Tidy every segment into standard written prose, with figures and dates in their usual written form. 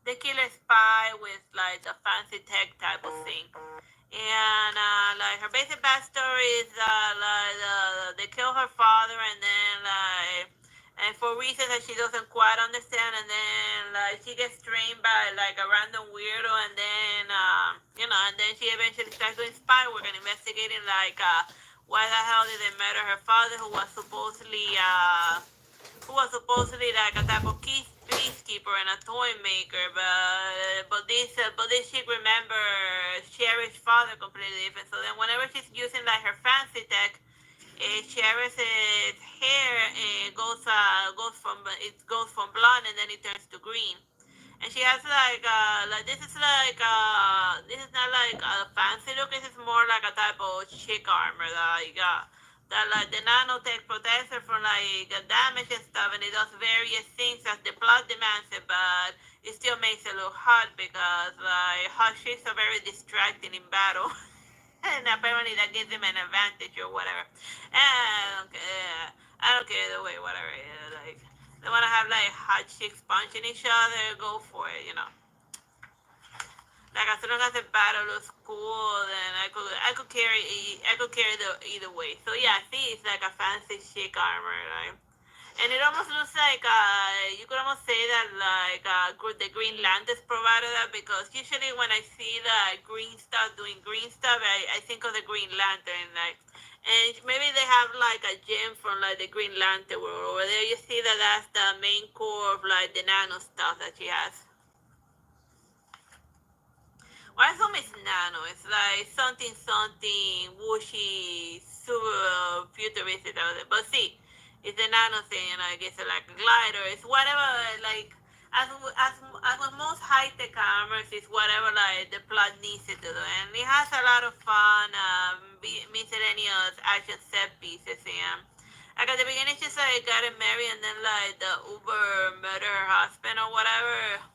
they kill a spy with like the fancy tech type of thing. And like her basic backstory is like they kill her father, and then like and for reasons that she doesn't quite understand, and then like she gets trained by like a random weirdo, and then and then she eventually starts doing spy work and investigating like why the hell did they murder her father, who was supposedly like a type of peacekeeper and a toy maker, but this chick remembers Sherry's father completely different. So then whenever she's using like her fancy tech, Sherry's hair goes from blonde and then it turns to green. And she has this is not like a fancy look. This is more like a type of chick armor that like the nanotech protects her from like damage and stuff, and it does various things as the plot demands it, but it still makes it look hot because like hot chicks are very distracting in battle. And apparently that gives them an advantage or whatever. And I don't care either way, whatever. Like they wanna have like hot chicks punching each other, go for it. Like as long as the battle looks cool, then I could carry the either way. So yeah, see, it's like a fancy chic armor, right? And it almost looks like you could almost say that like the Green Lanterns provided that, because usually when I see the green stuff doing green stuff, I think of the Green Lantern, like, and maybe they have like a gem from like the Green Lantern world over there. You see that that's the main core of like the nano stuff that she has. Why is always nano? It's like something something whooshy, super futuristic. But see, it's a nano thing. I guess it's like a glider. It's whatever. Like as with most high tech cameras, it's whatever like the plot needs it to do, and it has a lot of fun, miscellaneous action set pieces. And like at the beginning, she's like getting married, and then like the Uber murder her husband or whatever,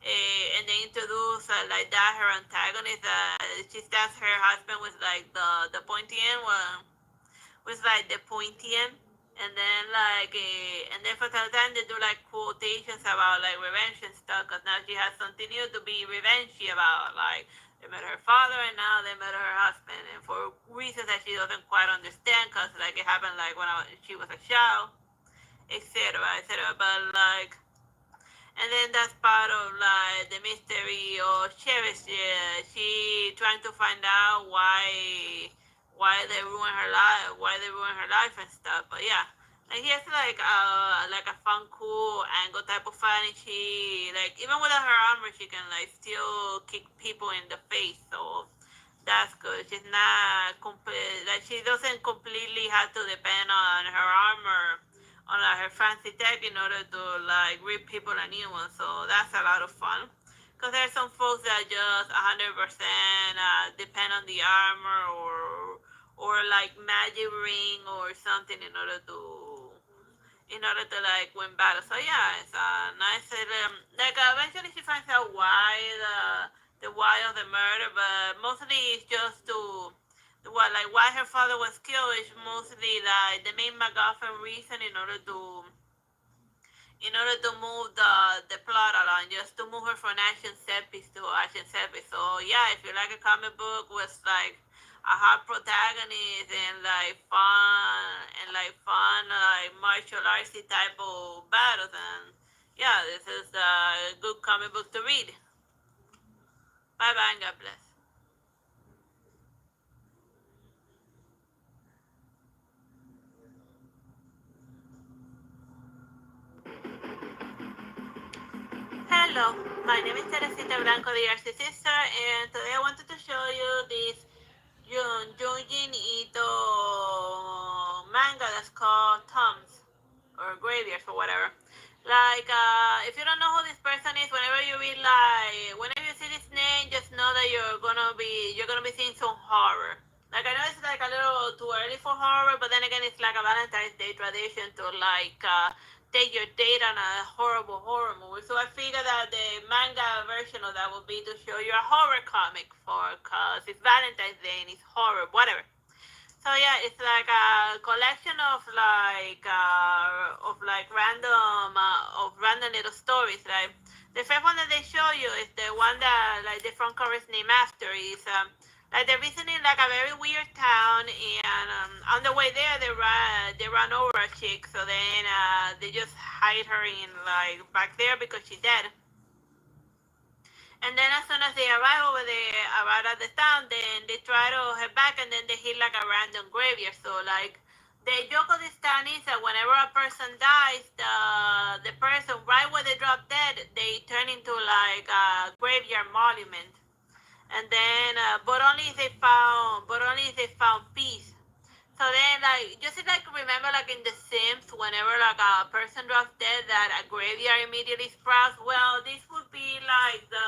and they introduce like that her antagonist. She stabs her husband with like the pointy end, with like the pointy end, and then and then for some time they do like quotations about like revenge and stuff. Cause now she has something new to be revengey about. Like they met her father, and now they met her husband, and for reasons that she doesn't quite understand. Cause like it happened like when she was a child, etc., etc. But like, and then that's part of like the mystery of Cherish. She trying to find out why they ruin her life and stuff. But yeah, like he has like a fun, cool angle type of fight. And she like even without her armor, she can like still kick people in the face. So that's good. She's not complete. Like she doesn't completely have to depend on her armor, on like her fancy tech in order to like rip people a new one. So that's a lot of fun. Because there's some folks that just 100% depend on the armor or like magic ring or something in order to like win battles. So yeah, it's a nice like eventually she finds out the why of the murder, but mostly it's just to why her father was killed is mostly like the main MacGuffin reason in order to move the plot along, just to move her from action set piece to action set piece. So yeah, if you like a comic book with like a hot protagonist and like martial artsy type of battles, and yeah, this is a good comic book to read. Bye bye and God bless. Hello, my name is Teresita Blanco, the Artsy Sister, and today I wanted to show you this Junjin Ito manga that's called Toms, or Graveyards, or whatever. Like, if you don't know who this person is, whenever you see this name, just know that you're gonna be seeing some horror. Like, I know it's like a little too early for horror, but then again, it's like a Valentine's Day tradition to like take your date on a horrible horror movie. So I figured that the manga version of that would be to show you a horror comic cause it's Valentine's Day and it's horror, whatever. So yeah, it's like a collection of random little stories, right? The first one that they show you is the one that like the front cover is named after. Is like they're visiting like a very weird town, and on the way there they run over a chick. So then they just hide her in like back there because she's dead. And then as soon as they arrive at the town, then they try to head back, and then they hit like a random graveyard. So like the joke of this town is that whenever a person dies, the person right where they drop dead, they turn into like a graveyard monument. And then, but only if they found peace. So then, like, just like remember, like in The Sims, whenever like a person drops dead, that a graveyard immediately sprouts. Well, this would be like the.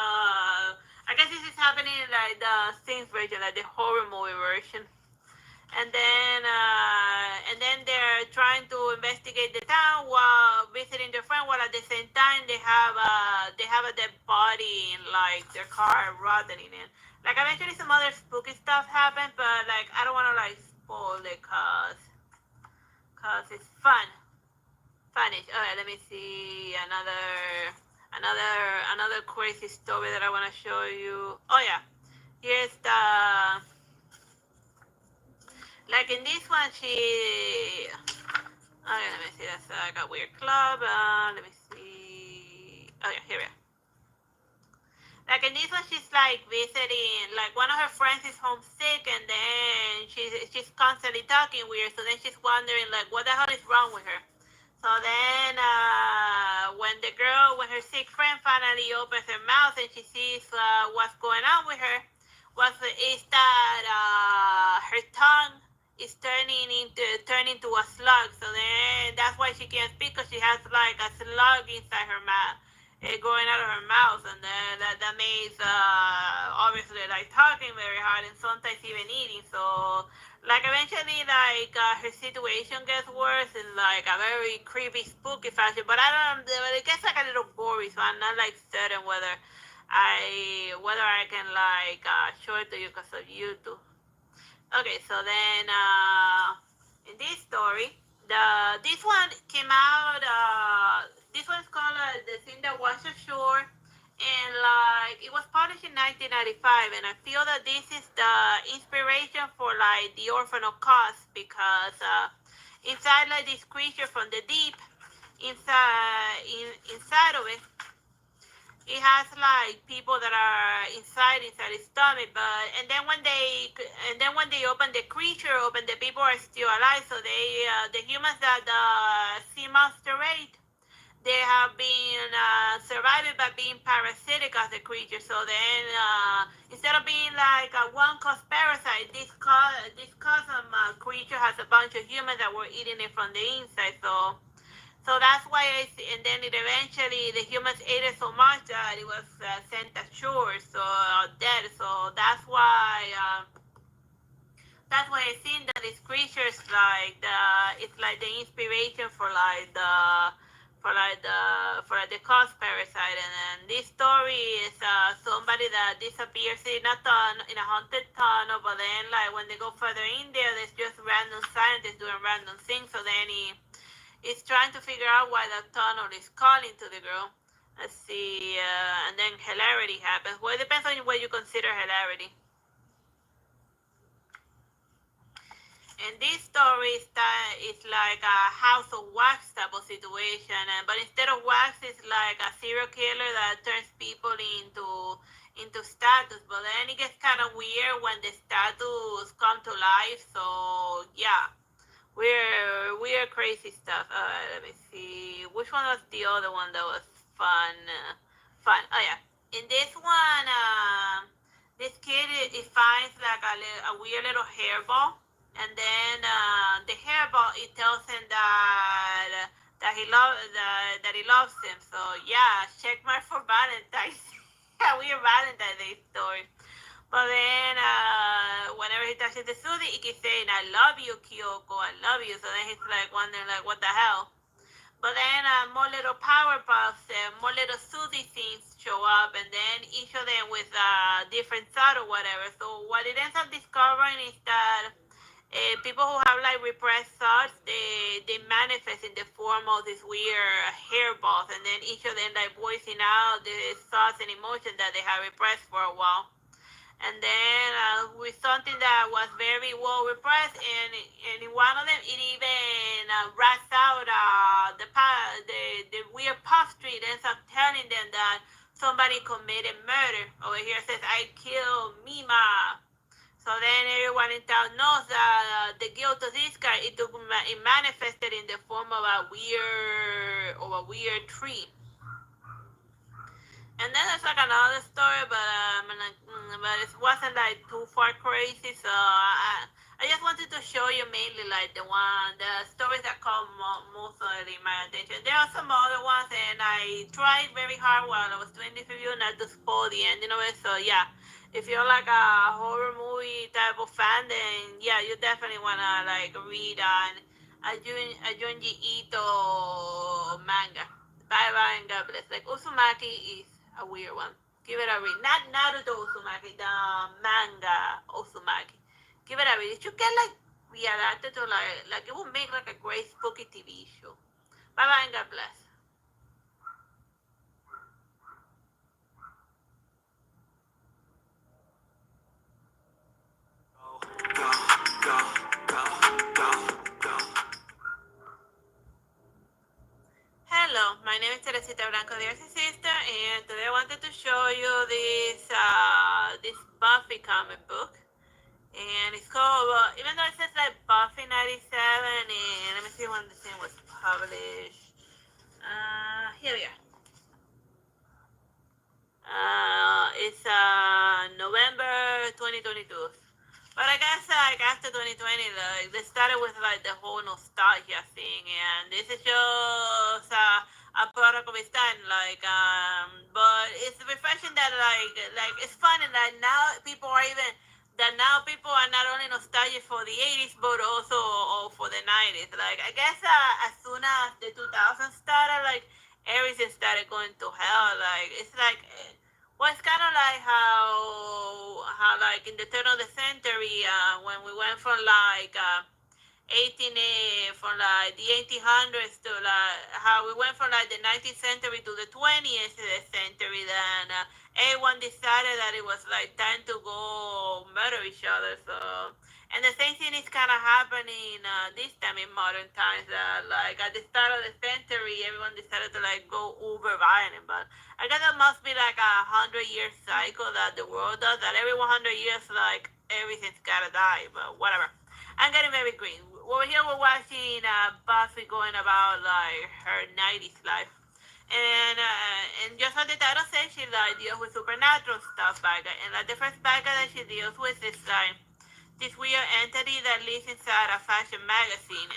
I guess this is happening in like the Sims version, like the horror movie version. And then they're trying to investigate the town while visiting their friend. While at the same time, they have a dead body in like their car, rotting in. Like eventually, some other spooky stuff happens, but like I don't want to like spoil it, cause it's funish. All right, let me see another crazy story that I want to show you. Oh yeah, here's the. Like in this one, she. Okay, let me see. That's like a weird club. Let me see. Oh yeah, here we are. Like in this one, she's like visiting. Like one of her friends is homesick, and then she's constantly talking weird. So then she's wondering like, what the hell is wrong with her? So then, when her sick friend finally opens her mouth and she sees what's going on with her, is that her tongue is turning to a slug. So then that's why she can't speak, because she has like a slug inside her mouth, going out of her mouth, and then that makes obviously like talking very hard and sometimes even eating. So like eventually like her situation gets worse in like a very creepy, spooky fashion. But it gets like a little gory, so I'm not like certain whether I can like show it to you because of YouTube. Okay, so then in this story, this one came out. This one's called "The Thing That Was Ashore," and like it was published in 1995. And I feel that this is the inspiration for like the Orphan of Cos, because inside like this creature from the deep, inside of it has like people that are inside his stomach, but and then when they open the creature open, the people are still alive. So the humans that the sea monster ate, they have been surviving by being parasitic as the creature. So then instead of being like a one cause parasite, this cosm creature has a bunch of humans that were eating it from the inside. So that's why and then it eventually the humans ate it so much that it was sent ashore, so dead. So that's why I think that these creatures like it's like the inspiration for like the cause parasite. And then this story is somebody that disappears in a haunted tunnel, but then like when they go further in there, there's just random scientists doing random things. So then he's trying to figure out why that tunnel is calling to the girl. Let's see, and then hilarity happens. Well, it depends on what you consider hilarity. And this story is like a House of Wax type of situation, but instead of wax, it's like a serial killer that turns people into statues. But then it gets kind of weird when the statues come to life. So yeah. We're crazy stuff. Let me see. Which one was the other one that was fun? Oh yeah. In this one, this kid it finds like a weird little hairball, and then the hairball it tells him that he loves him. So yeah, check mark for Valentine's. A weird Valentine's Day story. But then, whenever he touches the Sudi, he keeps saying, "I love you, Kyoko, I love you." So then he's like wondering, like, what the hell? But then more little power-ups, more little Sudi things show up, and then each of them with different thought or whatever. So what it ends up discovering is that People who have like repressed thoughts, they manifest in the form of these weird hair balls, and then each of them like voicing out the thoughts and emotions that they have repressed for a while. And then with something that was very well repressed, and in one of them, it even rats out the weird puff street ends up telling them that somebody committed murder. Over here it says, I killed Mima. So then everyone in town knows that the guilt of this guy, it manifested in the form of a weird tree. And then there's like another story, but it wasn't like too far crazy. So I just wanted to show you mainly like the stories that caught mostly my attention. There are some other ones, and I tried very hard while I was doing this review not to spoil the ending of it. So yeah, if you're like a horror movie type of fan, then yeah, you definitely wanna like read a Junji Ito manga. Bye bye and God bless. Like Uzumaki is a weird one. Give it a read. Not Naruto Uzumaki, the manga Uzumaki. Give it a read. It should get like readapted to like it would make like a great spooky TV show. Bye bye and God bless. Hello, my name is Teresita Blanco, the Artsy Sister, and today I wanted to show you this Buffy comic book. And it's called, even though it says like Buffy 97, and let me see when the thing was published. Here we are. It's November 2022. But I guess like after 2020, like they started with like the whole nostalgia thing, and this is just a product of its time. But it's refreshing that like it's funny that now people are not only nostalgic for the 80s, but also for the 90s. Like I guess as soon as the 2000s started, like everything started going to hell. Like it's like. Well, it's kind of like how like in the turn of the century, when we went from like 1800s to like how we went from like the 19th century to the 20th century. Then everyone decided that it was like time to go murder each other. So, and the same thing is kind of happening this time in modern times. Like at the start of the century, everyone decided to like go uber violent, but I guess that must be like 100-year cycle that the world does. That every 100 years, like everything's gotta die. But whatever. I'm getting very green. Over here, we're watching Buffy going about like her 90s life, and just like the title says, she like deals with supernatural stuff back. And like the first bad guy that she deals with is like this weird entity that lives inside a fashion magazine,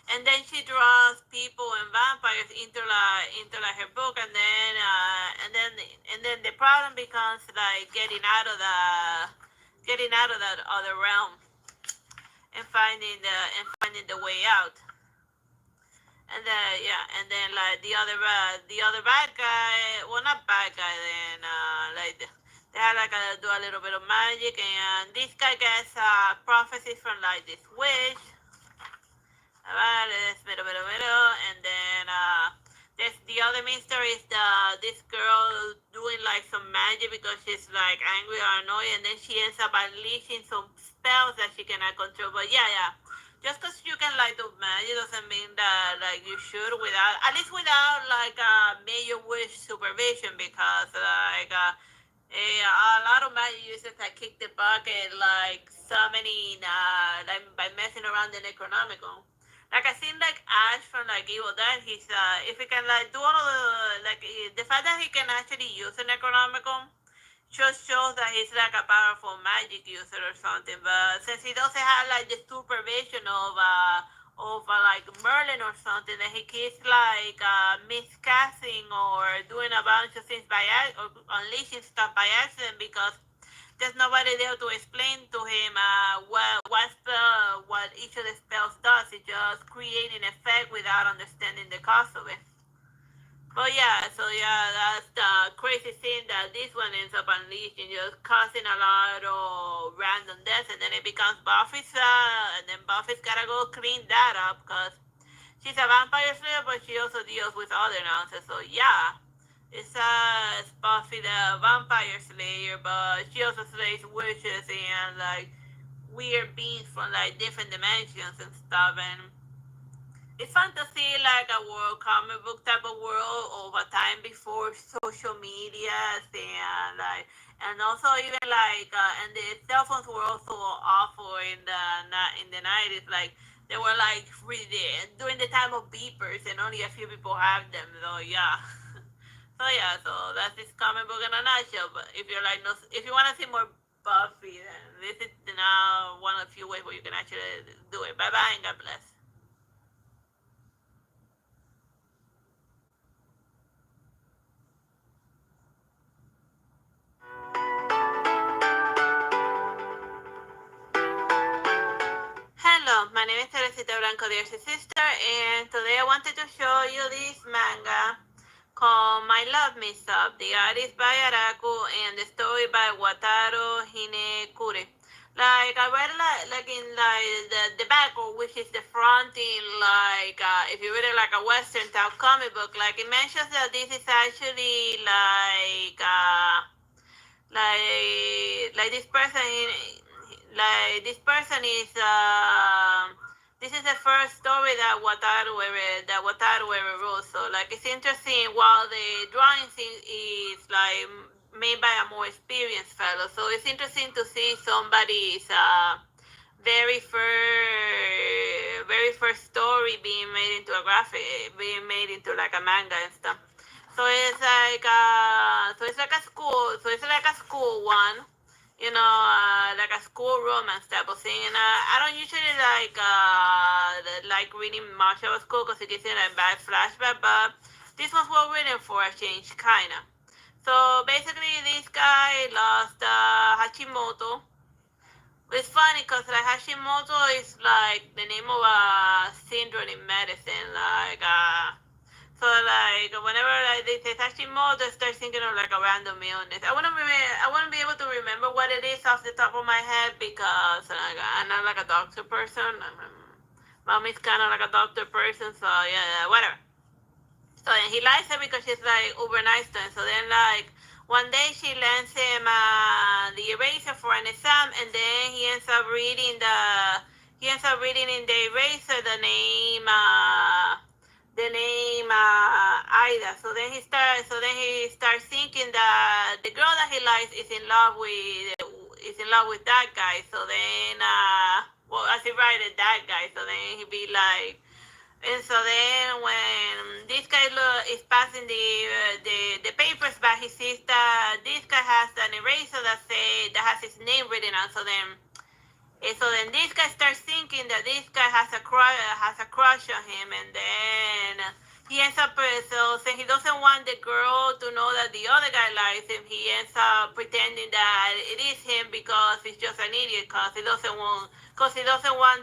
and then she draws people and vampires into like her book, and then the problem becomes like getting out of that other realm and finding the way out. And then like the other bad guy, well, not bad guy, then like they had like do a little bit of magic, and this guy gets prophecies from like this witch. And then there's the other mystery is this girl doing like some magic because she's like angry or annoyed, and then she ends up unleashing some spells that she cannot control. But yeah, just because you can like do magic doesn't mean that like you should at least without like major witch supervision, because like a lot of magic users that kick the bucket like summoning like by messing around the Necronomicon. Like I seen like Ash from like Evil Dead, he's if he can like do all of the fact that he can actually use the Necronomicon just shows that he's like a powerful magic user or something. But since he doesn't have like the supervision of like Merlin or something, then he keeps like miscasting or doing a bunch of things or unleashing stuff by accident, because there's nobody there to explain to him what each of the spells does. It's just creating effect without understanding the cause of it. But yeah, so yeah, that's the crazy thing that this one ends up unleashing, just causing a lot of random deaths, and then it becomes Buffy's, and then Buffy's gotta go clean that up, because she's a vampire slayer, but she also deals with other nonsense, so yeah. It's Buffy the Vampire Slayer, but she also slays witches and like weird beings from like different dimensions and stuff. And it's fun to see like a world comic book type of world over time before social media and like and also even like and the cell phones were also awful in the 90s, like they were like really during the time of beepers and only a few people have them, so yeah. So yeah, so that's this comic book in a nutshell. But if you're like no, if you want to see more Buffy, then this is now one of the few ways where you can actually do it. Bye bye and God bless. Hello, my name is Teresita Blanco, the Artsy Sister, and today I wanted to show you this manga called My Love Mix Up. The art is by Araku and the story by Wataru Hinekure. Like I read like in like the back, or which is the front in like if you read it like a Western type comic book, like it mentions that this is actually like this person is this is the first story that Wataru ever wrote. So like it's interesting. While the drawing is like made by a more experienced fellow, so it's interesting to see somebody's very first story being made into a graphic, being made into like a manga and stuff. So it's like a school one, like a school romance type of thing. And I don't usually like reading much about school because it gives me like bad flashback, but this one's well written for a change, kinda. So basically, this guy lost Hashimoto. It's funny because like Hashimoto is like the name of a syndrome in medicine, so like whenever like they say Hashimoto, I start thinking of like a random illness. I wouldn't be able to remember what it is off the top of my head because like, I'm not like a doctor person. Mommy's kind of like a doctor person, so yeah, whatever. So then he likes her because she's like uber nice to him. So then like one day she lends him the eraser for an exam, and then he ends up reading in the eraser the name Ida. So then he starts thinking that the girl that he likes is in love with that guy. So then well, as he writes it, that guy. So then he be like, and so then when this guy is passing the papers back, he sees that this guy has an eraser that has his name written on. So then this guy starts thinking that this guy has a crush on him, and then he ends up so he doesn't want the girl to know that the other guy likes him. He ends up pretending that it is him because he's just an idiot because he doesn't want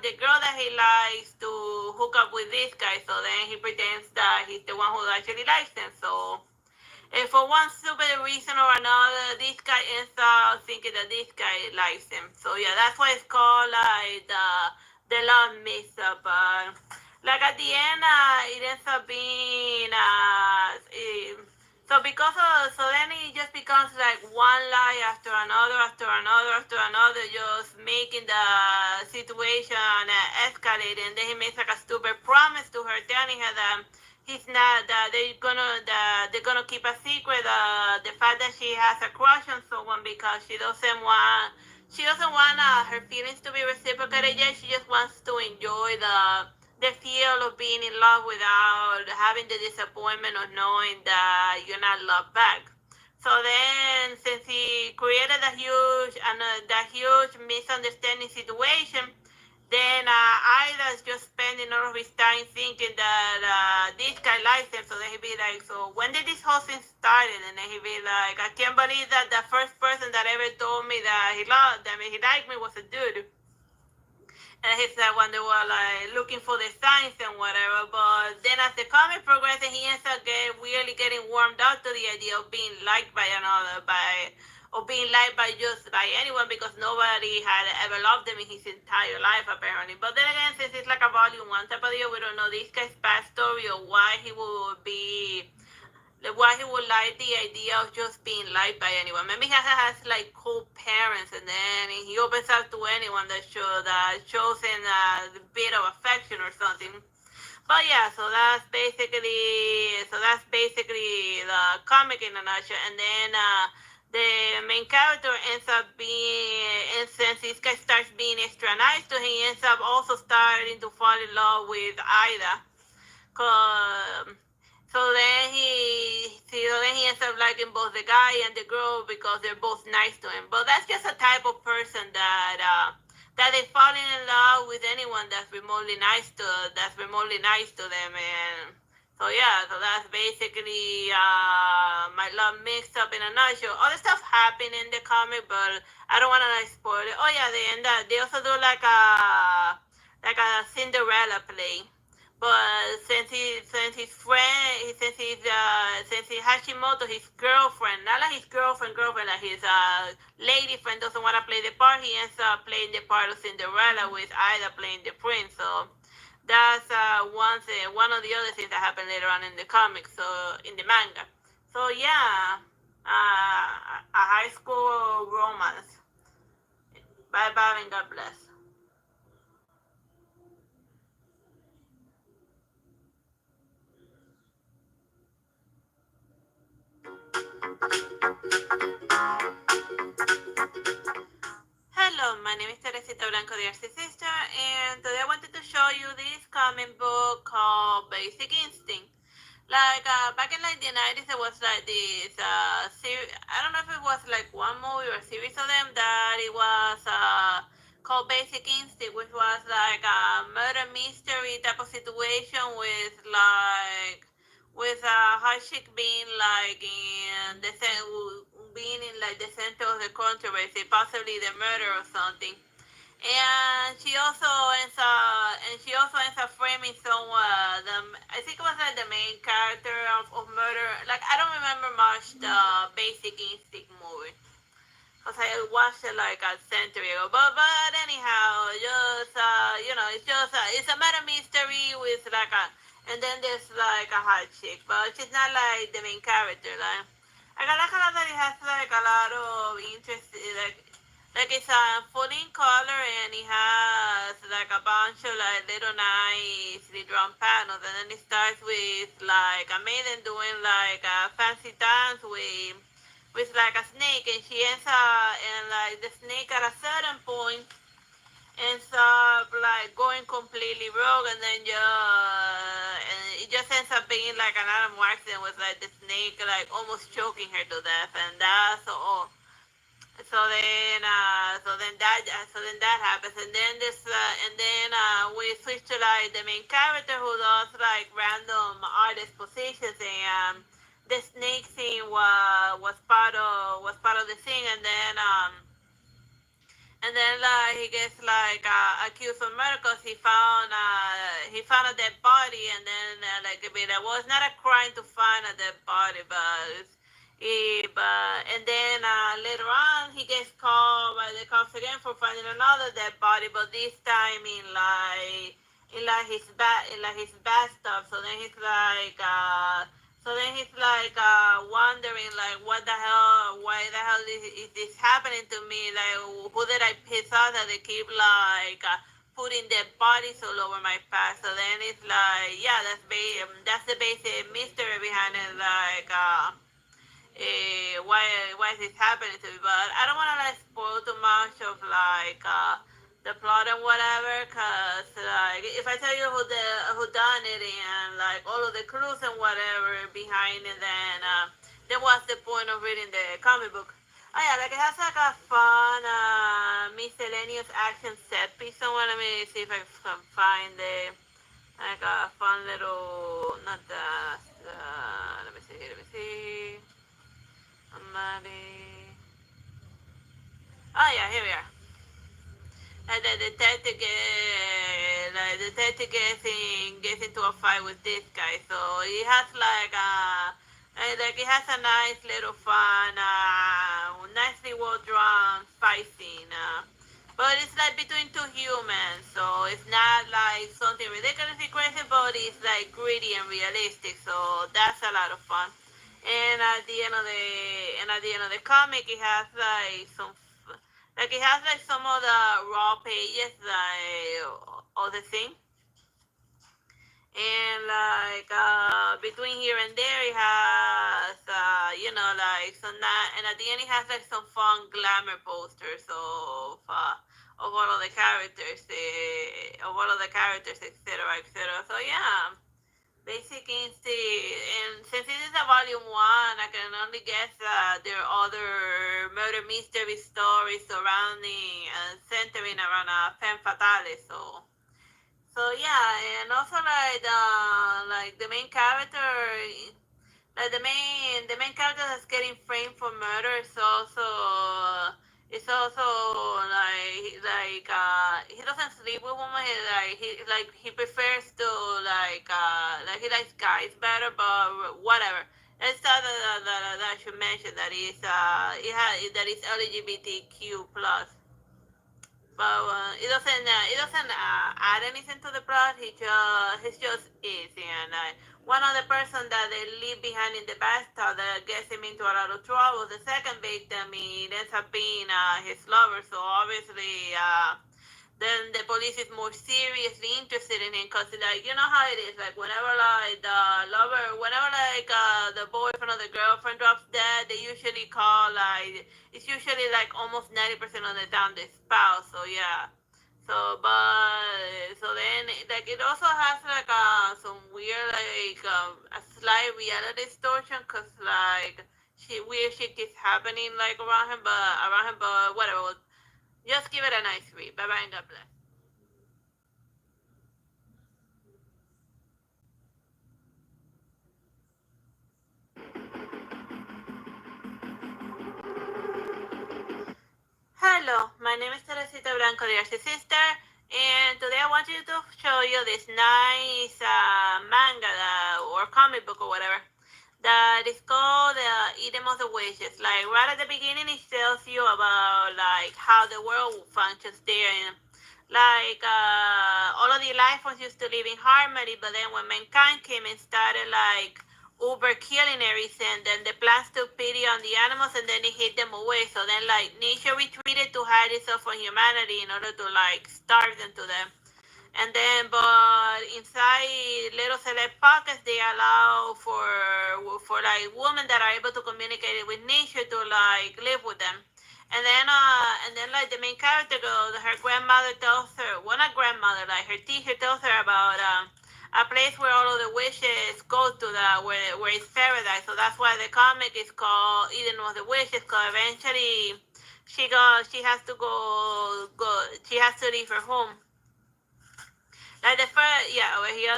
the girl that he likes to hook up with this guy. So then he pretends that he's the one who actually likes him. So and for one stupid reason or another, this guy ends up thinking that this guy likes him. So yeah, that's why it's called like the love mix up. Like at the end, it ends up being so then it just becomes like one lie after another, just making the situation escalate. And then he makes like a stupid promise to her, telling her that he's not that they're gonna keep a secret the fact that she has a crush on someone because she doesn't want her feelings to be reciprocated yet. She just wants to enjoy the feel of being in love without having the disappointment of knowing that you're not loved back. So then, since he created that huge misunderstanding situation, then Ida's just spending all of his time thinking that this guy likes him. So then he'd be like, so when did this whole thing started? And then he'd be like, I can't believe that the first person that ever told me that he liked me was a dude. And he's like when they were like looking for the signs and whatever. But then as the comic progresses, he ends up really getting warmed up to the idea of being liked by another, or being liked by just by anyone, because nobody had ever loved him in his entire life apparently. But then again, since it's like a volume one type of deal, we don't know this guy's backstory or why he would be, why he would like the idea of just being liked by anyone. Maybe he has like cool parents, and then he opens up to anyone that shows him a bit of affection or something. But yeah, so that's basically the comic in a nutshell. And then the main character ends up being, and since this guy starts being extra nice to him, he ends up also starting to fall in love with Ida. So then he ends up liking both the guy and the girl because they're both nice to him. But that's just a type of person that they fall in love with anyone that's remotely nice to them. And so yeah, so that's basically my love mixed up in a nutshell. Other stuff happened in the comic, but I don't want to like spoil it. Oh yeah, they also do like a Cinderella play. But since Hashimoto, his girlfriend, not like his girlfriend, like his lady friend doesn't want to play the part, he ends up playing the part of Cinderella with Ida playing the prince. So that's one of the other things that happened later on in the comics, so in the manga. So yeah, a high school romance. Bye bye and God bless. Hello, my name is Teresita Blanco, the Artsy Sister, and today I wanted to show you this comic book called Basic Instinct. Like back in like the 90s, there was like this series. I don't know if it was like one movie or a series of them that it was called Basic Instinct, which was like a murder mystery type of situation with a hot chick being like being in like the center of the controversy, possibly the murder or something. And she also ends up framing someone. I think it was like the main character of murder. Like I don't remember much the Basic Instinct movie because I watched it like a century ago. But anyhow, just it's a murder mystery with like a, and then there's like a hot chick, but she's not like the main character. I like a lot that it has like a lot of interest, like it's full in color, and it has like a bunch of like little nicely drawn panels, and then it starts with like a maiden doing like a fancy dance with like a snake, and she ends up, and like the snake at a certain point ends up like going completely rogue, and then and it just ends up being like an Adam accident with like the snake like almost choking her to death, and that's all. So then happens, and then we switch to like the main character who does like random art expositions, and the snake scene was part of the thing, and then like he gets like accused of murder because he found a dead body, and then like I mean, it was not a crime to find a dead body, but and then later on he gets called by the cops again for finding another dead body, but this time in like his bad stuff. So then he's like wondering like what the hell, why the hell is this happening to me? Like who did I piss off that they keep like putting their bodies all over my path? So then it's like, yeah, that's the basic mystery behind it. Like why is this happening to me? But I don't want to like spoil too much of like the plot and whatever, cause like if I tell you who done it and like all of the clues and whatever behind it, then what's the point of reading the comic book? Oh yeah, like it has like a fun miscellaneous action set piece. So let me see if I can find like a fun little, not the let me see. Somebody. Oh yeah, here we are. gets into a fight with this guy. So he has like it has a nice little fun, nicely well drawn fight scene. But it's like between two humans, so it's not like something ridiculously crazy, but it's like gritty and realistic. So that's a lot of fun. And at the end of the comic, it has like it has like some of the raw pages of the thing, and like between here and there, it has like some that, and at the end, it has like some fun glamour posters of all of the characters, etc., etc. So yeah. Basically, and since this is a volume one, I can only guess there are other murder mystery stories surrounding and centering around femme fatale. So yeah, and also like the main character, like the main character that's getting framed for murder is also he doesn't sleep with women. He prefers to like he likes guys better, but whatever. It's that I should mention that that is LGBTQ plus. But it doesn't add anything to the plot. He just is, and one of the person that they leave behind in the bathtub that gets him into a lot of trouble. The second victim, it ends up being his lover. So obviously, then the police is more seriously interested in him because, like, you know how it is. Like, whenever, like, the boyfriend or the girlfriend drops dead, they usually call, like, it's usually, like, almost 90% of the time the spouse. So, yeah. So then, like, it also has, like, some weird, like, a slight reality distortion because, like, weird shit keeps happening, like, around him, but whatever. Just give it a nice read. Bye bye and God bless. Hello, my name is Teresita Blanco, the Artsy Sister, and today I want to show you this nice manga or comic book or whatever that is called Idem of the Wishes. Like right at the beginning, it tells you about like how the world functions there, and like all of the life forms used to live in harmony, but then when mankind came and started like uber killing everything, then the plants took pity on the animals and then it hit them away. So then like nature retreated to hide itself from humanity in order to like starve them to them. And then, but inside little select pockets, they allow for like women that are able to communicate with nature to like live with them. And then like the main character goes, her grandmother tells her, well not grandmother, like her teacher tells her about a place where all of the wishes go to where it's paradise. So that's why the comic is called Eden of the Wishes. Because eventually she has to she has to leave her home. Like the first, yeah, over here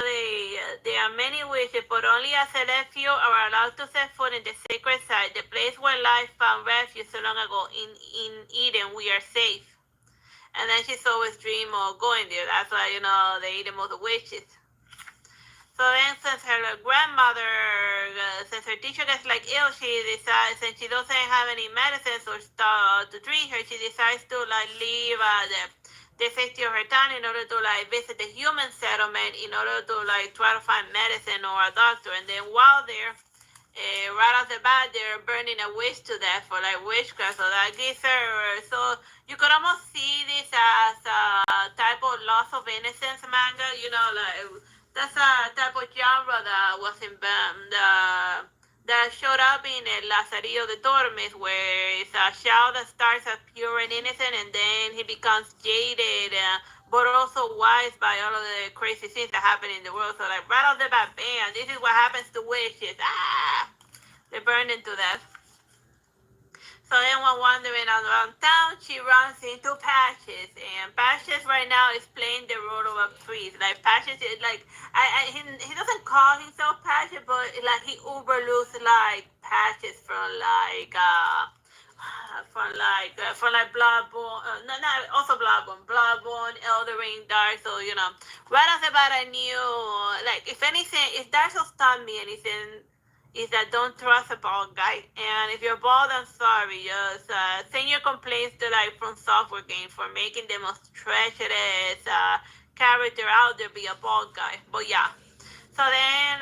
there are many wishes, but only a select few are allowed to set foot in the sacred site, the place where life found refuge so long ago. In Eden, we are safe. And then she's always dream of going there. That's why, the Eden of the witches. So then, since her grandmother, since her teacher gets like ill, she decides, and she doesn't have any medicines or stuff to treat her, she decides to like leave the safety of her town in order to like visit the human settlement in order to like try to find medicine or a doctor. And then while there, right off the bat, they're burning a witch to death for like witchcraft. So that gives her. So you could almost see this as a type of loss of innocence manga. Like that's a type of genre that was in that showed up in El Lazarillo de Tormes, where it's a child that starts as pure and innocent, and then he becomes jaded, but also wise by all of the crazy things that happen in the world. So like right off the bat, bam, this is what happens to witches. They're burned into death. So then while wandering around town, she runs into Patches, and Patches right now is playing the role of a priest. Like Patches is like, he doesn't call himself Patches, but like he overlooks like Patches from like from like Bloodborne, no, not also Bloodborne, Elder Ring, Dark Souls. Right off the bat, I knew like if anything, if Dark Souls taught me anything, is that don't trust a bald guy. And if you're bald, I'm sorry. Just send your complaints to like from software game for making the most treacherous character out there be a bald guy. But yeah. So then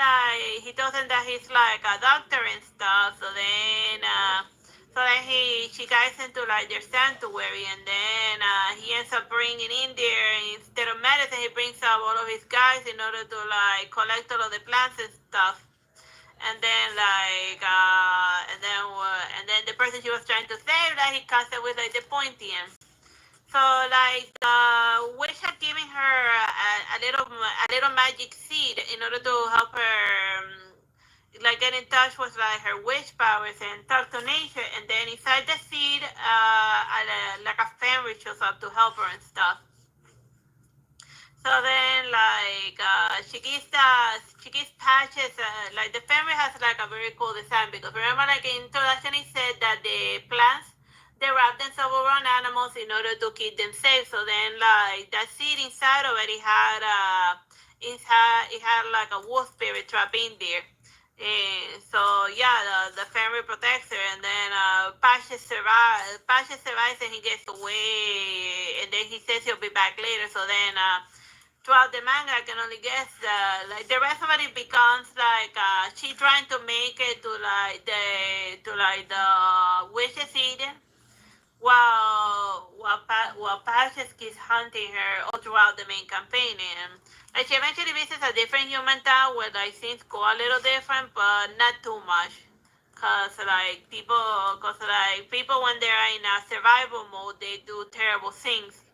he tells him that he's like a doctor and stuff. So then she guides him to like their sanctuary, and then he ends up bringing in there instead of medicine, he brings up all of his guys in order to like collect all of the plants and stuff. And then and then the person she was trying to save, like he cuts it with like the pointy end. So like the witch had given her a little magic seed in order to help her like get in touch with like her witch powers and talk to nature. And then inside the seed, like a fairy shows up to help her and stuff. So then, like, she gives patches. Like, the family has like a very cool design because remember, like in introduction, it said that the plants they wrap themselves around animals in order to keep them safe. So then, like that seed inside of it had it had like a wolf spirit trapped in there. And so yeah, the family protects her, and then Patches survives. Patches survives, and he gets away, and then he says he'll be back later. So then throughout the manga, I can only guess like the rest of it becomes like she trying to make it to the witch's Eden, while Patches keeps hunting her all throughout the main campaign. And like she eventually visits a different human town where like things go a little different, but not too much. Cause like people when they're in a survival mode, they do terrible things.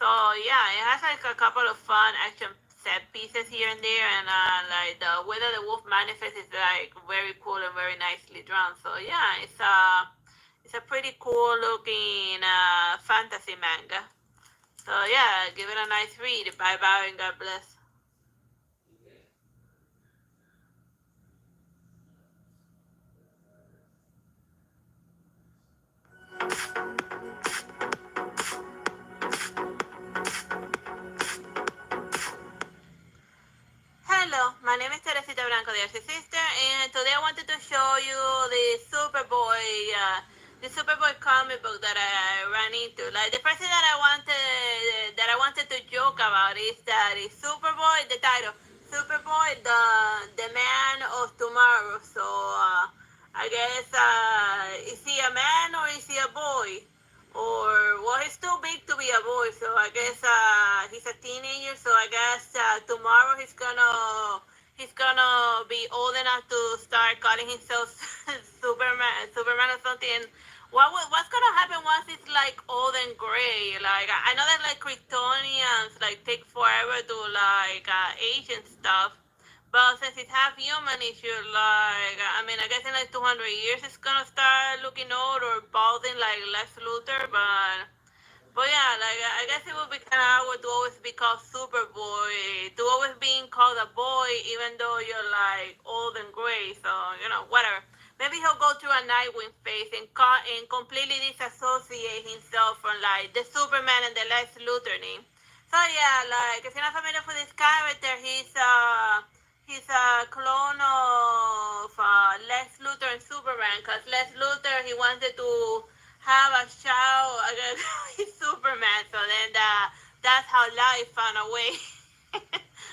So yeah, it has like a couple of fun action set pieces here and there, and like the way that the wolf manifests is like very cool and very nicely drawn. So yeah, it's a pretty cool looking fantasy manga. So yeah, give it a nice read. Bye bye and God bless. Hello, my name is Teresita Blanco, the Artsy Sister, and today I wanted to show you the Superboy comic book that I ran into. Like the first thing that I wanted to joke about is that it's Superboy, the title, Superboy, the man of tomorrow. So I guess is he a man or is he a boy? Or well, he's too big to be a boy, so I guess he's a teenager. So I guess tomorrow he's gonna be old enough to start calling himself Superman or something. And what's gonna happen once it's like old and gray? Like I know that like Kryptonians like take forever to like age and stuff. But since it's half human, it should like I mean I guess in like 200 years it's gonna start looking old or balding like Lex Luthor. But yeah, like I guess it would be kind of awkward to always be called Superboy, to always being called a boy even though you're like old and gray. So whatever. Maybe he'll go through a Nightwing phase and completely disassociate himself from like the Superman and the Lex Luthor name. So yeah, like if you're not familiar with this character, he's a clone of Lex Luthor and Superman. Cause Lex Luthor he wanted to have a child against Superman. So then that's how life found a way.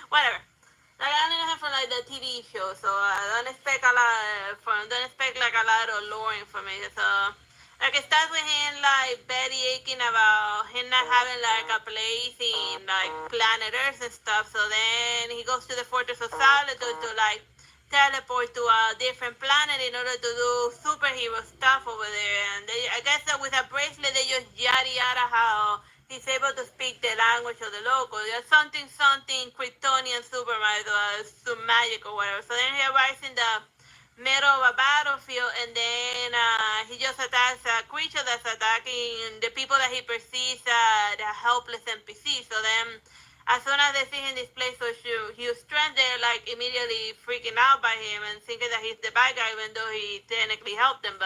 Whatever. Like I only know him from like the TV show, so don't expect like a lot of lore information. So like it starts with him like Betty aching about him not having like a place in like planet Earth and stuff. So then he goes to the Fortress of Solitude to like teleport to a different planet in order to do superhero stuff over there. And I guess that with a bracelet they just yada yada how he's able to speak the language of the locals. There's something Kryptonian Superman or some magic or whatever. So then he arrives in the middle of a battlefield, and then he just attacks a creature that's attacking the people that he perceives the helpless NPC. So then as soon as they see him display so huge strength, they're like immediately freaking out by him and thinking that he's the bad guy, even though he technically helped them.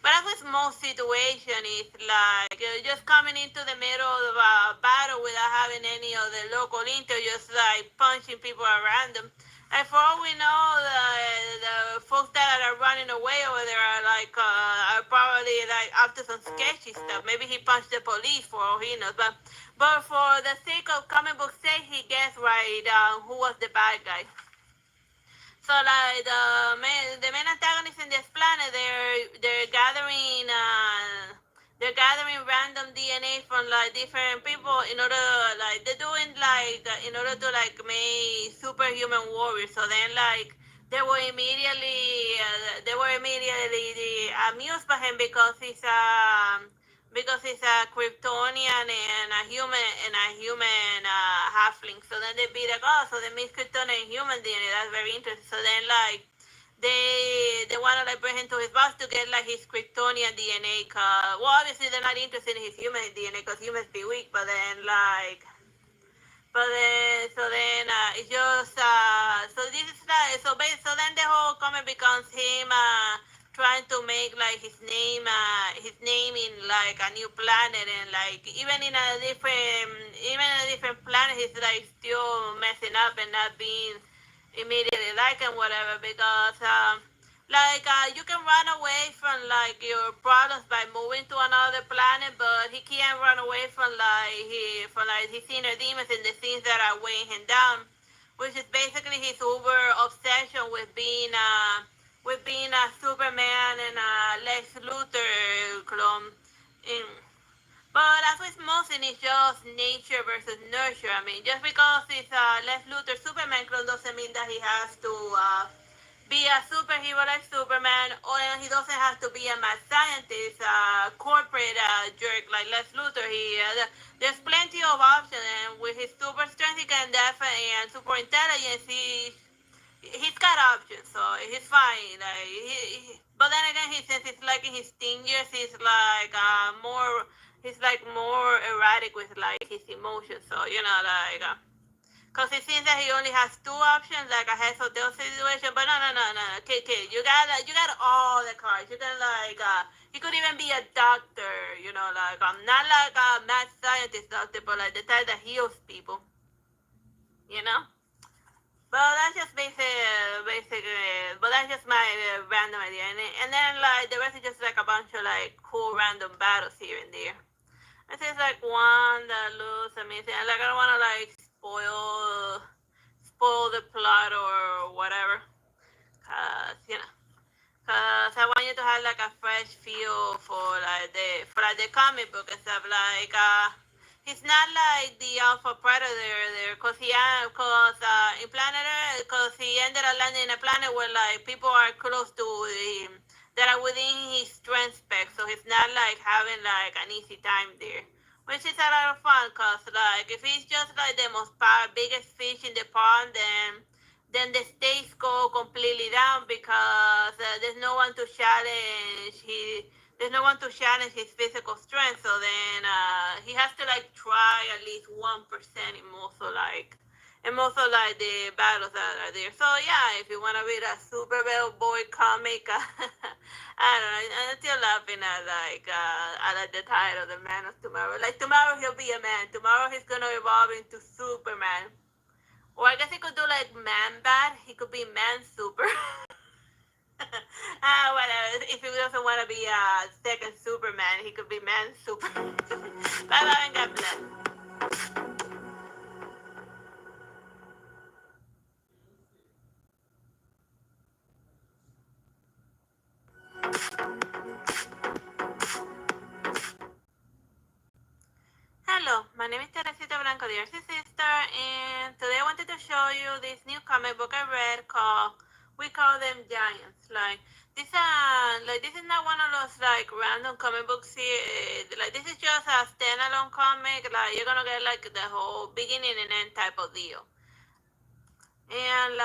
But as with most situation, it's like just coming into the middle of a battle without having any of the local intel, just like punching people at random. And for all we know, the folks that are running away over there are probably like up to some sketchy stuff. Maybe he punched the police for all he knows. But for the sake of comic book sake, he guessed right who was the bad guy. So like the main antagonists in this planet, they're gathering random DNA from like different people in order like they're doing like in order to like make superhuman warriors. So then like they were immediately amused by him because he's a Kryptonian and a human halfling. So then they be like, oh, so they mix Kryptonian and human DNA. That's very interesting. So then like they want to like bring him to his boss to get like his Kryptonian DNA. Well, obviously they're not interested in his human DNA because humans be weak. But then it's just so this is like so then the whole comic becomes him trying to make like his name in like a new planet, and like even in a different planet he's like still messing up and not being immediately like and whatever, because you can run away from like your problems by moving to another planet, but he can't run away from his inner demons and the things that are weighing him down, which is basically his uber obsession with being a Superman and a Lex Luthor clone. In, but as with most, it's just nature versus nurture. I mean, just because it's a Lex Luthor Superman clone doesn't mean that he has to be a superhero like Superman, or he doesn't have to be a mad scientist, corporate jerk like Lex Luthor. There's plenty of options, and with his super strength, he can definitely and super intelligence, he's got options, so he's fine. But then again, since he's like in his teen years, he's more erratic with like his emotions. So cause it seems that he only has two options, like a heads or tails situation. But no, kid, you got all the cards. You can he could even be a doctor. Not like a mad scientist doctor, but like the type that heals people. You know. But that's just but that's just my random idea, and then like the rest is just like a bunch of like cool random battles here and there. I think it's like one that looks amazing. Like I don't want to like spoil the plot or whatever, cause I want you to have like a fresh feel for the comic book and stuff. He's not like the alpha predator there, in planet Earth, cause he ended up landing in a planet where like people are close to him that are within his strength spec, so he's not like having like an easy time there, which is a lot of fun. Cause like if he's just like the biggest fish in the pond, then the stakes go completely down because there's no one to challenge his physical strength. So then he has to like try at least 1% in most of the battles that are there. So yeah, if you want to read a Supergirl boy comic, I don't know. I'm still laughing at the title, The Man of Tomorrow. Like tomorrow he'll be a man. Tomorrow he's gonna evolve into Superman. Or I guess he could do like Man Bat. He could be Man Super. Whatever. If he doesn't want to be a second Superman, he could be Man Super. Bye bye and God bless. Hello, my name is Teresita Blanco, the Artsy Sister, and today I wanted to show you this new comic book I read called We Call Them Giants. This is not one of those like random comic books here. Like this is just a standalone comic. Like you're gonna get like the whole beginning and end type of deal. And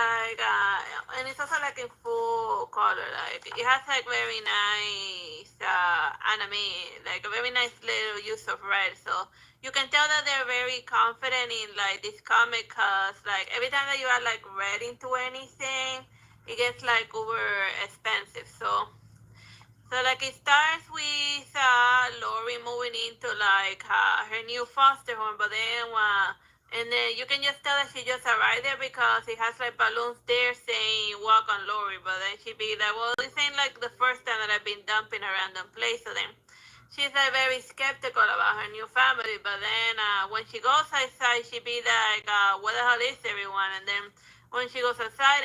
it's also like in full color. Like it has like very nice anime, like a very nice little use of red. So you can tell that they're very confident in like this comic, cause like every time that you add like red into anything, it gets like uber expensive. So like like it starts with Lori moving into like her new foster home, but then and then you can just tell that she just arrived there because it has like balloons there saying "Walk on Lori," but then she be like, "Well, this ain't like the first time that I've been dumping a random place." So then she's like very skeptical about her new family, but then when she goes outside, she be like, "Where the hell is everyone?" And then when she goes outside,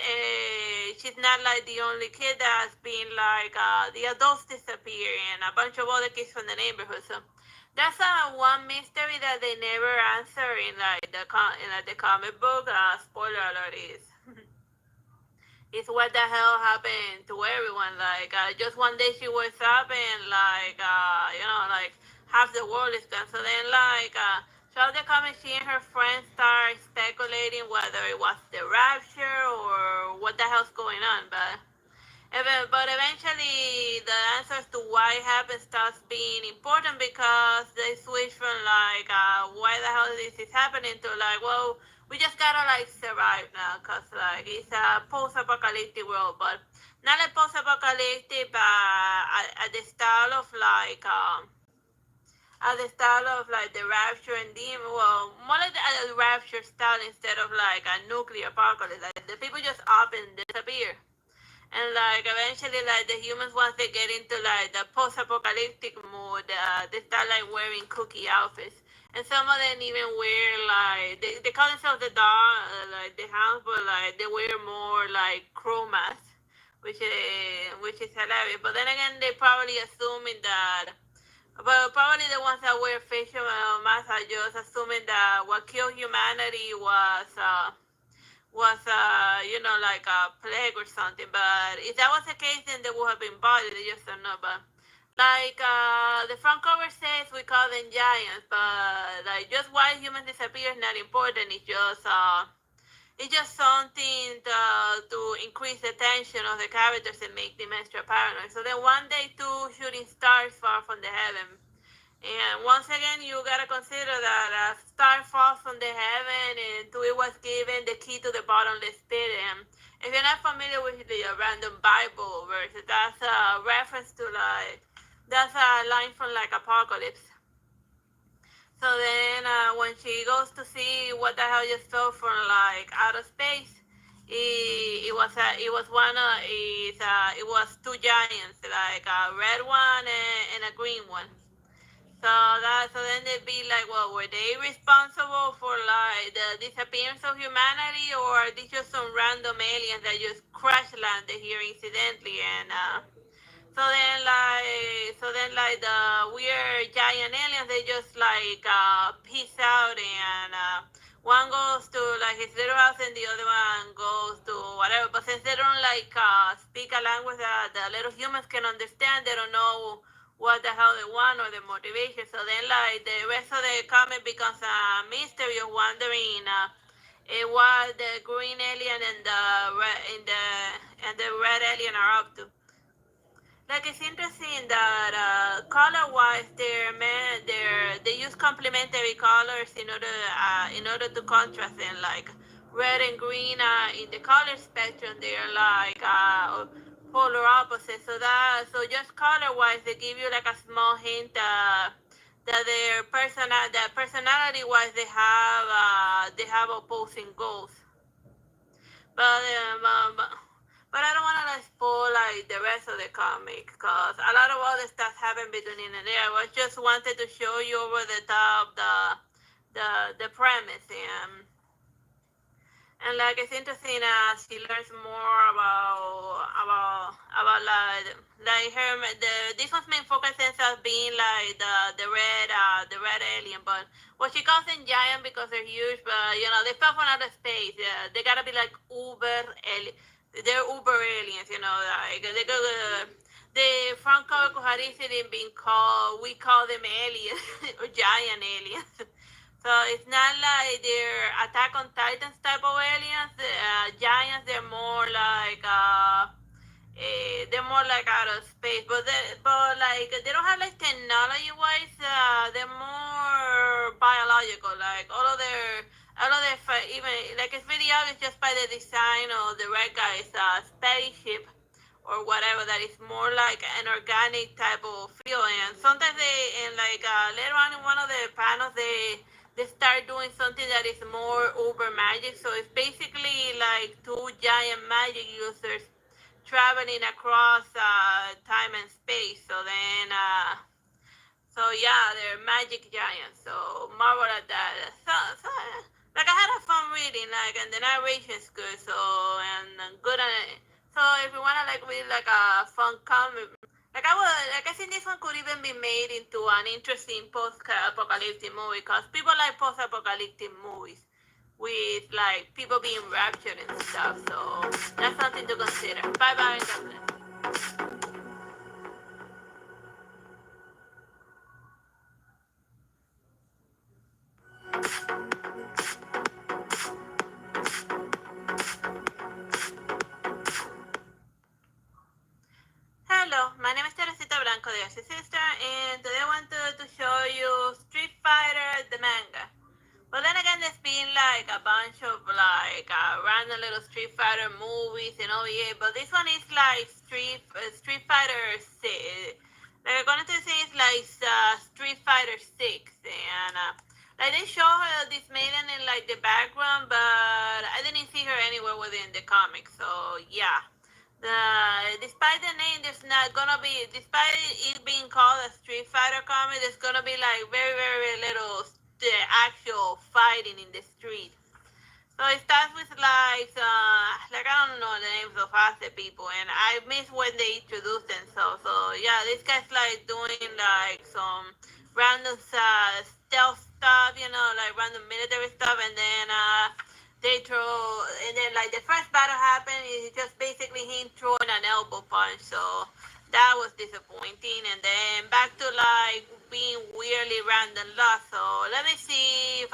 she's not like the only kid that's been like the adults disappear and a bunch of other kids from the neighborhood. So that's one mystery that they never answer in like the comic book. Spoiler alert is what the hell happened to everyone. Like just one day she wakes up and like like half the world is gone. So then like throughout the comics, she and her friends start speculating whether it was the rapture or what the hell's going on. But eventually, the answers to why it happened starts being important because they switch from like, why the hell this is happening to like, well, we just gotta like survive now because like it's a post-apocalyptic world, but not like post-apocalyptic, but at the style of like, the rapture and demon, well, more like the rapture style instead of like a nuclear apocalypse. Like the people just up and disappear. And like eventually, like the humans, once they get into like the post-apocalyptic mood, they start like wearing cookie outfits, and some of them even wear like they call themselves the dog, like the hounds, but like they wear more like crow masks, which is hilarious. But then again, they probably assuming that, but probably the ones that wear facial masks are just assuming that what killed humanity was like a plague or something. But if that was the case, then they would have been bodied. They just don't know. But like the front cover says, we call them giants. But like just why humans disappear is not important. It's just something to increase the tension of the characters and make them extra paranoid. So then one day, two shooting stars fall from the heaven. And once again, you gotta consider that a star falls from the heaven, and to it was given the key to the bottomless pit. And if you're not familiar with the random Bible verse, that's a reference to like that's a line from like Apocalypse. So then, when she goes to see what the hell just fell from like outer space, it was two giants, like a red one and a green one. So then they'd be like, well, were they responsible for like the disappearance of humanity, or are these just some random aliens that just crash landed here incidentally? And so then like the weird giant aliens, they just like peace out, and one goes to like his little house and the other one goes to whatever. But since they don't like speak a language that the little humans can understand, they don't know what the hell they want or the motivation. So then like the rest of the comic becomes a mystery of wondering what the green alien and the red alien are up to. Like it's interesting that color-wise, they use complementary colors in order to contrast them. Like red and green in the color spectrum, they're like polar opposites. So just color-wise, they give you like a small hint that that personality-wise, they have opposing goals. But but I don't want to like spoil like the rest of the comic because a lot of other stuff happened between in and there. I just wanted to show you over the top the premise, and like it's interesting as she learns more about like her this one's main focus ends up being like the red alien, but well, she calls them giant because they're huge, but they fell from outer space. Yeah, they gotta be like they're uber aliens, like the front cover could have easily been called, we call them aliens or giant aliens. So it's not like they're Attack on Titans type of aliens. Giants, they're more like out of space, but like they don't have like technology wise. They're more biological. Like all of their even like it's really obvious just by the design of the red guy's spaceship or whatever that is more like an organic type of feel. And sometimes later on in one of the panels they start doing something that is more uber magic. So it's basically like two giant magic users traveling across time and space. So yeah, they're magic giants. So marvel at that. So like I had a fun reading, like, and the narration's good. So and good on it. So if you wanna like read like a fun comic, I think this one could even be made into an interesting post-apocalyptic movie because people like post-apocalyptic movies with like people being raptured and stuff. So that's something to consider. Bye bye. God bless. Hello, my name is Teresita Blanco de Artsy Sister, and today I wanted to show you Street Fighter, the manga. But then again, there's been like a bunch of like random little Street Fighter movies and all, yeah. But this one is like Street Fighter 6. Like according to this, it's like Street Fighter 6, and like they show her this maiden in like the background, but I didn't see her anywhere within the comic. So yeah. Despite the name, there's not gonna be, despite it being called a Street Fighter comic, there's gonna be like very, very little the actual fighting in the street. So it starts with like I don't know the names of half the people, and I miss when they introduce themselves. So yeah, this guy's like doing like some random stealth stuff, like random military stuff, and then they throw, and then like the first battle happened is just basically him throwing an elbow punch. So that was disappointing, and then back to like being weirdly random lost. So let me see if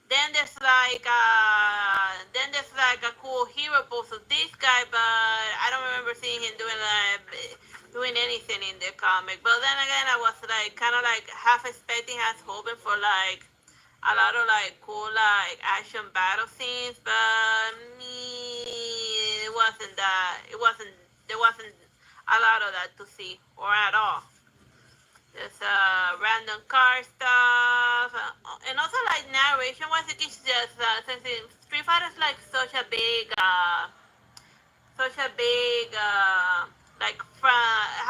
then there's like a cool hero pose of this guy, but I don't remember seeing him doing anything in the comic. But then again, I was like kind of like half expecting, half hoping for like a lot of like cool like action battle scenes, but it wasn't that. It wasn't. There wasn't a lot of that to see or at all. There's random car stuff, and also like narration wise, it's just since Street Fighter is like such a big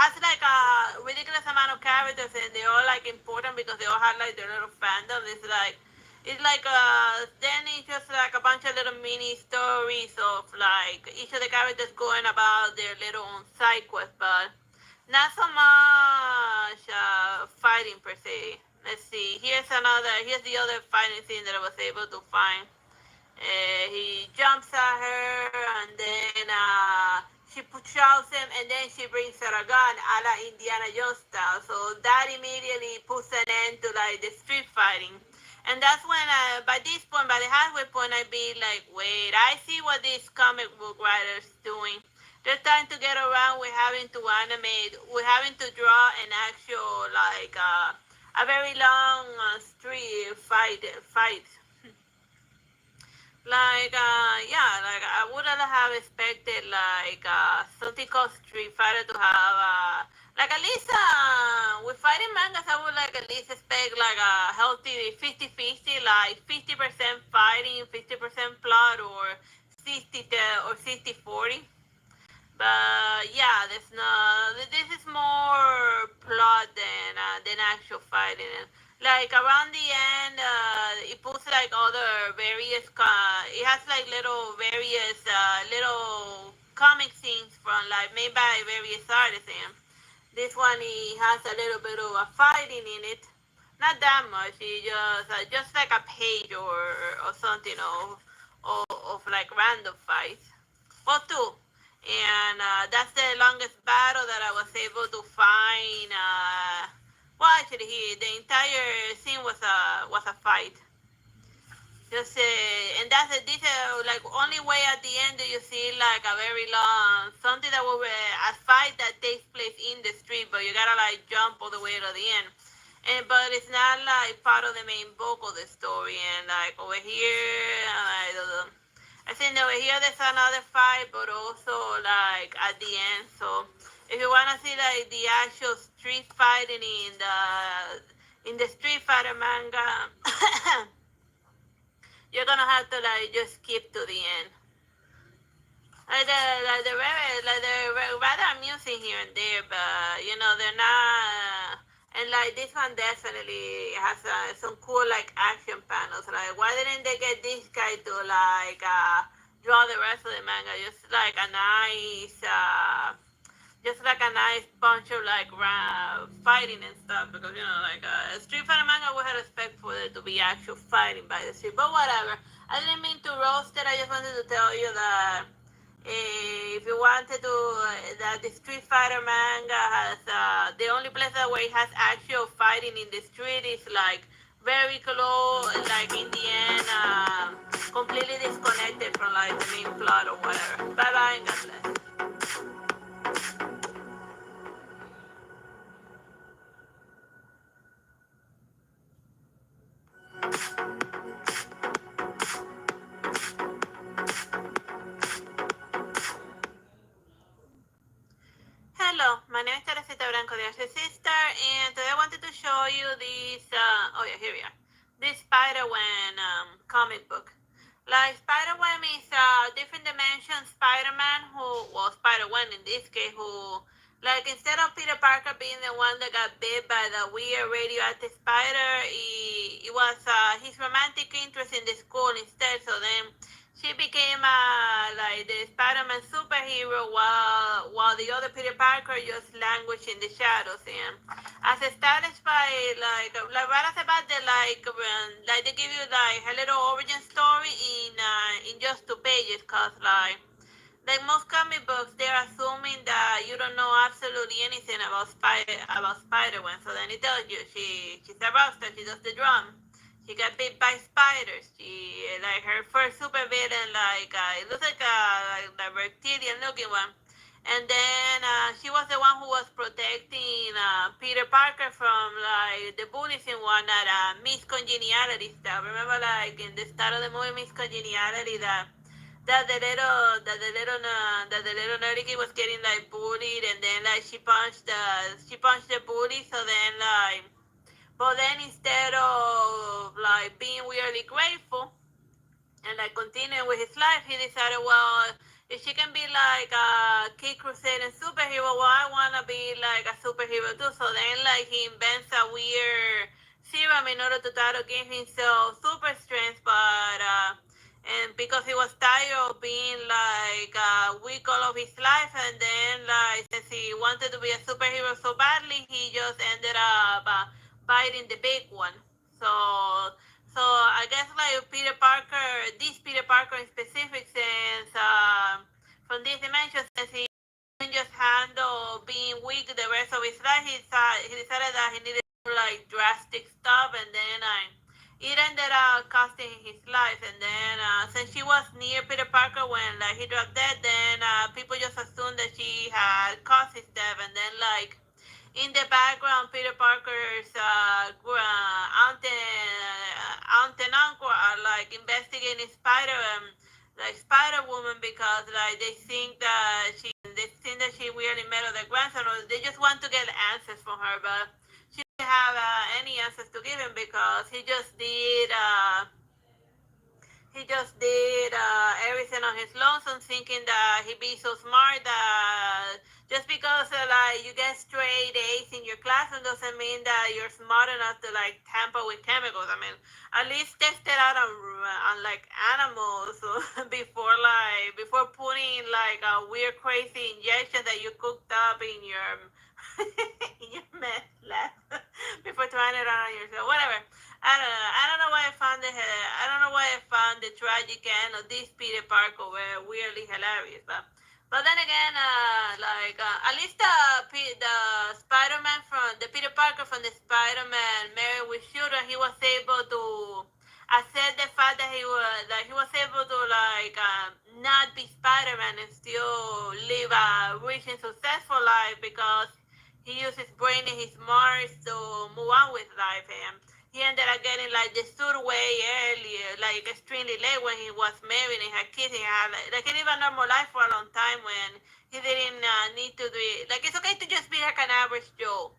has like a ridiculous amount of characters, and they're all like important because they all have like their little fandom. Then it's just like a bunch of little mini stories of like each of the characters going about their little own side quest, but not so much fighting per se. Let's see. Here's the other fighting scene that I was able to find. He jumps at her, and then she shouts him, and then she brings her a gun, a la Indiana Jones style. So that immediately puts an end to like the street fighting. And that's when, by this point, by the halfway point, I'd be like, wait, I see what these comic book writers doing. They're trying to get around with having to animate, with having to draw an actual, like, a very long street fight. Like I would have expected like something called Street Fighter to have like at least with fighting mangas I would like at least expect like a healthy 50-50, like 50% fighting, 50% plot, or 60-40. But yeah, there's no. This is more plot than actual fighting. Like around the end, it puts like other various. It has like little various little comic scenes from like made by various artists. And this one it has a little bit of a fighting in it. Not that much. It just like a page or something of like random fights. Or two. And that's the longest battle that I was able to find. Well, actually, the entire scene was a fight. Just and that's it. This like only way at the end do you see like a very long something that will be a fight that takes place in the street, but you gotta like jump all the way to the end. And but it's not like part of the main bulk of the story. And like over here, I think over here there's another fight, but also like at the end. So if you wanna see like the actual street fighting in the Street Fighter manga, you're gonna have to like just skip to the end. They're rather amusing here and there, but you know they're not. And like this one definitely has some cool like action panels. Like why didn't they get this guy to like draw the rest of the manga? Just like a nice bunch of like fighting and stuff. Because you know like Street Fighter manga, we had respect for it to be actual fighting by the street. But whatever. I didn't mean to roast it. I just wanted to tell you that if you wanted to, that the Street Fighter manga has the only place that where it has actual fighting in the street is like very close, like in the end, completely disconnected from like the main plot or whatever. Bye bye and God bless. Hello, my name is Teresita Blanco de Artsy Sister, and today I wanted to show you this, oh yeah, here we are, this Spider-Man comic book. Like, Spider-Man is a different dimension Spider-Man well, Spider-Man in this case, who, like, instead of Peter Parker being the one that got bit by the weird radioactive spider, it was his romantic interest in the school instead, so then she became like the Spider-Man superhero while the other Peter Parker just languished in the shadows. And as established by like right off the bat, they give you like a little origin story in just 2 pages, cause like most comic books, they're assuming that you don't know absolutely anything about Spider-Man. So then it tells you she's a rockstar, she does the drum. She got bit by spiders. She like her first super villain, it looks like a reptilian looking one. And then she was the one who was protecting Peter Parker from like the bullies and whatnot, Miss Congeniality stuff. Remember, like in the start of the movie, Miss Congeniality, that the little nerdy kid was getting like bullied, and then like she punched the bully, so then like but then instead of like being weirdly grateful and like continuing with his life, he decided, well, if she can be like a kid crusading superhero, well, I wanna be like a superhero too. So then like he invents a weird serum in order to try to give himself super strength, but and because he was tired of being like weak all of his life, and then like since he wanted to be a superhero so badly, he just ended up biting the big one. So I guess like Peter Parker, this Peter Parker in specific, since from this dimension, since he couldn't just handle being weak the rest of his life, he decided that he needed to do like drastic stuff, and then it ended up costing his life. And then since she was near Peter Parker when like he dropped dead, then people just assumed that she had caused his death, and then like in the background, Peter Parker's aunt and uncle are like investigating Spider Woman, because like they think that she really murdered their grandson, or they just want to get answers from her, but she didn't have any answers to give him, because he just did everything on his lonesome, thinking that he'd be so smart that just because like you get straight A's in your classroom doesn't mean that you're smart enough to like tamper with chemicals. I mean, at least test it out on like animals before putting like a weird crazy injection that you cooked up in your in your meth lab before trying it out on yourself. Whatever. I don't know. I don't know why I found the tragic end of this Peter Parker were weirdly hilarious, but then again, at least the Spider-Man from the Peter Parker from the Spider-Man Married with Children, he was able to accept the fact that he was able to not be Spider-Man and still live a rich and successful life, because he used his brain and his smarts to move on with life. And he ended up getting like the suit way early, like extremely late when he was married and had kids. He had like he lived a normal life for a long time when he didn't need to do it. Like it's okay to just be like an average Joe.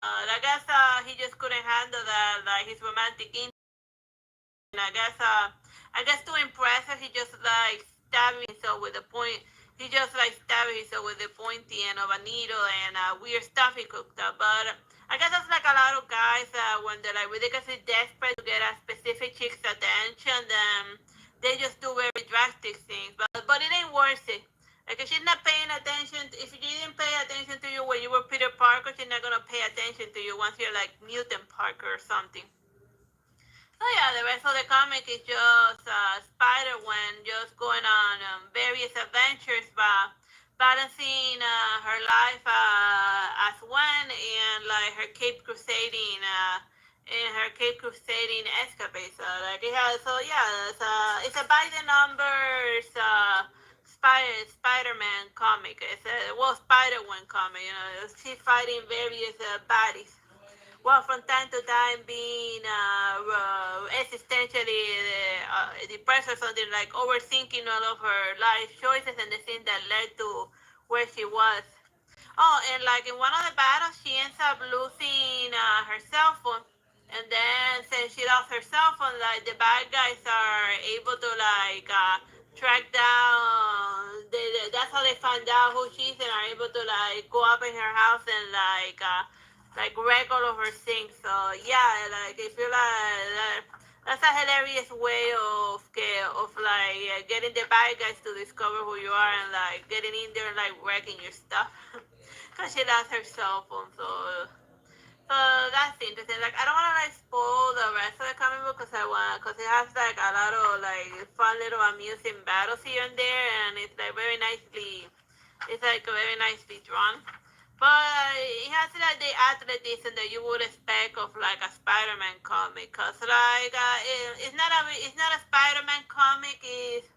I guess he just couldn't handle that, like his romantic interest. And I guess to impress her, he just like stabbed himself with a point. He just like stabbed himself with the pointy end of a needle and weird stuff he cooked up. But I guess that's like a lot of guys when they're like ridiculously desperate to get a specific chick's attention, then they just do very drastic things. But it ain't worth it. Like if she's not paying attention, if she didn't pay attention to you when you were Peter Parker, she's not gonna pay attention to you once you're like Mutant Parker or something. So yeah, the rest of the comic is just Spider-Gwen just going on various adventures, but balancing her life as Gwen and like her Cape Crusading in her Cape Crusading escapades. Like it has, so yeah, it's a by the numbers Spider-Man comic. It's a Spider-Gwen comic. You know, she's fighting various baddies, well, from time to time being existentially depressed or something, like overthinking all of her life choices and the things that led to where she was. Oh, and like in one of the battles, she ends up losing her cell phone. And then since she lost her cell phone, like the bad guys are able to like track down. That's how they find out who she is and are able to like go up in her house and like wreck all of her things. So yeah, like if you like. That's a hilarious way of like getting the bad guys to discover who you are and like getting in there and like wrecking your stuff. Cause she lost her cell phone, so that's interesting. Like I don't want to like spoil the rest of the comic book cause it has like a lot of like fun little amusing battles here and there, and it's like very nicely drawn. But it has like the athleticism that you would expect of like a Spider-Man comic, cause like it's not a Spider-Man comic. If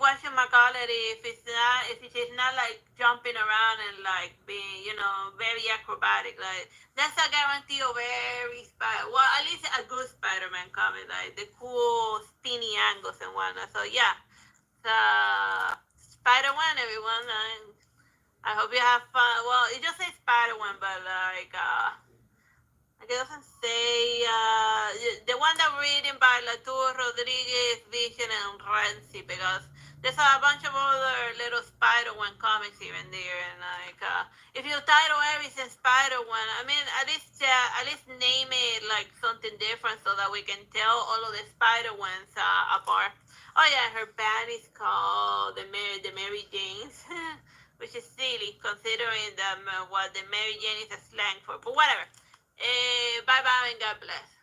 what you call it, if it's not like jumping around and like being very acrobatic, like that's a guarantee of every at least a good Spider-Man comic, like the cool spinny angles and whatnot. So yeah, the Spider-Man, everyone. I hope you have fun. Well, it just says Spider-Man, but like it doesn't say the one that written by Latour, Rodriguez, Vision, and Renzi, because there's a bunch of other little Spider-Man comics here and there, and like if you title everything Spider-Man, I mean at least name it like something different so that we can tell all of the Spider-Mans apart. Oh yeah, her band is called the Mary Janes. Which is silly considering what the Mary Jane is a slang for, but whatever. Bye bye and God bless.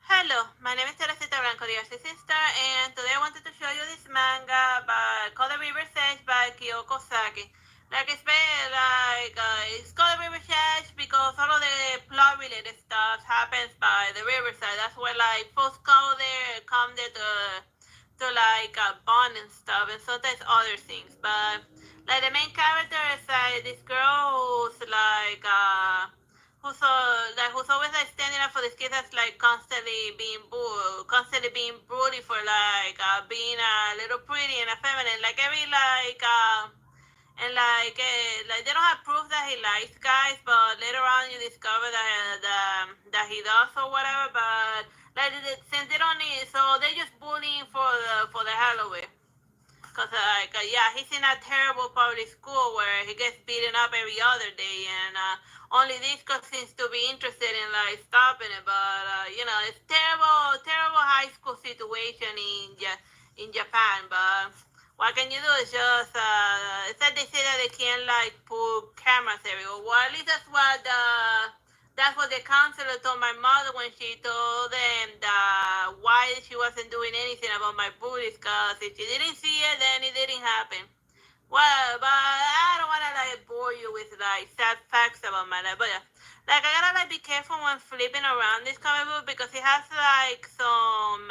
Hello, my name is Teresita Blanco, the Artsy Sister, and today I wanted to show you this manga called The River's Edge by Kyoko Saki. Like it's called The River's Edge because all of the plot related stuff happens by the riverside. That's where like folks come there to like bond and stuff, and sometimes other things. But like the main character is like this girl who's like who's always like standing up for these kids that's like constantly being bullied for like being a little pretty and a feminine, like every and like they don't have proof that he likes guys, but later on you discover that he does or whatever. But like since they don't need, so they just bullying for the hell of it. Cause yeah, he's in a terrible public school where he gets beaten up every other day, and only this guy seems to be interested in like stopping it. But it's terrible high school situation in Japan. But what can you do? It's just it's like they say that they can't like put cameras everywhere. Well, at least that's what the counselor told my mother when she told them that why she wasn't doing anything about my booties, because if she didn't see it, then it didn't happen. Well, but I don't want to like bore bore you with like sad facts about my life. But yeah, like I gotta like be careful when flipping around this comic book because it has some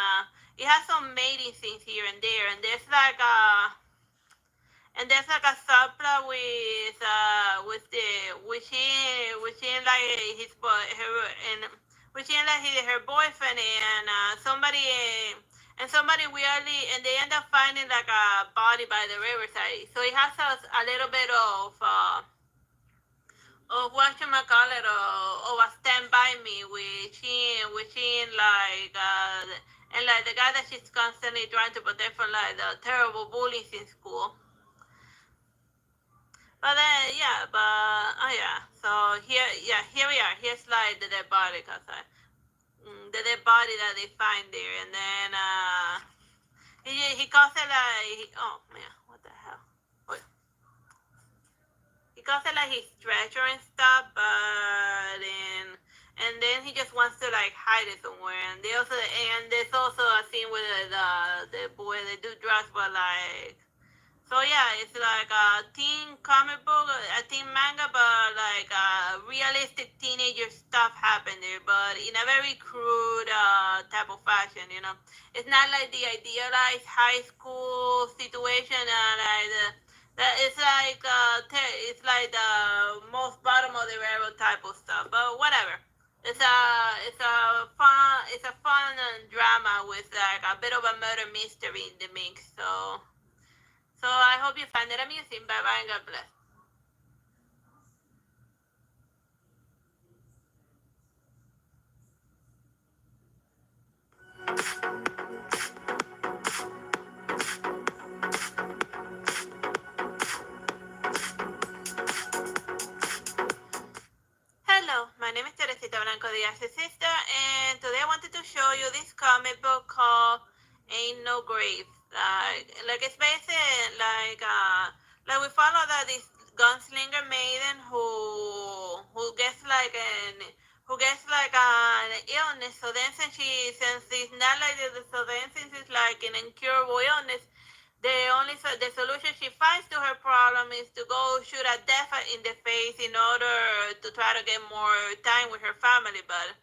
mating scenes here and there, and there's like a subplot with the within like his boy her and within like her boyfriend and somebody weirdly, and they end up finding like a body by the riverside. So it has a little bit of whatchamacallit, of a Stand By Me, which in like and like the guy that she's constantly trying to protect from like the terrible bullies in school. But then oh yeah. So here we are. Here's like the dead body, the dead body that they find there, and then he calls it like, oh man, what the hell? Wait. He calls it like his treasure and stuff, but then he just wants to like hide it somewhere. And there's also a scene with the boy they do drugs, but like. So yeah, it's like a teen comic book, a teen manga, but like realistic teenager stuff happened there, but in a very crude type of fashion, you know. It's not like the idealized high school situation, it's like the most bottom of the barrel type of stuff, but whatever. It's a fun drama with like a bit of a murder mystery in the mix, So I hope you find it amusing. Bye bye and God bless. Hello, my name is Teresita Blanco, the Artsy Sister, and today I wanted to show you this comic book called Ain't No Grave. Like it's basically like we follow this gunslinger maiden who gets like an illness. So then since it's not like since it's like an incurable illness, the solution she finds to her problem is to go shoot a death in the face in order to try to get more time with her family, but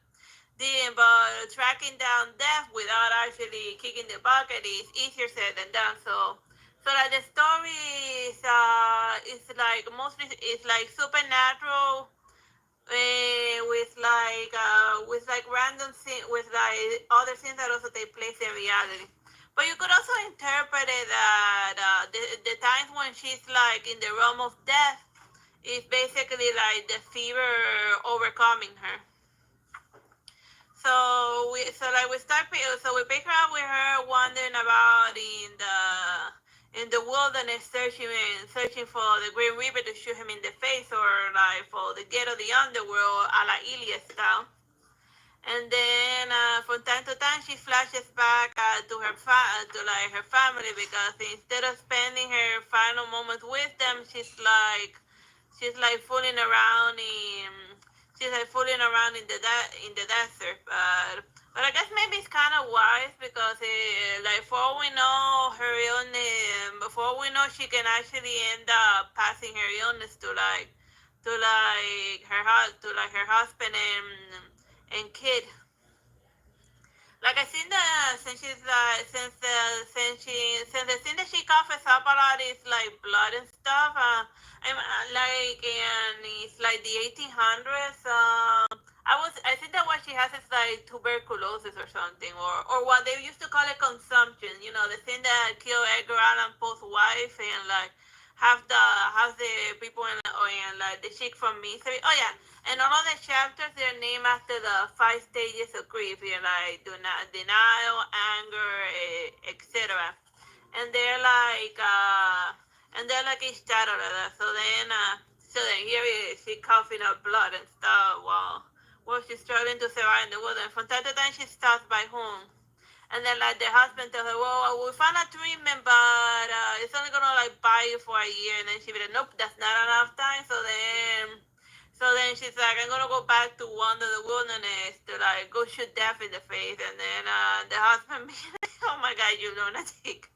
tracking down death without actually kicking the bucket is easier said than done. So like the story is like mostly it's like supernatural, with like random scene with like other scenes that also take place in reality. But you could also interpret it that the times when she's like in the realm of death is basically like the fever overcoming her. So we pick her up with her wandering about in the wilderness searching for the Green Reaper to shoot him in the face, or like for the gate of the underworld a la Ilya style. And then from time to time she flashes back to her family, because instead of spending her final moments with them, she's like fooling around in the desert. But I guess maybe it's kind of wise, because like for all we know, her illness, before we know, she can actually end up passing her illness to her husband and kid. Like I think that since the thing that she covers up a lot is like blood and stuff. And it's like the 1800s. I think that what she has is like tuberculosis or something, or what they used to call it consumption. You know, the thing that killed Edgar Allan Poe's wife, and like have the people in like the chick from Misery. Oh yeah, and all of the chapters they're named after the 5 stages of grief. Like denial, anger, etc. And they're like each title of that. So then here she coughing up blood and stuff while she's struggling to survive in the woods. And from time to time she stops by home. And then like the husband tells her, well, we found a treatment, but it's only gonna like buy you for a year. And then she be like, nope, that's not enough time. So then she's like, I'm gonna go back to wander the wilderness to like go shoot death in the face. And then the husband be like, oh my God, you lunatic.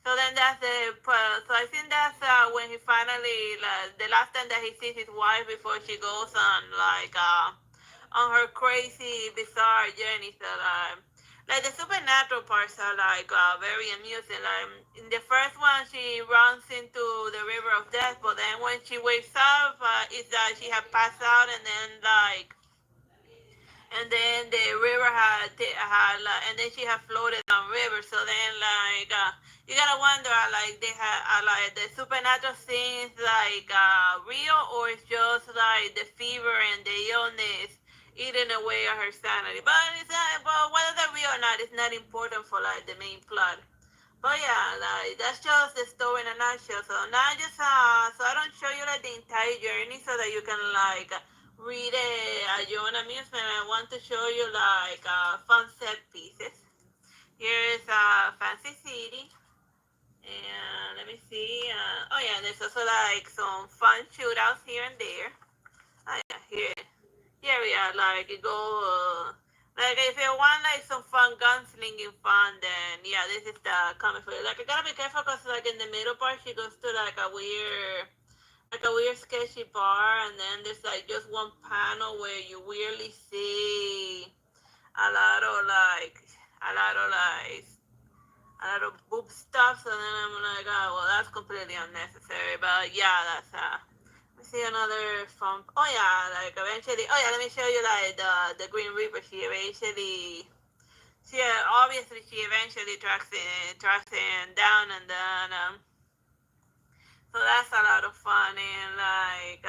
So then so I think that's when he finally, like, the last time that he sees his wife before she goes on her crazy, bizarre journey. So like the supernatural parts are like very amusing. Like in the first one, she runs into the river of death, but then when she wakes up, it's that she had passed out, and then the river had like, and then she had floated on river. So then you gotta wonder like they had like the supernatural scenes like real, or it's just like the fever and the illness eating away at her sanity. But it's not, but whether they're real or not, it's not important for like the main plot. But yeah, like that's just the story in a nutshell. So now I just so I don't show you like the entire journey so that you can like read it at your own amusement. I want to show you like fun set pieces. Here's Fancy City, and let me see. Oh yeah, there's also like some fun shootouts here and there. Oh yeah, here we are. Like it go. Like if you want like some fun gunslinging fun, then yeah, this is the comic for you. Like I gotta be careful because like in the middle part she goes to like a weird sketchy bar, and then there's like just one panel where you weirdly see a lot of like a lot of like a lot of boob stuff. So then I'm like, oh well, that's completely unnecessary. But yeah, that's let me see another fun. Oh yeah, like eventually. Oh yeah, let me show you like the Green Reaper. She obviously she eventually tracks him down, and then so that's a lot of fun. And like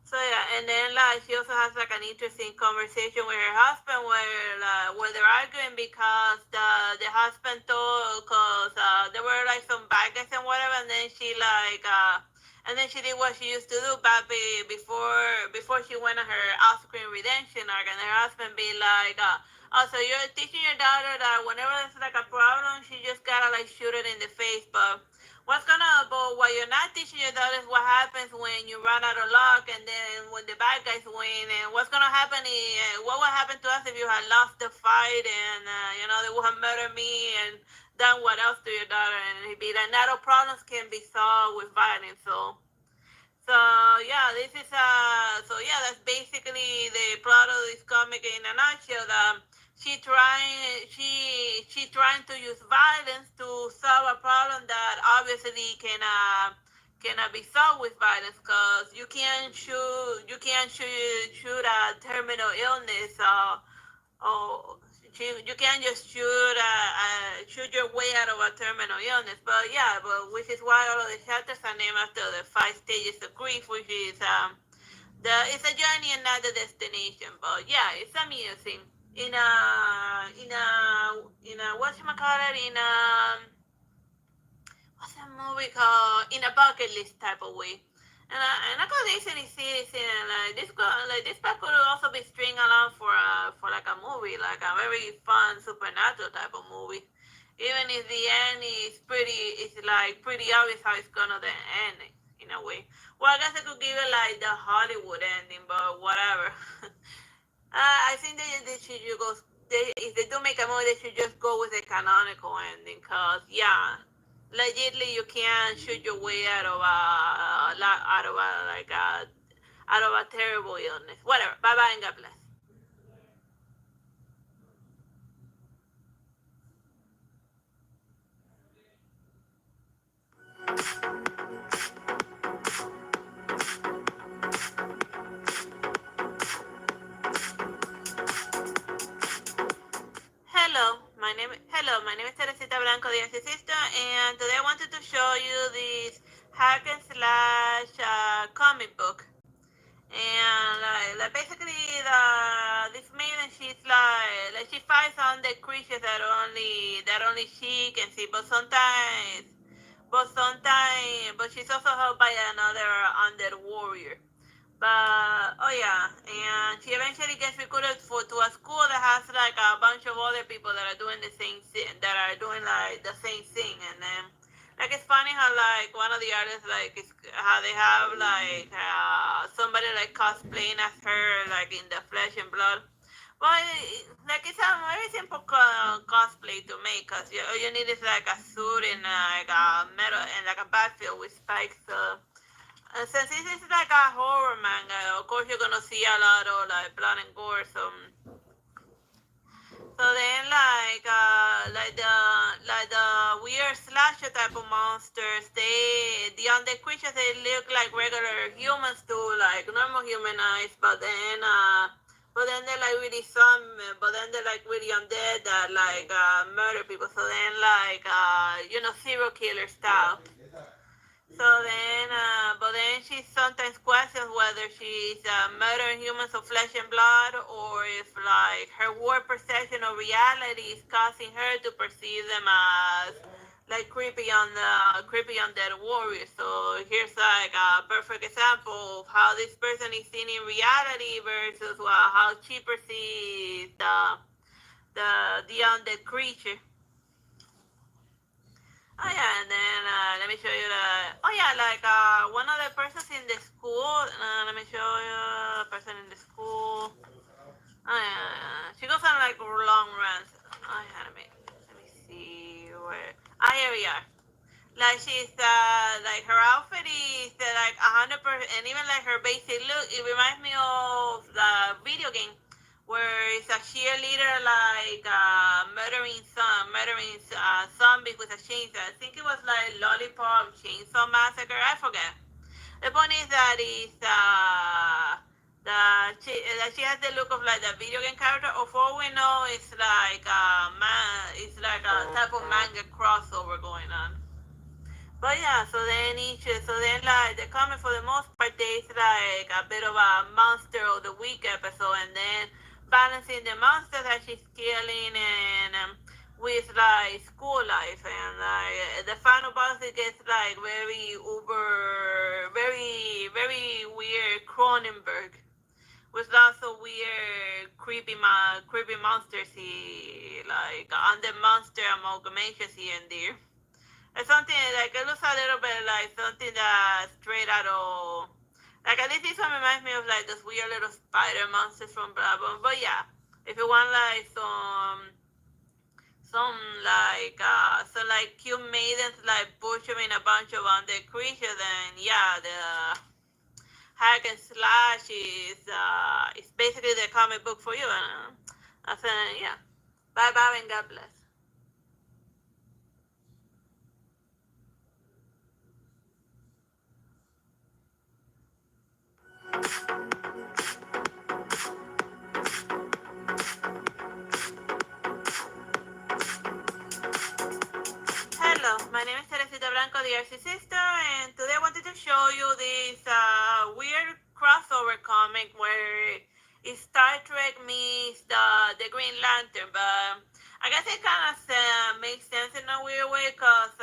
so yeah, and then like she also has like an interesting conversation with her husband where they're arguing because the husband told, because there were like some bad guys and whatever, and then she did what she used to do back before she went on her off-screen redemption arc, and her husband be like, oh, so you're teaching your daughter that whenever there's like a problem, she just gotta like shoot it in the face, but what you're not teaching your daughters what happens when you run out of luck, and then when the bad guys win, and what would happen to us if you had lost the fight, and they would have murdered me and done what else to your daughter, and he'd be like, not all problems can be solved with violence. So yeah, that's basically the plot of this comic in a nutshell. She trying to use violence to solve a problem that obviously cannot be solved with violence, because you can't shoot a terminal illness, or you can't just shoot your way out of a terminal illness. But yeah, which is why all of the chapters are named after the 5 stages of grief, which is it's a journey and not the destination. But yeah, it's amusing. In a whatchamacallit, what's that movie called? In a bucket list type of way. And I got recently see this, and this part could also be string along for like a movie, like a very fun supernatural type of movie. Even if the end is pretty obvious how it's gonna end in a way. Well, I guess I could give it like the Hollywood ending, but whatever. I think they should go. If they do make a movie, they should just go with a canonical ending. Cause yeah, legitly you can't shoot your way out of a terrible illness. Whatever. Bye bye and God bless. My name is Teresita Blanco, the Artsy Sister, and today I wanted to show you this hack and slash comic book. And basically, this maiden, she fights on the creatures that only she can see, but she's also helped by another undead warrior. But oh yeah, and she eventually gets recruited to a school that has like a bunch of other people that are doing the same thing, that are doing like the same thing, and then like it's funny how like one of the artists like is how they have like somebody like cosplaying as her like in the flesh and blood. Well, like it's a very simple cosplay to make, cause all you need is like a suit and like a metal and like a backfield with spikes. Since this is like a horror manga, of course you're gonna see a lot of like blood and gore. So then like the weird slasher type of monsters, the undead creatures they look like regular humans too, like normal human eyes, but then they're like really some, but then they're like really undead that like murder people. So then serial killer style. But then she sometimes questions whether she's murdering humans of flesh and blood, or if like her warped perception of reality is causing her to perceive them as like creepy undead warriors. So here's like a perfect example of how this person is seen in reality versus how she perceives the undead creature. Oh yeah, and then let me show you the. Oh yeah, like one of the persons in the school. Let me show you a person in the school. Oh yeah, she goes on like long runs. Oh yeah, let me see where. Ah, here we are. Like she's like her outfit is like 100%, and even like her basic look, it reminds me of the video game where it's a cheerleader like murdering zombies with a chainsaw. I think it was like Lollipop Chainsaw Massacre. I forget. The point is that she has the look of like the video game character. Or for all we know, it's like a type of manga crossover going on. But yeah, so then like the comic for the most part, there's like a bit of a monster of the week episode, and then balancing the monster that she's killing and with like school life, and like the final boss it gets like very weird Cronenberg with lots of weird creepy monsters, like on the monster amalgamations here and there. It's something like it looks a little bit like something that's straight out of like at least this one reminds me of like those weird little spider monsters from Bloodborne. But yeah, if you want like some cute maidens like butchering a bunch of undead creatures, then yeah, the hack and slash is basically the comic book for you. And I said yeah, bye bye and God bless. Hello, my name is Teresita Blanco, the Artsy Sister, and today I wanted to show you this weird crossover comic where it's Star Trek meets the Green Lantern, but I guess it kind of makes sense in a weird way cause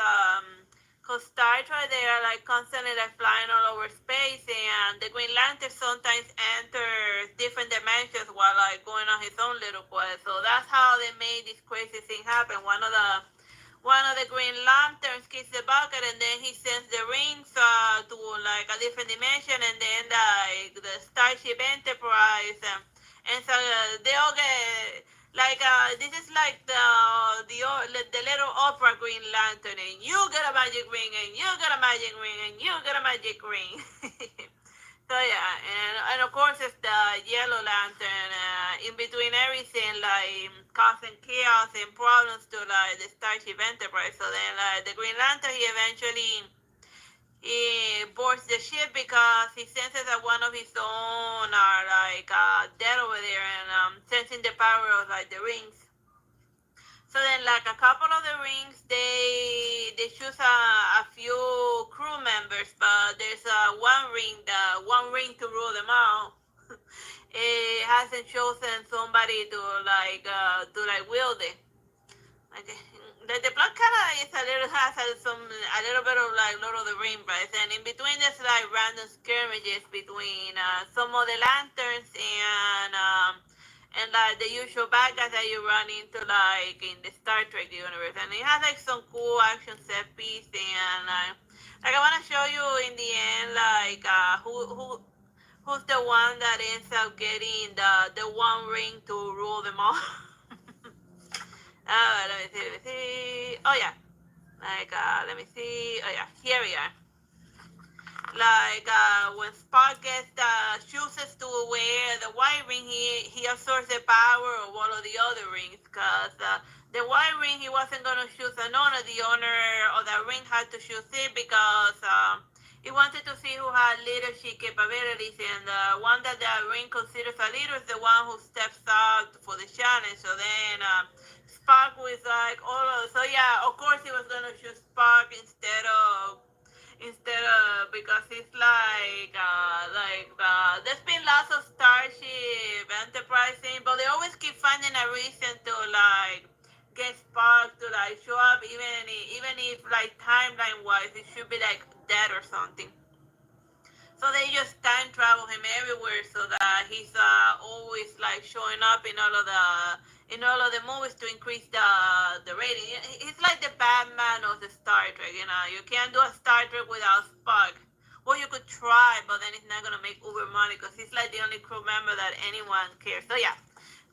Star Trek they are like constantly like flying all over space, and the Green Lantern sometimes enters different dimensions while like going on his own little quest. So that's how they made this crazy thing happen. One of the Green Lanterns kicks the bucket, and then he sends the rings to like a different dimension, and then like the Starship Enterprise, and so they all get like this is like the little opera Green Lantern, and you get a magic ring, and you get a magic ring, and you get a magic ring. So yeah, and of course it's the Yellow Lantern in between everything, like causing chaos and problems to like the Starship Enterprise. So then like the Green Lantern, he eventually boards the ship because he senses that one of his own are like dead over there, and sensing the power of like the rings. So then, like a couple of the rings, they choose a few crew members, but there's one ring to rule them all. It hasn't chosen somebody to like wield it. Like the plot kind of is a little has a little bit of like Lord of the Rings vibes, and in between there's like random skirmishes between some of the lanterns and like the usual bad guys that you run into like in the Star Trek universe, and it has like some cool action set piece, and like I want to show you in the end like who's the one that ends up getting the one ring to rule them all. Let me see, let me see. Oh yeah, like let me see. Oh yeah, here we are. Like when Spark gets chooses to wear the white ring, he absorbs the power of all of the other rings. Cause the white ring he wasn't gonna choose an owner. The owner of the ring had to choose it because he wanted to see who had leadership capabilities, and the one that the ring considers a leader is the one who steps out for the challenge. So then Spark was like, oh, so yeah, of course he was gonna choose Spark instead of because it's there's been lots of Starship Enterprise thing, but they always keep finding a reason to like get Spark to like show up, even if like timeline wise it should be like dead or something. So they just time travel him everywhere so that he's always like showing up in all of the movies to increase the rating. He's like the Batman of the Star Trek. You know, you can't do a Star Trek without Spock. Well, you could try, but then it's not gonna make uber money because he's like the only crew member that anyone cares. So yeah.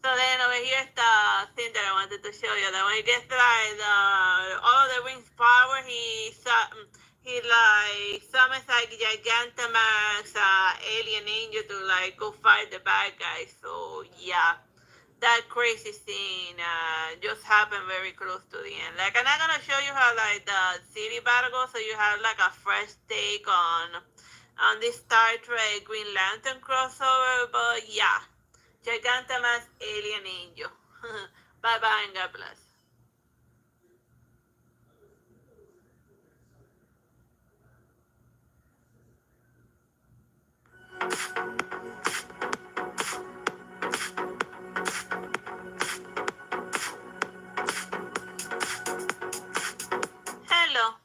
So then over here's the thing that I wanted to show you. That when he gets like all of the rings power, he like summons like Gigantamax alien angel to like go fight the bad guys. So yeah, that crazy scene just happened very close to the end. Like I'm not gonna show you how like the city battle goes, so you have like a fresh take on this Star Trek Green Lantern crossover. But yeah, Gigantamax alien angel. Bye bye and God bless. Hello,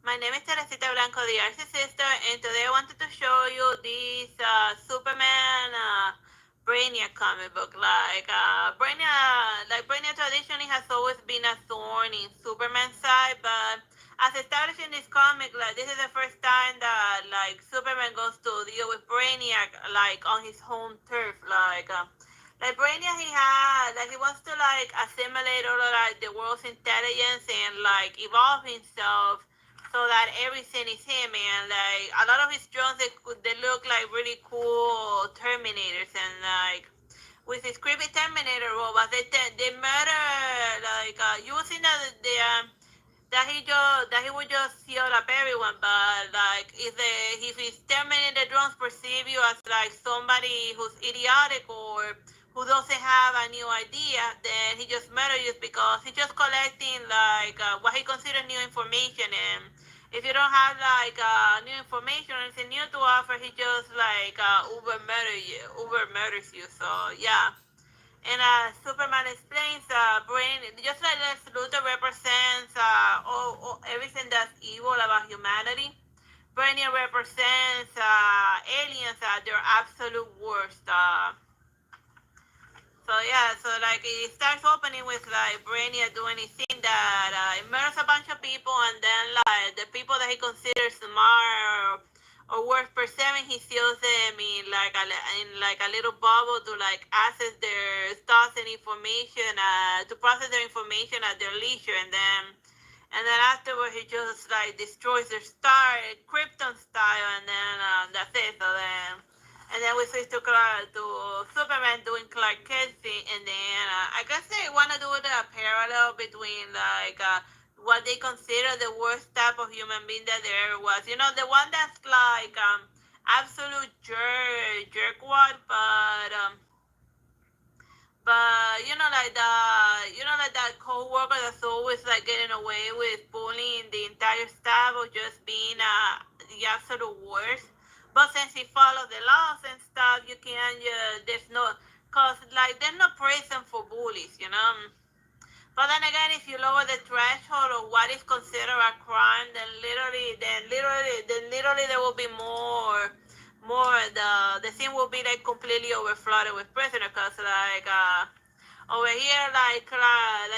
my name is Teresita Blanco, the Artsy Sister, and today I wanted to show you this Superman Brainiac comic book. Brainiac traditionally has always been a thorn in Superman's side, but as established in this comic, like this is the first time that like Superman goes to deal with Brainiac like on his home turf, like Brainiac, he wants to like assimilate all of like the world's intelligence and like evolve himself so that everything is him. And like a lot of his drones, they look like really cool Terminators, and like with his creepy Terminator robots, they murder like using that he would just heal up everyone. But like if his Terminator drones perceive you as like somebody who's idiotic or who doesn't have a new idea, then he just murders you because he's just collecting like what he considers new information. And if you don't have like new information or anything new to offer, he just like uber murders you. So yeah. And Superman explains, brain, just like Lex Luthor represents everything that's evil about humanity. Brainiac represents aliens at their absolute worst. So yeah, so like it starts opening with like Brainiac doing his thing that murders a bunch of people, and then like the people that he considers smart or worth perceiving, he seals them in like a little bubble to like access their thoughts and information, to process their information at their leisure, and then afterward he just like destroys their star, Krypton style, and then that's it. And then we switch to Superman doing Clark Kent thing, and then I guess they want to do the parallel between like what they consider the worst type of human being that there ever was. You know, the one that's like absolute jerkwad, but like that co-worker that's always like getting away with bullying the entire staff or just being the absolute worst. But since he follows the laws and stuff, you can't. There's no, cause like there's no prison for bullies, you know. But then again, if you lower the threshold of what is considered a crime, then literally there will be more. The scene will be like completely overflooded with prisoners, cause like over here, like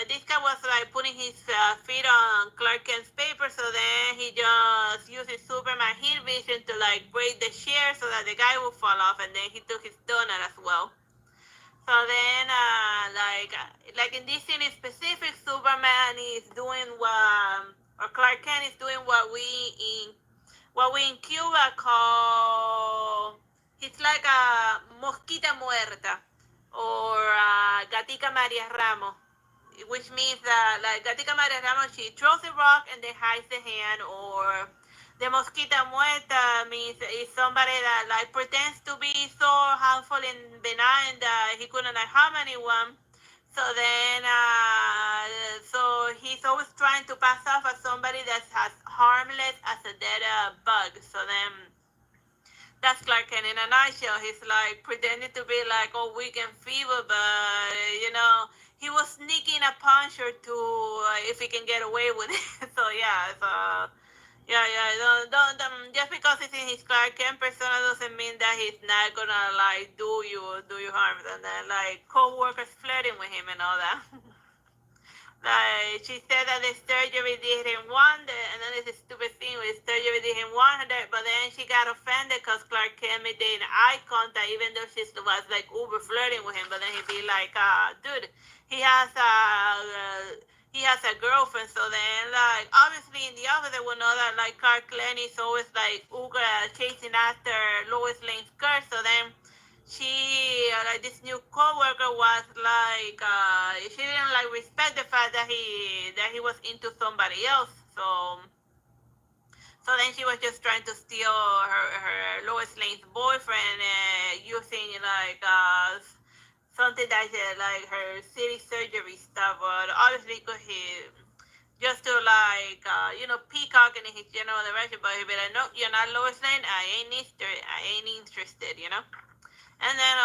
this guy was like putting his feet on Clark Kent's paper, so then he just uses Superman heat vision to like break the chair so that the guy will fall off, and then he took his donut as well. So then, like in this scene in specific, Superman is doing what, or Clark Kent is doing what we in Cuba call, it's like a mosquita muerta or gatica Maria Ramos, which means that like gatica Maria Ramos, she throws a rock and then hides the hand, or the mosquita muerta means is somebody that like pretends to be so harmful and benign that he couldn't like harm anyone. So then, so he's always trying to pass off as somebody that's as harmless as a dead bug. So then, that's Clark Kent in a nutshell. He's like pretending to be like all weak and feeble, but he was sneaking a punch or two if he can get away with it. So yeah, don't just because he's in his Clark Kent persona doesn't mean that he's not gonna like do you harm, and then like co-workers flirting with him and all that. Like she said that the surgery didn't want it, and then it's a stupid thing with surgery didn't want it, but then she got offended because Clark Kent made an eye contact, even though she was like uber flirting with him. But then he'd be like, dude, he has a girlfriend. So then, like, obviously in the office they will know that like Clark Kent is always like chasing after Lois Lane's skirt. So then like this new coworker was like she didn't like respect the fact that he was into somebody else. So then she was just trying to steal her Lois Lane's boyfriend using like something that like her city surgery stuff, but obviously because he just to like peacocking in his general direction, but he be like, no, you're not Lois Lane, I ain't interested. And then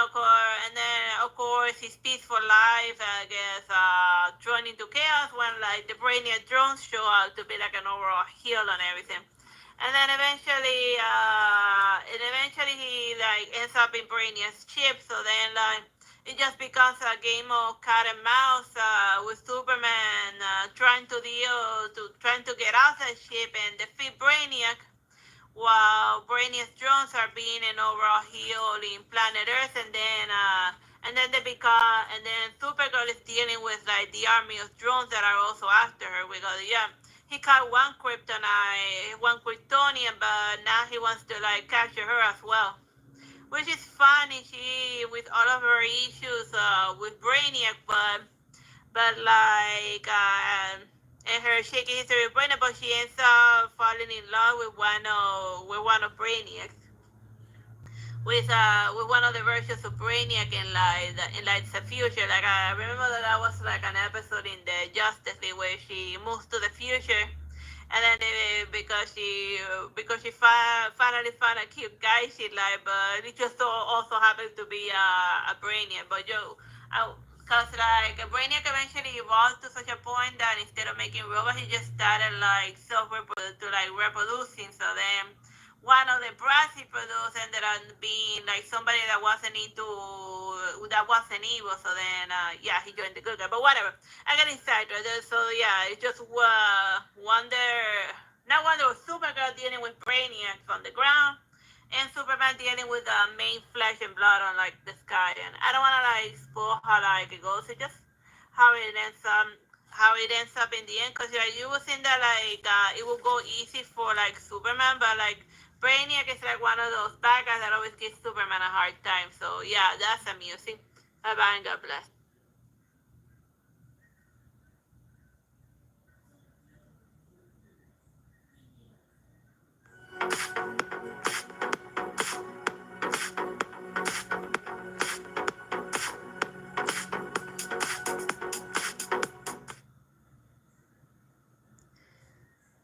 of course his peaceful life, I guess, thrown into chaos when like the Brainiac drones show up to be like an overall heel on everything. And then eventually he like ends up in Brainiac's ship. So then like it just becomes a game of cat and mouse with Superman trying to get out of the ship and defeat Brainiac, while Brainiac's drones are being an overall heel in planet Earth, and then Supergirl is dealing with like the army of drones that are also after her, because he caught one Kryptonite, one Kryptonian, but now he wants to like capture her as well, which is funny. She with all of her issues with Brainiac, but like and her shaky history with Brainiac, but she ends up falling in love with one of Brainiac's, with one of the versions of Brainiac in like the future. Like I remember that was like an episode in the Justice League where she moves to the future, and then because she finally found a cute guy she like, but it just also happens to be a Brainiac. But cause like Brainiac eventually evolved to such a point that instead of making robots, he just started like reproducing. So then one of the brats he produced ended up being like somebody that wasn't evil. So then he joined the good guy. But whatever, I got inside. So yeah, it's just Wonder Supergirl dealing with Brainiac on the ground, and Superman dealing with main flesh and blood on like the sky. And I don't wanna like spoil how like it goes. It's just how it ends up in the end, because like you would think that like it will go easy for like Superman, but like Brainiac is like one of those bad guys that always gives Superman a hard time. So yeah, that's amusing. Bye bye and God bless.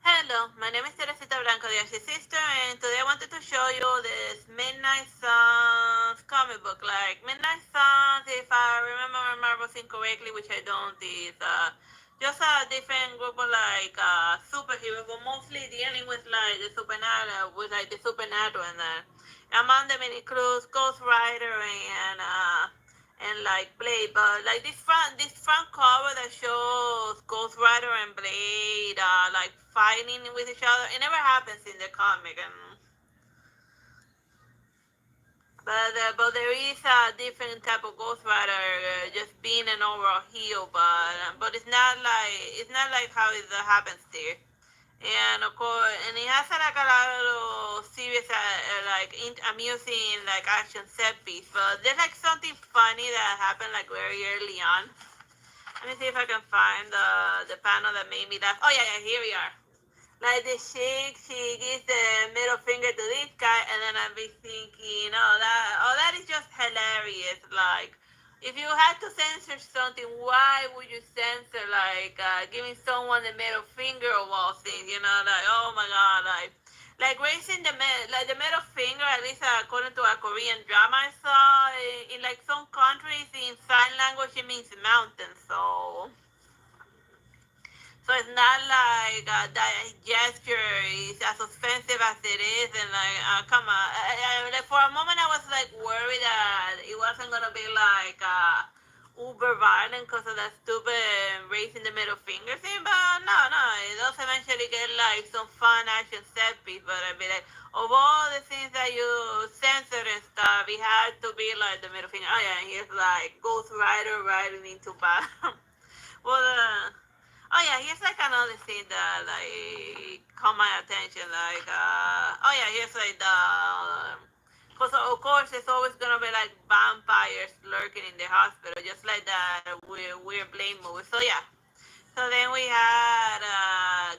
Hello, my name is Teresita Blanco, the Artsy Sister, and today I wanted to show you this Midnight Suns comic book. Like, Midnight Suns, if I remember my Marvels incorrectly, which I don't, is just a different group of like superheroes, but mostly dealing with like the supernatural and that. Among them includes Ghost Rider and like Blade, but like this front cover that shows Ghost Rider and Blade like fighting with each other. It never happens in the comic, and but there is a different type of Ghost Rider, just being an overall heel, but it's not like how it happens there. And of course, and it has like a lot of serious, like amusing, like action set piece. But there's like something funny that happened like very early on. Let me see if I can find the panel that made me laugh. Oh yeah, yeah, here we are. Like the chick, she gives the middle finger to this guy, and then I'll be thinking, that is just hilarious. Like, if you had to censor something, why would you censor like giving someone the middle finger of all things? Like, oh my god, like raising the middle finger. At least according to a Korean drama I saw, in like some countries in sign language it means mountain. So it's not like that gesture is as offensive as it is, and like, come on. Like for a moment, I was like worried that it wasn't gonna be like uber violent because of that stupid raising the middle finger thing, but no, it does eventually get like some fun action set piece. But I'd be like, of all the things that you censor and stuff, it had to be like the middle finger. Oh yeah, here's like Ghost Rider riding into battle. well, Oh yeah, here's like another thing that like caught my attention. Like, oh yeah, here's like cause of course there's always gonna be like vampires lurking in the hospital, just like that weird Blade movie. So yeah, so then we had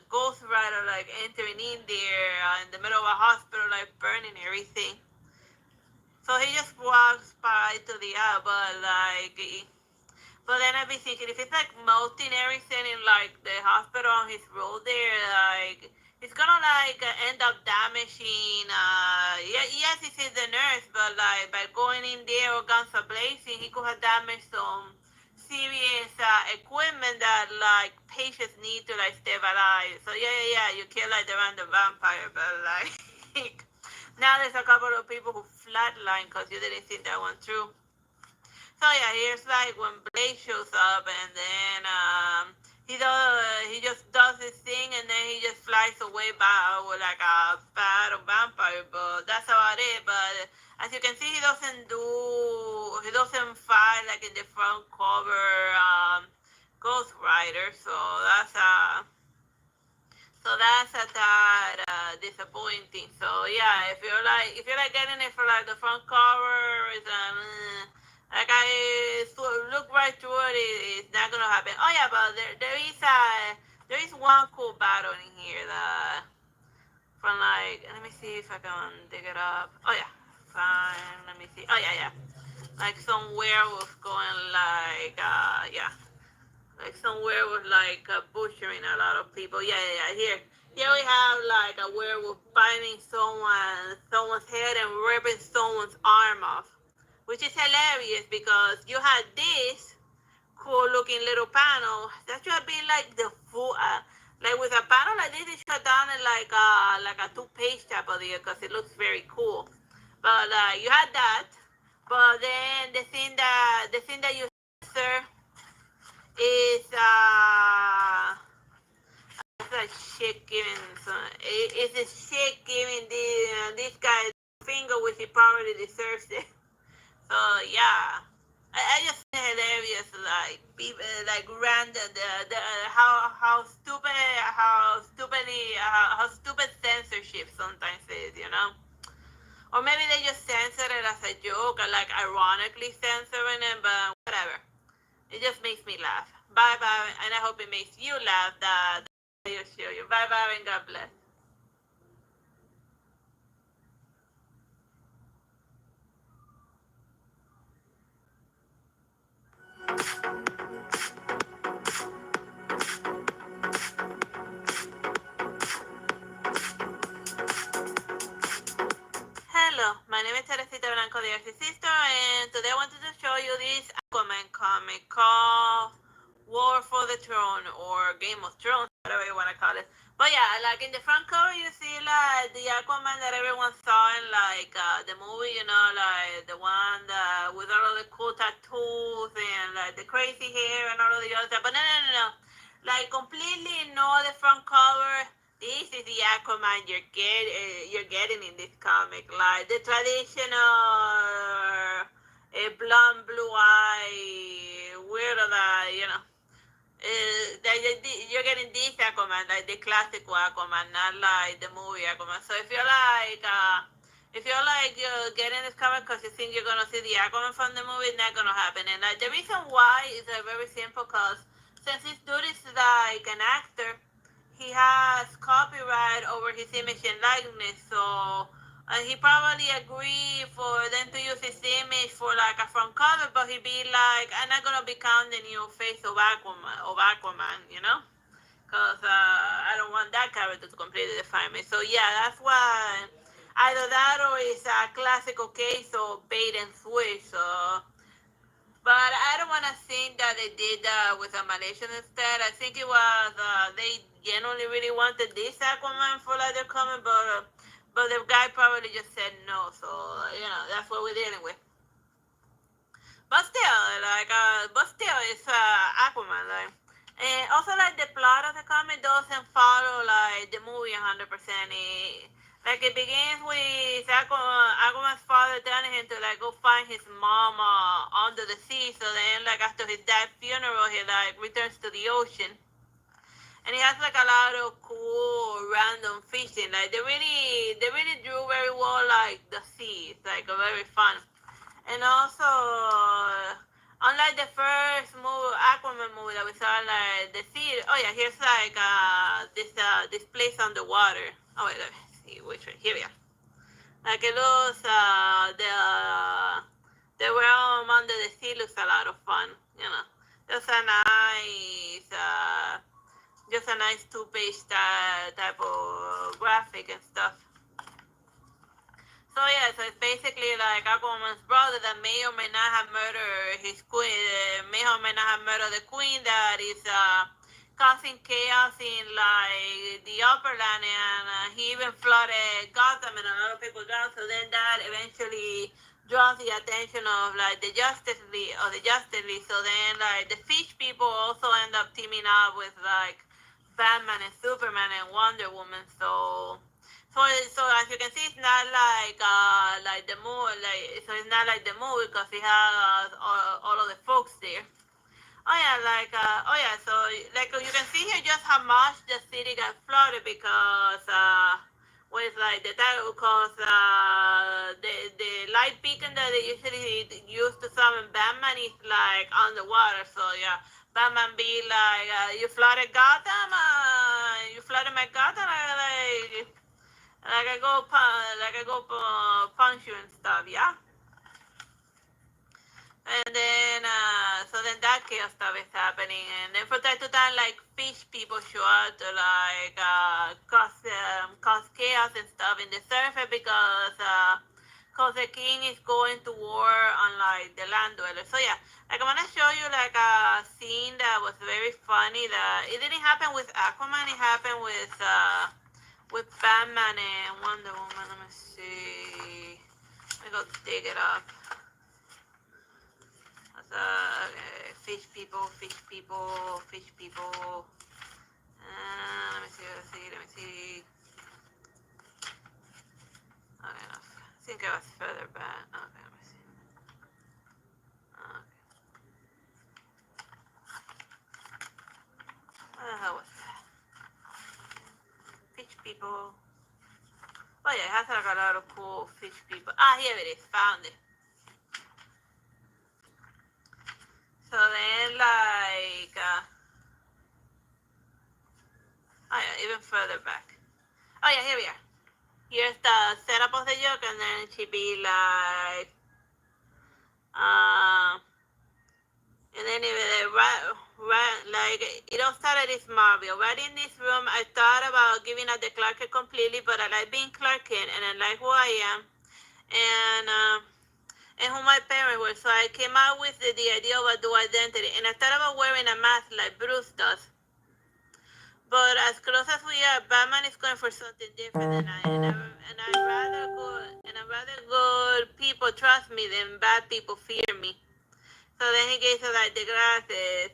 Ghost Rider like entering in there in the middle of a hospital, like burning everything. So he just walks by to the but like but then I'd be thinking, if it's like melting everything in like the hospital on his road there, like it's gonna like end up damaging. Yeah, yes, he's the nurse, but like by going in there or guns are blazing, he could have damaged some serious equipment that like patients need to like stay alive. So yeah, you kill like the random vampire, but like now there's a couple of people who flatline because you didn't think that one through. So yeah, here's like when Blake shows up, and then he just does his thing, and then he just flies away by with like a bat or vampire. But that's about it. But as you can see, he doesn't fight like in the front cover Ghost Rider. So that's a tad disappointing. So yeah, if you're like getting it for like the front cover, it's like I look right through it, it's not gonna happen. Oh yeah, but there is one cool battle in here that from like, let me see if I can dig it up. Oh yeah, fine. Let me see. Oh yeah, like some werewolf going like yeah. Like somewhere with like butchering a lot of people. Yeah. Here we have like a werewolf biting someone's head and ripping someone's arm off, which is hilarious because you had this cool looking little panel that should have been like the full, like with a panel like this, it should have done it like a 2-page type of deal because it looks very cool. But you had that, but then the thing that you sir is it's like shit giving it's a shit giving this guy finger, which he probably deserves it. So yeah, I just find it hilarious, like people like random the how stupid censorship sometimes is. Or maybe they just censor it as a joke, or like ironically censoring it, but whatever. It just makes me laugh. Bye bye, and I hope it makes you laugh. That I show you. Bye bye, and God bless. Hello, my name is Teresita Blanco, the Artsy Sister, and today I wanted to show you this Aquaman comic called War for the Throne, or Game of Thrones, whatever you want to call it. But yeah, like in the front cover, you see like the Aquaman that everyone saw in like the movie, like the one that with all of the cool tattoos and like the crazy hair and all of the other stuff. But no, no, no, no. Like completely no the front cover. This is the Aquaman you're getting in this comic, like the traditional blonde, blue eye, weirdo that you're getting this Aquaman, like the classic Aquaman, not like the movie Aquaman. So if you're like getting this comic because you think you're gonna see the Aquaman from the movie, it's not gonna happen. And like the reason why is very simple, because since this dude is like an actor, he has copyright over his image and likeness. So he probably agreed for them to use his image for like a front cover, but he'd be like, I'm not gonna be counting your face of Aquaman, because I don't want that character to completely define me. So yeah, that's why either that or it's a classical case of bait and switch. So, but I don't want to think that they did that with a Malaysian instead. I think it was they genuinely really wanted this Aquaman for like their comic, but the guy probably just said no. So that's what we're dealing with. But still, it's Aquaman. Like, and also like the plot of the comic doesn't follow like the movie 100%. It begins with Aquaman's father telling him to like go find his mom under the sea. So then, like after his dad's funeral, he like returns to the ocean, and he has like a lot of cool random fishing. Like they really drew very well like the sea. It's like a very fun. And also, unlike the first movie, Aquaman movie that we saw, like the sea. Oh yeah, here's like this place underwater. Oh wait, let me see which one. Here we are. Like it looks the realm under the sea looks a lot of fun. Just a nice two-page type of graphic and stuff. So yeah, so it's basically like Aquaman's brother that may or may not have murdered his queen, may or may not have murdered the queen that is causing chaos in like the upper land, and he even flooded Gotham and a lot of people drowned. So then that eventually draws the attention of like the Justice League or the Justice League. So then like the fish people also end up teaming up with like Batman and Superman and Wonder Woman. So as you can see, it's not like the movie. So it's not like the movie because it has all of the folks there. Oh yeah, so like you can see here just how much the city got flooded because with like the title, because the light beacon that they usually use to summon Batman is like underwater. So yeah, Batman be like, you flooded Gotham, you flooded my Gotham, I go punch you and stuff, yeah. And then so then that chaos stuff is happening, and then from time to time, like fish people show up to like cause chaos and stuff in the surface because the king is going to war on like the land dwellers. So yeah, like I'm gonna show you like a scene that was very funny. That it didn't happen with Aquaman, it happened with Batman and Wonder Woman. Let me see. Let me go dig it up. Fish people. Let me see. Okay, enough. I think I was further back. Okay, let me see. Okay. What the hell was that? Fish people. Oh yeah, it has like a lot of cool fish people. Here it is. Found it. So then even further back. Oh yeah, here we are. Here's the setup of the joke, and then she be like, and then it all started this Marvel. Right in this room, I thought about giving up the Clark Kent completely, but I like being Clark Kent, and I like who I am, and who my parents were. So I came out with the idea of a dual identity, and I thought about wearing a mask like Bruce does. But as close as we are, Batman is going for something different, and I'd rather good people trust me than bad people fear me. So then he gave her like the glasses,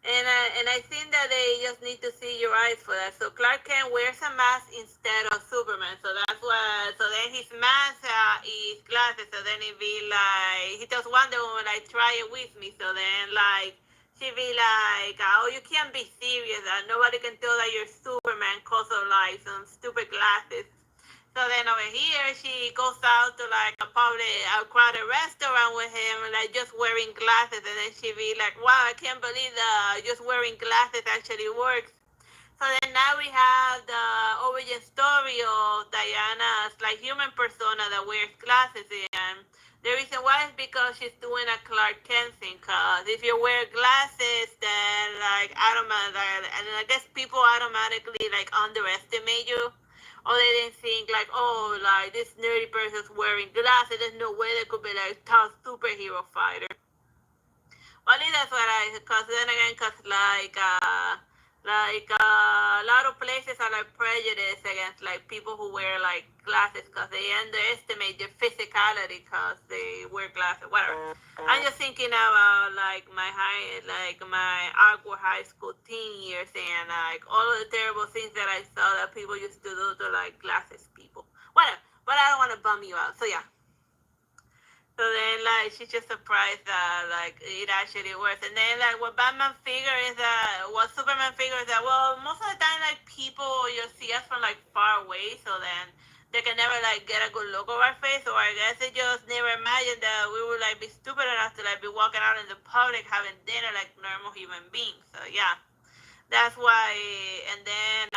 and I think that they just need to see your eyes for that. So Clark Kent wears a mask instead of Superman. So that's what. So then his mask is glasses. So then it be like he tells Wonder Woman like try it with me. So then like she be like, oh, you can't be serious. Nobody can tell that you're Superman cause of like some stupid glasses. So then over here, she goes out to like a crowded restaurant with him, like just wearing glasses, and then she be like, "Wow, I can't believe that just wearing glasses actually works." So then now we have the origin story of Diana's like human persona that wears glasses, and the reason why is because she's doing a Clark Kent thing. Cause if you wear glasses, then like and I guess people automatically like underestimate you. Or they didn't think like, oh, like this nerdy person's wearing glasses. There's no way they could be like top superhero fighter. Well, at least that's what cause then again, cause a lot of places are like prejudiced against like people who wear like glasses because they underestimate their physicality because they wear glasses, whatever. I'm just thinking about like my awkward high school teen years and like all of the terrible things that I saw that people used to do to like glasses people. Whatever. But I don't want to bum you out. So yeah. So then, like, she's just surprised that, like, it actually works. And then, like, what Superman figures that, well, most of the time, like, people, you'll see us from, like, far away, so then they can never, like, get a good look of our face, or I guess they just never imagined that we would, like, be stupid enough to, like, be walking out in the public having dinner like normal human beings. So, yeah. That's why, and then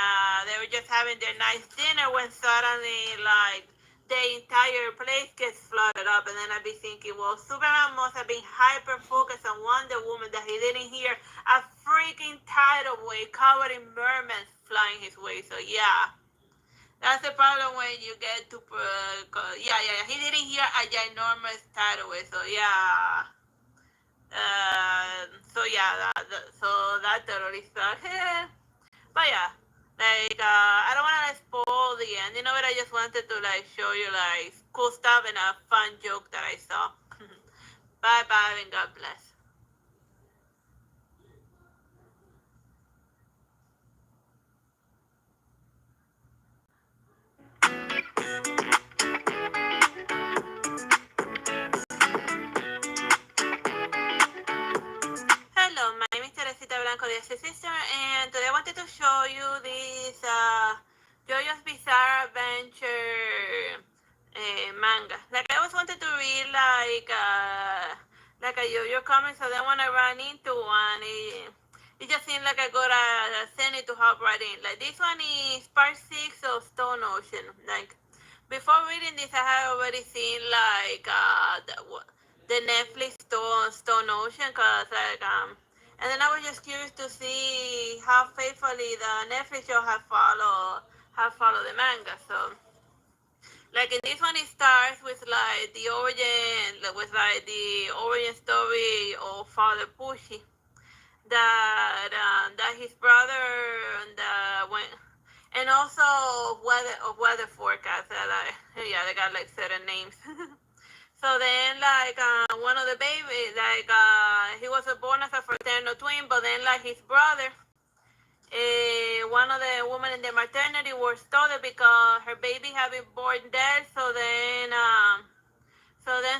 they were just having their nice dinner when suddenly, like, the entire place gets flooded up, and then I'd be thinking, well, Superman must have been hyper focused on Wonder Woman that he didn't hear a freaking tidal wave covered in mermaids flying his way. So yeah, that's the problem when you get to he didn't hear a ginormous tidal wave. So yeah. So that totally sucks. But yeah, like I don't want to spoil the ending of it. I just wanted to like show you like cool stuff and a fun joke that I saw. Bye bye and God bless. Hello, my name is Teresita Blanco de Artsy Sister, and today I wanted to show you this JoJo's Bizarre Adventure manga. Like I always wanted to read like a JoJo comic, so then when I ran into one, it just seemed like I got a send it to hop right in. Like this one is part 6 of Stone Ocean. Like before reading this, I had already seen like the Netflix Stone Ocean, cause like and then I was just curious to see how faithfully the Netflix show have followed the manga. So like in this one, it starts with like the origin story of Father Pushy, that his brother and went, and also weather forecast. Yeah, they got like certain names. So then, like, one of the babies, like, he was born as a fraternal twin, but then, like, his brother, one of the women in the maternity was told it because her baby had been born dead. So then,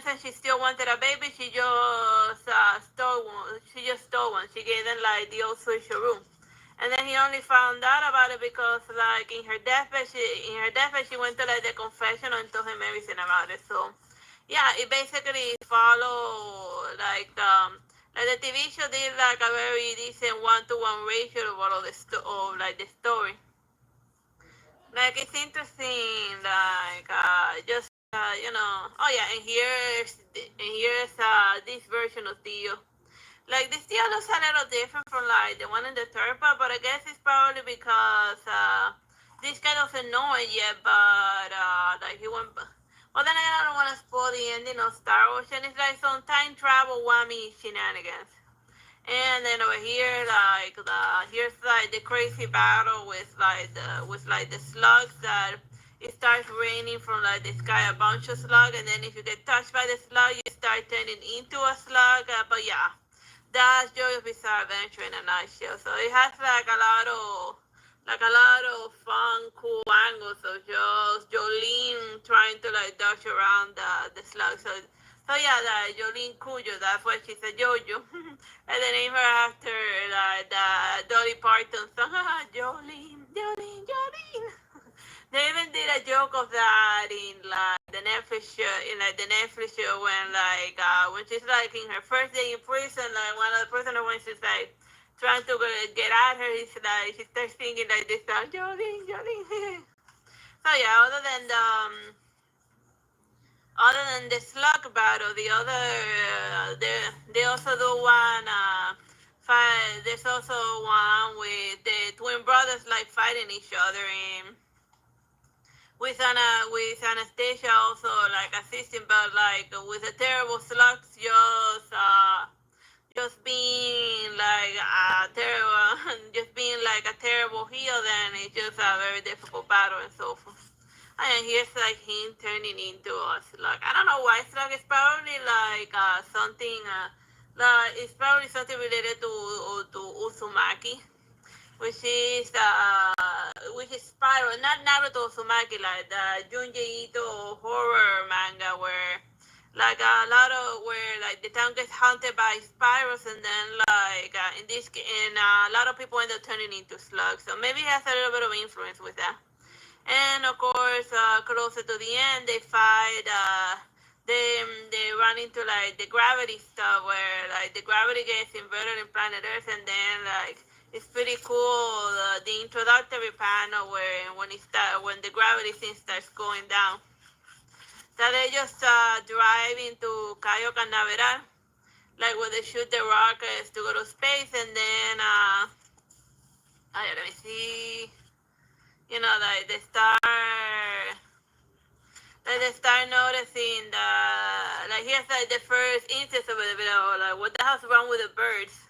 since she still wanted a baby, she just stole one. She gave them like the old switcheroo. And then he only found out about it because, like, in her deathbed, she went to like the confessional and told him everything about it. So yeah, it basically followed like the TV show did like a very decent 1-to-1 ratio of all of the story. Like it's interesting, like just oh yeah, and here's this version of Dio. Like this Dio looks a little different from like the one in the third part, but I guess it's probably because this guy doesn't know it yet, but like he went. Well, then again, I don't want to spoil the ending of Star Ocean. It's like some time travel whammy shenanigans. And then over here, like here's like the crazy battle with like the slugs that it starts raining from like the sky, a bunch of slug, and then if you get touched by the slug, you start turning into a slug. But yeah, that's JoJo's Bizarre Adventure in a nutshell. So it has like a lot of fun, cool angles of just Jolene trying to like dodge around the slug. So yeah, the Jolene Cuyo, that's why she's a JoJo. And they name her after the Dolly Parton song. Jolene, Jolene, Jolene. They even did a joke of that in like the Netflix show, when she's like in her first day in prison, like one of the prisoners when she's like trying to get at her, she starts singing like this song, Jolene, Jolene. So yeah, other than the slug battle, they also do one. There's also one with the twin brothers like fighting each other in with Anastasia also like assisting, but like with the terrible slugs just being like a terrible just being like a terrible heel, then it's just a very difficult battle and so forth. And here's like him turning into a slug. I don't know why slug. It's probably like something like it's probably something related to Uzumaki, which is Spiral, not Naruto Uzumaki, like the Junji Ito horror manga where like a lot of where like the town gets haunted by spirals, and then like a lot of people end up turning into slugs. So maybe it has a little bit of influence with that. And of course, closer to the end, they fight. They run into like the gravity stuff where like the gravity gets inverted in planet Earth, and then like it's pretty cool. The introductory panel where when the gravity thing starts going down, so they just drive into Cayo Canaveral, like where they shoot the rockets to go to space, and then let me see. Like they start noticing like here's like the first instance of it, like what the hell's wrong with the birds?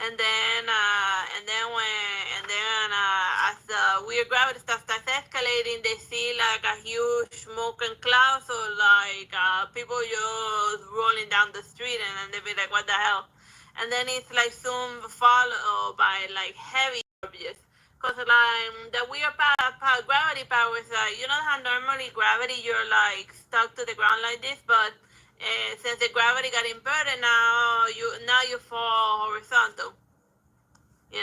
As the weird gravity stuff starts escalating, they see like a huge smoking cloud, so like people just rolling down the street, and then they be like, what the hell? And then it's like soon followed by like heavy objects. Cause like the weird gravity power is like, you know how normally gravity you're like stuck to the ground like this, but since the gravity got inverted, now you fall horizontal. So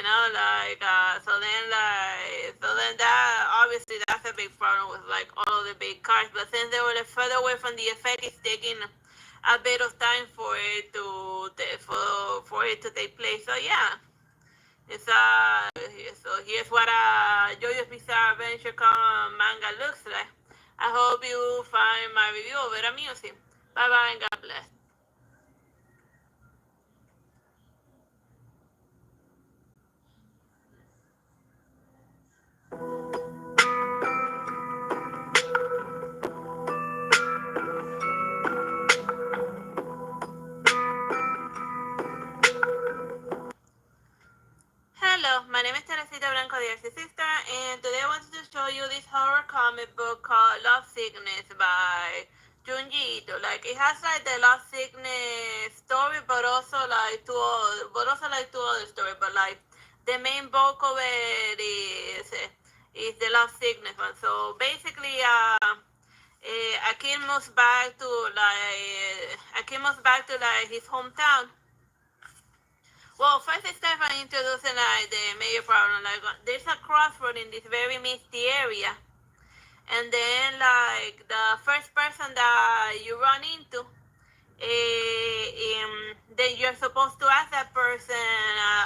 then that obviously that's a big problem with like all of the big cars. But since they were like, further away from the effect, it's taking a bit of time for it to take place. So yeah, it's so here's what JoJo's Bizarre Adventure manga looks like. I hope you find my review of it amusing. Bye bye and God bless. Hello, my name is Teresita Blanco, the Artsy Sister, and today I wanted to show you this horror comic book called Love Sickness by Junji Ito. Like it has like the Love Sickness story, but also like two other stories. But like the main bulk of it is the Love Sickness one. So basically, a kid moves back to his hometown. Well, first I start by introducing like the major problem. Like there's a crossroad in this very misty area, and then like the first person that you run into, then you're supposed to ask that person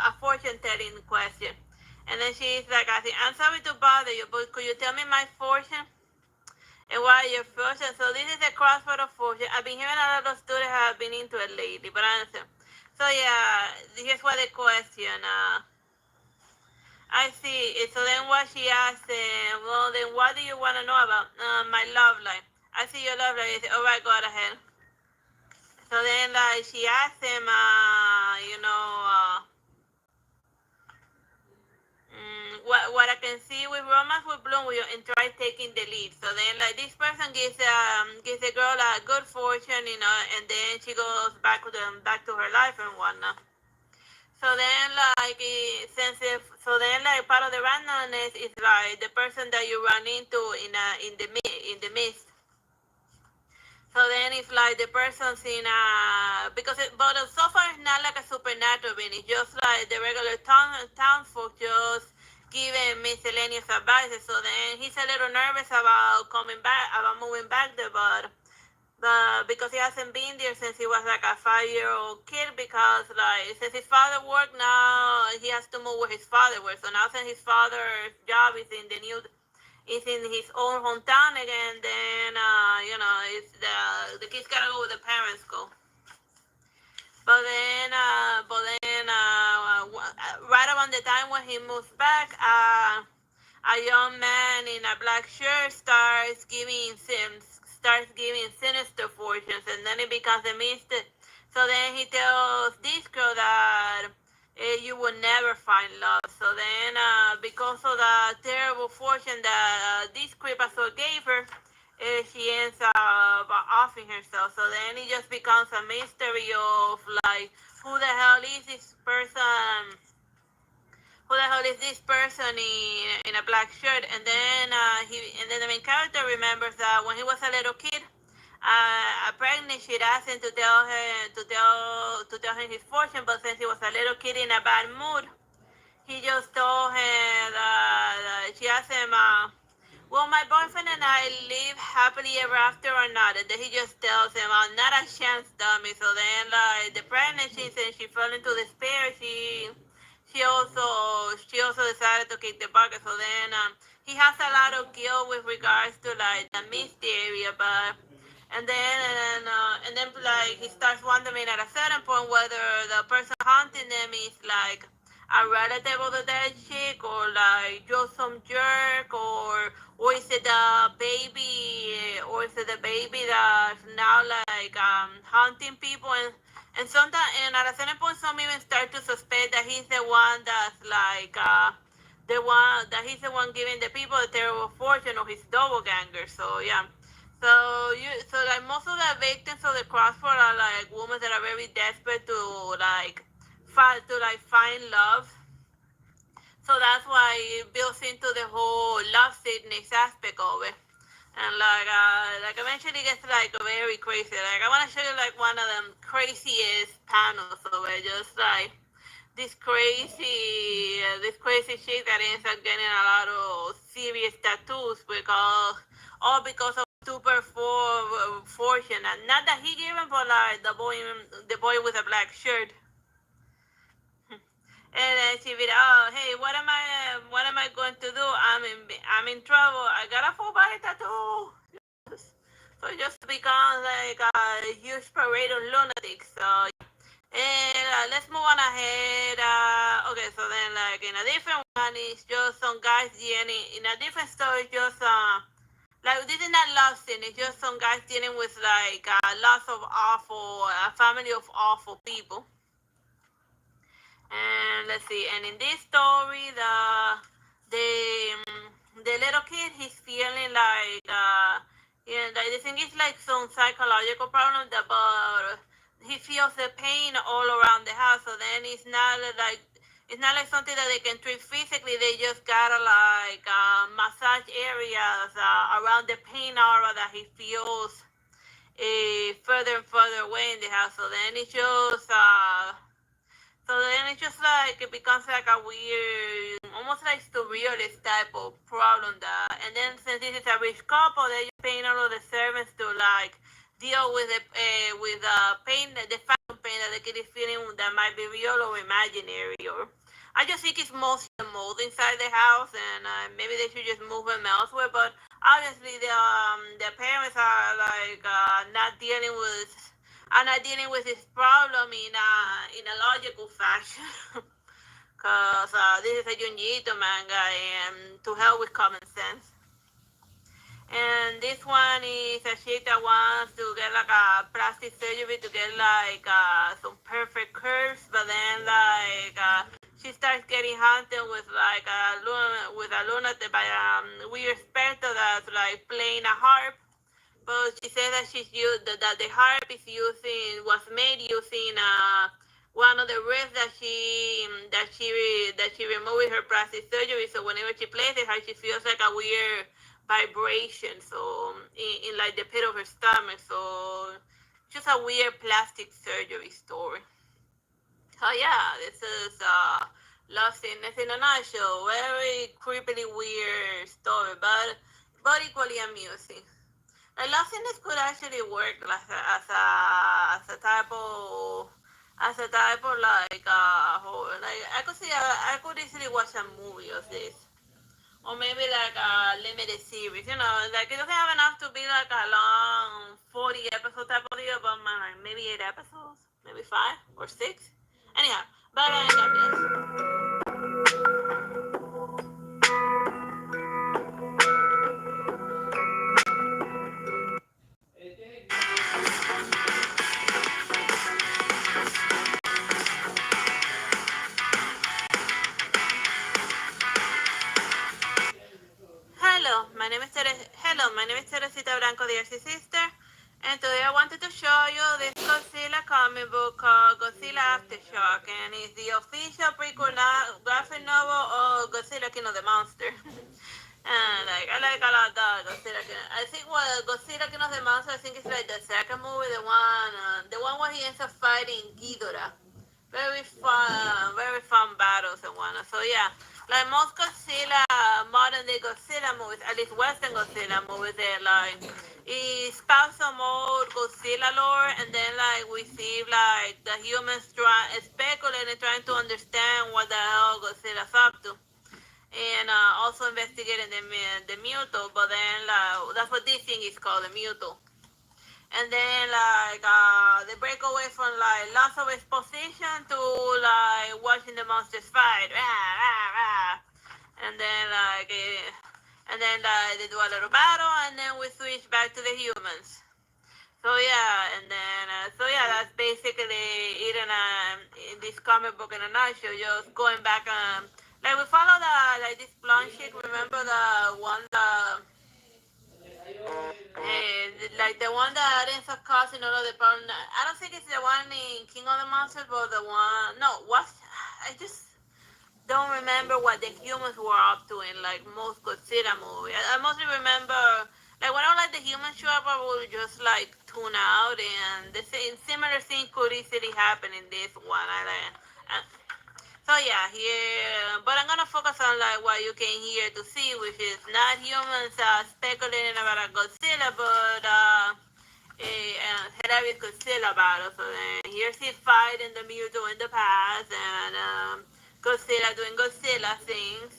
a fortune telling question, and then she's like, "I'm sorry to bother you, but could you tell me my fortune?" And why your fortune? So this is the crossroad of fortune. I've been hearing a lot of students have been into it lately, but I understand. So yeah, here's what the question. I see. So then what she asked, well then what do you want to know about? My love life. I see your love life. All right, go ahead. So then, like, she asked him, what I can see with Romance with Bloom, and try taking the lead. So then, like, this person gives the girl a good fortune, and then she goes back to her life and whatnot. So then, like, so then, like, part of the randomness is like the person that you run into in the mist. So then it's like the person's in but so far it's not like a supernatural being. It's just like the regular townsfolk just giving miscellaneous advices. So then he's a little nervous about moving back there, but because he hasn't been there since he was like a 5-year-old kid, because like since his father worked, now he has to move where his father works. So now since his father's job is in his own hometown again, then it's the kids gotta go where the parents go. Right around the time when he moves back, a young man in a black shirt starts giving sinister fortunes, and then it becomes a mystic. So then he tells this girl that you will never find love. So then, because of the terrible fortune that this creepazoid gave her, she ends up offing herself. So then it just becomes a mystery of like, who the hell is this person? Who the hell is this person in a black shirt? And then the main character remembers that when he was a little kid, a pregnant she'd asked him to tell him his fortune, but since he was a little kid in a bad mood, he just told her that she asked him, "Will my boyfriend and I live happily ever after or not?" And then he just tells him, "Not a chance, dummy." So then, like, the pregnancy, since she fell into despair, she also decided to kick the bucket. So then, he has a lot of guilt with regards to like the misty area, but and then like he starts wondering at a certain point whether the person haunting them is like a relative of the dead chick, or like just some jerk, or is it the baby that's now like haunting people, and sometimes, and at a certain point some even start to suspect that he's the one that's like he's the one giving the people a terrible fortune, or his doppelganger. So yeah. So like most of the victims of the crossword are like women that are very desperate to find love. So that's why it builds into the whole love sickness aspect of it. And like eventually it gets like very crazy. Like I want to show you like one of them craziest panels of it, just like this crazy chick that ends up getting a lot of serious tattoos because of super fortune, and not that he gave him, but like the boy with a black shirt. And then she be, "Oh, hey, what am I going to do? I'm in trouble. I got a full body tattoo." So it just becomes like a huge parade of lunatics. So, and let's move on ahead. Okay, so then like in a different one, it's just some guys dealing in a different story. Just like this is not love scene. It's just some guys dealing with like lots of a family of awful people. And let's see. And in this story, the the little kid, he's feeling like like the thing is like some psychological problem that, but he feels the pain all around the house. So then it's not like something that they can treat physically. They just gotta like massage areas around the pain aura that he feels further and further away in the house. So then it's just like it becomes like a weird, almost like surrealist type of problem. And then since this is a rich couple, they're just paying all of the servants to like deal with the pain, the phantom pain that the kid is feeling that might be real or imaginary. Or I just think it's mostly the mold inside the house, and maybe they should just move them elsewhere. But obviously, the parents are like not dealing with this problem in a logical fashion. Because this is a Junjiito manga, and to hell with common sense. And this one is a chick that wants to get like a plastic surgery to get like some perfect curves, but then like she starts getting haunted with like a lunatic by a weird specter that's like playing a harp. But she said that that the harp is was made using one of the ribs that she removed with her plastic surgery. So whenever she plays it, she feels like a weird vibration. So in like the pit of her stomach. So just a weird plastic surgery story. So yeah, this is Love Sickness in a nutshell. Very creepily weird story, but equally amusing. Like Love Sickness could actually work like as a type of like horror. Like I could easily watch a movie of this. Or maybe like a limited series, like it doesn't have enough to be like a long 40 episode type of deal, but like maybe 8 episodes, maybe 5 or 6. Anyhow, bye bye and God bless. Hello, my name is Teresita Blanco, the Artsy Sister, and today I wanted to show you this Godzilla comic book called Godzilla Aftershock, and it's the official prequel graphic novel of Godzilla King of the Monster. And like I like a lot that Godzilla King. I think Godzilla King of the Monster, I think it's like the second movie, the one where he ends up fighting Ghidorah. Very fun battles and whatnot. So yeah, like most Godzilla, modern day Godzilla movies, at least Western Godzilla movies, they like it spouts some old Godzilla lore, and then like we see like the humans speculating, trying to understand what the hell Godzilla's up to, and also investigating the Muto. But then that's what this thing is called, the Muto. And then like they break away from like lots of exposition to like watching the monsters fight, and then they do a little battle, and then we switch back to the humans. So yeah, that's basically it in this comic book in a nutshell. Just going back, like we follow this blonde chick. Remember the one like the one that ends up causing all of the problem. I don't think it's the one in King of the Monsters, but the one. No, what? I just don't remember what the humans were up to in like most Godzilla movies. I mostly remember like when I like the humans show up, I would just like tune out, and the same similar thing could easily happen in this one. So yeah, here, but I'm gonna focus on like what you came here to see, which is not humans speculating about a Godzilla, but hilarious Godzilla battle. So then here's his fight in the Mewtwo in the past, and Godzilla doing Godzilla things.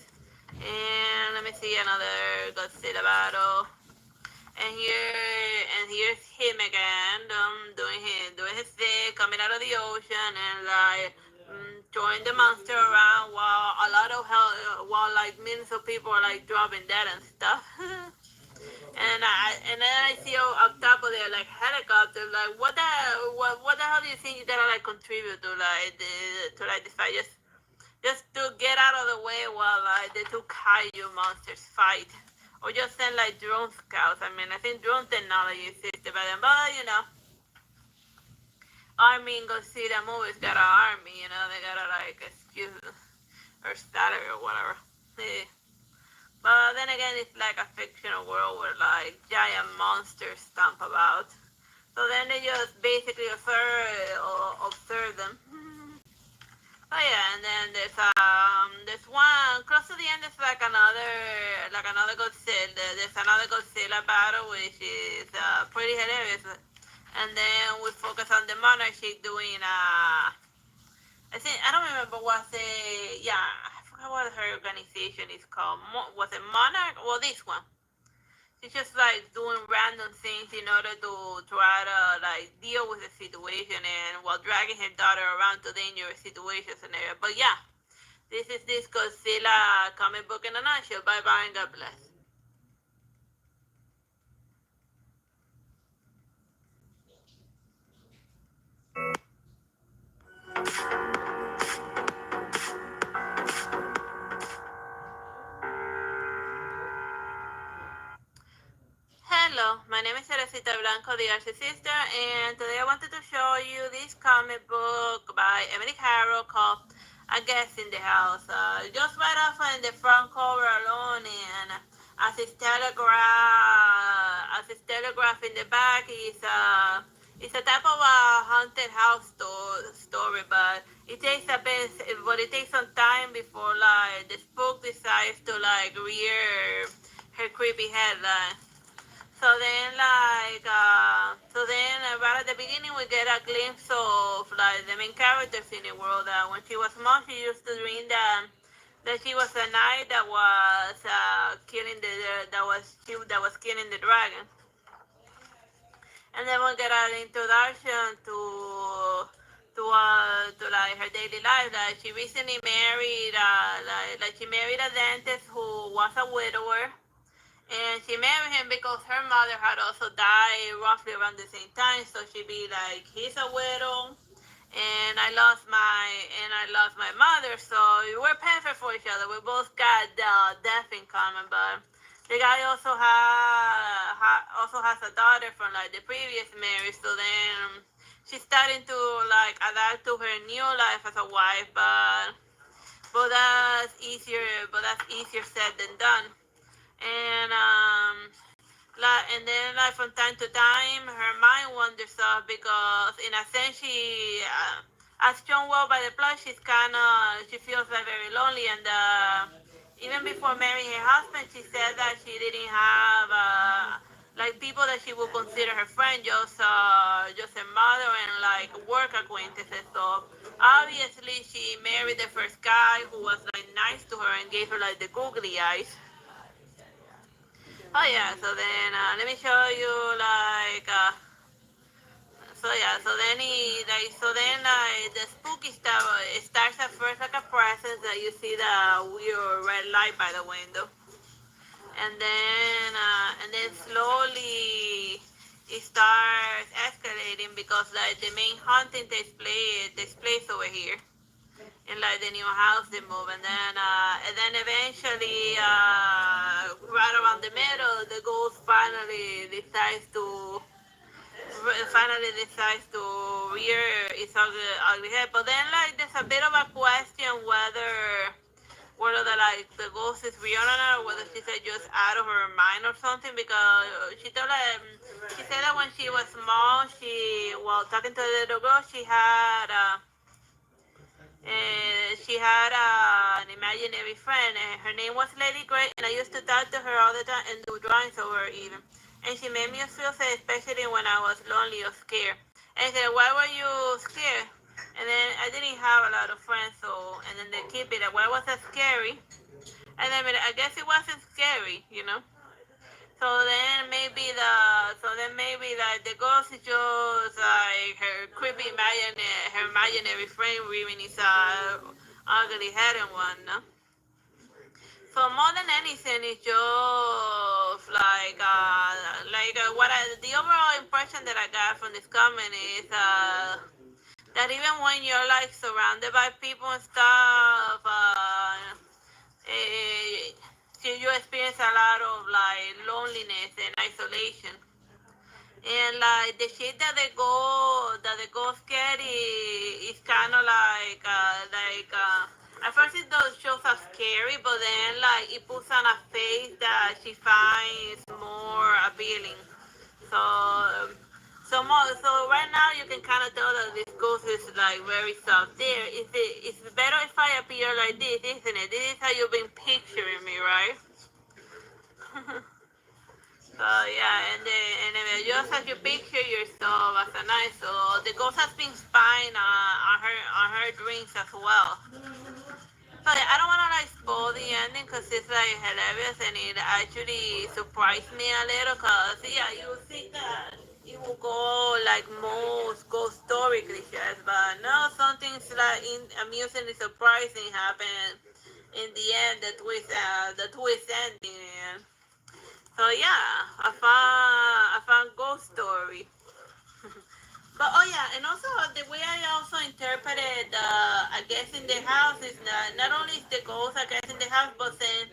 And let me see another Godzilla battle. And here's him again, doing his thing, coming out of the ocean and like throwing the monster around while a lot of while like millions of people are like dropping dead and stuff. And then I see up top of there like helicopters. Like what the hell do you think you gotta like contribute to like the fight? Just to get out of the way while like the two kaiju monsters fight. Or just send like drone scouts. I mean, I think drone technology existed by then, but Army and Godzilla movies got an army, they gotta like excuse or salary or whatever. Yeah. But then again, it's like a fictional world where like giant monsters stomp about. So then they just basically observe them. Oh yeah, and then there's one close to the end. There's like another Godzilla. There's another Godzilla battle, which is pretty hilarious. And then we focus on the monarchy doing I think I don't remember what I forgot what her organization is called. Was it Monarch? Well, this one. She's just like doing random things in order to try to like deal with the situation, and while dragging her daughter around to dangerous situations and everything. But yeah, this is this Godzilla comic book in a nutshell. Bye bye and God bless. Hello, my name is Teresita Blanco, the Artsy Sister, and today I wanted to show you this comic book by Emily Carroll called I Guess in the House. Just right off in the front cover alone, and as his telegraph in the back is it's a type of a haunted house story, but it takes some time before like the spook decides to like rear her creepy headline. Right at the beginning, we get a glimpse of like the main characters in the world. When she was small, she used to dream that she was a knight that was killing the dragon. And then we get an introduction to like her daily life. Like she recently married, like she married a dentist who was a widower, and she married him because her mother had also died roughly around the same time. So she'd be like, he's a widow, and I lost my mother. So we're perfect for each other. We both got death in common, but the guy also has a daughter from like the previous marriage. So then she's starting to like adapt to her new life as a wife, but that's easier. But that's easier said than done. And then from time to time, her mind wanders off because in a sense as shown well by the plot, she feels like very lonely, and even before marrying her husband, she said that she didn't have like people that she would consider her friend, just her mother and like work acquaintances. So obviously, she married the first guy who was like nice to her and gave her like the googly eyes. Oh yeah, so then let me show you like the spooky stuff. It starts at first like a presence that you see the weird red light by the window, and then slowly it starts escalating because like the main haunting takes place over here in like the new house they move, and then eventually right around the middle the ghost finally decides to rear its ugly head. But then like there's a bit of a question whether the ghost is real or not, or whether she's just out of her mind or something, because she said that when she was small, talking to the little girl, she had an imaginary friend, and her name was Lady Grey, and I used to talk to her all the time and do drawings of her even. And she made me feel sad, especially when I was lonely or scared. And I said, why were you scared? And then I didn't have a lot of friends, and then they keep it, why was that scary? And then I guess it wasn't scary. So then maybe like the ghost is just like her imaginary friend rearing his ugly head and whatnot. So more than anything, it's just the overall impression that I got from this comment is that even when you're like surrounded by people and stuff, eh, you experience a lot of like loneliness and isolation. And like the shit that the ghost get is kind of at first it does shows are scary, but then like it puts on a face that she finds more appealing. So so right now you can kind of tell that this ghost is like very soft. It's better if I appear like this, isn't it? This is how you've been picturing me, right? So yeah, and just as you picture yourself as a knight, so the ghost has been spying on her dreams as well. So yeah, I don't want to like spoil the ending because it's like hilarious and it actually surprised me a little. Cause yeah, you think that it will go like most ghost story cliches, but no, something's like amusingly surprising happened in the end. The twist ending. And so yeah, I found ghost story. But oh yeah, and also the way I also interpreted, I guess in the house is not only is the ghost, I guess in the house, but then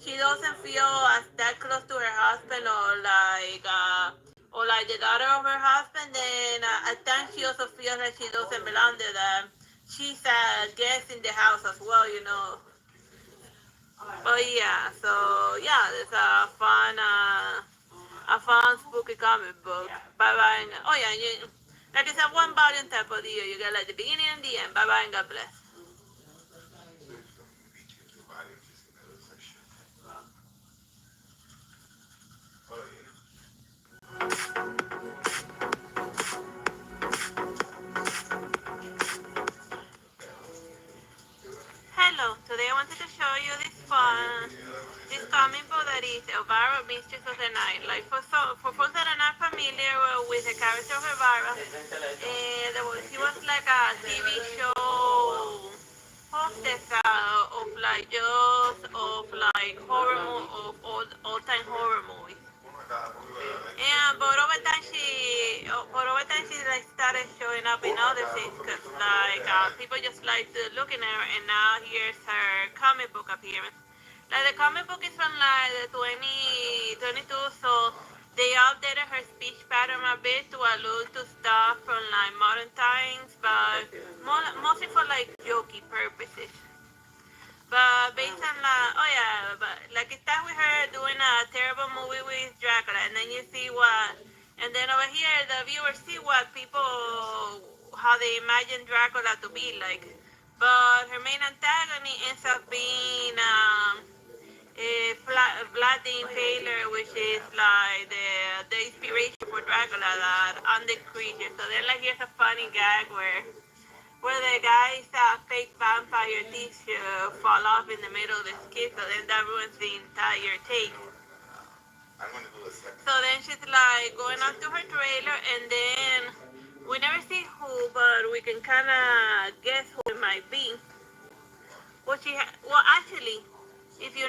she doesn't feel as that close to her husband, or like like the daughter of her husband, then at times she also feels like she doesn't belong there, that she's a guest in the house as well, you know. But yeah, so yeah, it's a fun spooky comic book. Bye bye. Oh yeah, like it's a one volume type of deal. You get like the beginning and the end. Bye bye and God bless. Hello, today I wanted to show you this comic book that is Elvira, Mistress of the Night. Like for folks that are not familiar with the character of Elvira, she was like a TV show hostess of like horror of all time horror movies. Yeah, but over time she like started showing up in other things because like people just like to look in her, and now here's her comic book appearance. Like the comic book is from like the 2022, so they updated her speech pattern a bit to allude to stuff from like modern times, but mostly for like jokey purposes. But based on but like it starts with her doing a terrible movie with Dracula, and then you see and then over here the viewers see how they imagine Dracula to be like. But her main antagonist ends up being Vlad the Impaler, which is like the inspiration for Dracula, that on the creature. So then like here's a funny gag where the guy's fake vampire teeth fall off in the middle of the skit, so then that ruins the entire take. So then she's like going on to her trailer, and then we never see who, but we can kind of guess who it might be. Actually, if you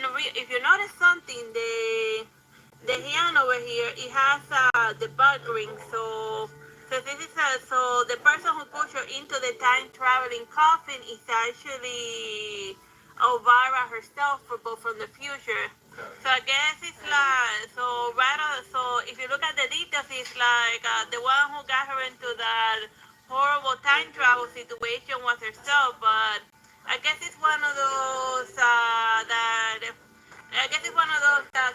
notice something, the hand over here, it has the bug ring, so the person who pushed her into the time traveling coffin is actually Elvira herself, but from the future. So I guess it's like so if you look at the details, it's like the one who got her into that horrible time travel situation was herself, but I guess it's one of those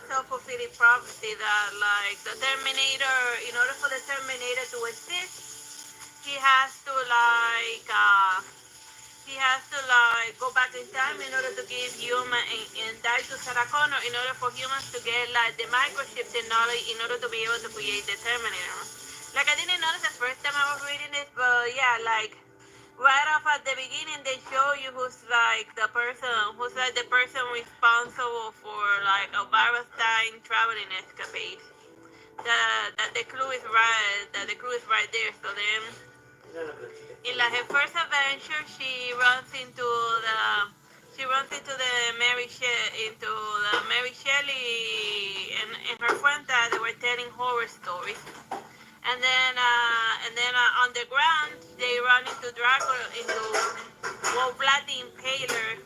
self-fulfilling prophecy that like the Terminator, in order for the Terminator to exist, he has to go back in time in order to give human and die to Sarah Connor in order for humans to get like the microchip technology in order to be able to create the Terminator. Like I didn't notice the first time I was reading this, but yeah, like right off at the beginning they show you who's like the person responsible for like Elvira's time traveling escapades. That the clue is right there. So then in like her first adventure she runs into the Mary Shelley and her friend that they were telling horror stories. And then on the ground, they run into Dracula, Vlad the Impaler,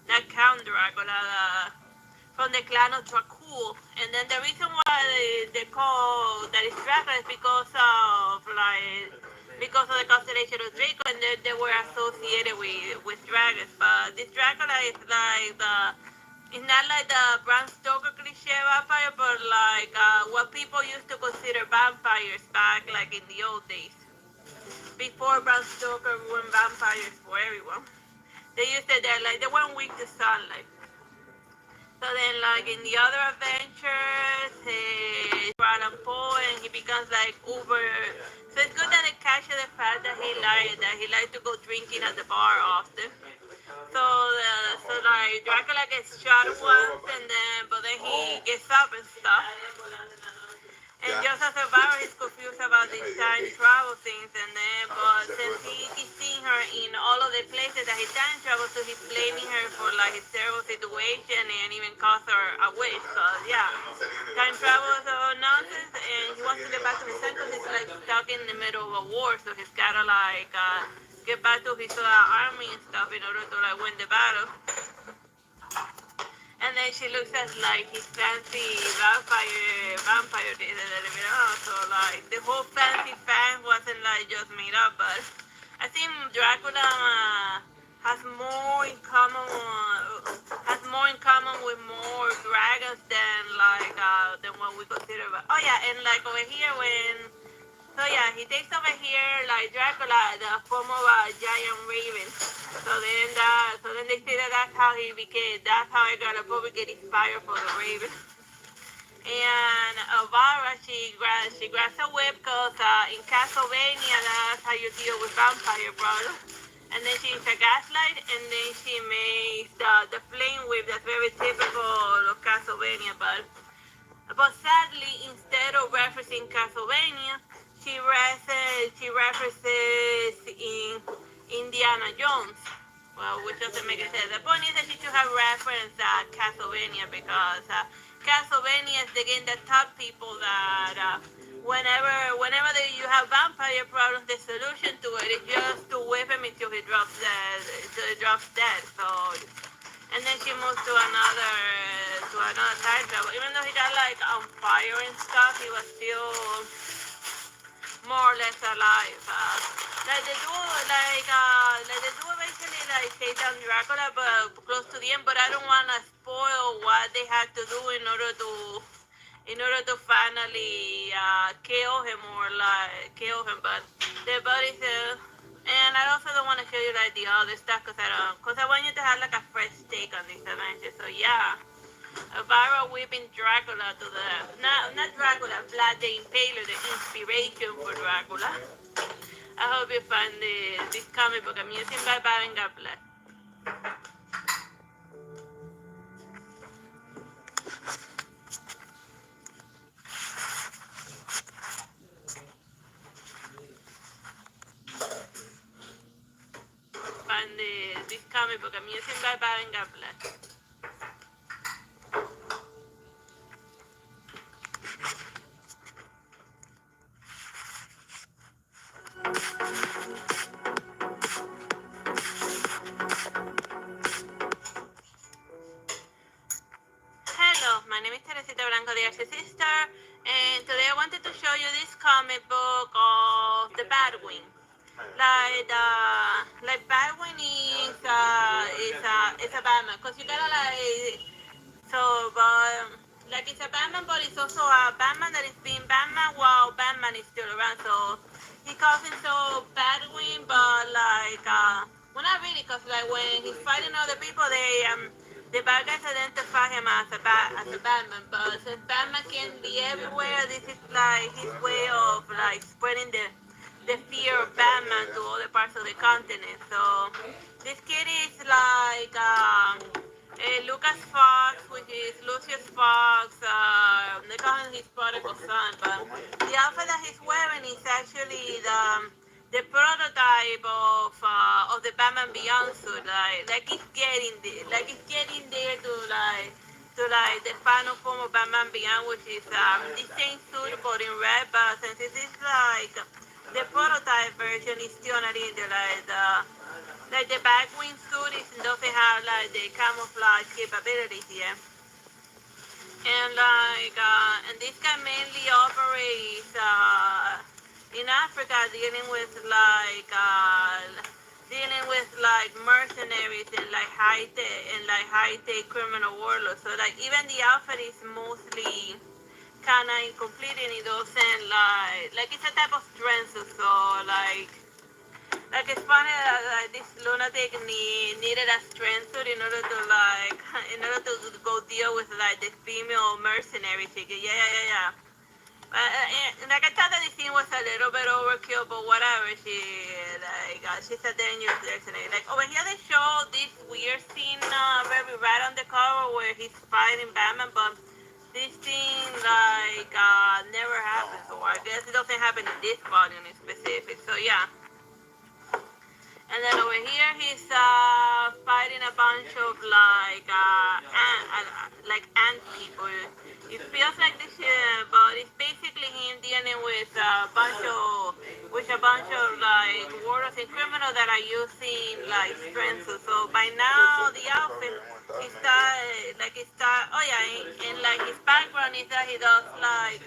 that Count Dracula, from the clan of Dracul. And then the reason why they call that is Dracula is because of the constellation of Draco, and they were associated with dragons. But this Dracula is it's not like the Bram Stoker cliche vampire, but like what people used to consider vampires back like in the old days. Before Bram Stoker ruined vampires for everyone. They used it there, like they weren't weak to sunlight. So then like in the other adventures, Alan Poe, and he becomes like uber. So it's good that they capture the fact that he liked to go drinking at the bar often. So like Dracula gets shot once, but then he gets up and stuff. And just as Elvira is confused about these time travel things, but since he keeps seeing her in all of the places that he time travels to, he's blaming her for like his terrible situation and even cost her a wish. Cause yeah, time travel is all nonsense, and he wants to get back to his son because he's like stuck in the middle of a war, so he's gotta like get back to his army and stuff in order to like win the battle. And then she looks at like his fancy vampire days that they made up. So like the whole fancy fan wasn't like just made up, but I think Dracula has more in common with more dragons than what we consider. Oh yeah, and like over here so yeah, he takes over here like Dracula, the form of a giant raven. So then they say that that's how Edgar Allan get inspired for the raven. And Elvira, she grabs a whip because in Castlevania, that's how you deal with vampire problems. And then she uses a gaslight, and then she makes the flame whip that's very typical of Castlevania. But sadly, instead of referencing Castlevania, she references in Indiana Jones. Well, which doesn't make any sense. The point is that she should have referenced Castlevania because Castlevania is the game that taught people that whenever you have vampire problems, the solution to it is just to whip him until he drops dead. So, and then she moves to another title. Even though he got like on fire and stuff, he was still more or less alive. Like the duo eventually like take down Dracula, but close to the end. But I don't want to spoil what they had to do in order to finally kill him. But the bodies. And I also don't want to show you like the other stuff because I want you to have like a fresh take on this adventure. So yeah. Elvira whipping Dracula to the not Dracula, Vlad the Impaler, the inspiration for Dracula. I hope you find this comic book amusing. Bye bye and God bless. Find this comic book amusing. Bye bye and God bless. Hello, my name is Teresita Blanco, the Artsy Sister, and today I wanted to show you this comic book of the Batwing. Like Batwing is a Batman, cause you gotta like it's a Batman, but it's also a Batman that is being Batman while Batman is still around. So he calls himself Batwing, but well, not really, cause like when he's fighting other people, the bad guys identify him as a Batman. But since Batman can be everywhere, this is like his way of like spreading the fear of Batman to other parts of the continent. So this kid is like Lucas Fox, which is Lucius Fox. They call him his prodigal son, but the outfit that he's wearing is actually the prototype of the Batman Beyond suit. Like it's getting there to the final form of Batman Beyond, which is the same suit but in red. But since this is like the prototype version, is still not in the Batwing suit doesn't have like the camouflage capabilities yet. And and this guy mainly operates in Africa, dealing with mercenaries and like high tech criminal warlords. So like even the outfit is mostly kind of incomplete, and it doesn't like it's a type of strength. So like it's funny that this lunatic needed a strength suit in order to go deal with like the female mercenary figure. Yeah. Like I thought that the scene was a little bit overkill, but whatever. She's a dangerous mercenary. Like over here they show this weird scene very right on the cover where he's fighting Batman, but this thing never happens, or I guess it doesn't happen in this volume in specific. So yeah. And then over here he's fighting a bunch of ant people. It feels like this, but it's basically him dealing with a bunch of, which a bunch of like warriors and criminals that are using like strength. So by now the outfit oh yeah, and like his background is that he does like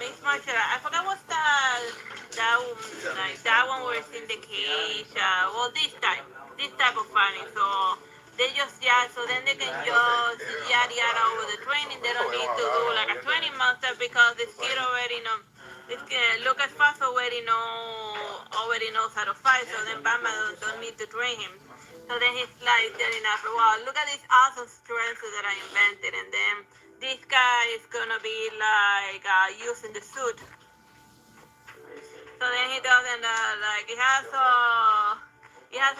mixed martial art. I forgot what's that one where it's in the cage. Well, this type of fighting. So they just so then they can just yada yada over the training. They don't need to do like a training master because the kid already know. Lucas Fast already knows how to fight. So then Batman don't need to train him. So then he's like telling us, wow, look at this awesome strength that I invented, and then this guy is gonna be like using the suit. So then he doesn't like he has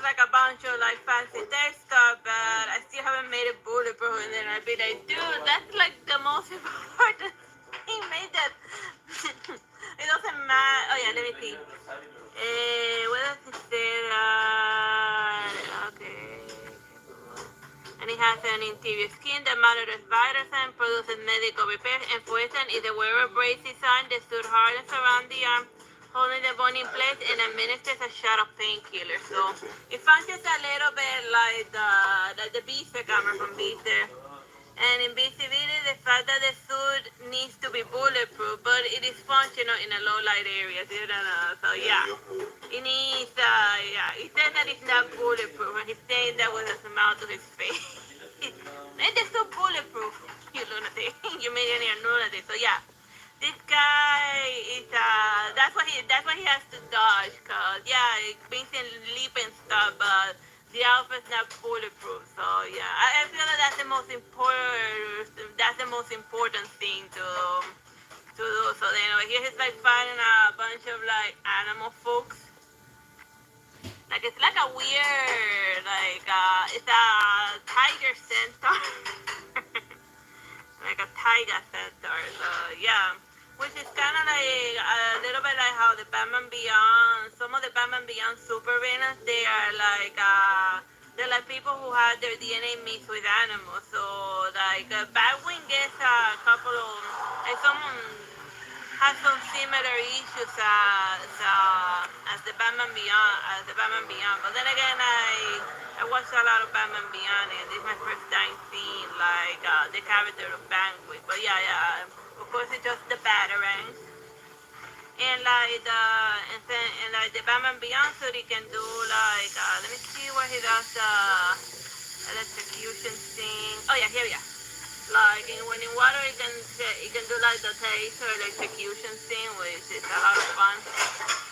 like a bunch of like fancy tech stuff, but I still haven't made it bulletproof. And then I'd be like, dude, that's like the most important. He made that. It doesn't matter. Oh yeah, let me see. What does it say? Okay. And it has an interior skin that monitors vitals and produces medical repairs. And poison is the wearer brace design, the suit harness around the arm, holding the bone in place, and administers a shot of painkiller. So it functions a little bit like the Beaster camera from Beaster. And invisibility, the fact that the suit needs to be bulletproof, but it is functional in a low light area. So yeah, it needs, he said that it's not bulletproof, and he's saying that with a smile to his face. And it's so bulletproof, you lunatic, you millionaire lunatic. So yeah, this guy is, that's what he has to dodge, cause yeah, it brings in leap and stuff, but the outfit's not bulletproof. So yeah, I feel like that's the most important thing to do. So then here he's like fighting a bunch of like animal folks. Like it's like a weird it's a tiger centaur. Like a tiger centaur. So yeah. Which is kind of like a little bit like how the Batman Beyond, some of the Batman Beyond supervillains, they're like people who have their DNA mixed with animals. So like Batwing gets a couple of, like someone has some similar issues as the Batman Beyond. But then again, I watched a lot of Batman Beyond, and this is my first time seeing like the character of Batwing. But yeah. Of course, it's just the Batarangs. And like the Batman Beyond suit, he can do like, let me see where he does the electrocution thing. Oh yeah, here we are. Like when in water, he can do like the taser electrocution thing, which is a lot of fun.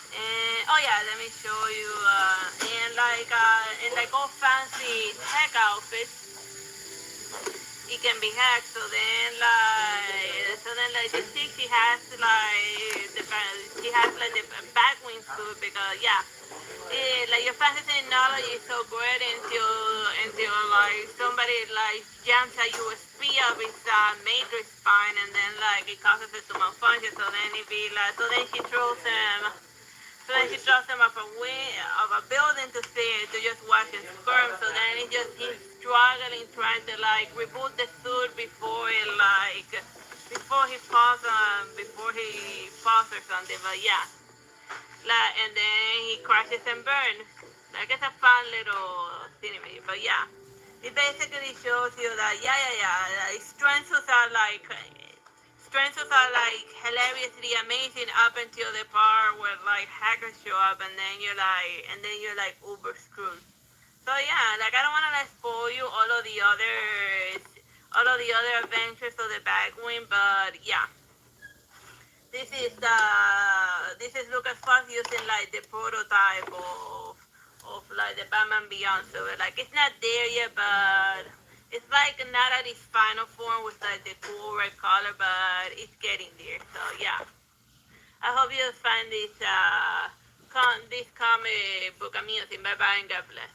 And oh yeah, let me show you. And like all fancy tech outfits, it can be hacked. So then like the stick, she has like the Batwing suit, because yeah, like your fancy technology is so great until like somebody like jams a USB up his matrix spine, and then like it causes it to malfunction. So then it be like, so then she throws him. So then she throws him off a building to just watch him squirm. So then he's struggling, trying to like reboot the suit before he falls or something. But yeah, and then he crashes and burns. Like it's a fun little cinematic. But yeah, it basically shows you that strengths are like hilariously amazing up until the part where like hackers show up, and then you're like uber screwed. So yeah, like I don't want to like spoil you all of the other adventures of the Batwing, but yeah, this is Lucas Fox using like the prototype of like the Batman Beyond. So like it's not there yet, but it's like not at its final form with like the cool red color, but it's getting there. So yeah, I hope you find this comic book amusing. Bye bye and God bless.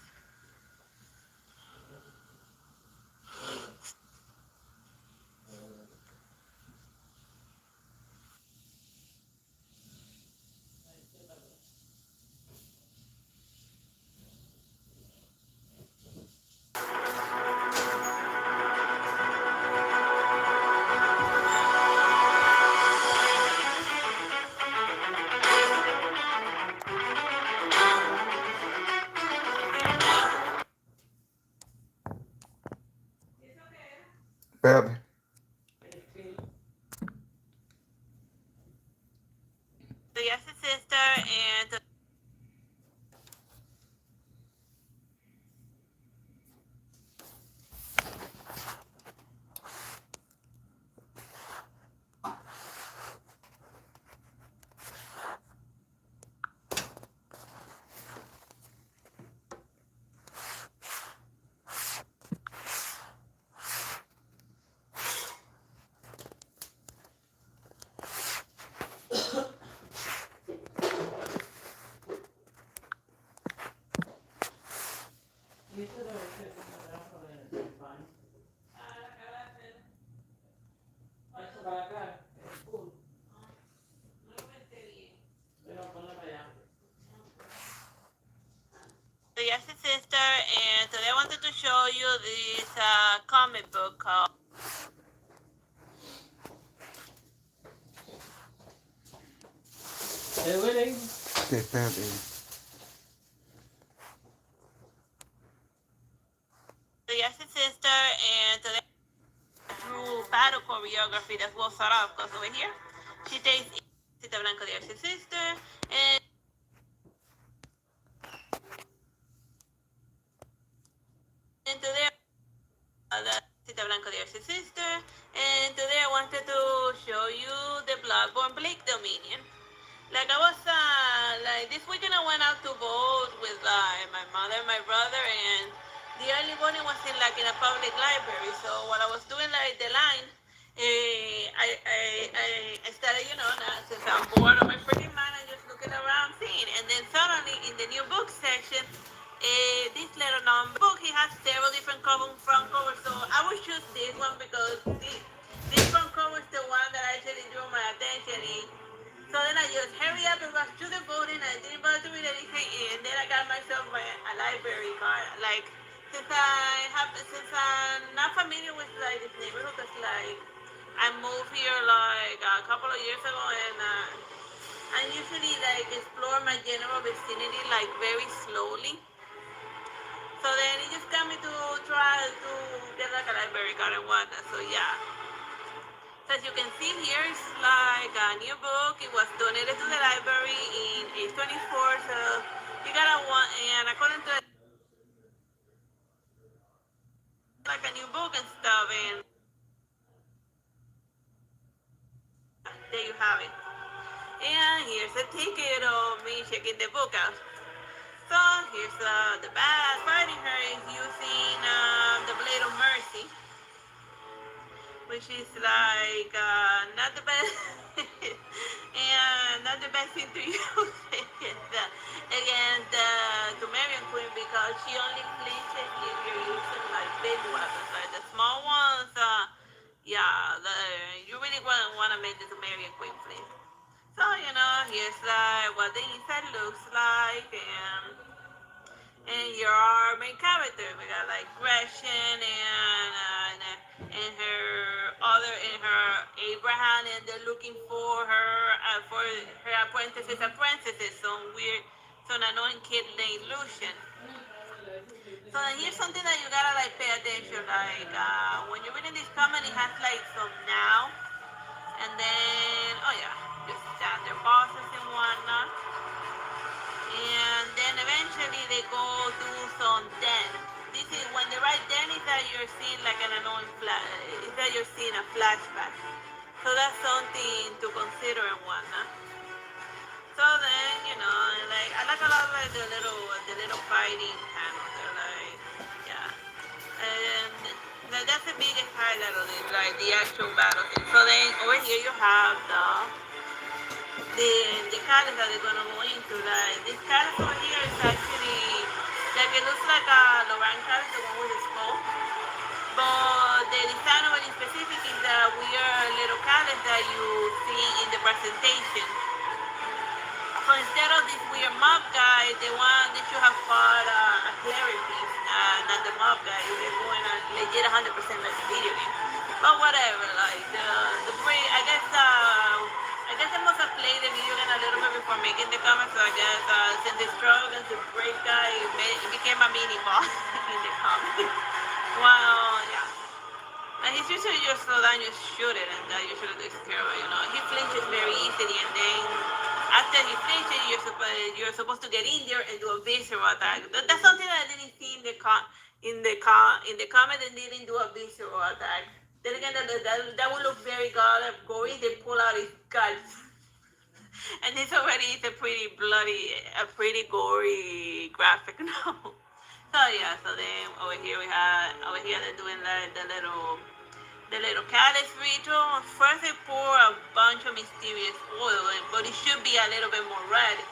yes, sister, and yes, sister, and today I wanted to show you this comic book called. Hey, Willie. Okay, espérate. Yes, sister, and today through battle choreography that will start off because over here she takes Teresita Blanco, the Artsy Sister, and today the Teresita Blanco, the Artsy Sister, and today I wanted to show you the Bloodborne Bleak Dominion. Like I was like this weekend I went out to vote with my mother and my brother, and the early voting was in a public library. So while I was doing like the line, I started, since I'm bored of my freaking mind, I'm just looking around seeing, and then suddenly in the new book section, this little number book, he has several different front covers. So I would choose this one because this front cover is the one that actually drew my attention. So then I just hurry up and rush to the voting. I didn't bother to read anything, and then I got myself a library card. Like since I'm not familiar with like this neighborhood, cause like I moved here like a couple of years ago, and I usually like explore my general vicinity like very slowly. So then it just got me to try to get like a library card and whatnot. So yeah. So as you can see here, it's like a new book. It was donated to the library in age 24. So you gotta want, and according to like a new book and stuff, and there you have it. And here's a ticket of me checking the book out. So here's the bad fighting her is using the Blade of Mercy, which is like not the best and not the best thing to use against the Marion Queen, because she only flinches if you're using like big weapons, like the small ones. Yeah, you really want to make the Marion Queen flinch. So here's like what the inside looks like, and your main character. We got like Gretchen and her Abraham, and they're looking for her apprentices, some annoying kid named Lucian. So here's something that you gotta like pay attention. Like when you're reading this comic, it has like some now, and then just standard bosses and whatnot. And then eventually they go do some den. This is when they write den, is that you're seeing like an annoying is that you're seeing a flashback. So that's something to consider and whatnot. So then, like I like a lot of like the little fighting panels. They're like, yeah. And that's the biggest highlight of it, like the actual battle thing. So then over here you have the colors that they're gonna go into. Like this color over here is actually like it looks like a Loran color, the one with the skull. But the design of it in specific is that we are little colors that you see in the presentation. So instead of this weird mob guy, the one that you have fought a cleric piece, not the mob guy. They're going on legit 100% like the video game. But whatever, like the break, I guess I must have played the video game a little bit before making the comments. So I guess since the struggle against the break guy, it became a mini boss in the comic. Well, yeah. And he's usually just slow down, you shoot it, and that usually takes care of it. He flinches very easily, and then after after he finishes, you're supposed to get in there and do a visceral attack. That's something that I didn't see in the comic. They didn't do a visceral attack. Then again, that would look very gory. They pull out his guts. And this already is a pretty bloody, a pretty gory graphic novel. So yeah, so then over here they're doing the little callus ritual. First they pour a bunch of mysterious oil in, but it should be a little bit more red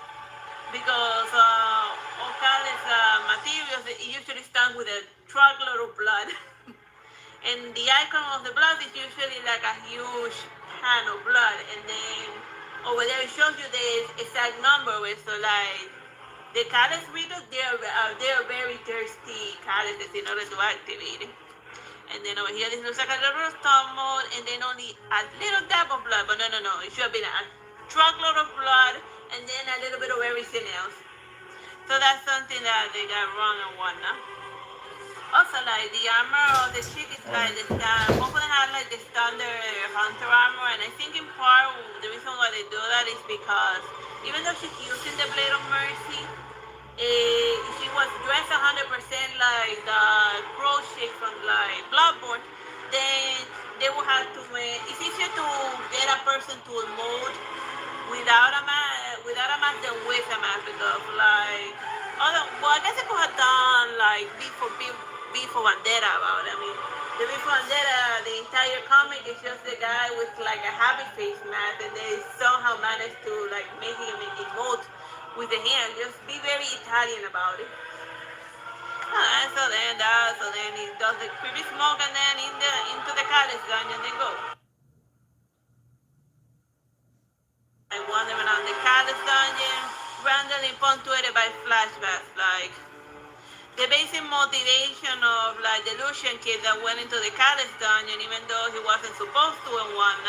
because all callus materials it usually start with a truckload of blood. And the icon of the blood is usually like a huge pan of blood, and then over there it shows you the exact number. So like the callus rituals, they're very thirsty calluses in order to activate it. And then over here this looks like a little stomach, and then only a little dab of blood. But no, it should have been a truckload of blood, and then a little bit of everything else. So that's something that they got wrong and whatnot. Also, like, the armor of the chick is like, both of them have like the standard hunter armor, and I think in part, the reason why they do that is because even though she's using the Blade of Mercy, she was dressed 100% like the crow chick from like Bloodborne, then they will have to it's easier to get a person to emote without a mask than with a mask, because like, I guess they could have done like before Vendetta about it. I mean, the before Vendetta, the entire comic is just the guy with like a happy face mask, and they somehow managed to like make him emote with the hand. Just be very Italian about it. So then he does the creepy smoke, and then into the callus dungeon they go. I wander around the callus dungeon, randomly punctuated by flashbacks, like the basic motivation of like the Lucian kid that went into the callus dungeon, even though he wasn't supposed to in one,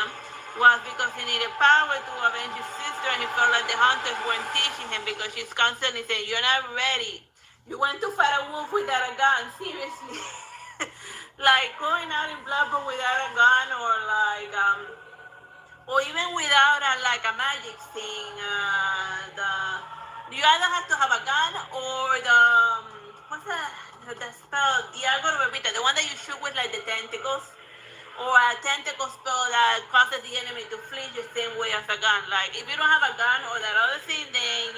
was because he needed power to avenge his sister, and he felt like the hunters weren't teaching him because she's constantly saying, "You're not ready. You went to fight a wolf without a gun. Seriously." Like going out in Bloodborne without a gun, or even without a magic thing. You either have to have a gun or what's the spell? Dialgo Revita, the one that you shoot with like the tentacles, or a tentacle spell that causes the enemy to flee the same way as a gun. Like if you don't have a gun or that other thing, then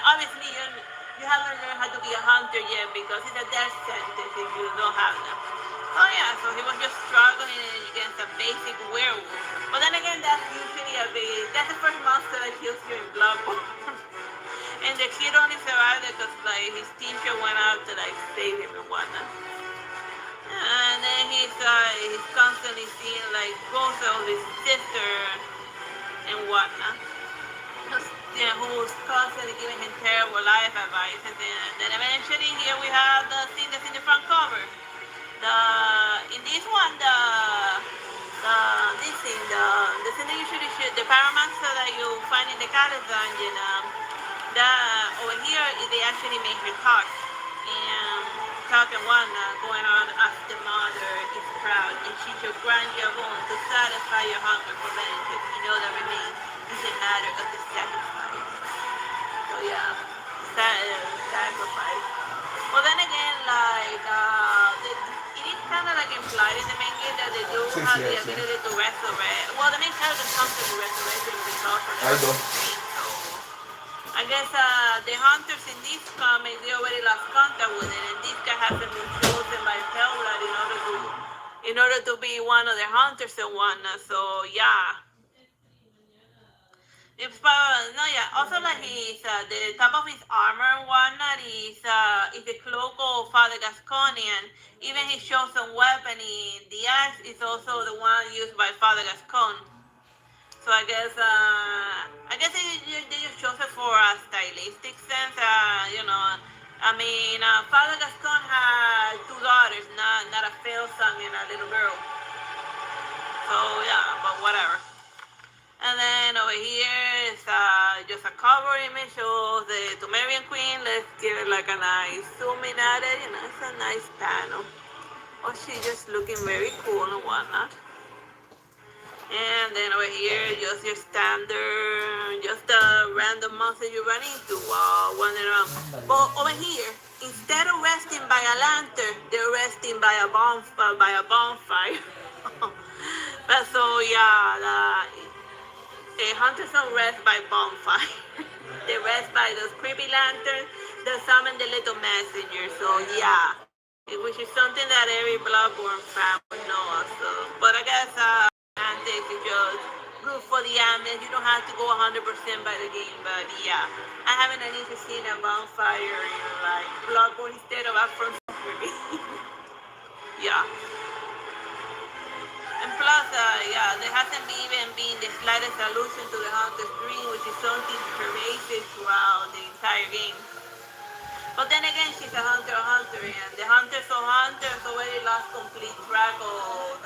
obviously you haven't learned how to be a hunter yet, because it's a death sentence if you don't have them. Oh yeah, so he was just struggling against a basic werewolf. But then again, that's the first monster that kills you in Bloodborne. And the kid only survived it because like his teacher went out to like save him and whatnot. And then he's constantly seeing like ghosts of his sister and whatnot. Who's constantly giving him terrible life advice. And then eventually here we have the scene that's in the front cover. In this one, the scene that usually shoot, the Paramancer that you find in the Callus dungeon, over here they actually make her talk and one going on as the mother is proud, and she shall grant your bone to satisfy your hunger for vengeance. You know that remains is a matter of the sacrifice. So yeah, sacrifice. Well then again, like it is kind of like implied in the main game that they do have the ability to resurrect. Well, the main character comes to the resurrection because of the I guess the hunters in this comic, they already lost contact with it, and this guy hasn't been chosen by Pelrad in order to be one of the hunters and whatnot. So yeah. Also like the top of his armor and whatnot is the cloak of Father Gasconian. Even his chosen weapon in the axe is also the one used by Father Gascon. So I guess they just chose it for a stylistic sense. Father Gascon had two daughters, not a failed son and a little girl. So yeah, but whatever. And then over here is just a cover image of the Tumerian Queen. Let's give it like a nice zooming at it. It's a nice panel. Oh, she's just looking very cool and whatnot. And then over here, just your standard just a random monster you run into while wandering around. But over here, instead of resting by a lantern, they're resting by a bonfire. But so yeah, the hunters don't rest by bonfire. They rest by those creepy lanterns that summon the little messenger. So yeah, which is something that every Bloodborne fan would know also. But I guess antics is just good for the ambience. You don't have to go 100% by the game. But yeah, I haven't an interest in a bonfire in like Bloodborne instead of a from Super game. Yeah. And plus, yeah, there hasn't even been the slightest allusion to the Hunter's Dream, which is something pervasive throughout the entire game. But then again, she's a hunter, and the hunters already lost complete track of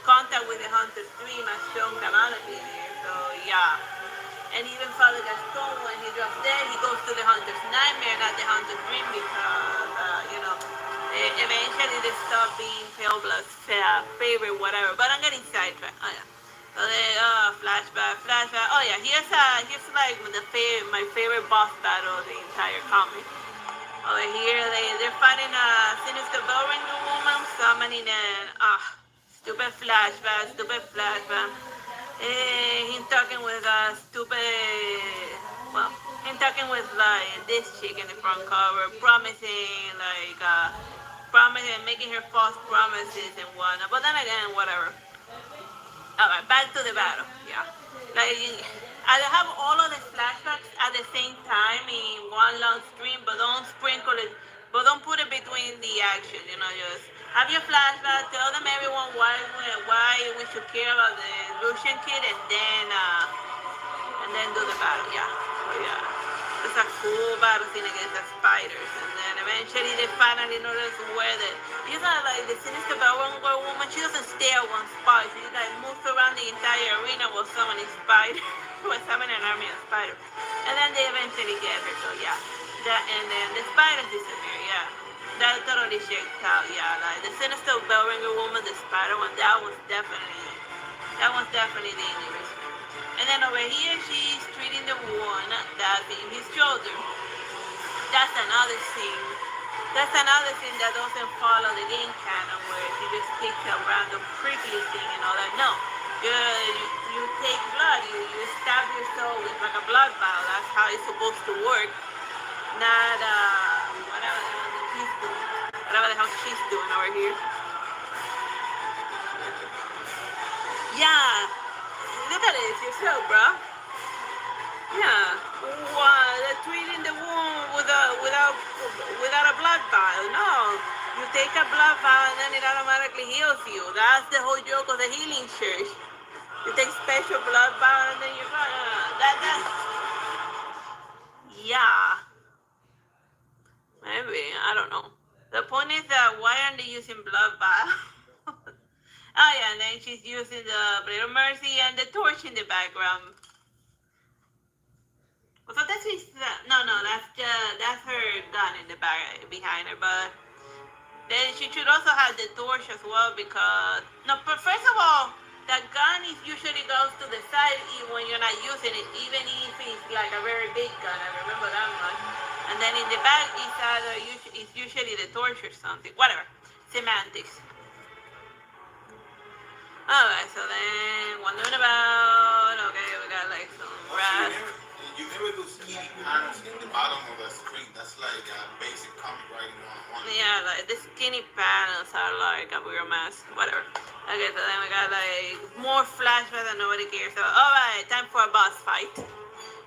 contact with the Hunter's Dream as shown canonically there. So yeah. And even Father Gaston, when he drops dead, he goes to the Hunter's Nightmare, not the Hunter's Dream, because, eventually they stop being Pale-Blood's favorite, whatever. But I'm getting sidetracked. Oh, yeah. So flashback. Oh, yeah, here's like my favorite boss battle of the entire comic. Over here, they're fighting a sinister bell ringer woman, summoning an, stupid flashback. Him talking with this chick in the front cover, promising, making her false promises and whatnot. But then again, whatever. Alright, back to the battle. Yeah, like I have all of the flashbacks at the same time in one long stream, but don't sprinkle it, but don't put it between the action. Just have your flashback, tell them everyone why we should care about the Lucian kid, and then do the battle. Yeah, so yeah, it's a cool battle scene against the spiders, and then eventually they finally notice where like the sinister Bellrunner woman. She doesn't stay at one spot. She like moves around the entire arena while summoning spiders, while summoning an army of spiders, and then they eventually get her. So yeah, and then the spiders disappear. Yeah. That totally checked out, yeah. Like the sinister Bellringer woman, the spider one, that one's definitely dangerous. And then over here, she's treating the wound that's in his shoulder. That's another thing that doesn't follow the game canon, where she just takes a random prickly thing and all that. No, you take blood, you stab yourself with like a blood vial. That's how it's supposed to work. Not whatever the hell she's doing over here. Yeah, look at this yourself, bro. Yeah, they're treating the wound without a blood vial. No, you take a blood vial and then it automatically heals you. That's the whole joke of the healing church. You take special blood vial and then you're fine. Yeah. Maybe, I don't know. The point is that why aren't they using blood vial? Oh yeah, and then she's using the Blade of Mercy and the torch in the background. So that's her gun in the back behind her. But then she should also have the torch as well, because but first of all, the gun usually goes to the side when you're not using it, even if it's like a very big gun. I remember that much. And then in the back it's usually the torch or something. Whatever. Semantics. Alright, so then wondering about, okay, we got like some brass. You never do skinny panels in the bottom of the screen. That's like basic comic writing 101. Yeah, like the skinny panels are like a weird mess. Whatever. Okay, so then we got like more flashbacks that nobody cares about. Alright, time for a boss fight.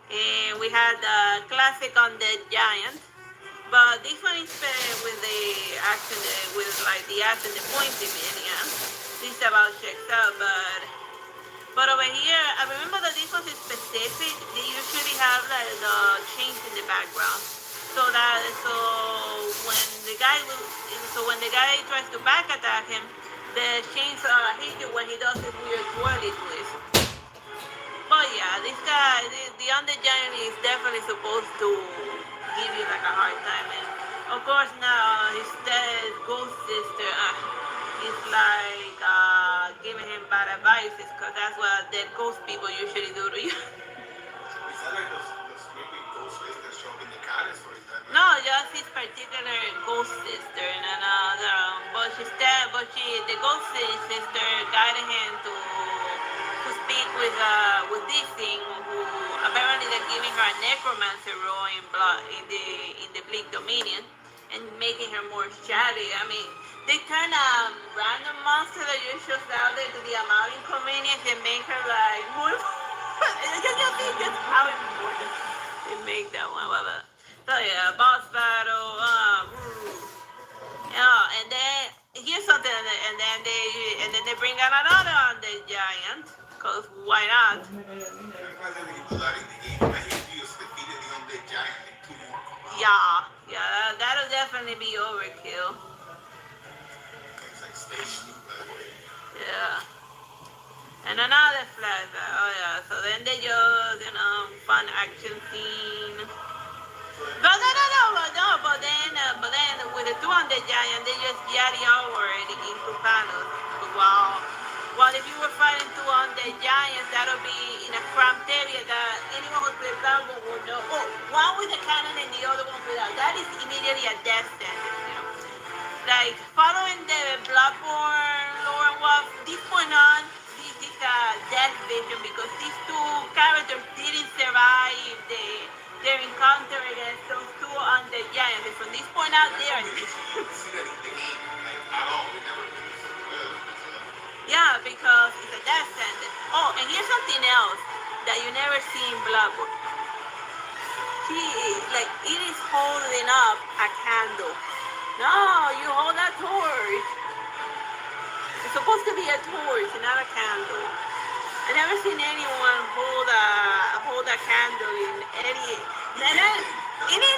And we had the classic Undead Giant. But this one is with the action, with like the action, the pointy mania. This about checks out, but over here, I remember that this was specific. They usually have like the chains in the background, so when the guy tries to back attack him, the chains hit you when he does his weird twirly twist. But yeah, this guy, the Undead Giant, is definitely supposed to give you like a hard time, and of course now his dead ghost sister is like giving him bad advices, because that's what dead ghost people usually do to you. particular ghost sister, and the ghost sister guided him to speak with this thing, who apparently they're giving her a necromancer role in the Bleak Dominion, and making her more chatty. I mean, they turn a random monster that usually shows out there to the amount inconvenience and make her like more. just how important they make that one. So yeah, boss battle. Yeah, and then here's something, and then they bring out another on the giant, cause why not? Yeah, that'll definitely be overkill. Yeah. And another flashback. Oh yeah. So then they just, fun action scene. But then with the 200 giant, they just carry over it into panels. Wow. Well, if you were fighting 200 giants, that'll be in a cramped area that anyone who plays Bloodborne would know. Oh, one with a cannon and the other one without. That is immediately a death sentence. Like, following the Bloodborne lore was, this point on, this is a death vision because these two characters didn't survive their encounter against those 200 giants. And from this point out, they are yeah, because it's a death sentence. Oh, and here's something else that you never see in Bloodborne. It is holding up a candle. No, you hold a torch. It's supposed to be a torch, not a candle. I never seen anyone hold a candle in any, not even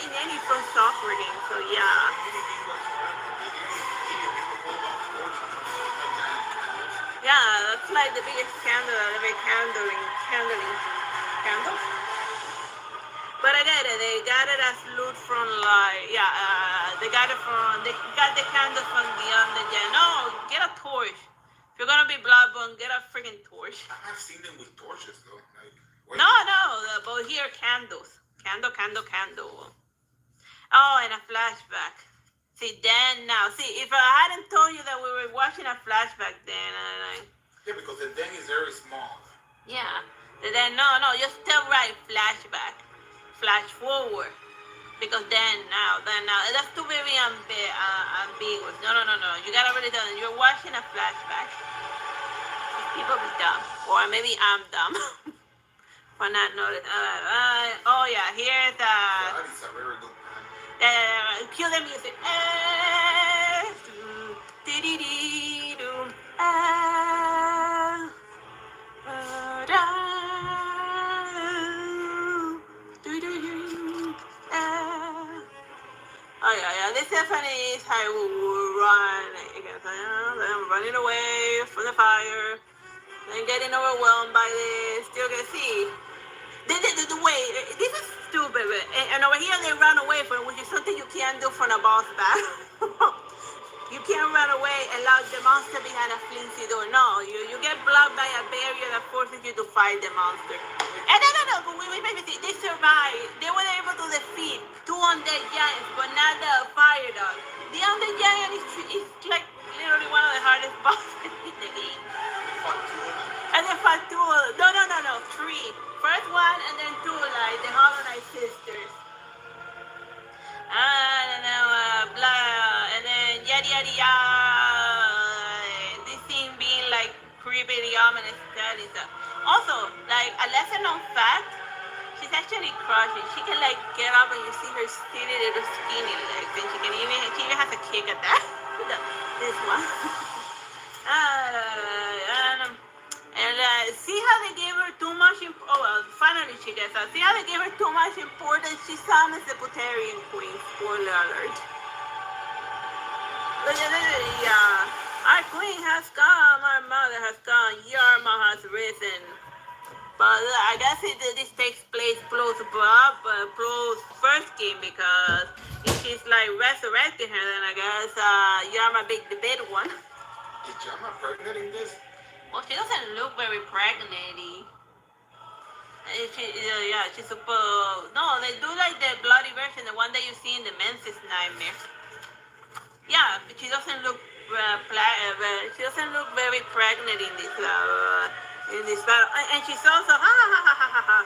in any From Software game. So yeah. Yeah, that's like the biggest candle I've ever candle. But I get it. They got it as loot from they got the candle from beyond the gen. No, get a torch. If you're gonna be Bloodborne, get a freaking torch. I've seen them with torches though. No, but here candles. Candle. Oh, and a flashback. See, if I hadn't told you that we were watching a flashback, then yeah, because the den is very small. Yeah, then no, just tell right flashback. Flash forward, because then now that's too very ambiguous. No. You gotta really tell them you're watching a flashback. People be dumb, or maybe I'm dumb for not noticing. Oh yeah, here's It's a very good plan. Cue the music. Oh yeah, this definitely is how we will run against them, running away from the fire, and getting overwhelmed by this. Still can see. The way, this is stupid, and over here they run away from, which is something you can't do from a boss battle. You can't run away and lock the monster behind a flimsy door. No, you get blocked by a barrier that forces you to fight the monster. And no, but wait, they survived. They were able to defeat 2 undead giants, but not the fire dog. The undead giant is like literally one of the hardest bosses in the game. And they fought 2, no, 3. First one and then 2, like the Hollow Knight sisters. And then yada. This thing being like creepy, ominous. Also, like a lesser known fact, she's actually crushing. She can like get up and you see her skinny little skinny legs, and she even has a kick at that. This one. And see how they gave her too much finally she gets out. See how they gave her too much importance? She summons the Putarian Queen. Spoiler alert. Our queen has come, our mother has come, Yarma has risen. But I guess this takes place close first game, because if she's like resurrecting her, then I guess Yarma big the big one. Is Yarma pregnant in this? Well, she doesn't look very pregnant-y. Yeah, she's supposed. No, they do like the bloody version, the one that you see in the Men's Nightmare. Yeah, but she doesn't look. She doesn't look very pregnant in this battle, and she's also ha ha ha ha ha ha.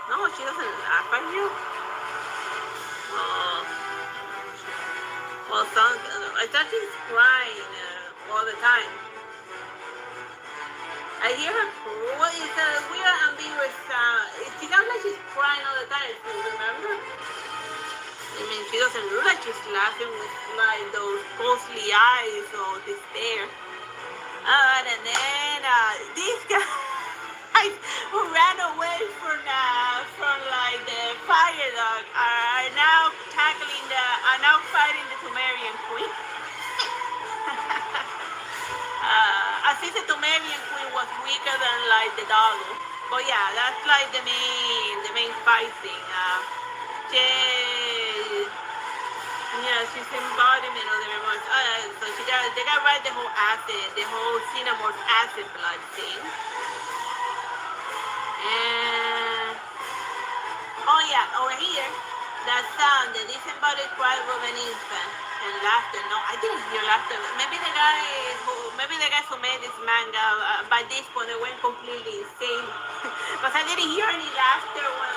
No, she doesn't laugh at you. Oh, well, I thought she's crying all the time. I hear her. What is a weird ambiguous sound? She sounds like she's crying all the time. Do you remember? I mean, she doesn't look like she's laughing with like those ghostly eyes or despair. And then these guys who ran away from like the fire dog are now are now fighting the Sumerian queen. I think the Damian Queen was weaker than like the dog. But yeah, that's like the main fight thing. She's embodiment of the remorse. So they got right the whole xenomorph acid blood thing. And oh yeah, over here, that sound, the disembodied cry of an infant. And laughter. No, I didn't hear laughter. Maybe the guys who made this manga by this point they went completely insane. Because I didn't hear any laughter when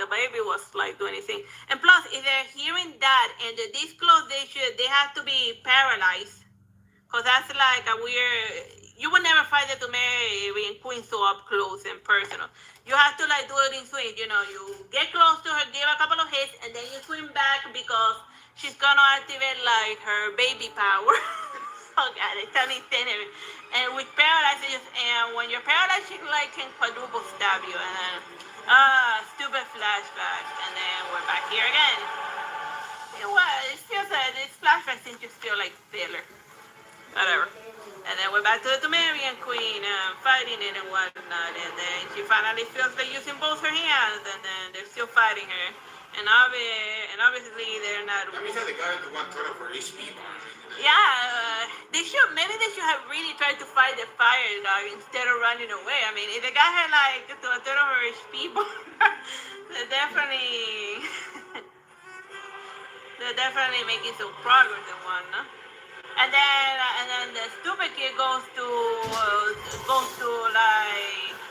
the baby was like doing anything. And plus, if they're hearing that and they're this close, they have to be paralyzed. Because that's like a weird. You would never find the Sumerian queen so up close and personal. You have to like do it in swing. You get close to her, give a couple of hits, and then you swing back because she's gonna activate like her baby power. Oh god, it's only thinner. And with paralysis, and when you're paralyzed, she like can quadruple stab you, and then stupid flashback, and then we're back here again. It feels like this flashback seems to feel like filler. Whatever. And then we're back to the Sumerian queen fighting it and whatnot, and then she finally feels like using both her hands, and then they're still fighting her. And obviously they're not. Let me say the guy the one threat for HP. Yeah, maybe they should have really tried to fight the fire dog instead of running away. I mean, if the guy had like to a third of her HP, they're definitely making some progress in one, no? And then the stupid kid goes to like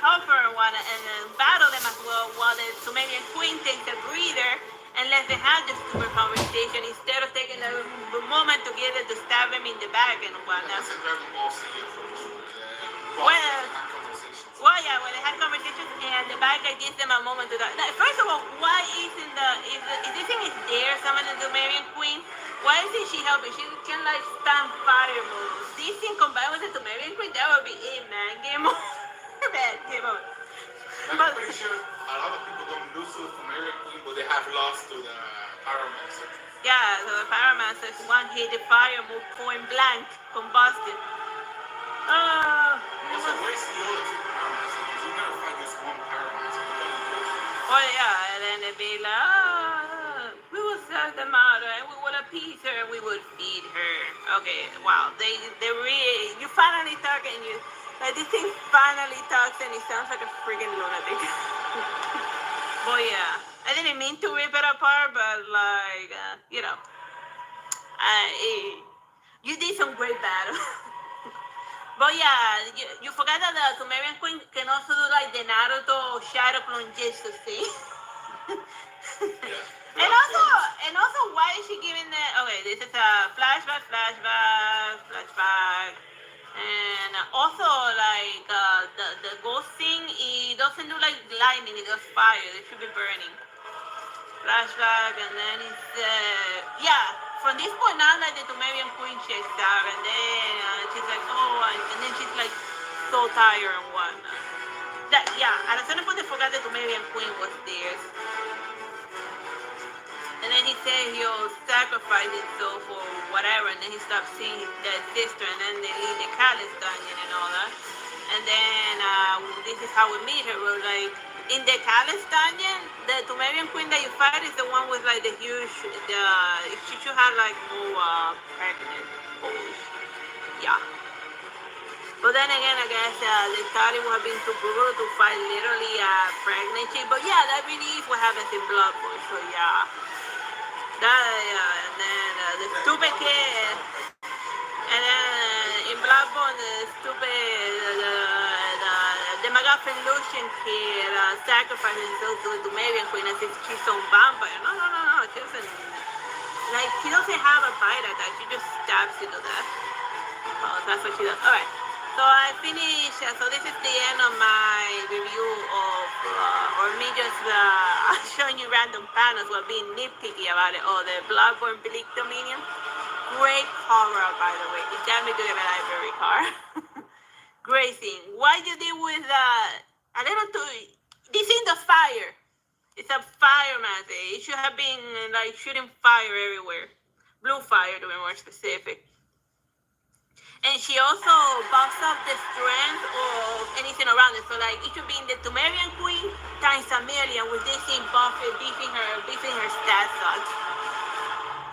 help her and one, and then battle them as well, while the Sumerian queen takes a breather and lets them have the stupid conversation instead of taking a moment to get it to stab him in the back and whatnot. Well, yeah, when they had conversations and the bad guy gives them a moment to die. Now, first of all, why isn't if this thing is there, some of the Sumerian queen, why isn't she helping? She can like spam fire moves. This thing combined with the Sumerian queen, that would be it, man. Game over. Game over. I'm pretty sure a lot of people don't lose to the Sumerian queen, but they have lost to the Pyromancer. Yeah, so the Pyromancer one hit the fire move point blank, combusted. Also, where's the other two Pyromancer? Because you never find just one Pyromancer. Oh yeah, and then they'd be like, we will serve them out, and we will appease her, and we will feed her. Okay, wow, they really, you finally talk, and you, like this thing finally talks, and it sounds like a freaking lunatic. But yeah, I didn't mean to rip it apart, but like, you did some great battle. But yeah, you forgot that the Sumerian queen can also do like the Naruto shadow plungetsu thing. Yeah. and also, why is she giving the? Okay, this is a flashback, and also like the ghost thing. It doesn't do like lightning; it does fire. It should be burning. Flashback, and then it's yeah. From this point on, like the Sumerian queen checks out, and then she's like, oh, and then she's like so tired and whatnot. At a certain point, they forgot the Sumerian queen was theirs. And then he said he'll sacrifice himself for whatever, and then he stops seeing his dead sister, and then they leave the Callus dungeon and all that. And then this is how we meet her. We're like, in the Callus dungeon, the Sumerian queen that you fight is the one with like the huge, she should have like more pregnant holes. Yeah. But then again, I guess they thought it would have been too brutal to fight literally pregnant chick. But yeah, that really is what happens in Bloodborne. So yeah, and then the stupid kid, and then in Bloodborne, the stupid the McGuffin Lucian kid sacrificing himself to the Marian Queen as if she's some vampire. No, she doesn't. Like, she doesn't have a bite attack. She just stabs you to death. Oh, that's what she does. All right. So I finished. So this is the end of my review of, or me just showing you random panels while being nitpicky about it. Oh, the Bloodborne Bleak Dominion. Great horror, by the way. It's damn good at a library car. Great thing. Why you deal with a little too? This in the fire. It's a fireman thing. It should have been like shooting fire everywhere. Blue fire, to be more specific. And she also buffs up the strength of anything around it. So like it should be in the Tumerian Queen times a million with this thing beefing her stats up.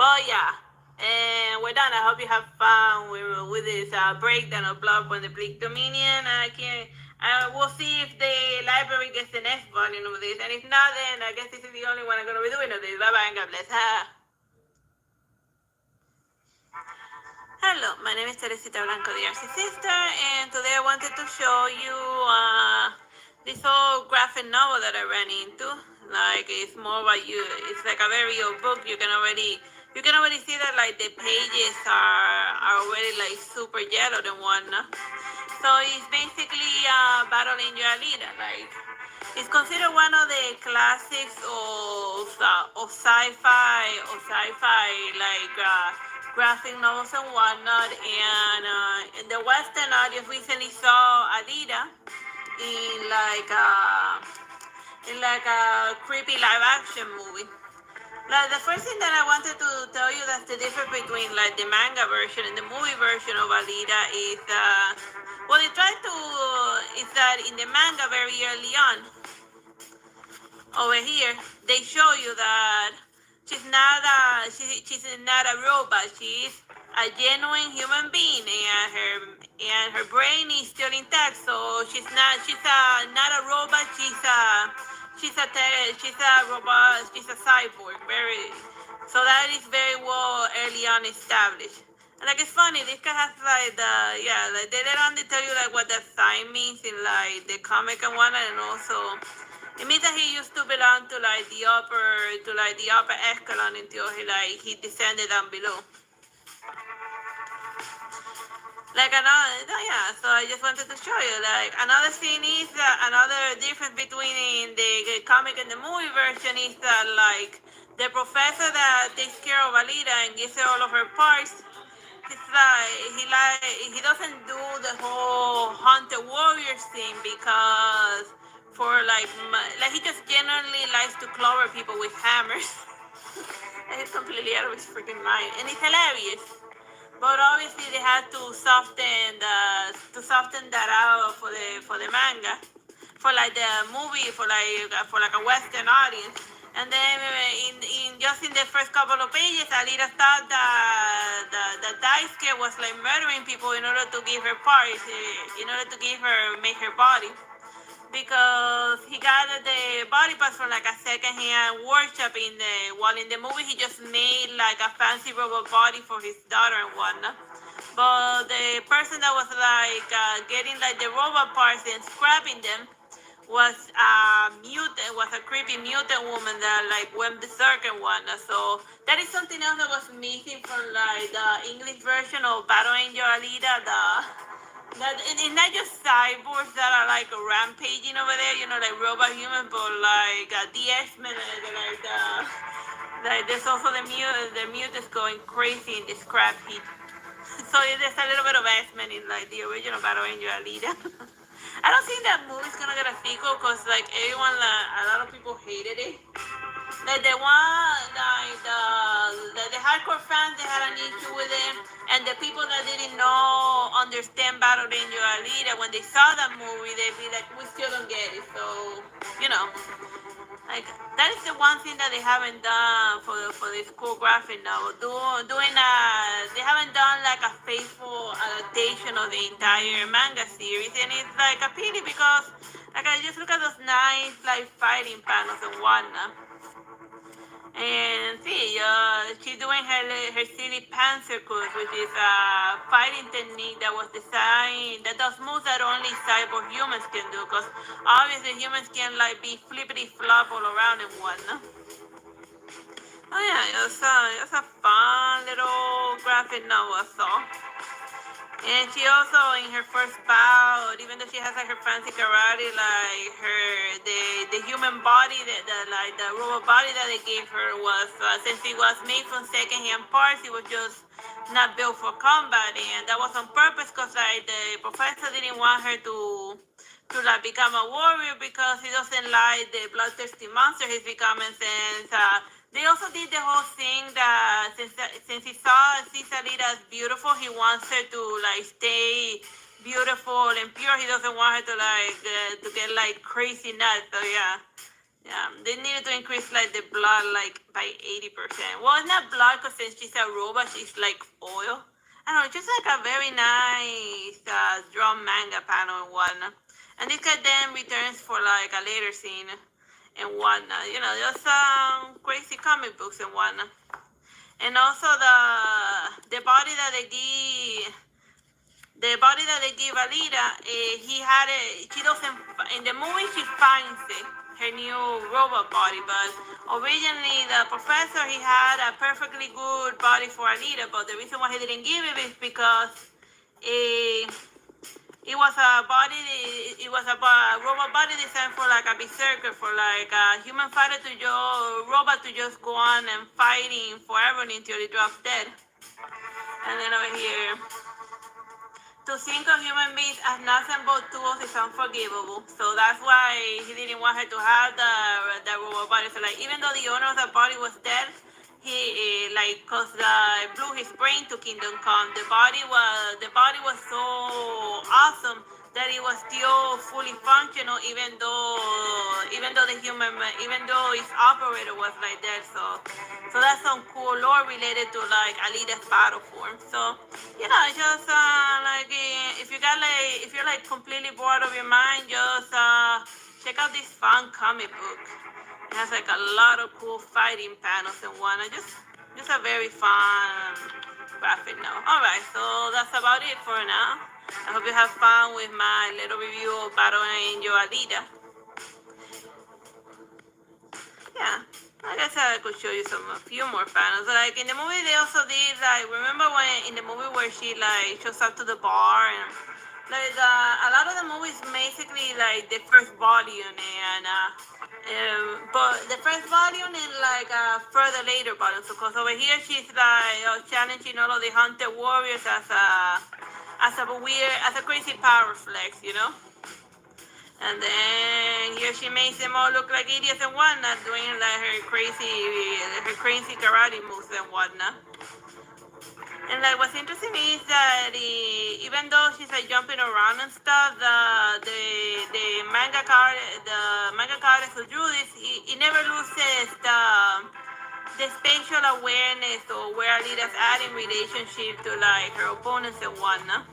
But yeah. And we're done. I hope you have fun with this breakdown of Bloodborne, the Bleak Dominion. We'll see if the library gets the next volume of this. And if not, then I guess this is the only one I'm going to be doing of this. Bye-bye and God bless. Hello, my name is Teresita Blanco, the Artsy Sister. And today I wanted to show you this whole graphic novel that I ran into. Like, it's more about you. It's like a very old book. You can already see that like the pages are already like super yellowed and whatnot. So it's basically Battle Angel Alita. Like, it's considered one of the classics of sci-fi like graphic novels and whatnot. And the Western audience recently saw Alita in like a creepy live action movie. Like, the first thing that I wanted to tell you that's the difference between like the manga version and the movie version of Alita is is that in the manga very early on over here they show you that she's not a robot. She's a genuine human being, and her brain is still intact. So she's not a robot. She's a robot. She's a cyborg. So that is very well early on established. And like, it's funny. This guy has like they let on to tell you like what that sign means in like the comic and whatnot, and also it means that he used to belong to like the upper echelon until he descended down below. Like so I just wanted to show you, like, another thing is another difference between the comic and the movie version is that, like, the professor that takes care of Alita and gives her all of her parts, it's like, he doesn't do the whole hunter warriors thing, because he just generally likes to clobber people with hammers. And it's completely out of his freaking mind, and it's hilarious. But obviously they had to soften that out for the manga, for like the movie, for like a Western audience. And then in the first couple of pages, Alita thought that Daisuke was like murdering people in order to give her parts, in order to make her body. Because he got the body parts from like a second-hand workshop while in the movie he just made like a fancy robot body for his daughter and whatnot. But the person that was like getting like the robot parts and scrapping them was a creepy mutant woman that like went berserk and whatnot. So that is something else that was missing from like the English version of Battle Angel Alita. It's not just cyborgs that are like rampaging over there, like robot humans, but like the X-Men, like there's also the mutants going crazy in the scrap heap. So there's a little bit of X-Men in like the original Battle Angel Alita. I don't think that movie's gonna get a sequel because like everyone, a lot of people hated it. Like the hardcore fans, they had an issue with it, and the people that didn't understand Battle Angel Alita, when they saw that movie, they'd be like, we still don't get it. So Like that is the one thing that they haven't done for this cool graphic novel. They haven't done like a faithful adaptation of the entire manga series, and it's like a pity because like I just look at those nice like fighting panels and whatnot. And see, she's doing her silly panzerkuss, which is a fighting technique that was designed that does moves that only cyborg humans can do. Because obviously humans can like be flippity flop all around and whatnot. Oh yeah, it's a fun little graphic novel. I saw. And she also, in her first bout, even though she has like her fancy karate, like the human body, the robot body that they gave her was, since it was made from secondhand parts, it was just not built for combat, and that was on purpose because like the professor didn't want her to like become a warrior because he doesn't like the bloodthirsty monster he's becoming since they also did the whole thing that since he saw Cisalita as beautiful, he wants her to like stay beautiful and pure. He doesn't want her to get like crazy nuts. So yeah, they needed to increase like the blood like by 80%. Well, it's not blood because since she's a robot, she's like oil. I don't know, just like a very nice drawn manga panel and whatnot. And this guy then returns for like a later scene and whatnot. You know, just crazy comic books and whatnot. And also the body that they give. The body that they give Alita, he had it. She doesn't. In the movie, she finds it, her new robot body. But originally, the professor he had a perfectly good body for Alita. But the reason why he didn't give it is because it was a body. It was a robot body designed for like a berserker, for like a human fighter to robot to just go on and fighting forever until he drops dead. And then over here, to think of human beings as nothing but tools is unforgivable. So that's why he didn't want her to have the robot body. So like, even though the owner of the body was dead, he like cause blew his brain to Kingdom Come. The body was so awesome that it was still fully functional, even though its operator was like that. So that's some cool lore related to like Alita's battle form. So just if you're like completely bored of your mind, just check out this fun comic book. It has like a lot of cool fighting panels and whatnot. Just a very fun graphic novel. Alright, so that's about it for now. I hope you have fun with my little review of Battle Angel Alita. Yeah, I guess I could show you a few more panels. Like in the movie, they also did like, remember when in the movie where she like shows up to the bar and like a lot of the movies basically like the first volume and but the first volume and like further later volume. So cause over here she's like challenging all of the hunted warriors as a crazy power flex, you know. And then here she makes them all look like idiots and whatnot, doing like her crazy karate moves and whatnot. And like what's interesting is that even though she's like jumping around and stuff, the manga artist who drew this, he never loses the spatial awareness or where Alita's at in relationship to like her opponents and whatnot.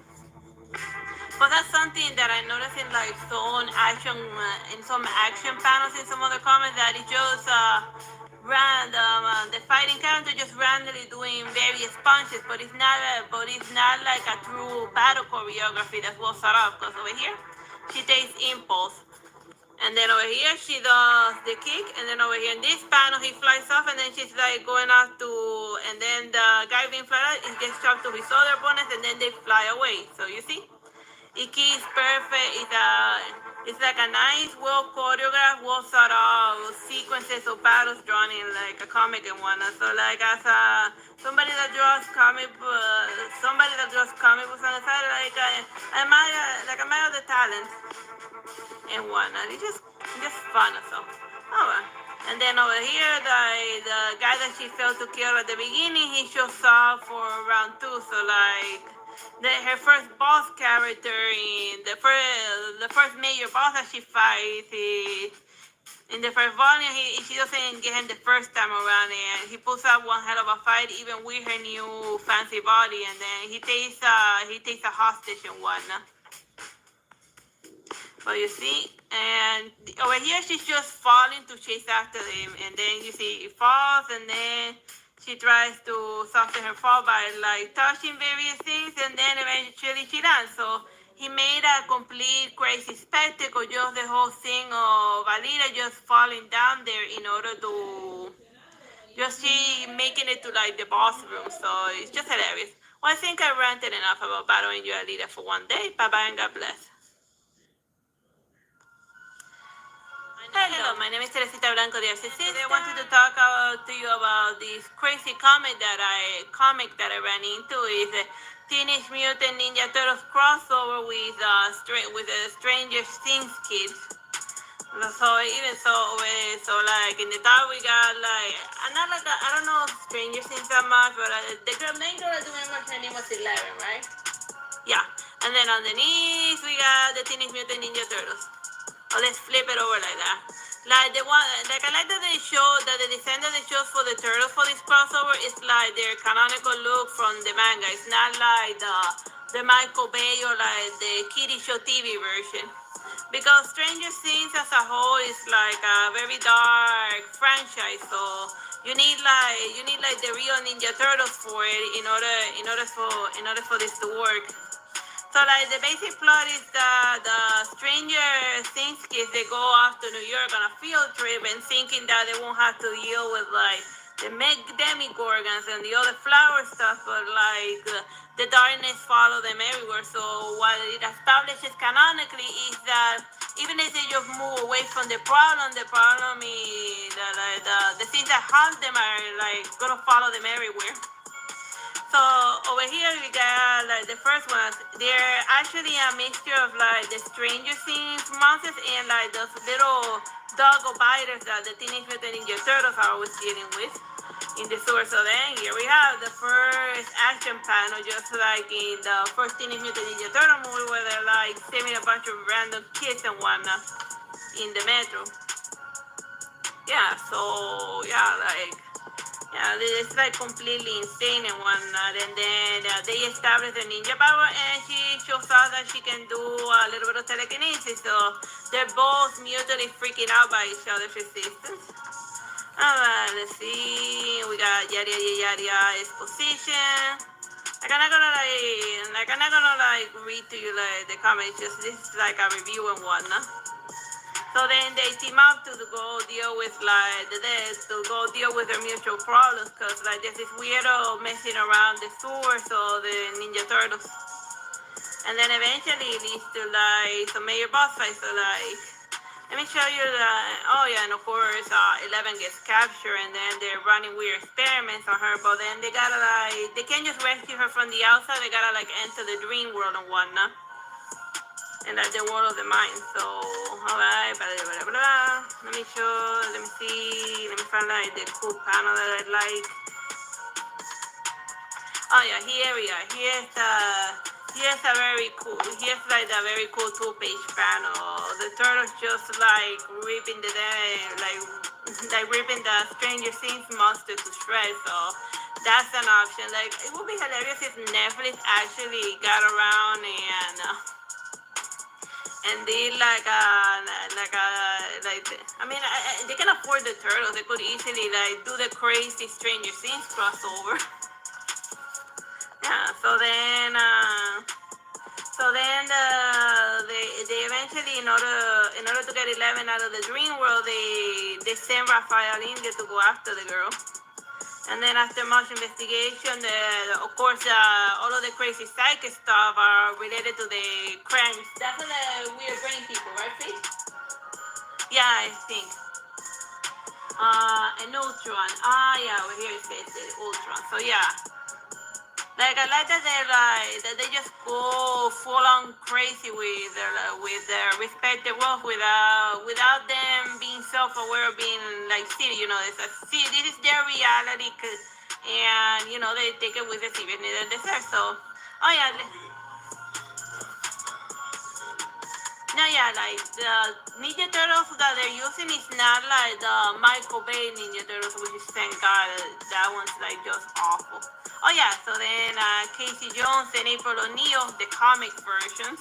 But that's something that I noticed in like some action panels in some other comments, that it just random. The fighting character just randomly doing various punches, but it's not like a true battle choreography that's well set up. Because over here, she takes impulse, and then over here she does the kick, and then over here in this panel he flies off, and then she's like going out to, and then the guy being fly out, he gets chopped to his other opponents, and then they fly away. So you see. Iki is perfect. It's like a nice, well choreographed, well thought out sequences of battles drawn in like a comic and whatnot. So like as somebody that draws comic books on the side, like I admire the talent and whatnot. It's just fun or so. Alright. And then over here, the guy that she failed to kill at the beginning, he shows up for round 2. So like. Her first boss character in the first major boss that she fights, In the first volume, she doesn't get him the first time around, and he puts up one hell of a fight, even with her new fancy body, and then he takes a hostage and whatnot. But you see, and over here she's just falling to chase after him, and then you see he falls, and then she tries to soften her fall by like touching various things, and then eventually she lands. So he made a complete crazy spectacle, just the whole thing of Alita just falling down there in order to just she making it to like the boss room. So it's just hilarious. Well, I think I ranted enough about Battle Angel Alita for one day. Bye bye and God bless. Hello, my name is Teresita Blanco de Artsy Sister. I wanted to talk to you about this crazy comic that I ran into. Is Teenage Mutant Ninja Turtles crossover with the Stranger Things kids. So like in the top we got like I'm not like I don't know Stranger Things that much, but the main girl I remember her name was 11, right? Yeah, and then underneath we got the Teenage Mutant Ninja Turtles. Oh, let's flip it over like that. Like the one, like I like that they show that the design that they chose for the turtles for this crossover is like their canonical look from the manga. It's not like the Michael Bay or like the Kitty Show TV version. Because Stranger Things as a whole is like a very dark franchise, so you need like the real Ninja Turtles for it in order for this to work. So like the basic plot is that the Stranger Things kids, they go off to New York on a field trip and thinking that they won't have to deal with like the demigorgons and the other flower stuff, but like the darkness follow them everywhere. So what it establishes canonically is that even if they just move away from the problem is that the things that harm them are like gonna follow them everywhere. So over here we got like the first ones. They're actually a mixture of like the Stranger Things monsters and like those little dog biters that the Teenage Mutant Ninja Turtles are always dealing with in the sewer. So then here we have the first action panel, just like in the first Teenage Mutant Ninja Turtle movie, where they're like saving a bunch of random kids and whatnot in the metro. Yeah, so yeah, like. Yeah, it's like completely insane and whatnot. And then they establish the ninja power, and she shows us that she can do a little bit of telekinesis. So they're both mutually freaking out by each other's resistance. Alright, let's see. We got yada yada yada exposition. I'm not gonna read to you like the comments. Just this is like a review and whatnot. So then they team up to go deal with like to go deal with their mutual problems, cause like there's this weirdo messing around the sewer, so the Ninja Turtles, and then eventually it leads to like some major boss fights. So like, let me show you the. Oh yeah, and of course 11 gets captured, and then they're running weird experiments on her. But then they gotta like they can't just rescue her from the outside. They gotta like enter the dream world and whatnot. And like the world of the mind. So, alright, blah, blah, blah, blah. Let me see, let me find like the cool panel that I like. Oh yeah, here we are. Here's like a very cool 2-page panel. The turtles just like ripping ripping the Stranger Things monster to shreds. So that's an option. Like, it would be hilarious if Netflix actually got around and did they can afford the turtles. They could easily like do the crazy Stranger Things crossover. Yeah. So then they eventually in order to get 11 out of the dream world, they send Raphael in there to go after the girl. And then after much investigation, of course, all of the crazy psychic stuff are related to the crimes. That's the weird brain people, right, Faith? Yeah, I think. And Ultron. Yeah, over here it says Ultron. So yeah. Like I like that they just go full on crazy with their respective roles without them being self-aware of being like silly. You know, it's like, see, this is their reality, and you know they take it with the seriousness they deserve. So, oh yeah. No, yeah, like the Ninja Turtles that they're using is not like the Michael Bay Ninja Turtles, which is thank God that one's like just awful. Oh yeah, so then Casey Jones and April O'Neil, the comic versions,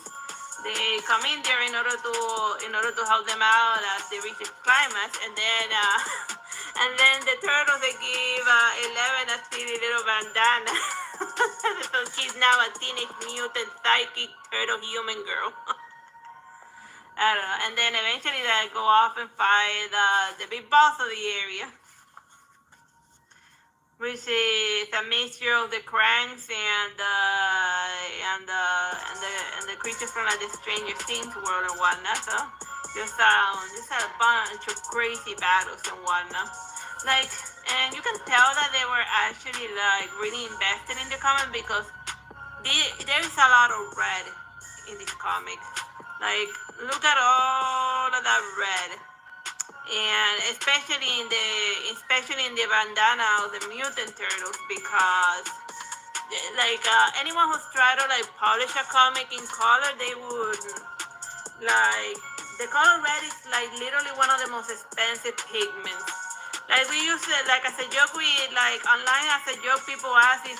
they come in there in order to help them out as they reach the climax, and then and then the turtles they give Eleven a silly little bandana, so she's now a teenage mutant psychic turtle human girl. I don't know. And then eventually they go off and fight the big boss of the area, which is a mixture of the cranks and the creatures from like the Stranger Things world and whatnot. So just a bunch of crazy battles and whatnot. Like, and you can tell that they were actually like really invested in the comic because there is a lot of red in this comic. Like, look at all of that red, and especially in the bandana of the mutant turtles, because like anyone who's tried to like polish a comic in color, they would like the color red is like literally one of the most expensive pigments. Like we use it like as a joke, we like online as a joke, people ask if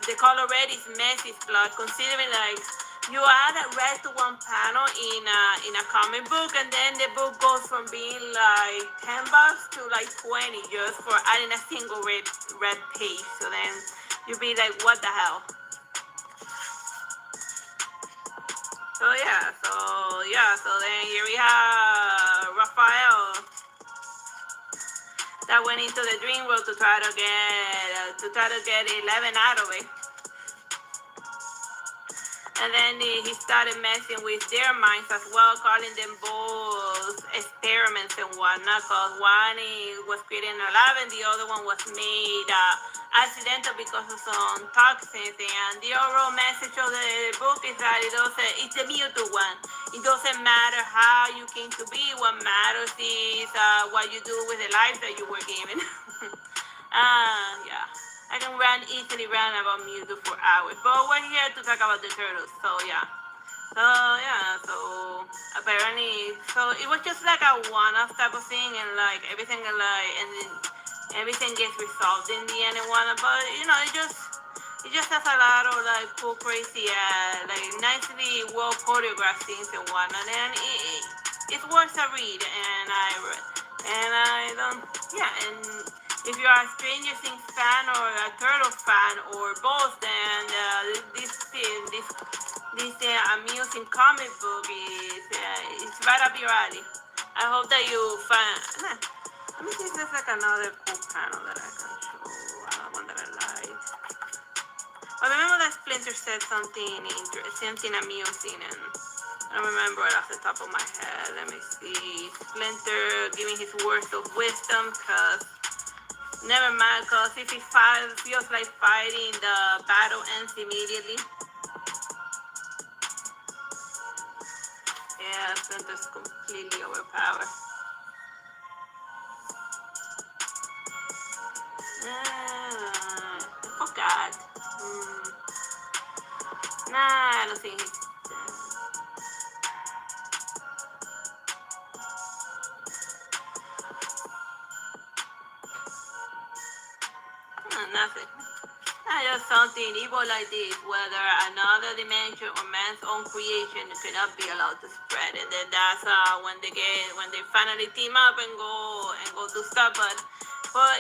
the color red is Messi's blood, considering like you add a red to one panel in a comic book, and then the book goes from being like $10 to like 20 just for adding a single red page. So then you'd be like, what the hell? So then here we have Raphael that went into the dream world to try to get 11 out of it. And then he started messing with their minds as well, calling them both experiments and whatnot. Because one was creating a lab and the other one was made accidental because of some toxins. And the overall message of the book is that it's the mutant one. It doesn't matter how you came to be. What matters is what you do with the life that you were given. Yeah. I can easily run about Mewtwo for hours, but we're here to talk about the turtles, so yeah. So apparently, so it was just like a one-off type of thing, and like everything everything gets resolved in the end and whatnot, but you know, it just has a lot of like cool, crazy, like nicely well choreographed things and whatnot, and it's worth a read, and I don't, yeah, and if you are a Stranger Things fan or a Turtles fan or both, then this amusing comic book is right up your alley. I hope that you find. Let me see if there's like another cool panel that I can show. One that I like. I remember that Splinter said something amusing, and I don't remember it off the top of my head. Let me see. Splinter giving his words of wisdom, because never mind, because if he feels like fighting, the battle ends immediately. Yeah, Splinter's completely overpowered. I forgot. Nah, I don't think he's... nothing. Just something evil like this, whether another dimension or man's own creation, cannot be allowed to spread. And then that's when they finally team up and go do stuff. But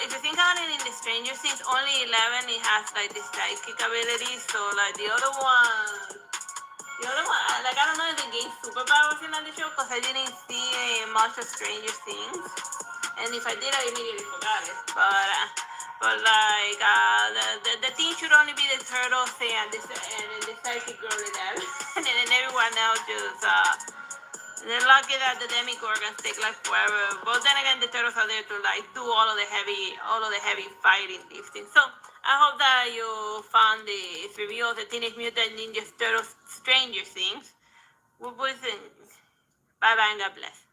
if you think about it, in the Stranger Things, only 11 it has like the psychic abilities. So like the other one, like I don't know if they gain superpowers in the show, because I didn't see much of Stranger Things. And if I did, I immediately forgot it. But like the team should only be the turtles and the psychic girl in that, and then everyone else just they're lucky that the demigorgons take like forever. But then again, the turtles are there to like do all of the heavy fighting lifting. So I hope that you found this review of the Teenage Mutant Ninja Turtles Stranger Things. Bye bye and God bless.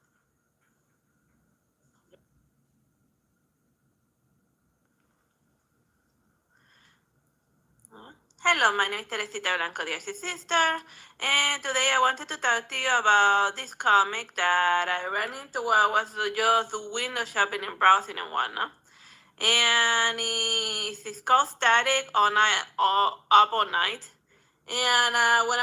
Hello, my name is Teresita Blanco, the Artsy Sister, and today I wanted to talk to you about this comic that I ran into while I was just window shopping and browsing and whatnot. And it's called Static All Night, Up All Night. And when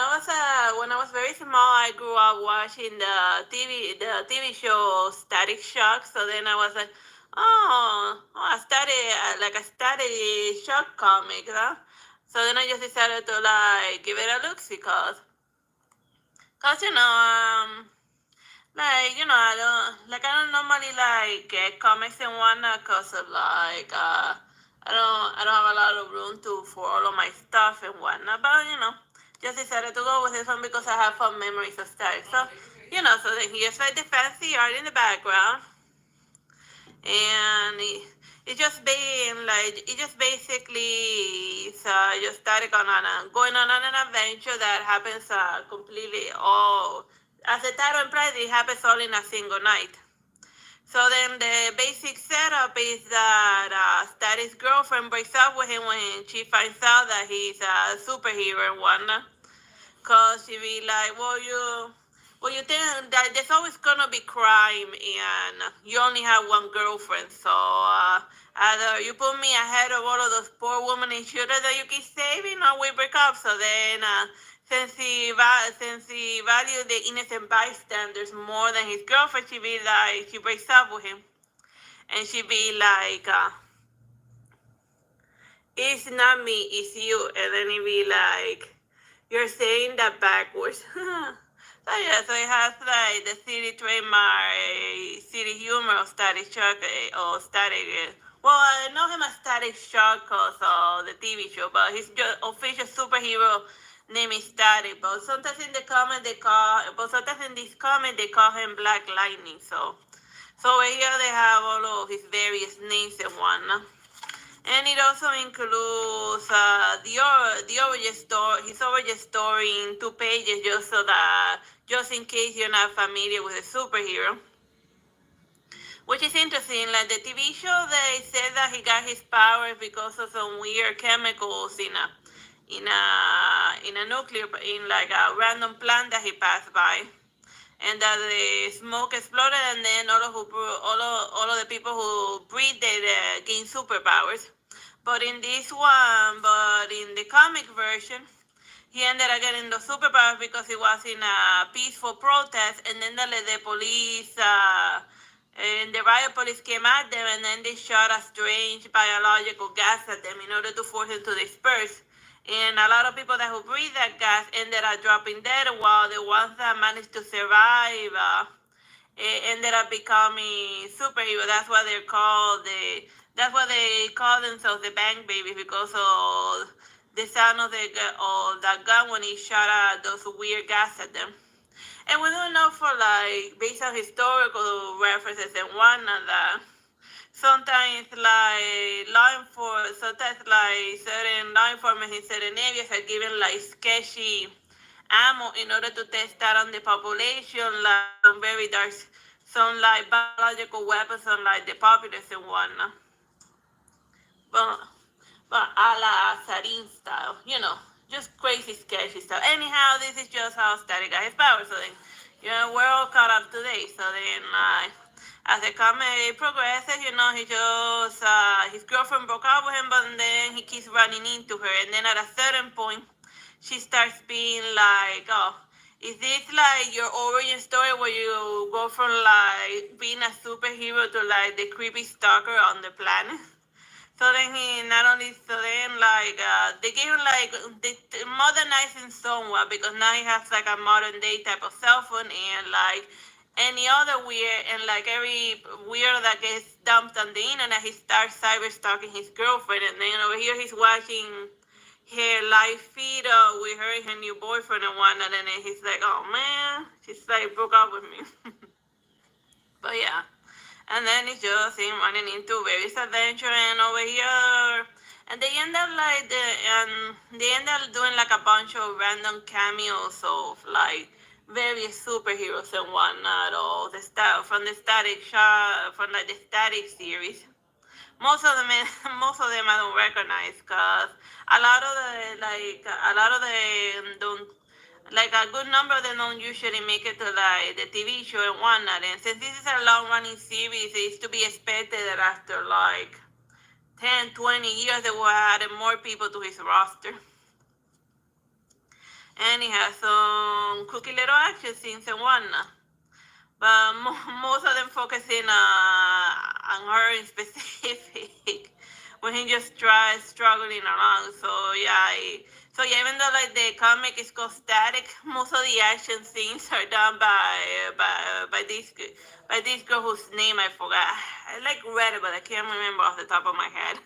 I was very small, I grew up watching the TV show Static Shock. So then I was like, a static shock comic, huh? So then I just decided to like give it a look cause I don't normally like get comics and whatnot cause of I don't have a lot of room for all of my stuff and whatnot. But just decided to go with this one because I have fond memories of Static. So so then here's like the fancy art in the background, and it just being like it just basically just started going on an adventure that happens completely all as the title implies, it happens all in a single night. So then the basic setup is that Static's girlfriend breaks up with him when she finds out that he's a superhero and whatnot. Cause she be like, you think that there's always gonna be crime and you only have one girlfriend, so either you put me ahead of all of those poor women in shooters that you keep saving, or we break up. So then, since he values the innocent bystanders more than his girlfriend, she breaks up with him, and she be like, it's not me, it's you, and then he be like, you're saying that backwards. So yeah, so it has like the city trademark, city humor of Static Shock, or Static. Well, I know him as Static Shock because of the TV show, but his official superhero name is Static. But sometimes in the comment sometimes in this comment they call him Black Lightning. So over here they have all of his various names and whatnot. And it also includes the origin story, his origin story in 2 pages, just in case you're not familiar with the superhero. Which is interesting. Like the TV show, they said that he got his powers because of some weird chemicals in a nuclear, in like a random plant that he passed by, and that the smoke exploded, and then all of the people who breathed it gained superpowers. But in the comic version, he ended up getting the superpowers because he was in a peaceful protest, and then the police, and the riot police came at them, and then they shot a strange biological gas at them in order to force them to disperse. And a lot of people that who breathe that gas ended up dropping dead, while the ones that managed to survive ended up becoming superheroes. That's why they call themselves the Bank Babies, because of the sound of that gun when he shot those weird gas at them. And we don't know for like based on historical references and whatnot that sometimes certain law enforcement in certain areas are given like sketchy ammo in order to test that on the population, like some like biological weapons on like the populace and whatnot. But a la Sarin style, just crazy sketchy stuff. Anyhow, this is just how Static got his power. So then, we're all caught up today. So then, as the comedy progresses, he just, his girlfriend broke up with him, but then he keeps running into her. And then at a certain point, she starts being like, oh, is this like your origin story where you go from like being a superhero to like the creepy stalker on the planet? So then they gave him like they modernizing somewhat, because now he has like a modern day type of cell phone, and like any other weird, and like every weird that gets dumped on the internet, he starts cyber stalking his girlfriend, and then over here he's watching her live feed with her and her new boyfriend and whatnot, and then he's like, oh man, she's like broke up with me. But yeah. And then it's just him running into various adventure, and over here, and they end up doing like a bunch of random cameos of like various superheroes and whatnot, or from the Static series. most of them I don't recognize because a lot of the don't like a good number of them don't usually make it to like the TV show and whatnot. And since this is a long running series, it's to be expected that after like 10, 20 years they will add more people to his roster. And he has some cookie little action scenes and whatnot. But most of them focusing on her in specific when he just tries struggling along. So yeah, even though like the comic is called Static, most of the action scenes are done by this girl whose name I forgot. I like read it, but I can't remember off the top of my head.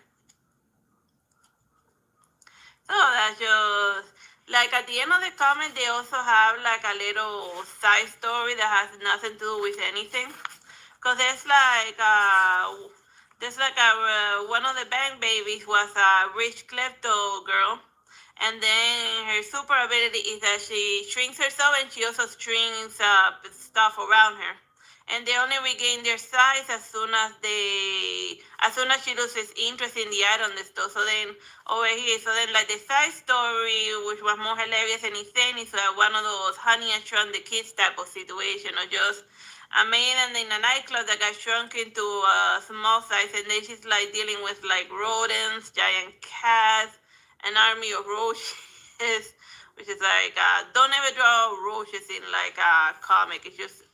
So that's just like at the end of the comic, they also have like a little side story that has nothing to do with anything. Cause one of the bank babies was a rich klepto girl, and then her super ability is that she shrinks herself and she also shrinks stuff around her. And they only regain their size as soon as she loses interest in the item they stole. So then like the side story, which was more hilarious than insane, is one of those Honey I Shrunk the Kids type of situation, or just a maiden in a nightclub that got shrunk into a small size, and then she's like dealing with like rodents, giant cats, an army of roaches, which is like don't ever draw roaches in like a comic. It's just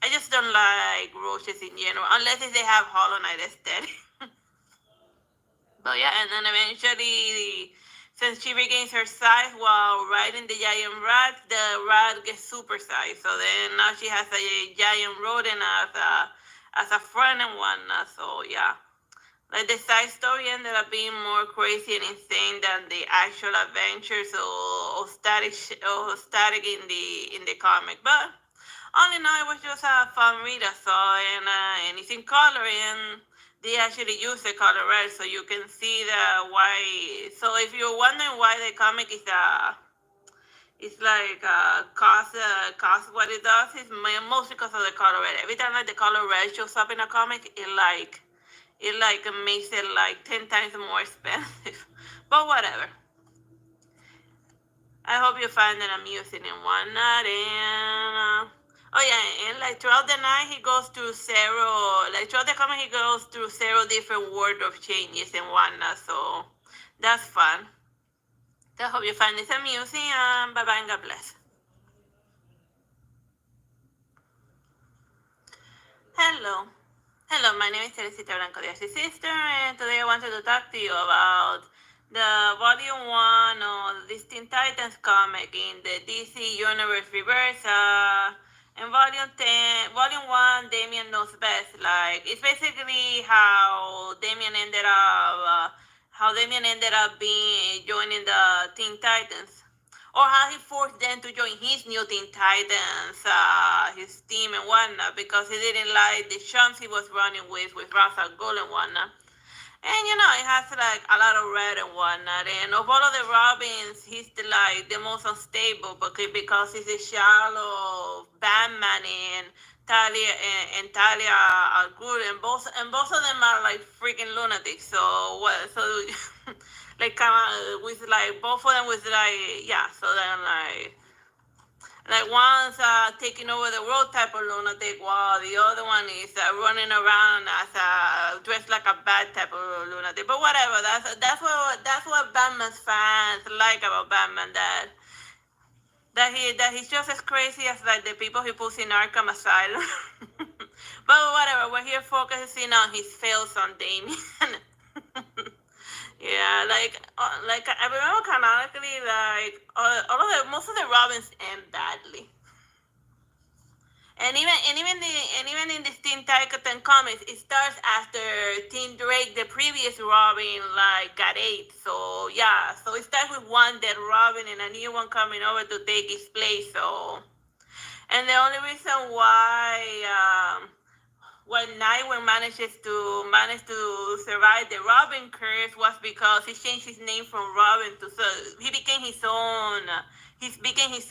I just don't like roaches in general, unless if they have Hollow Knight aesthetic. But yeah, and then eventually, since she regains her size while riding the giant rat, the rat gets super sized. So then now she has a giant rodent as a friend and whatnot. So yeah, like the side story ended up being more crazy and insane than the actual adventures or static in the comic. But all in all, it was just a fun read I saw, and it's in color, and they actually use the color red, so you can see the why. So if you're wondering why the comic is it's like cost what it does, is mostly because of the color red. Every time like the color red shows up in a comic, it makes it like 10 times more expensive. But whatever. I hope you find it amusing and whatnot. And oh yeah, and like throughout the night he goes through throughout the comic he goes through several different wardrobe changes and whatnot. So that's fun. So I hope you find this amusing, and bye bye and God bless. Hello, my name is Teresita Blanco Plays, Artsy Sister, and today I wanted to talk to you about the Volume 1 of this Teen Titans comic in the DC Universe Reverse. In Volume 1, Damian Knows Best. Like, it's basically how Damian ended up joining the Teen Titans, or how he forced them to join his new Teen Titans, his team and whatnot, because he didn't like the chumps he was running with Ra's al Ghul and whatnot. And it has like a lot of red and whatnot. And of all of the Robins, he's the most unstable, because he's the shadow of Batman and Talia al Ghul, and both of them are like freaking lunatics. So what? So like with like both of them with like yeah. So then like one's taking over the world type of lunatic, while the other one is running around as dressed like a bad type of lunatic. But whatever, that's what Batman's fans like about Batman, that he's just as crazy as like the people he puts in Arkham Asylum. But whatever, we're here focusing on his fails on Damian. Yeah, like I remember canonically, like most of the Robins end badly, and even in this Teen Titan comics, it starts after Teen Drake, the previous Robin, like got AIDS. So yeah, so it starts with one dead Robin and a new one coming over to take his place. So, and the only reason why Nightwing managed to survive the Robin curse was because he changed his name from Robin he became his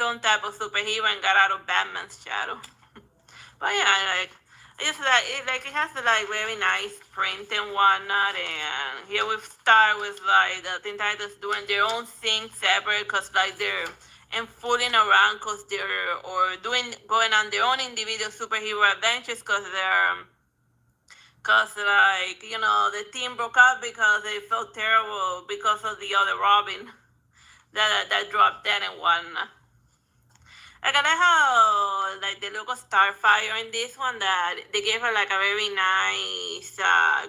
own type of superhero and got out of Batman's shadow. But yeah, I just like it. Like it has like very nice print and whatnot. And here we start with like the Teen Titans doing their own thing separate, cause like they're and fooling around, cause they're or doing going on their own individual superhero adventures, cause like the team broke up because they felt terrible because of the other Robin that dropped dead and whatnot. Like I like how like the look of Starfire in this one, that they gave her like a very nice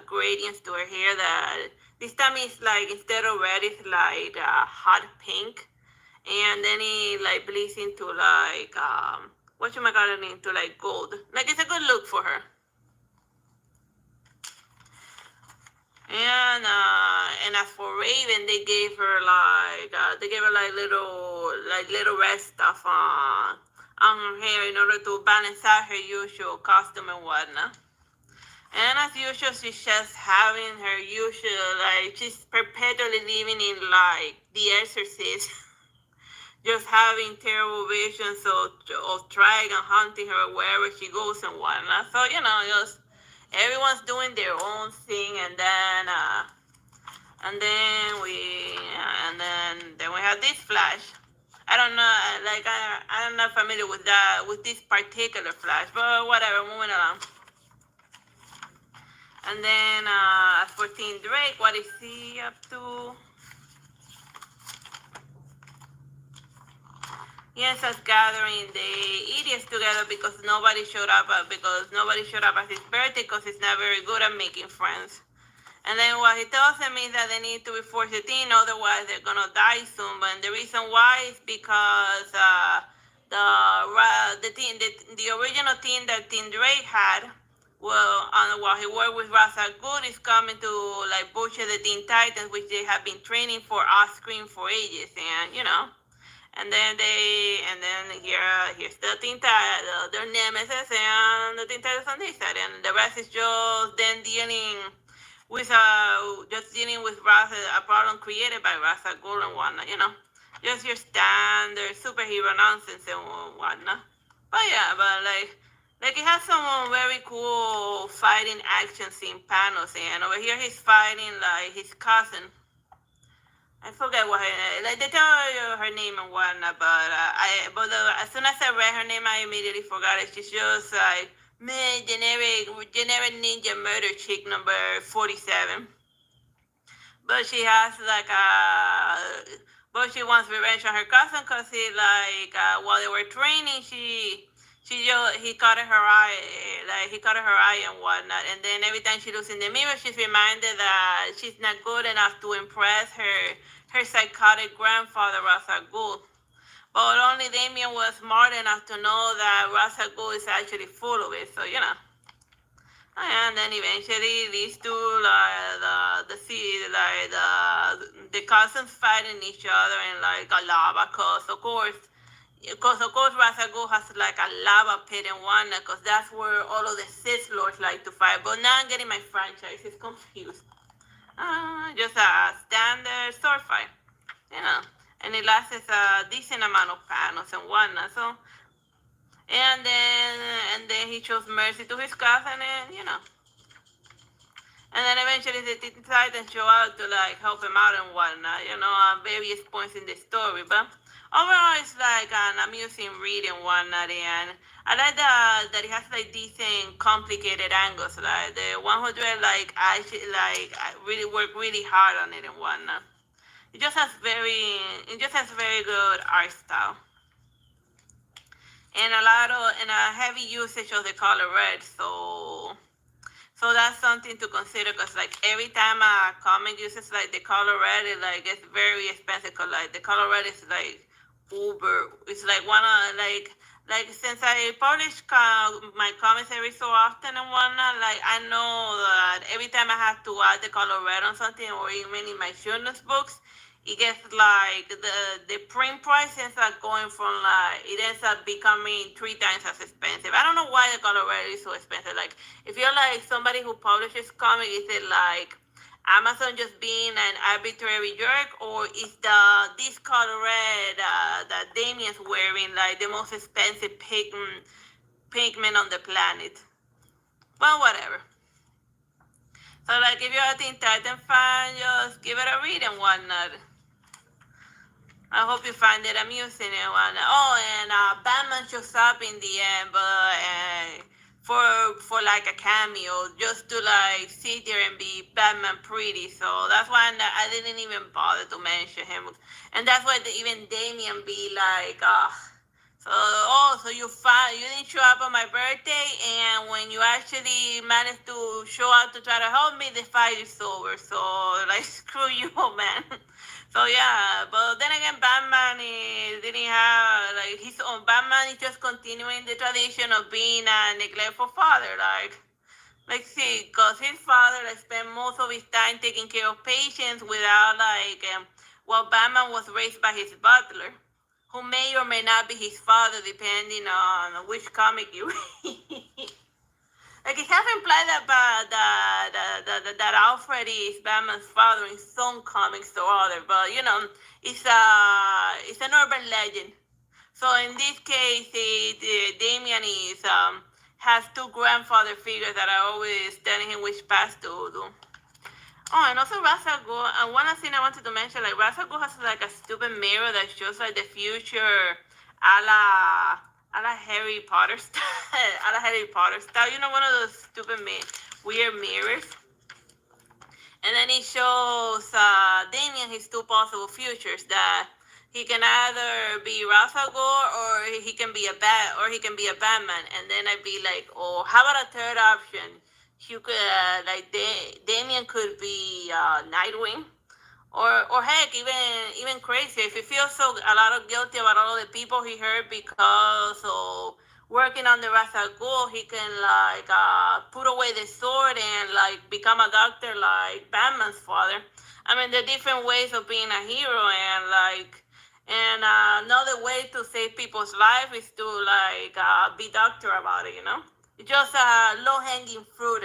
gradients to her hair. That this time it's like instead of red, it's like hot pink, and then it like bleeds into like what you might call it, into like gold. Like it's a good look for her. And as for Raven, they gave her like little red stuff on her hair in order to balance out her usual costume and whatnot. And as usual, she's just having her usual, like she's perpetually living in like The Exorcist, just having terrible visions of dragon hunting her wherever she goes and whatnot. So just everyone's doing their own thing, and then we have this Flash. I don't know, like I'm not familiar with this particular Flash, but whatever. Moving along. And then as for Teen Drake, what is he up to? Yes, us gathering the idiots together because nobody showed up. At his birthday because he's not very good at making friends. And then what he tells them is that they need to be forced to teen, otherwise they're gonna die soon. But the reason why is because the original team that Teen Drake had, well, while he worked with Ra's al Ghul, is coming to like butcher the Teen Titans, which they have been training for off screen for ages, and and then here's the Teen Titans, their nemesis, and the Teen Titans on this side, and the rest is just then dealing with a problem created by Ra's al Ghul and whatnot, just your standard superhero nonsense and whatnot. But yeah, but like it has some very cool fighting action scene panels, and over here he's fighting like his cousin. I forget what like they tell you her name and whatnot, but as soon as I read her name, I immediately forgot it. She's just like generic ninja murder chick number 47. But she has but she wants revenge on her cousin because while they were training, he cut her eye, and whatnot. And then every time she looks in the mirror, she's reminded that she's not good enough to impress her psychotic grandfather Ra's al Ghul. But only Damian was smart enough to know that Ra's al Ghul is actually full of it. So and then eventually these two the cousins fighting each other in like a lava, cause of course Ra's al Ghul has like a lava pit in one, because that's where all of the Sith Lords like to fight. But now I'm getting my franchise is confused. Just a standard sword fight, and it lasts a decent amount of panels and whatnot. So, and then he shows mercy to his cousin, and then eventually the Teen Titans show out to like help him out and whatnot, at various points in the story. But overall, it's like an amusing read and whatnot, and I like that it has like decent, complicated angles. Like the 100, like really work really hard on it and whatnot. It just has very good art style, and a heavy usage of the color red. So that's something to consider, because like every time a comic uses like the color red, it's very expensive. Cause like the color red is like uber. It's like one of like since I publish my comics every so often and whatnot, like I know that every time I have to add the color red on something, or even in my children's books, it gets like the print price ends up going from it ends up becoming 3 times as expensive. I don't know why the color red is so expensive. Like if you're like somebody who publishes comics, is it like Amazon just being an arbitrary jerk, or is this color red that Damian's wearing like the most expensive pigment on the planet? But whatever. So like if you're a Teen Titan fan, just give it a read and whatnot. I hope you find it amusing and whatnot. Oh, and Batman shows up in the end, but for like a cameo, just to like sit there and be Batman pretty. So that's why I didn't even bother to mention him, and that's why even Damian be like, so you didn't show up on my birthday, and when you actually managed to show up to try to help me, the fight is over. So like, screw you, man. So yeah, but then again, Batman didn't have like his own. Batman is just continuing the tradition of being a neglectful father. Like see, cause his father like spent most of his time taking care of patients without well, Batman was raised by his butler, who may or may not be his father, depending on which comic you read. Like it has implied that Alfred is Batman's father in some comics or other, but it's an urban legend. So in this case, Damian has two grandfather figures that are always telling him which path to do. Oh, and also Ra's al Ghul. And one thing I wanted to mention, like Ra's al Ghul has like a stupid mirror that shows like the future, a la Harry Potter style, a la Harry Potter style. You know, one of those stupid weird mirrors. And then it shows Damien his two possible futures, that he can either be Ra's al Ghul or he can be a Batman. And then I'd be like, oh, how about a third option? You could Damien could be Nightwing, or heck, even crazier. If he feels a lot of guilty about all the people he hurt because of working on the Ra's al Ghul, he can put away the sword and like become a doctor like Batman's father. I mean, there are different ways of being a hero, and another way to save people's life is to be doctor about it. It's just low hanging fruit,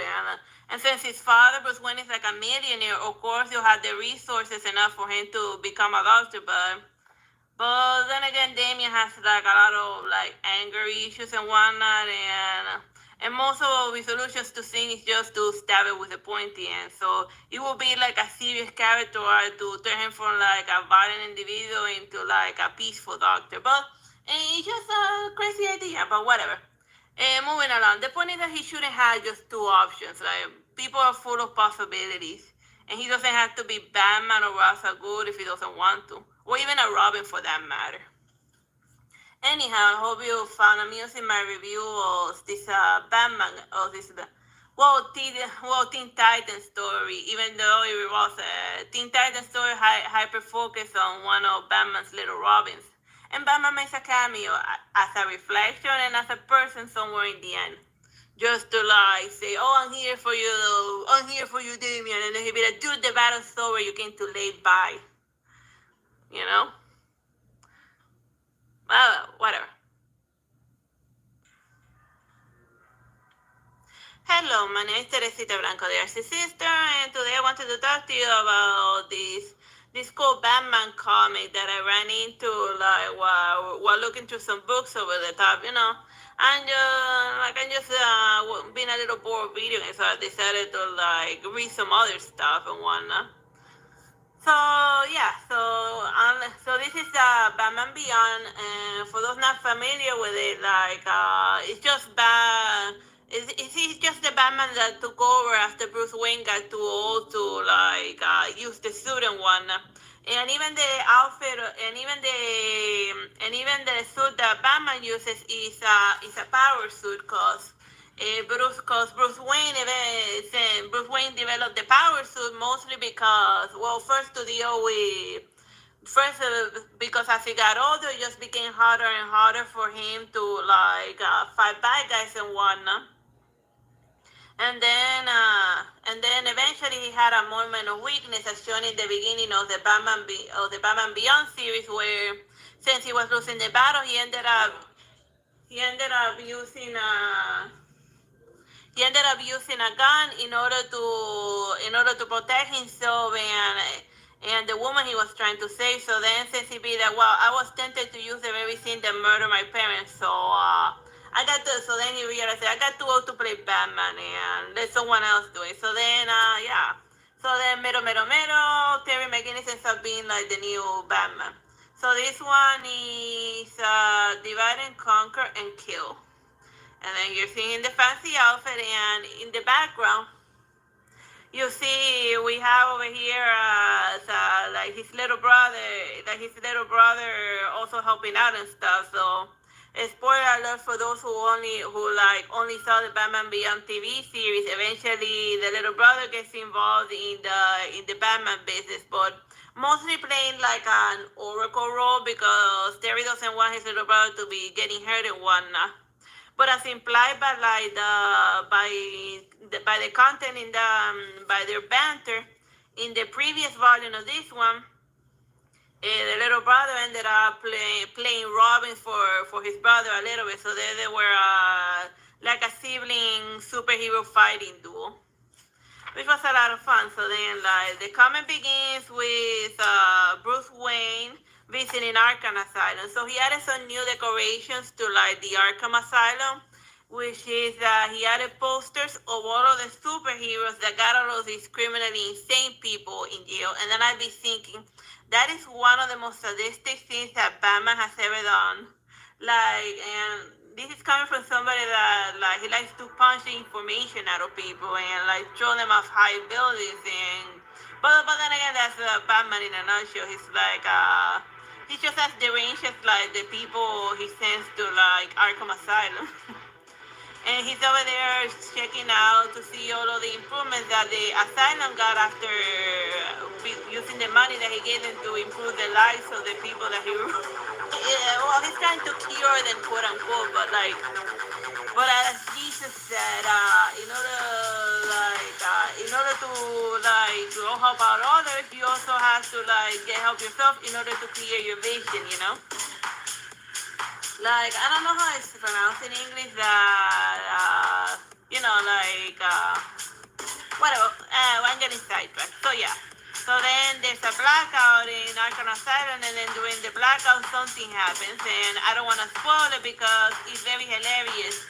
and since his father, Bruce Wayne, is like a millionaire, of course you have the resources enough for him to become a doctor. But then again, Damien has like a lot of like anger issues and whatnot, and most of his solutions to things is just to stab it with a pointy end. So it will be like a serious character to turn him from like a violent individual into like a peaceful doctor. But it's just a crazy idea, but whatever. Moving along, the point is that he shouldn't have just two options. Like, people are full of possibilities, and he doesn't have to be Batman or Ra's al Ghul if he doesn't want to, or even a Robin for that matter. Anyhow, I hope you found amusing my review of this Batman, of this Teen Titans story. Even though it was a Teen Titans story, hyper focused on one of Batman's little Robins. And Batman makes a cameo as a reflection and as a person somewhere in the end. Just to like say, oh, I'm here for you, Damian. And then he'll be like, dude, the battle's over, you came too late, bye. You know? Well, whatever. Hello, my name is Teresita Blanco, the Artsy Sister, and today I wanted to talk to you about this cool Batman comic that I ran into while looking through some books over the top, and I'm just being a little bored reading it, so I decided to read some other stuff and whatnot. So yeah, so this is Batman Beyond, and for those not familiar with it, it's just it's just the Batman that took over after Bruce Wayne got too old to use the suit and whatnot. And even the outfit, and even the suit that Batman uses is a power suit, cause Bruce Wayne developed the power suit mostly because, well, because as he got older, it just became harder and harder for him to fight bad guys and whatnot. And then eventually he had a moment of weakness, as shown in the beginning of the Batman Beyond series, where since he was losing the battle, he ended up using a gun in order to protect himself and the woman he was trying to save. So then, since he be that, well, I was tempted to use the very thing that murdered my parents, so I got to, so then he realized I got too old to play Batman and let someone else do it. So then, yeah. So then, Terry McGinnis ends up being like the new Batman. So this one is divide and conquer and kill. And then you're seeing the fancy outfit, and in the background, you see we have over here like his little brother also helping out and stuff. So spoiler alert for those who only saw the Batman Beyond TV series. Eventually the little brother gets involved in the Batman business, but mostly playing like an oracle role because Terry doesn't want his little brother to be getting hurt and whatnot. But as implied by like by the content in by their banter in the previous volume of this one, the little brother ended up playing Robin for his brother a little bit. So they were like a sibling superhero fighting duo, which was a lot of fun. So then, like, the comic begins with Bruce Wayne visiting Arkham Asylum. So he added some new decorations to like the Arkham Asylum, which is he added posters of all of the superheroes that got all of these criminally insane people in jail. And then I'd be thinking, that is one of the most sadistic things that Batman has ever done. Like, and this is coming from somebody that like he likes to punch the information out of people and like throw them off high buildings. And but then again, that's Batman in a nutshell. He's like he's just as deranged as like the people he sends to like Arkham Asylum. And he's over there checking out to see all of the improvements that the asylum got after using the money that he gave them to improve the lives of the people that he. Yeah, well, he's trying to cure them, quote unquote, but like, but as Jesus said, in order to like help out others, you also have to like get help yourself in order to clear your vision, you know. Like, I don't know how it's pronounced in English, that, whatever, I'm getting sidetracked. So, yeah. So then there's a blackout in Arkham Asylum, and then during the blackout, something happens, and I don't want to spoil it because it's very hilarious.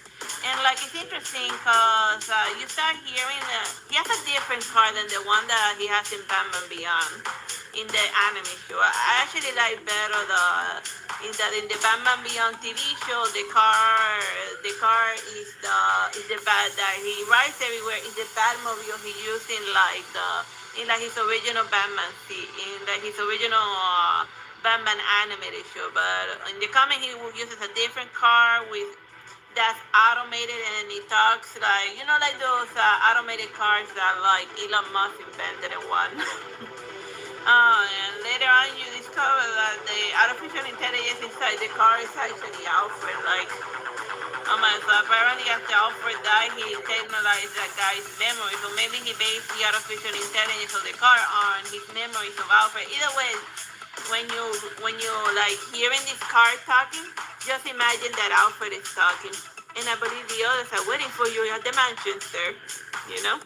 And, like, it's interesting because you start hearing he has a different car than the one that he has in Batman Beyond in the anime show. I actually like better in the Batman Beyond TV show. The car is the bad that he rides everywhere. Is the Batmobile he used in his original Batman his original Batman animated show. But in the comic, he uses a different car that's automated, and it talks like, like those automated cars that like Elon Musk invented and whatnot. And later on you discover that the artificial intelligence inside the car is actually Alfred. Like, so apparently after Alfred died, he technologized that guy's memory. So maybe he based the artificial intelligence of the car on his memories of Alfred. Either way, when you like hearing this car talking, just imagine that Alfred is talking. And I believe the others are waiting for you at the mansion, sir. You know?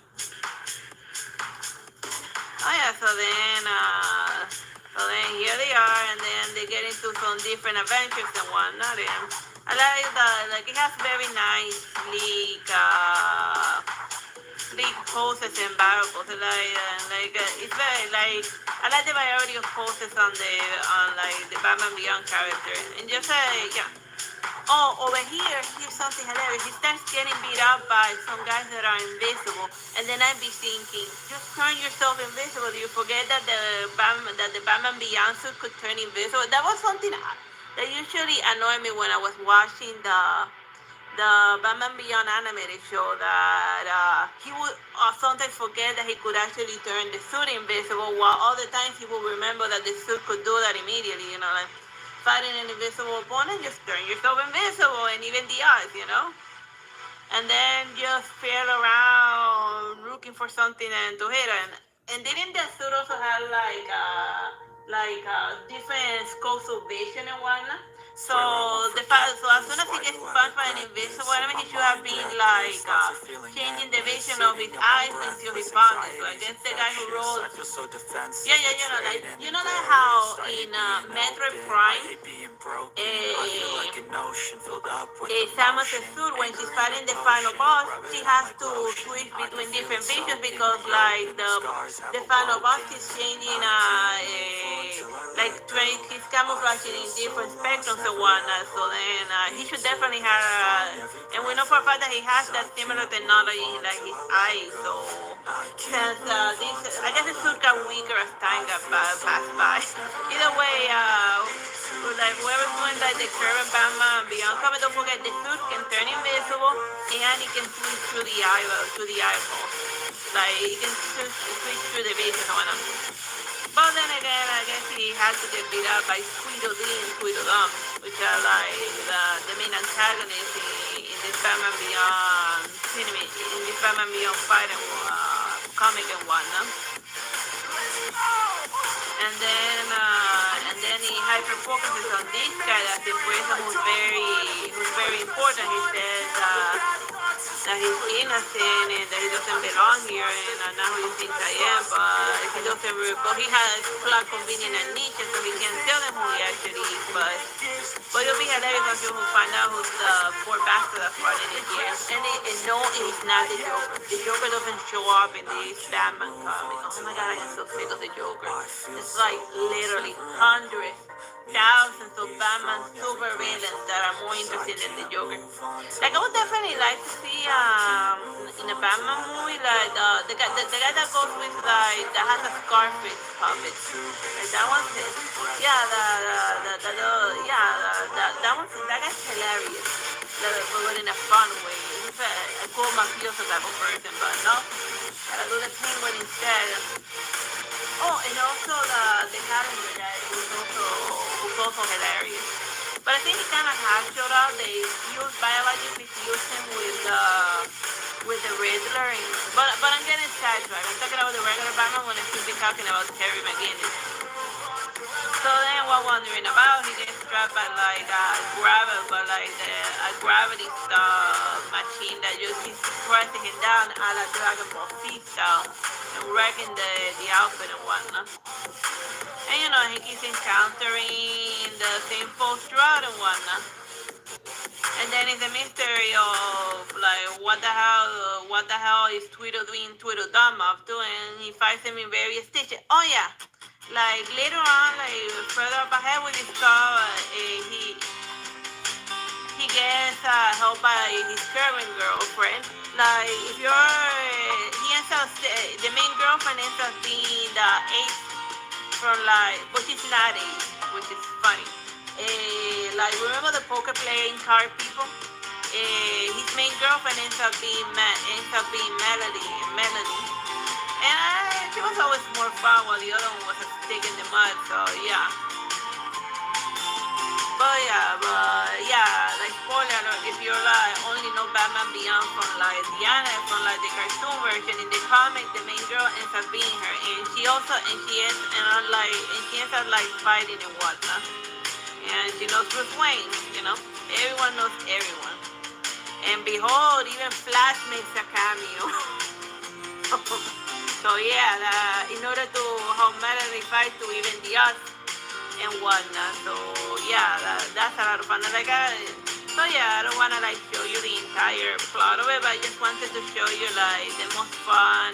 Oh yeah, so then here they are, and then they get into some different adventures and whatnot. And I like that, like, it has very nice sleek poses and barrel poses. It's very like, I like the variety of poses on the Batman Beyond character, and just yeah. Oh, over here's something hilarious. He starts getting beat up by some guys that are invisible, and then I'd be thinking, just turn yourself invisible. Do you forget that the Batman Beyond suit could turn invisible? That was something that usually annoyed me when I was watching the Batman Beyond animated show, that he would sometimes forget that he could actually turn the suit invisible, while other times he would remember that the suit could do that immediately, like fighting an invisible opponent, just turn yourself invisible, and even the odds, and then just feel around looking for something and to hit it. And didn't the suit also have like different scopes of vision and whatnot? So so as soon as he gets punched by an invisible enemy, he should have been like changing the vision of his eyes until he found it. So I guess the guy who wrote, yeah, yeah, you know like how in Metroid Prime, Samus' suit when she's fighting the final boss, she has to switch between different visions because like the final boss is changing like he's camouflaging in different spectrums and whatnot. So then he should definitely have, and we know for a fact that he has that similar technology in like his eyes. So since I guess the suit got weaker as time passed by. Either way, like whoever's doing like the current Batman Beyond cover, don't forget the suit can turn invisible and it can switch through the eyeballs. Like it can switch through the vision or whatnot. But then again, I guess he had to get beat up by Tweedledee and Tweedledum, which are like the main antagonists in this Batman Beyond cinema, in this Batman Beyond fight and comic and whatnot. And then he hyper focuses on this guy that's the person who's very important. He says that he's innocent and that he doesn't belong here, and not who you think I am, but he doesn't. But he has plot convenient and niche, so he can't tell them who he actually is. But it'll be hilarious if you find out who's the poor bastard that's running it here. And no, it's not the Joker. The Joker doesn't show up in this Batman comic. Oh my god, I am so sick of the Joker. It's like literally hundreds, thousands of Batman super villains that are more interesting than the Joker. Like I would definitely like to see in a Batman movie like the guy that goes with like that has a Scarface puppet. Like that one's that guy's hilarious. But in a fun way. He's a cool mafioso type of person, but no, gotta do the Penguin instead. Oh, and also the calendar guy who's also hilarious. But I think he kind of has showed up. They biologically fused him with the Riddler. But I'm getting sidetracked. I'm talking about the regular Batman when I should be talking about Terry McGinnis. So then we're wondering about, he gets trapped by like a gravity machine that just keeps pressing him down a la Dragon Ball Z style and wrecking the outfit and whatnot. And you know, he keeps encountering the same foes throughout and whatnot. And then it's the mystery of like what the hell is Tweedledee and Tweedledum up to, and he fights them in various stages. Oh yeah. Like later on, like further up ahead with his car, he gets help by his current girlfriend. Like if he ends up the main girlfriend ends up being the eighth from like, but she's not eight, which is funny. Like remember the poker playing card people? His main girlfriend ends up being Melanie. And she was always more fun while the other one was a stick in the mud, so yeah. But yeah, like spoiler alert, if you're like only know Batman Beyond from like the cartoon version, in the comic the main girl ends up being her, and she ends up like fighting and whatnot. And she knows Bruce Wayne, you know. Everyone knows everyone. And behold, even Flash makes a cameo. So yeah, in order to how Melanie fight to even the odds and whatnot. So yeah, that's a lot of fun. Like so yeah, I don't wanna like show you the entire plot of it, but I just wanted to show you like the most fun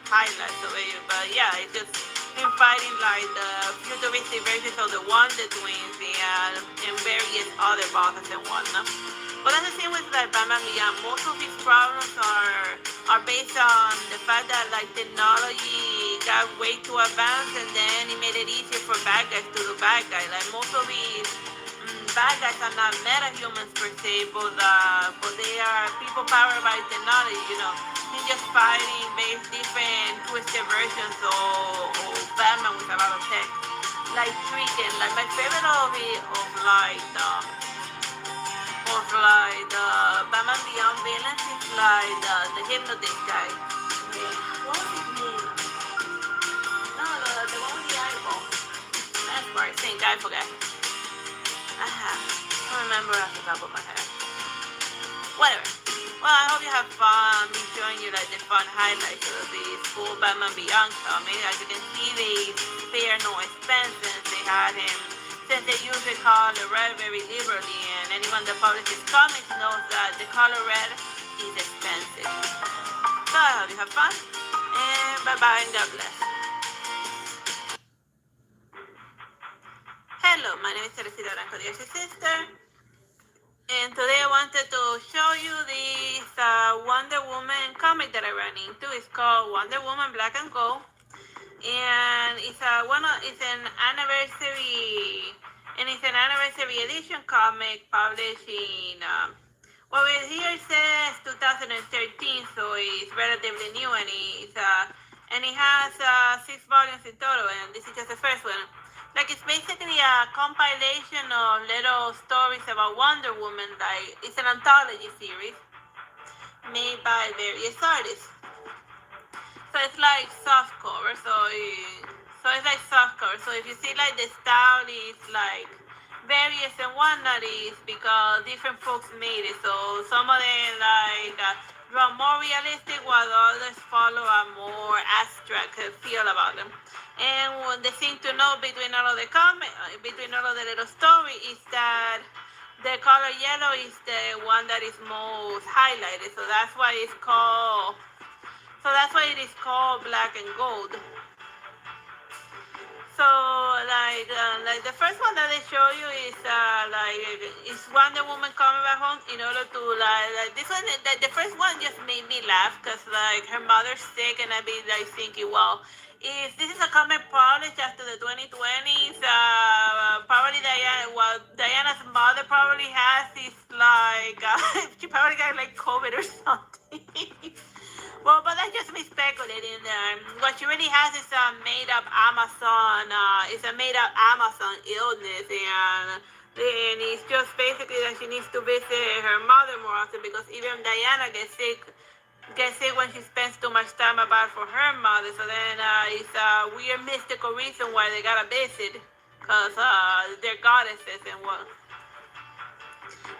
highlights of it. But yeah, it's just him fighting like the futuristic versions of the Wonder Twins and various other bosses and whatnot. But that's the thing with like Batman Beyond. Most of these problems are based on the fact that like technology got way too advanced, and then it made it easier for bad guys to do bad guys. Like most of these bad guys are not meta-humans per se, but they are people powered by technology. You know, he's just fighting based different twisted versions of Batman with a lot of tech, like freaking. Like my favorite of the Batman Beyond villains is like the hypnotist guy. What was his name? No, the one with the eyeball. That's right, same guy, I forgot. I don't remember off the top of my head. Whatever. Well, I hope you have fun. Me showing you like the fun highlights of the full Batman Beyond comic. As you can see, they spare no expenses. They had him, since they use the color red very liberally, and anyone that publishes comics knows that the color red is expensive. So I hope you have fun, and bye-bye and God bless. Hello, my name is Teresita Blanco Plays, Artsy Sister. And today I wanted to show you this Wonder Woman comic that I ran into. It's called Wonder Woman Black and Gold, and it's an anniversary edition comic published in well, here it says 2013, so it's relatively new, and it has 6 volumes in total, and this is just the first one. Like, it's basically a compilation of little stories about Wonder Woman. Like, it's an anthology series made by various artists. So it's like softcover. So it's like softcover. So if you see like the style is like various and whatnot, is because different folks made it. So some of them like draw more realistic, while others follow a more abstract feel about them. And the thing to know between all of the little story is that the color yellow is the one that is most highlighted. So that's why it is called black and gold. So like the first one that they show you is is Wonder Woman coming back home in order to like this one. The first one just made me laugh because like her mother's sick, and I'd be like thinking, well, if this is a comic published after the 2020s, probably Diana's mother probably has this like she probably got like COVID or something. Well, but that's just me speculating. What she really has is a made-up Amazon. It's a made-up Amazon illness, and it's just basically that she needs to visit her mother more often, because even Diana gets sick when she spends too much time apart for her mother. So then it's a weird mystical reason why they gotta visit, because they're goddesses and what.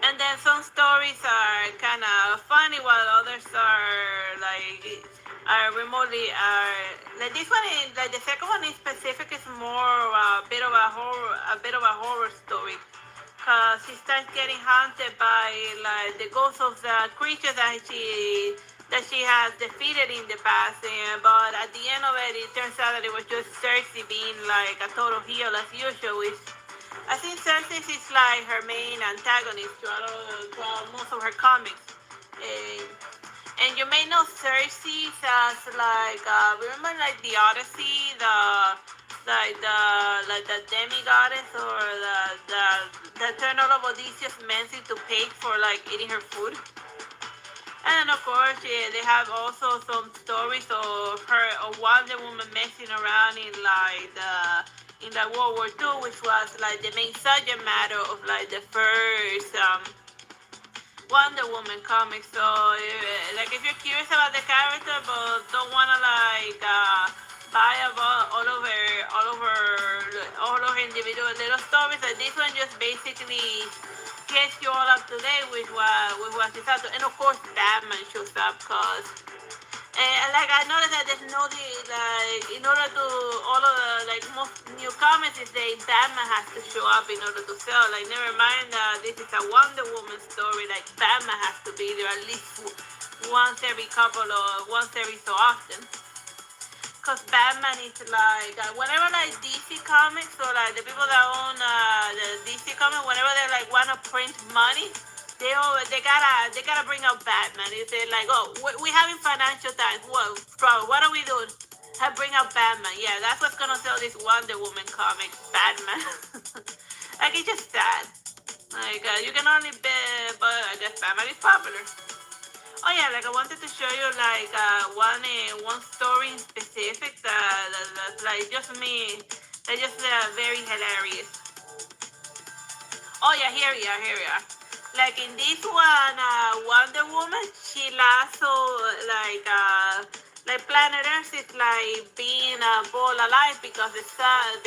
And then some stories are kind of funny, while others are remotely like this one is like the second one in specific is more a bit of a horror story, because she starts getting haunted by like the ghosts of the creatures that she has defeated in the past. But at the end of it, it turns out that it was just Cersei being like a total heel as usual, which I think Cersei is like her main antagonist throughout most of her comics. And you may know Cersei as like remember like the Odyssey, the demi-goddess, or the eternal of Odysseus meant to pay for like eating her food. And of course, they have also some stories of Wonder Woman messing around in the World War II, which was like the main subject matter of like the first Wonder Woman comic. So like if you're curious about the character but don't wanna like buy about all of her individual little stories, like this one just basically gets you all up to date with what she's up to. And of course Batman shows up, because like I noticed that there's no like in order to all of the like most new comics is Batman has to show up in order to sell. Like never mind this is a Wonder Woman story, like Batman has to be there at least once every so often. Because Batman is like whenever like DC Comics, or like the people that own the DC Comics, whenever they like wanna print money, they gotta bring out Batman. They're like, oh, we're having financial times. What are we doing? Bring out Batman. Yeah, that's what's gonna sell this Wonder Woman comic, Batman. Like it's just sad. Like you can only bet, but I guess Batman is popular. Oh yeah, like I wanted to show you like one story in specific that's like just me, that's just very hilarious. Oh yeah, here we are. Like in this one, Wonder Woman, she also like planet Earth is like being boiled alive because the sun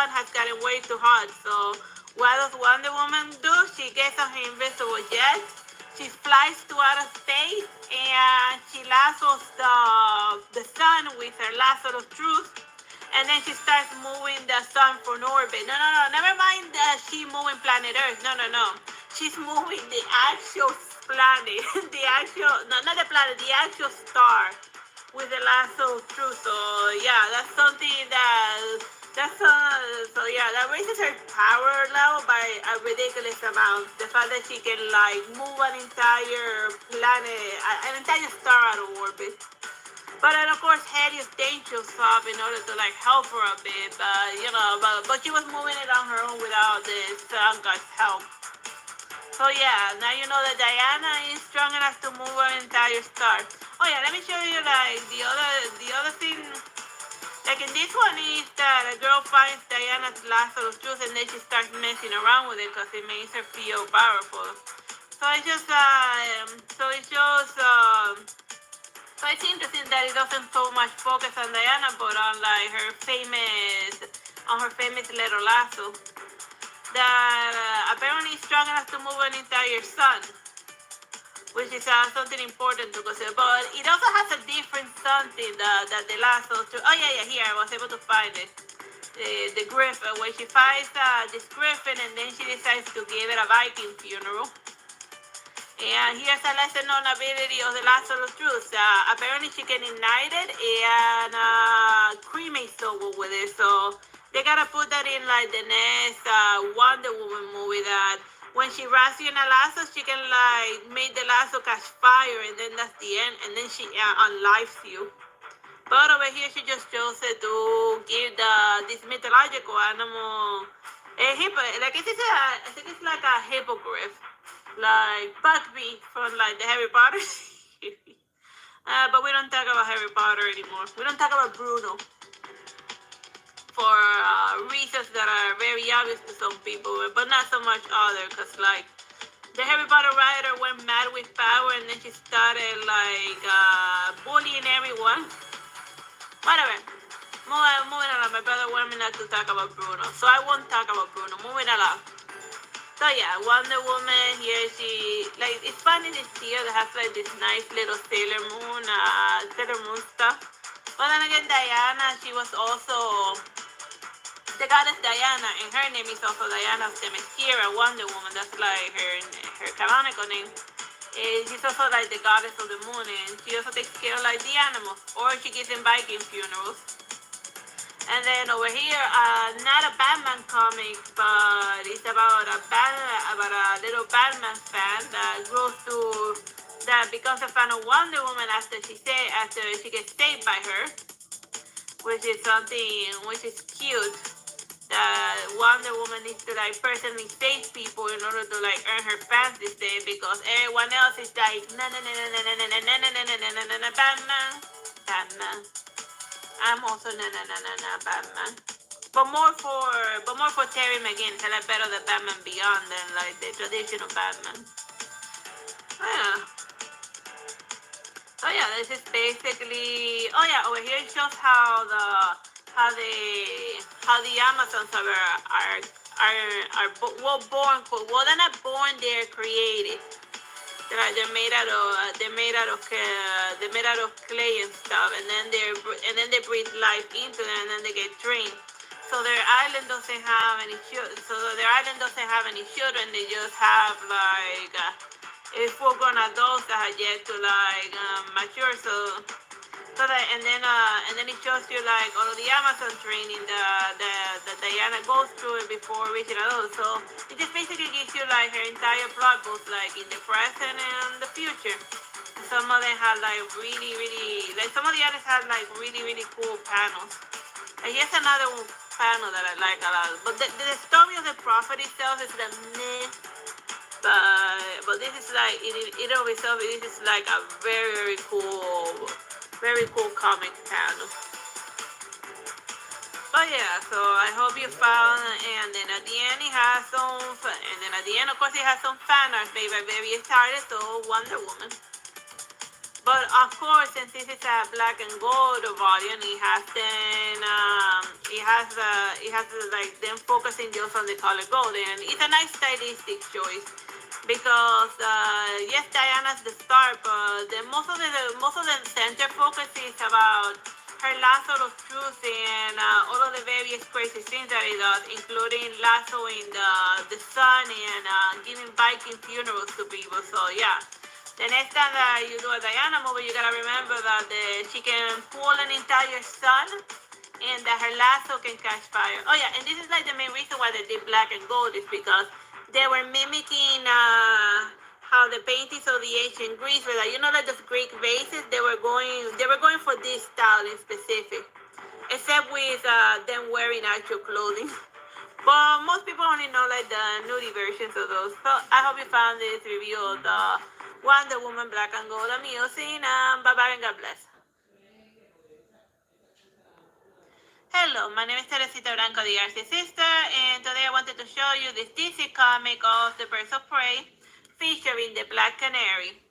has gotten way too hot. So What does Wonder Woman do? She gets on her invisible jet. She flies to outer space and she lassos the sun with her lasso of truth. And then she starts moving the sun from orbit. No, no, no. Never mind she moving planet Earth. No, no, no. She's moving the actual planet. The actual, no, not the planet, the actual star with the lasso of truth. So yeah, that's something so yeah, that raises her power level by a ridiculous amount. The fact that she can like move an entire planet, an entire star out of orbit. But then of course Hades dangerous up in order to like help her a bit, but you know, but she was moving it on her own without the sun god's help. So yeah, now you know that Diana is strong enough to move an entire star. Oh yeah, let me show you like the other thing. Like in this one is that a girl finds Diana's lasso of truth and then she starts messing around with it because it makes her feel powerful. So it just so it shows so it's interesting that it doesn't so much focus on Diana but on like her famous little lasso that apparently is strong enough to move an entire sun, which is something important to consider. But it also has a different something that the lasso. Oh yeah, here I was able to find it. The griffin, where she finds this griffin, and then she decides to give it a Viking funeral. And here's a lesson on ability of the lasso of truth. Apparently she can ignite it and cremate someone with it. So they gotta put that in like the next Wonder Woman movie that when she wraps you in a lasso, she can like make the lasso catch fire and then that's the end. And then she unlives you. But over here, she just chose to give this mythological animal a hippo. Like I think it's like a hippogriff, like Buckbeak from like the Harry Potter. But we don't talk about Harry Potter anymore. We don't talk about Bruno for reasons that are very obvious to some people, but not so much other. Cause like the Harry Potter writer went mad with power, and then she started like bullying everyone. Whatever. Moving along. My brother wanted me not to talk about Bruno, so I won't talk about Bruno. Moving along. So yeah, Wonder Woman here. She like it's funny this year that has like this nice little Sailor Moon stuff. But then again, Diana, she was also the goddess Diana, and her name is also Diana of Themyscira, Wonder Woman. That's like her canonical name. She's also like the goddess of the moon, and she also takes care of like the animals, or she gives them Viking funerals. And then over here, not a Batman comic, but it's about a little Batman fan that becomes a fan of Wonder Woman after she gets saved by her, which is cute. That Wonder Woman needs to like personally save people in order to like earn her fans these days because everyone else is like Batman. I'm also Batman. But more for Terry McGinnis. I like better the Batman Beyond than like the traditional Batman. Yeah. So yeah, this is basically. Oh yeah, over here it shows how the Amazons are born. Well, they're not born; they're created. They're made out of clay and stuff, and then they breathe life into them, and then they get trained. So their island doesn't have any children. They just have like a full-grown adults that are yet to like mature. And then it shows you like all of the Amazon training that Diana goes through it before reaching adult. So it just basically gives you like her entire plot, both like in the present and the future. Some of them have like really like some of the others have like really cool panels. And here's another panel that I like a lot. But the story of the prophet itself is the myth. But this is like it of itself. This is like a very cool comic panel. But yeah, so I hope you found, and then at the end it has of course it has some fan art made by various artists, so Wonder Woman. But of course, since this is a black and gold volume, it has like them focusing just on the color gold, and it's a nice stylistic choice because yes, Diana's the star, but most of the center focus is about her lasso of truth and all of the various crazy things that he does, including lassoing the sun and giving Viking funerals to people. So yeah. The next time that you do a Diana movie, you gotta remember that she can pull an entire sun and that her lasso can catch fire. Oh yeah, and this is like the main reason why they did black and gold is because they were mimicking how the paintings of the ancient Greece were like, like those Greek vases. They were going for this style in specific, except with them wearing actual clothing. But most people only know like the nudie versions of those. So I hope you found this review of the Wonder Woman Black and Gold amusing. Bye bye and God bless. Hello, my name is Teresita Blanco, the Artsy Sister, and today I wanted to show you this DC comic of the Birds of Prey featuring the Black Canary.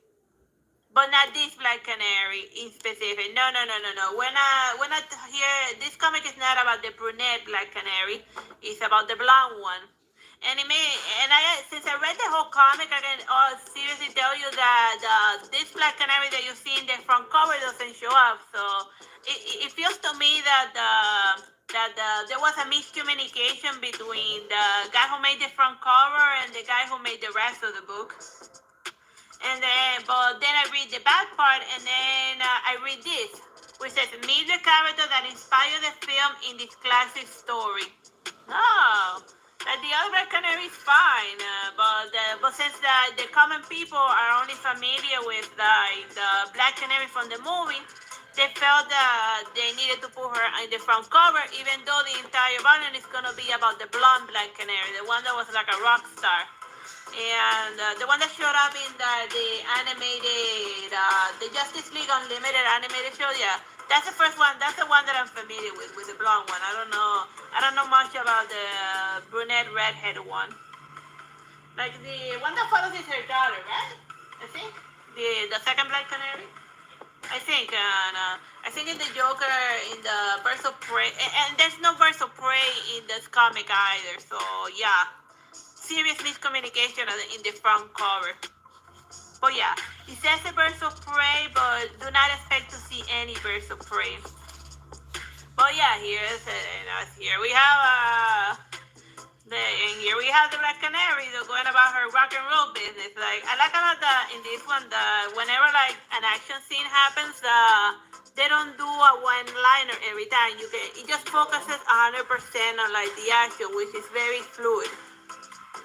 But not this Black Canary in specific. No. When I hear this comic is not about the brunette Black Canary, it's about the blonde one. And since I read the whole comic, I can seriously tell you that this Black Canary that you see in the front cover doesn't show up. So it feels to me that there was a miscommunication between the guy who made the front cover and the guy who made the rest of the book. But then I read the back part, and then I read this, which says, meet the character that inspired the film in this classic story. No, the other Black Canary is fine, but since the common people are only familiar with the Black Canary from the movie, they felt that they needed to put her in the front cover, even though the entire volume is going to be about the blonde Black Canary, the one that was like a rock star. And the one that showed up in the animated, the Justice League Unlimited animated show, yeah, that's the first one. That's the one that I'm familiar with the blonde one. I don't know much about the brunette redhead one. Like the one that follows is her daughter, right? I think the second Black Canary. I think in the Joker, in the Birds of Prey, and there's no Birds of Prey in this comic either. So yeah. Serious miscommunication in the front cover. But yeah, it says the Birds of Prey, but do not expect to see any Birds of Prey. But yeah, here we have the Black Canary going about her rock and roll business. Like I like about in this one, whenever like an action scene happens, they don't do a one-liner every time. It just focuses 100% on like the action, which is very fluid.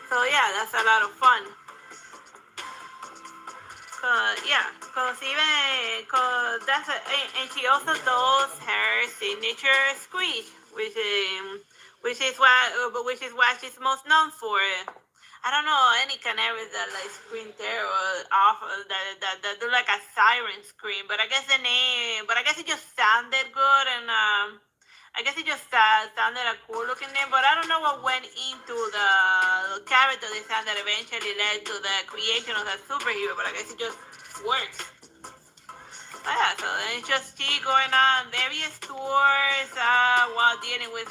So yeah, that's a lot of fun. And she also does her signature screech, which is what she's most known for. I don't know any canaries that like scream terror off that do like a siren scream, but I guess it just sounded good, and I guess it just sounded a cool looking name, but I don't know what went into the character design that eventually led to the creation of that superhero, but I guess it just works. But yeah, so it's just she going on various tours while dealing with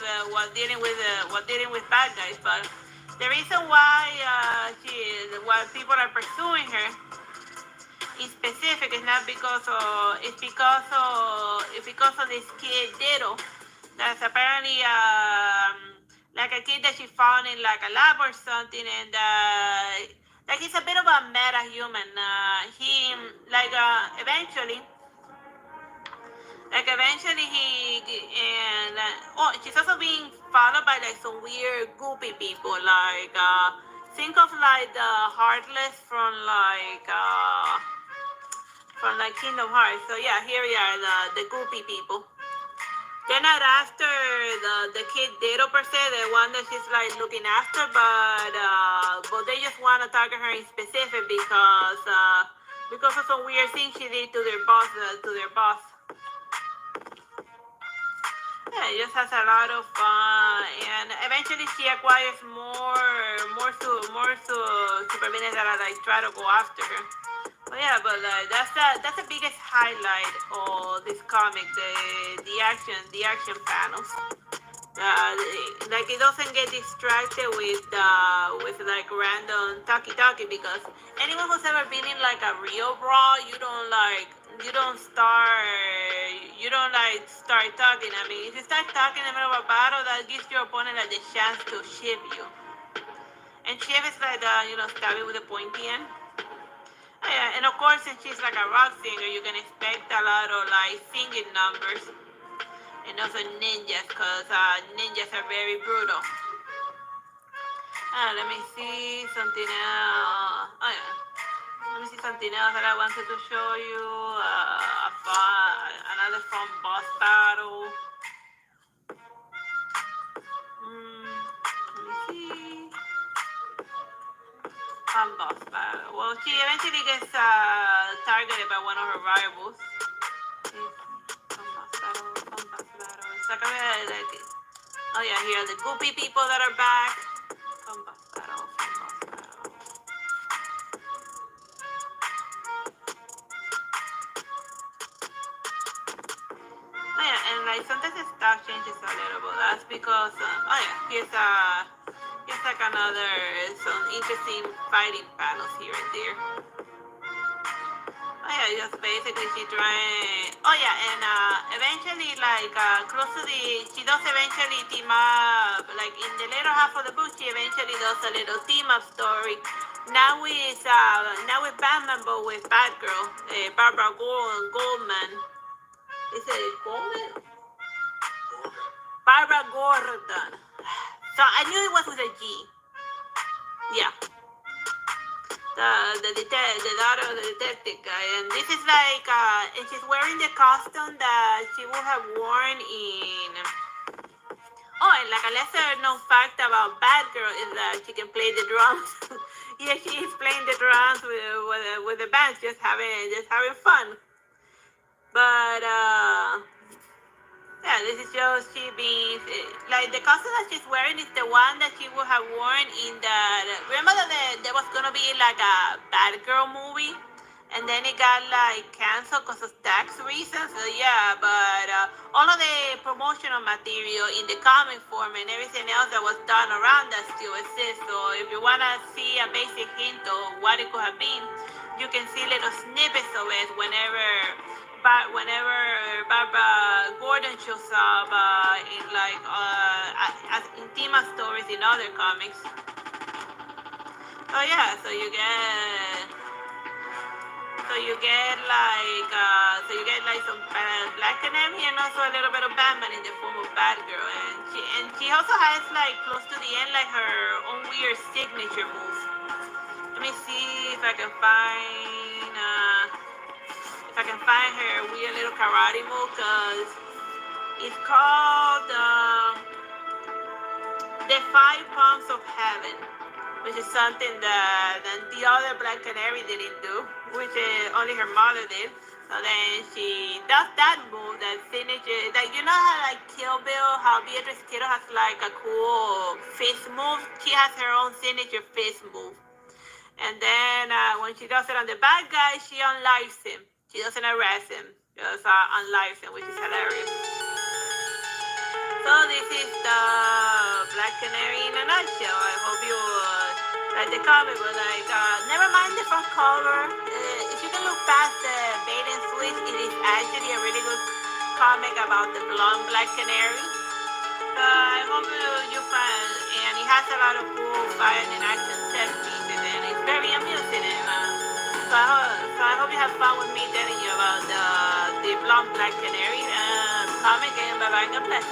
bad guys. But the reason why people are pursuing her in specific is not because of this kid Ditto. That's apparently like a kid that she found in like a lab or something, and like he's a bit of a meta human. He eventually she's also being followed by like some weird goopy people. Like think of like the Heartless from Kingdom Hearts. So yeah, here we are, the goopy people. They're not after the kid Ditto per se, the one that she's like looking after, but they just want to target her in specific because of some weird things she did to their boss. Yeah, it just has a lot of fun, and eventually she acquires more supervillains that are like try to go after her. but like that's the biggest highlight of this comic, the action panels. Like it doesn't get distracted with like random talkie because anyone who's ever been in like a real brawl, you don't start talking. I mean, if you start talking in the middle of a battle, that gives your opponent like the chance to shiv you. And shiv is like stabbing with a pointy end. Yeah, and of course, since she's like a rock singer, you can expect a lot of like singing numbers, and also ninjas, cause ninjas are very brutal. Let me see something else. Oh yeah, let me see something else that I wanted to show you. Another fun boss battle. Let me see. Fun boss battle. Well, she eventually gets targeted by one of her rivals. Fun boss battle. It's like oh yeah, here are the goopy people that are back. Fun boss battle. Oh yeah, and like sometimes the stuff changes a little bit. That's because here's like some interesting fighting panels here and there. Oh yeah, just basically she trying. Oh yeah, and eventually close to she does eventually team up. Like in the later half of the book, she eventually does a little team up story. Now with Batman, but with Batgirl, Barbara Goldman. Is it Goldman? Barbara Gordon. So I knew it was with a G. Yeah. The daughter of the detective guy. And this is like, and she's wearing the costume that she would have worn in. Oh, and like a lesser known fact about Batgirl is that she can play the drums. Yeah, she is playing the drums with the band, just having fun. But yeah, this is just she being like the costume that she's wearing is the one that she would have worn in that. Remember that there was gonna be like a Batgirl movie, and then it got like canceled because of tax reasons. So yeah, but all of the promotional material in the comic form and everything else that was done around that still exists. So if you wanna see a basic hint of what it could have been, you can see little snippets of it whenever Barbara Gordon shows up in in theme stories in other comics. So yeah, so you get like some Black Canary and also a little bit of Batman in the form of Batgirl, and she also has like close to the end like her own weird signature moves. Let me see if I can find her weird little karate move, because it's called the Five Palms of Heaven, which is something that the other Black Canary didn't do, which only her mother did. So then she does that move, that signature, like you know how like Kill Bill, how Beatrice Kiddo has like a cool fist move. She has her own signature fist move. And then when she does it on the bad guy, she unlives him. She doesn't arrest him, just unlives him, which is hilarious. So this is the Black Canary in a nutshell. I hope you like the comic, but never mind the front cover. If you can look past the bait and switch, it is actually a really good comic about the blonde Black Canary. I hope you find, and it has a lot of cool fight and action set pieces, and it's very amusing. And so I hope you have fun with me telling you about the blonde Black Canary comic, and bye bye, God bless.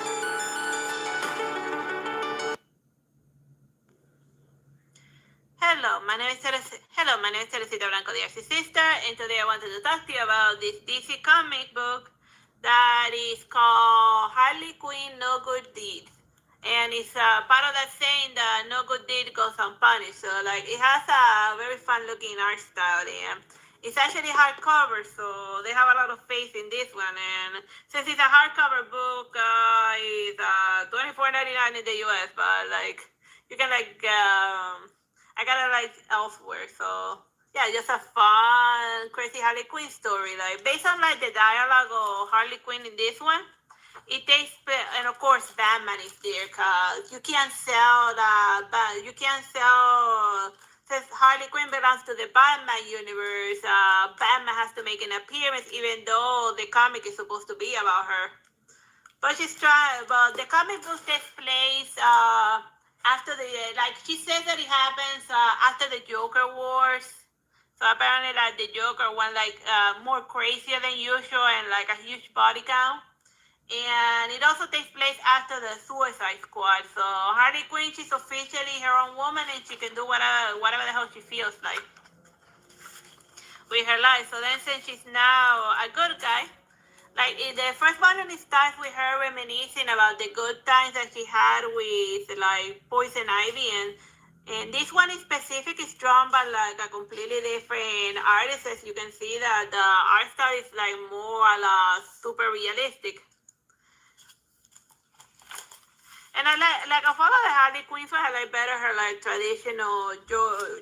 Hello, my name is Teresita Blanco, the Artsy Sister, and today I wanted to talk to you about this DC comic book that is called Harley Quinn No Good Deed. And it's part of that saying that no good deed goes unpunished. So like it has a very fun looking art style, and it's actually hardcover, so they have a lot of faith in this one. And since it's a hardcover book, it's $24.99 in the US, but like you can I got it like elsewhere, so yeah, just a fun, crazy Harley Quinn story. Like based on like the dialogue of Harley Quinn in this one, it takes, and of course Batman is there, cause you can't sell you can't sell. Since Harley Quinn belongs to the Batman universe, Batman has to make an appearance, even though the comic is supposed to be about her. But she's trying. But the comic book takes place after the like she says that it happens after the Joker wars. So apparently, like the Joker went like more crazier than usual and like a huge body count. And it also takes place after the Suicide Squad. So Harley Quinn, she's officially her own woman and she can do whatever the hell she feels like with her life. So then, since she's now a good guy, like in the first one, it starts with her reminiscing about the good times that she had with like Poison Ivy, and this one in specific is drawn by like a completely different artist. As you can see, that the art style is like more super realistic. And I like of all of the Harley Quinns, I like better her like traditional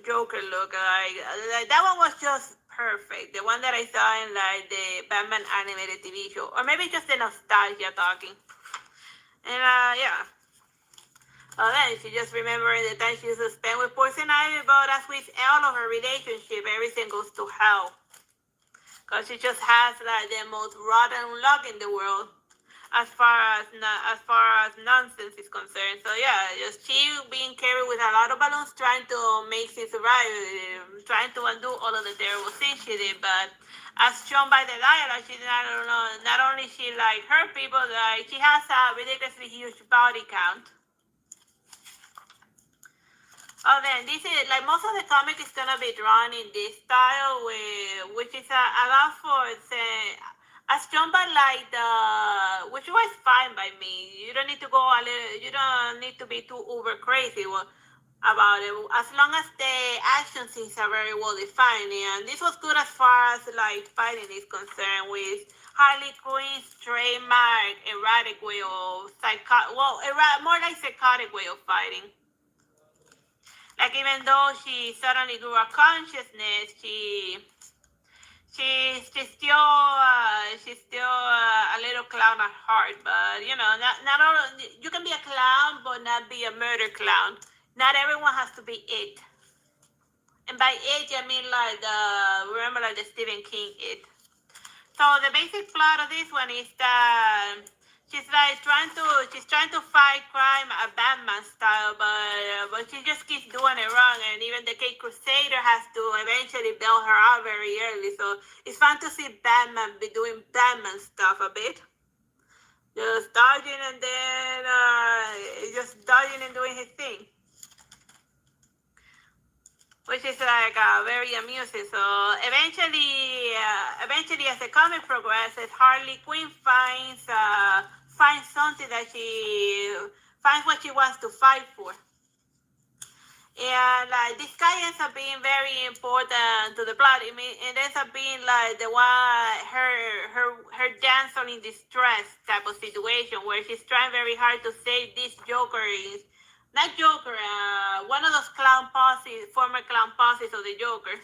Joker look. Like that one was just perfect. The one that I saw in like the Batman animated TV show, or maybe just the nostalgia talking. And yeah. Well, then she just remembering the time she used to spend with Poison Ivy, but as with all of her relationship, everything goes to hell. Cause she just has like the most rotten luck in the world, as far as nonsense is concerned. So yeah, just she being carried with a lot of balloons, trying to make things right, trying to undo all of the terrible things she did. But as shown by the dialogue, she not only she like hurt people, like she has a ridiculously huge body count. Oh, then this is like most of the comic is gonna be drawn in this style, which is a lot for as shown by like which was fine by me. You don't need to go a little. You don't need to be too uber crazy about it. As long as the action scenes are very well defined, and this was good as far as like fighting is concerned, with Harley Quinn's trademark erratic way of more like psychotic way of fighting. Like even though she suddenly grew a consciousness, she's still a little clown at heart. But you know, not all you can be a clown, but not be a murder clown. Not everyone has to be it. And by it, I mean like remember like the Stephen King it. So the basic plot of this one is that she's trying to fight crime a Batman style, but she just keeps doing it wrong, and even the Cape Crusader has to eventually bail her out very early. So it's fun to see Batman be doing Batman stuff a bit, just dodging and then just dodging and doing his thing, which is like very amusing. So eventually, as the comic progresses, Harley Quinn finds something that she finds what she wants to fight for, and like this guy ends up being very important to the plot. I mean, it ends up being like the one her damsel in distress type of situation, where she's trying very hard to save this Joker. Not Joker, one of those former clown posses of the Joker.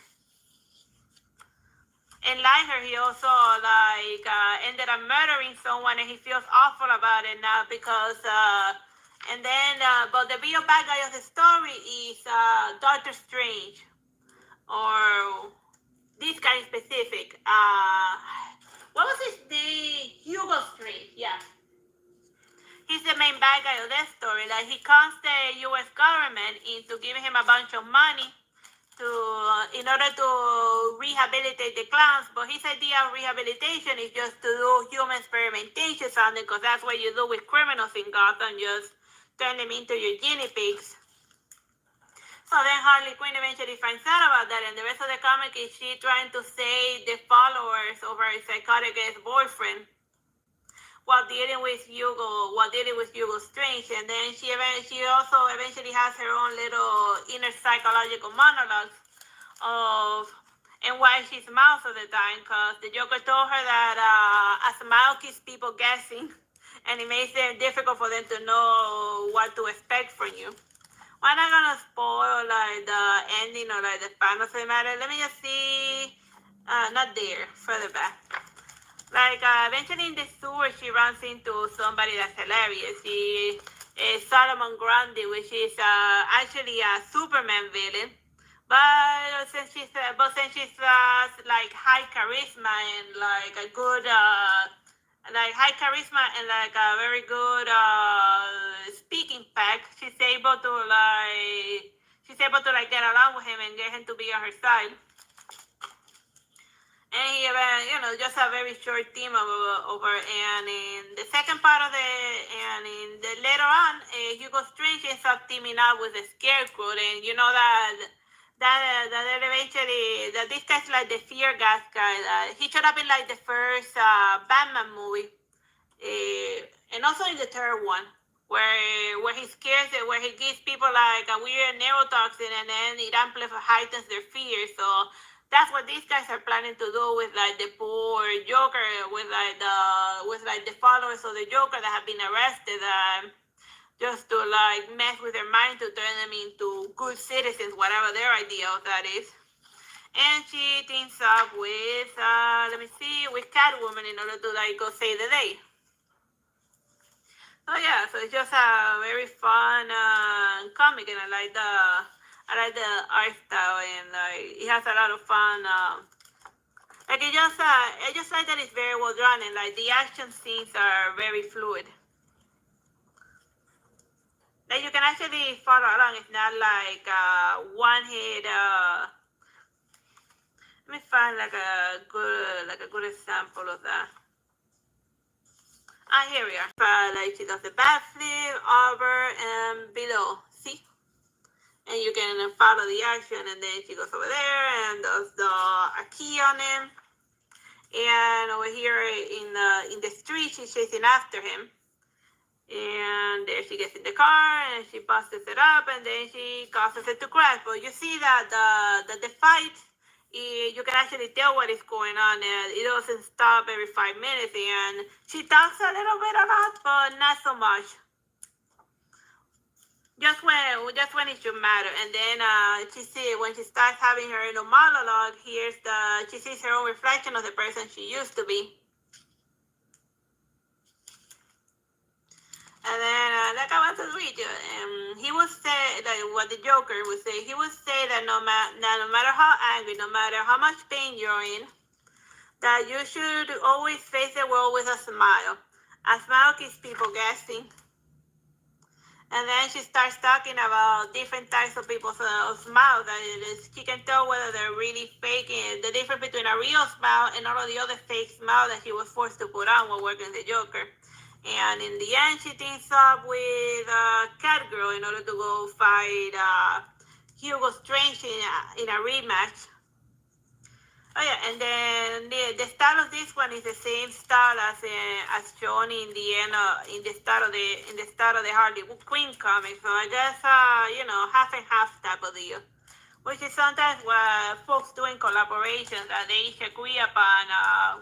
And like her, he also ended up murdering someone, and he feels awful about it now because. But the real bad guy of the story is Doctor Strange, or this guy in specific. What was his name? Hugo Strange. Yeah. He's the main bad guy of that story. Like he cons the U.S. government into giving him a bunch of money in order to rehabilitate the clowns. But his idea of rehabilitation is just to do human experimentation something, because that's what you do with criminals in Gotham. Just turn them into your guinea pigs. So then Harley Quinn eventually finds out about that, and the rest of the comic is she trying to save the followers of her psychotic ex-boyfriend, while dealing with Hugo Strange. And then she also eventually has her own little inner psychological monologues of and why she smiles all the time, because the Joker told her that a smile keeps people guessing, and it makes it difficult for them to know what to expect from you, I'm not gonna spoil like the ending or like the final cinematic. Let me just see. Not there, further back. Like eventually in the sewer, she runs into somebody that's hilarious. She is Solomon Grundy, which is actually a Superman villain. But since she's like high charisma and like a good like high charisma and like a very good speaking pack, she's able to like get along with him and get him to be on her side. And he, just a very short team over. And in the second part of later on, Hugo Strange ends up teaming up with the Scarecrow, and you know that eventually that this guy's like the fear gas guy. He showed up in like the first Batman movie, and also in the third one, where he scares it, where he gives people like a weird neurotoxin, and then it heightens their fear. So that's what these guys are planning to do with like the poor Joker, with the followers of the Joker that have been arrested, just to like mess with their mind to turn them into good citizens, whatever their idea of that is. And she teams up with with Catwoman in order to like go save the day. So yeah, so it's just a very fun comic, and I like the art style, and like it has a lot of fun. I just like that it's very well drawn, and like the action scenes are very fluid. Like you can actually follow along. It's not like one hit. Let me find like a good example of that. Here we are. Like she does the backflip, over, and below. See? And you can follow the action, and then she goes over there and does a key on him. And over here in the street, she's chasing after him. And there she gets in the car, and she busts it up, and then she causes it to crash. But you see that the fight, you can actually tell what is going on, and it doesn't stop every 5 minutes. And she talks a little bit a lot, but not so much. Just when it should matter. And then when she starts having her inner monologue, she sees her own reflection of the person she used to be. And then, like I want to read you, he would say, like what the Joker would say, he would say that no matter how angry, no matter how much pain you're in, that you should always face the world with a smile. A smile keeps people guessing. And then she starts talking about different types of people's smiles. She can tell whether they're really faking, the difference between a real smile and all of the other fake smiles that she was forced to put on while working the Joker. And in the end, she teams up with Catgirl in order to go fight Hugo Strange in a rematch. Oh yeah, and then the style of this one is the same style as shown in the end in the start of the Harley Quinn comic. So I guess half and half type of deal, which is sometimes what folks do in collaboration, that they each agree upon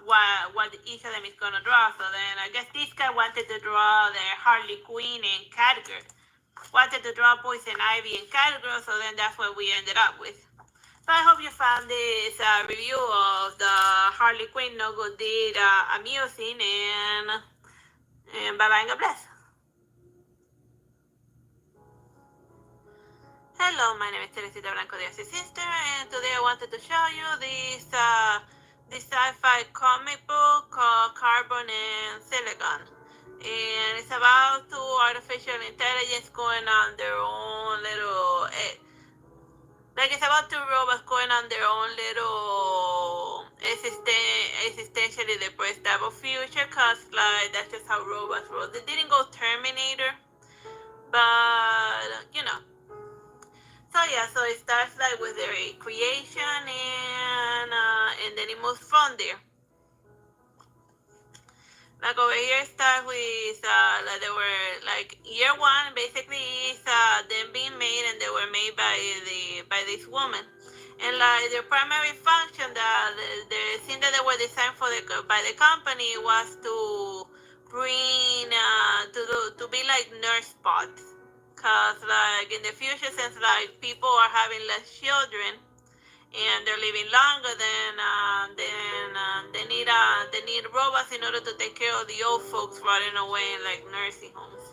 what each of them is gonna draw. So then I guess this guy wanted to draw the Harley Quinn and Catgirl, wanted to draw Poison Ivy and Catgirl. So then that's what we ended up with. So I hope you found this review of the Harley Quinn No Good Deed amusing, and bye-bye and God bless. Hello, my name is Teresita Blanco Plays, Artsy Sister, and today I wanted to show you this sci-fi comic book called Carbon and Silicon. And it's about two artificial intelligence going on their own little... it's about two robots going on their own little existentially depressed type of future, cause like that's just how robots roll. They didn't go Terminator, but So yeah, so it starts like with their creation, and then it moves from there. Like over here, start with like they were like year one basically is them being made, and they were made by this woman, and like their primary function, the thing that they were designed by the company was to bring to be like nurse spots. Cause like in the future, since like people are having less children and they're living longer, then they need robots in order to take care of the old folks running away in like nursing homes.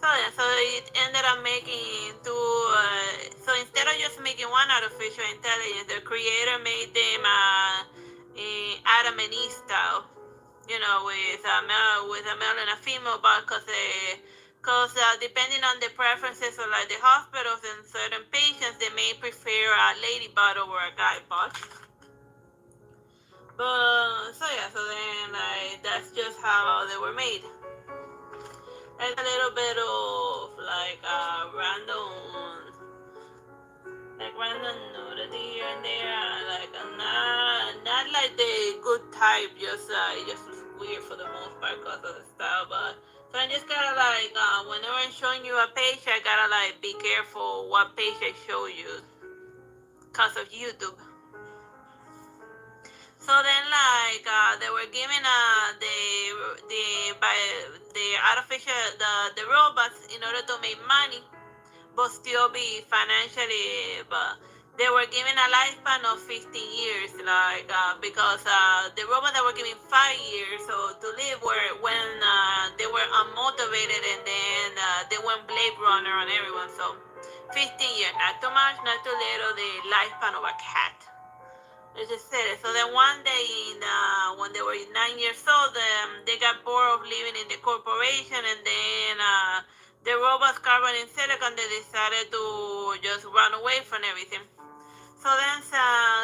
So yeah, so it ended up making two. So instead of just making one artificial intelligence, the creator made them Adam and Eve style. You know, with a male and a female, but because depending on the preferences of like the hospitals and certain patients, they may prefer a lady bot over a guy bot. But so yeah, so then like that's just how they were made. There's a little bit of like random nudity here and there, like not like the good type, just it just was weird for the most part because of the style. But so I just gotta like whenever I'm showing you a page, I gotta like be careful what page I show you because of YouTube. So then like they were giving the artificial the robots in order to make money but still be financially, but they were given a lifespan of 15 years, like because the robots that were given 5 years so to live were when they were unmotivated, and then they went Blade Runner on everyone. So 15 years, not too much, not too little, the lifespan of a cat. They just said it. So then one day, when they were 9 years old, they got bored of living in the corporation, and then the robots, carbon and silicon, they decided to just run away from everything. So then,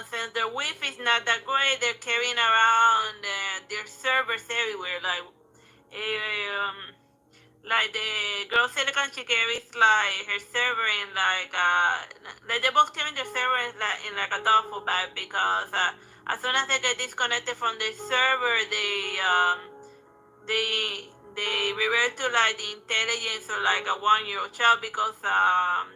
since their Wi-Fi is not that great, they're carrying around their servers everywhere, like the girl Silicon, she carries like her server in like they both carry their server in like a duffel bag, because as soon as they get disconnected from the server, they revert to like the intelligence of like a 1-year-old child, because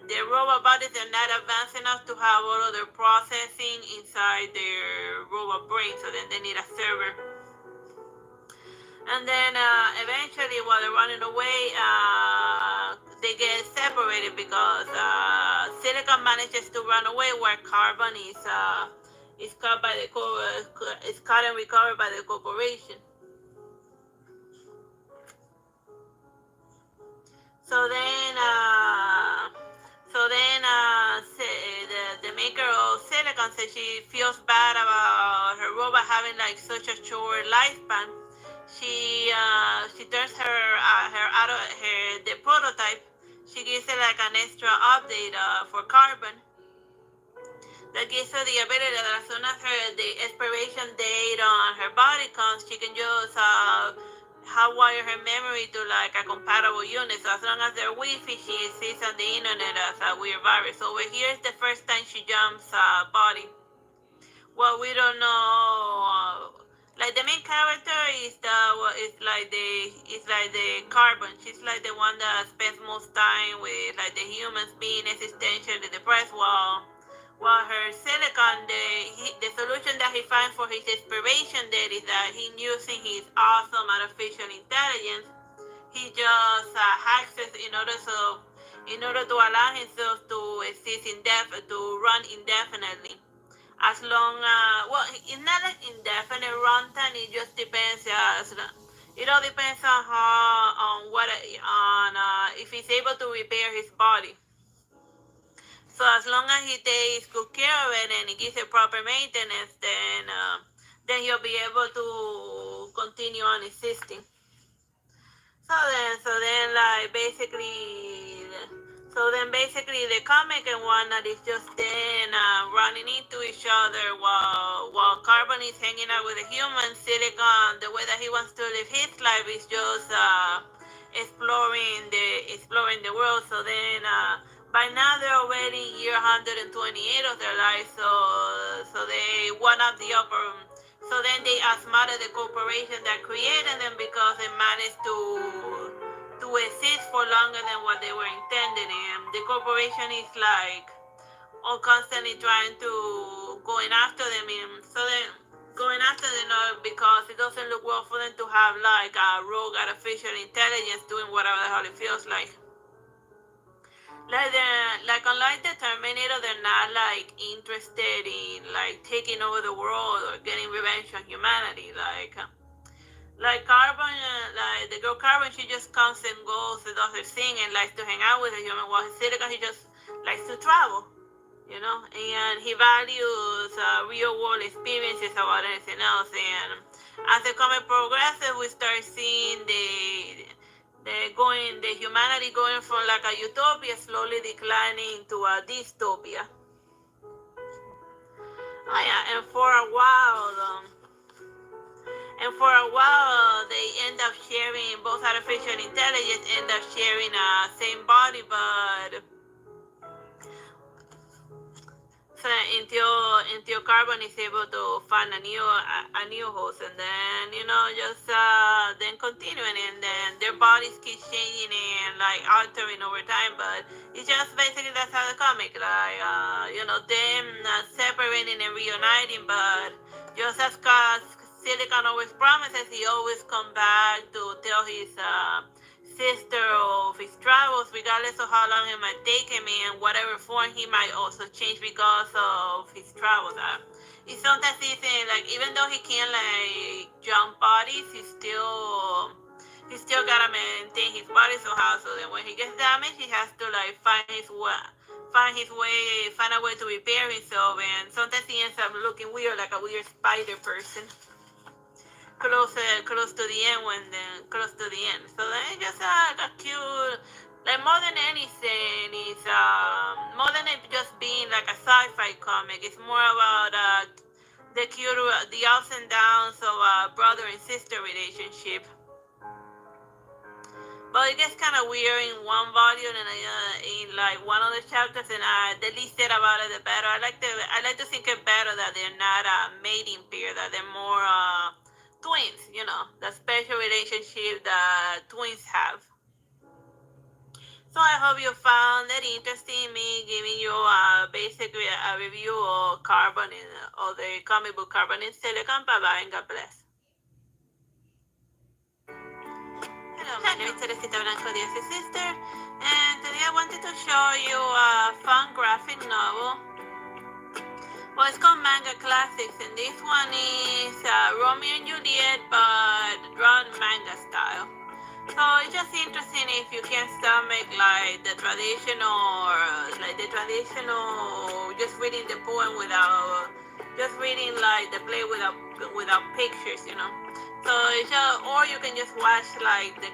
their robot bodies are not advanced enough to have all of their processing inside their robot brain, so then they need a server. And then eventually, while they're running away, they get separated because Silicon manages to run away, where Carbon is caught by is caught and recovered by the corporation. So then, the maker of Silicon says she feels bad about her robot having like such a short lifespan. She turns the prototype. She gives it like an extra update for Carbon that gives her the ability that as soon as the expiration date on her body comes, she can just hardwire her memory to like a compatible unit. So as long as they're Wi-Fi, she sees on the internet as a weird virus. So over here is the first time she jumps body. Well, we don't know. Like the main character is like the Carbon. She's like the one that spends most time with like the humans, being existentially depressed, while her Silicon, the solution that he finds for his inspiration there is that he using his awesome artificial intelligence, he just hacks it in order to allow himself to to run indefinitely. As long it's not like indefinite runtime. It just depends. It all depends on if he's able to repair his body. So as long as he takes good care of it and he gives it proper maintenance, then he'll be able to continue on existing. So then basically the comic and whatnot is just then running into each other while Carbon is hanging out with the human. Silicon, the way that he wants to live his life is just exploring the world. So then by now they're already year 128 of their life. So they one up the upper. So then they outsmarted the corporation that created them, because they managed to exist for longer than what they were intended. And the corporation is like constantly trying to going after them. And going after them because it doesn't look well for them to have like a rogue artificial intelligence doing whatever the hell it feels like. Like unlike the Terminator, they're not like interested in like taking over the world or getting revenge on humanity. Like Carbon, like the girl Carbon, she just comes and goes and does her thing and likes to hang out with the human. While Silicon, he just likes to travel, you know, and he values real world experiences about anything else. And as the comic progresses, we start seeing the humanity going from like a utopia slowly declining to a dystopia. Oh yeah, and for a while, they end up sharing, both artificial intelligence end up sharing a same body, but until Carbon is able to find a new host, and then just then continuing, and then their bodies keep changing and like altering over time. But it's just basically that's how the comic, like them separating and reuniting, but just as Silicon always promises, he always come back to tell his sister of his travels, regardless of how long it might take him, and whatever form he might also change because of his travels. It's sometimes like even though he can't like jump bodies, he still gotta maintain his body somehow. So that when he gets damaged, he has to like find a way to repair himself, and sometimes he ends up looking weird, like a weird spider person. Close to the end. So then just a cute, like more than anything, it's more than it just being like a sci-fi comic. It's more about the ups and downs of a brother and sister relationship. But it gets kind of weird in one volume and in like one of the chapters, and the least said about it, the better. I like to think it better that they're not a mating pair, that they're more twins, the special relationship that twins have. So I hope you found that interesting, me giving you basically a review of Carbon of the comic book Carbon in Silicon. Bye-bye and God bless. Hello, my name is Teresita Blanco Plays, Artsy Sister, and today I wanted to show you a fun graphic novel. Well, it's called Manga Classics, and this one is Romeo and Juliet, but drawn manga style. So it's just interesting if you can stomach like the traditional, just reading the poem without, just reading like the play without pictures, So it's just, or you can just watch like the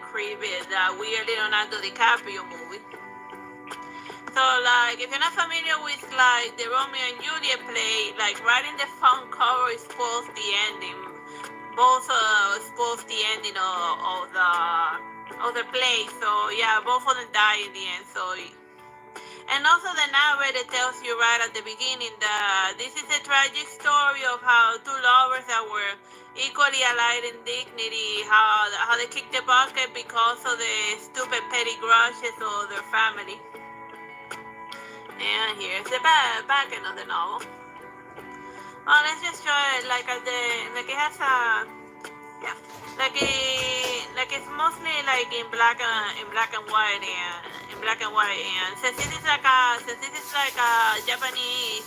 weird Leonardo DiCaprio movie. So, like, if you're not familiar with, like, the Romeo and Juliet play, like, right in the front cover spoils the ending. Both spoils the ending of the play. So, yeah, both of them die in the end. So, and also the narrator tells you right at the beginning that this is a tragic story of how two lovers that were equally allied in dignity, how they kicked the bucket because of the stupid petty grudges of their family. And here's the back end of the novel. Oh, let's just show it like it has a, yeah, like it's mostly like in black and white, and since this is like a Japanese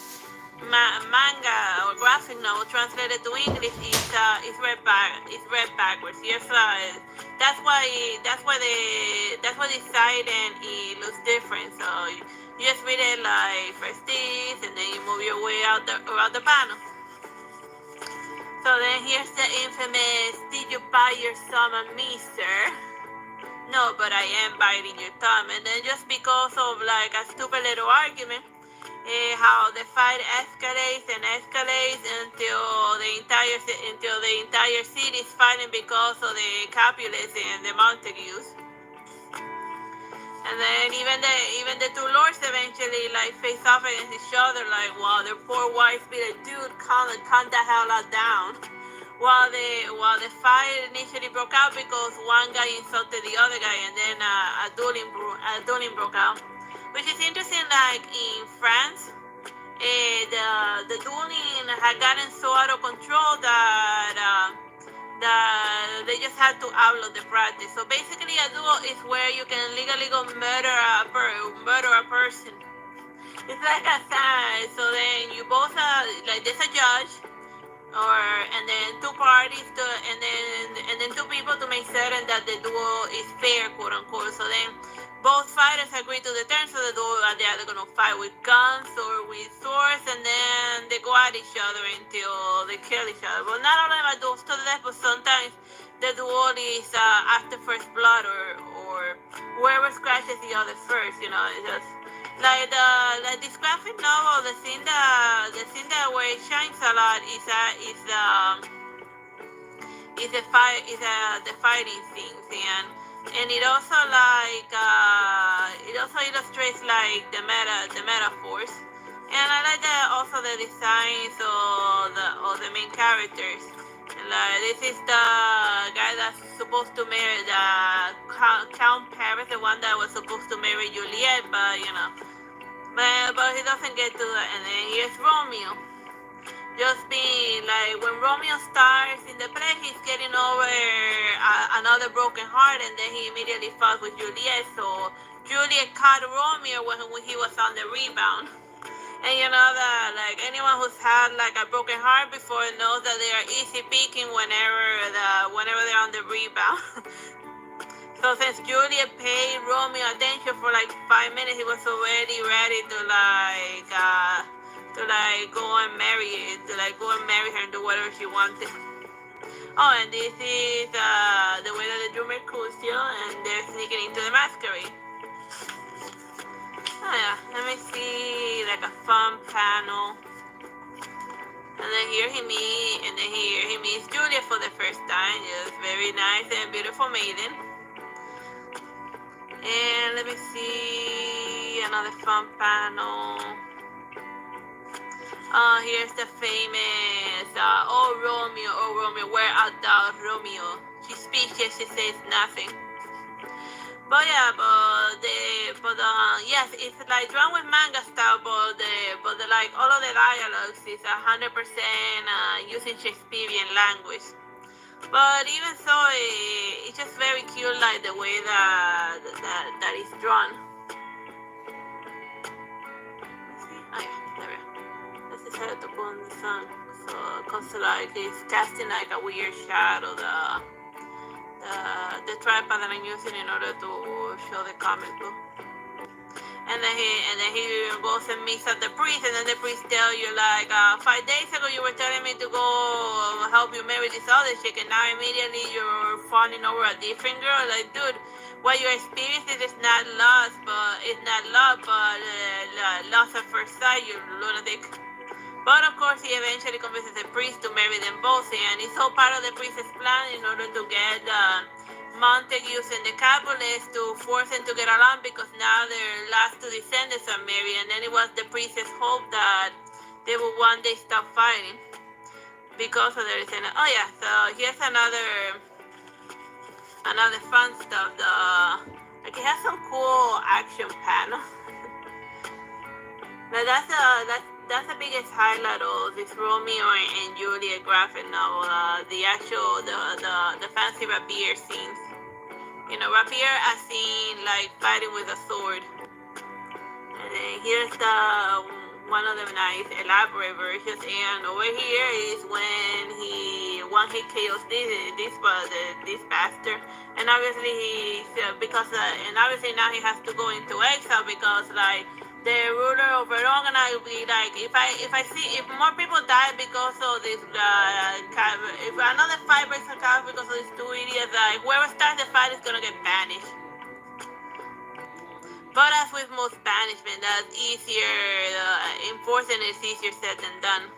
manga or graphic novel translated to English, it's read backwards. Yes, that's why the side and it looks different. So you just read it like first this, and then you move your way around the panel. So then here's the infamous, "Did you bite your thumb on me, sir?" "No, but I am biting your thumb." And then just because of like a stupid little argument, how the fight escalates until the entire city is fighting because of the Capulets and the Montagues. And then even the two lords eventually like face off against each other, like while their poor wives be like, "Dude, calm the hell down." While the fight initially broke out because one guy insulted the other guy, and then a dueling broke out, which is interesting. Like in France, the dueling had gotten so out of control that they just had to outlaw the practice. So basically, a duel is where you can legally go murder a person. It's like a sign. So then you both like there's a judge, and then two parties and then two people to make certain that the duel is fair, quote unquote. So then both fighters agree to the terms of the duel, and they're either gonna fight with guns or with swords, and then they go at each other until they kill each other. But not all of them are duels to the death, but sometimes the duel is after first blood, or whoever scratches the other first. It's just like this graphic novel. The thing that where it shines a lot is the fighting things, and it also illustrates like the metaphors, and I like that also the designs of the main characters. Like this is the guy that's supposed to marry the Count Paris, the one that was supposed to marry Juliet, but but he doesn't get to that. And then here's Romeo, just being like when Romeo starts in the play, he's getting over another broken heart, and then he immediately falls with Juliet. So Juliet caught Romeo when he was on the rebound. And you know that like anyone who's had like a broken heart before knows that they are easy picking whenever they're on the rebound. So since Juliet paid Romeo attention for like 5 minutes, he was already ready to go and marry her and do whatever she wanted. Oh, and this is the way that the Drew Mercutio, and they're sneaking into the masquerade. Oh yeah, let me see like a fun panel. And then here he meets Julia for the first time. Just very nice and beautiful maiden. And let me see another fun panel. Here's the famous oh Romeo, where art thou, Romeo? She speaks yet she says nothing. But yeah, yes, it's like drawn with manga style, but like all of the dialogues is 100% using Shakespearean language. But even so, it's just very cute, like the way that is drawn. Let's see. Oh yeah, there we go. Let's decide to put on the sun, so because like it's casting like a weird shadow. The tripod that I'm using in order to show the comic book. And then he goes and meets at the priest, and then the priest tell you like 5 days ago you were telling me to go help you marry this other chick, and now immediately you're falling over a different girl. Like, dude, what you're experiencing is not love, but love at first sight, you lunatic. But of course, he eventually convinces the priest to marry them both, and it's all part of the priest's plan in order to get Montagues and the Capulets to force them to get along, because now their last two descendants are married, and then it was the priest's hope that they would one day stop fighting because of their descendants. Oh yeah, so here's another fun stuff. Like it has some cool action panel. But that's the biggest highlight of this Romeo and Juliet graphic novel. The fancy rapier scenes. Rapier as seen like fighting with a sword. And then here's one of the nice elaborate versions. And over here is when he kills this bastard. And obviously obviously now he has to go into exile, because like the ruler of Verona will be like, if more people die because of this, if another 5 person dies because of these two idiots, like whoever starts the fight is gonna get banished. But as with most banishment, that's easier. Enforcing is easier said than done.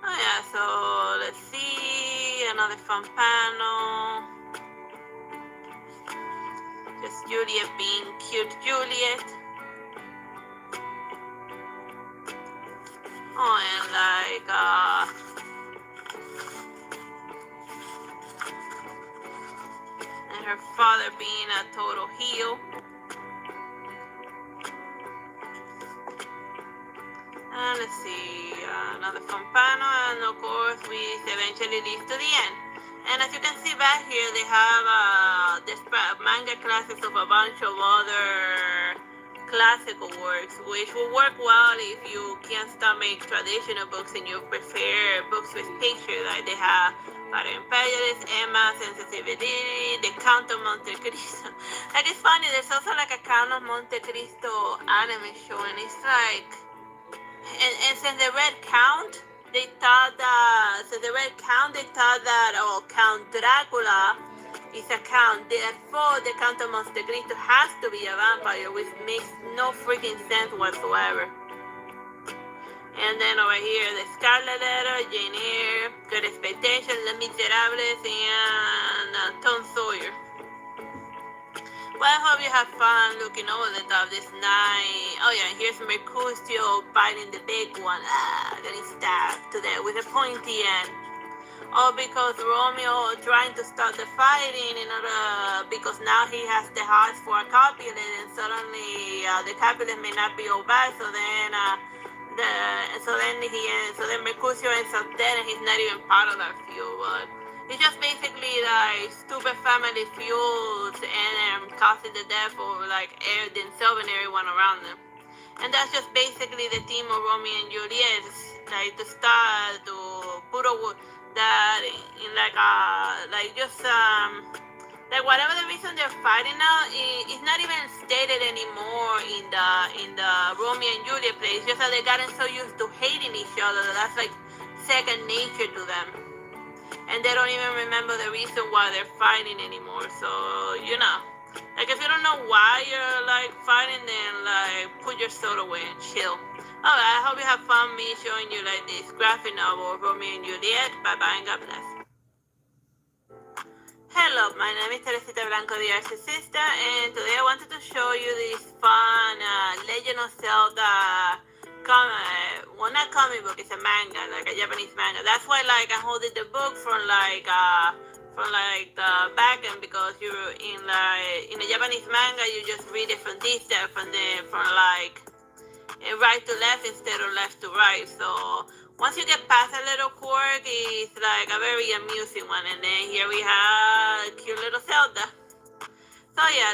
Oh yeah, so let's see another fun panel. Just Juliet being cute Juliet. Oh, and like and her father being a total heel. Let's see, another fun panel, and of course we eventually lead to the end. And as you can see back here, they have this manga classes of a bunch of other classical works, which will work well if you can't stomach traditional books and you prefer books with pictures. Like they have Para Imperialist, Emma, Sensibility, The Count of Monte Cristo. Like it's funny, there's also like a Count of Monte Cristo anime show, and it's like, and since the Red Count, they thought that, oh, Count Dracula is a count. Therefore, the Count of Monte Cristo has to be a vampire, which makes no freaking sense whatsoever. And then over here, The Scarlet Letter, Jane Eyre, Good Expectations, Les Miserables, and Tom Sawyer. Well, I hope you have fun looking over the top this night. Oh yeah, here's Mercutio biting the big one. Getting stabbed to death with a pointy end. All because Romeo trying to start the fighting because now he has the hearts for a Capulet, and suddenly the Capulet may not be all bad. So then Mercutio ends up dead, and he's not even part of that feud. But it's just basically like stupid family feuds and causing the death of like themselves and everyone around them. And that's just basically the theme of Romeo and Juliet. Like to start to put that in like whatever the reason they're fighting now, it's not even stated anymore in the Romeo and Juliet play. It's just that they gotten so used to hating each other that that's like second nature to them. And they don't even remember the reason why they're fighting anymore. So, you know, like if you don't know why you're like fighting, then like put your sword away and chill. Alright, I hope you have fun me showing you like this graphic novel of Romeo and Juliet. Bye bye and God bless. Hello, my name is Teresita Blanco, the Artsy Sister, and today I wanted to show you this fun Legend of Zelda not comic book, it's a manga, like a Japanese manga. That's why like I holding the book from the back end, because you're in a Japanese manga you just read it from this step from like right to left instead of left to right. So once you get past a little quirk, it's like a very amusing one. And then here we have cute little Zelda. So yeah,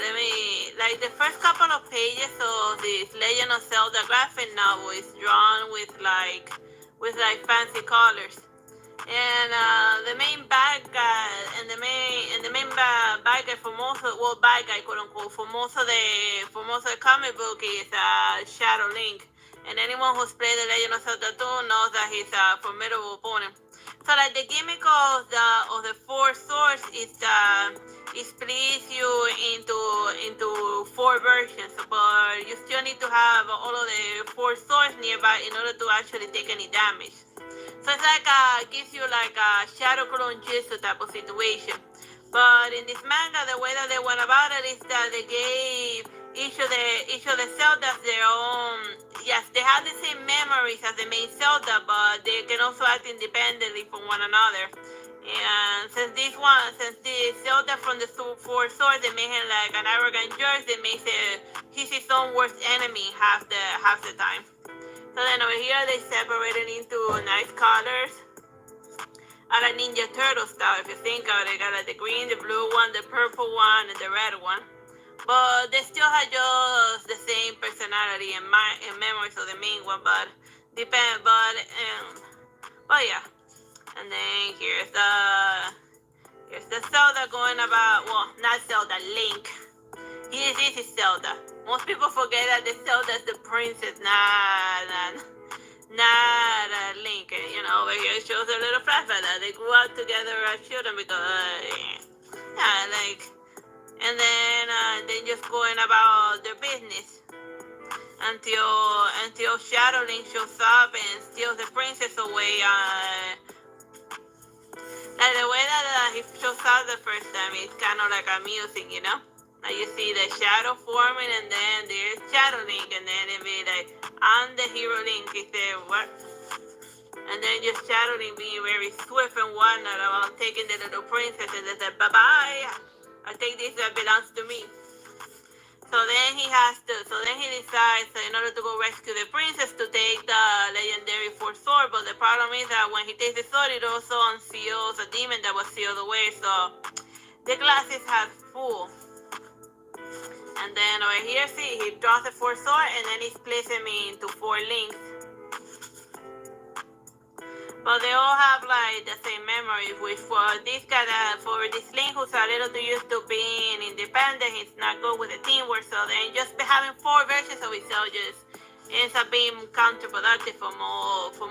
like the first couple of pages of this Legend of Zelda graphic novel is drawn with fancy colors. And the main bad guy for most of, well, bad guy quote unquote for most of the comic book is Shadow Link. And anyone who's played the Legend of Zelda 2 knows that he's a formidable opponent. So like the gimmick of the four swords is split you into four versions, but you still need to have all of the four swords nearby in order to actually take any damage. So it's like gives you like a Shadow Clone Jutsu type of situation. But in this manga, the way that they went about it is that they gave each of the Zeldas their own. Yes, they have the same memories as the main Zelda, but they can also act independently from one another. And since the Zelda from the four swords, they made him like an arrogant jerk. They made he's his own worst enemy half the time. So then over here they separated into nice colors, a la Ninja Turtle style. If you think of it, they got like the green, the blue one, the purple one, and the red one. But they still had just the same personality and memories of the main one, but yeah. And then here's the Zelda going about, well, not Zelda, Link. This is Zelda. Most people forget that the Zelda is the princess, not Link. You know, over here it shows a little flashback that they grew up together as children because, yeah, like. And then just going about their business until Shadow Link shows up and steals the princess away. Like the way that he shows up the first time is kind of like amusing, you know. Like you see the shadow forming, and then there's Shadow Link, and then it be like, I'm the hero Link. He said what? And then just Shadow Link being very swift and whatnot about taking the little princess, and they said bye bye. I think this belongs to me. So So then he decides that in order to go rescue the princess to take the legendary fourth sword, but the problem is that when he takes the sword, it also unseals a demon that was sealed away, so the glass is half full. And then over here, see, he draws the fourth sword, and then he splits him into 4 links. But they all have like the same memory, which for this guy, for this Link who's a little too used to being independent, he's not good with the teamwork, so then just having 4 versions of himself just ends up being counterproductive for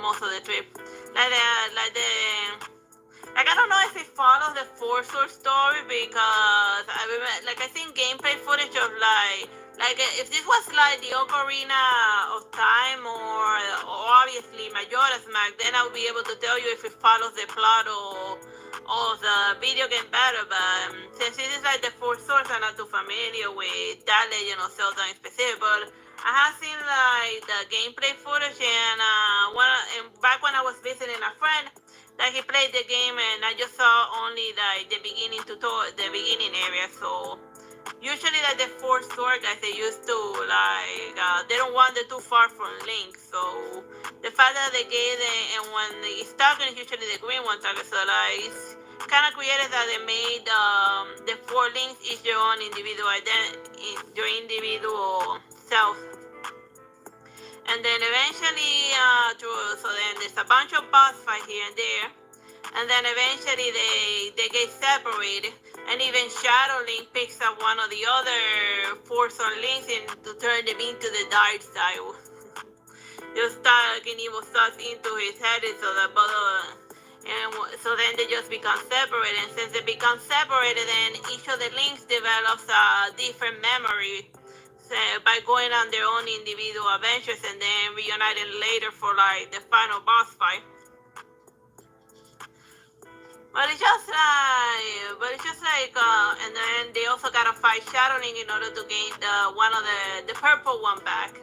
most of the trip. Like I don't know if it follows the Four Sword story, because I remember, like I think gameplay footage of like if this was like the Ocarina of Time or obviously Majora's Mask, then I would be able to tell you if it follows the plot of the video game better. But since this is like the Four Swords, I'm not too familiar with that Legend of Zelda in specific. But I have seen like the gameplay footage, and back when I was visiting a friend, that he played the game, and I just saw only like the beginning area. So usually like the Fourth Sword guys, they used to like they don't wander too far from Link. So the fact that they gave and when he's talking, it's usually the green one talking. So like it's kind of creative that they made the 4 links each your own individual identity, your individual self. And then eventually, so then there's a bunch of boss fights here and there. And then eventually they get separated. And even Shadow Link picks up one of the other Four Sword Links to turn them into the dark side. Just getting evil stuff into his head, so that so then they just become separated. And since they become separated, then each of the links develops a different memory by going on their own individual adventures, and then reunited later for like the final boss fight. But it's just like, and then they also gotta fight Shadow Link in order to gain the purple one back.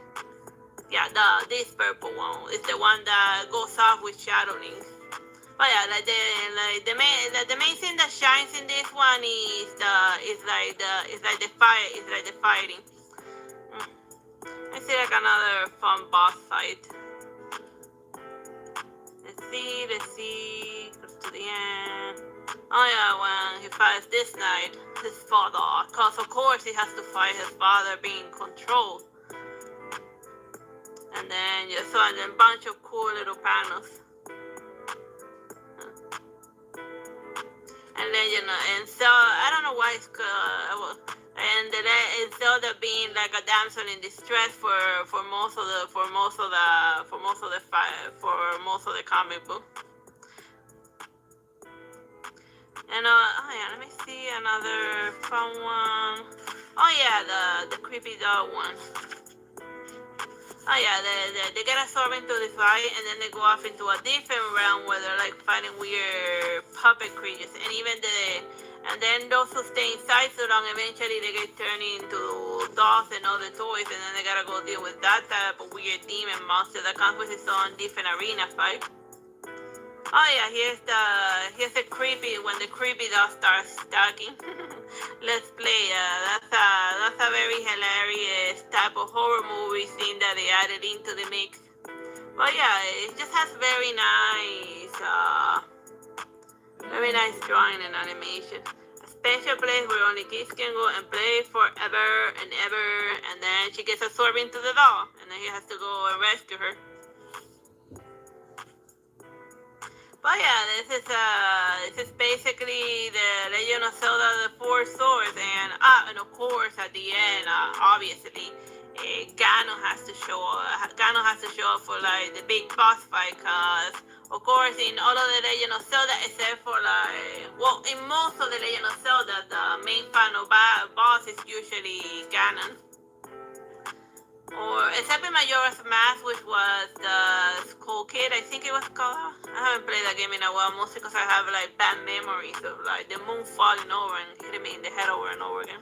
Yeah, this purple one is the one that goes off with Shadow Link. But yeah, the main thing that shines in this one is the fighting. Let's see like another fun boss fight. Let's see, close to the end. Oh yeah, when he fights this knight, his father, cause of course he has to fight his father being controlled. And then you saw a bunch of cool little panels. And then and so I don't know why it's and instead of being like a damsel in distress for most of the comic book. And oh yeah, let me see another fun one. Oh yeah, the creepy dog one. Oh yeah, they get absorbed into the fight, and then they go off into a different realm where they're like fighting weird puppet creatures, and then those who stay inside so long, eventually they get turned into dolls and other toys, and then they gotta go deal with that type of weird demon monster that comes with its own different arena fight. Oh yeah, here's the creepy, when the creepy doll starts talking. Let's play. That's a very hilarious type of horror movie scene that they added into the mix. But yeah, it just has very nice drawing and animation. A special place where only kids can go and play forever and ever. And then she gets absorbed into the doll, and then he has to go and rescue her. But yeah, this is basically the Legend of Zelda: The Four Swords, and of course at the end, obviously, Ganon has to show up for like the big boss fight, cause of course in all of the Legend of Zelda, except for in most of the Legend of Zelda, the main final boss is usually Ganon. Or except in Majora's Mask, which was the Skull Kid, I think it was called. I haven't played that game in a while, mostly because I have like bad memories of like the moon falling over and hitting me in the head over and over again.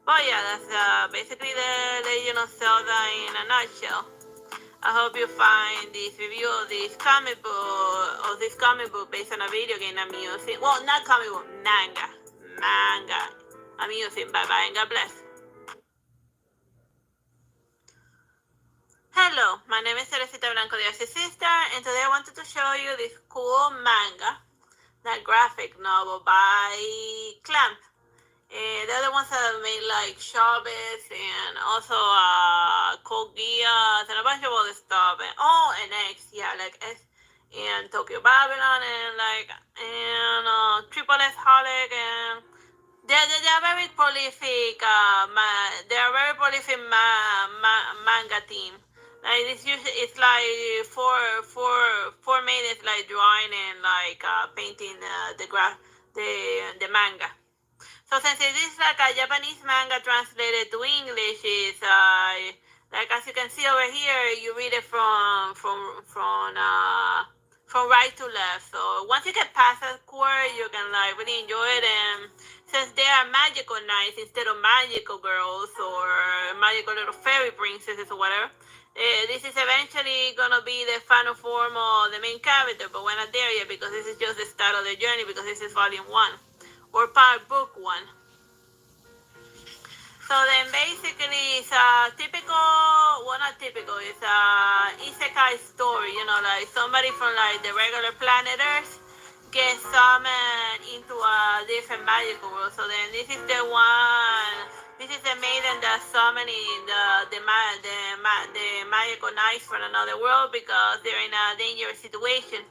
But yeah, that's basically the Legend of Zelda in a nutshell. I hope you find this review of this comic book based on a video game amusing. Well, not comic book, manga amusing. Bye bye and God bless. Hello, my name is Teresita Blanco, the Artsy Sister, and today I wanted to show you this cool manga, that graphic novel by Clamp. The other ones that made like Chavez and also Code Geass and a bunch of other stuff. And X, yeah, like S and Tokyo Babylon and Triple S Holic and they are very prolific. They are very prolific manga team. Like it's usually it's like four minutes like drawing and like painting the manga. So since it is like a Japanese manga translated to English, is like as you can see over here, you read it from right to left. So once you get past that core, you can like really enjoy it. And since they are magical knights instead of magical girls or magical little fairy princesses or whatever, this is eventually gonna be the final form of the main character, but we're not there yet because this is just the start of the journey because this is volume 1 or part book 1. So then basically it's a typical, well not typical, it's a isekai story, you know, like somebody from like the regular planet Earth gets summoned into a different magical world. So then this is the maiden that's summoning the magical knights from another world because they're in a dangerous situation.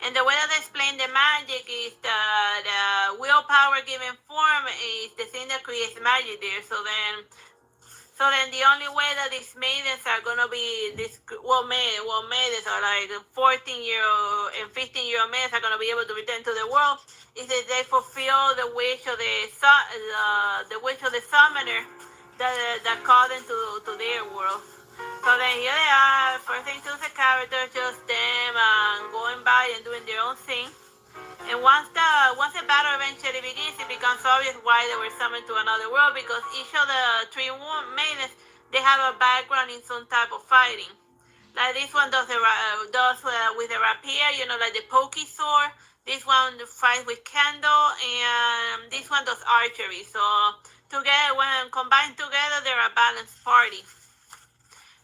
And the way that they explain the magic is that willpower given form is the thing that creates magic there. So then the only way that these maidens are gonna be maidens are like 14-year-old and 15-year-old maidens are gonna be able to return to the world is that they fulfill the wish of the summoner that called them to their world. So then here they are, first introduce the characters, just them going by and doing their own thing. And once the battle eventually begins, it becomes obvious why they were summoned to another world because each of the three maidens, they have a background in some type of fighting. Like this one does with the rapier, you know, like the pokey sword. This one fights with candle, and this one does archery. So together, when combined together, they're a balanced party.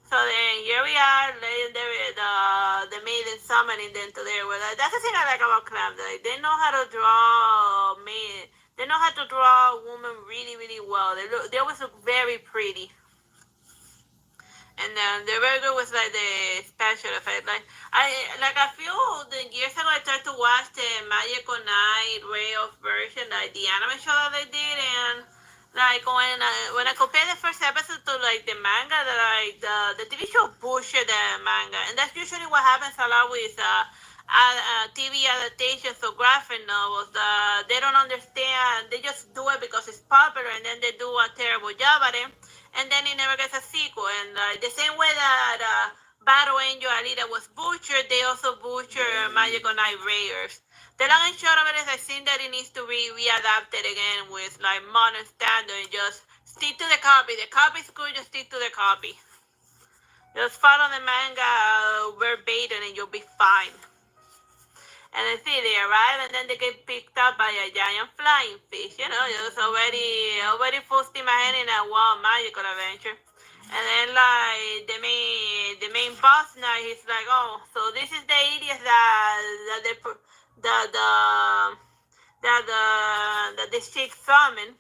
So then here we are, the maiden summoning them to their world. That's the thing I like about Clamp. Like, they know how to draw a woman really, really well. They always look very pretty. And they're very good with like the special effects. I feel the years ago I tried to watch the Magical Knight Ray of version, like the anime show that they did, and like when I compared the first episode to like the manga, the TV show pushed the manga, and that's usually what happens a lot with TV adaptations or graphic novels. They don't understand; they just do it because it's popular, and then they do a terrible job at it, and then it never gets a sequel. And the same way that Battle Angel Alita was butchered, they also butcher Magical Knight Raiders. The long and short of it is I think that it needs to be readapted again with like modern standard and just stick to the copy. The copy is good, just stick to the copy. Just follow the manga verbatim and you'll be fine. And then see, they arrive and then they get picked up by a giant flying fish, you know, just already full steam ahead in a wild magical adventure. And then like the main boss now, he's like, oh, so this is the idiot that this chick summoned,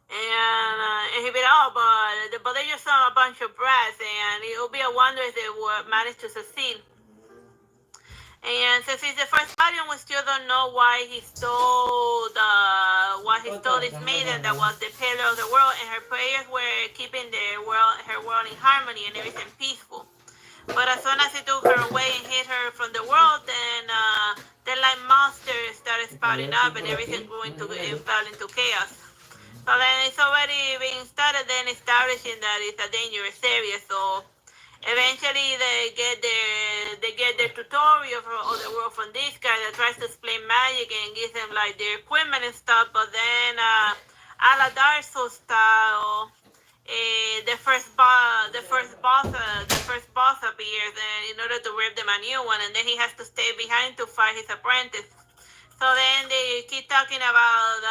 and he'd be like, oh, but they just saw a bunch of brats, and it would be a wonder if they would manage to succeed. And since it's the first volume, we still don't know why he stole this maiden that was the pillar of the world, and her prayers were keeping her world in harmony and everything peaceful. But as soon as he took her away and hid her from the world, then like monsters started spouting up and everything fell into chaos. So then it's already being started then establishing that it's a dangerous area. So eventually they get their tutorial of the world from this guy that tries to explain magic and gives them like their equipment and stuff. But then a la Dark Souls style, the first boss appears in order to rip them a new one, and then he has to stay behind to fight his apprentice. So then they keep talking about,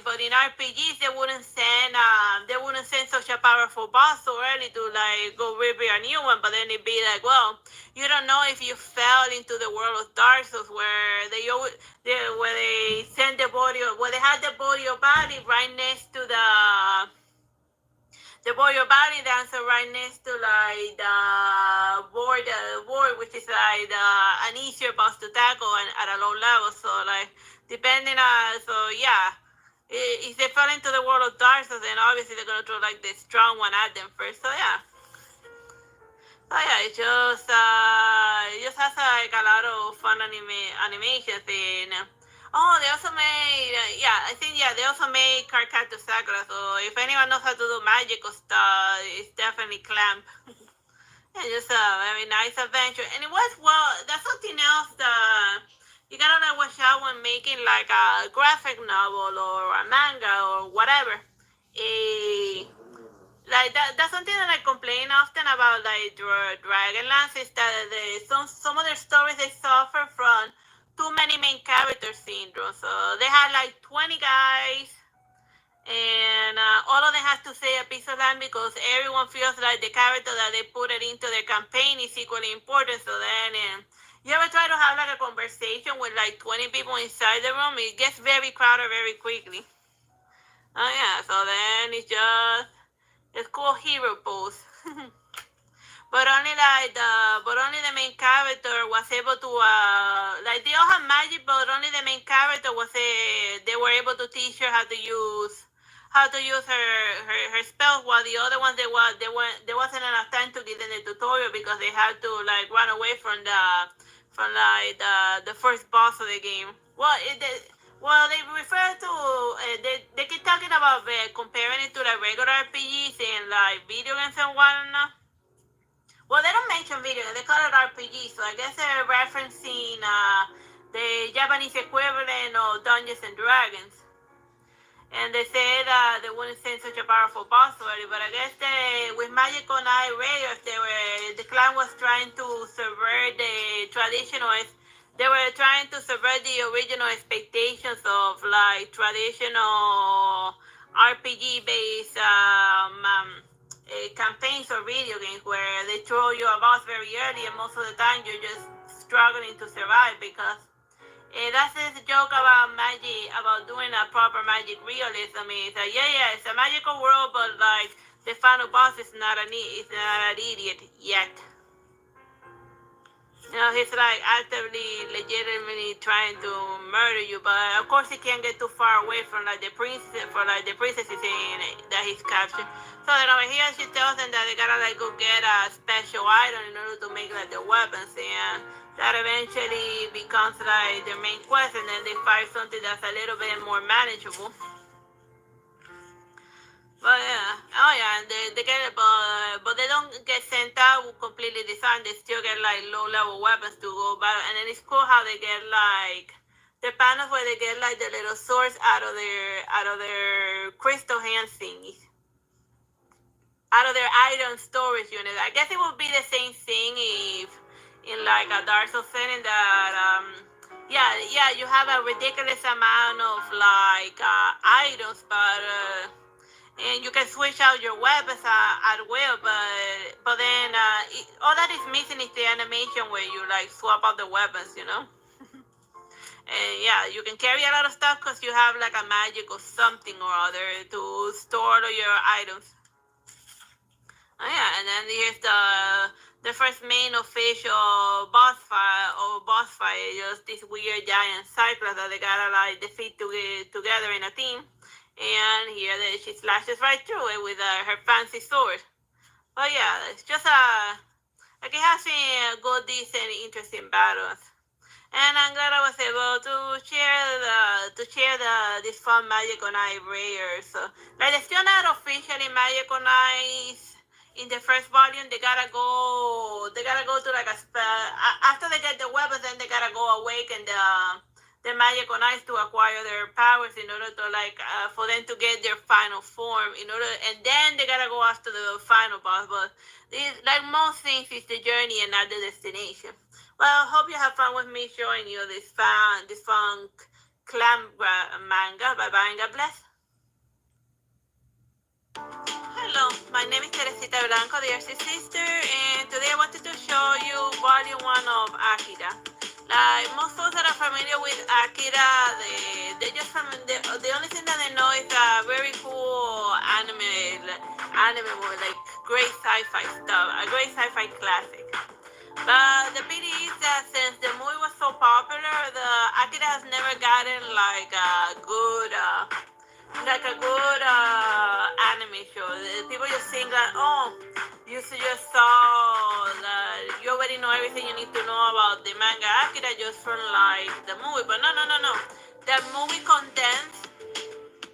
but in RPGs they wouldn't send such a powerful boss so early to like go reveal a new one. But then it'd be like, well, you don't know if you fell into the world of Dark Souls where where they send the body, where they had the body of body right next to the warrior body dancer right next to like the board, which is like an easier boss to tackle and at a low level. So like depending on, so yeah, if they fall into the world of Dark Souls, then obviously they're gonna throw like the strong one at them first. So yeah. Oh yeah, it just has like a lot of fun animations and oh, they also made they also made Cardcaptor Sakura. So if anyone knows how to do magical stuff, it's definitely Clamp. Yeah, just a very nice adventure, and it was that's something else that you gotta like watch out when making like a graphic novel or a manga or whatever. Like that's something that I complain often about like Dragonlance is that some of their stories they suffer from too many main character syndrome. So they had like 20 guys and all of them have to say a piece of land because everyone feels like the character that they put it into their campaign is equally important. So then you ever try to have like a conversation with like 20 people inside the room, it gets very crowded very quickly. Oh yeah, so then it's called hero pose. But only the main character was able to like they all have magic, but only the main character they were able to teach her how to use her spells, while the other ones there wasn't enough time to give them the tutorial because they had to like run away from the first boss of the game. They refer to they keep talking about comparing it to like regular RPGs and like video games and whatnot. Well, they don't mention video games; they call it RPG. So I guess they're referencing the Japanese equivalent of Dungeons and Dragons. And they say that they wouldn't send such a powerful boss already, but I guess with Magic on Eye Raiders, the clan was trying to subvert the traditional. They were trying to subvert the original expectations of like traditional RPG-based campaigns or video games where they throw you a boss very early, and most of the time you're just struggling to survive because. That's this joke about magic, about doing a proper magic realism. It's like, it's a magical world, but like the final boss is not an idiot yet. You know, he's like actively, legitimately trying to murder you, but of course he can't get too far away from like the princess, is saying that he's captured. So then over here she tells them that they gotta like go get a special item in order to make like the weapons, and that eventually becomes like their main quest, and then they find something that's a little bit more manageable. But and they get it, but they don't get sent out completely designed. They still get like low level weapons to go battle, and then it's cool how they get like the panels where they get like the little swords out of their crystal hand thingies, out of their item storage unit. I guess it would be the same thing if in like a Dark Souls setting that you have a ridiculous amount of like items, but and you can switch out your weapons at will, but then all that is missing is the animation where you like swap out the weapons, you know. And you can carry a lot of stuff because you have like a magic or something or other to store all your items. And then here's the first main official boss fight, just this weird giant cyclops that they gotta like defeat together in a team. And here she slashes right through it with her fancy sword. But it's just like it has been good, decent, interesting battles. And I'm glad I was able to share this fun Magic on Ice rare. So like they're still not officially Magic on Ice in the first volume. They gotta go to like a after they get the weapons, then they gotta go awaken the Magic on Ice to acquire their powers in order to like for them to get their final form and then they gotta go after the final boss. But like most things, it's the journey and not the destination. Well, hope you have fun with me showing you this fun clam manga. Bye bye and God bless. Hello, my name is Teresita Blanco, the Artsy Sister, and today I wanted to show you Volume 1 of Akira. Like most folks that are familiar with Akira, they just the only thing that they know is a very cool anime movie, like great sci-fi stuff, a great sci-fi classic. But the pity is that since the movie was so popular, the Akira has never gotten like a good anime show. People just think that, oh, you just saw that you already know everything you need to know about the manga Akira just from like the movie. But no, no, no, no. The movie condensed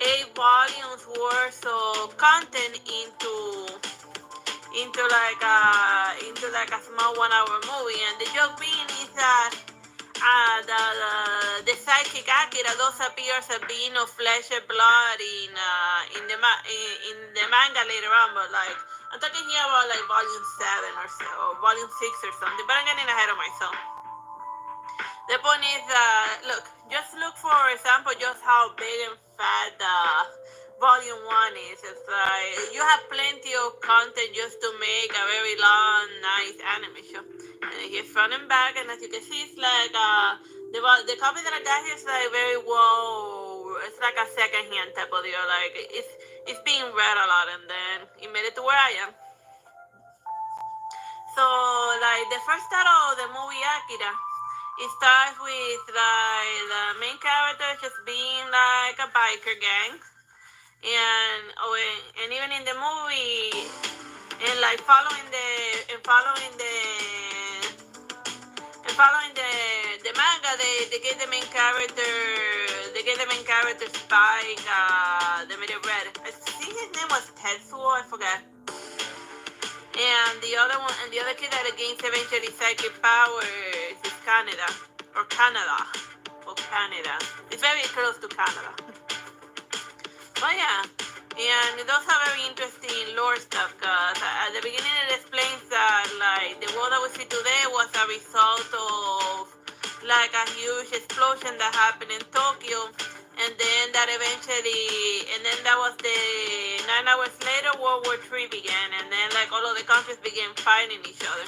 8 volumes worth of content into like a small 1 hour movie. And the joke being is that the psychic Akira does appears as being of flesh and blood in the manga later on, but like I'm talking here about like volume 7 or so, or volume 6 or something. But I'm getting ahead of myself. The point is, just look for example just how big and fat volume 1 is. It's like you have plenty of content just to make a very long, nice anime show. And here's front and back, and as you can see, it's like the copy that I got here is like very well. It's like a second-hand type of deal. Like it's being read a lot, and then it made it to where I am. So like the first title of the movie Akira, it starts with like the main character just being like a biker gang, and even in the movie, and like following the manga, they gave the main character Spike. They made it red. I think his name was Tetsuo. I forgot. And the other kid that gains eventually psychic powers is Canada. It's very close to Canada. But yeah, and those are very interesting lore stuff, because at the beginning it explains that like the world that we see today was a result of like a huge explosion that happened in Tokyo, and then that was the 9 hours later World War III began, and then like all of the countries began fighting each other.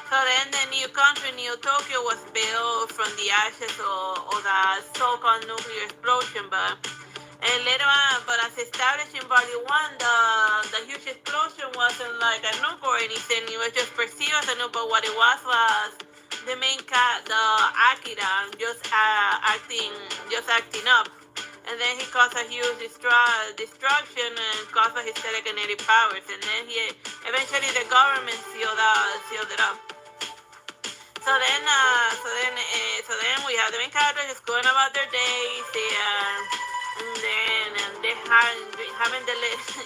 So then the new country, New Tokyo, was built from the ashes of the so-called nuclear explosion, and later on, but as established in Volume 1, the huge explosion wasn't like a nuke or anything. It was just perceived as a nuke, but what it was the main the Akira, just acting up. And then he caused a huge destruction and caused his telekinetic powers. And then eventually the government sealed it up. So then we have the main characters just going about their days, and they're having the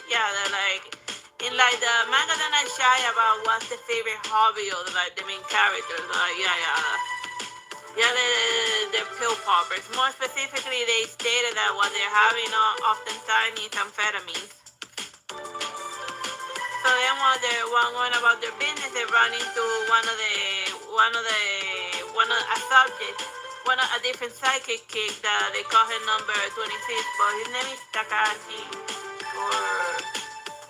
they're like in like the manga, they're not shy about what's the favorite hobby of like the main characters. Like they're pill poppers. More specifically, they stated that what they're having oftentimes is amphetamines. So then while they're going about their business, they run into a different psychic kick that they call him number 26, but his name is Takashi, or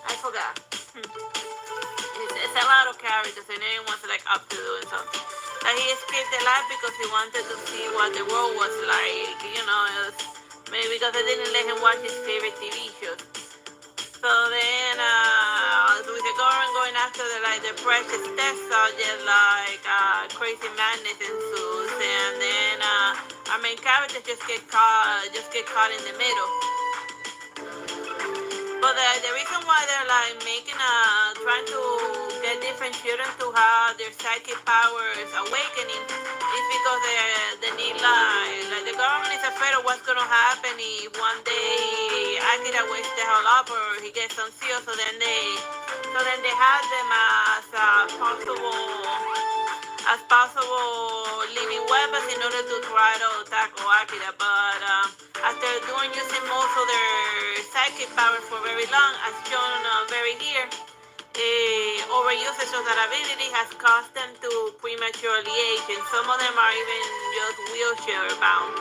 I forgot. It's a lot of characters, and everyone's like up to doing something. Like he escaped the life because he wanted to see what the world was like, maybe because they didn't let him watch his favorite TV shows. So then, with the government going after the precious test subject, crazy madness ensues, and then our main characters just get caught in the middle. But the reason why they're like trying to get different children to have their psychic powers awakening is because they need like the government is afraid of what's gonna happen if one day Akira wakes the hell up or he gets unsealed. So then they have them as possible living weapons in order to try to tackle Akira. But after using most of their psychic powers for very long, as shown very here, overusage of that ability has caused them to prematurely age, and some of them are even just wheelchair bound.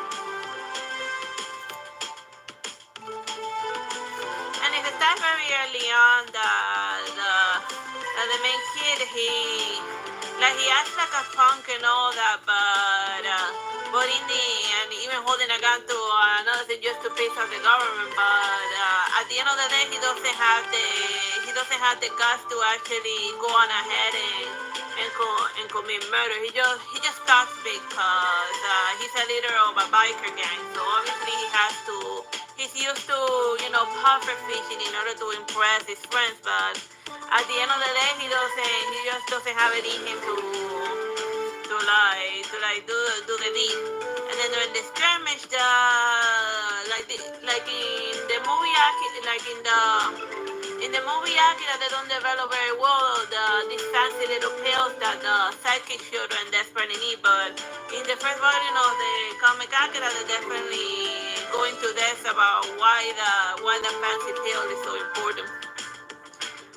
And it starts very early on the main kid, he acts like a punk and all that, but in the end, even holding a gun to another thing just to piss off the government. But at the end of the day, he doesn't have the guts to actually go on ahead and commit murder. He just talks because he's a leader of a biker gang. So obviously he's used to puffer fishing in order to impress his friends. But at the end of the day, he just doesn't have it in him to do the deed. And then during the skirmish, like in the movie, Akira, they don't develop very well these fancy little pills that the sidekick children desperately need. But in the first volume of the comic Akira, they definitely go into depth about why the fancy pill is so important.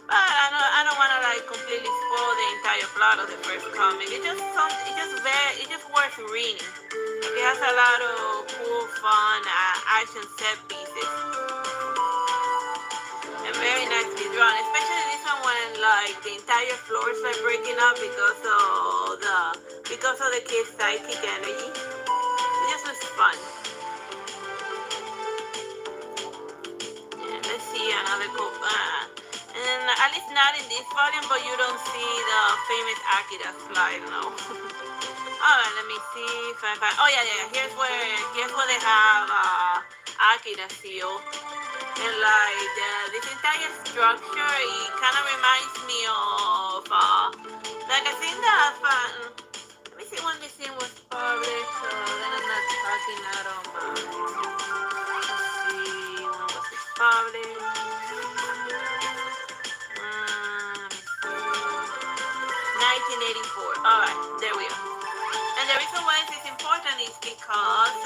But I don't want to completely spoil the entire plot of the first comic. It's just worth reading. It has a lot of cool, fun action set pieces, and very nicely drawn. Especially this one when the entire floor is breaking up because of the kid's psychic energy. It just was fun. Yeah, let's see another cool. And at least not in this volume, but you don't see the famous Akira slide, no. Alright, let me see if I find. Oh yeah. Here's where they have Akira seal, and this entire structure, it kind of reminds me of I think that. Let me see when this thing was published, so then I'm not talking out of my. Let's see when was it published. 1984. Alright, there we are. And the reason why this is important is because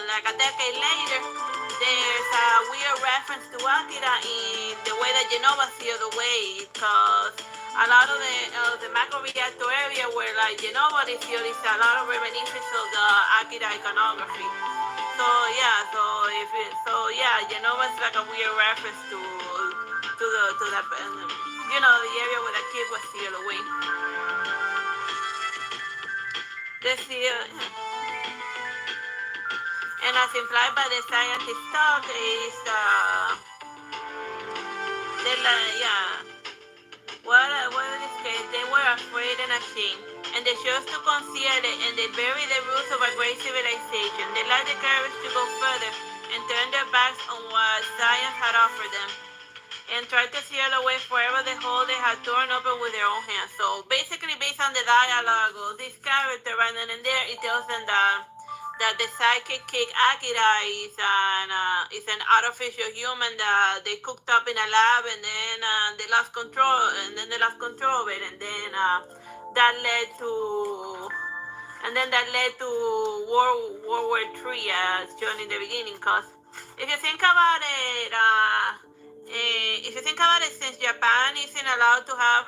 like a decade later, there's a weird reference to Akira in the way that Genova sealed away, because a lot of the macro reactor area where Genova is sealed is a lot of reminiscence of the Akira iconography. Genova is like a weird reference to that. The area where the kid was sealed away. And as implied by the scientist talk, is what in this case, they were afraid and ashamed, and they chose to conceal it, and they buried the roots of a great civilization. They lacked the courage to go further and turn their backs on what science had offered them, and tried to seal away forever the hole they had torn open with their own hands. So basically, based on the dialogue of this character right then and there, it tells them that the psychic kid Akira is an artificial human that they cooked up in a lab, and then they lost control of it, and then that led to World War III, as shown in the beginning. Because if you think about it, since Japan isn't allowed to have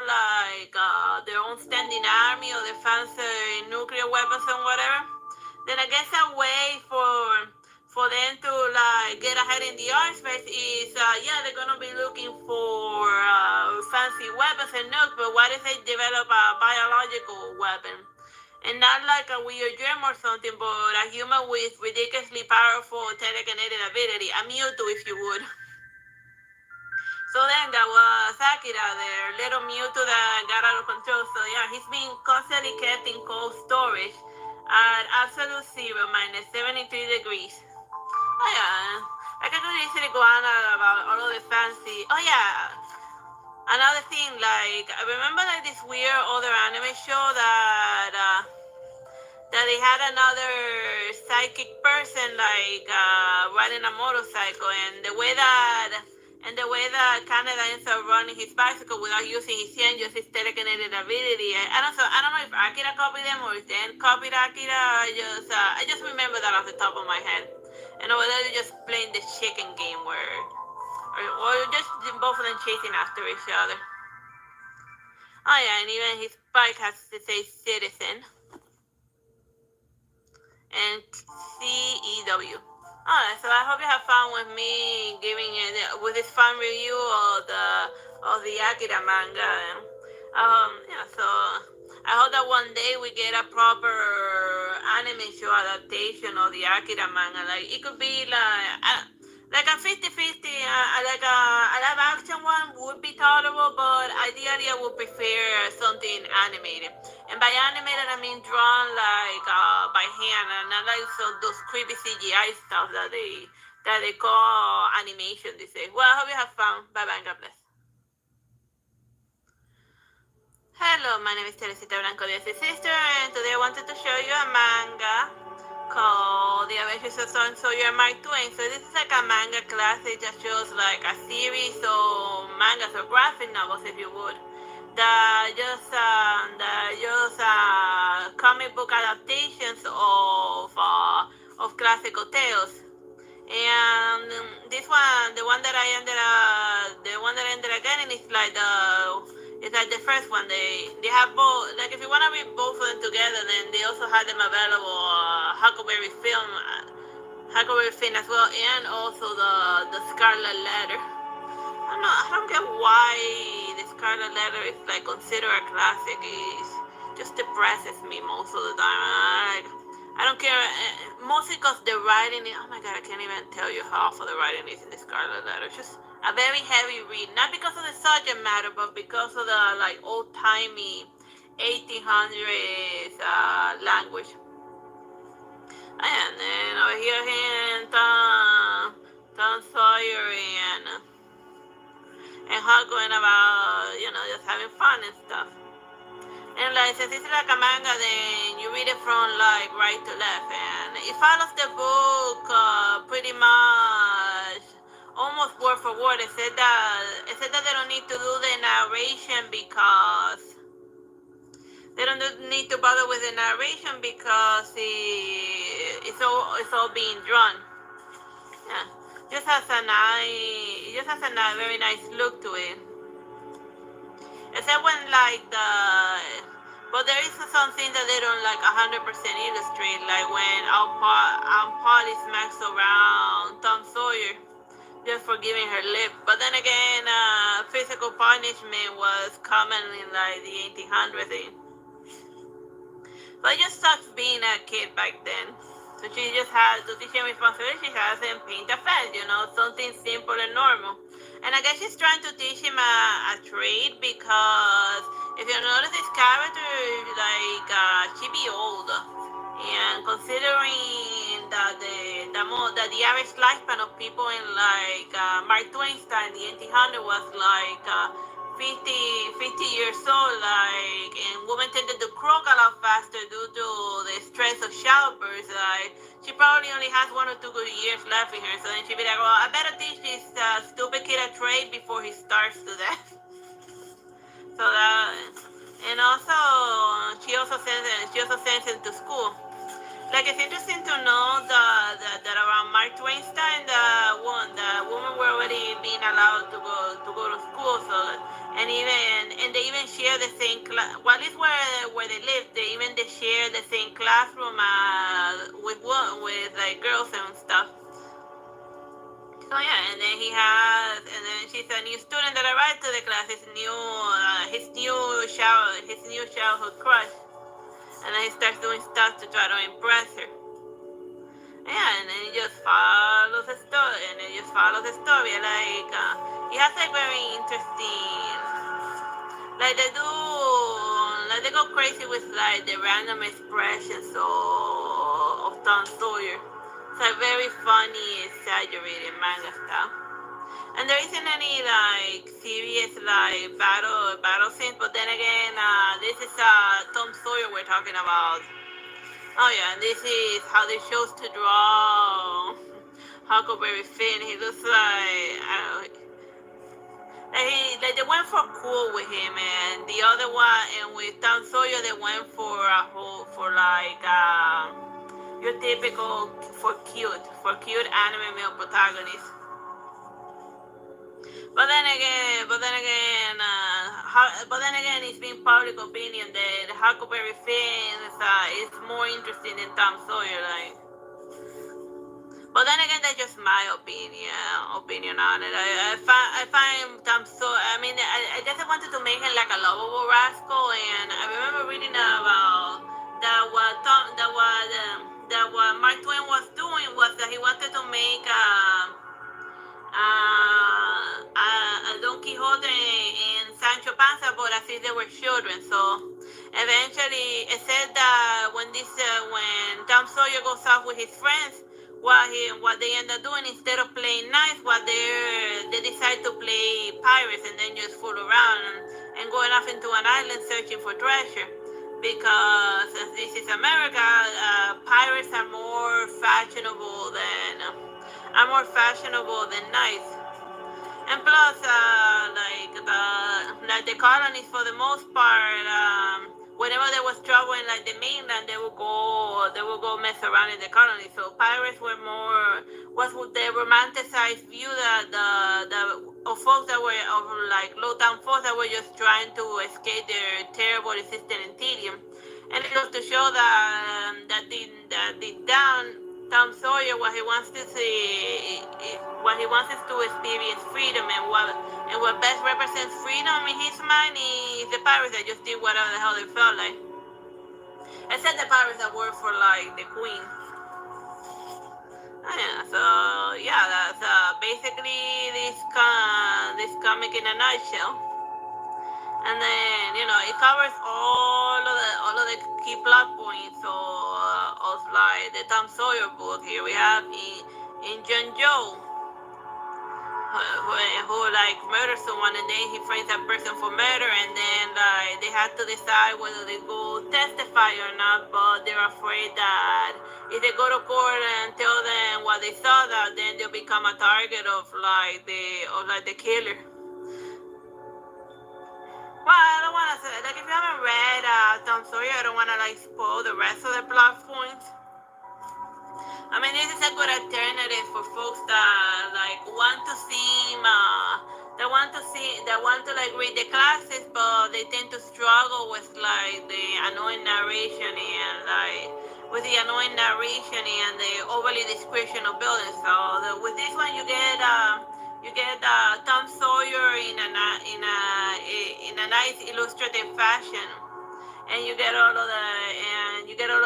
their own standing army or the fancy nuclear weapons and whatever, then I guess a way for them to get ahead in the art space is they're gonna be looking for fancy weapons and nukes, but what if they develop a biological weapon? And not like a weird germ or something, but a human with ridiculously powerful telekinetic ability, a Mewtwo if you would. So then that was Akira, their little Mewtwo that got out of control. So yeah, he's being constantly kept in cold storage at absolute zero, -73 degrees. Oh yeah, I could easily go on about all of the fancy. Oh yeah, another thing, I remember this weird other anime show that they had another psychic person riding a motorcycle, and the way that Canada ends up running his bicycle without using his hand, just his telekinetic ability. I don't know if Akira copied them or if they copied Akira. I just remember that off the top of my head. And over there, they're just playing the chicken game where or just both of them chasing after each other. Oh yeah, and even his bike has to say citizen. And CEW. Alright, so I hope you have fun with me giving it with this fun review of the Akira manga. Yeah, so I hope that one day we get a proper anime show adaptation of the Akira manga. Like it could be like a 50-50, like a live action one would be tolerable, but ideally I would prefer something animated. And by animated I mean drawn like by hand, and not like those creepy CGI stuff that they call animation these days. Well, I hope you have fun. Bye bye and God bless. Hello, my name is Teresita Blanco Plays, Sister, and today I wanted to show you a manga called The Adventures of Tom Sawyer Mark Twain. So this is like a manga classic that shows like a series of mangas or graphic novels, if you would, that just comic book adaptations of classical tales. And this one, the one that I ended up getting is like the first one. They have both. Like if you want to read both of them together, then they also have them available. Huckleberry Finn as well, and also the Scarlet Letter. I don't get why the Scarlet Letter is like considered a classic. It just depresses me most of the time. I don't care, mostly because the writing is, oh my god, I can't even tell you how awful the writing is in the Scarlet Letter. It's just a very heavy read, not because of the subject matter, but because of the like old-timey 1800s language. And then over here, Tom Sawyer and her going about, just having fun and stuff. And like, since it's like a manga, then you read it from like right to left, and it follows the book pretty much almost word for word. It said that they don't need to do the narration because they don't need to bother with the narration because it's all being drawn. Yeah, just has a very nice look to it. Except when but there is some things that they don't like 100% illustrate, like when Aunt Polly smacks around Tom Sawyer just for giving her lip. But then again, physical punishment was common in like the 1800s. But it just sucks being a kid back then. So she just has to teach him responsibility. She has him paint a fence, something simple and normal. And I guess she's trying to teach him a trade because if you notice this character, like she be old, and considering that the average lifespan of people in like Mark Twain's time, the 1800s was like 50 years old, like, and women tended to croak a lot faster due to the stress of childbirth. Like, she probably only has 1 or 2 good years left in her, so then she'd be like, well, I better teach this stupid kid a trade before he starves to death. So that, and also, she also sends him to school. Like, it's interesting to know that around Mark Twain's time, the women were already being allowed to go to school. So, and they even share the same class. Well, at least where they live, they share the same classroom with like girls and stuff. So yeah, and then she's a new student that arrived to the class. His new childhood crush. And then he starts doing stuff to try to impress her. Yeah, and then he just follows the story. Like, he has like very interesting, like they go crazy with like the random expressions of Tom Sawyer. It's like very funny, exaggerated manga style. And there isn't any like serious like battle scenes, but then again, this is Tom Sawyer we're talking about. Oh yeah, and this is how they chose to draw Huckleberry Finn. He looks like they went for cool with him, and the other one, and with Tom Sawyer they went for your typical cute anime male protagonist. but then again, it's been public opinion that Huckleberry Finn is more interesting than Tom Sawyer. Like, but then again, that's just my opinion on it. I find Tom Sawyer. I mean, I guess I wanted to make him like a lovable rascal, and I remember reading about that what Mark Twain was doing was that he wanted to make Don Quixote and Sancho Panza, but as if they were children. So eventually, it said that when Tom Sawyer goes off with his friends, what they end up doing instead of playing nice, they decide to play pirates and then just fool around and going off into an island searching for treasure. Because as this is America, pirates are more fashionable than nice. And plus, the colonies, for the most part, whenever there was trouble in like the mainland, they would go mess around in the colony. So pirates was the romanticized view of folks that were of like low down folks that were just trying to escape their terrible existence in tedium. And it goes to show that deep down, Tom Sawyer, what he wants is to experience freedom, and what best represents freedom in his mind is the pirates that just did whatever the hell they felt like. Except the pirates that work for like the queen. That's basically this comic in a nutshell. And then it covers all of the key plot points of like the Tom Sawyer book. Here we have in John Joe, who like murders someone, and then he frames that person for murder, and then like they have to decide whether they go testify or not, but they're afraid that if they go to court and tell them what they saw, that then they'll become a target of the killer. Well, I don't want to say, like, if you haven't read Tom Sawyer, I don't want to like spoil the rest of the plot points. I mean, this is a good alternative for folks that like want to like read the classics, but they tend to struggle with like the annoying narration and the overly description of buildings. So with this one, you get Tom Sawyer in a nice illustrative fashion, and you get all of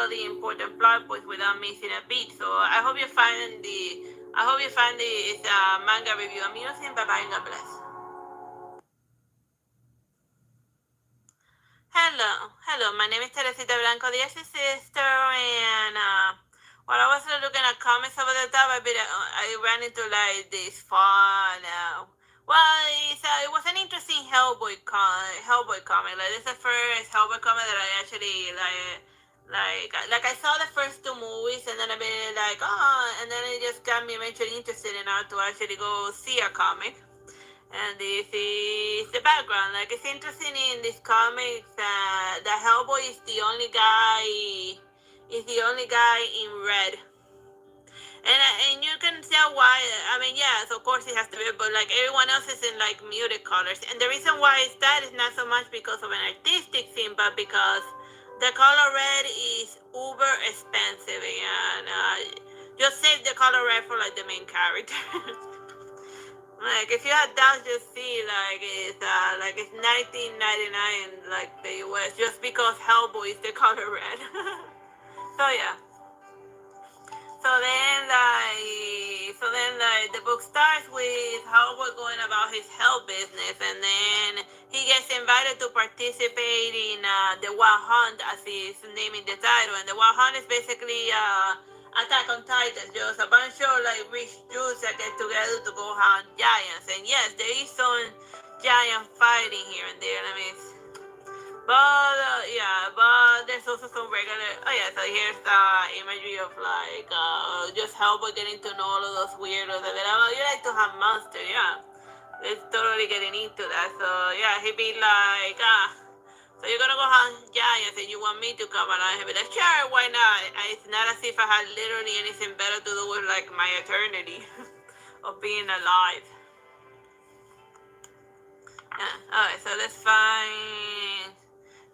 the important plot points without missing a beat. So I hope you find this manga review amusing. Bye bye and God bless. Hello. My name is Teresita Blanco, the Artsy Sister, and while I was looking at comments over the top, I ran into like this fun. It was an interesting Hellboy comic. Like, this is the first Hellboy comic that I actually like. I saw the first two movies, and then I've been like, and then it just got me eventually interested enough to actually go see a comic. And this is the background. Like, it's interesting in this comic that Hellboy is the only guy in red. And you can tell why. I mean, yes, of course it has to be, but like everyone else is in like muted colors. And the reason why it's that is not so much because of an artistic thing, but because the color red is uber expensive, and just save the color red for like the main character. Like, if you had doubts, just see like it's $19.99 like the US, just because Hellboy is the color red. So yeah. So then the book starts with Hellboy going about his hell business, and then he gets invited to participate in the Wild Hunt, as he's naming the title. And the Wild Hunt is basically Attack on Titans, just a bunch of like rich dudes that get together to go hunt giants. And yes, there is some giant fighting here and there. But there's also some regular. So here's the imagery of like just Hellboy getting to know all of those weirdos. You like to have monsters, yeah. It's totally getting into that. So yeah, he'd be like, so you're gonna go hunt giants and you want me to come along? He'd be like, sure, why not? It's not as if I had literally anything better to do with like my eternity of being alive. Yeah. Alright, so let's find.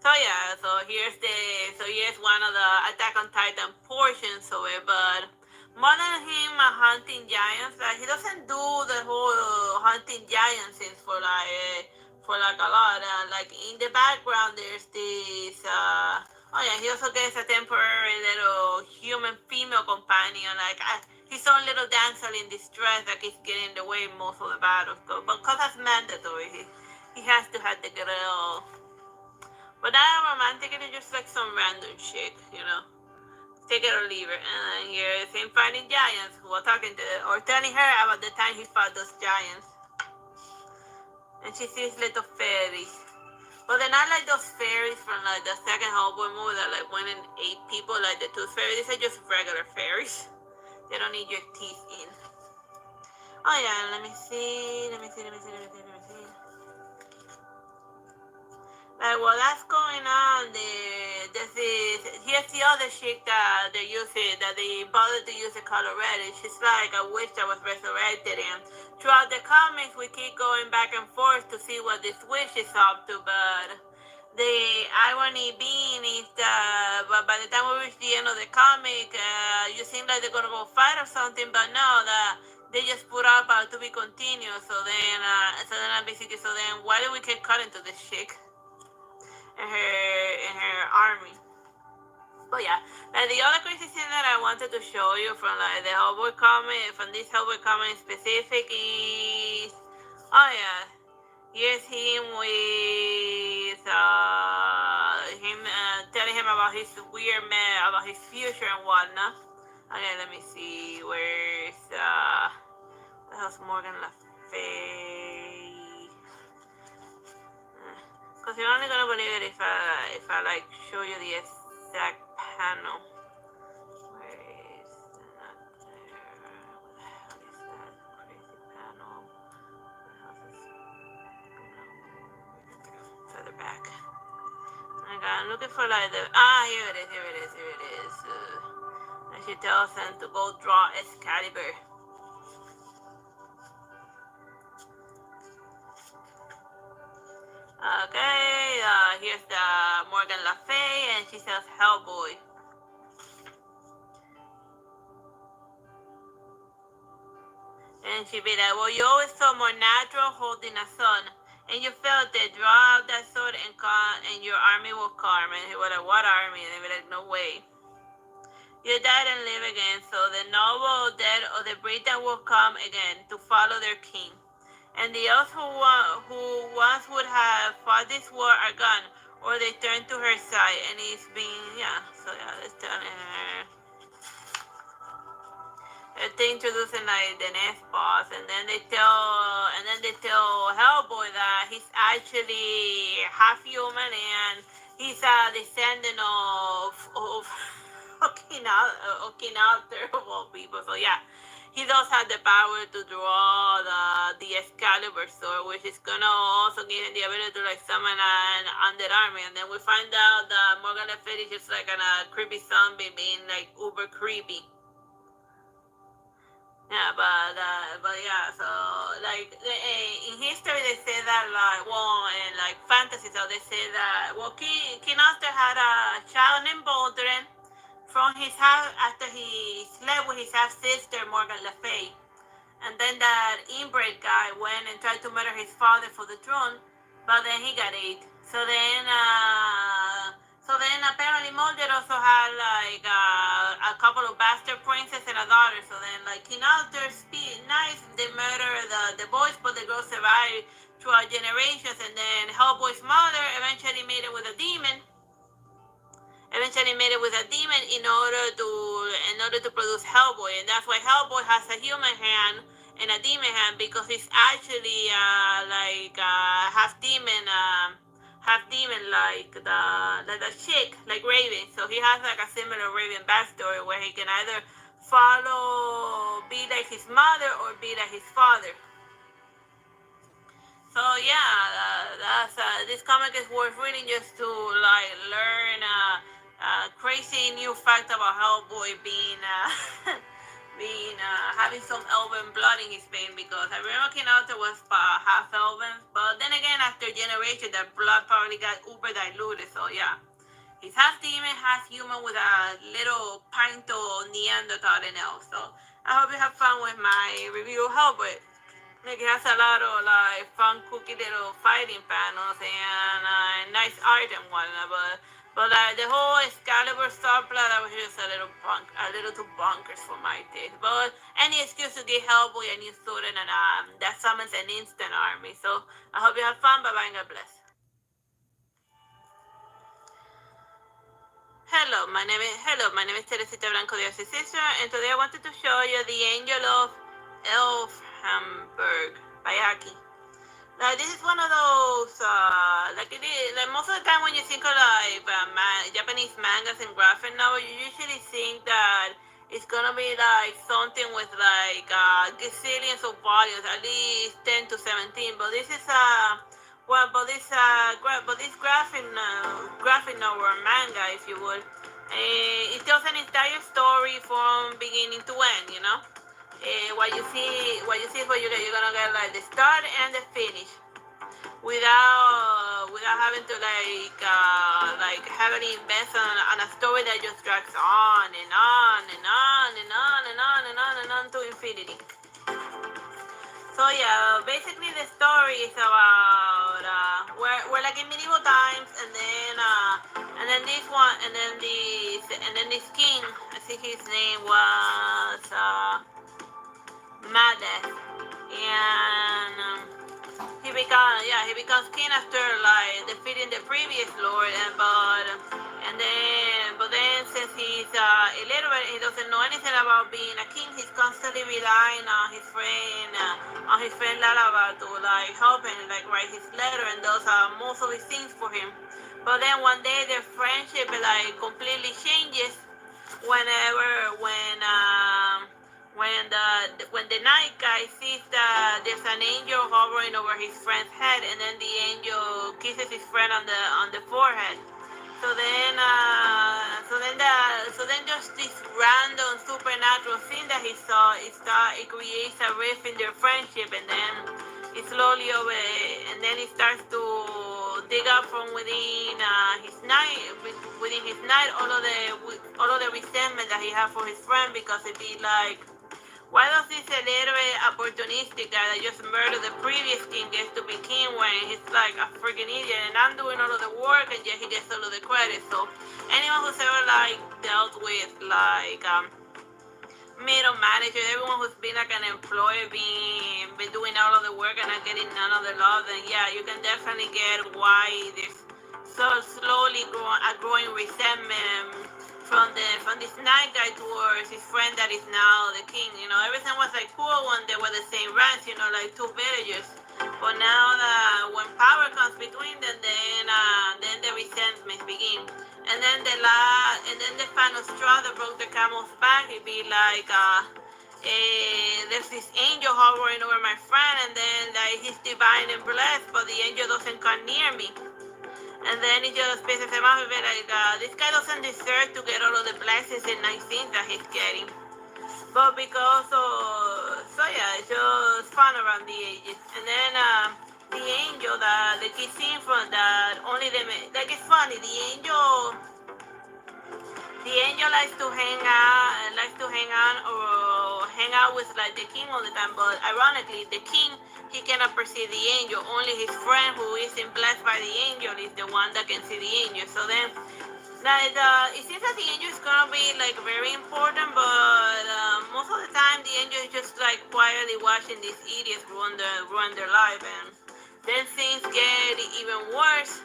So here's one of the Attack on Titan portions of it, but more than him hunting giants, like he doesn't do the whole hunting giants thing for like a lot. Like in the background, there's this. Oh yeah, he also gets a temporary little human female companion, like his own little damsel in distress that is getting in the way most of the battles. But because that's mandatory, he has to have the girl. But not romantic, it's just like some random chick, Take it or leave it. And then here's him fighting giants who are talking to or telling her about the time he fought those giants. And she sees little fairies. But they're not like those fairies from like the second Hellboy movie that like went and ate people, like the tooth fairies. These are just regular fairies. They don't need your teeth in. Oh yeah, let me see. Like, well, that's going on. Here's the other chick that they use it, that they bothered to use the color red. She's like a witch that was resurrected, and throughout the comics, we keep going back and forth to see what this witch is up to, but the irony being is that by the time we reach the end of the comic, you seem like they're gonna go fight or something, but no, that they just put up to be continued. So then why do we keep cutting to this chick? In her army. But yeah, like the other crazy thing that I wanted to show you from like the Hellboy comic, from this Hellboy comic specific is, oh yeah, here's him with him telling him about his weird man, about his future and whatnot. Okay, let me see, where's the hell's Morgan Le Fay? Because you're only gonna believe it if I like show you the exact panel. Where is not there? What the hell is that crazy panel? Further back. Okay, I'm looking for like the here it is. And she tells him to go draw Excalibur. Okay, here's the Morgan Le Fay, and she says Hellboy. And she be like, well, you always felt more natural holding a son, and you felt it. Draw out that sword and your army will come. And he was like, what army? And they be like, no way. You died and live again, so the noble dead or the Britain will come again to follow their king. And the elves who once would have fought this war are gone, or they turn to her side, and it's been, it's telling her. They introducing like the next boss, and then they tell Hellboy that he's actually half human, and he's a descendant of Okinawa terrible people. So yeah. He does have the power to draw the Excalibur sword, which is gonna also give him the ability to like summon an undead army. And then we find out that Morgan Le Fay is just like a creepy zombie being like uber creepy. Yeah, but yeah, so like in history they say that like in like fantasy, so they say that King Arthur had a child named Baldwin from his house after he slept with his half sister Morgan Le Fay, and then that inbred guy went and tried to murder his father for the throne, but then he got ate. So then apparently Mulder also had like a couple of bastard princes and a daughter. So then like King Arthur's knights, they murder the boys, but the girls survive throughout generations. And then Hellboy's mother eventually made it with a demon. In order to produce Hellboy, and that's why Hellboy has a human hand and a demon hand, because he's actually half demon like the chick, like Raven. So he has like a similar Raven backstory where he can either be like his mother or be like his father. So yeah, that's this comic is worth reading just to like learn crazy new fact about Hellboy being being having some elven blood in his vein, because I remember King Arthur was half elven, but then again after generation that blood probably got uber diluted. So yeah, he's half demon, half human with a little pinto Neanderthal in it. So I hope you have fun with my review of Hellboy. Like it has a lot of like fun, cookie little fighting panels and nice art and whatnot. But like the whole Excalibur subplot, that was just a little too bonkers for my taste. But any excuse to give Hellboy a new student, and that summons an instant army. So I hope you have fun. Bye bye and God bless. My name is Teresita Blanco de Artsy Sister, and today I wanted to show you the Angel of Elfhamburg by Aki. Now this is one of those like it is, like most of the time when you think of like Japanese mangas and graphic novels, you usually think that it's gonna be like something with like gazillions of volumes, at least 10 to 17. But this is but this graphic novel or manga, if you would, it tells an entire story from beginning to end. You know, what you see is what you get. You're gonna get like the start and the finish, without having to like heavily invest on a story that just drags on and on and on and on and on and on and on to infinity. So yeah, basically the story is about we're like in medieval times, and then this king, I think his name was Madeth, and he becomes king after like defeating the previous lord, but then since he's illiterate, he doesn't know anything about being a king. He's constantly relying on his friend Lalabar to like help him, like write his letter and does most of his things for him. But then one day their friendship like completely changes when the night guy sees that there's an angel hovering over his friend's head, and then the angel kisses his friend on the forehead. So then just this random supernatural thing that he saw, it creates a rift in their friendship, and then it slowly he starts to dig up from within his night all of the resentment that he had for his friend, because it'd be like, why does this illiterate, opportunistic guy that just murdered the previous king gets to be king when he's like a freaking idiot, and I'm doing all of the work and yet he gets all of the credit? So anyone who's ever like dealt with like middle manager, everyone who's been like an employee, been doing all of the work and not getting none of the love, then yeah, you can definitely get why there's so slowly growing resentment from this night guy towards his friend that is now the king. You know, everything was like cool when they were the same ranks, you know, like two villagers. But now that when power comes between them, then the resentments begin. And then the final straw that broke the camel's back, it'd be like there's this angel hovering over my friend, and then like he's divine and blessed, but the angel doesn't come near me. And then he just pisses him off and be like, this guy doesn't deserve to get all of the blessings and nice things that he's getting. But because so yeah, it's just fun around the ages. And then the angel that the kid seen from that only them, like it's funny, the angel likes to hang out with like the king all the time, but ironically the king, he cannot perceive the angel. Only his friend, who isn't blessed by the angel, is the one that can see the angel. So then like it seems that the angel is gonna be like very important, but most of the time the angel is just like quietly watching these idiots ruin their life. And then things get even worse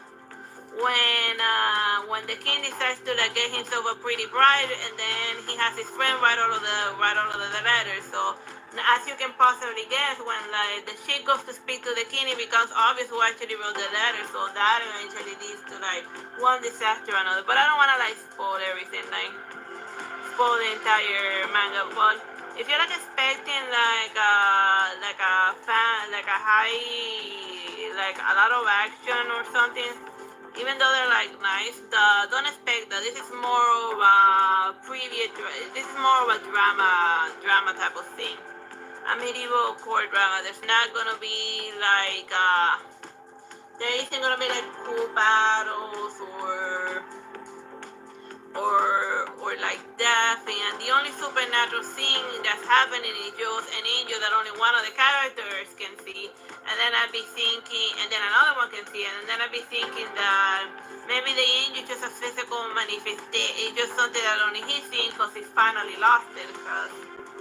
when the king decides to like get himself a pretty bride, and then he has his friend write all of the letters. So as you can possibly guess, when like the shit goes to speak to the king, it becomes obvious who actually wrote the letter. So that eventually leads to like one disaster or another. But I don't want to like spoil everything, like spoil the entire manga. But if you're like expecting like a high, like a lot of action or something, Even though they're like nice, don't expect that. This is more of a this is more of a drama type of thing. A medieval court drama. There's not gonna be like there isn't gonna be like cool battles or like death, and the only supernatural thing that's happening is just an angel that only one of the characters can see, and then I'd be thinking, and then another one can see it, and then I'd be thinking that maybe the angel is just a physical manifestation, it's just something that only he's seeing because he's finally lost it, because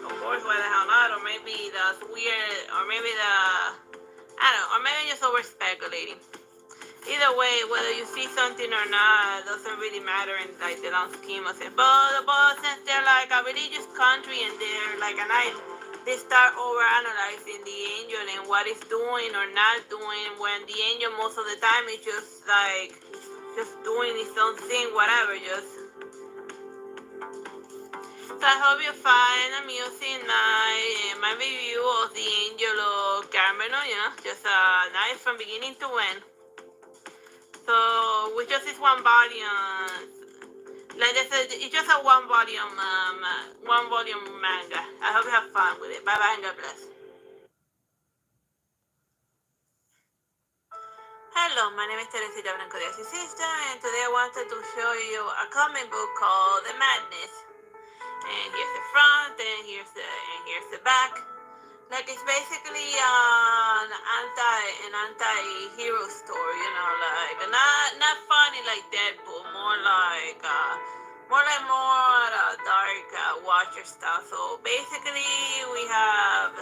of course, why the hell not, or maybe that's weird, or maybe I don't know, or maybe I'm just over speculating. Either way, whether you see something or not doesn't really matter in like the long scheme of it. But since they're like a religious country and they're like they start overanalyzing the angel and what it's doing or not doing, when the angel most of the time is just like just doing its own thing, whatever. So I hope you find amusing my review of the Angel of Carmelo. Just nice from beginning to end. So, with just this one volume, like I said, it's just a one volume manga. I hope you have fun with it. Bye bye and God bless. Hello, my name is Teresita Blanco Plays, Artsy Sister, and today I wanted to show you a comic book called The Madness. And here's the front, and here's the back. Like, it's basically an anti-hero story, like not funny like Deadpool, more like dark Watcher stuff. So basically, we had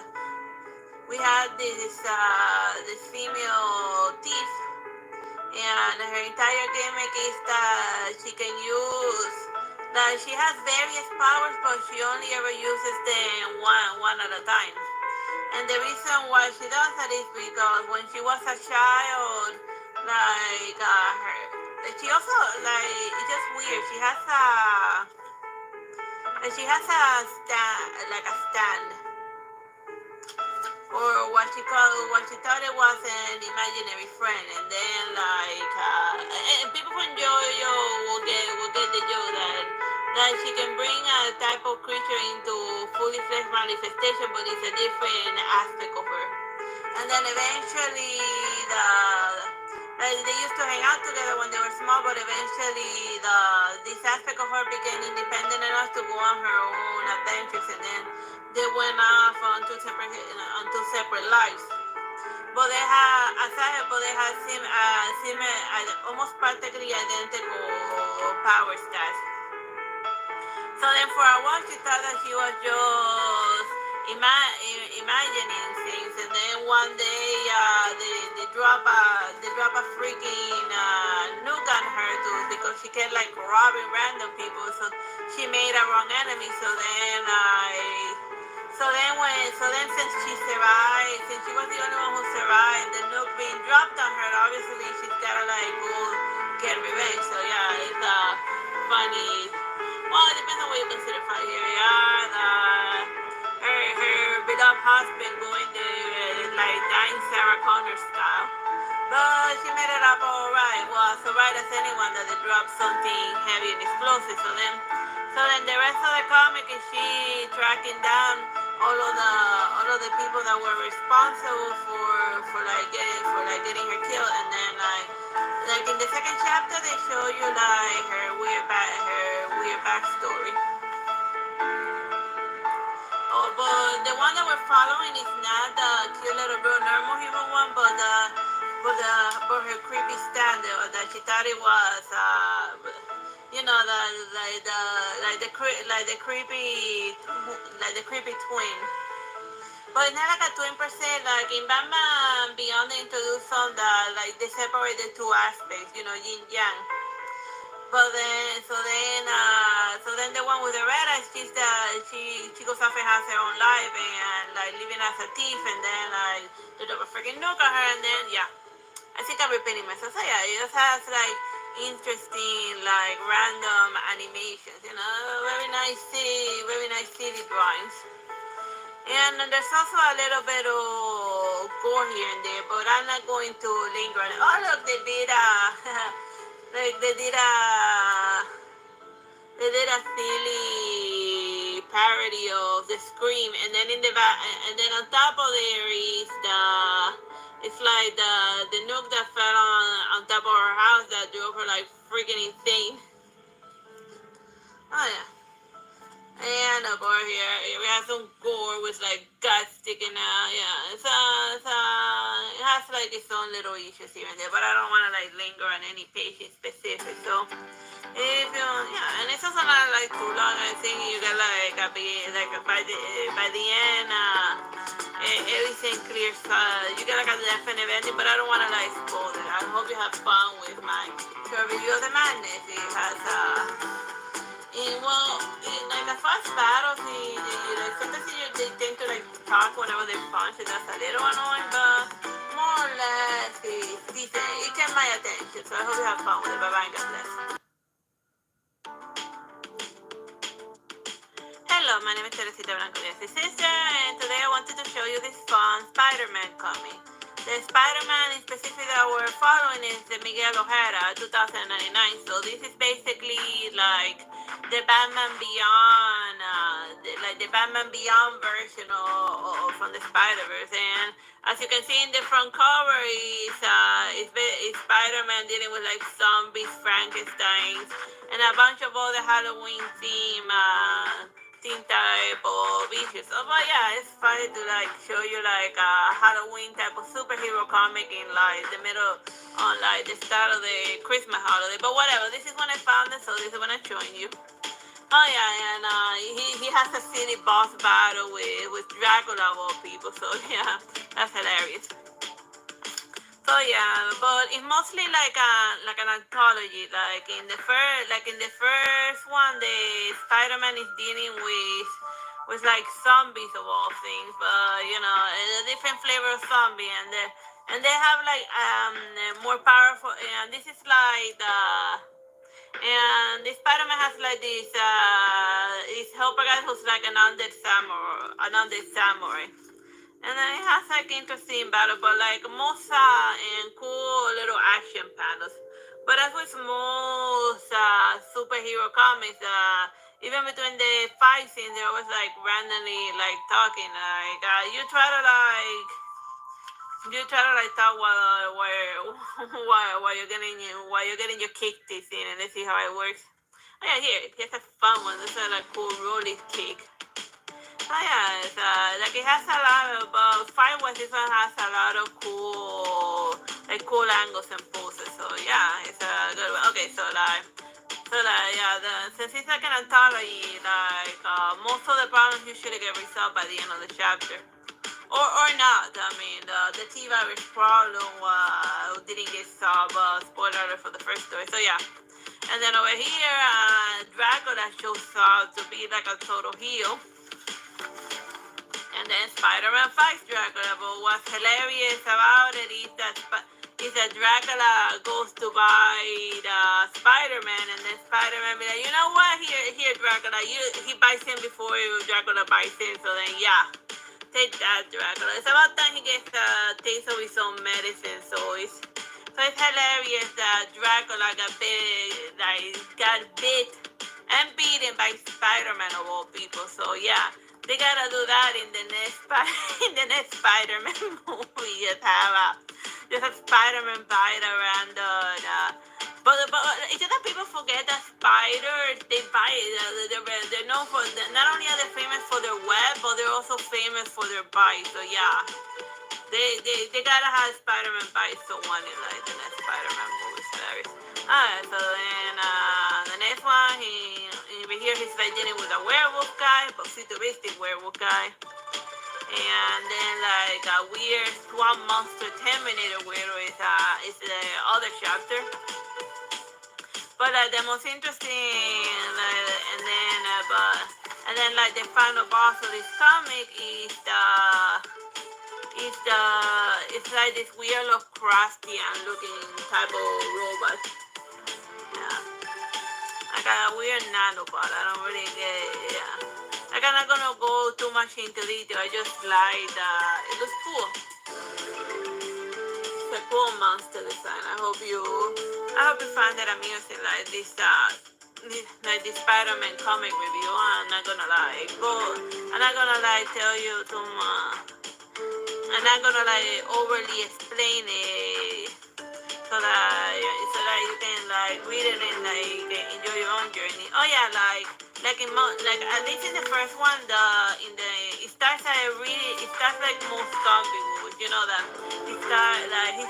this female thief, and her entire gimmick is that she can use. That she has various powers, but she only ever uses them one at a time. And the reason why she does that is because when she was a child, she also, it's just weird. She has a stand, or what she thought it was an imaginary friend, and then and people from JoJo will get the joke that she can bring a type of creature into fully fledged manifestation, but it's a different aspect of her. And then eventually, they used to hang out together when they were small, but eventually this aspect of her became independent enough to go on her own adventures, and then they went off on two separate lives. But they had almost practically identical power stats. So then for a while she thought that she was just imagining things, and then one day they drop a freaking nuke on her too, because she kept like robbing random people, so she made a wrong enemy. So then since she survived, since she was the only one who survived the nuke being dropped on her, obviously she's gotta like go get revenge. So yeah, it's funny. Well, it depends on what you consider funny. Here we are, her beloved husband going there, like dying Sarah Connor style. But she made it up alright. Well, so right as anyone that they dropped something heavy and explosive. So then the rest of the comic is she tracking down all of the people that were responsible for getting her killed, and then like in the second chapter they show you like her weird backstory. Oh, but the one that we're following is not the cute little girl normal human one, but her creepy stand that she thought it was the creepy twin. But it's not like a twin per se. Like in Batman Beyond, they introduced some that like they separate the two aspects, yin yang. But then the one with the red eyes, she goes off and has her own life and like living as a thief, and then like they drop a freaking nuke on her, and then yeah, I think I'm repeating myself. So yeah, it just has like interesting like random animations, very nice city drawings. And there's also a little bit of gore here and there, but I'm not going to linger on it. Oh look, they did Like they did a silly parody of the Scream, and then in the back, and then on top of there is it's like the nuke that fell on top of her house that drove her like freaking insane. Oh yeah. And over here, we have some gore with like guts sticking out. Yeah, it has like its own little issues here and there, but I don't want to like linger on any page in specific. So if you, yeah, and it's also not like too long. I think you get like a bit like by the end, everything clears. You get like a definite ending, but I don't want to like spoil it. I hope you have fun with my review of the madness. It has in like the first battles, like sometimes they tend to like talk whenever they punch, and that's a little annoying, but more or less, it's decent. It kept my attention, so I hope you have fun with it. Bye bye, God bless. Hello, my name is Teresita Blanco Plays, Artsy Sister, and today I wanted to show you this fun Spider-Man comic. The Spider-Man specifically that we're following is the Miguel O'Hara 2099. So this is basically like the Batman Beyond, the Batman Beyond version of from the Spider-Verse. And as you can see in the front cover, is Spider-Man dealing with like zombies, Frankensteins, and a bunch of other Halloween theme type of issues. So, but yeah, it's funny to like show you like a Halloween type of superhero comic in like the middle on like the start of the Christmas holiday. But whatever, this is when I found it, so this is when I'm showing you. Oh yeah, and he has a silly boss battle with Dracula of all people. So yeah, that's hilarious. So yeah, but it's mostly like an anthology. Like in the first one, the Spider-Man is dealing with like zombies of all things, but you know, a different flavor of zombie, and they have like more powerful. And this is like and the Spider-Man has like this helper guy who's like an undead samurai. And then it has like interesting battle, but like most and cool little action panels. But as with most superhero comics, even between the fight scenes, they're always like randomly like talking. Like you try to talk while you're getting your kick this in, and let's see how it works. Oh yeah, here here's a fun one. This is like cool rolling kick. Oh yeah, it's, like it has a lot of Firewest. This one has a lot of cool angles and poses. So yeah, it's a good one. Okay, so yeah, since it's like an anthology, like most of the problems usually get resolved by the end of the chapter, or not. I mean, the T-virus problem didn't get solved. Spoiler alert for the first story. So yeah. And then over here, Dracula shows up to be like a total heel. And then Spider-Man fights Dracula, but what's hilarious about it is that Dracula goes to bite Spider-Man, and then Spider-Man be like, you know what, here Dracula, he bites him before Dracula bites him, so then yeah, take that Dracula. It's about time he gets a taste of his own medicine, so it's hilarious that Dracula got bit and beaten by Spider-Man of all people, so yeah. They gotta do that in the next Spider-Man movie. Just have a Spider-Man bite around but it's just that people forget that spiders, they bite. They're known for, not only are they famous for their web, but they're also famous for their bite. So yeah, they gotta have Spider-Man bite someone in like the next Spider-Man movie. Hilarious. Alright, so then the next one, here he's like dealing with a werewolf guy, but futuristic werewolf guy. And then like a weird swamp monster Terminator weirdo is the other chapter. But the most interesting, and then like the final boss of this comic is it's like this weird Lovecraftian looking type of robot. Yeah. Like a weird nanobot. I don't really get it. Yeah. Like I'm not gonna go too much into detail. I just like it looks cool. It's a cool monster design. I hope you I hope you find that amusing, like this Spider-Man comic review. I'm not gonna lie, I'm not gonna like tell you too much. I'm not gonna like overly explain it so that you can like read it and like enjoy your own journey. Oh yeah, like at least in the first one, it starts it starts like most zombie movies. You know that he's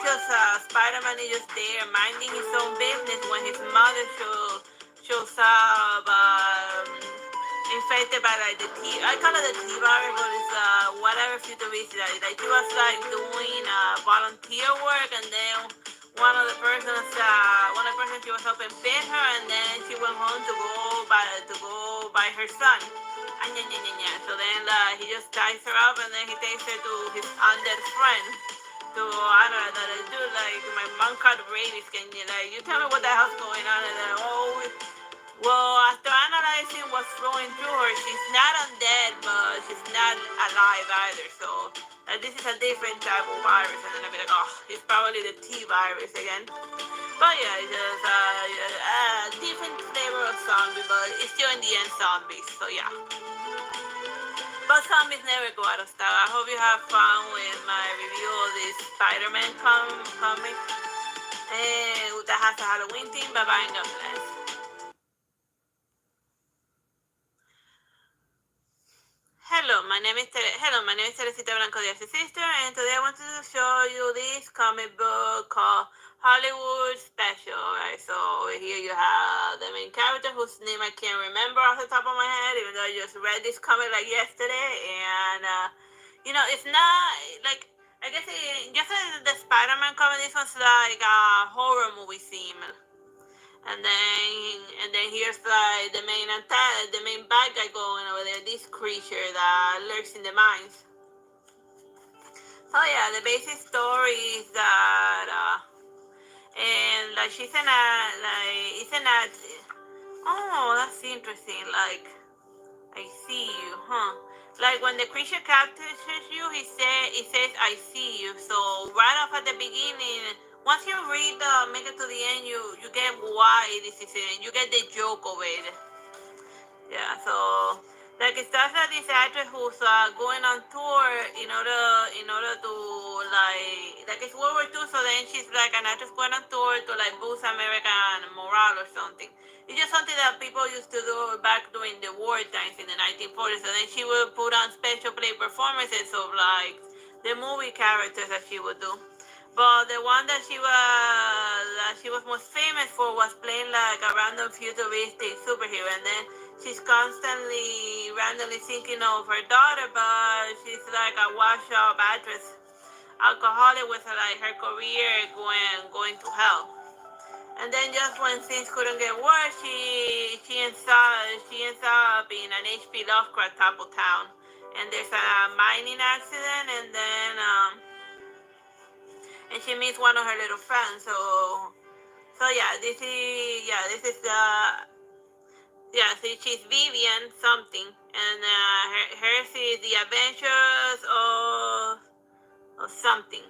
just Spider-Man is just there minding his own business when his mother shows up. Infected by like the T, I call it the T virus, but it's whatever futuristic. Like she was like doing volunteer work, and then one of the persons she was helping bit her, and then she went home to go by her son. So then he just ties her up, and then he takes her to his undead friend. So I don't know, that dude like my mom caught rabies. Can you tell me what the hell's going on? And then well, after analyzing what's flowing through her, she's not undead, but she's not alive either. So this is a different type of virus, and then I'll be like, oh, it's probably the T virus again. But yeah, it's just a different flavor of zombie, but it's still in the end zombies. So yeah. But zombies never go out of style. I hope you have fun with my review of this Spider-Man comic. That has a Halloween theme. Bye bye and God bless. Hello, my name is Teresita Blanco Plays, Artsy Sister, and today I wanted to show you this comic book called Hollywood Special. Right, so here you have the main character whose name I can't remember off the top of my head, even though I just read this comic like yesterday. And it's not like I guess just like the Spider-Man comic. This one's like a horror movie theme. And then here's like the main bad guy going over there, this creature that lurks in the mines. So yeah, the basic story is that and like she's an like it's an ad. Oh, that's interesting. Like I see you, huh? Like when the creature captures you, it says I see you. So right off at the beginning, once you read make it to the end, you get why this is it. You get the joke of it. Yeah. So like it starts like this actress who's going on tour in order to like it's World War II. So then she's like an actress going on tour to like boost American morale or something. It's just something that people used to do back during the war times in the 1940s. And then she would put on special play performances of like the movie characters that she would do. But the one that she was most famous for was playing like a random futuristic superhero. And then she's constantly randomly thinking of her daughter, but she's like a washed-up actress, alcoholic with like her career going to hell. And then just when things couldn't get worse, she ends up in an H.P. Lovecraft type of town, and there's a mining accident, and then and she meets one of her little friends. So yeah, this is so she's Vivian something, and hers is the Adventures of something.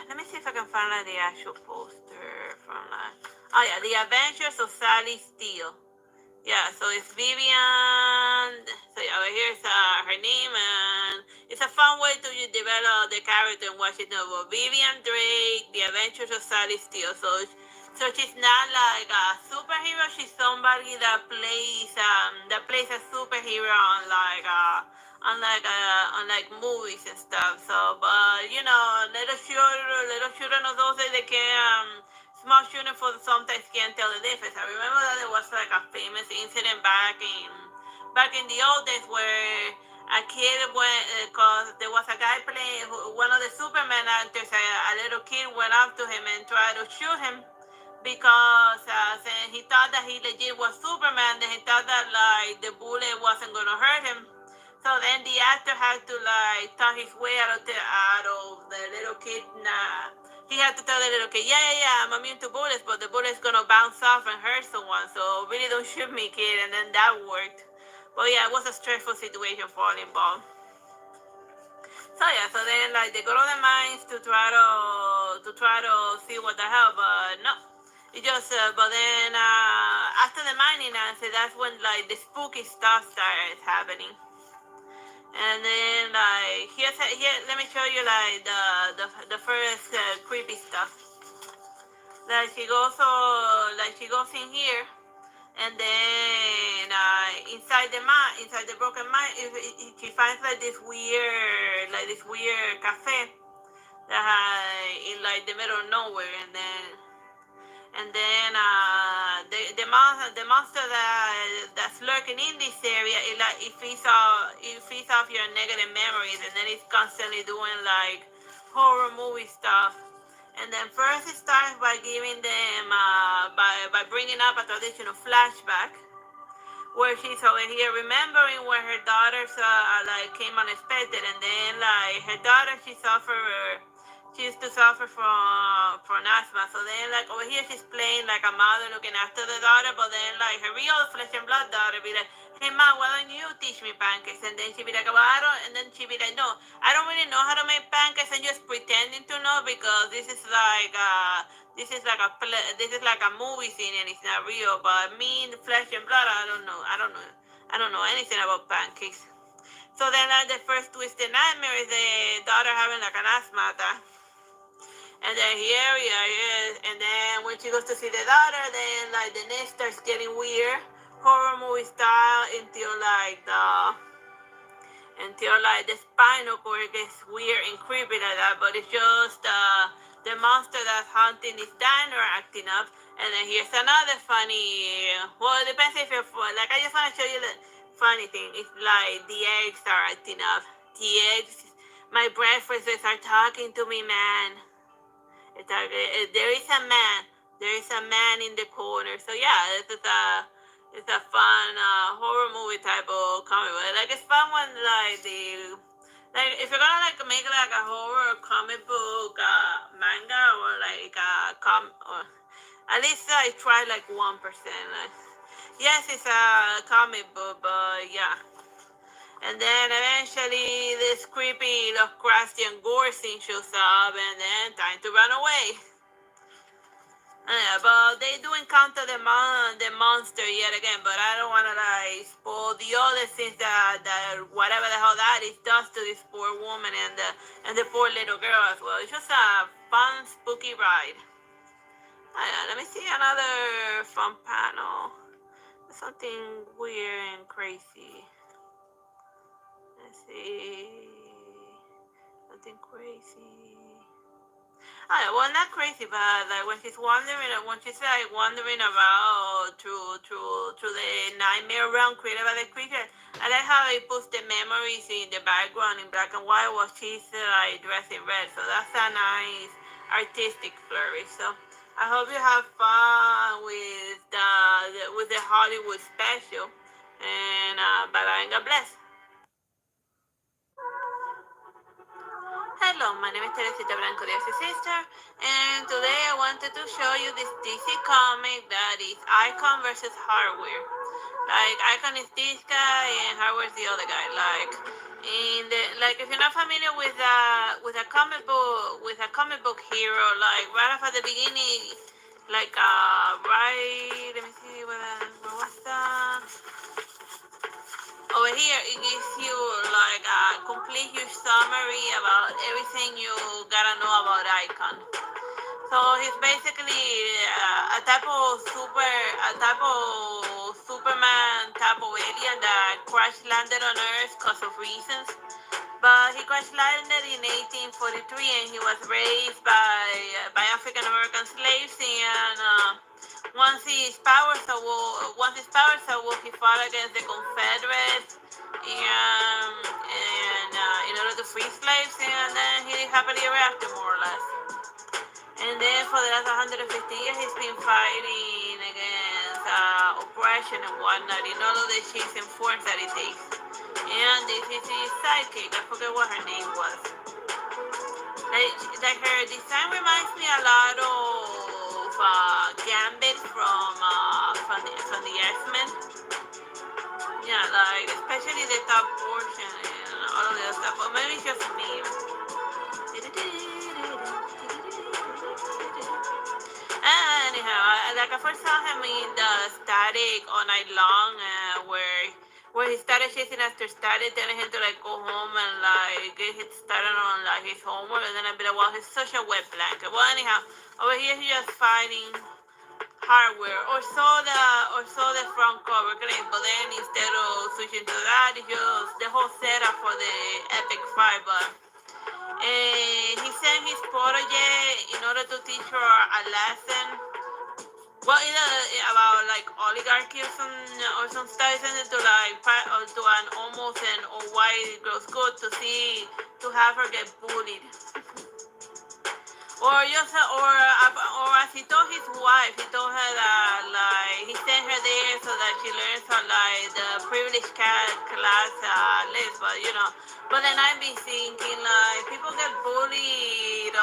Let me see if I can find like the actual poster from The Adventures of Sally Steele. Yeah, so it's Vivian. So yeah, here's her name, and it's a fun way to develop the character and watch it over. Vivian Drake, The Adventures of Sally Steele. So she's not like a superhero. She's somebody that plays a superhero on like movies and stuff. So, but little children of those days, they can small children for sometimes can't tell the difference. I remember that there was like a famous incident back in the old days where a kid went because there was a guy playing one of the Superman actors. A little kid went up to him and tried to shoot him because he thought that he legit was Superman. Then he thought that like the bullet wasn't gonna hurt him. So then the actor had to like talk his way out of the little kid. He had to tell the little kid, yeah, I'm immune to bullets, but the bullet's gonna bounce off and hurt someone. So really don't shoot me, kid. And then that worked. But yeah, it was a stressful situation for all involved. So yeah, so then like they go to the mines to try to see what the hell, but no, it just but then after the mining, so that's when like the spooky stuff starts happening. And then like here, let me show you like the first creepy stuff. Like she goes in here, and then inside the broken mine, she finds like this weird cafe that in like the middle of nowhere, and then the monster that's lurking in this area, it feeds off your negative memories, and then it's constantly doing like horror movie stuff. And then first it starts by giving them by bringing up a traditional flashback where she's over here remembering when her daughters like came unexpected, and then like her daughter she used to suffer from asthma. So then like over here she's playing like a mother looking after the daughter, but then like her real flesh and blood daughter be like, hey ma, why don't you teach me pancakes? And then she be like, well, I don't. And then she be like, no, I don't really know how to make pancakes. I'm just pretending to know because this is like a movie scene and it's not real. But me, the flesh and blood, I don't know. I don't know anything about pancakes. So then like the first twisted nightmare is the daughter having like an asthma attack. And then here we are, and then when she goes to see the daughter, then like the next starts getting weird, horror movie style, until the spinal cord gets weird and creepy like that. But it's just the monster that's hunting this diner acting up. And then here's another funny. Well, it depends if you're like. I just want to show you the funny thing. It's like the eggs are acting up. The eggs, my breakfasts are talking to me, man. There is a man. There is a man in the corner. So yeah, it's a fun horror movie type of comic book. Like it's fun when like if you're gonna like make like a horror comic book manga or like or at least I try like 1%. Like, yes, it's a comic book, but yeah. And then eventually this creepy Lovecraftian gore scene shows up, and then time to run away. But they do encounter the monster yet again, but I don't want to like spoil the other scenes that whatever the hell that is does to this poor woman and the poor little girl as well. It's just a fun, spooky ride. Let me see another fun panel. Something weird and crazy. Let's see. Something crazy. Well, not crazy, but like when she's wandering about through the nightmare realm created by the creature. I like how it puts the memories in the background in black and white while she's like dressed in red. So that's a nice artistic flourish. So I hope you have fun with the Hollywood special. And bye bye and God bless. Hello, my name is Teresita Blanco Plays, Artsy Sister, and today I wanted to show you this DC comic that is Icon versus Hardware. Like Icon is this guy and Hardware is the other guy. If you're not familiar with a comic book hero, like right off at the beginning, let me see where was that? Over here, it gives you like a complete huge summary about everything you gotta know about Icon. So he's basically a type of Superman type of alien that crash landed on Earth because of reasons. But he crash landed in 1843, and he was raised by African American slaves, and once his powers awoke, he fought against the Confederates and in order to free slaves, and then he lived happily ever after, more or less. And then for the last 150 years, he's been fighting against oppression and whatnot in all of the shapes and forms that he takes. And this is his sidekick. I forget what her name was. Like her design reminds me a lot of Gambit from the X-Men. Yeah, like especially the top portion and all of that stuff. But maybe it's just me. Anyhow, like I first saw him in the Static all night long, where he started chasing after Static, telling him to like go home and like get hit started on like his homework, and then I'd be like, well, he's such a wet blanket. Well, anyhow, over here he's just fighting hardware, or so the front cover claim, but then instead of switching to that, it's just the whole setup for the Epic Five. But he sent his protege in order to teach her a lesson. Well, either about like oligarchy or some stuff. He sent it to like to an almost an all white girl's school to have her get bullied. Or as he told his wife, he told her that like he sent her there so that she learns how like the privileged class lives, but then I be thinking like people get bullied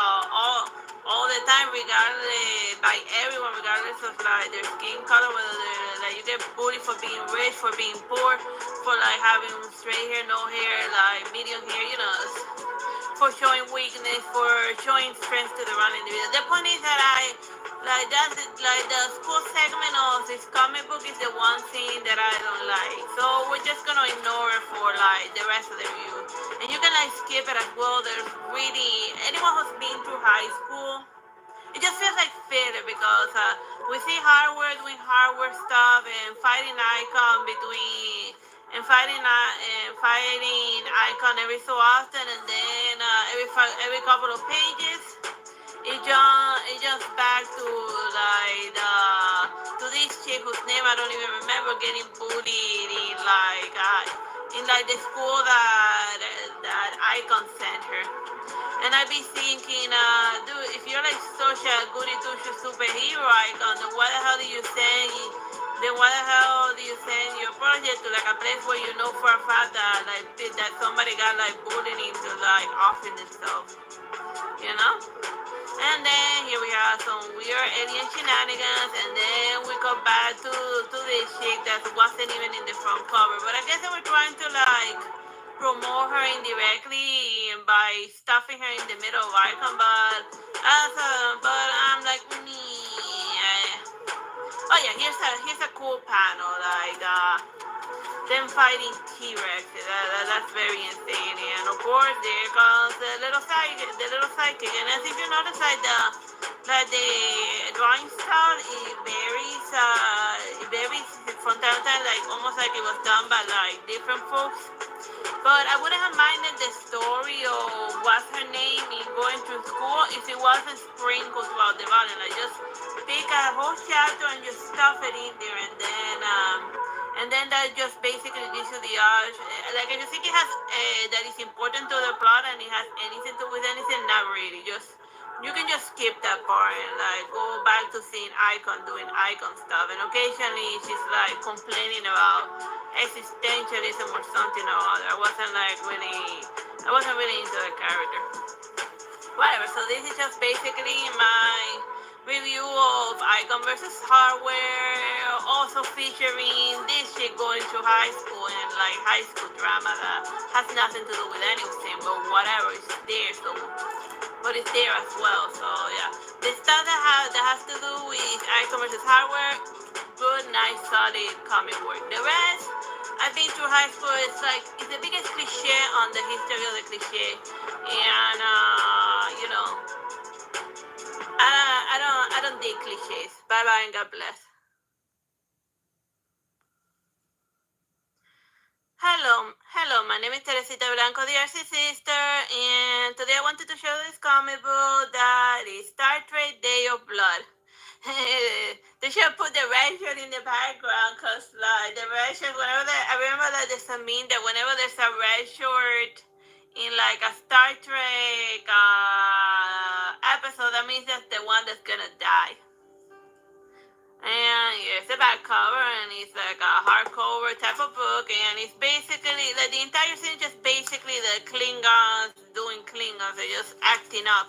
all the time, regardless by everyone, regardless of like their skin color, whether like you get bullied for being rich, for being poor, for like having straight hair, no hair, like medium hair, for showing weakness, for showing strength to the wrong individual. The point is that the school segment of this comic book is the one thing that I don't like. So we're just gonna ignore it for like the rest of the review, and you can like skip it as well. There's really anyone who's been through high school. It just feels like filler because we see hardware doing hardware stuff and fighting icon between and fighting icon every so often, and then every couple of pages it just back to like to this chick whose name I don't even remember, getting bullied in the school that icon sent her. And I be thinking, dude, if you're like such a goody two shoes superhero icon, then why the hell do you send your project to like a place where you know for a fact that somebody got like bullied into like offing themselves, you know? And then here we have some weird alien shenanigans, and then we go back to this chick that wasn't even in the front cover. But I guess they were trying to like promote her indirectly by stuffing her in the middle of icon, but I'm like, oh yeah, here's a cool panel like them fighting T-Rex. That's very insane. And of course, there comes the little sidekick. And as if you notice, the drawing style, it varies from time to time, like almost like it was done by like different folks. But I wouldn't have minded the story of what's her name in going to school if it wasn't sprinkled throughout the volume. Like just pick a whole chapter and just stuff it in there, and then that just basically gives you the urge. Like if you think it has that is important to the plot and it has anything to do with anything, not really. You can just skip that part and like go back to seeing Icon doing Icon stuff. And occasionally she's like complaining about existentialism or something or other. I wasn't really into the character. Whatever. So this is just basically my review of Icon versus Hardware, also featuring this chick going to high school and like high school drama that has nothing to do with anything, but whatever, it's there. But it's there as well. So yeah, the stuff that has to do with Icon versus Hardware, good, nice, solid comic work. The rest, I've been through high school. It's the biggest cliche on the history of the cliche, and I don't dig cliches. Bye bye and God bless. Hello, my name is Teresita Blanco, the Artsy Sister, and today I wanted to show this comic book that is Star Trek Day of Blood. They should put the red shirt in the background because like the red shirt, I remember that there's a meme that whenever there's a red shirt in like a Star Trek episode, that means that's the one that's gonna die. And yeah, it's a back cover, and it's like a hardcover type of book, and it's basically like the entire thing is just basically the Klingons doing Klingons, they're just acting up.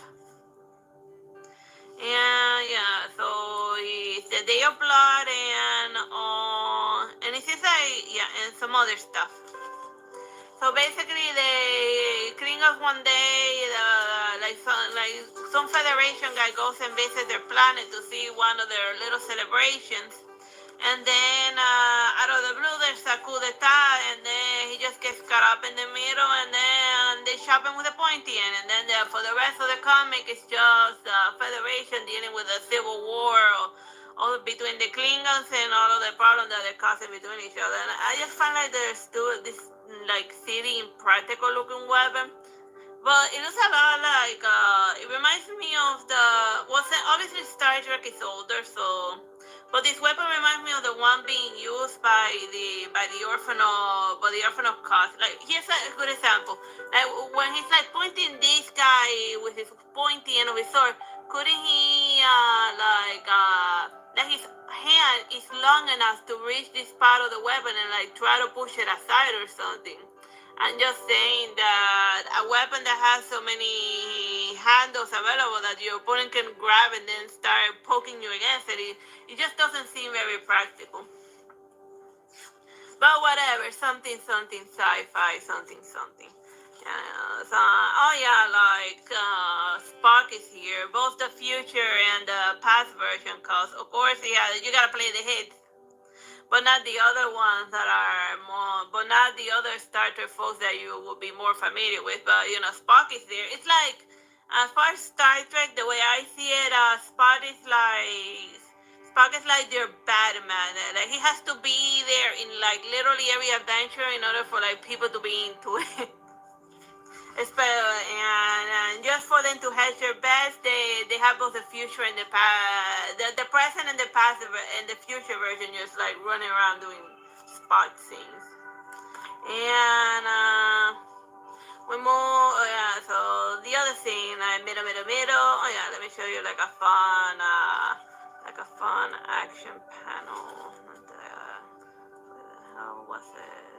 And yeah, so it's the Day of Blood and it seems like yeah, and some other stuff. So basically, the Klingons one day, some Federation guy goes and visits their planet to see one of their little celebrations, and then out of the blue, there's a coup d'etat, and then he just gets cut up in the middle, and then they chop him with a pointy end, and then for the rest of the comic, it's just Federation dealing with a civil war. All between the Klingons and all of the problems that they're causing between each other. And I just find like there's still this like silly, impractical looking weapon. But it looks a lot like, it reminds me of obviously Star Trek is older, so, but this weapon reminds me of the one being used by the orphan of Cos. Like, here's a good example. Like, when he's like pointing this guy with his pointy end of his sword, couldn't he, that his hand is long enough to reach this part of the weapon and like try to push it aside or something? I'm just saying that a weapon that has so many handles available that your opponent can grab and then start poking you against it just doesn't seem very practical. But whatever, something sci-fi, something. Spock is here, both the future and the past version, cause of course, yeah, you gotta play the hits, but not the other ones that are but not the other Star Trek folks that you will be more familiar with. But Spock is there. It's like, as far as Star Trek, the way I see it, Spock is like their Batman. Like, he has to be there in like literally every adventure in order for like people to be into it. And just for them to hedge their bets, they have both the future and the past, the present and the past and the future version, just like running around doing spot scenes. And we move. Oh yeah. So the other scene, like middle. Oh yeah. Let me show you like a fun action panel. Where the hell was it?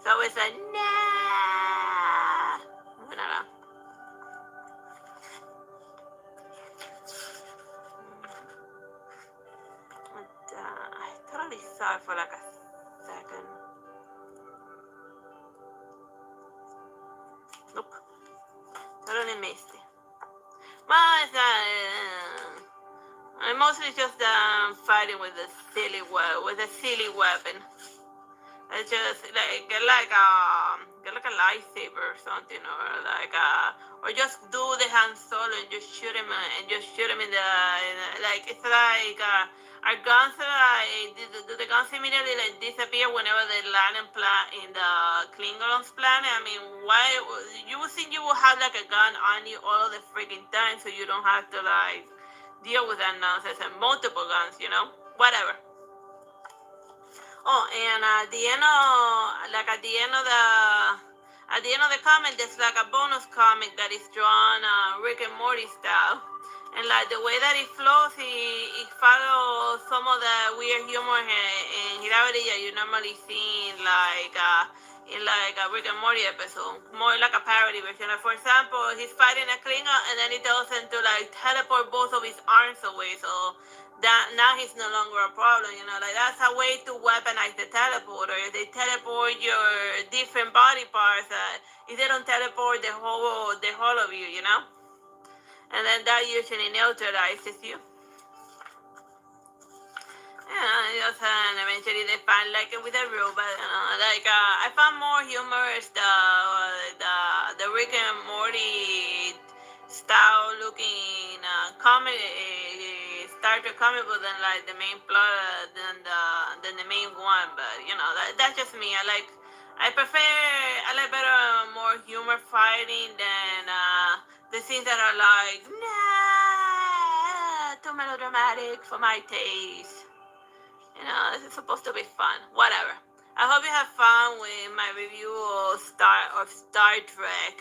So it's a nah. I totally saw it for like a second. Nope. Totally missed it. Well, it's I'm mostly just fighting with a silly weapon. It's just get like a lightsaber or something, or just do the Han Solo and just shoot him in the like, it's like our guns do the guns immediately like disappear whenever they land in the Klingons planet? I mean, why you would think you would have like a gun on you all of the freaking time, so you don't have to like deal with that nonsense and multiple guns, whatever. Oh, and at the end of the comic, there's like a bonus comic that is drawn Rick and Morty style, and like the way that it flows, it follows some of the weird humor and hilarity that you normally see in a Rick and Morty episode, more like a parody version. Like, for example, he's fighting a Klingon, and then he tells him to like teleport both of his arms away, so that now he's no longer a problem. Like, that's a way to weaponize the teleporter. If they teleport your different body parts, if they don't teleport the whole of you, and then that usually neutralizes you. And eventually they find like with a robot. I found more humorous the Rick and Morty style looking Star Trek comic book than like the main plot than the main one. But that's just me. I like better more humor fighting than the scenes that are like too melodramatic for my taste. This is supposed to be fun. Whatever. I hope you have fun with my review of Star Trek,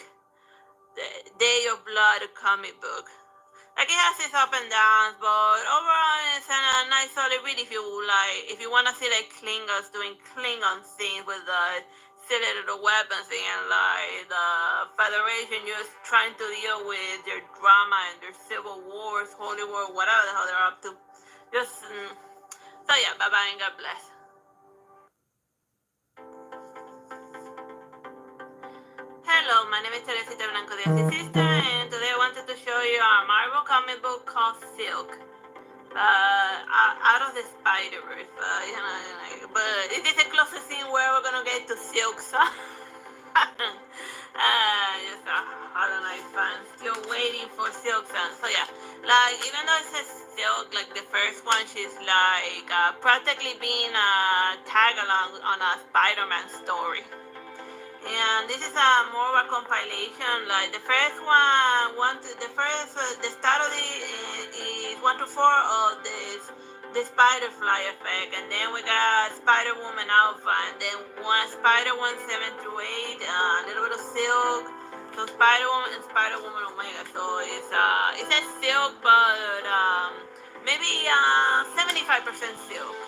the Day of Blood comic book. Like, it has its up and downs, but overall it's a nice solid read if you want to see like Klingons doing Klingon scenes with silly little weapons and like the Federation just trying to deal with their drama and their civil wars, holy war, whatever the hell they're up to. Just so yeah, bye bye and God bless. Hello, my name is Teresita Blanco Plays, Sister, and today I wanted to show you a Marvel comic book called Silk. Out of the Spider-Verse, but it is the closest thing where we're gonna get to Silk, so just I don't know if I'm still waiting for Silk Sun. So yeah, like even though it says Silk, like the first one, she's like practically being a tag along on a Spider-Man story. And this is more of a compilation. Like the first the start of it is 1 to 4 of the Spider-Fly effect, and then we got Spider-Woman Alpha, and then Spider-Woman 7 through 8, a little bit of Silk, so Spider-Woman and Spider-Woman Omega. So it's a Silk, but maybe 75% Silk.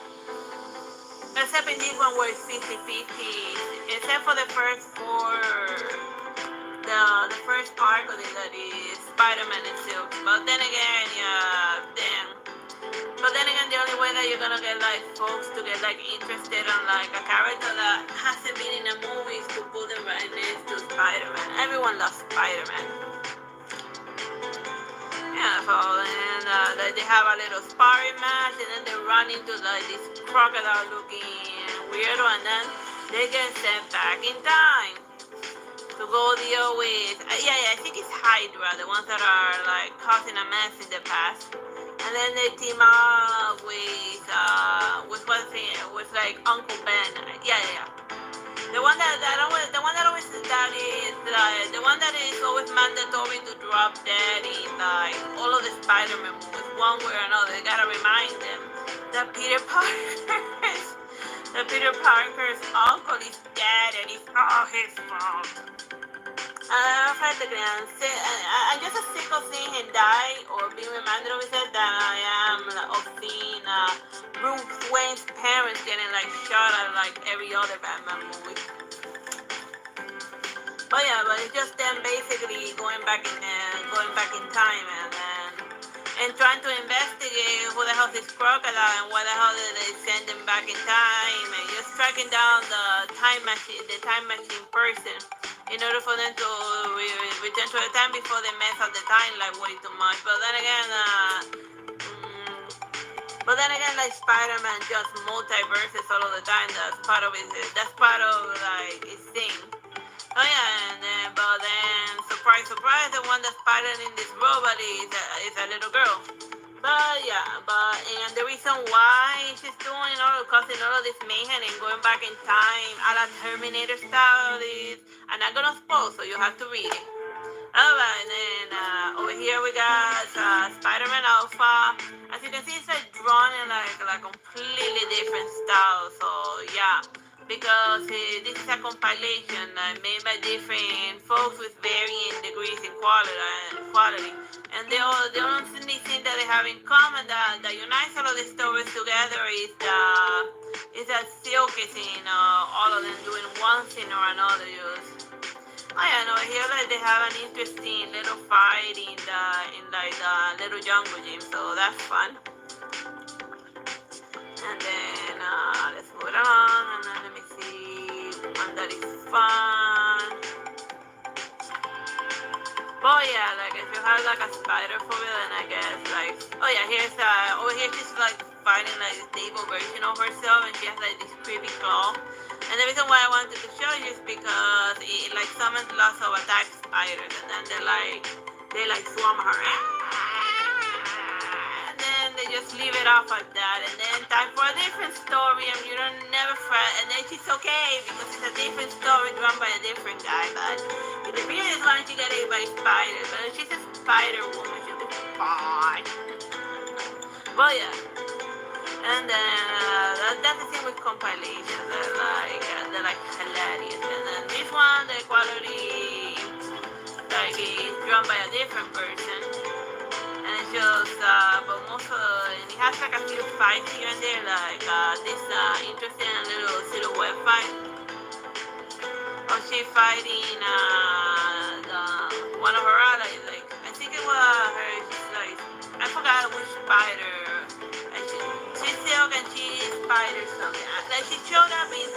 Except in this one where it's 50-50, except for the first the first arc of it that is Spider-Man and Silk. But then again, the only way that you're gonna get like folks to get like interested in like a character that hasn't been in a movie is to put them right next to Spider-Man. Everyone loves Spider-Man. Yeah, so and they have a little sparring match, and then they run into like this crocodile-looking weirdo, and then they get sent back in time to go deal with. I think it's Hydra, the ones that are like causing a mess in the past, and then they team up with like Uncle Ben. The one that is always mandatory to drop dead in like all of the Spider-Man movies, one way or another. They gotta remind them that Peter Parker's uncle is dead and it's all his fault. I'm just a sick of seeing him die or being reminded of it that I am of seeing Bruce Wayne's parents getting like shot at like every other Batman movie. But it's just them basically going back in time and trying to investigate who the hell is Crocodile and why the hell did they send him back in time, and just tracking down the time machine person in order for them to return to the time before they mess up the timeline way too much. But then again, like Spider-Man just multiverses all of the time. That's part of like his thing. But then surprise, the one that's piloting in this robot is a little girl. And the reason why she's causing all of this mayhem and going back in time a la Terminator style is, I'm not gonna spoil, so you have to read it. Alright, then over here we got Spider-Man Alpha. As you can see, it's like drawn in like completely different style. So yeah, because this is a compilation made by different folks with varying degrees in quality. And the only thing that they have in common that unites all of the stories together is that Silk is in all of them doing one thing or another. Over here they have an interesting little fight in the little jungle gym, so that's fun. And then let's move it on, and then let me see one that is fun. Like if you have like a spider phobia, then I guess like here's over here she's like fighting like this evil version of herself, and she has like this creepy claw. And the reason why I wanted to show you is because it like summons lots of attack spiders, and then they swarm her. And then they just leave it off like that, and then time for a different story, and you don't never fret, and then she's okay because it's a different story drawn by a different guy. But in the previous one she got ate by spiders, but she's a spider woman, she'll be fine. And then that's the thing with compilations. They're like hilarious. And then this one, the quality like is drawn by a different person, and it's just but most and it has like a few fights here and there, like this interesting little silhouette fight. Oh, she fighting one of her allies. Like I think it was her. She's like I forgot which spider. And she's silk and she's spider something. Like she showed up in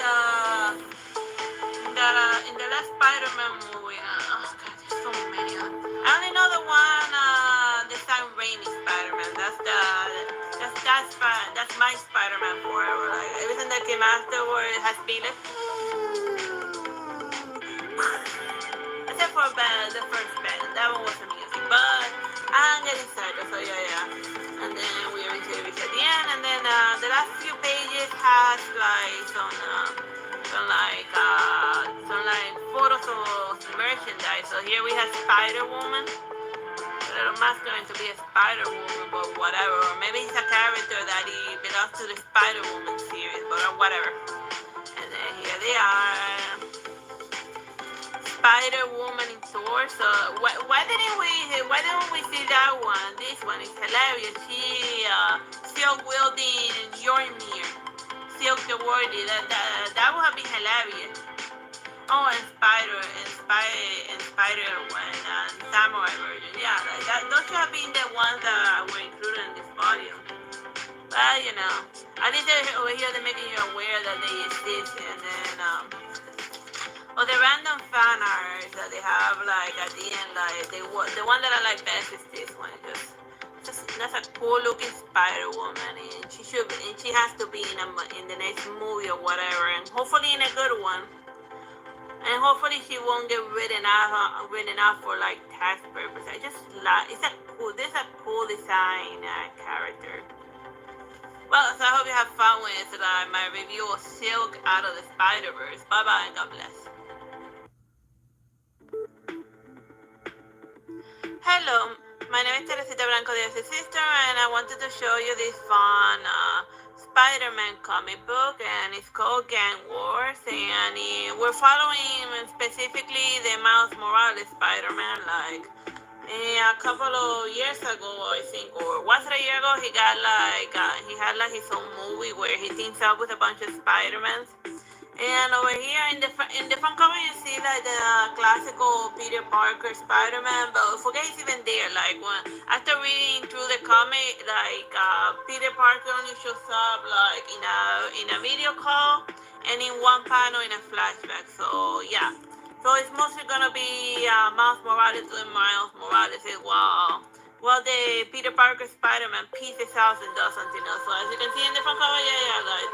the last Spider-Man movie. Oh God, there's so many. I only know the one. The Sam Raimi Spider-Man. That's my Spider-Man forever. Like everything that came afterward has been like. Except for the first band, that one was amusing, but I'm getting started, so yeah. And then we reach at the end, and then the last few pages has like some photos of merchandise. So here we have Spider Woman. Little masculine to be a Spider Woman, but whatever. Or maybe he's a character that he belongs to the Spider Woman series, but whatever. And then here they are. Spider Woman in Thor. So why didn't we see that one? This one is hilarious. She silk wielding Jormir, silk the worthy. That would have been hilarious. Oh, and Spider when Samurai version. Yeah, like that. Those should have been the ones that were included in this volume. But you know, at least over here they're making you aware that they exist, and then the random fan art that they have, like at the end, like the one that I like best is this one. Just that's a cool looking Spider Woman, and she has to be in the next movie or whatever, and hopefully in a good one. And hopefully she won't get written off for like tax purposes. I just like this is a cool design character. Well, so I hope you have fun with my review of Silk Out of the Spider-Verse. Bye bye and God bless. Hello, my name is Teresita Blanco Plays, Sister, and I wanted to show you this fun Spider-Man comic book, and it's called Gang Wars, and we're following specifically the Miles Morales Spider-Man. Like a couple of years ago, I think, or was it a year ago, he had his own movie where he teams up with a bunch of Spider-Mans. And over here in the front cover, you see like the classical Peter Parker Spider-Man, but forget he's even there. Like after reading through the comic, like Peter Parker only shows up like in a video call and in one panel in a flashback. So yeah, so it's mostly gonna be Miles Morales doing Miles Morales while the Peter Parker Spider-Man pieces out and does something else. So as you can see in the front cover, like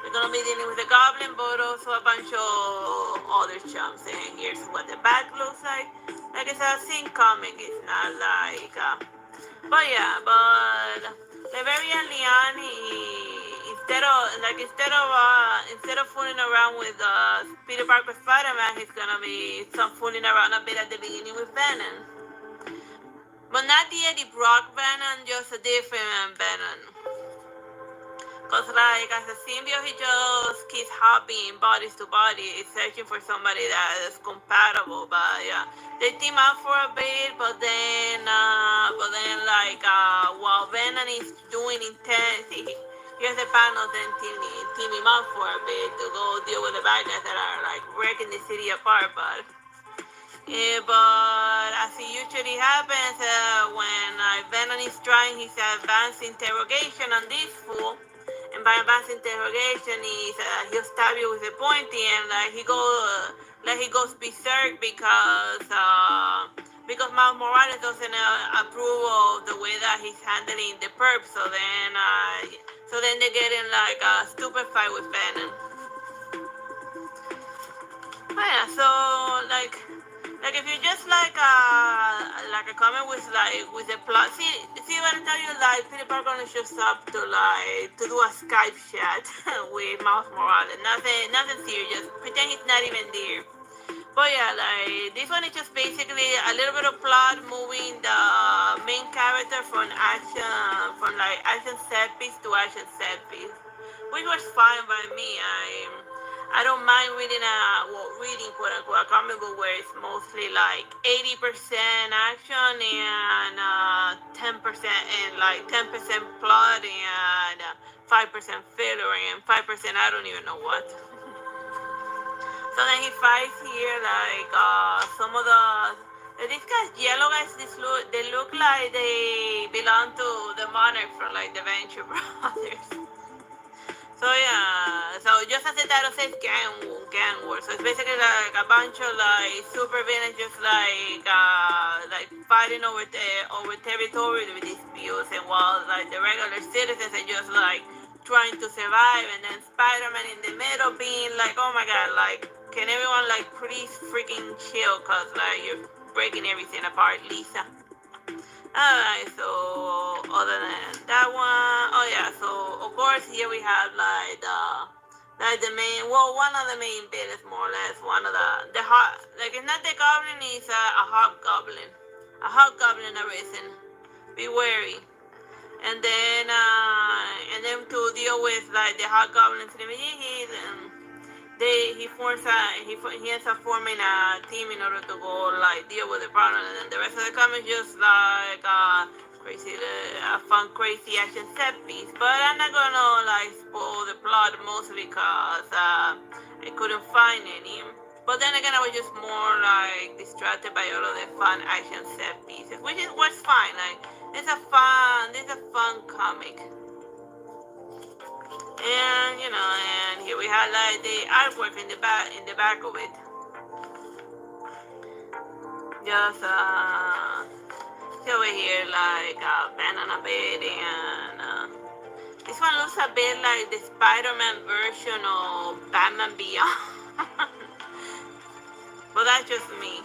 we're gonna be dealing with the Goblin, but also a bunch of other chumps. And here's what the back looks like. Like it's a scene comic. It's not like, but very early on, instead of fooling around with Peter Parker Spider-Man, he's gonna be some fooling around a bit at the beginning with Venom. But not the Eddie Brock Venom, just a different Venom. Because like as a symbiote, he just keeps hopping bodies to body, searching for somebody that is compatible. But yeah, they team up for a bit, but then like while Venom is doing intense, here's the panel then teaming up for a bit to go deal with the bad guys that are like wrecking the city apart. But as it usually happens when Venom is trying his advanced interrogation on this fool, and by advanced interrogation he'll stab you with a pointy, and he goes berserk because Miles Morales doesn't approve of the way that he's handling the perp. So then they get in like a stupid fight with Venom. But yeah, so like if you just like a comic with a plot, see what I tell you, like Peter Parker only shows up to do a Skype chat with Miles Morales. Nothing serious. Pretend he's not even there. But yeah, like this one is just basically a little bit of plot moving the main character from action set piece to action set piece, which was fine by me. I don't mind reading quote unquote a comic book where it's mostly like 80% action and 10% plot and 5% filler and 5% I don't even know what. So then he fights here like some of these guys, yellow guys. They look like they belong to the monarch from like the Venture Brothers. So yeah, so just as the title says, gang war. So it's basically like a bunch of like super villains, just like fighting over territory with disputes, and while like the regular citizens are just like trying to survive, and then Spider-Man in the middle being like, oh my god, like can everyone like please freaking chill, cause like you're breaking everything apart, Lisa. Alright, so other than that one, oh yeah, so of course here we have like the main, well, one of the main villains, more or less, one of the hot, like it's not the goblin, it's a hobgoblin arisen. Be wary. And then to deal with like the hobgoblins, he ends up forming a team in order to go like deal with the problem, and then the rest of the comic just like a fun crazy action set piece. But I'm not gonna like spoil the plot mostly because I couldn't find any. But then again, I was just more like distracted by all of the fun action set pieces, which was fine. Like this is a fun comic. And and here we have like the artwork in the back of it. Just over here like banana bed, and this one looks a bit like the Spider-Man version of Batman Beyond. But that's just me.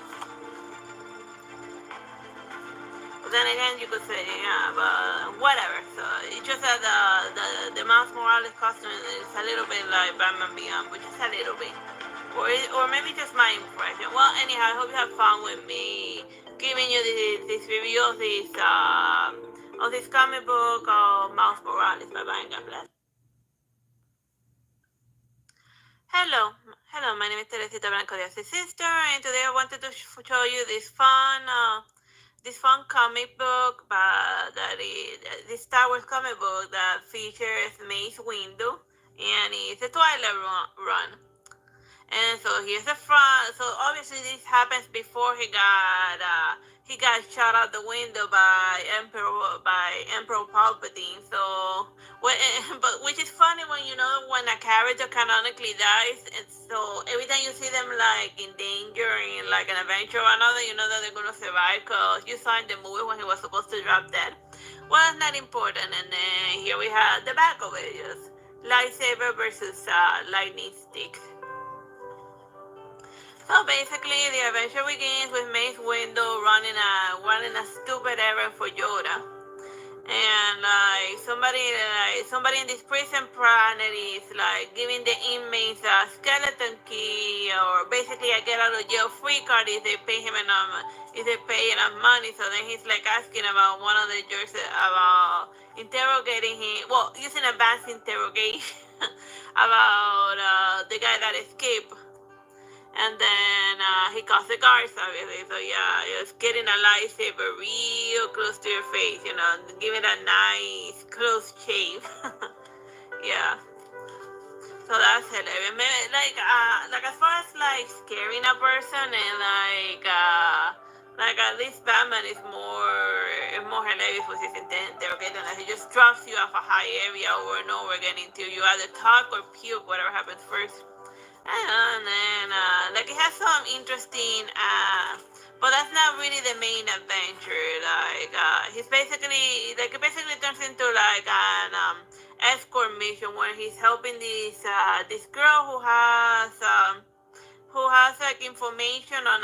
Then again, you could say, yeah, but whatever. So it's just that the Miles Morales costume is a little bit like Batman Beyond, but just a little bit, or maybe just my impression. Well, anyhow, I hope you have fun with me giving you this review of this comic book of Miles Morales. Bye bye, and God bless. Hello, my name is Teresita Blanco Plays, Artsy Sister, and today I wanted to show you this fun comic book, this Star Wars comic book that features Mace Windu, and it's a Twilight run. And so here's the front. So obviously this happens before he got shot out the window by Emperor Palpatine. So but which is funny when when a character canonically dies, and so every time you see them like in danger in like an adventure or another, you know that they're gonna survive because you saw in the movie when he was supposed to drop dead. Well, it's not important. And then here we have the back of it, just lightsaber versus lightning stick. So basically, the adventure begins with Mace Windu running a stupid errand for Yoda, and like somebody in this prison planet is like giving the inmates a skeleton key, or basically a get out of jail free card if they pay enough money. So then he's like asking about one of the jerks about interrogating him, well, using advanced interrogation about the guy that escaped. And then he calls the guards, obviously. So yeah, just getting a lightsaber real close to your face, give it a nice close shave. Yeah. So that's hilarious. Like as far as like scaring a person, and like at least Batman is more hilarious with his interrogation. Like he just drops you off a high area over and over again until you either talk or puke, whatever happens first. And then like it has some interesting but that's not really the main adventure. Like it basically turns into like an escort mission where he's helping this girl who has like information on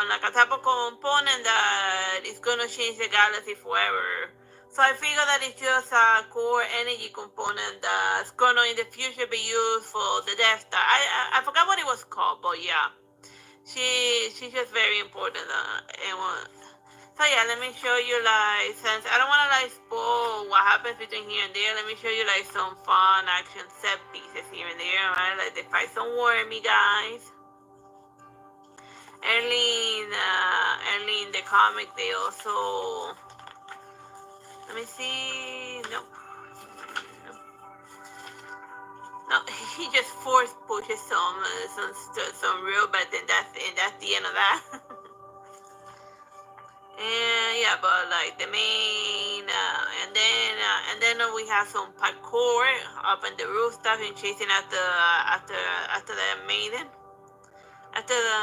like a type of component that is gonna change the galaxy forever. So I figure that it's just a core energy component that's gonna in the future be used for the Death Star. I forgot what it was called, but yeah, she's just very important. So yeah, let me show you like, since I don't wanna like spoil what happens between here and there, let me show you like some fun action set pieces here and there. Right, like they fight some wormy guys. Early in the comic, they also. Let me see. Nope. No, she just force pushes some real, but then that's the end of that. And yeah, but like the main, and then we have some parkour up on the roof stuff and chasing after the maiden. After the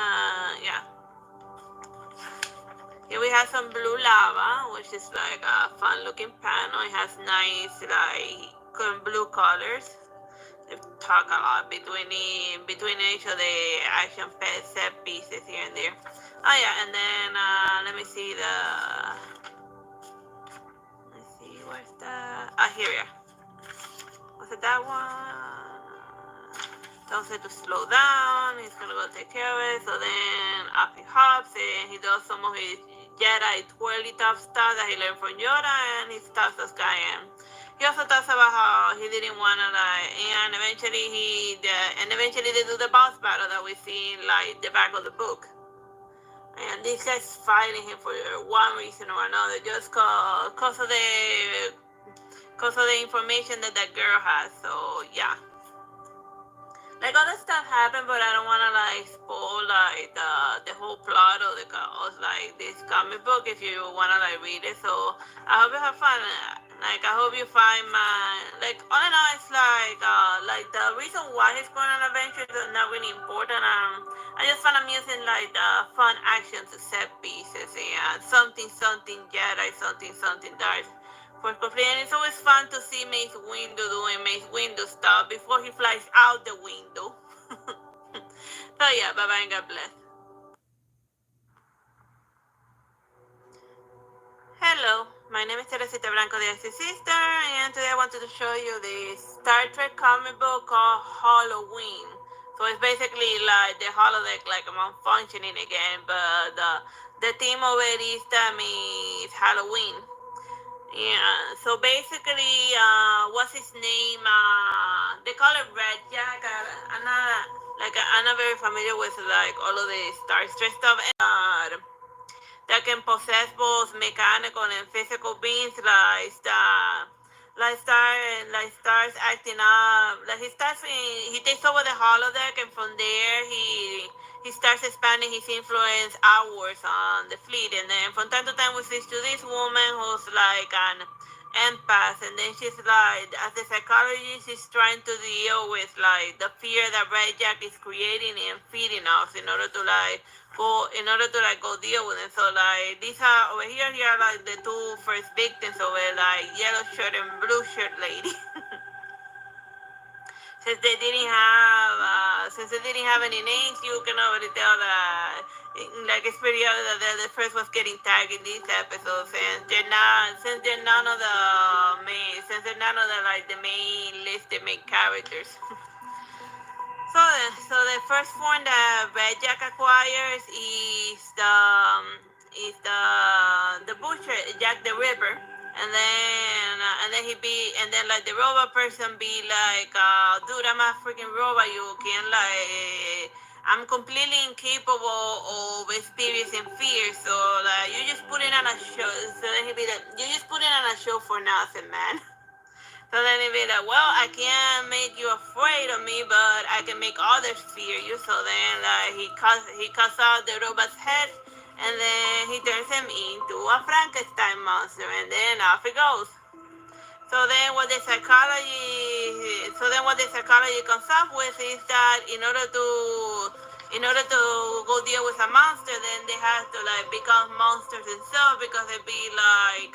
Here we have some blue lava, which is like a fun looking panel. It has nice like blue colors. They talk a lot between each of the action set pieces here and there. Oh yeah, and then let me see where's that? Here we are. Was it that one? Don't say to slow down. He's gonna go take care of it. So then up he hops and he does some of his Jedi twirly tough stuff that he learned from Yoda, and he stops the sky. And he also talks about how he didn't wanna and eventually they do the boss battle that we see in like the back of the book. And these guys fighting him for one reason or another, just cause of the information that girl has. So yeah. Like other stuff happened, but I don't wanna like spoil like the whole plot of like this comic book if you wanna like read it. So I hope you have fun. Like I hope you find like all in all, it's like the reason why he's going on adventures is not really important. I just find amusing like the fun action to set pieces and something Jedi, something Darth. For complete, and it's always fun to see Mace Windu doing Mace Windu stuff before he flies out the window. So yeah, bye bye and God bless. Hello, my name is Teresita Blanco de Artsy Sister, and today I wanted to show you the Star Trek comic book called Halloween. So it's basically like the holodeck, like I'm functioning again, but the theme of it is Halloween. Yeah, so basically, what's his name? They call it Red Jack. I'm not very familiar with like all of the Star Trek stuff. That can possess both mechanical and physical beings, like stars acting up. Like he takes over the holodeck, and from there he starts expanding his influence outwards on the fleet. And then from time to time we switch to this woman who's like an empath, and then she's like, as a psychologist, she's trying to deal with like the fear that Red Jack is creating and feeding us in order to go deal with it. So like these are over here are like the two first victims of it, like yellow shirt and blue shirt lady. Since they didn't have any names, you can already tell that like it's pretty obvious that they're the first ones getting tagged in these episodes, since they're none of the main listed main characters. So the first form that Red Jack acquires is the butcher, Jack the Ripper. And then like the robot person be like, dude, I'm a freaking robot. You can like, I'm completely incapable of experiencing fear. So like, you just put it on a show. So then he'd be like, you just put it on a show for nothing, man. So then he'd be like, well, I can't make you afraid of me, but I can make others fear you. So then like he cuts out the robot's head. And then he turns him into a Frankenstein monster, and then off he goes. So then what the psychology comes up with is that in order to go deal with a monster, then they have to like become monsters themselves, because they'd be like,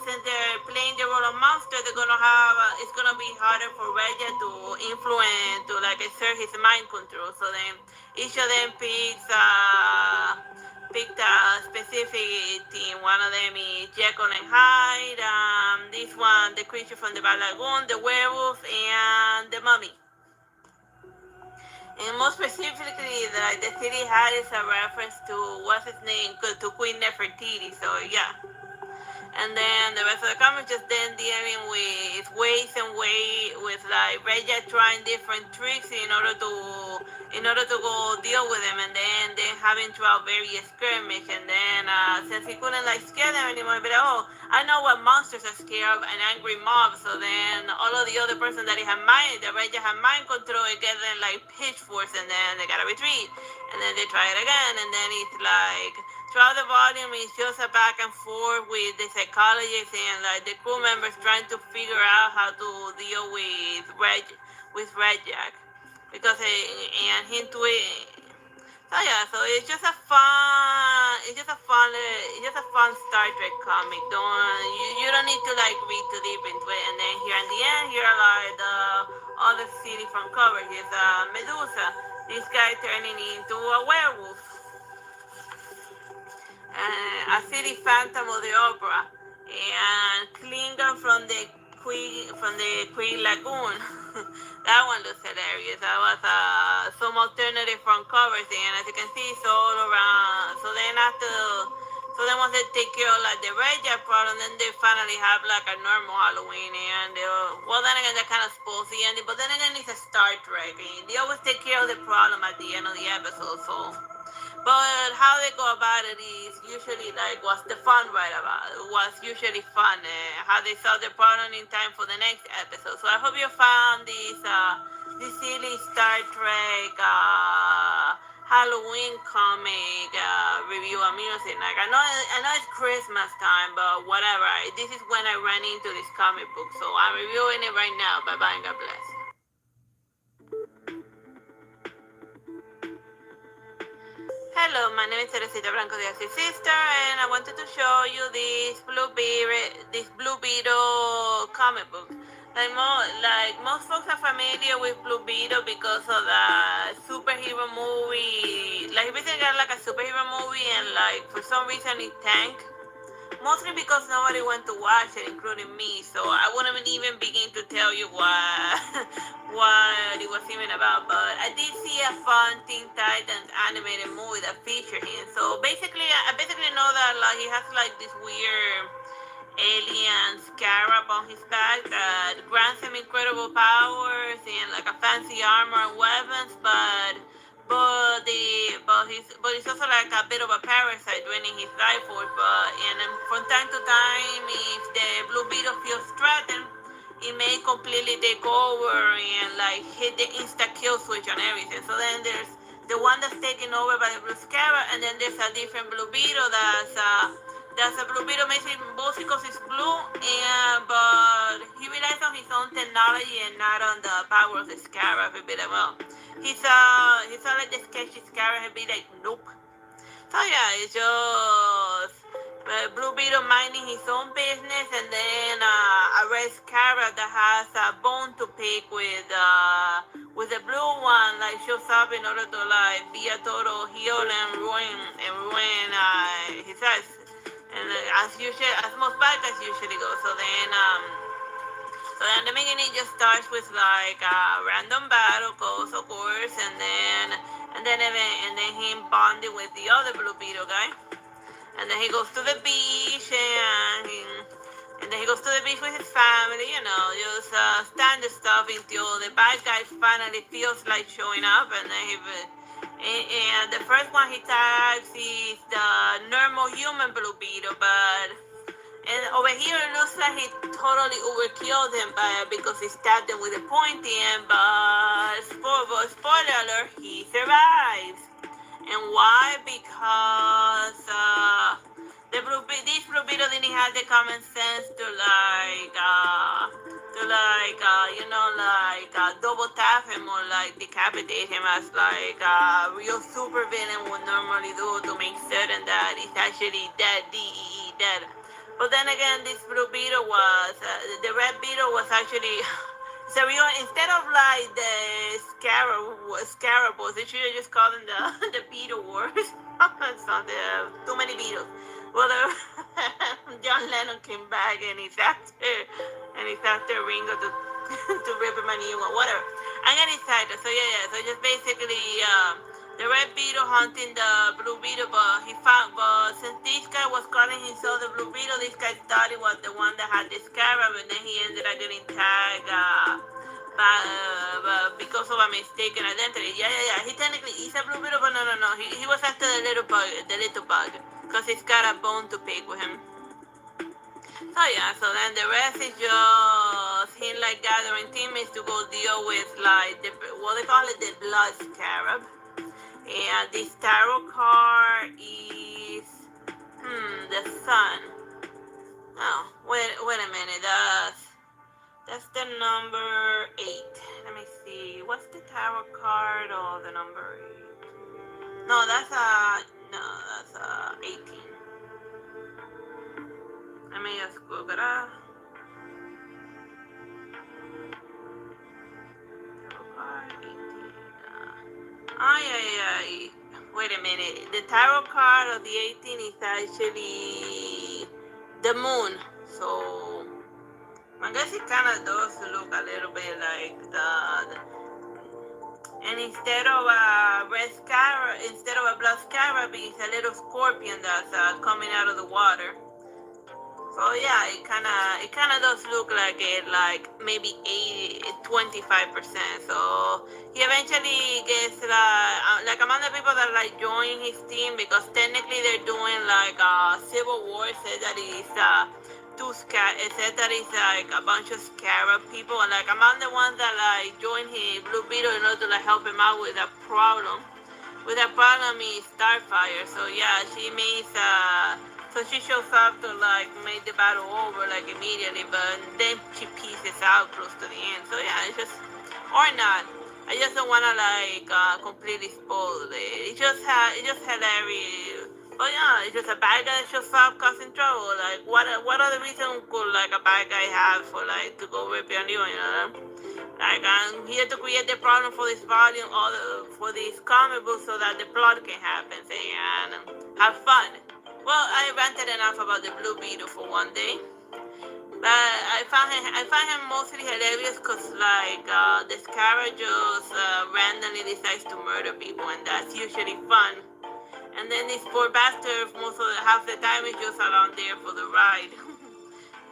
since they're playing the role of monster, it's gonna be harder for Regia to influence, to like exert his mind control. So then each of them picked a specific team. One of them is Jekyll and Hyde. This one, the creature from the Bad Lagoon, the werewolf, and the mummy. And more specifically, the city hat is a reference to, what's his name, to Queen Nefertiti, so yeah. And then the rest of the comic just then dealing with ways with like Regia trying different tricks in order to in order to go deal with them, and then they having throughout various skirmish, and then since he couldn't like scare them anymore, but oh, I know what monsters are scared of, an angry mob. So then all of the other person that he had mind, the Ranger had mind control, it gets them like pitchforks, and then they gotta retreat, and then they try it again, and then it's like throughout the volume it's just a back and forth with the psychologists and like the crew members trying to figure out how to deal with Red Jack because and into it. So yeah, so it's just a fun Star Trek comic. You don't need to like read too deep into it. And then here in the end, here are like the other city from cover. Here's Medusa. This guy turning into a werewolf, a city phantom of the opera, and Klingon from the Queen Lagoon. That one looks hilarious. That was some alternative front covers, and as you can see, it's all around. So then once they take care of like the Red Jet problem, then they finally have like a normal Halloween, and well, then again, that kind of spoils the ending. But then again, it's a Star Trek, and they always take care of the problem at the end of the episode. So. But how they go about it is usually like what's the fun right about it. What's usually fun, how they solve the problem in time for the next episode. So I hope you found this silly Star Trek Halloween comic review amusing. Like I know it's Christmas time, but whatever. This is when I ran into this comic book, so I'm reviewing it right now. Bye bye and God bless. Hello, my name is Teresita Blanco Plays, Artsy Sister, and I wanted to show you this Blue Beetle comic book. Like most folks are familiar with Blue Beetle because of the superhero movie. Like basically got like a superhero movie, and like for some reason it tanked. Mostly because nobody went to watch it, including me, so I wouldn't even begin to tell you what it was even about. But I did see a fun Teen Titans animated movie that featured him. So basically, I know that like he has like this weird alien scarab on his back that grants him incredible powers and like a fancy armor and weapons, but he's also like a bit of a parasite draining his life force. And from time to time, if the Blue Beetle feels threatened, it may completely take over and like hit the insta kill switch on everything. So then there's the one that's taken over by the Blue Scarab, and then there's a different Blue Beetle that's a Blue Beetle mostly because it's blue, but he relies on his own technology and not on the power of the Scarab. He'd be like, well, he saw like the sketchy Scarab, he'd be like, nope. So yeah, it's just Blue Beetle minding his own business, and then a red Scarab that has a bone to pick with the blue one, like shows up in order to like be a total heel and ruin his eyes. And as most bad guys usually go. So then the beginning just starts with like a random battle, goes of course, and then him bonding with the other Blue Beetle guy, and then he goes to the beach and then he goes to the beach with his family, just standard stuff until the bad guy finally feels like showing up, and then and the first one he tags is the normal human Blue Beetle, and over here it looks like he totally overkilled him because he stabbed him with a pointy end, but spoiler alert, he survives. And why? Because this Blue Beetle didn't have the common sense to double tap him or like decapitate him as like a real super villain would normally do to make certain that he's actually dead, dead. But then again, this Blue Beetle the Red Beetle was actually, so instead of like the Scarabos, they should have just called them the Beetle Wars. It's not too many Beetles. Well, John Lennon came back and he's after Ringo to rip him a new one, whatever. I'm getting excited. So yeah. So just basically, the Red Beetle hunting the Blue Beetle, but since this guy was calling himself the Blue Beetle, this guy thought he was the one that had the Scarab, and then he ended up getting tagged but because of a mistaken identity. Yeah. He technically is a Blue Beetle, but no. He was after the little bug, because he's got a bone to pick with him. So yeah, so then the rest is just him like gathering teammates to go deal with like what they call it, the blood scarab. And this tarot card is the sun. Oh, wait a minute. That's the number 8. Let me see. What's the tarot card or the number 8? No, that's 18. Let me just Google it up. Tarot card 18. Yeah. Wait a minute. The tarot card of the 18 is actually the moon. So I guess it kind of does look a little bit like and instead of a red scarab, instead of a blood scarab, it's a little scorpion that's coming out of the water. So yeah, it kind of does look like it, like maybe 25%. So he eventually gets like among the people that like join his team, because technically they're doing like civil war. Said that is it said that it's like a bunch of scarab people, and like among the ones that like join his Blue Beetle in order to like help him out with that problem. With that problem is Starfire. So yeah, she makes so she shows up to like make the battle over like immediately, but then she pieces out close to the end. So yeah, it's just, or not. I just don't wanna like completely spoil it. It's just hilarious. But yeah, it's just a bad guy that shows up causing trouble. Like what other reason could like a bad guy have for like to go rip on you, you know? Like I'm here to create the problem for this volume, for this comic book, so that the plot can happen, and have fun. Well, I ranted enough about the Blue Beetle for one day, but I found him mostly hilarious because like the scarab just randomly decides to murder people, and that's usually fun. And then this poor bastard, half the time is just around there for the ride.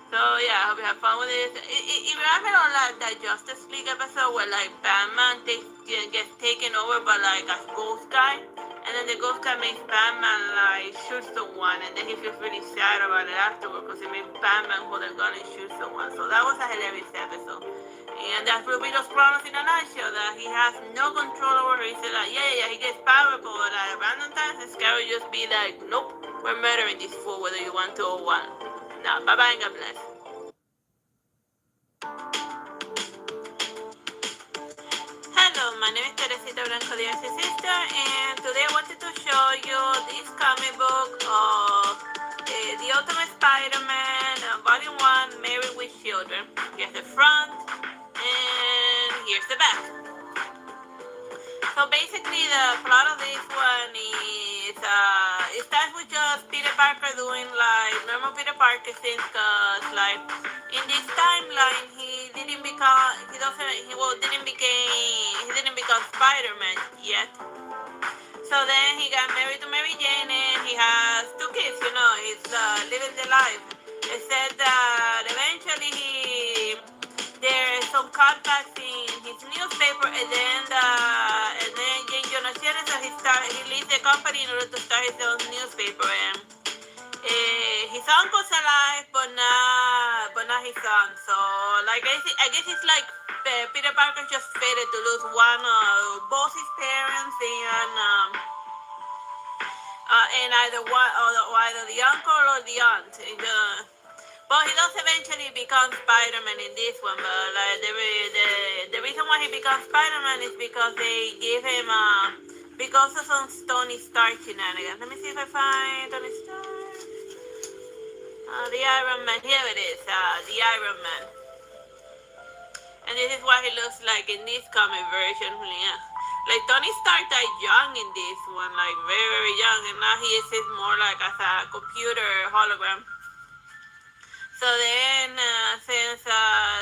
So yeah, I hope you have fun with this. It reminds me of like that Justice League episode where like Batman gets taken over by like a ghost guy, and then the ghost guy makes Batman like shoot someone, and then he feels really sad about it afterward because he made Batman hold a gun and shoot someone. So that was a hilarious episode. And that's Blue Beetle's problems in a nutshell, that he has no control over it. He said like, yeah, he gets powerful, but at random times the sky will just be like, nope, we're murdering this fool whether you want to or what. Now, bye-bye and God bless. Hello, my name is Teresita Blanco Plays, Artsy Sister, and today I wanted to show you this comic book of The Ultimate Spider-Man, Volume 1, Married with Children. Here's the front, and here's the back. So basically the plot of this one is, it starts with just Peter Parker doing like normal Peter Parker things, cause like in this timeline he didn't become Spider-Man yet. So then he got married to Mary Jane and he has 2 kids, you know, he's living the life. It said that eventually there's some cutbacks in his newspaper, and then Jane Jonah Sherry, so he leaves the company in order to start his own newspaper. And his uncle's alive, but not his son. So like I guess it's like Peter Parker just fated to lose both his parents, and either the uncle or the aunt. But he does eventually become Spider-Man in this one. But like the reason why he becomes Spider-Man is because they give him because of some Tony Stark shenanigans. Let me see if I find Tony Stark. The Iron Man. Here it is. The Iron Man. And this is what he looks like in this comic version. Yeah. Like Tony Stark died young in this one, like very, very young, and now he is more like as a computer hologram. So then,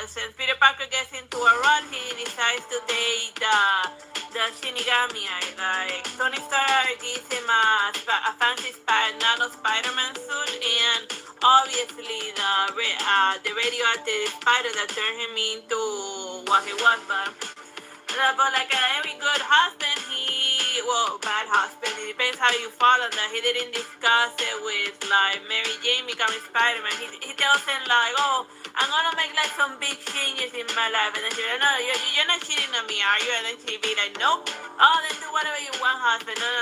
since Peter Parker gets into a run, he decides to take the Shinigami eye. Like Tony Stark gives him a fancy nano Spider-Man suit, and obviously the radioactive spider that turned him into what he was, but like every good husband, bad husband, it depends how you follow that. He didn't discuss it with like Mary Jane becoming Spider-Man. He tells him like, oh, I'm gonna make like some big changes in my life, and then she's like, no, you're not cheating on me, are you? And then she'd be like, nope. Oh, then do whatever you want, husband. No,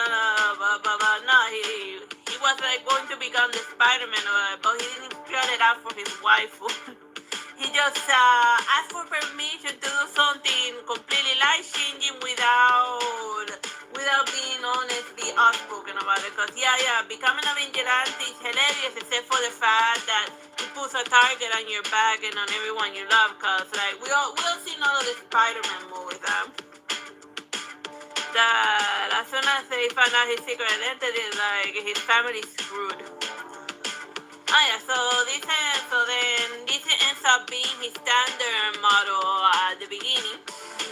but no, he was like going to become the Spider-Man, but he didn't spell it out for his wife. He just asked for permission to do something completely life-changing without being honestly outspoken about it. Because, becoming a vigilante is hilarious, except for the fact that it puts a target on your back and on everyone you love. Because, like, we all seen all of the Spider-Man movies. That as soon as they found out his secret identity, like, his family's screwed. Oh yeah, so then this ends up being his standard model at the beginning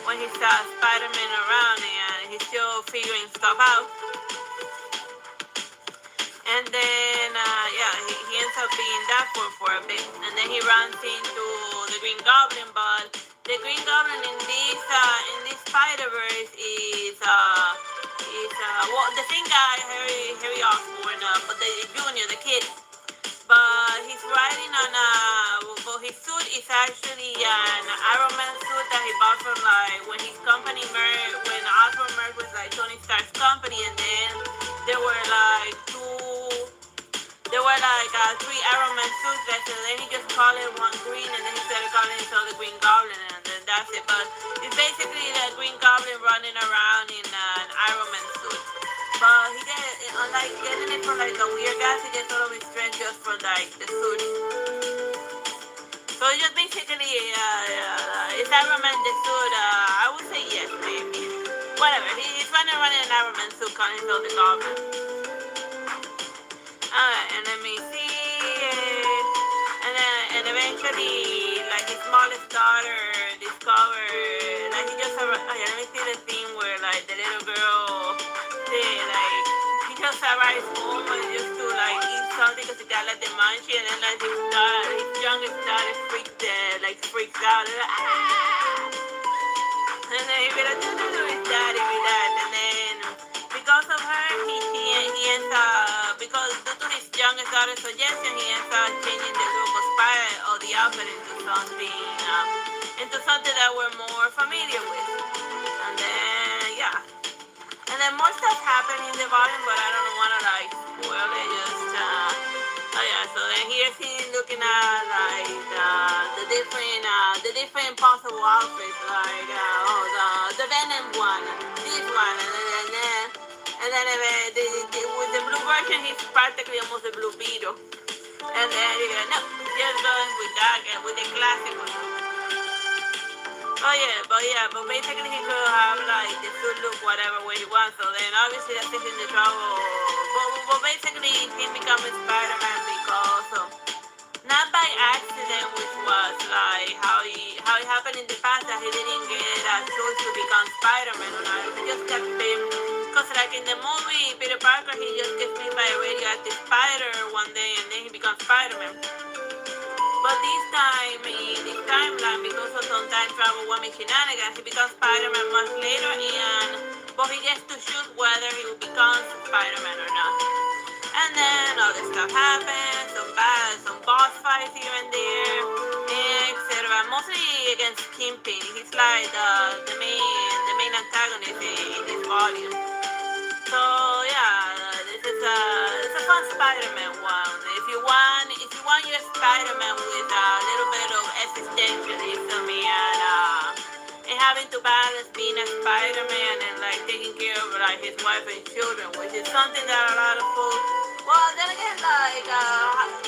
when he saw Spider-Man around and he's still figuring stuff out. And then he ends up being that for a bit, and then he runs into the Green Goblin. But the Green Goblin in this Spider-Verse is the same guy, Harry Osborn, but the junior, the kid. But he's riding on his suit is actually an Iron Man suit that he bought from like when his company merged, when Osborn merged with like Tony Stark's company, and then there were like three Iron Man suits left, and then he just called it one green, and then he started calling himself the Green Goblin, and then that's it. But it's basically the Green Goblin running around in an Iron Man suit. But he unlike getting it from like a weird guy, he gets all of his strength just for like the suit. So just basically, it's Iron Man the suit. I would say yes, maybe. Whatever. He's running around in an Iron Man suit, calling himself the Goblin. Alright, and let me see. And eventually, like his smallest daughter discovered, like he just let me see the scene where like the little girl. Like he just arrives home and just to like eat something because he got like the munchie, and then like his youngest daughter freaks out and like, and then he be like, do his daddy be that, and then because of her he ends up, because due to his youngest daughter's suggestion, he ends up changing the look of spider or the outfit into something that we're more familiar with, and then and then more stuff happened in the volume, but I don't want to like spoil it. Just so then here's him looking at like the different possible outfits, like the Venom one, this one, and then with the blue version, he's practically almost a Blue Beetle, and then no, just going with that with the classic one. But basically he could have like the suit look whatever way he wants, so then obviously that's in the trouble. But basically he becoming Spider-Man because not by accident, which was like how it happened in the past that he didn't get a choice to become Spider-Man or not. He just kept him, because like in the movie Peter Parker, he just gets bit by a radioactive spider one day and then he becomes Spider-Man. But this time, in this timeline, because of some time travel woman shenanigans, he becomes Spider-Man much later, but he gets to choose whether he will become Spider-Man or not. And then other stuff happens, some boss fights here and there, etc. Mostly against Kingpin. He's like the main antagonist in this volume. So it's a fun Spider-Man one. If you want your Spider-Man with a little bit of existentialism and having to balance being a Spider-Man and like taking care of like his wife and children, which is something that a lot of folks. Well, then again, like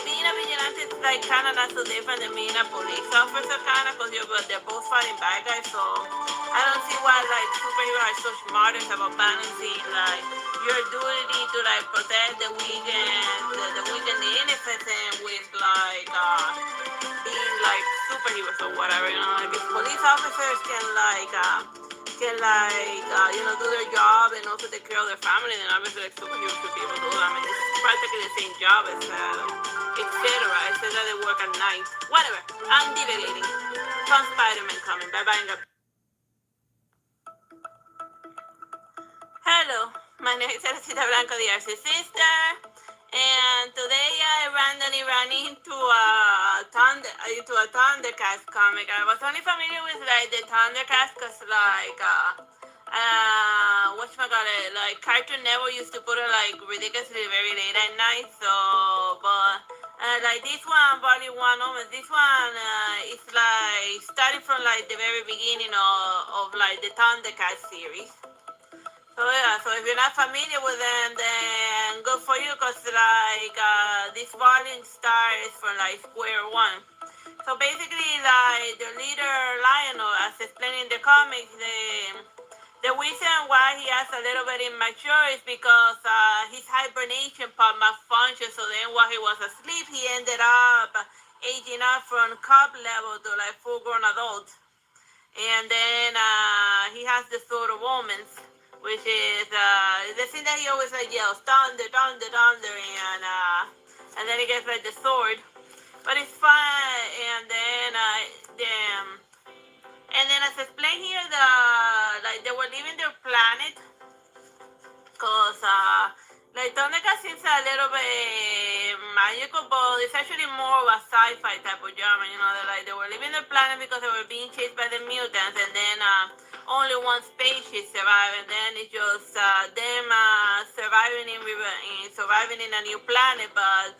being a vigilante is like kind of not so different than being a police officer, kind of, because they're both fighting bad guys. So I don't see why like superheroes are so smart about balancing like your duty to like protect the weak and the innocent with like being like superheroes or whatever, you know. Like if police officers can can like do their job and also take care of their family, then obviously like superheroes should be able to do that. I mean, it's practically the same job as etc. It says that they work at night. Whatever. I'm divagating. Some Spider-Man coming. Bye bye. Hello, my name is Teresita Blanco, the Artsy Sister, and today I randomly ran into a Thundercats comic. I was only familiar with like the Thundercats because whatchamacallit, like Cartoon Network used to put it like ridiculously very late at night. So, but like this one, Volume 1 almost. This one is like starting from like the very beginning of like the Thundercats series. So yeah, so if you're not familiar with them, then good for you, cause like this volume starts from like square one. So basically, like the leader Lionel, as explained in the comics, the reason why he has a little bit immature is because his hibernation part malfunctioned. So then, while he was asleep, he ended up aging up from cub level to like full-grown adult. And then he has the sword of omens, which is the thing that he always like yells, thunder, thunder, thunder, and then he gets like the sword. But it's fun, and then as explained here, they were leaving their planet, cause like Thundercats seems a little bit magical, but it's actually more of a sci-fi type of genre. They were leaving their planet because they were being chased by the mutants, and then only one spaceship survived, and then it's just them surviving in a new planet. But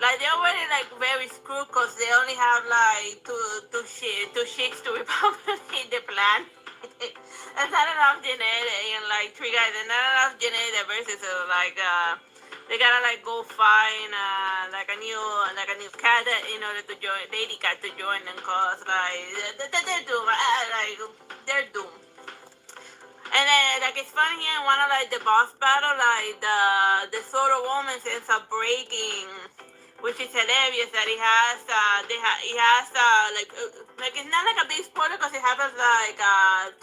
like they're already like very screwed because they only have like two ships to repopulate the planet. That's not enough genetic, and like three guys, and not enough genetic diversity. So like they gotta like go find like a new cat in order to join, lady cat to join them, cause like they're doomed. They're doomed. And then, like, it's funny here in one of, like, the boss battle, like, the sword of woman ends up breaking, which is hilarious that he has, like, it's not like a big spoiler because it happens, like,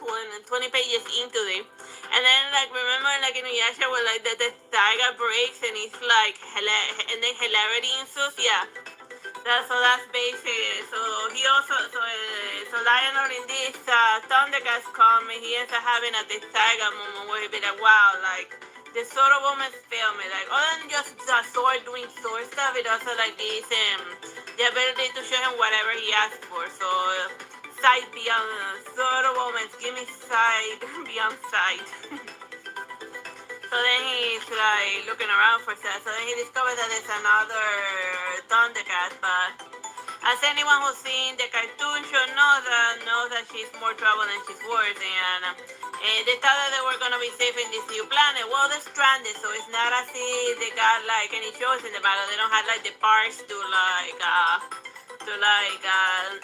20 pages into it. And then, like, remember, like, in Yasha where, like, the tiger breaks and it's, like, and then hilarity ensues? Yeah. So that's basic. So he also, so Lionel in this Thundercats comic, he ends up having a Tiger moment where he be like, wow, like, the Sword of Woman failed me. Like, other than just the sword doing sword stuff, it also, like, this, the ability to show him whatever he asked for. So, sight beyond, Sword of Woman, give me sight beyond sight. So then he's like looking around for stuff. So then he discovers that there's another Thundercat. But as anyone who's seen the cartoon show knows that she's more trouble than she's worth. And they thought that they were gonna be safe in this new planet. Well, they're stranded, so it's not as if they got like any choice in the battle. They don't have like the parts to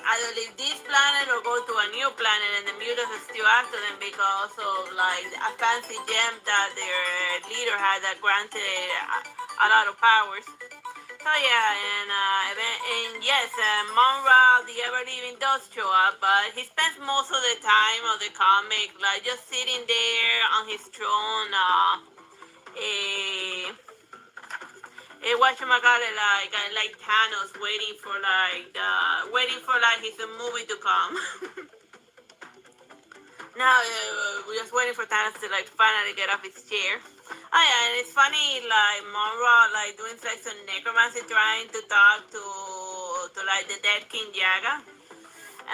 either leave this planet or go to a new planet, and the mutants are still after them because of like a fancy gem that their leader had that granted a lot of powers. So yeah, and yes, Monra, the ever-living, does show up, but he spends most of the time of the comic like just sitting there on his throne, whatchamacallit, like Thanos waiting for his movie to come. Now we're just waiting for Thanos to like finally get off his chair. Oh yeah, and it's funny, like Monroe like doing like some necromancy, trying to talk to like the dead King Jaga,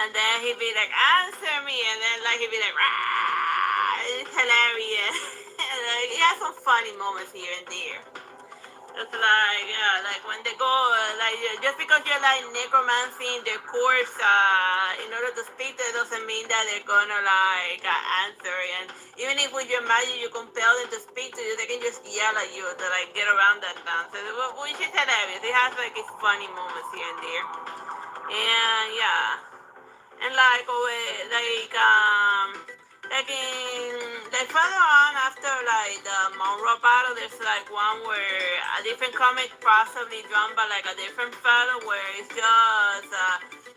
and then he'd be like, answer me, and then like he'd be like, rah! It's hilarious. Like, he has some funny moments here and there. It's like, yeah, like when they go, like, just because you're like necromancing their course in order to speak, that doesn't mean that they're gonna like answer. And even if with your magic you compel them to speak to you, they can just yell at you to like get around that nonsense, which is hilarious. It has like its funny moments here and there. And yeah, and like, like further on after like the Monroe battle, there's like one where a different comic possibly drawn by like a different fellow where it's just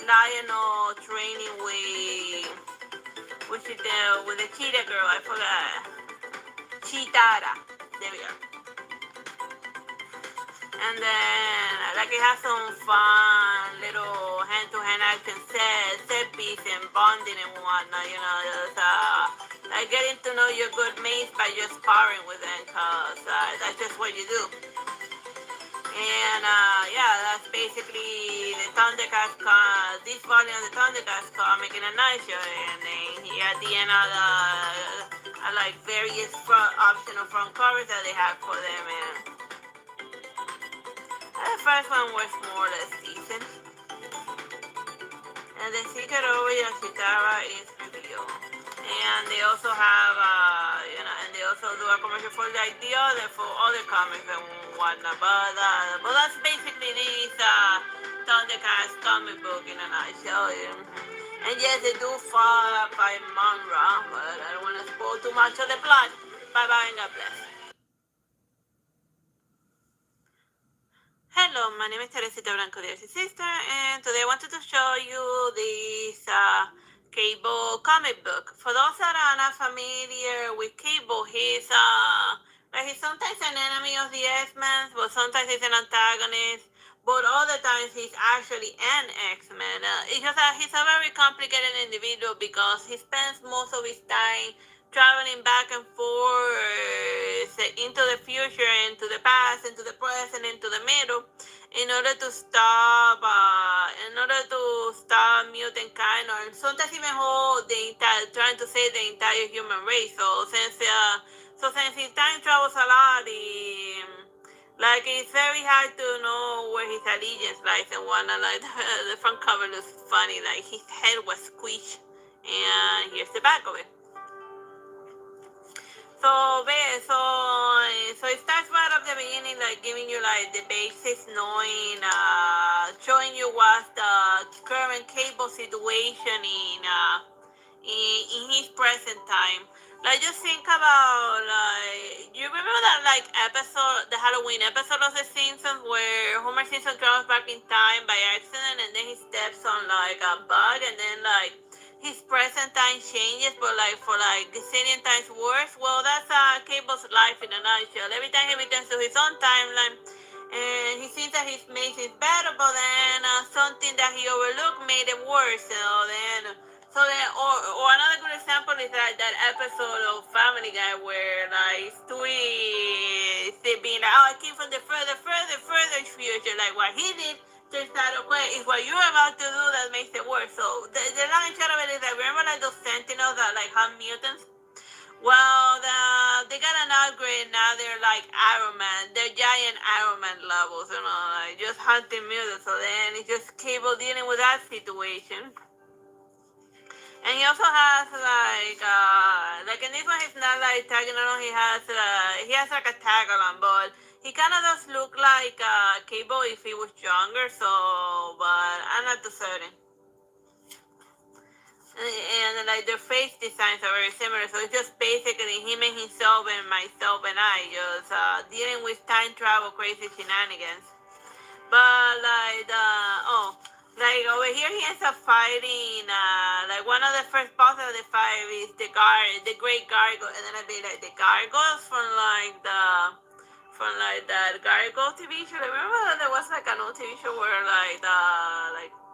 Lionel training with which is with the cheetah girl. I forgot. Chitara. There we go. And then, like, it has some fun little hand-to-hand action set piece and bonding and whatnot, you know, just, like getting to know your good mates by just sparring with them, because that's just what you do. And, yeah, that's basically the Thundercats, this volume of the Thundercats comic in a nutshell. And then at the end of the, like, various optional front covers that they have for them, and the first one was more or less decent. And the secret over Yoshitara is revealed. And they also have, and they also do a commercial for like the other, for other comics and whatnot. But that's basically this Thundercats comic book in a nutshell. And yes, they do follow by manga, but I don't want to spoil too much of the plot. Bye bye and God bless. Hello, my name is Teresita Blanco Plays, Artsy Sister, and today I wanted to show you this Cable comic book. For those that are not familiar with Cable, he's sometimes an enemy of the X-Men, but sometimes he's an antagonist, but other times he's actually an X-Men. It's just that he's a very complicated individual because he spends most of his time traveling back and forth into the future, into the past, into the present, into the middle, in order to stop mutant kind, or sometimes even hold the entire, trying to save the entire human race. So since he time travels a lot, like it's very hard to know where his allegiance lies and whatnot. Like the front cover looks funny, like his head was squished, and here's the back of it. So it starts right up the beginning, like giving you like the basics, knowing, showing you what's the current Cable situation in his present time. Like just think about, like, you remember that like episode, the Halloween episode of The Simpsons, where Homer Simpson travels back in time by accident, and then he steps on like a bug, and then like his present time changes, but like for like gazillion times worse. Well, that's Cable's life in a nutshell. Every time he returns to his own timeline, and he sees that his mate is better, but then something that he overlooked made it worse. Or another good example is that episode of Family Guy where like Stewie is being like, oh, I came from the further future, like what he did. Turns out, okay, it's what you're about to do that makes it worse. So the long and short of it is that, remember like those Sentinels that like have mutants? Well, they got an upgrade now. They're like Iron Man. They're giant Iron Man levels, you know, like just hunting mutants. So then it's just Cable dealing with that situation. And he also has like in this one he's not like tagging along. He has like a tag along, but he kind of does look like Cable if he was younger. So, but I'm not too certain. And like their face designs are very similar. So it's just basically him and himself and myself and I just dealing with time travel crazy shenanigans. But like like over here he ends up fighting like one of the first bosses of the fight is the great gargoyle, and then I'd be like the gargoyles from that gargoyle TV show. Remember that there was like an old TV show where like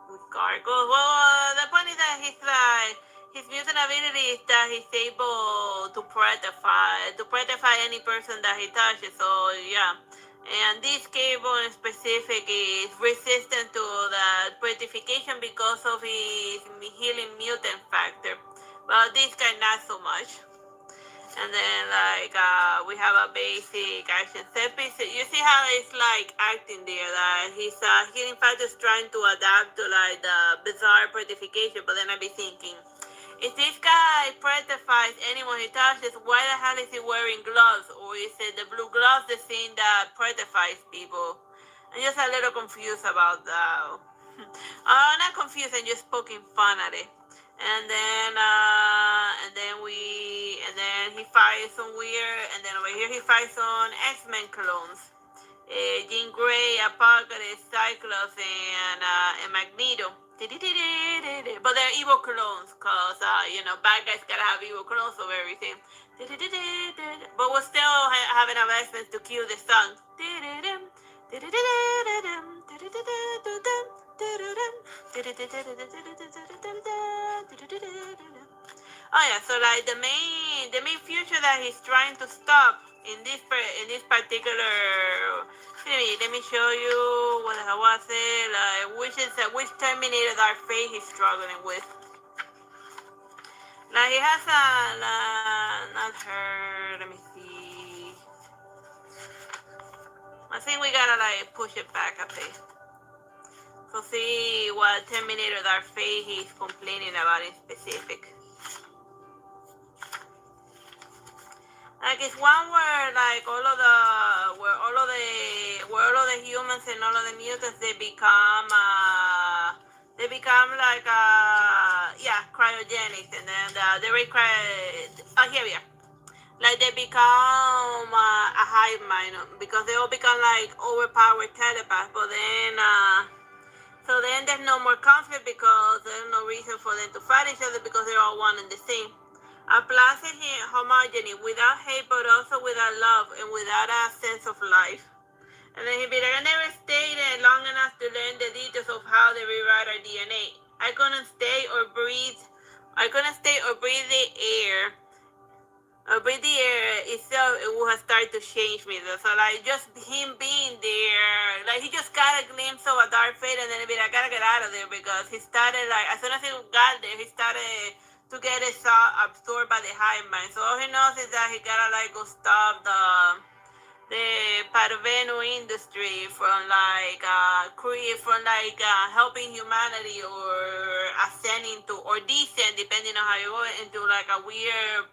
with gargoyles. Well, the point is that he's like his mutant ability is that he's able to prettify any person that he touches. So yeah. And this Cable in specific is resistant to the prettification because of his healing mutant factor. But this guy not so much. And then like we have a basic action set piece. You see how it's like acting there, that his healing factor is trying to adapt to like the bizarre prettification. But then I be thinking, if this guy prettifies anyone he touches, why the hell is he wearing gloves? Or is it the blue gloves the thing that prettifies people? I'm just a little confused about that. I'm not confused, I'm just poking fun at it. And then he fights some weird, and then over here he fights on X-Men clones. Jean Grey, Apocalypse, Cyclops, and Magneto. But they're evil clones, cause bad guys gotta have evil clones of everything. But we're still having investments to kill the sun. Oh yeah, so like the main future that he's trying to stop in this particular. Let me show you what the hell was it? Like which Terminator Dark Fate he's struggling with. Like he has not her. Let me see. I think we gotta like push it back a bit. So see what Terminator Dark Fate he's complaining about in specific. Like it's one where like all of the humans and all of the mutants they become like cryogenics, and then here we are. Like they become a hive mind because they all become like overpowered telepaths, but then so then there's no more conflict because there's no reason for them to fight each other because they're all one and the same. A placid homogeny without hate but also without love and without a sense of life. And then he'd be like, I never stayed long enough to learn the details of how they rewrite our DNA. I couldn't stay or breathe the air. Or breathe the air itself, it would have started to change me. So like just him being there, like he just got a glimpse of a dark fate, and then he'd be like, I gotta get out of there because he started like as soon as he got there, he started to get absorbed by the hive mind. So all he knows is that he gotta like go stop the Parvenu industry from helping humanity or ascending to or descend, depending on how you go, into like a weird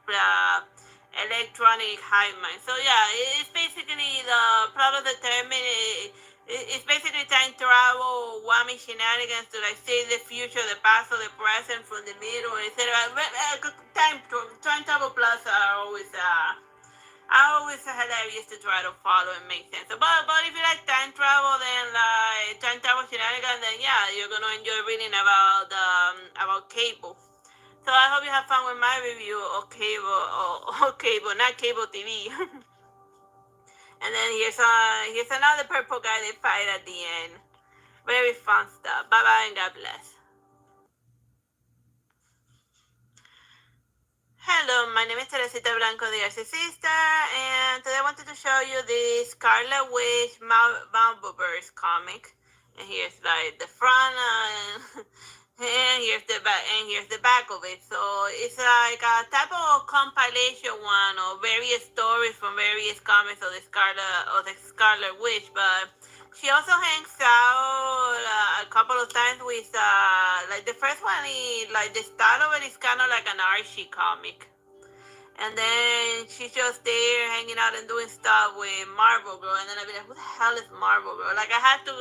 electronic hive mind. So yeah, it's basically the plot of the Terminator. It's basically time travel, whammy shenanigans to like save the future, the past, or the present from the middle, etc. Time travel plots are always hilarious to try to follow and make sense. But if you like time travel, then like time travel shenanigans, then yeah, you're gonna enjoy reading about Cable. So I hope you have fun with my review of Cable, not Cable TV. And then here's another purple guy they fight at the end. Very fun stuff. Bye bye and God bless. Hello, my name is Teresita Blanco, the Artsy Sister, and today I wanted to show you the Scarlet Witch Mountverse comic. And here's like the front, and here's the back of it. So it's like a type of compilation one of various stories from various comics of the Scarlet Witch, but she also hangs out a couple of times with like the first one is like the start of it is kind of like an Archie comic. And then she's just there hanging out and doing stuff with Marvel Girl. And then I'd be like, who the hell is Marvel Girl? Like, I had to,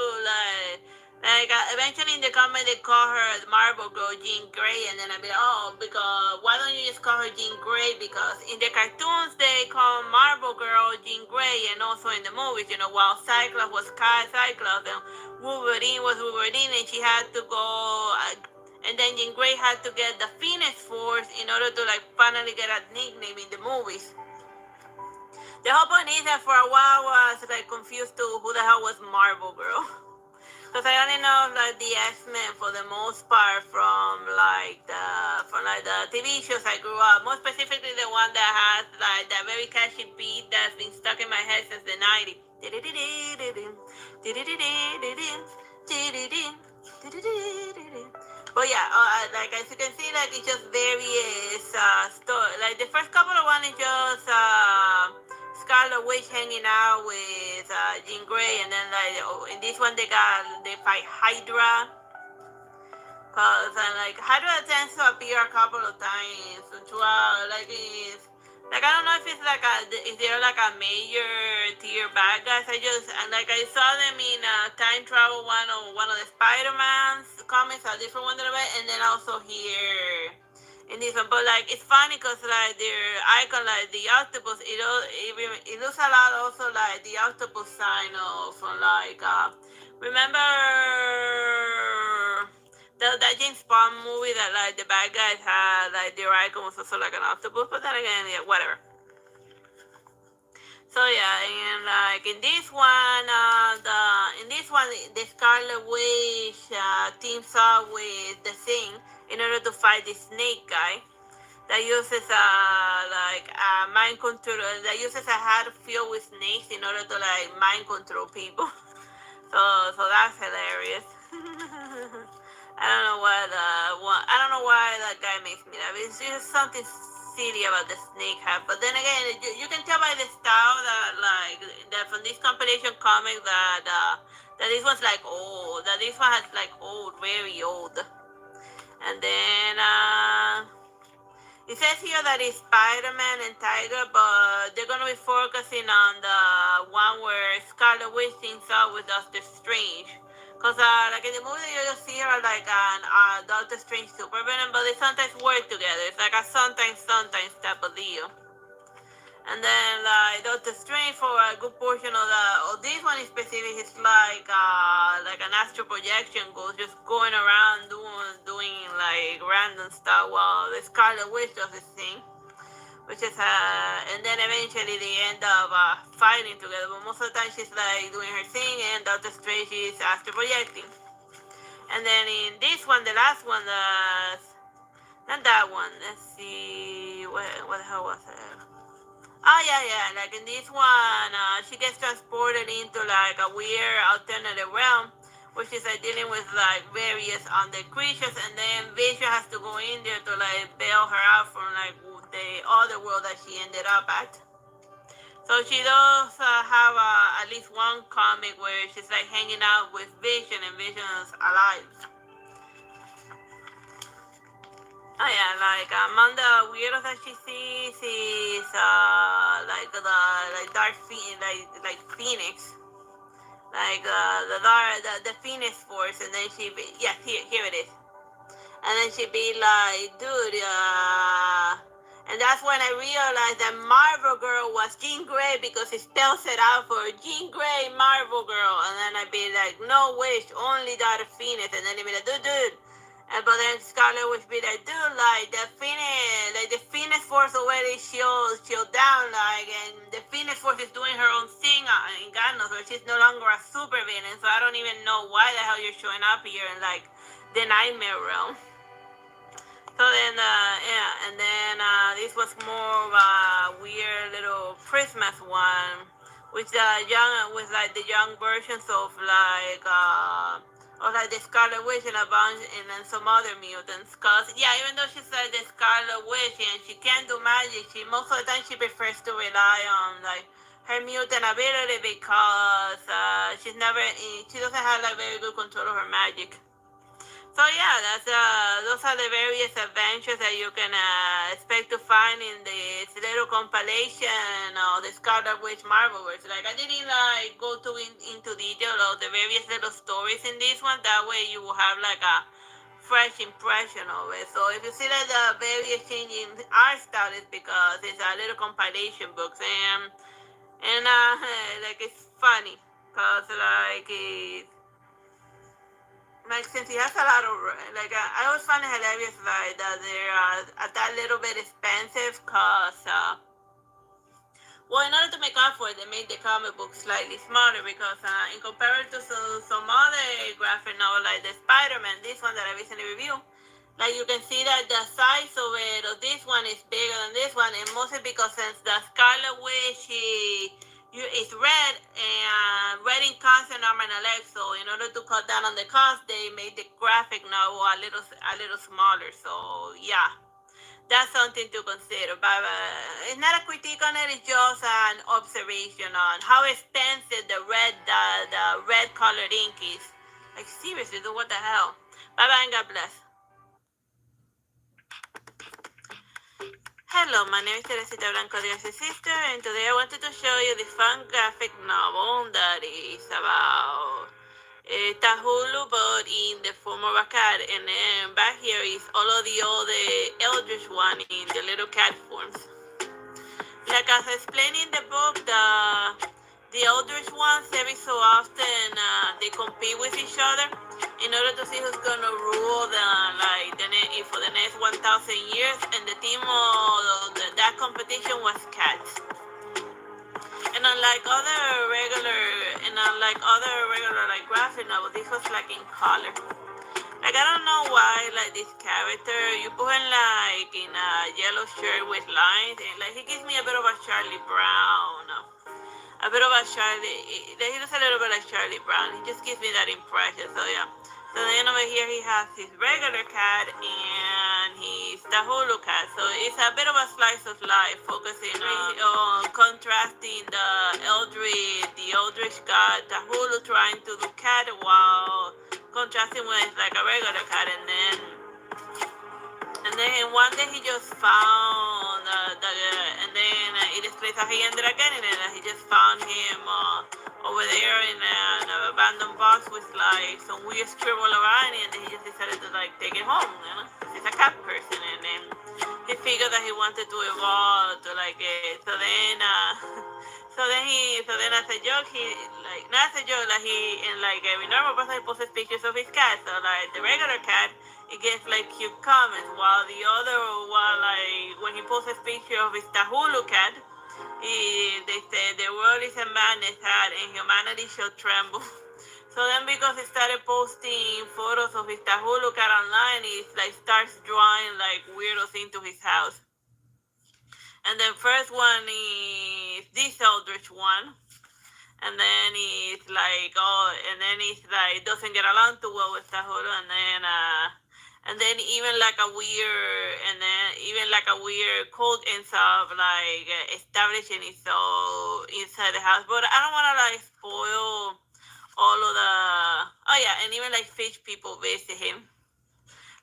eventually in the comic, they call her Marvel Girl Jean Grey. And then I'd be like, oh, because why don't you just call her Jean Grey? Because in the cartoons, they call Marvel Girl Jean Grey. And also in the movies, while Cyclops was Cyclops and Wolverine was Wolverine. And she had to go... and then Jean Grey had to get the Phoenix Force in order to finally get a nickname in the movies. The whole point is that for a while I was confused to who the hell was Marvel Girl. Because I only know the X-Men for the most part from the TV shows I grew up. More specifically the one that has that very catchy beat that's been stuck in my head since the 90s. But yeah, as you can see, it's just various stories. Like the first couple of one is just Scarlet Witch hanging out with Jean Grey, and then in this one they fight Hydra. Cause Hydra tends to appear a couple of times throughout. I don't know if it's is there a major tier bad guys. I saw them in time travel one of the Spider-Man's comics, a different one that I read, and then also here in this one. But it's funny because their icon, the octopus, it looks a lot also like the octopus sign from remember the James Bond movie that like the bad guys had like their icon was also like an octopus, but then again, yeah, whatever. So yeah, and like in this one, the Scarlet Witch teams up with the Thing in order to fight the Snake guy that uses mind control. That uses a hat filled with snakes in order to like mind control people. So that's hilarious. I don't know why that guy makes me laugh. It's just something silly about the snake hat. But then again, you can tell by the style that from this compilation comic that this one's like old. That this one has like old, very old. And then it says here that it's Spider-Man and Tiger, but they're gonna be focusing on the one where Scarlet Witch teams up with Doctor Strange. Cause like in the movie you just see her like an Doctor Strange supervillain, but they sometimes work together. It's like a sometimes type of deal. And then like Doctor Strange for a good portion of this one in specific is like an astral projection goes just going around doing like random stuff while the Scarlet Witch does this thing. Which is and then eventually they end up fighting together. But most of the time she's like doing her thing, and Doctor Strange is astral projecting. And then in this one, the last one, not that one. Let's see, what the hell was it? Oh yeah. Like in this one, she gets transported into like a weird alternative realm, which is like dealing with like various undead creatures, and then Vision has to go in there to like bail her out from like the other world that she ended up at. So she does have at least one comic where she's like hanging out with Vision and Vision's alive. Oh yeah, like among the weirdos that she sees is like the dark like Phoenix, like the Phoenix Force, and then here it is, and then she'd be like, dude, and that's when I realized that Marvel Girl was Jean Grey because it spells it out for Jean Grey Marvel Girl, and then I'd be like, no wish, only Dark Phoenix, and then he'd be like, dude. And but then Scarlet would be like, dude, like the Phoenix Force already shielded down, like, and the Phoenix Force is doing her own thing in God knows, or she's no longer a super villain, so I don't even know why the hell you're showing up here in like the Nightmare Realm. So then, and then this was more of a weird little Christmas one, with the young versions of like the Scarlet Witch and a bunch, and then some other mutants. Cause yeah, even though she's like the Scarlet Witch and she can do magic, most of the time she prefers to rely on like her mutant ability because she doesn't have like very good control of her magic. So yeah, those are the various adventures that you can expect to find in this little compilation of the Scarlet Witch Marvelverse. Like I didn't like go into detail of the various little stories in this one. That way you will have like a fresh impression of it. So if you see that the various changing art style is because it's a little compilation books, and like it's funny because like since he has a lot of like I always find it hilarious like that they're that little bit expensive because well, in order to make up for it, they made the comic book slightly smaller because in comparison to some other graphic novel like the Spider-Man, this one that I recently reviewed, like you can see that the size of it of this one is bigger than this one, and mostly because since the Scarlet Witch is red and red in constant armor and leg, so in order to cut down on the cost, they made the graphic novel a little smaller. So yeah, that's something to consider. But it's not a critique on it; it's just an observation on how expensive the red colored ink is. Like seriously, dude, what the hell? Bye bye and God bless. Hello, my name is Teresita Blanco Plays, Artsy Sister, and today I wanted to show you the fun graphic novel that is about Tahulu, but in the form of a cat, and then back here is all of the other Eldritch one in the little cat forms. Like as I explained in the book, the Eldritch ones, every so often, they compete with each other in order to see who's gonna rule for the next 1,000 years. And the theme of that competition was cats. And unlike other regular like graphic novels, this was like in color. Like I don't know why like this character you put him like in a yellow shirt with lines, and like he gives me a bit of a Charlie Brown. A bit of a Charlie. He looks a little bit like Charlie Brown. He just gives me that impression. So yeah. So then over here he has his regular cat and his Tahulu cat. So it's a bit of a slice of life, focusing on contrasting the Eldritch cat, Tahulu trying to do cat while contrasting with like a regular cat. And then one day he just found it explains how he ended up getting it. He just found him over there in an abandoned box with like some weird scribble around it, and then he just decided to like take it home. You know, he's a cat person, and then he figured that he wanted to evolve to like it. So then as a joke, not as a joke, like he in like every normal person he posts pictures of his cat. So like the regular cat, it gets like cute comments, while like when he posts a picture of his Tahulu cat, they say the world is a madness hat and humanity shall tremble. So then because he started posting photos of his Tahulu cat online, he like starts drawing like weirdos into his house. And then first one is this Eldritch one. And then he's like doesn't get along too well with Tahulu, and then even like a weird cult ends up like establishing itself inside the house. But I don't want to like spoil all of the. Oh yeah, and even like fish people visit him.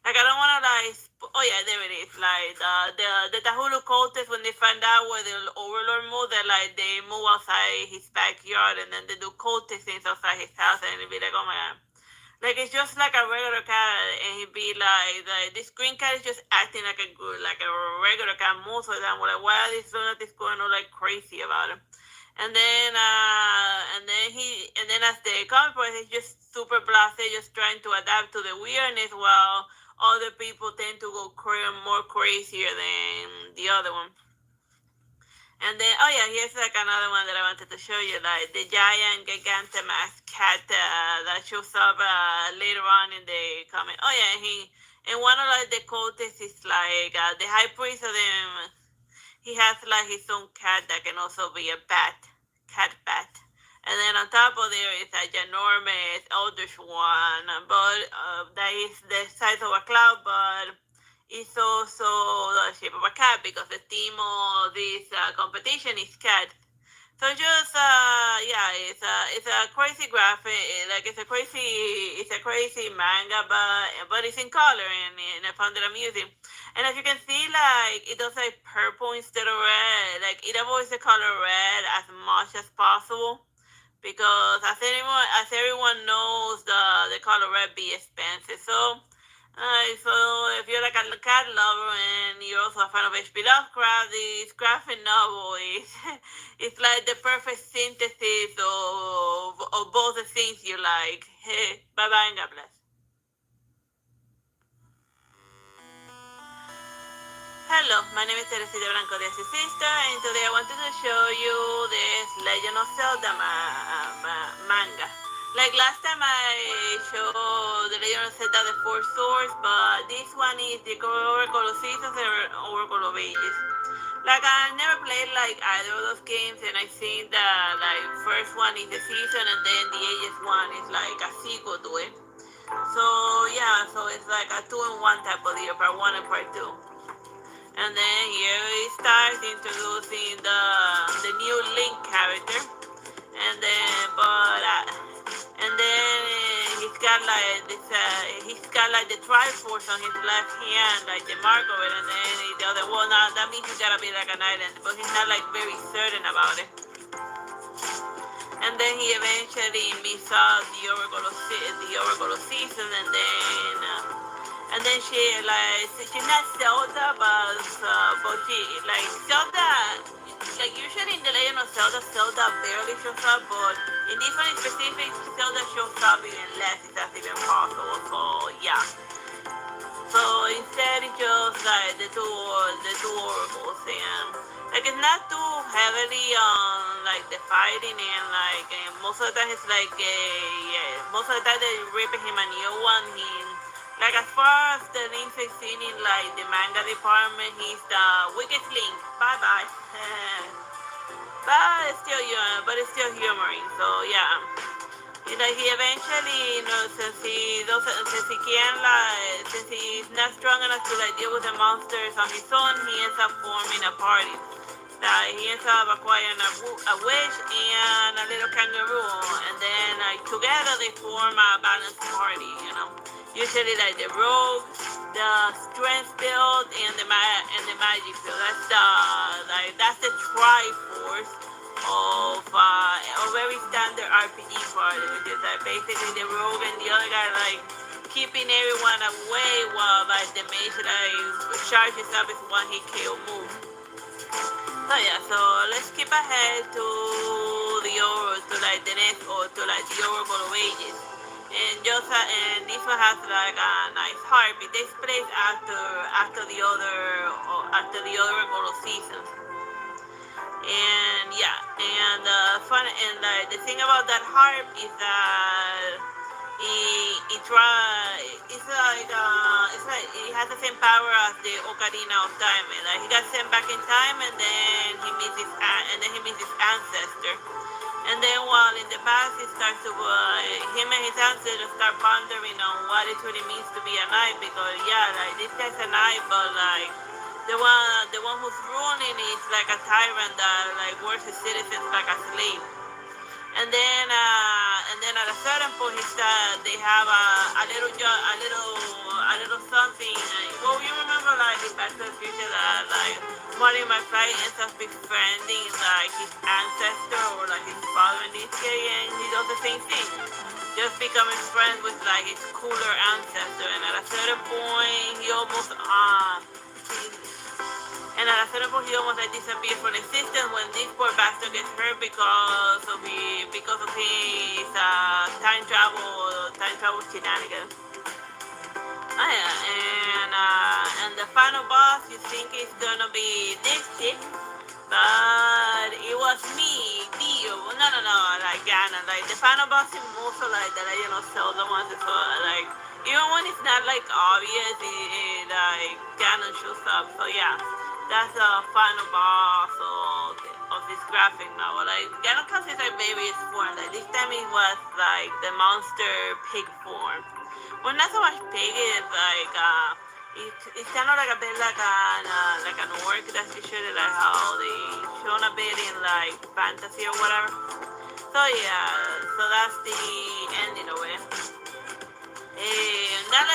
Like I don't want to like. Oh yeah, there it is. Like the Tahulu cultists, when they find out where the Overlord moved, they move outside his backyard, and then they do cultist things outside his house, and it'd be like, oh my god. Like it's just like a regular cat, and he'd be like this green cat is just acting like a regular cat most of the time. We're like, why are these lunatics going all like crazy about him? And then as the comic book, he's just super blasé, just trying to adapt to the weirdness, while other people tend to go more crazier than the other one. And then, oh yeah, here's like another one that I wanted to show you, like the giant Gigantamax cat that shows up later on in the comic. Oh yeah, and one of like the cultists is like the high priest of them. He has like his own cat that can also be a cat bat. And then on top of there is a ginormous Eldritch one, but that is the size of a cloud, but it's also the shape of a cat, because the theme of this competition is cat. So just it's a crazy graphic, like it's a crazy manga, but it's in color, and I found it amusing. And as you can see, like it does like purple instead of red. Like it avoids the color red as much as possible, because as everyone knows, the color red be expensive. So if you're like a cat lover and you're also a fan of H.P. Lovecraft, this graphic novel is it's like the perfect synthesis of both the things you like. Hey, bye bye and God bless. Hello, my name is Teresita Blanco Plays, Artsy Sister, and today I wanted to show you this Legend of Zelda manga. Like last time I showed the Legend of Zelda The Four Swords, but this one is the Oracle of Seasons and Oracle of Ages. Like I never played like either of those games, and I think that like first one is the season, and then the Ages one is like a sequel to it. So yeah, so it's like a 2-in-1 type of deal, part 1 and part 2. And then here it starts introducing the new Link character, and then he's got like this he's got like the Triforce on his left hand, like the mark of it, and then the other one, now that means he's gotta be like an island, but he's not like very certain about it. And then he eventually meets up the Oracle of Seasons, and then she's not Zelda, but she like Zelda. like usually in the Legend of Zelda, Zelda barely shows up, but in this one in specific, Zelda shows up even less if that's even possible. So yeah. So instead it's just like the two oracles, and like it's not too heavily on like the fighting, and most of the time it's like yeah, most of the time they're ripping him a new one. He like as far as the links I've seen in like the manga department, he's the weakest link. Bye bye. But it's still humoring. So yeah. You know, he eventually, since he's not strong enough to like deal with the monsters on his own, he ends up forming a party. He ends up acquiring a witch and a little kangaroo, and then like together they form a balanced party. Usually like the rogue, the strength build, and the magic build. That's the Triforce of a very standard RPG party, which is like basically the rogue and the other guy like keeping everyone away while like the mage like charges up his one hit KO move. So yeah, so let's skip ahead to the next or to like the Oracle of Ages. And this one has like a nice harp. It takes place after the other Oracle of Seasons. And yeah, and the thing about that harp is that it has the same power as the Ocarina of Time. Like he got sent back in time, and then he meets his ancestor. And then while in the past, him and his ancestors start pondering on what it really means to be a knight, because yeah, like this guy's a knight, but like the one who's ruling is like a tyrant that like works his citizens like a slave. And then at a certain point, they have a little something. Well, you remember like in Back to the Future that like Marty McFly ends up befriending like his ancestor or like his father in this case, and he does the same thing, just becoming friends with like his cooler ancestor. And at a certain point, he almost like disappears from existence when this poor bastard gets hurt because of his time travel shenanigans. And the final boss you think is gonna be this chick, but it was me, Dio. No, like Ganon. Like the final boss is also like the Legend of Zelda ones as well. Like even when it's not like obvious, like Ganon shows up. So yeah, that's the final boss of this graphic novel. Like Ganon comes in like various forms. Like this time it was like the monster pig form. Well, not so much pig. It's like it's kind of like a bit like an orc. That's usually like how they shown a bit in like fantasy or whatever. So yeah, so that's the ending of it. Not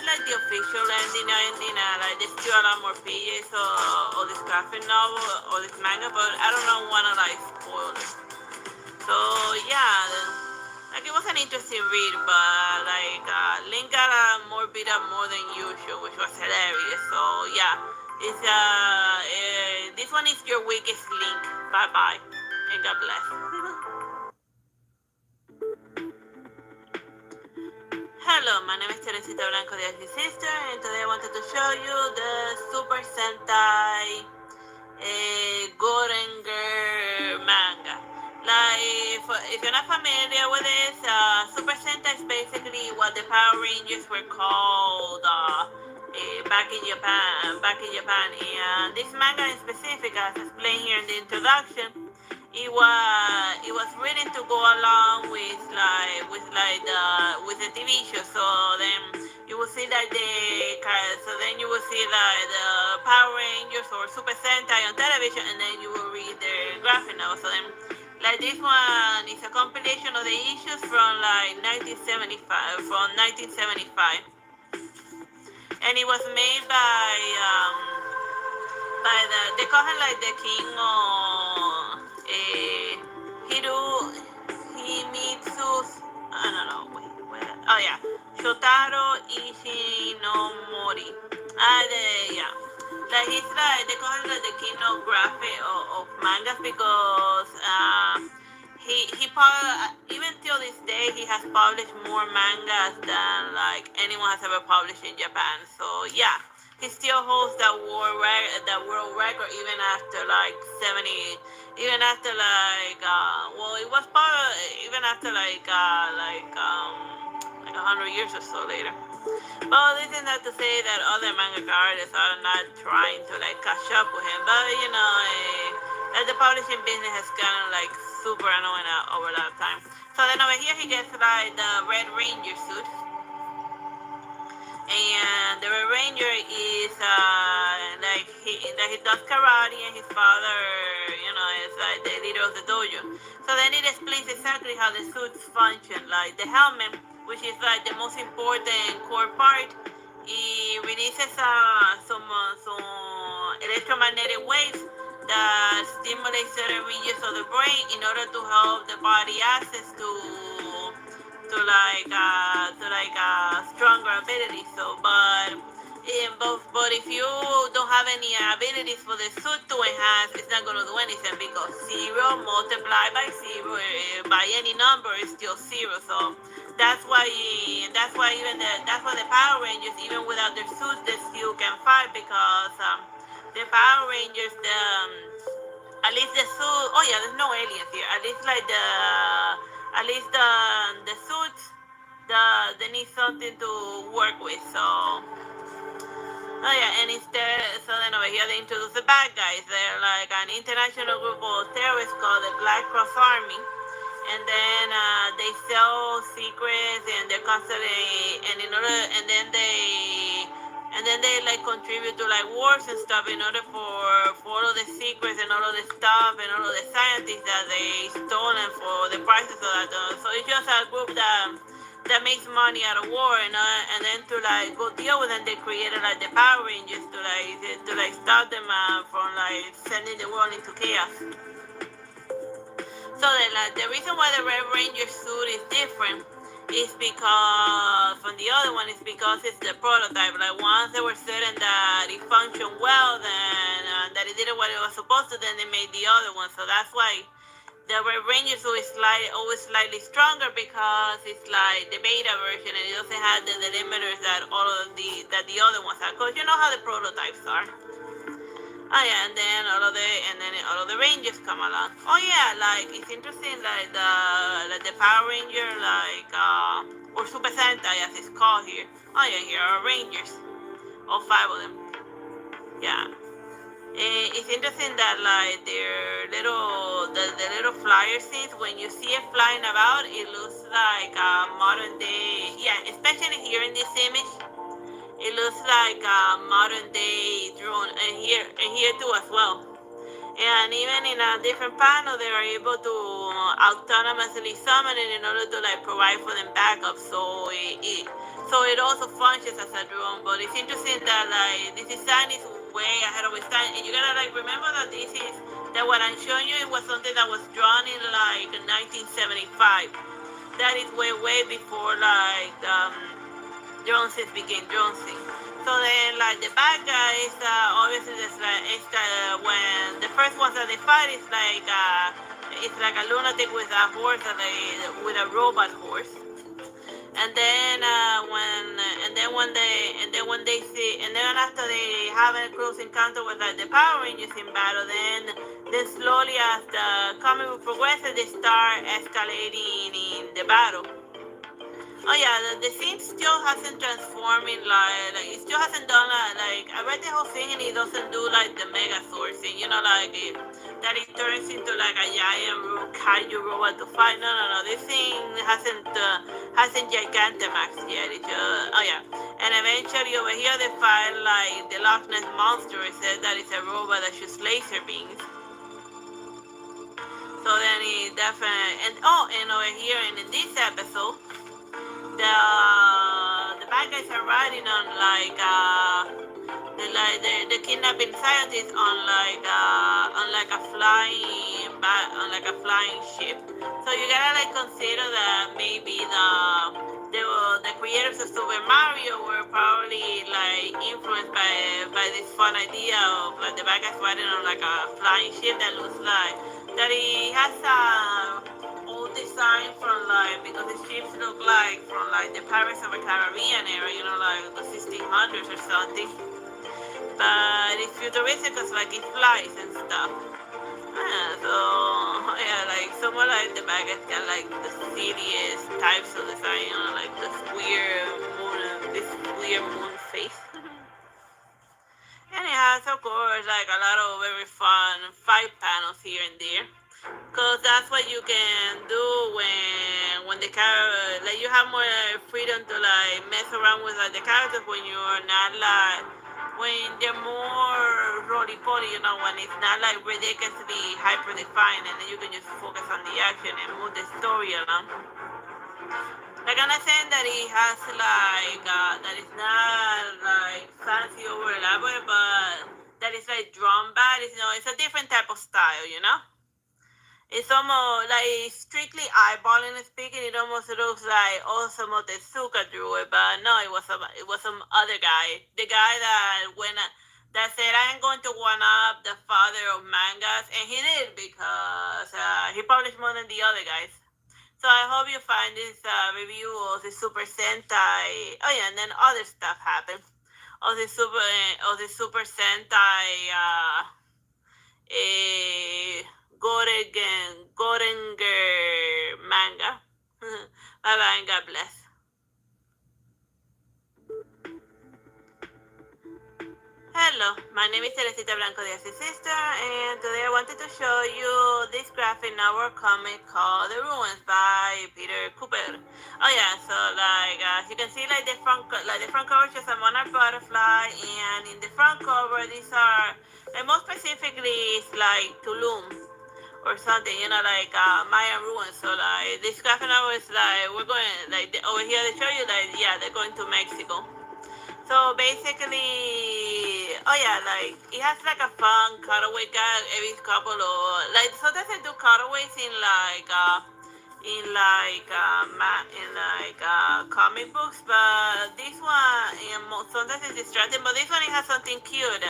like the official ending. Like there's still a lot more pages of this graphic novel or this manga, but I don't wanna like spoil it. So yeah. Like it was an interesting read, but like Link got more beat up more than usual, which was hilarious. So yeah, this one is your weakest Link. Bye bye, and God bless. Hello, my name is Teresita Blanco de Artsy Sister, and today I wanted to show you the Super Sentai Gorenger manga. Like, if you're not familiar with this, Super Sentai is basically what the Power Rangers were called back in Japan. And this manga in specific, as explained here in the introduction, it was written to go along with the TV show. So then you will see like the Power Rangers or Super Sentai on television, and then you will read the graphic novel. So then. Like this one is a compilation of the issues from like 1975, and it was made by they call him like the king of Himitsu. I don't know. Wait. Oh yeah, Shotaro Ishinomori. like he's like they call him like the king of graphic of mangas because even till this day he has published more mangas than like anyone has ever published in Japan. So yeah, he still holds that world record even after like 70, even after like well it was even after like 100 years or so later. Well, this is not to say that other manga artists are not trying to like catch up with him, but that the publishing business has gotten like super annoying over that time. So then over here he gets like the Red Ranger suit, and the Red Ranger is he does karate, and his father, is like the leader of the dojo. So then it explains exactly how the suits function. Like the helmet, which is like the most important core part, it releases some electromagnetic waves that stimulate certain regions of the brain in order to help the body access to stronger abilities. So, but if you don't have any abilities for the suit to enhance, it's not gonna do anything because zero multiplied by zero by any number is still zero. So that's why the Power Rangers, even without their suits, they still can fight because the Power Rangers, at least the suit. Oh yeah, there's no aliens here. At least the suits, they need something to work with. So oh yeah, and so then over here they introduce the bad guys. They're like an international group of terrorists called the Black Cross Army, and then they sell secrets, and they're constantly, and then they like contribute to like wars and stuff in order for all of the secrets and all of the stuff and all of the scientists that they stolen for the prices of that. So it's just a group that makes money out of war, and then to like go deal with them, they created like the Power Rangers to stop them from like sending the world into chaos. So the reason why the Red Ranger suit is different is because from the other one is because it's the prototype. Like once they were certain that it functioned well, then that it did what it was supposed to, then they made the other one. So that's why the Red Ranger suit is always slightly stronger because it's like the beta version and it doesn't have the delimiters that the other ones have. Cause you know how the prototypes are. Oh yeah, and then all of the Rangers come along. Oh yeah, like it's interesting, like the Power Ranger, or Super Sentai as it's called here. Oh yeah, here are Rangers, all 5 of them. Yeah, it's interesting that like their the little flyer scenes, when you see it flying about, it looks like modern day. Yeah, especially here in this image. It looks like a modern day drone, and here too as well. And even in a different panel, they are able to autonomously summon it in order to like provide for them backup. So it also functions as a drone. But it's interesting that like this design is way ahead of its time, and you gotta like remember that what I'm showing you, it was something that was drawn in like 1975. That is way before like Joneses became Jonesy. So then, like the bad guys, obviously, when the first ones that they fight is it's like a lunatic with a horse, with a robot horse. And then after they have a close encounter with like the Power Rangers in battle, then slowly as the comic book progresses, they start escalating in the battle. Oh yeah, the scene still hasn't transformed in like it still hasn't done like I read the whole thing and it doesn't do like the Megazord thing, that it turns into like a giant kaiju robot to fight. No, this thing hasn't Gigantamaxed yet. It just, oh yeah, and eventually over here they fight like the Loch Ness monster. It says that it's a robot that shoots laser beams. So then it definitely and over here and in this episode. The bad guys are riding on the kidnapping scientists on a flying ship. So you gotta like consider that maybe the creators of Super Mario were probably like influenced by this fun idea of like the bad guys riding on like a flying ship that looks like that it has a old design from like because the ships look like from like the Pirates of the Caribbean era, you know, like the 1600s or something. But it's futuristic because like it flies and stuff. Yeah, so yeah, like somewhat like the bag got like the serious types of design, you know, like this weird moon face. And it has, of course, like a lot of very fun fight panels here and there. Cause that's what you can do when the character like you have more freedom to like mess around with like the characters when you're not like when they're more roly poly, you know, when it's not like ridiculously hyper defined and then you can just focus on the action and move the story along. Like I'm not saying that it has like that it's not like fancy or elaborate, but that it's like drawn bad. It's, you know, it's a different type of style, you know. It's almost like strictly eyeballing and speaking. It almost looks like some of the Tezuka drew it, but no, it was some other guy. The guy that said I am going to one up the father of mangas, and he did because he published more than the other guys. So I hope you find this review of the Super Sentai. Oh yeah, and then other stuff happened. Of the Super Sentai. Gorenger manga. Bye bye and God bless. Hello, my name is Teresita Blanco Plays, Artsy Sister, and today I wanted to show you this graphic novel comic called The Ruins by Peter Cooper. Oh yeah, so like as you can see, like the front cover is just a monarch butterfly, and in the front cover these are, and more specifically, it's like Tulum or something, you know, like Mayan ruins. So like this graphic novel is like we're going like over here they show you like yeah they're going to Mexico. So basically, oh yeah, like it has like a fun cutaway gag every couple of like sometimes I do cutaways in comic books, but this one sometimes it's distracting. But this one it has something cute.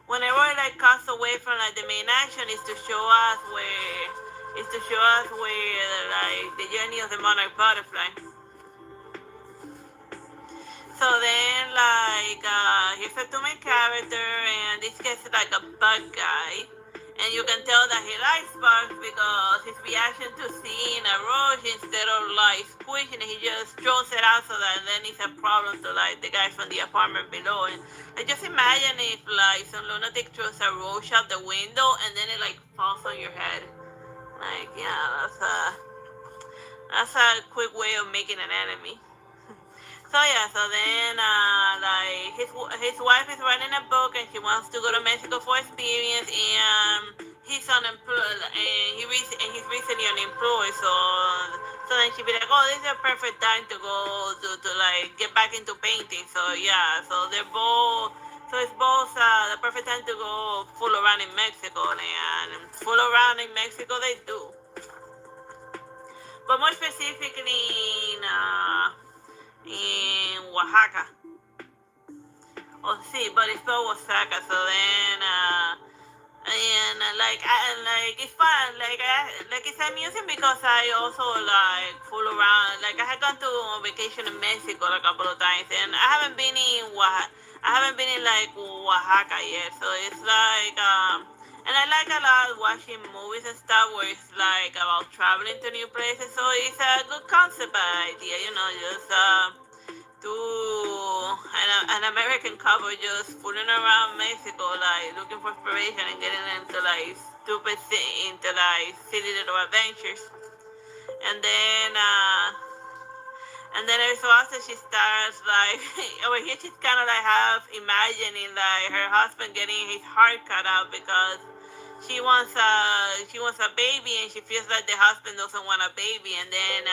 Whenever it like cuts away from like the main action is to show us where like the journey of the monarch butterfly. So then like here's a two main character, and this guy's like a bug guy, and you can tell that he likes bugs because his reaction to seeing a roach instead of like squishing it, he just throws it out so that then it's a problem to like the guys from the apartment below. And like just imagine if like some lunatic throws a roach out the window and then it like falls on your head. Like yeah, that's a quick way of making an enemy. So yeah, so then like his wife is writing a book and she wants to go to Mexico for experience, and he's unemployed and he's recently unemployed. So then she be like, oh, this is a perfect time to go to like get back into painting. So yeah, so they're both. So it's both the perfect time to go fool around in Mexico, and fool around in Mexico they do. But more specifically in Oaxaca. Oh, sí, but it's spelled Oaxaca. So then, like it's fun. Like it's amusing because I also like fool around. Like I had gone to vacation in Mexico a couple of times, and I haven't been in like Oaxaca yet. So it's like and I like a lot watching movies and stuff where it's like about traveling to new places. So it's a good concept idea, you know, just do an American couple just fooling around Mexico, like looking for inspiration and getting into like silly little adventures. And then every so often she starts like over here she's kind of like half imagining like her husband getting his heart cut out because she wants a baby and she feels like the husband doesn't want a baby, and then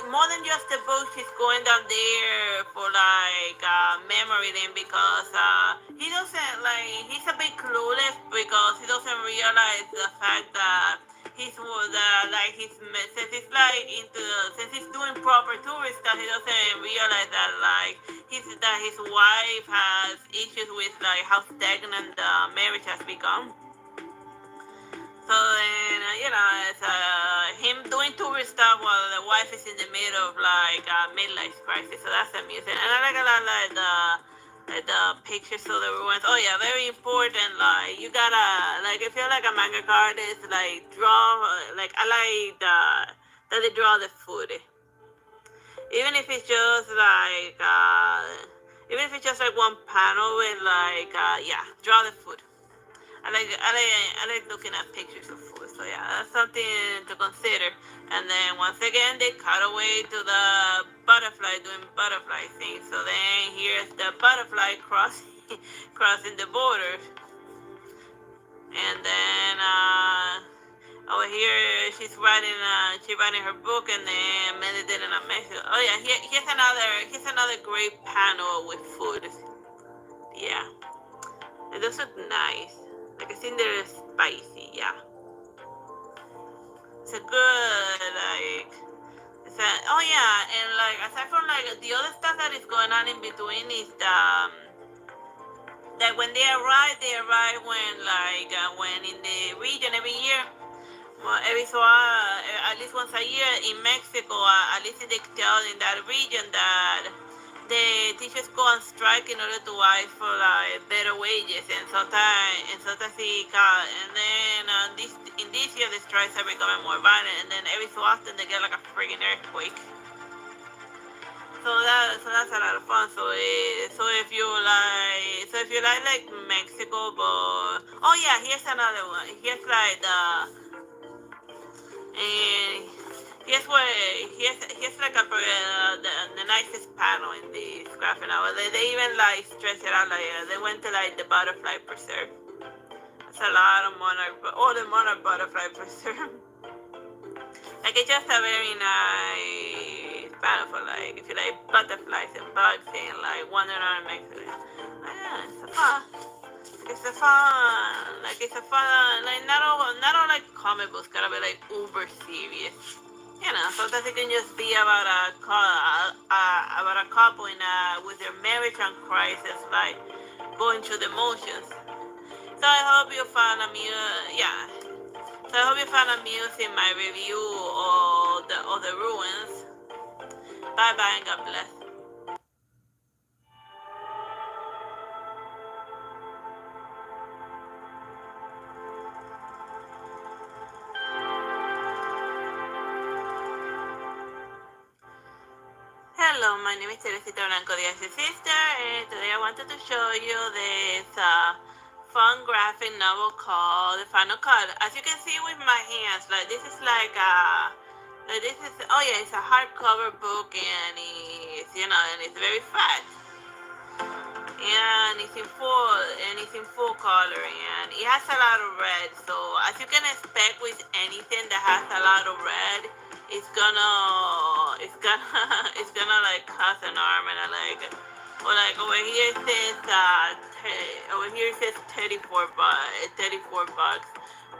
more than just the book, she's going down there for like memory lane because he doesn't like he's a bit clueless because he doesn't realize the fact that since he's like into since he's doing proper tourist stuff, he doesn't realize that like his wife has issues with like how stagnant the marriage has become. So then, it's him doing tourist stuff while the wife is in the middle of like midlife crisis. So that's amusing, and I like a lot like the pictures of the ruins. Oh yeah, very important. Like you gotta like if you're like a manga artist, like draw. Like I like that they draw the food, even if it's just like one panel with like draw the food. I like looking at pictures of food. So yeah, that's something to consider. And then once again, they cut away to the butterfly doing butterfly things. So then here's the butterfly crossing the border. And then over here, she's writing her book, and then meditating on Mexico. Oh yeah, here's another great panel with food. Yeah, it does look nice. Like I think they're spicy, yeah. It's a good oh yeah, and like aside from like the other stuff that is going on in between is that when they arrive when in the region every year, well, at least once a year in Mexico, at least they tell in that region that the teachers go on strike in order to ask for like better wages, and sometimes and then in this year the strikes are becoming more violent, and then every so often they get like a freaking earthquake. So that's a lot of fun. So if you like Mexico, but oh yeah, here's another one. Here's like and here's like the nicest panel in the graphic novel. They even like stress it out, like they went to like the butterfly preserve. That's a lot of the monarch butterfly preserve. Like it's just a very nice panel for like if you like butterflies and bugs and like wandering around Mexico. Oh, yeah, it's a fun like not all like comic books gotta be like uber serious. Sometimes it can just be about a couple with their marriage and crisis, like going through the motions. So I hope you found amusing my review of the ruins. Bye bye and God bless. Hello, my name is Teresita Blanco Plays, Artsy Sister, and today I wanted to show you this fun graphic novel called The Final Cut. As you can see with my hands, like this is it's a hardcover book, and it's very fat, and it's in full color, and it has a lot of red. So as you can expect with anything that has a lot of red, it's gonna like cause an arm and a leg. Or like over here it says 34 bucks.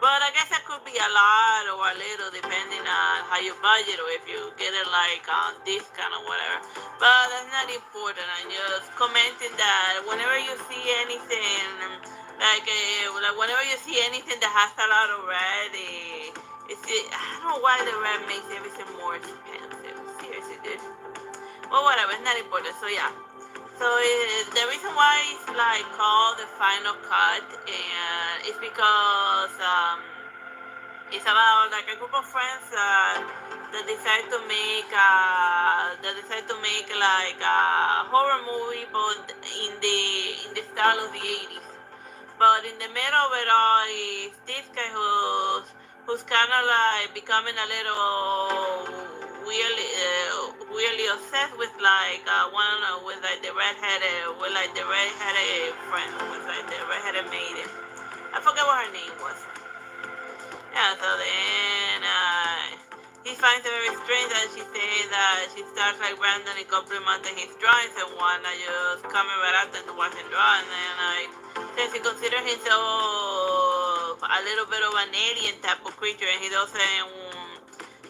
But I guess that could be a lot or a little depending on how you budget, or if you get it like on discount or whatever. But that's not important. I'm just commenting that whenever you see anything whenever you see anything that has a lot of red, I don't know why the red makes everything more expensive. Seriously, dude. Well, whatever. It's not important. So yeah. So the reason why it's like called The Final Cut, and it's because it's about like a group of friends that decide to make like a horror movie, but in the style of the 80s. But in the middle of it all is this guy who's kind of like becoming a little weirdly obsessed with like the redheaded friend, with like the redheaded maiden. I forget what her name was. Yeah, so then he finds it very strange that she says that she starts like randomly complimenting his drawings, and one that just coming right after to watch him draw, and then like since he considers himself a little bit of an alien type of creature, and he doesn't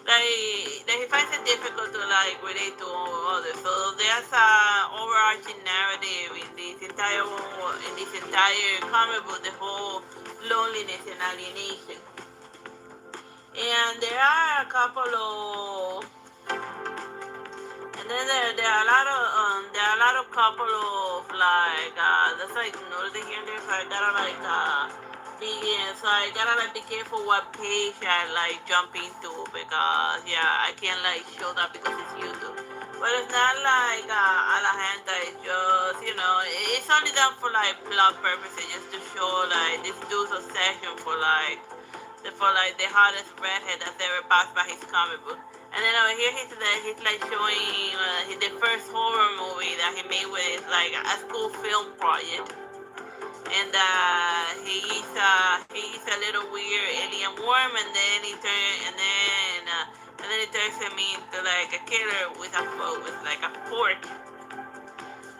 like he finds it difficult to like relate to others. So there's a overarching narrative in this entire comic book, the whole loneliness and alienation. And there are a couple of and then there are a lot of couple of like that's like nothing here and there, so I gotta like be careful what page I like jump into because yeah I can't like show that because it's YouTube. But it's not like a la gente, it's just it's only done for like plot purposes, just to show like this dude's obsession for like the hottest redhead that's ever passed by his comic book. And then over here he's like showing the first horror movie that he made with like a school film project. And he's a little weird alien worm, and then he turns him into like a killer with like a fork.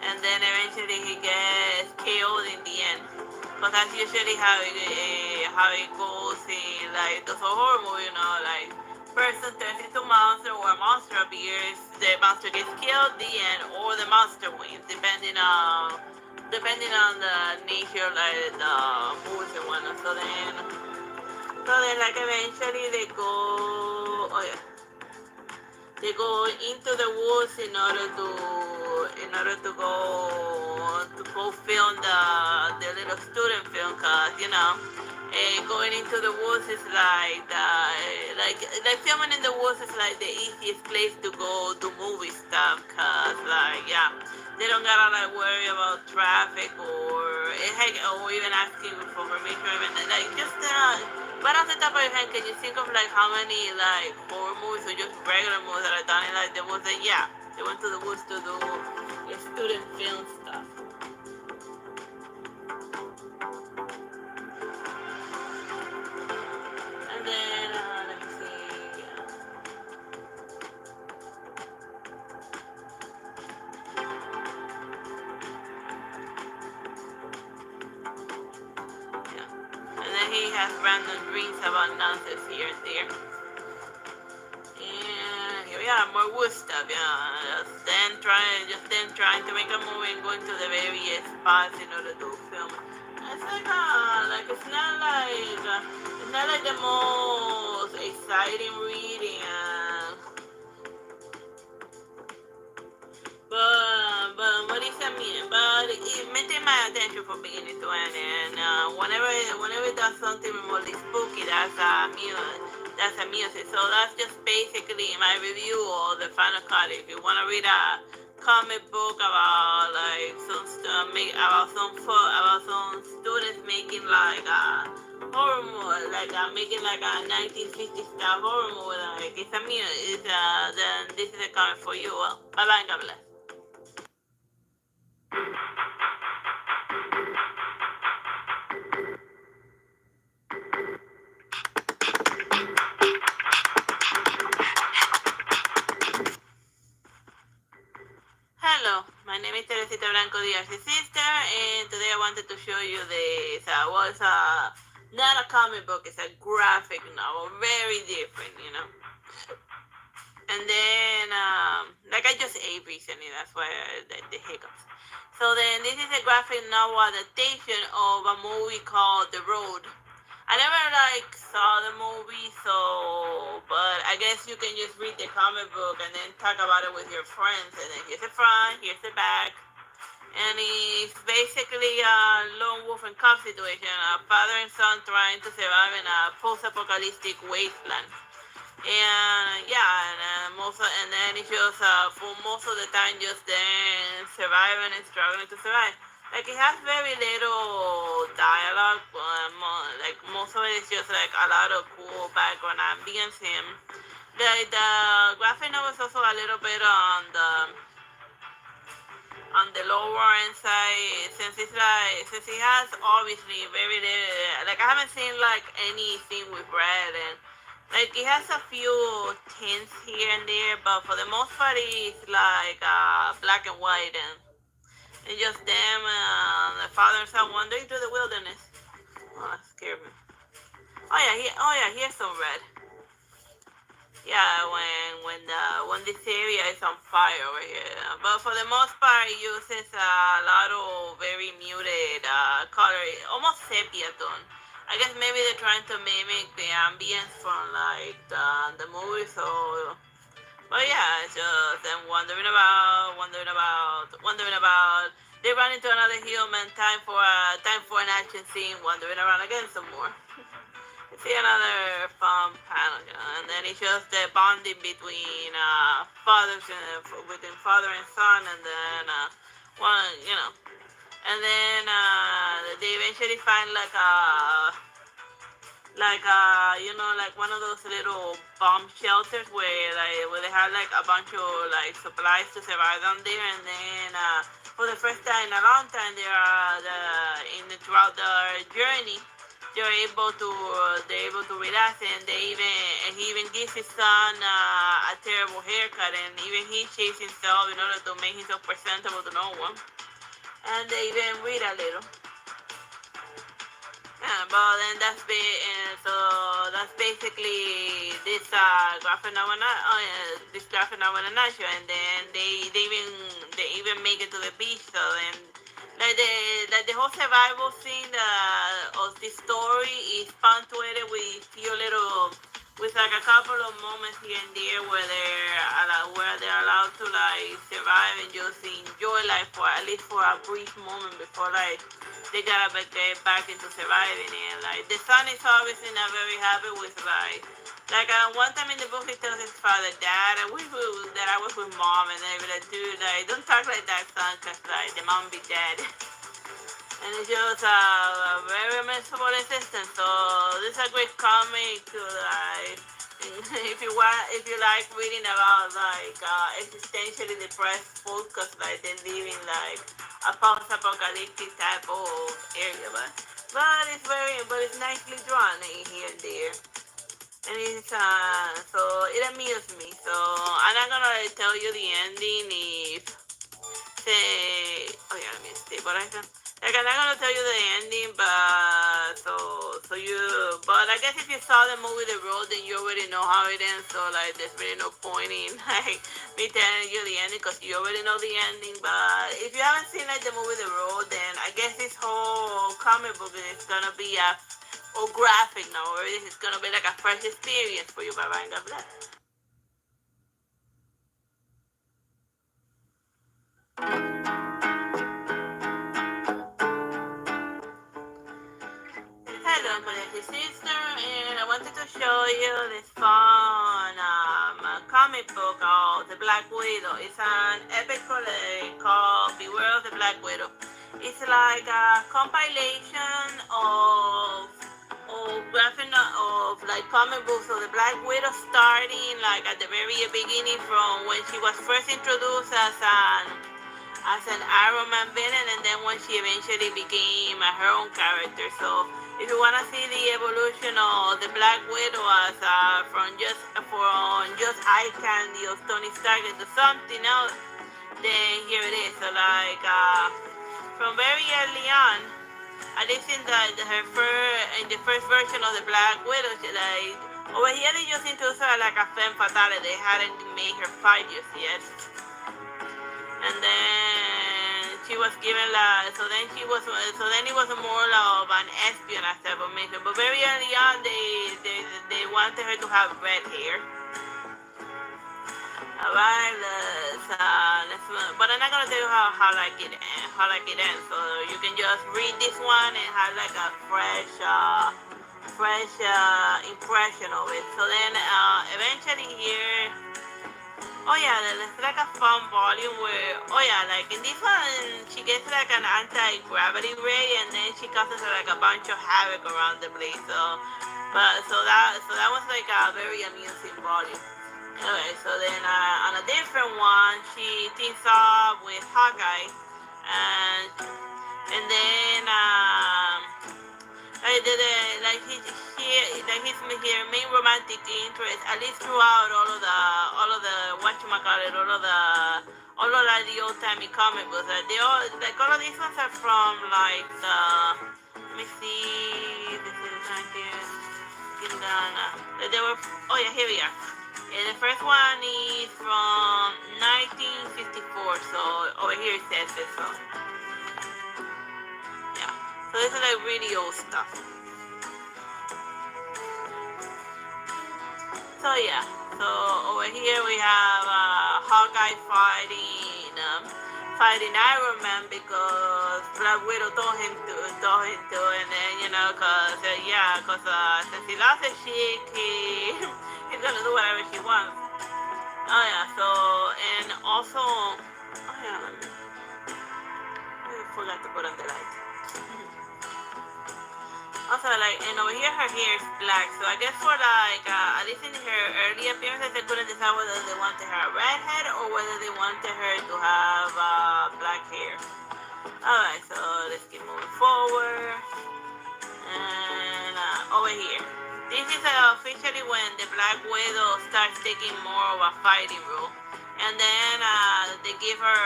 And then eventually he gets KO'd in the end. Because that's usually how it goes in like those horror movies, like person turns into monster or a monster appears, the monster gets killed, the end, or the monster wins, depending on the nature of like the movies and whatnot. So then like eventually they go into the woods in order to go film the little student film, cause going into the woods is like filming in the woods is like the easiest place to go do movie stuff, cause like yeah they don't gotta like worry about traffic or even asking for permission, even like just right off the top of your head, can you think of like how many like horror movies or just regular movies that are done in like the woods? And yeah, they went to the woods to do student film stuff. And then let me see. And then he has random dreams about nonsense here and there. And here we are, more wood stuff, Just them trying to make a movie and going to the various spots in order to film. It's it's not like the most exciting reading. But it maintained my attention from beginning to end. And whenever it does something remotely spooky, that's music. So that's just basically my review of the final cut. If you want to read a comic book about like some students making like a horror movie, making like a 1950s style horror movie, like then this is a comic for you. Well, bye bye, God bless. Hello, my name is Teresita Blanco, the Artsy Sister, and today I wanted to show you this. It's not a comic book, it's a graphic novel, very different, And then, I just ate recently, that's why the hiccups. So then, this is a graphic novel adaptation of a movie called The Road. I never saw the movie, but I guess you can just read the comic book and then talk about it with your friends. And then here's the front, here's the back, and it's basically a lone wolf and cub situation, a father and son trying to survive in a post-apocalyptic wasteland. And then it's just for most of the time just then surviving and struggling to survive. It has very little dialogue. Most of it is just a lot of cool background ambience. And the graphic novel is also a little bit on the lower end side, since it has obviously very little. I haven't seen anything with red, and it has a few tints here and there, but for the most part it's black and white, and it's just them, the father and son wandering through the wilderness. Oh, that scared me. Here's some red. Yeah, when this area is on fire over here. But for the most part, it uses a lot of very muted color, almost sepia tone. I guess maybe they're trying to mimic the ambience from like the movie. So, but yeah, it's just them wondering about. They run into another human. Time for an action scene. Wandering around again some more. See another fun panel, and then it shows the bonding between between father and son, and then one, and then they eventually find like one of those little bomb shelters where they have like a bunch of like supplies to survive on there, and then for the first time in a long time, throughout their journey, they're able to relax, and he even gives his son a terrible haircut, and even he shaves himself in order to make himself presentable to no one, and they even read a little. Yeah, but then so that's basically this graphic novel. This graphic novel in a nutshell, and then they even make it to the beach. So then, the whole survival scene of this story is punctuated with like a couple of moments here and there where they're allowed to like survive and just enjoy life for at least for a brief moment before like they gotta get back into surviving. And like the son is obviously not very happy with one time in the book he tells his father, Dad, I wish that I was with mom, and they be like, dude, like don't talk like that, son, cause like the mom be dead. And it's just a very miserable existence. So this is a great comic to like if you like reading about like existentially depressed folk, cause like they live in like a post-apocalyptic type of area, but it's nicely drawn here and there, and it's so it amused me. So I'm not gonna tell you the ending let me see, but I'm not gonna tell you the ending, but I guess if you saw the movie The Road, then you already know how it ends. So like, there's really no point in like me telling you the ending because you already know the ending. But if you haven't seen like the movie The Road, then I guess this whole comic book is gonna be or graphic novel. This is gonna be like a fresh experience for you. Bye bye, God bless. Hello, my Artsy Sister, and I wanted to show you this fun comic book called The Black Widow. It's an epic called Beware of the Black Widow. It's like a compilation of like comic books of the Black Widow, starting like at the very beginning from when she was first introduced as an Iron Man villain, and then when she eventually became her own character. So if you want to see the evolution of the Black Widow as from just eye candy of Tony Stark into something else, then here it is. So like from very early on, at least in the first version of the Black Widow, over here they just introduced her like a femme fatale. They hadn't made her fight just yet. And then she was given so then it was more of an espionage type of mission. But very early on, they wanted her to have red hair. Alright, but I'm not gonna tell you how it ends. So you can just read this one and have like a fresh impression of it. So then eventually here. It's like a fun volume where, like in this one, she gets like an anti-gravity ray, and then she causes like a bunch of havoc around the place. So that was like a very amusing volume. Anyway, so then on a different one, she teams up with Hawkeye, and then his main romantic interest, at least throughout all of the old timey comic books. All of these ones are from like let me see, this is right here. looking down. They were. Oh yeah, here we are. And the first one is from 1954. So over here it says it. So yeah. So this is like really old stuff. So yeah. So over here we have Hawkeye fighting Iron Man because Black Widow told him to, and then since he lost his chick, he's gonna do whatever she wants. Oh yeah. So and also, oh yeah, I forgot to put on the light. Also, like, and over here her hair is black, so I guess for like, at least in her early appearances, they couldn't decide whether they wanted her redhead or whether they wanted her to have black hair. Alright, so let's keep moving forward. And over here. This is officially when the Black Widow starts taking more of a fighting role. And then they give her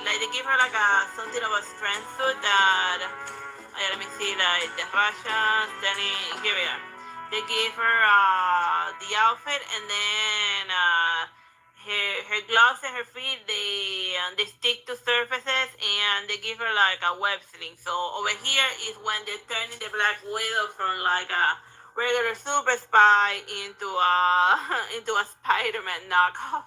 like something of a strength suit that let me see, like the Russians, then here we are. They gave her the outfit, and then her gloves and her feet, they stick to surfaces, and they give her like a web sling. So over here is when they're turning the Black Widow from like a regular super spy into into a Spider-Man knockoff.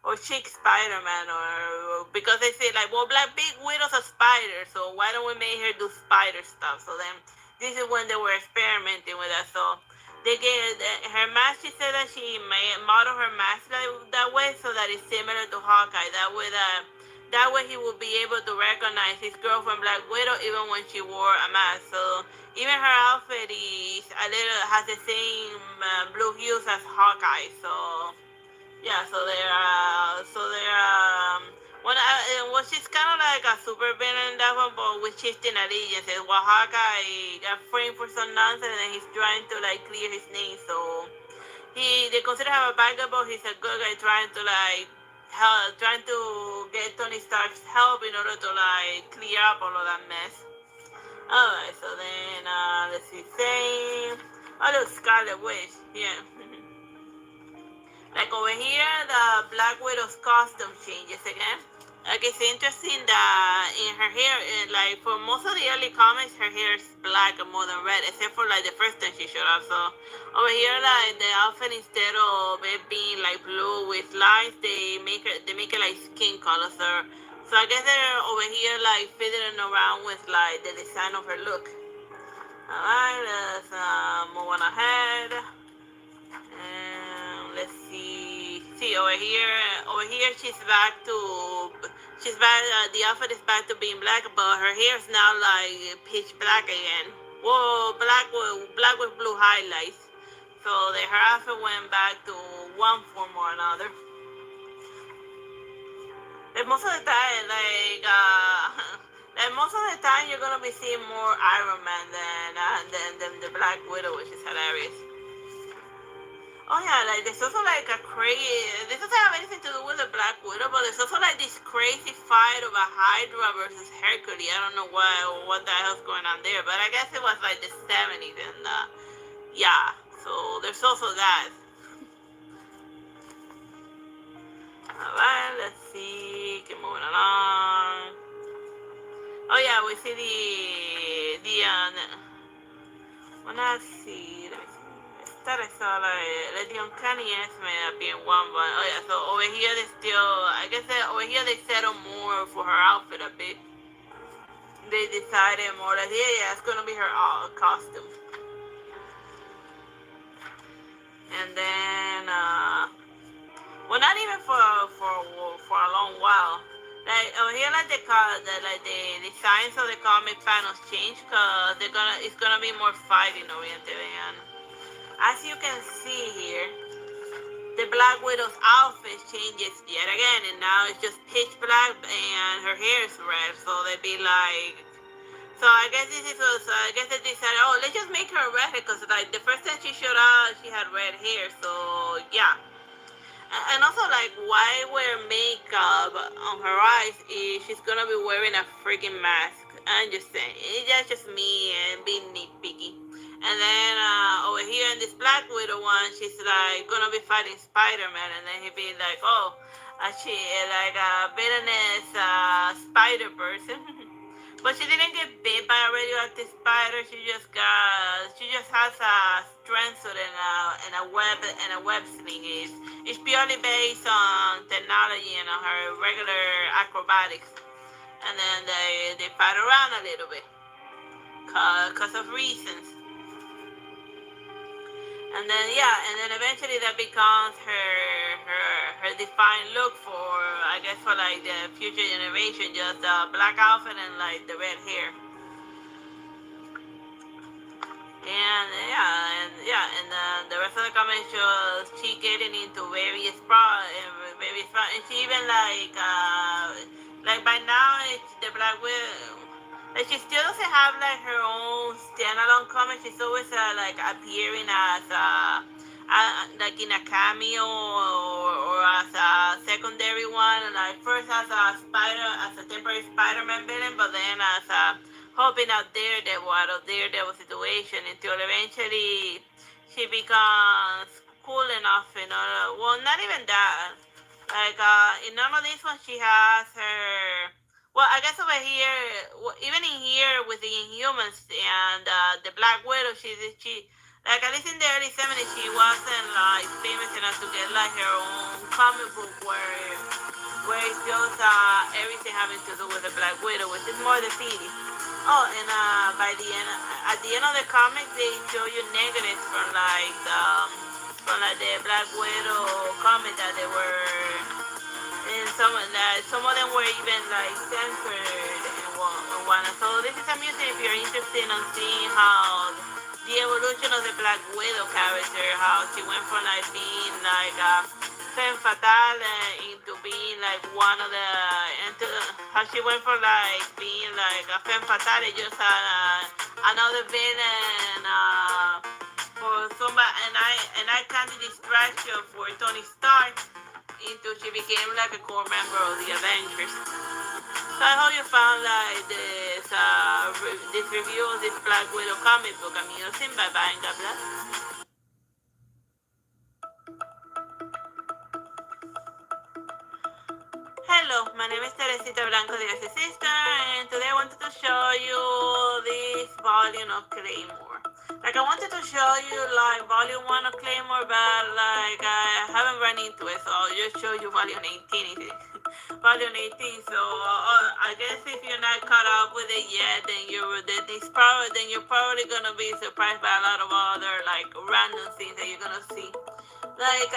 Or chick Spider-Man, or because they say like, well, Big Widow's a spider, so why don't we make her do spider stuff? So then this is when they were experimenting with that. So they gave her mask. She said that she model her mask that way so that it's similar to Hawkeye. That way he will be able to recognize his girlfriend Black Widow even when she wore a mask. So even her outfit is has the same blue hues as Hawkeye. So. Yeah, so she's kind of like a super villain in that one, but with shifting allegiances. While Hawkeye got framed for some nonsense, and he's trying to like clear his name. So they consider him a bad guy, but he's a good guy trying to like trying to get Tony Stark's help in order to like clear up all of that mess. Alright, so then let's see, same. Oh, look, Scarlet Witch, yeah. Like over here, the Black Widow's costume changes again. Like it's interesting that in her hair, like for most of the early comics, her hair is black more than red, except for like the first time she showed up. So over here, like the outfit, instead of it being like blue with lines, they make it like skin color. So I guess they're over here like fiddling around with like the design of her look. Alright, let's move on ahead. Let's see. Over here the outfit is back to being black, but her hair is now like pitch black again. Whoa, black with blue highlights. So her outfit went back to one form or another. Like most of the time, you're gonna be seeing more Iron Man than the Black Widow, which is hilarious. Oh yeah, like there's also like a crazy. This doesn't have anything to do with the Black Widow, but there's also like this crazy fight of a Hydra versus Hercules. I don't know what the hell's going on there, but I guess it was like the 70s, and yeah. So there's also that. Alright, let's see. Keep moving along. Oh yeah, we see well, let's see. Let me see. I saw like the Uncanny X-Men appear in one, but oh yeah, so over here over here they settle more for her outfit a bit. They decided more like, yeah, it's gonna be her costume. And then well, not even for a long while. Like over here, like the designs of the comic panels change because it's gonna be more fighting oriented. And as you can see here, the Black Widow's outfit changes yet again, and now it's just pitch black, and her hair is red. So they'd be like, so I guess they decided, oh, let's just make her red because like the first time she showed up, she had red hair. So yeah, and also like why wear makeup on her eyes if she's gonna be wearing a freaking mask? I'm just saying, that's just me and being nitpicky. And then over here in this Black Widow one, she's like gonna be fighting Spider-Man, and then he be like, oh, she like a villainous spider person. But she didn't get bit by a radioactive spider. She just has a strength suit and a web sling. It's purely based on technology and on her regular acrobatics. And then they fight around a little bit, cause of reasons. And then eventually that becomes her defined look for, I guess, for like the future generation, just the black outfit and like the red hair. And the rest of the comic shows she getting into various and she even like by now the Black Widow. Like she still doesn't have like her own standalone comic. She's always like appearing as like in a cameo or as a secondary one. Like first as a temporary Spider-Man villain, but then as a helping out Daredevil out of Daredevil situation until eventually she becomes cool enough. Well, not even that. Like in none of these ones she has her. Well, I guess over here, even in here with the Inhumans and the Black Widow, she like at least in the early 70s, she wasn't like famous enough to get like her own comic book where it shows everything having to do with the Black Widow, which is more the city. Oh, and by the end, at the end of the comic, they show you negatives from the Black Widow comic that they were. And some of them were even like censored and whatnot. So this is a museum if you're interested in seeing how the evolution of the Black Widow character, how she went from like being like femme fatale into being like one of the, how she went from like being like a femme fatale, just another villain for somebody, and I kind of distraction for Tony Stark. Until she became like a core member of the Avengers. So I hope you found like this review of this Black Widow comic book amusing. Bye bye and God bless. Hello, my name is Teresita Blanco Plays, Artsy Sister, and today I wanted to show you this volume of Claymore. Like I wanted to show you like volume 1 of Claymore, but like I haven't run into it, so I'll just show you volume 18. Volume 18. So I guess if you're not caught up with it yet, then you're probably gonna be surprised by a lot of other like random things that you're gonna see. Like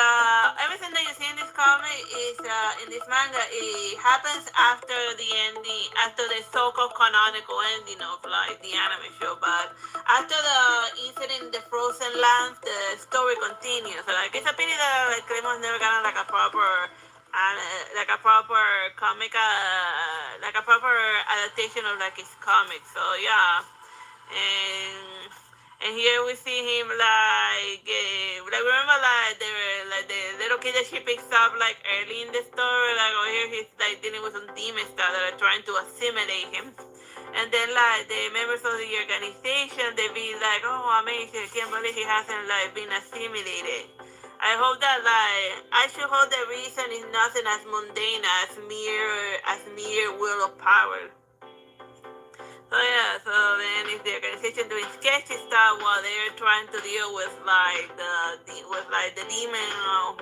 everything that you see in this comic is in this manga, it happens after the ending, after the so-called canonical ending of like the anime show. But after the incident in the Frozen Lands, the story continues. So, like it's a pity that like Claymore's never gotten like a proper comic, like a proper adaptation of like his comics. So yeah, and here we see him like remember like the little kid that she picks up like early in the story, like over here he's like dealing with some demons that are trying to assimilate him. And then like the members of the organization, they be like, oh amazing, I can't believe he hasn't like been assimilated. I hope that I should hope the reason is nothing as mundane as mere will of power. So yeah, so then if the organization doing sketchy stuff while they're trying to deal with like the demon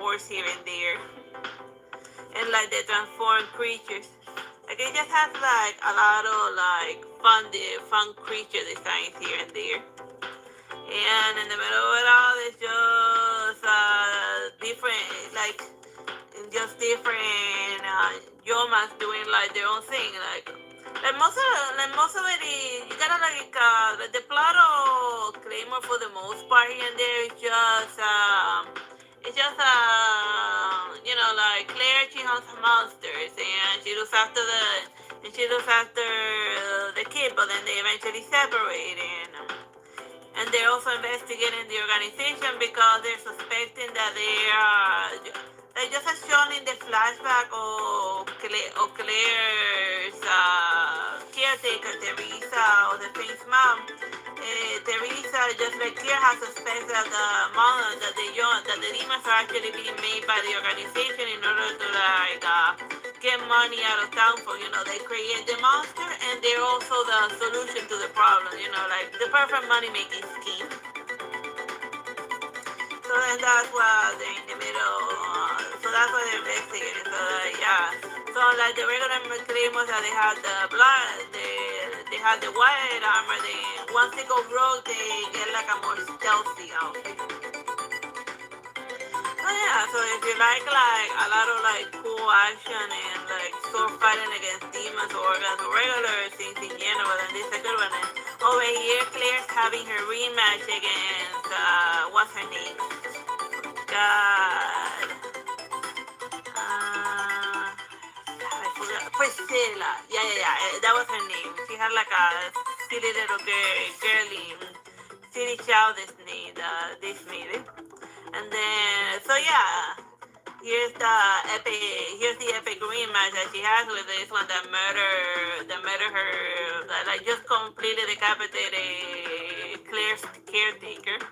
horse here and there, and like the transformed creatures. Like it just has like a lot of like fun creature designs here and there. And in the middle of it all, it's just different Yomas doing like their own thing. Like most of it is you gotta like the plot of Claymore for the most part here and there is just like Claire, she hunts monsters and she looks after the kid, but then they eventually separate and they're also investigating the organization because they're suspecting that they just as shown in the flashback of Claire's caretaker, Teresa, or the Prince's mom, Teresa, just like Clear, has suspected that the demons are actually being made by the organization in order to get money out of town for, they create the monster and they're also the solution to the problem, like the perfect money making scheme. So then that's why they're in the middle. So that's why they're investigating. So yeah. So like the regular claimers that they had the blood, they had the white armor. Once they go rogue, they get like a more stealthy outfit. So yeah. So if you like a lot of like cool action and like sword fighting against demons or against regular things in general, then this is a good one. And over here, Claire's having her rematch against what's her name? God. I forgot. Priscilla. Yeah. That was her name. She had like a silly little girly, silly childish name, this movie. And then, so yeah, here's the epic green match that she has with this one that murder her, that like just completely decapitated Claire's caretaker.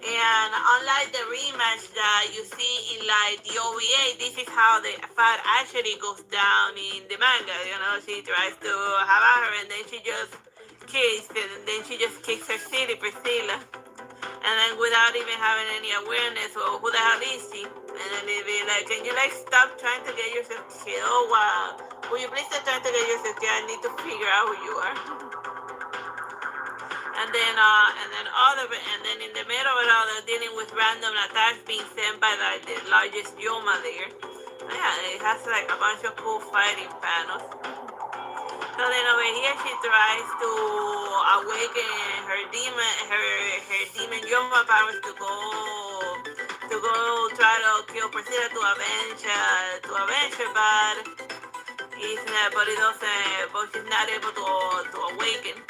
And unlike the rematch that you see in like the OVA, this is how the fight actually goes down in the manga. She tries to have her and then she just kicks and then she just kicks her city, Priscilla. And then without even having any awareness of who the hell is she. And then they be like, can you like stop trying to get yourself killed? Wow. Will you please stop trying to get yourself killed? I need to figure out who you are. And then in the middle of it all, they're dealing with random attacks being sent by like the largest Yoma there. Yeah, it has like a bunch of cool fighting panels. So then over here, she tries to awaken her demon Yoma powers to go try to kill Priscilla to avenge her, but she's not able to awaken.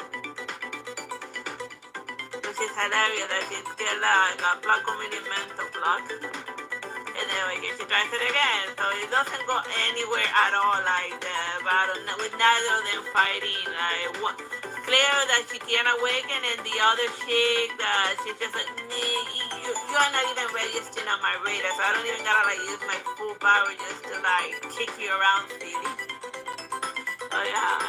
Which is hilarious that she's still like a block community mental block. And then over here she tries it again. So it doesn't go anywhere at all like the battle, with neither of them fighting. Like clear that she can't awaken and the other chick that she's just like, you are not even registering on my radar, so I don't even gotta like use my full power just to like kick you around city. So yeah.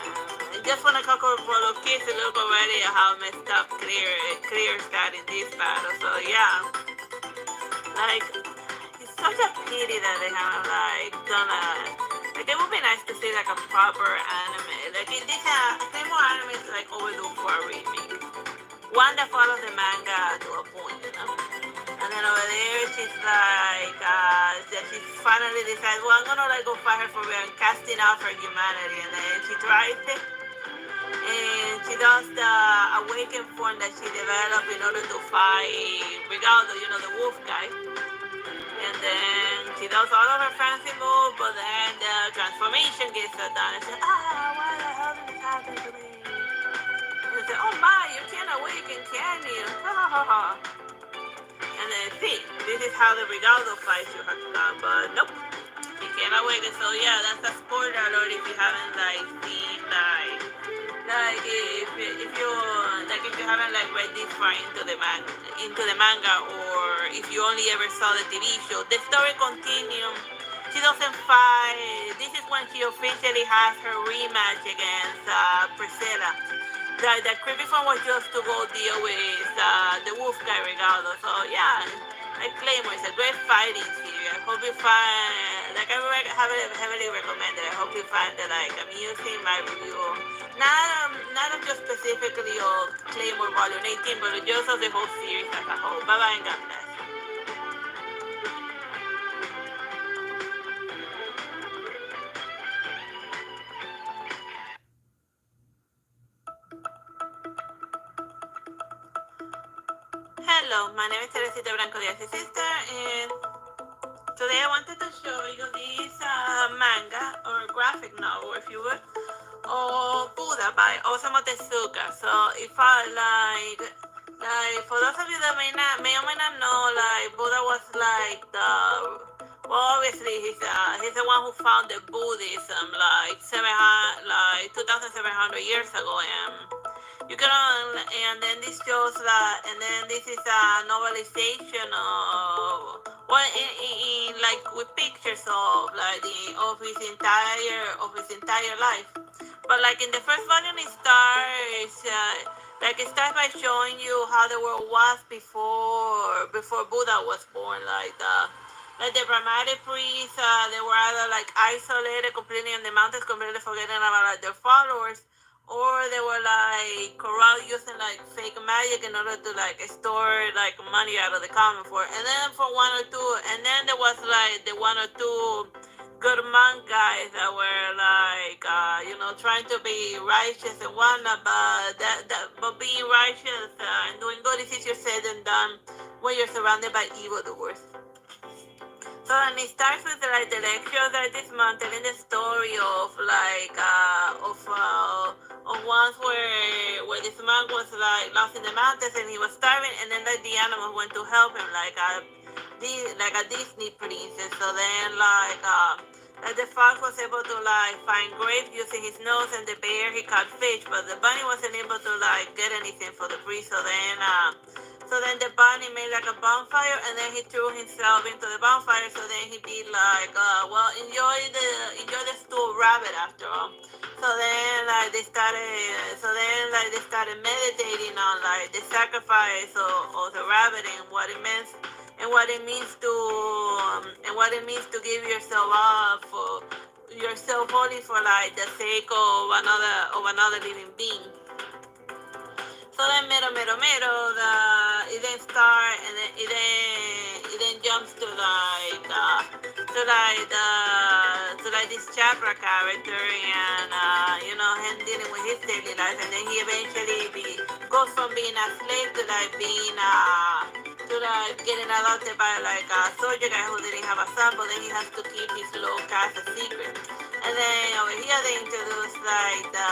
Just when a couple of kids a look already at how messed up Clear's got in this battle. So yeah, like it's such a pity that they haven't like done like it would be nice to see like a proper anime. Like this more anime is like overdue for a remake. One that follows the manga to a point, And then over there she's like she finally decides, well, I'm gonna like go fight her for real and casting out her humanity, and then she tries it. And she does the awakened form that she developed in order to fight Rigaldo, the wolf guy. And then she does all of her fancy moves, but then the transformation gets her done. And she's like, why the hell did this happen to me? And they say, oh my, you can't awaken, can you? And then see, this is how the Rigaldo fights you have done, but nope, she can't awaken. So yeah, that's a spoiler alert if you haven't like seen if you haven't like read this far into the manga, or if you only ever saw the TV show, the story continues. She doesn't fight. This is when she officially has her rematch against Priscilla. The creepy one was just to go deal with the wolf guy Rigaldo. So yeah, like Claymore, it's a great fighting series. I hope you find, like I heavily recommend it. I hope you find it like amusing. My review, not of just specifically of Claymore Volume 18, but just of the whole series as a whole. Bye bye and God bless. Hello, my name is Teresita Blanco Plays, Artsy Sister, and today I wanted to show you this manga, or graphic novel, if you would, of Buddha by Osamu Tezuka. So if I for those of you that may or may not know, like Buddha was like obviously he's the one who founded Buddhism like 2,700 years ago, and You can, and then this shows that, and then this is a novelization well, like with pictures of like of his entire life. But like in the first volume, it starts by showing you how the world was before Buddha was born. Like the Brahmanic priests, they were either like isolated completely in the mountains, completely forgetting about like their followers, or they were like corrupt using like fake magic in order to like store like money out of the common for. And then for one or two, and then there was like the one or two good monk guys that were like trying to be righteous and whatnot, but being righteous and doing good is easier said than done when you're surrounded by evildoers. So and it starts with like the lecture that this month telling the story of once where this man was like lost in the mountains and he was starving, and then like the animals went to help him like a Disney princess. So then the fox was able to like find grapes using his nose, and the bear he caught fish, but the bunny wasn't able to like get anything for the priest. So then the bunny made like a bonfire, and then he threw himself into the bonfire. So then he did like, enjoy the stew rabbit after all. So then they started meditating on like the sacrifice of the rabbit and what it means to give yourself up for yourself only for like the sake of another living being. So then it then start, and then it then jumps to this Chakra character, and him dealing with his daily life, and then he eventually goes from being a slave to like being getting adopted by like a soldier guy who didn't have a son, but then he has to keep his low caste a secret. And then over here they introduce like the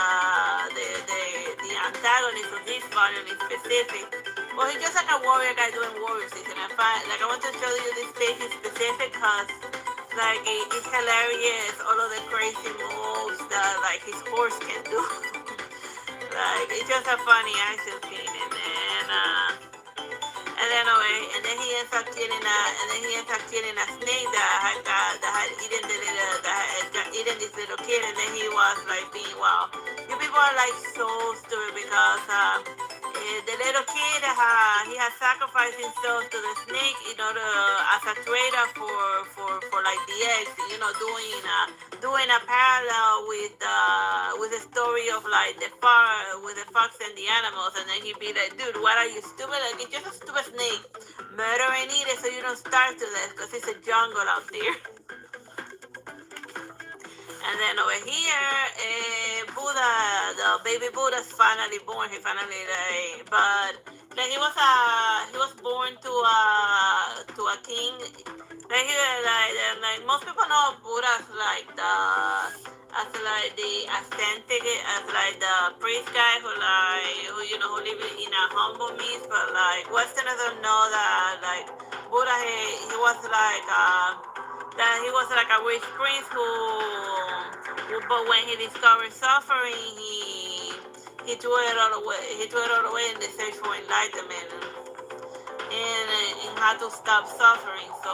antagonist of this volume in specific. Well, he's just like a warrior guy doing warrior season. I want to show you this page in specific because like it's hilarious, all of the crazy moves that like his horse can do. Like it's just a funny action scene, and then he ends up killing a snake that had eaten this little kid, and then he was like being wow. You people are like so stupid because the little kid he had sacrificed himself to the snake in order as a trader for like the eggs, doing a parallel with the story of like with the fox and the animals, and then he'd be like, dude, what are you, stupid? Like it's just a stupid snake. Murder and eat it so you don't starve to death because it's a jungle out there. And then over here, Buddha, the baby Buddha's finally born. He finally but like he was born to a king. Like most people know Buddha as like the priest guy who live in a humble means, but like Westerners don't know that like Buddha he was like a rich prince but when he discovered suffering, he threw it all away in the search for enlightenment and how to stop suffering. So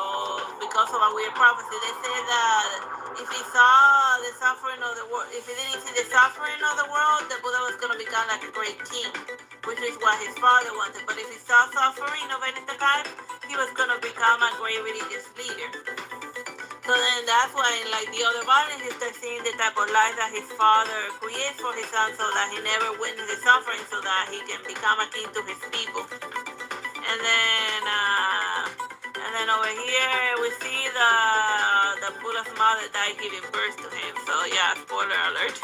because of a weird prophecy, they say that if he saw the suffering of the world, if he didn't see the suffering of the world, the Buddha was going to become like a great king, which is what his father wanted. But if he saw suffering of any kind, he was going to become a great religious leader. So then that's why in like the other volumes he starts seeing the type of life that his father creates for his son, so that he never witnesses suffering, so that he can become a king to his people. And then over here we see the Buddha's mother died giving birth to him. So yeah, spoiler alert.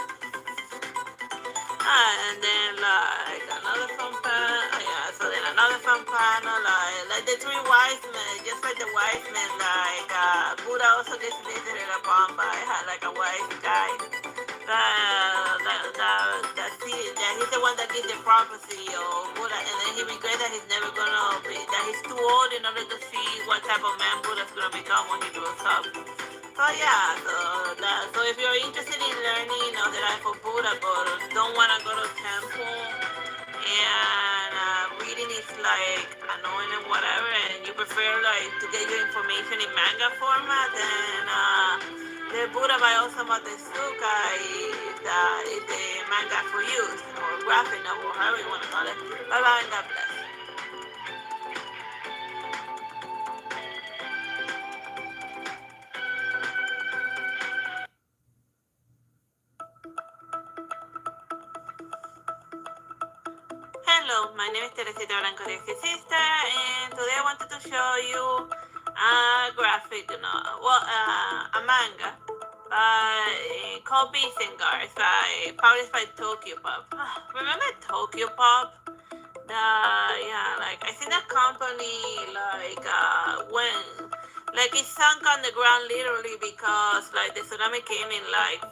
And then like another fun panel, another fun panel, like the three wise men, just like the wise men, like Buddha also gets visited upon by like a wise guy. That he's the one that gives the prophecy of Buddha, and then he regrets that he's never gonna be, that he's too old in order to see what type of man Buddha's gonna become when he grows up. So yeah, so if you're interested in learning the life of Buddha but don't wanna go to temple, annoying and whatever, and you prefer like to get your information in manga format, then the Buddha by Osamu Tezuka is the manga for you, or graphic novel, however you want to call it. Bye bye and God bless. Hello, my name is Teresita Blanco Plays, and today I wanted to show you a graphic novel, a manga called Beasts and Guards, published by Tokyo Pop. Remember Tokyo Pop? I think that company, it sunk on the ground literally because, the tsunami came in,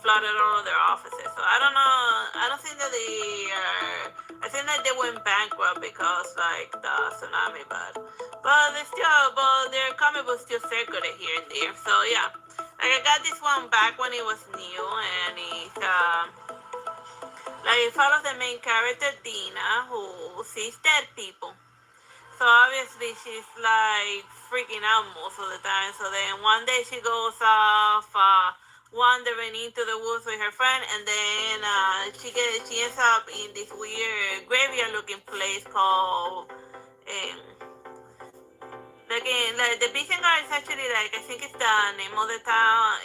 flooded all of their offices. So I don't know, I don't think that I think that they went bankrupt because, the tsunami, but their comic books still circulate here and there. So, yeah, I got this one back when it was new, and it follows the main character, Dina, who sees dead people. So obviously she's freaking out most of the time. So then one day she goes off wandering into the woods with her friend, and then she ends up in this weird graveyard looking place called the Beast and Guard is actually I think it's the name of the town.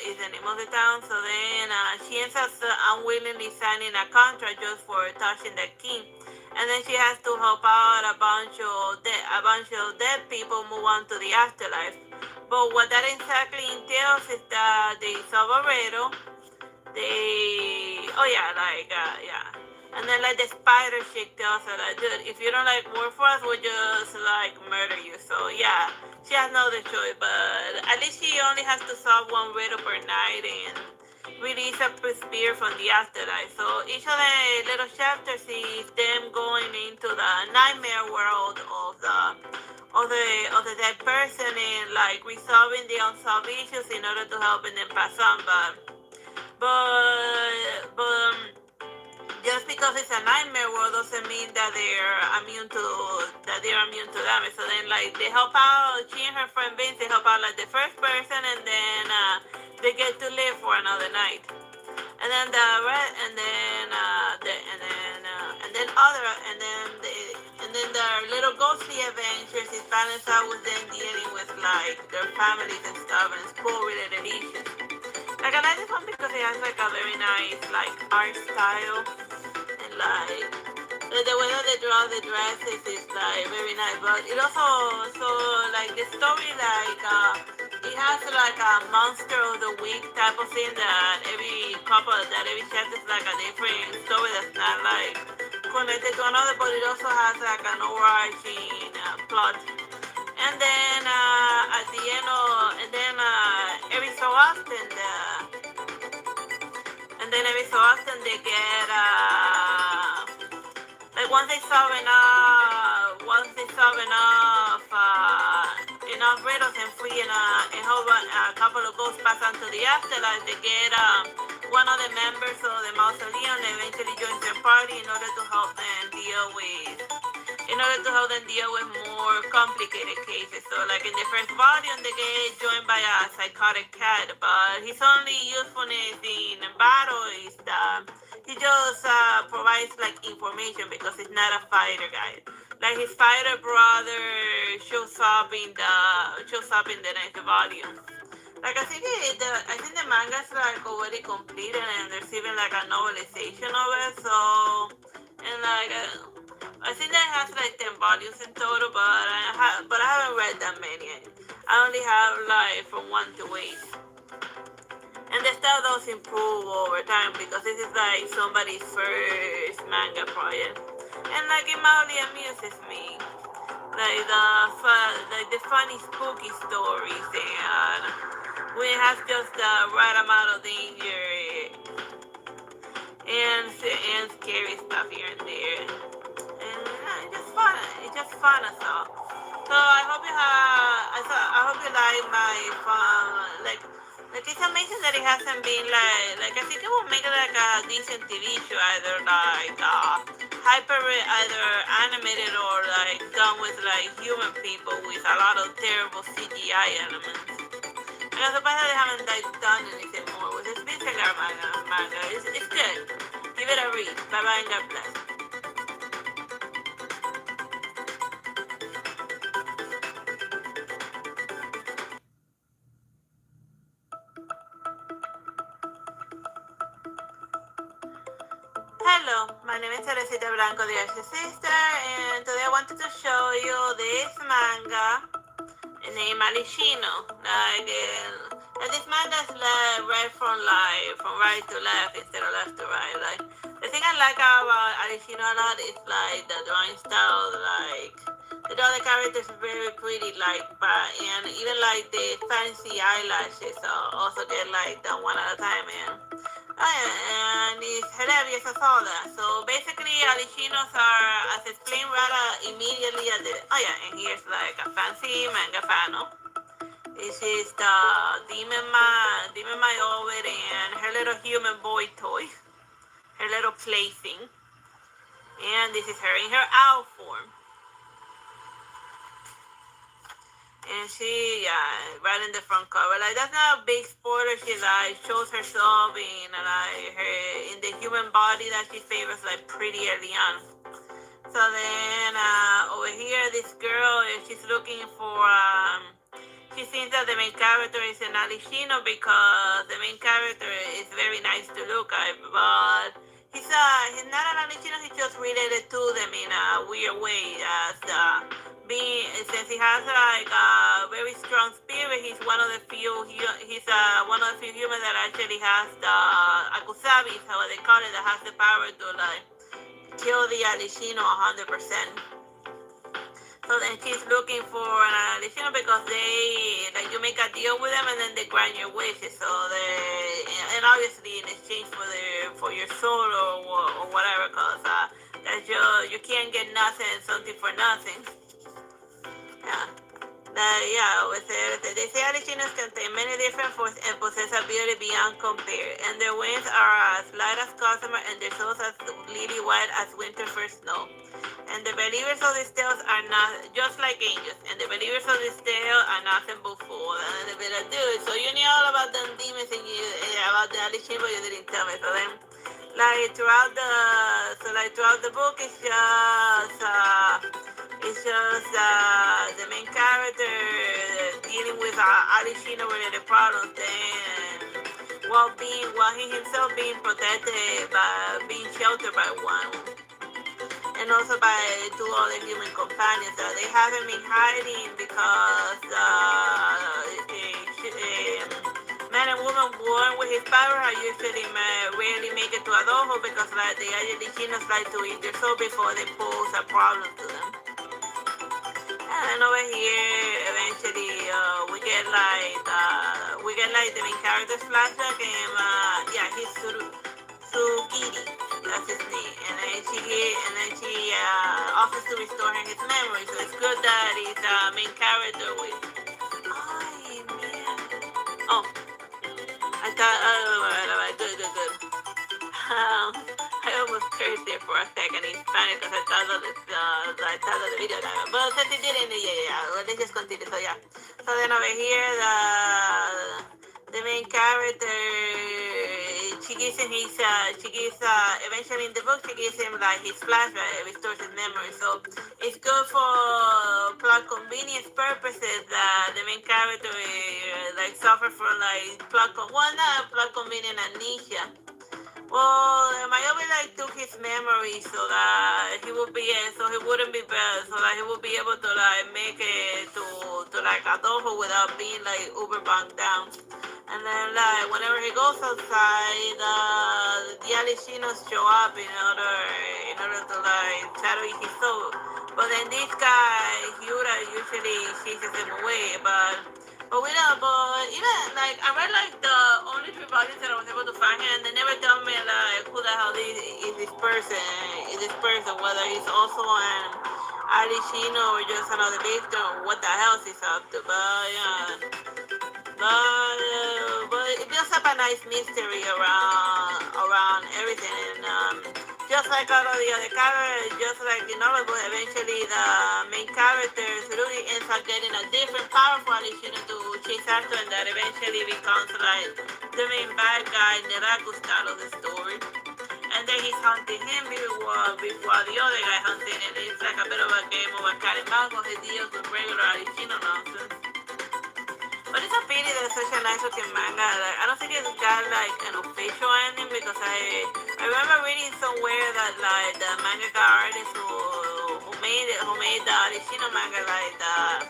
So then she ends up unwillingly signing a contract just for touching the king. And then she has to help out a bunch of dead people move on to the afterlife. But what that exactly entails is that they solve a riddle. And then the spider chick tells her that, dude, if you don't work for us, we'll just murder you. So yeah, she has no other choice. But at least she only has to solve one riddle per night and release a spear from the afterlife. So each of the little chapters is them going into the nightmare world of the dead person and resolving the unsolved issues in order to help them pass on. But just because it's a nightmare world doesn't mean that they're immune to damage. So then they help out. She and her friend Vince, they help out the first person, and then they get to live for another night. And then the little ghostly adventures is balanced out with them dealing with their families and stuff and school-related issues. I like this one because it has a very nice art style, and the way that they draw the dresses is very nice. But it also the story it has a monster of the week type of thing that every chapter is a different story that's not connected to another, but it also has an overarching plot. And then at the end every so often they get once they solve enough riddles and free and a couple of ghosts pass on to the afterlife, they get one of the members of the mausoleum that eventually joins their party in order to help them deal with more complicated cases. So in the first volume they get joined by a psychotic cat, but his only usefulness in battle is that he just provides information because he's not a fighter guy. His fighter brother shows up in the next volume. I think the manga is already completed and there's even a novelization of it. So I think that has 10 volumes in total, but I haven't read that many. I only have from 1 to 8. And the style does improve over time because this is somebody's first manga project. And it mildly amuses me. The funny spooky stories, and when it has just the right amount of danger and scary stuff here and there. And it's just fun as all. So I hope you like my fun Like, it's amazing that it hasn't been like I think it will make like a decent TV show, either like either animated or like done with like human people with a lot of terrible CGI elements. And I'm surprised that they haven't like done anything more with it. It's been like manga. It's good. Give it a read. Bye bye and God bless. Hello, my name is Teresita Blanco, the Artsy Sister, and today I wanted to show you this manga named Alishino. And this manga is read from right to left instead of left to right. Like, the thing I like about Alishino a lot is like the drawing style, like the characters are very pretty, like, and even like the fancy eyelashes also get like done one at a time, and it's hilarious as all that. So basically, Alishinos are, as explained rather immediately at the, and here's like a fancy manga panel. This is the Demon My Ovid and her little human boy toy, her little plaything. And this is her in her owl form. And she, right in the front cover, like, that's not a big spoiler. She like shows herself in in the human body that she favors like pretty early on. So then over here, this girl, she's looking for she thinks that the main character is an Alishino because the main character is very nice to look at, but he's not an Alishino. He's just related to them in a weird way, since he has like a very strong spirit. He's one of the few humans that actually has the akusabi, how they call it, that has the power to like kill the Alishino 100%. So then she's looking for an Alishino because you make a deal with them and then they grant your wishes. So and obviously in exchange for your soul or whatever, cause that you can't get nothing, something for nothing. They say Alishinos contain many different forms and possess a beauty beyond compare, and their wings are as light as gossamer and their souls as lily white as winter first snow. And the believers of these tales are not just like angels, and the believers of this tale are nothing but fools. And they be like, dude, so you knew all about them demons and about the Alishin, but you didn't tell me. So then, throughout the book, it's just the main character dealing with Alishino related problems, and while he himself being protected by being sheltered by one, and also by two other human companions. They have him in hiding because man and woman born with his power are usually rarely make it to adulthood because like the Alishinos like to eat their soul before they pose a problem to them. And over here, eventually, we get like the main character's flashback, and he's Sugiri, that's his name, and then she offers to restore him his memory. So it's good that he's main character with. I thought, good. I almost cursed there for a second in Spanish because I thought of the video time. But since it didn't, let's just continue. So then over here, the main character, eventually in the book, she gives him like his flashback, restores his memory. So it's good for plot convenience purposes that the main character suffer from not plot convenient amnesia. Well, Mayobi took his memory so that he wouldn't be bad, so that he would be able to make it to adulthood without being uber bogged down. And then whenever he goes outside, the Alishinos show up in order to try to eat his soul. But then this guy Hyura usually chases him away, But even I read the only 3 volumes that I was able to find here, and they never tell me who the hell is this person, whether he's also an Alishino or just another victim, or what the hell he's up to. But but it builds up a nice mystery around everything. And just like all of the other characters, just like in all of it, eventually the main characters really ends up getting a different powerful addition to chase after, and that eventually becomes like the main bad guy in the Raku style of the story. And then he's hunting him before the other guy hunting, and it's like a bit of a game of a cat and mouse when he deals with regular Arishino nonsense. But it's a pity that it's such a nice looking manga. Like, I don't think it's got like an official ending because I remember reading somewhere that like the mangaka artist who made the Arishino manga like that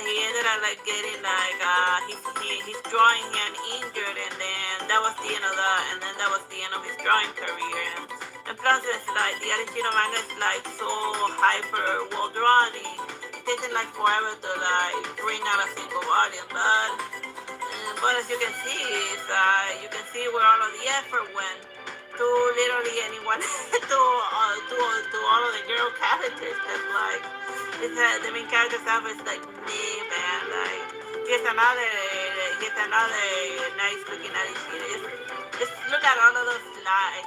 he ended up like getting like his drawing hand injured, and then that was the end of his drawing career. And plus it's like the Arishino manga is like so hyper well drawn. It takes like forever to like bring out a single volume, but as you can see, you can see where all of the effort went to literally anyone to all of the girl characters. That's like the main character stuff is like me, man. Like here's another nice looking addition. Just look at all of those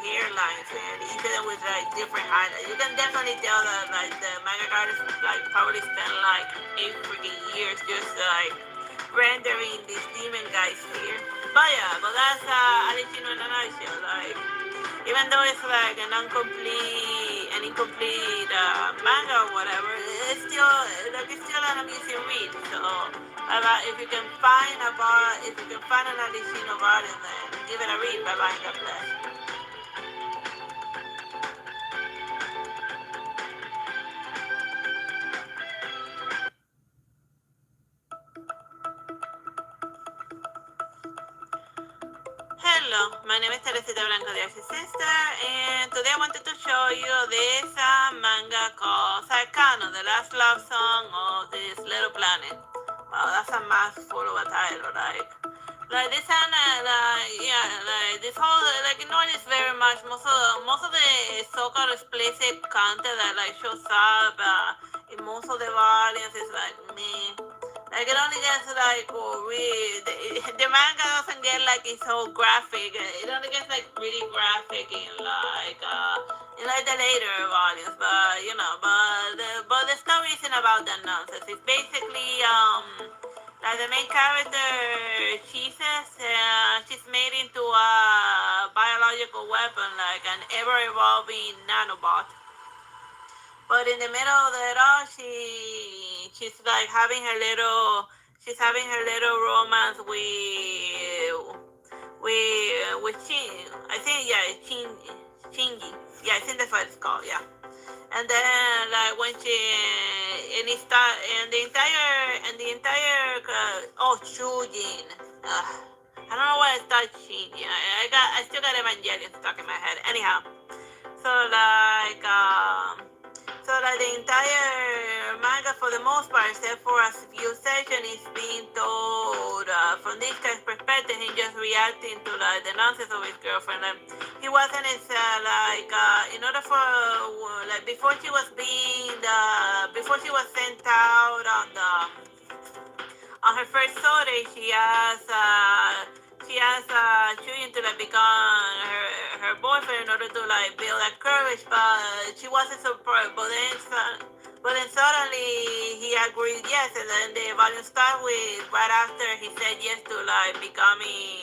hairlines, man. Each of them with like different highlights. You can definitely tell that like the manga artist like probably spent like 8 freaking years just like rendering these demon guys here. But yeah, but that's Arishino in a nutshell. Like even though it's like an incomplete manga or whatever, it's still an amusing read. So if you can find an Arishino volume, then give it a read. Bye bye, God bless. Hello, my name is Teresita Blanco de Artsy Sister, and today I wanted to show you this manga called Saikano, the last love song of this little planet. Wow, that's a mouthful of a title, like this this whole, like, you know, it's very much, most of the so-called explicit content that, like, shows up in most of the volumes is, like, meh. Like, it only gets, like, the manga doesn't get, like, it's so graphic. It only gets, like, really graphic in, like, the later volumes. But, you know, but the story isn't about that nonsense. It's basically, like, the main character, she's made into a biological weapon, like an ever-evolving nanobot. But in the middle of it all, she's like having her little romance with Shin. I think Shinji. Yeah, I think that's what it's called. Yeah. And then like when Shujin. I don't know why I started Shinji. I still got Evangelion stuck in my head. Anyhow, so the entire manga, for the most part, except for a few sections, is being told from this guy's perspective. He just reacting to like the nonsense of his girlfriend. Like, he wasn't as in order for like before she was sent out on her first sortie, she asked Chuyin to like become her boyfriend in order to like build that courage, but she wasn't supportive. But then suddenly he agreed yes, and then the volume started with right after he said yes to like becoming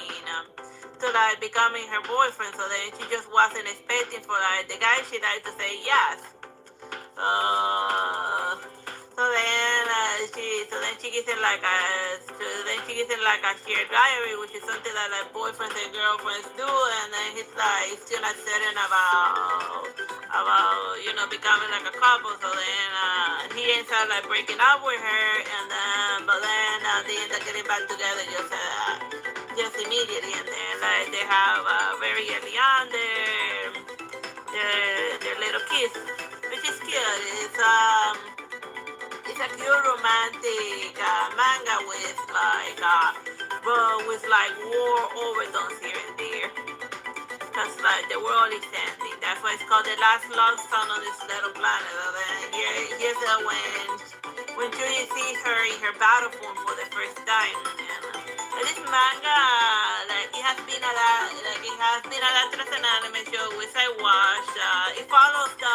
her boyfriend. So then she just wasn't expecting for like the guy she liked to say yes. So then she gives him like a shared diary, which is something that like boyfriends and girlfriends do, and then he's like still not certain about becoming like a couple. So then he ends up like breaking up with her, and then they end up getting back together just immediately, and then like they have very early on their little kiss, which is cute. It's a cute romantic manga with war overtones here and there. Because like the world is ending. That's why it's called the last love song on this little planet. And here's when Julie sees her in her battle form for the first time. And this manga, like it has been adapted as an anime show, which I watched. It follows the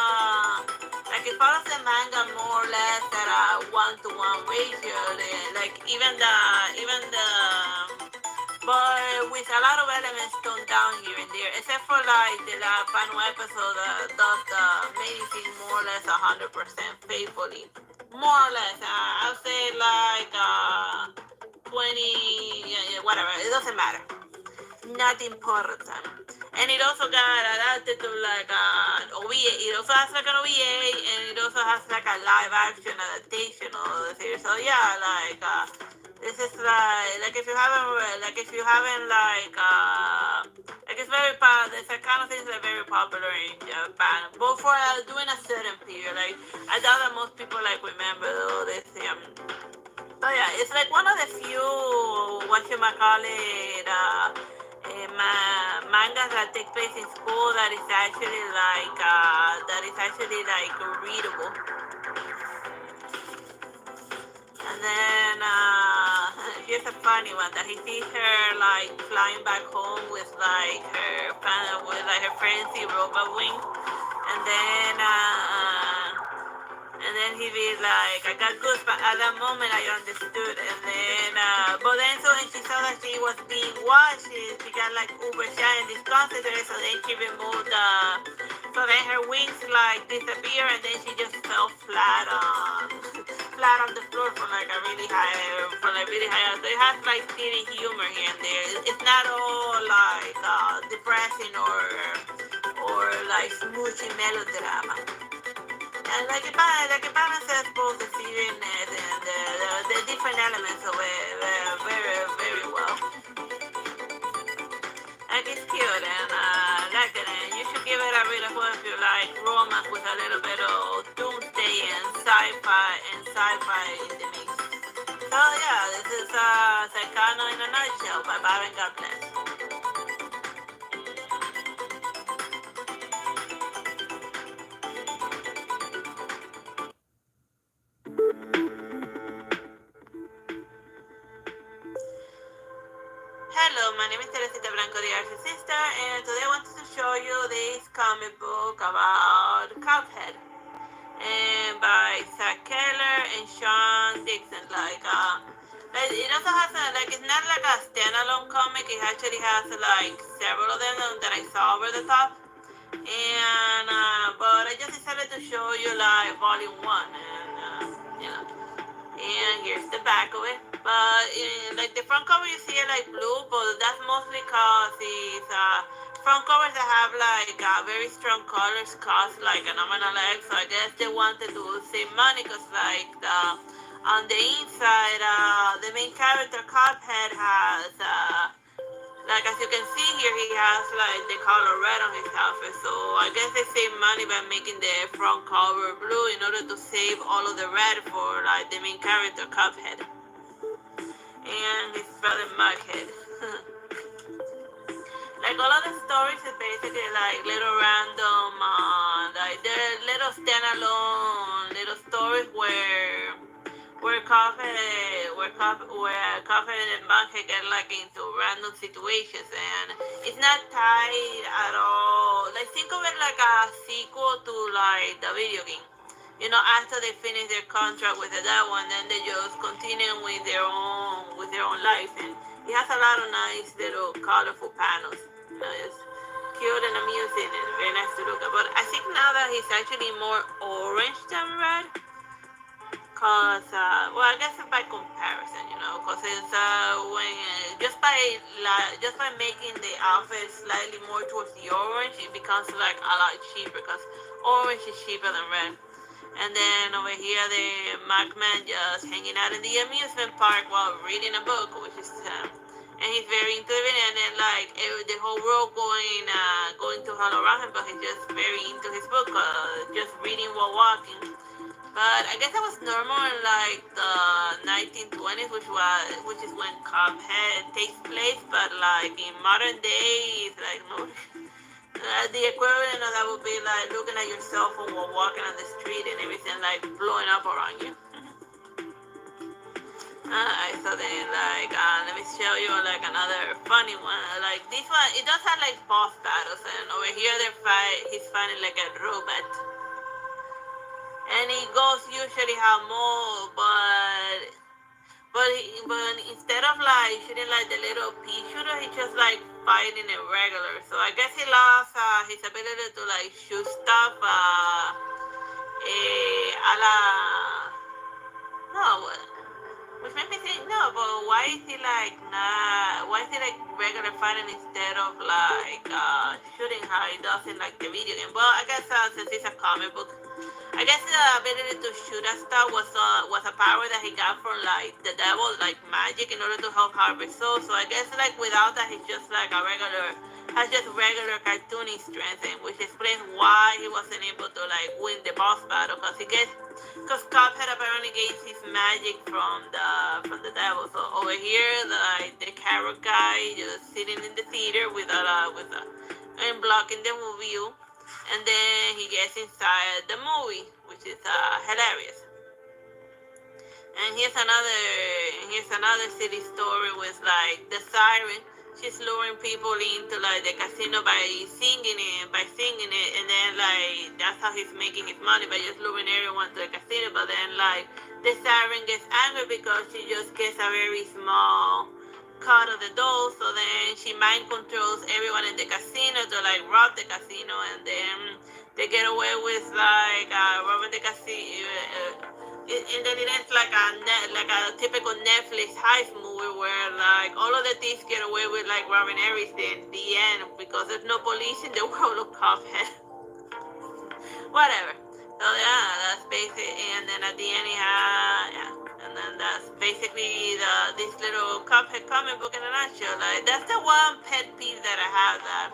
manga more or less at a 1-to-1 ratio. Like even the but with a lot of elements toned down here and there, except for like the final episode does the main scene more or less 100% faithfully. More or less, I'll say like 20, yeah, whatever. It doesn't matter. Not important. And it also got adapted to like an OVA. It also has like an OVA, and it also has like a live action adaptation of the series. So yeah, this is like if you haven't it's very this kind of things are very popular in Japan, but for doing a certain period. Like I doubt that most people like remember though this. So yeah, it's like one of the few mangas that take place in school that is actually readable. And then here's a funny one that he sees her like flying back home with like her fancy robot wings, and then he be like, I got goosebumps. At that moment, I understood. And then, but then, so when she saw that she was being watched, she got like uber shy and disconcerted. So then she removed, so then her wings like disappear, and then she just fell flat on the floor from like really high up. So it has like silly humor here and there. It's not all like depressing or like smoochy melodrama. And like it balances both the seriousness and the different elements of it very, very well. Like it's cute and like it, and you should give it a read as well if you like romance with a little bit of doomsday and sci-fi in the mix. So yeah, this is Saikano in a nutshell by Byron God Bless. Hello, my name is Teresita Blanco, the Artsy Sister, and today I wanted to show you this comic book about Cuphead, and by Zach Keller and Sean Dixon. It also has it's not like a standalone comic. It actually has like several of them that I saw over the top, and but I just decided to show you like volume 1, and and here's the back of it. But like the front cover, you see it like blue, but that's mostly cause it's front covers that have like very strong colors cost like an arm and a leg. So I guess they wanted to save money because like on the inside, the main character Cuphead has like as you can see here, he has like the color red on his outfit. So I guess they save money by making the front cover blue in order to save all of the red for like the main character Cuphead and his brother Mughead. Like all of the stories is basically like little random, like they're little standalone little stories where Cuphead and Mughead get like into random situations, and it's not tied at all. Like think of it like a sequel to like the video game. You know, after they finish their contract with that one, then they just continue with their own life, and it has a lot of nice little colorful panels. You know, it's cute and amusing and very nice to look at. But I think now that he's actually more orange than red. Cause, I guess by comparison, you know, cause it's when just by making the outfit slightly more towards the orange, it becomes like a lot cheaper. Cause orange is cheaper than red. And then over here, the Macman just hanging out in the amusement park while reading a book, which is and he's very into it. And then like the whole world going to hell around him, but he's just very into his book, just reading while walking. But I guess that was normal in like the 1920s, which is when Cuphead takes place. But like in modern days, like the equivalent of that would be like looking at your cell phone while walking on the street and everything like blowing up around you. Alright, so then let me show you like another funny one. Like this one, it does have like boss battles, and over here he's fighting like a robot, and he goes usually have more, but instead of like shooting like the little pea shooter, he just like fighting it regular. So I guess he lost his ability to like shoot stuff. A la no, which made me think no, but why is he like not? Why is he like regular fighting instead of like shooting how he does in like the video game? Well, I guess since it's a comic book. I guess the ability to shoot at stuff was a power that he got from like the devil, like magic, in order to help harvest souls. So I guess like without that, he's just like has just regular cartoony strength, and which explains why he wasn't able to like win the boss battle, because Cuphead apparently gains his magic from the devil. So over here, the carrot guy just sitting in the theater and blocking the view. And then he gets inside the movie, which is hilarious. And here's another silly story with like the siren. She's luring people into like the casino by singing it, and then like that's how he's making his money, by just luring everyone to the casino. But then like the siren gets angry because she just gets a very small cut of the dough, so then she mind controls everyone in the casino to like rob the casino, and then they get away with like robbing the casino. And then it ends like a typical Netflix heist movie where like all of the thieves get away with like robbing everything. The end, because there's no police in the world of Cuphead. Whatever. So yeah, that's basic. And then at the end, and then that's basically this little Cuphead comic book in a nutshell. Like that's the one pet peeve that I have, that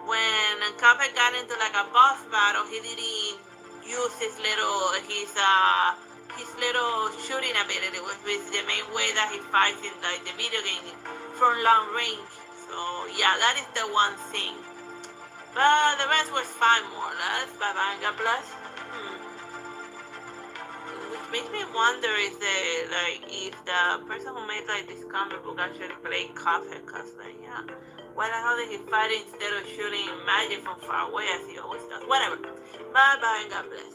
when Cuphead got into like a boss battle, he didn't use his little shooting ability, which is the main way that he fights in like the video game, from long range. So yeah, that is the one thing. But the rest was fine, more or less. Bye bye, God bless. Which makes me wonder if the person who made like this comic book actually played Cuphead, cause like yeah, why the hell did he fight instead of shooting magic from far away as he always does? Whatever. Bye bye and God bless.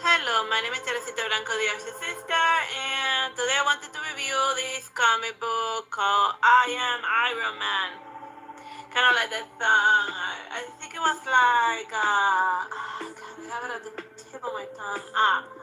Hello, my name is Teresita Blanco, the Artsy Sister, and today I wanted to review this comic book called I Am Iron Man. Kind of like that song. I think it was like, God, I have it at the tip of my tongue.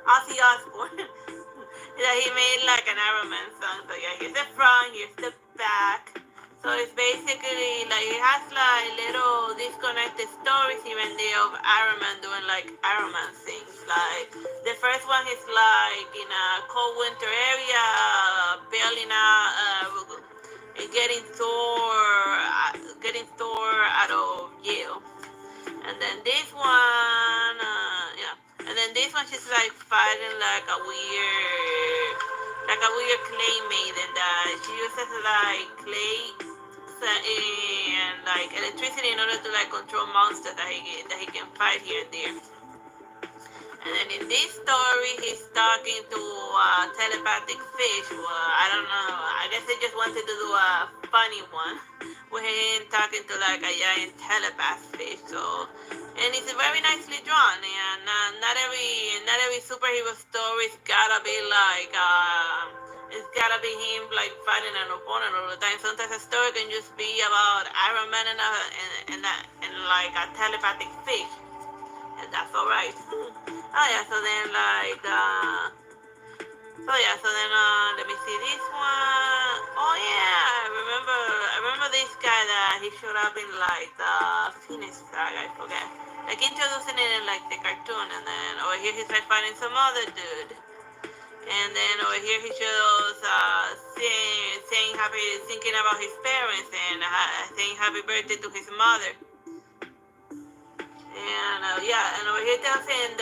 Ozzy Osbourne. That he made like an Iron Man song. So yeah, here's the front, here's the back. So it's basically like it has like little disconnected stories even there of Iron Man doing like Iron Man things. Like the first one is like in a cold winter area, bailing out, getting Thor out of jail. And then this one, and then this one she's like fighting like a weird clay maiden that she uses like clay and like electricity in order to like control monsters that he can fight here and there. And then in this story, he's talking to a telepathic fish. Well, I don't know. I guess they just wanted to do a funny one with him talking to like a giant telepath fish. So, and it's very nicely drawn. And not every superhero story's gotta be like it's gotta be him like fighting an opponent all the time. Sometimes a story can just be about Iron Man and like a telepathic fish, and that's alright. Let me see this one. Oh yeah, I remember this guy that he showed up in like the Phoenix Saga, I forget. Like introducing it in like the cartoon, and then over here he's like fighting some other dude. And then over here he shows thinking about his parents and saying happy birthday to his mother. And yeah, and over here tells him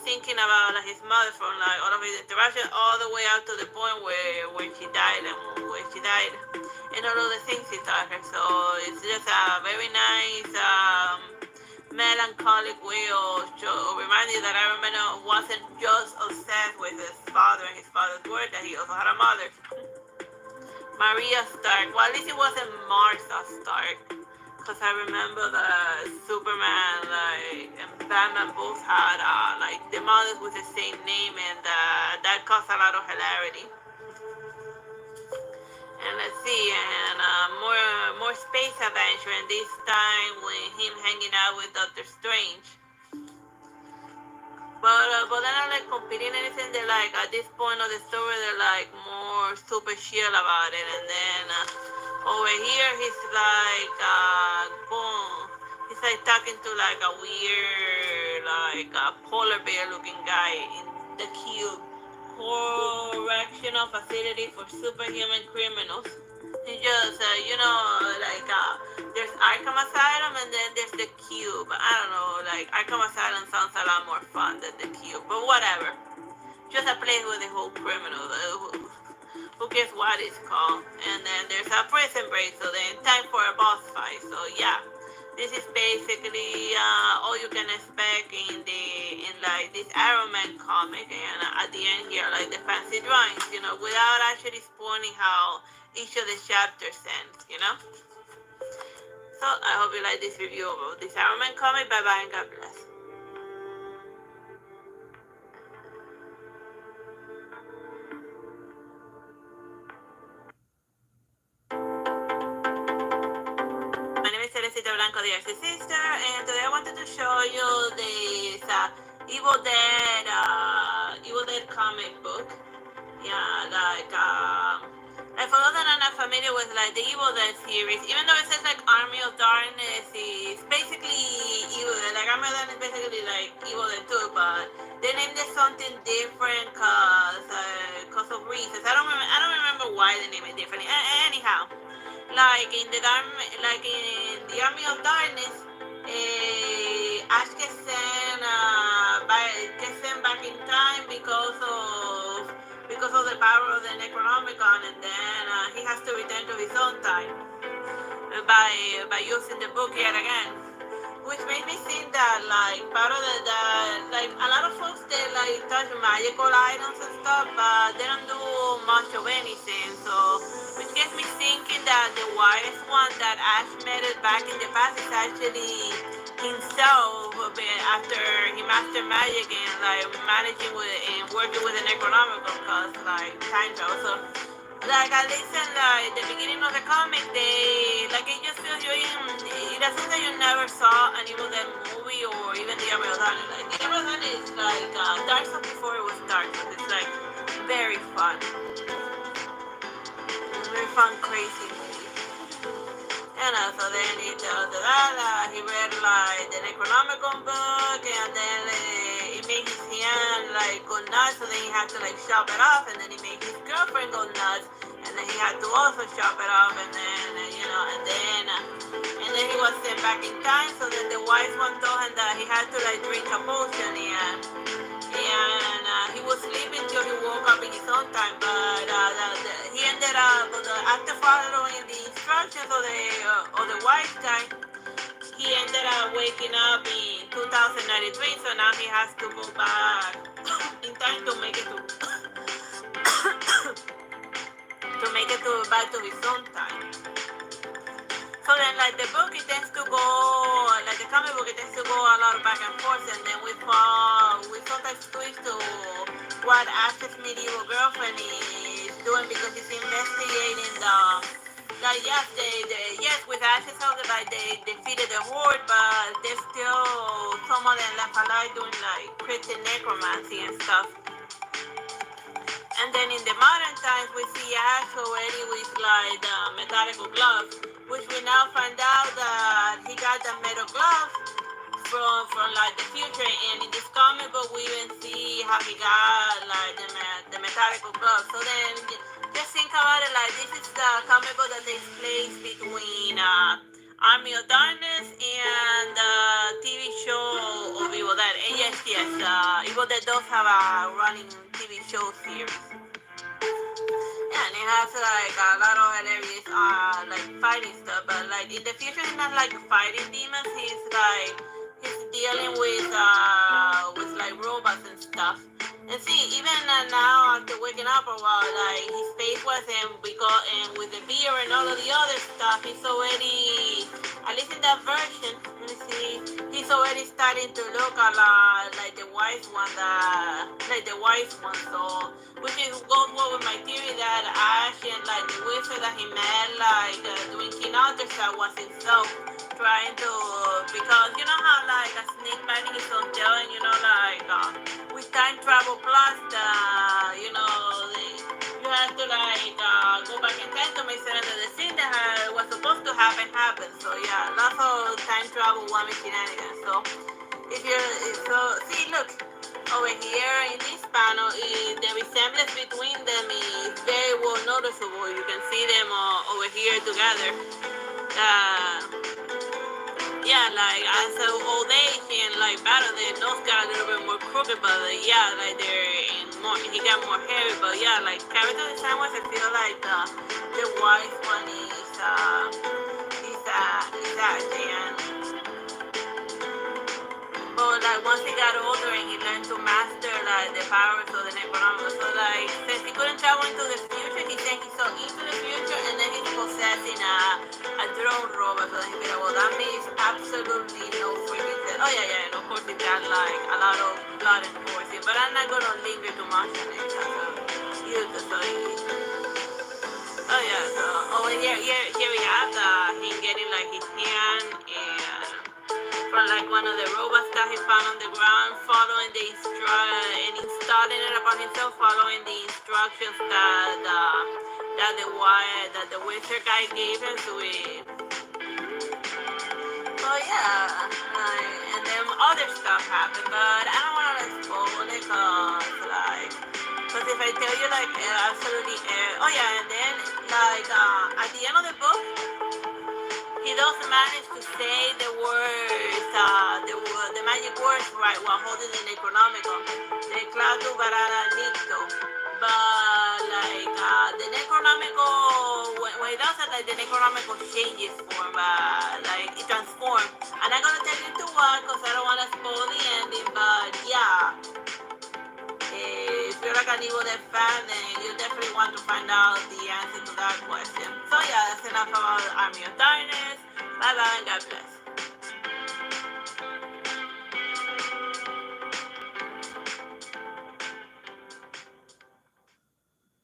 thinking about like his mother from like all of his interaction all the way out to the point where when she died and all of the things he taught her. So it's just a very nice melancholic way of reminding that Iron Man wasn't just obsessed with his father and his father's work, that he also had a mother, Maria Stark. Well, at least it wasn't Martha Stark. Because I remember that Superman and Batman both had the mothers with the same name, and that caused a lot of hilarity. And let's see, and more space adventure, and this time with him hanging out with Doctor Strange. But they're not like competing anything. They're like at this point of the story, they're like more super chill about it, and then. Over here, he's like, boom. He's like talking to like a weird, like a polar bear looking guy in the Cube Correctional Facility for Superhuman Criminals. He just, there's Arkham Asylum and then there's the Cube. I don't know, like Arkham Asylum sounds a lot more fun than the Cube, but whatever. Just a place with the whole criminal. Who cares what it's called? And then there's a prison break, so then time for a boss fight. So yeah, this is basically all you can expect in like this Iron Man comic. And at the end here, like the fancy drawings, without actually spoiling how each of the chapters ends, So I hope you like this review of this Iron Man comic. Bye bye and God bless. Teresita Blanco, the Artsy Sister, and today I wanted to show you this Evil Dead comic book. Yeah, for those that are not familiar with like the Evil Dead series, even though it says like Army of Darkness, it's basically Evil Dead. Like Army of Darkness is basically like Evil Dead too, but they named it something different cause of reasons. I don't remember why they named it differently. Anyhow. Like in the Army of Darkness, Ash gets sent back in time because of the power of the Necronomicon, and then he has to return to his own time by using the book yet again. Which made me think that like part of like a lot of folks they like touch magical items and stuff, but they don't do much of anything. So which gets me thinking that the wise one that Ash made it back in the past is actually himself after he mastered magic and like managing with and working with the Necronomicon, cause like time travel. So like at least in like the beginning of the comic, they like it just feels you it doesn't that you never saw an Evil Dead movie or even the Army of Darkness. Like the Army of Darkness is like Dark Souls before it was Dark Souls. It's like very fun. Very fun, crazy movie. And so then he does that. He read like the Necronomicon book, and then it made his hand like go nuts. So then he had to like chop it off, and then he made his girlfriend go nuts, and then he had to also chop it off, and then and then he was sent back in time. So then the wise one told him that he had to like drink a potion, and he was sleeping till he woke up in his own time, but he ended up after following the instructions of the wise time, he ended up waking up in 2093. So now he has to go back in time to make it back to his own time. So then, like the book, it tends to go, like the comic book, it tends to go a lot back and forth, and then we sometimes switch to what Ash's medieval girlfriend is doing because she's investigating yes, with Ash's help, like they defeated the horde, but there's still some of them left alive doing like cryptic necromancy and stuff. And then in the modern times, we see Ash already with like the mechanical gloves, which we now find out that he got the metal gloves from like the future. And in this comic book, we even see how he got like the mechanical gloves. So then just think about it like this is the comic book that takes place between Army of Darkness and the TV show of Evil Dead. And yes, Evil Dead does have a running TV show series. Yeah, and it has like a lot of hilarious like fighting stuff, but like in the future he's not like fighting demons, he's dealing with like robots and stuff. And see, even now after waking up a while, like his face wasn't because and with the beer and all of the other stuff, he's already, at least in that version, let me see, he's already starting to look a lot like the wise one, so which is goes well with my theory that Ash and like the wizard that he met like doing King Arthur's that was himself trying to, because you know how like a snake biting his own tail, and you know like with time travel plus you have to like go back in time to make certain that the scene that was supposed to happen happened. So yeah, lots of time travel one shenanigans. So if you're see, look over here in this panel, the resemblance between them is very well noticeable. You can see them over here together. Yeah, like as an old age and like battle, their nose got a little bit more crooked, but yeah, like they're in more. He got more hairy, but yeah, like character design wise, I feel like the wise one is and but like once he got older and he learned to master like the powers of the Necronomicon, so like since he couldn't travel into the future, he said he saw into the future and then he's possessing a drone robot. So he said, well, that makes absolutely no freaking sense. Oh yeah, and of course it got like a lot of blood and forcing, but I'm not gonna linger too much on it. Oh yeah, so over here we have him getting like his hand and from like one of the robots that he found on the ground, following the and installing it upon himself, following the instructions that the wizard guy gave him to it. So yeah, and then other stuff happened, but I don't want to spoil it because if I tell you like absolutely, oh yeah, and then like at the end of the book, he does manage to say the words, the magic words right while holding the Necronomicon, the Claudio Barara Nicto. But like the Necronomicon, when he does it, like the Necronomicon changes form, like it transforms. And I'm gonna tell you to what, because I don't want to spoil the ending. But yeah, if you're like an Evil Dead fan, then you definitely want to find out the answer to that question. So yeah, that's enough about Army of Darkness. Bye bye and God bless.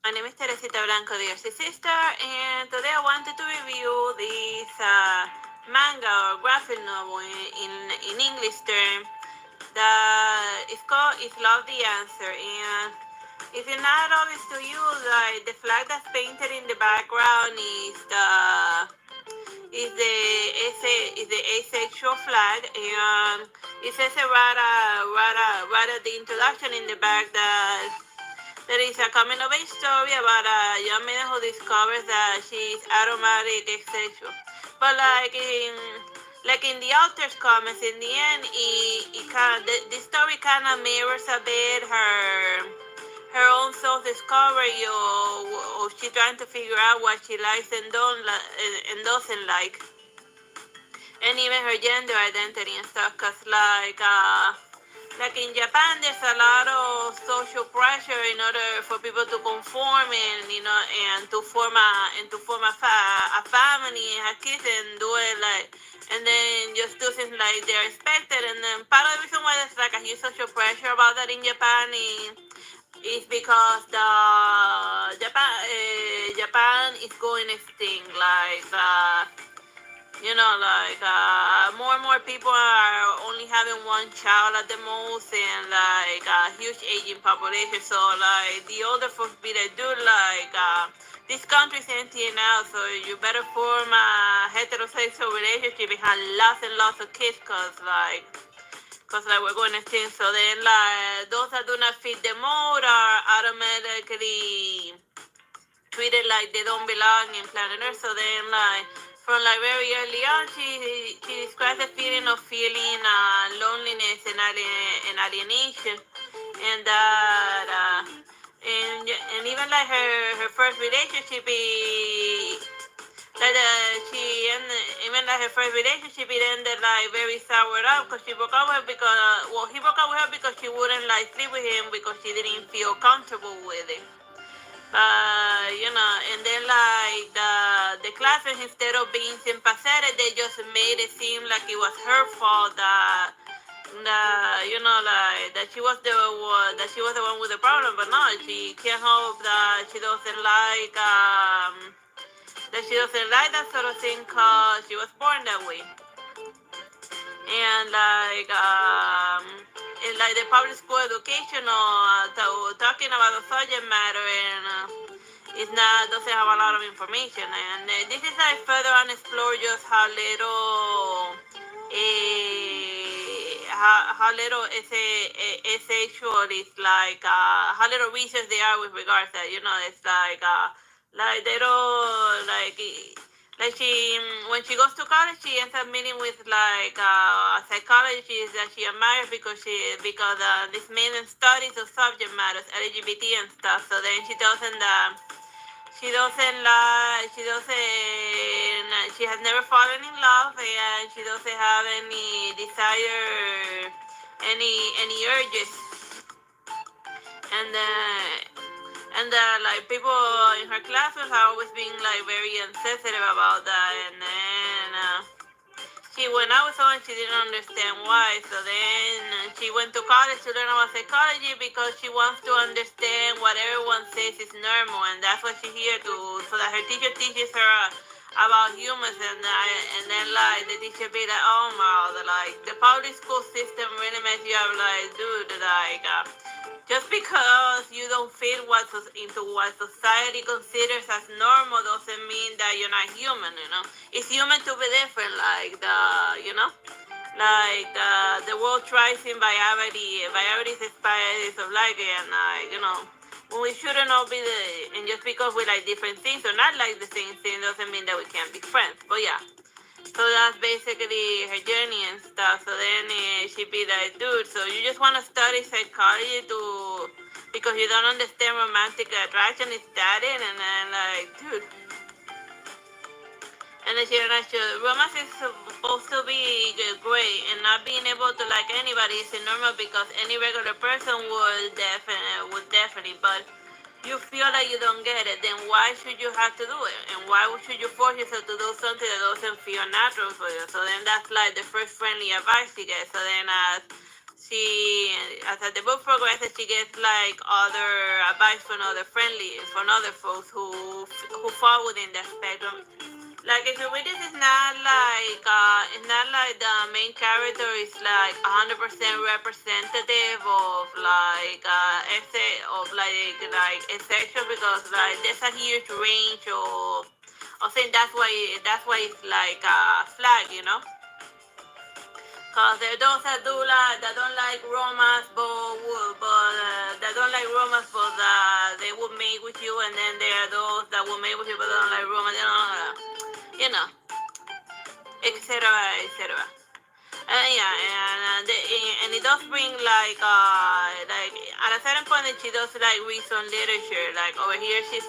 My name is Teresita Blanco, the Artsy Sister, and today I wanted to review this manga or graphic novel in English term that is called Is Love the Answer. And if it's not obvious to you, like the flag that's painted in the background is the asexual flag, and it says right at the introduction in the back that there is a coming of age story about a young man who discovers that she's aromatic asexual. But like in the author's comments, in the end, the story kind of mirrors a bit her own self-discovery, or she trying to figure out what she likes and doesn't like, and even her gender identity and stuff. Cause like in Japan, there's a lot of social pressure in order for people to conform and to form a family and have kids and do it like, and then just do things like they're expected. And then part of the reason why there's like a huge social pressure about that in Japan is because Japan is going extinct. Like more and more people are only having one child at the most, and like a huge aging population. So like the older folks be like, dude, like this country's emptying out, so you better form a heterosexual relationship and have lots and lots of kids, cause we're going extinct. So then like those that do not fit the mold are automatically treated like they don't belong in planet Earth. So then like from like very early on, she describes the feeling of feeling loneliness and alienation, and that and even like her first relationship, that she and even like her first relationship, it ended like very sour up because she broke up with her because he broke up with her because she wouldn't like sleep with him because she didn't feel comfortable with it. And then like the classmates, instead of being sympathetic, they just made it seem like it was her fault like that she was the one with the problem. But no, she can't help that she doesn't like that sort of thing because she was born that way. And like the public school education talking about the subject matter and it's not doesn't have a lot of information. And this is like further on explore just how little how little asexual is like how little research they are with regards to that. It's like they don't like she when she goes to college, she ends up meeting with like a psychologist that she admires because this man studies the subject matters LGBT and stuff. So then she doesn't she has never fallen in love, and she doesn't have any desire, any urges, and like people in her classes are always being like very insensitive about that. And then she went out with someone, she didn't understand why. So then she went to college to learn about psychology because she wants to understand what everyone says is normal, and that's what she's here to, so that her teacher teaches her about humans. And then like the teacher be like, oh my, like the public school system really makes you have like, dude, like just because you don't fit into what society considers as normal doesn't mean that you're not human. It's human to be different. Like the world thrives in variety. Variety is species of life, and we shouldn't all be and just because we like different things or not like the same thing doesn't mean that we can't be friends. But yeah. So that's basically her journey and stuff. So then she'd be like, dude, so you just want to study psychology because you don't understand romantic attraction? Is that it? And then like, dude. And then she realized romance is supposed to be great, and not being able to like anybody is normal because any regular person would definitely. But you feel like you don't get it, then why should you have to do it? And why should you force yourself to do something that doesn't feel natural for you? So then that's like the first friendly advice she gets. So then as the book progresses, she gets like other advice from other folks who fall within that spectrum. Like if you read this, it's not like the main character is like 100% representative of like asexual, because like there's a huge range of things. That's why it's like a flag. Cause there are those that don't like romance, but they will mate with you, and then there are those that will mate with you but don't like romance. Etc. etc. And it does bring like at a certain point she does like read some literature. Like over here she's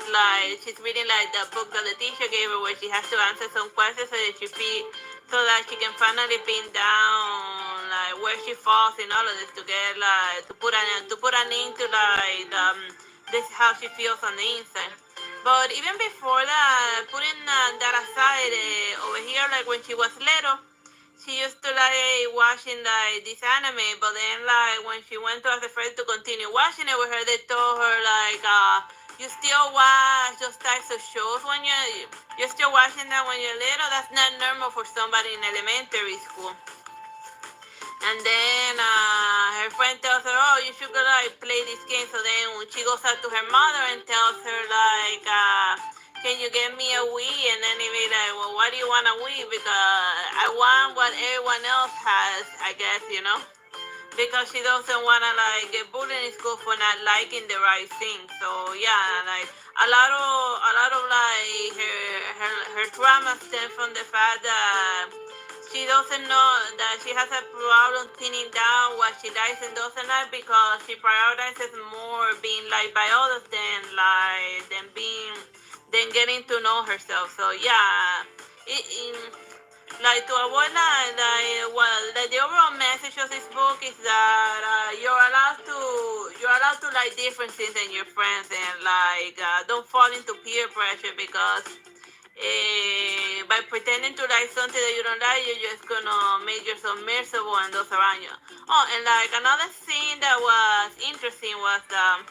reading like the book that the teacher gave her, where she has to answer some questions so that she can finally pin down like where she falls in all of this, to get like to put a name to like this is how she feels on the inside. But even before that, putting that aside, over here, like when she was little, she used to like watching like this anime. But then like when she went to ask her friends to continue watching it with her, they told her like, you still watch those types of shows when you're still watching that when you're little. That's not normal for somebody in elementary school. And then her friend tells her, oh, you should go like play this game. So then when she goes out to her mother and tells her like, can you get me a Wii? And then he be like, well, why do you want a Wii? Because I want what everyone else has, I guess. because she doesn't wanna like get bullied in school for not liking the right thing. So yeah, like a lot of like her trauma stems from the fact that she doesn't know that she has a problem pinning down what she likes and doesn't like because she prioritizes more being liked by others than getting to know herself. So yeah, like to avoid like the overall message of this book is that you're allowed to like different things than your friends and like don't fall into peer pressure because by pretending to like something that you don't like, you're just gonna make yourself miserable and those around you. Oh, and like another thing that was interesting was that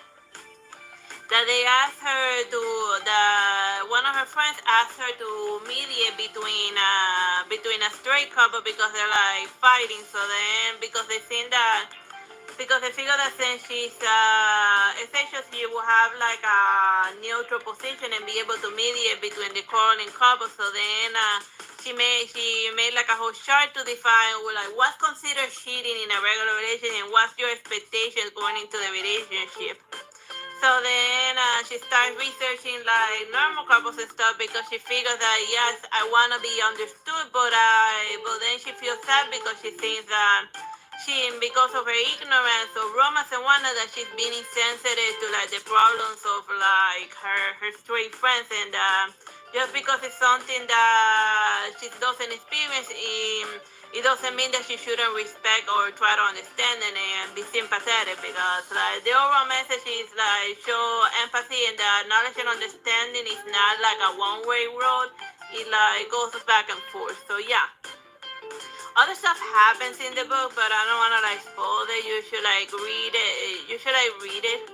they asked her to that one of her friends asked her to mediate between a straight couple because they're like fighting. So then because they figure that since she's essentially she will have like a neutral position and be able to mediate between the quarreling couple. So then she made like a whole chart to define like what's considered cheating in a regular relationship and what's your expectations going into the relationship. So then she starts researching like normal couples and stuff because she figures that yes, I want to be understood, but then she feels sad because she thinks that because of her ignorance of romance and whatnot that she's being insensitive to like the problems of like her straight friends and just because it's something that she doesn't experience it doesn't mean that she shouldn't respect or try to understand and be sympathetic because like the overall message is like show empathy and that knowledge and understanding is not like a one-way road. It like goes back and forth. So yeah. Other stuff happens in the book, but I don't wanna like spoil it. You should like read it. You should like read it.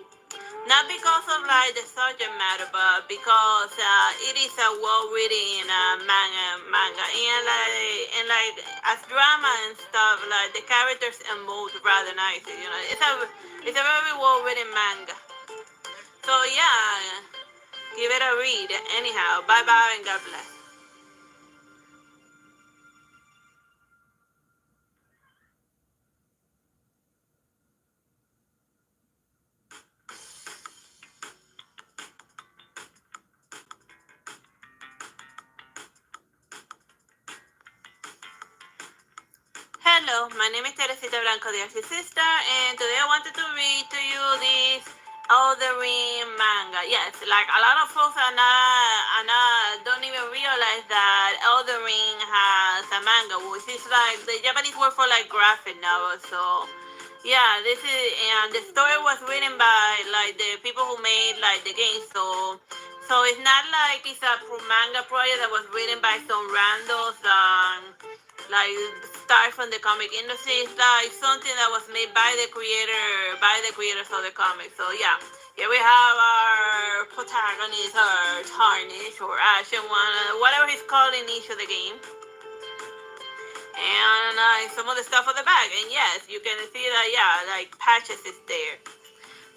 Not because of like the subject matter, but because it is a well-written manga, and like as drama and stuff, like the characters emote rather nicely. It's a very well-written manga. So yeah, give it a read. Anyhow, bye bye and God bless. Hello, my name is Teresita Blanco, the Artsy Sister, and today I wanted to read to you this Elden Ring manga. Yes, like a lot of folks don't even realize that Elden Ring has a manga, which is like the Japanese word for like graphic novel. So yeah, this is and the story was written by like the people who made like the game. So it's not like it's a manga project that was written by some randos. Like start from the comic industry. It's like something that was made by the creators of the comic. So yeah, here we have our protagonist, or Tarnish, or Ashen One, whatever he's called in each of the game, and some of the stuff on the back. And yes, you can see that like Patches is there.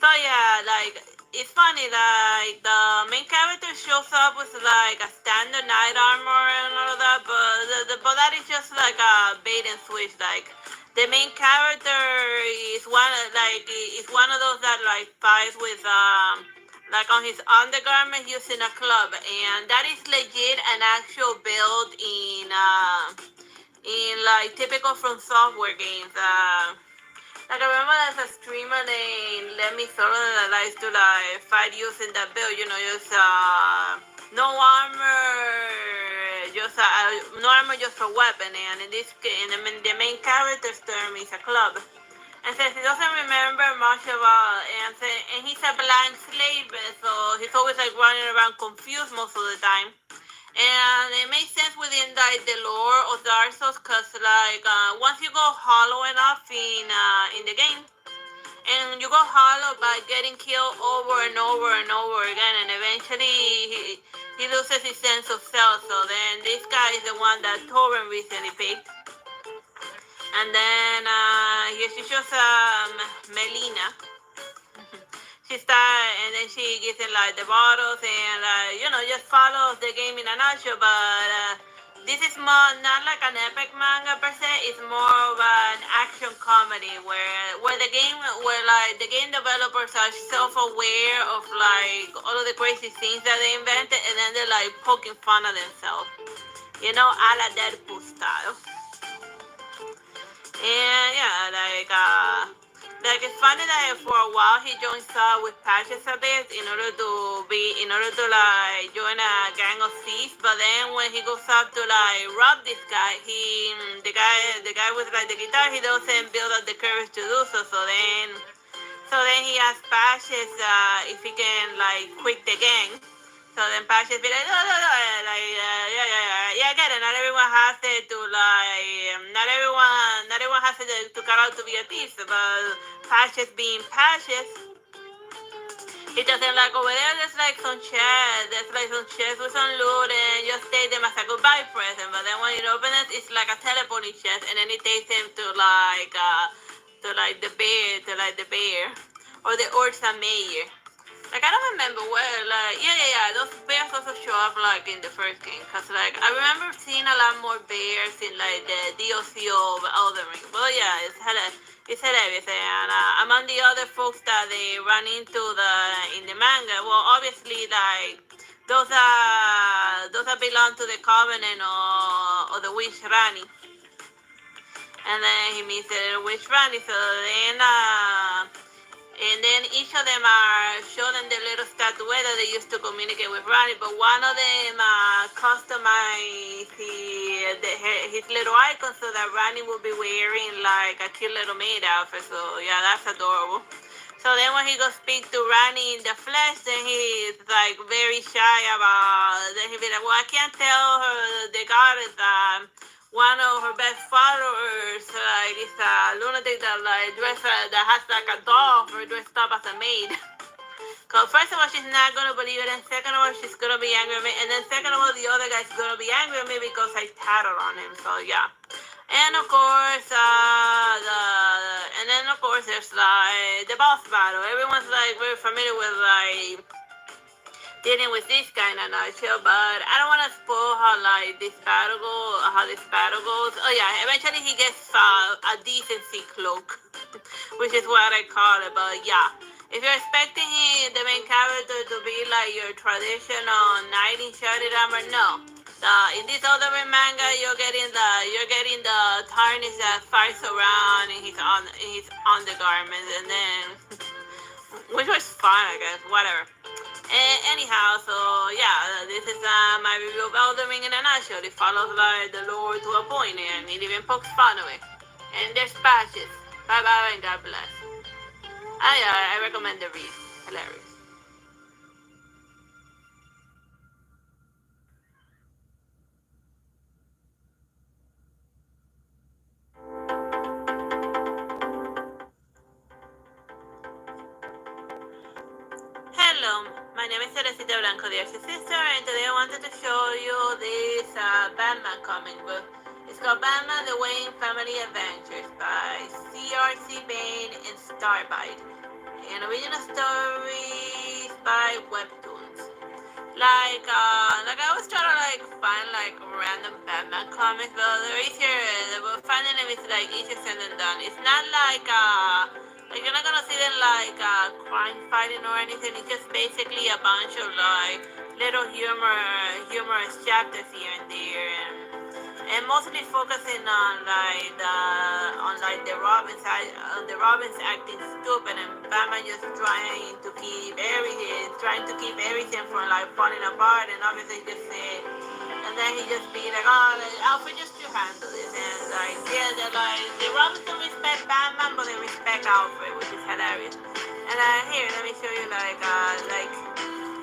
So yeah, like it's funny, like the main character shows up with like a standard knight armor and all of that, but that is just like a bait and switch. Like the main character is one of those that like fights with like on his undergarment using a club, and that is legit an actual build in like typical From Software games. Like I remember there's a streamer named Let Me Solo that likes to like fight using that build, just no armor, no armor, just a weapon. And in this case, the main character's term is a club. And since he doesn't remember much about, and he's a blank slate, so he's always like running around confused most of the time. And it makes sense within like the lore of Dark Souls, cause like once you go hollow enough in the game, and you go hollow by getting killed over and over and over again, and eventually he loses his sense of self. So then this guy is the one that Torren recently picked, and then she shows Melina. She starts and then she gives him like the bottles and just follows the game in a nutshell. this is more not like an epic manga per se. It's more of an action comedy where the game where like the game developers are self-aware of like all of the crazy things that they invented, and then they're like poking fun at themselves. You know, a la Deadpool style. And yeah, like it's funny that for a while he joined up with Patches a bit in order to like join a gang of thieves. But then when he goes up to like rob this guy, the guy with like the guitar, he doesn't build up the courage to do so. So then he asks Patches if he can like quit the gang. So then Patches be like, no, no, no, like, yeah, I get it. Not everyone has it to like, not everyone has it to cut out to be a thief. But Patches being Patches, he doesn't like over there. There's like some chest with some loot, and just take them as a goodbye present. But then when it opens, it's like a teleporting chest, and then it takes him to the bear, or the Ursa Mayor. Like, I don't remember where, like, yeah, those bears also show up, like, in the first game. Because, like, I remember seeing a lot more bears in, like, the DLC of Elden Ring. But, yeah, it's hilarious. And among the other folks that they run into in the manga, well, obviously, like, those that belong to the Covenant or the Witch Rani. And then he meets the Witch Rani, so then, and then each of them are showing the little statuette that they used to communicate with Ronnie, but one of them customized his little icon so that Ronnie will be wearing like a cute little maid outfit. So yeah, that's adorable. So then when he goes speak to Ronnie in the flesh, then he's like very shy about, then he'll be like, well, I can't tell her the goddess one of her best followers is a lunatic that that has like a doll or dressed up as a maid. Cause first of all, she's not gonna believe it, and second of all, she's gonna be angry at me, and then second of all, the other guy's gonna be angry at me because I tattled on him. So yeah, and of course, there's like the boss battle. Everyone's like very familiar with like dealing with this kind of nutshell, but I don't want to spoil how this battle goes. Oh yeah, eventually he gets a decency cloak, which is what I call it. But yeah, if you're expecting the main character to be like your traditional knight in shining armor, no. In this other manga, you're getting the tarnish that flies around in his undergarments, and then which was fun, I guess. Whatever. Anyhow, so yeah, this is my review of Elden Ring in a nutshell. It follows like the lore to a point, and it even pokes fun of it. And there's Patches. Bye bye and God bless. I recommend the read. Hilarious. Hello, my name is Teresita Blanco, the Artsy Sister, and today I wanted to show you this Batman comic book. It's called Batman the Wayne Family Adventures by CRC Bain and Starbite. And original stories by Webtoons. I always try to find random Batman comics, but they're easier. But finding them is easier said than done. It's not you're not gonna see them crime fighting or anything. It's just basically a bunch of little humorous chapters here and there, and mostly focusing on the Robin's acting stupid, and Batman just trying to keep everything from falling apart, and obviously just and then he just be like, oh, Alfred, just you handle this, and the Robins don't respect Batman, but they respect Alfred, which is hilarious. And here, let me show you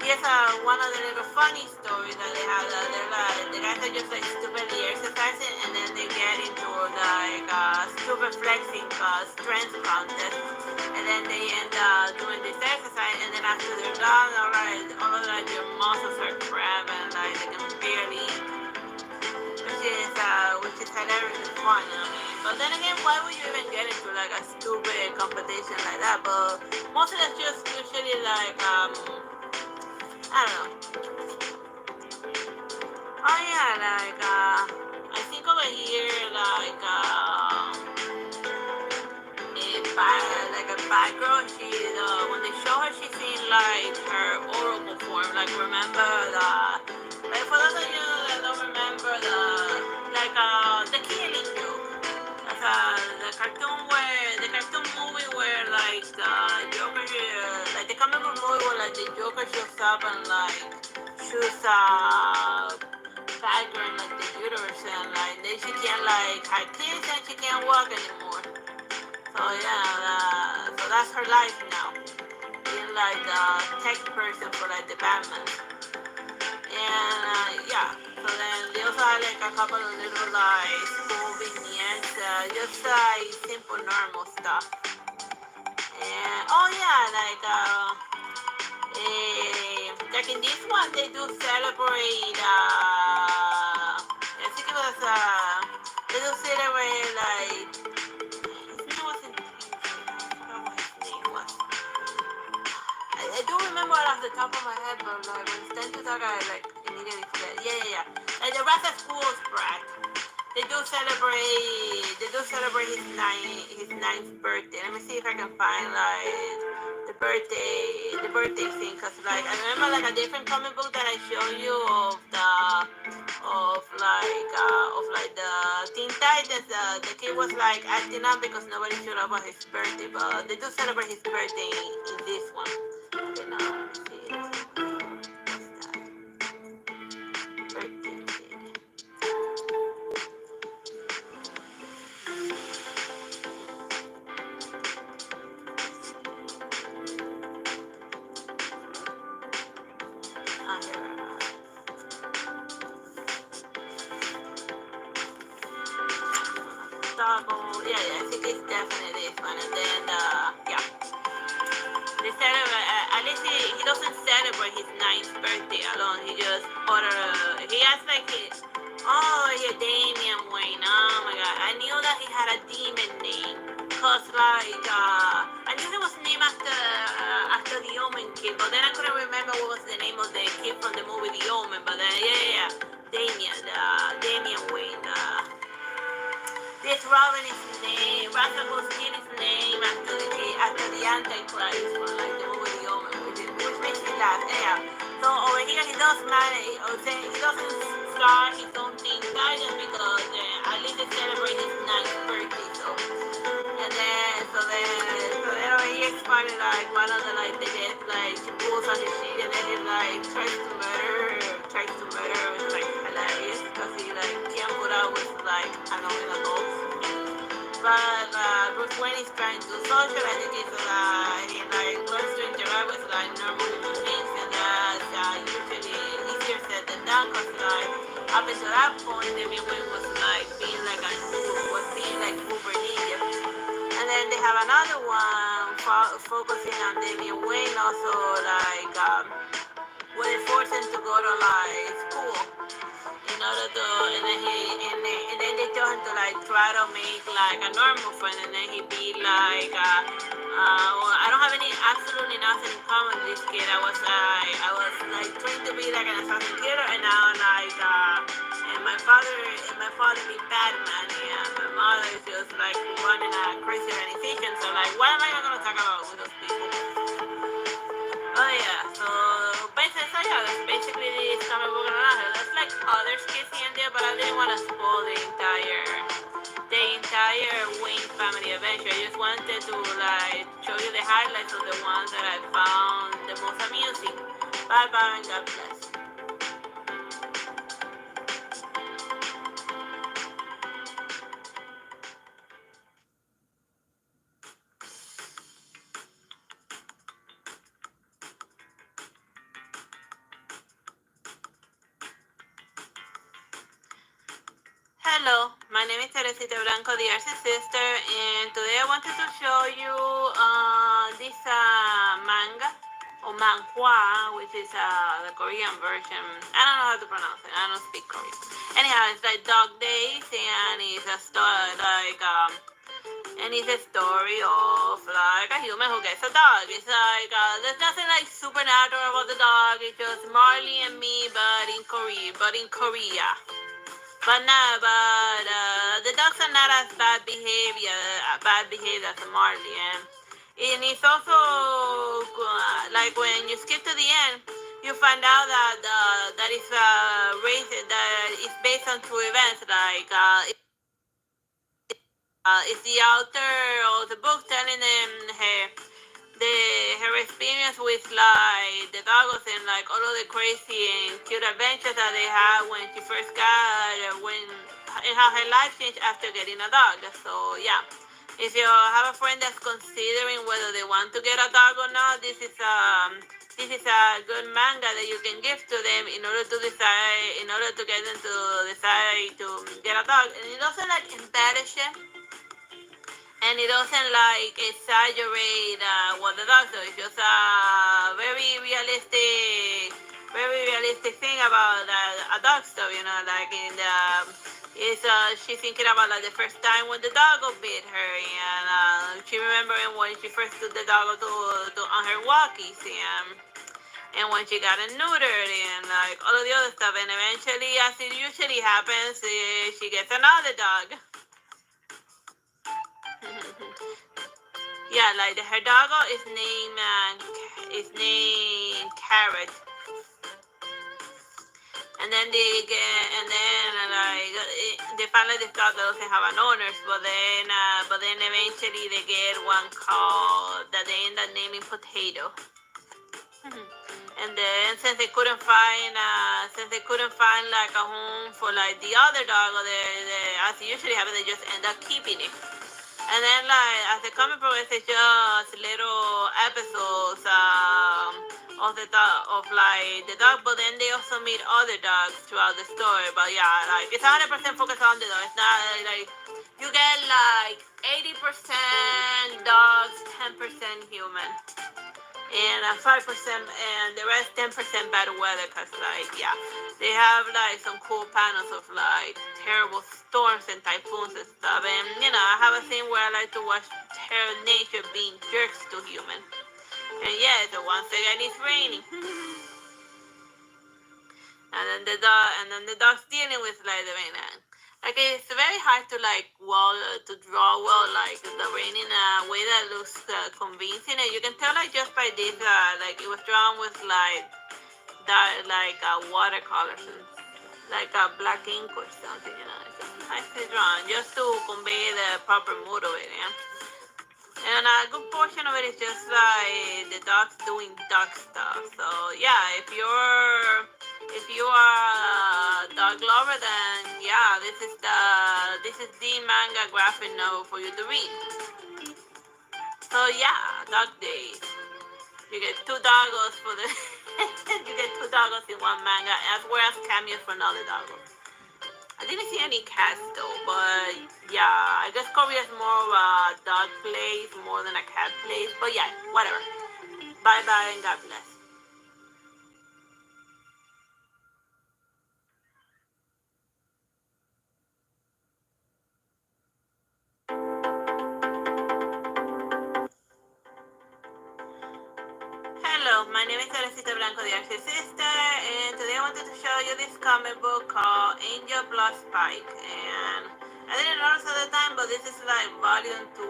here's one of the little funny stories that they have. The guys are just stupidly exercising, and then they get into stupid flexing strength contest, and then they end up doing this exercise, and then after they're done, all of their muscles are cramping, they can barely eat, which is hilarious and fun. But then again, why would you even get into a stupid competition like that? But most of that's just usually I don't know. Oh yeah, over here like a bad girl. She when they show her, she's in like her oracle form. Like remember like for those of you that don't remember the killing joke. That's the cartoon movie where like the Joker like the comic book movie where like the Joker shows up and like shoots Tiger in like the uterus and like then she can't like have kids and she can't walk anymore. So yeah, so that's her life now. Being like the tech person for like the Batman. And yeah, so then they also had like a couple of little like school vignettes, just like simple normal stuff. And oh yeah, like in this one they do celebrate I think it was they do celebrate like his name wasn't I forgot what his name was. I do remember it off the top of my head, but like when it's time to talk I like immediately forget. Yeah. Like the rest of school's brat. They do celebrate his ninth birthday. Let me see if I can find like the birthday thing, cause like I remember like a different comic book that I showed you of the Teen Titans. The kid was like acting up because nobody showed up on his birthday, but they do celebrate his birthday in this one. Okay, now let me see. What's that? Birthday kid. Yeah, I think it's definitely this one. And then, yeah. They celebrate, at least he doesn't celebrate his ninth birthday alone. He just he has like Damian Wayne. Oh my god. I knew that he had a demon name. Cause like, I knew he was named after the Omen kid, but then I couldn't remember what was the name of the kid from the movie The Omen. But then, yeah. Damian Wayne. This Robin is name, Russell Huskin is named after the Antichrist from like the movie The Omen, which makes me laugh. Yeah. So over here he doesn't start his own thing just because at least they celebrate his ninth birthday. So then over here it's probably like one of the like they get like she pulls on his sheet and then he like tries to murder her, which is like hilarious because he like can't put out with like annoying adults. But Bruce Wayne is trying to socialize the kids so that he like learns to interact with like normal human beings, and that's usually easier said than done because like up until that point Damian Wayne was like being like uber ninja. And then they have another one focusing on Damian Wayne also like where they force him to go to like school in order to and then they tell him to like try to make like a normal friend, and then he be like well, I don't have absolutely nothing in common with this kid. I was like trying to be like an assassin killer, and now like and my father be Batman, and my mother is just like running a crazy organization. So like what am I gonna talk about with those people? Oh yeah, so that's basically this comic book. There's like other skits here and there, but I didn't want to spoil the entire Wayne family adventure. I just wanted to like show you the highlights of the ones that I found the most amusing. Bye bye and God bless. Hello, my name is Teresita Blanco, the Artsy Sister, and today I wanted to show you this manga, or manhwa, which is the Korean version. I don't know how to pronounce it, I don't speak Korean. Anyhow, it's like Dog Days, and it's a story, it's a story of like a human who gets a dog. It's like, there's nothing like supernatural about the dog, it's just Marley and me, but in Korea. the dogs are not as bad behavior as Marley, and it's also like when you skip to the end, you find out that that is race that is based on true events. Like it's the author of the book telling them her experience with like the dogs and like all of the crazy and cute adventures that they had when she first got when and how her life changed after getting a dog. So yeah, if you have a friend that's considering whether they want to get a dog or not, this is a good manga that you can give to them in order to get them to decide to get a dog, and it doesn't like embellish it. And it doesn't like exaggerate what the dog does. It's just a very realistic thing about a dog story. You know, like in the she's thinking about like the first time when the dog bit her, and she remembering when she first took the dog to on her walkies, and when she got neutered and like all of the other stuff. And eventually, as it usually happens, she gets another dog. Yeah, like her doggo is named Carrot, and then they find like this dog that doesn't have an owner, but then eventually they get one called that they end up naming Potato. And then since they couldn't find like a home for like the other dog, or as usually happens, they just end up keeping it. And then, like, as the comic progresses, just little episodes of the dog, but then they also meet other dogs throughout the story. But yeah, like, it's 100% focused on the dog. It's not like you get like 80% dogs, 10% human, and 5% and the rest 10% bad weather. Cause like yeah, they have like some cool panels of like terrible storms and typhoons and stuff. And I have a thing where I like to watch nature being jerks to human. And yeah, so once again it's raining. And then the dog's dealing with like the rain. Like it's very hard to to draw like the rain in a way that looks convincing. And you can tell like just by this like it was drawn with like watercolors and like a black ink or something. It's just nicely drawn just to convey the proper mood of it. And a good portion of it is just like the dogs doing dog stuff. So yeah, if you're a dog lover, then yeah, this is the manga graphic novel for you to read. So yeah, Dog Days. You get 2 doggos for the you get 2 doggos in one manga, as well as cameos for another doggo. I didn't see any cats though, but yeah, I guess Korea is more of a dog place more than a cat place. But yeah, whatever. Bye bye and God bless. Hello, my name is Teresita Blanco, the Artsy Sister, and today I wanted to show you this comic book called Angel Plus Spike. And I didn't notice at the time, but this is like volume 2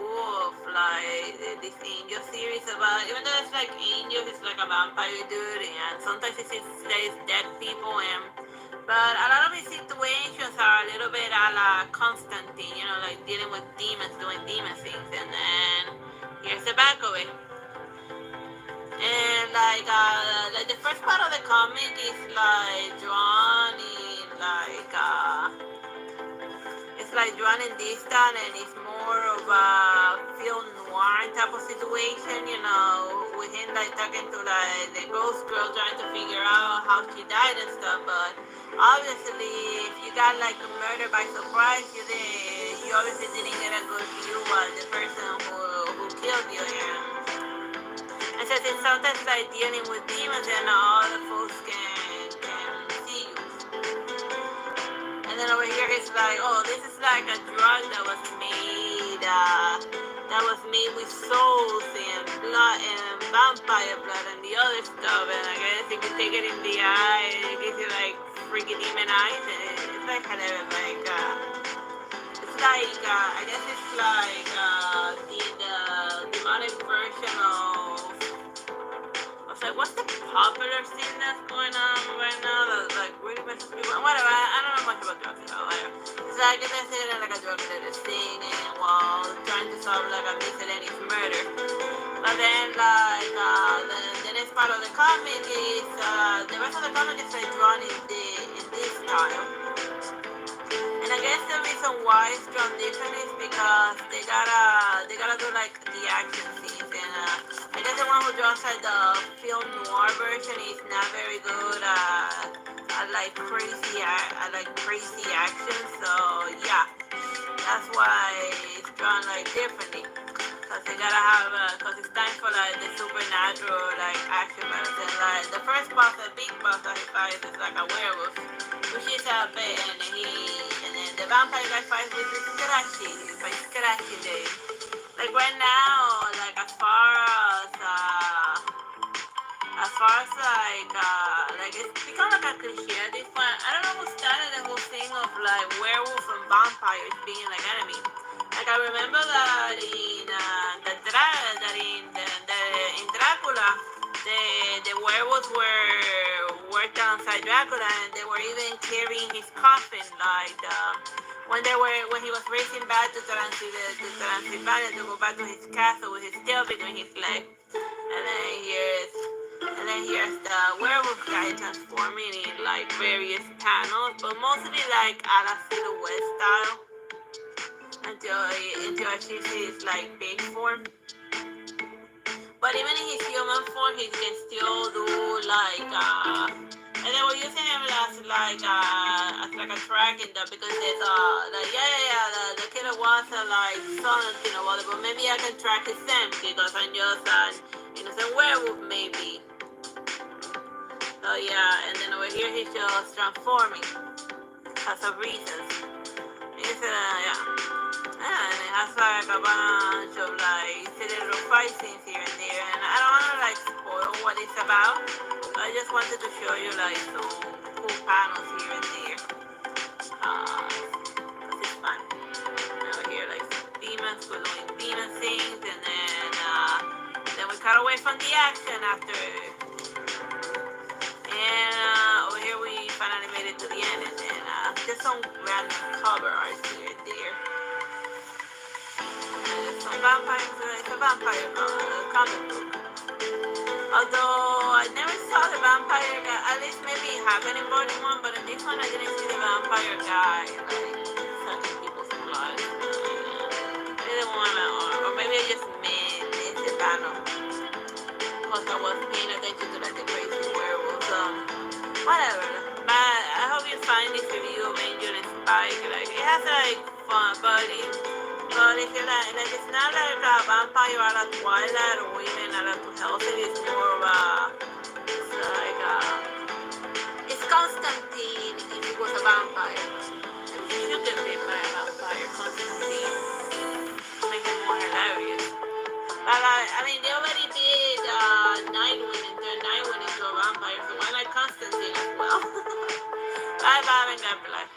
of like this Angel series about, even though it's like Angel, it's like a vampire dude, and sometimes it says dead people, but a lot of his situations are a little bit a la Constantine, like dealing with demons, doing demon things, and then here's the back of it. And like the first part of the comic is like drawn in it's like drawn in distant, and it's more of a film noir type of situation, with him like talking to like the ghost girl trying to figure out how she died and stuff. But obviously, if you got like murdered by surprise, you obviously didn't get a good view of the person who killed you. And since it's sometimes like dealing with demons, and all the folks can see you. And then over here it's like, oh, this is like a drug that was made with souls and blood and vampire blood and the other stuff. And I guess you can take it in the eye, and it gives you like freaky demon eyes, and it's like kind of like it's like I guess it's like the demonic version of. I was like, what's the popular scene that's going on right now that like really messes people? Whatever, I don't know much about drugs, so whatever. It's like they're sitting like a drug dealer singing while trying to solve like a miscellaneous murder. But then like the next part of the comic is the rest of the comic is like drawn in this style. And I guess the reason why it's drawn different is because they gotta do like the action scenes, and I guess the one who draws like the film noir version is not very good at like crazy action. So yeah, that's why it's drawn like differently. Cause they gotta have cause it's time for like the supernatural like action battles, and like the first boss, the big boss that he fights is like a werewolf, which is a bit, and then the vampire guy fights with his scratchy day. Like right now, like as far as like it's become like a cliche at this point. I don't know who started the whole thing of like werewolves and vampires being like enemies. Like I remember that in Dracula, the werewolves were worked alongside Dracula, and they were even carrying his coffin, like when he was racing back to Transylvania to go back to his castle with his tail between his legs, and then here's the werewolf guy transforming in like various panels, but mostly like a la silhouette style until achieves his like big form. But even in his human form, he can still do like and they were using him as like a tracking dog, because there's the killer was like something about it, but maybe I can track his scent because I'm just an innocent werewolf maybe. So yeah, and then over here he's just transforming because of reasons. It's and it has like a bunch of like silly little fight scenes here and there, and I don't want to like spoil what it's about, but I just wanted to show you like some cool panels here and there, cause it's fun. And over here like some demons, we're doing demon things, and then we cut away from the action after, and over here we finally made it to the end, and then just some random cover art here and there. Some vampires, it's a vampire comic book. Although I never saw the vampire guy, at least maybe it happened in Volume 1, but in this one I didn't see the vampire guy like sucking people's blood. Maybe the one, or maybe I just missed the panel because I was paying attention to like the crazy werewolves. Whatever. But I hope you find this review of Angel and Spike. Like it has like fun, but if you like it's not like a vampire a la Twilight or even a la Two Houses. It's more of it's like it's Constantine if he was a vampire. You should get bit by a vampire, Constantine, to make it more hilarious. But I mean, they already did Nightwing and turned Nightwing into a vampire, so why not Constantine as well? Bye bye and God bless.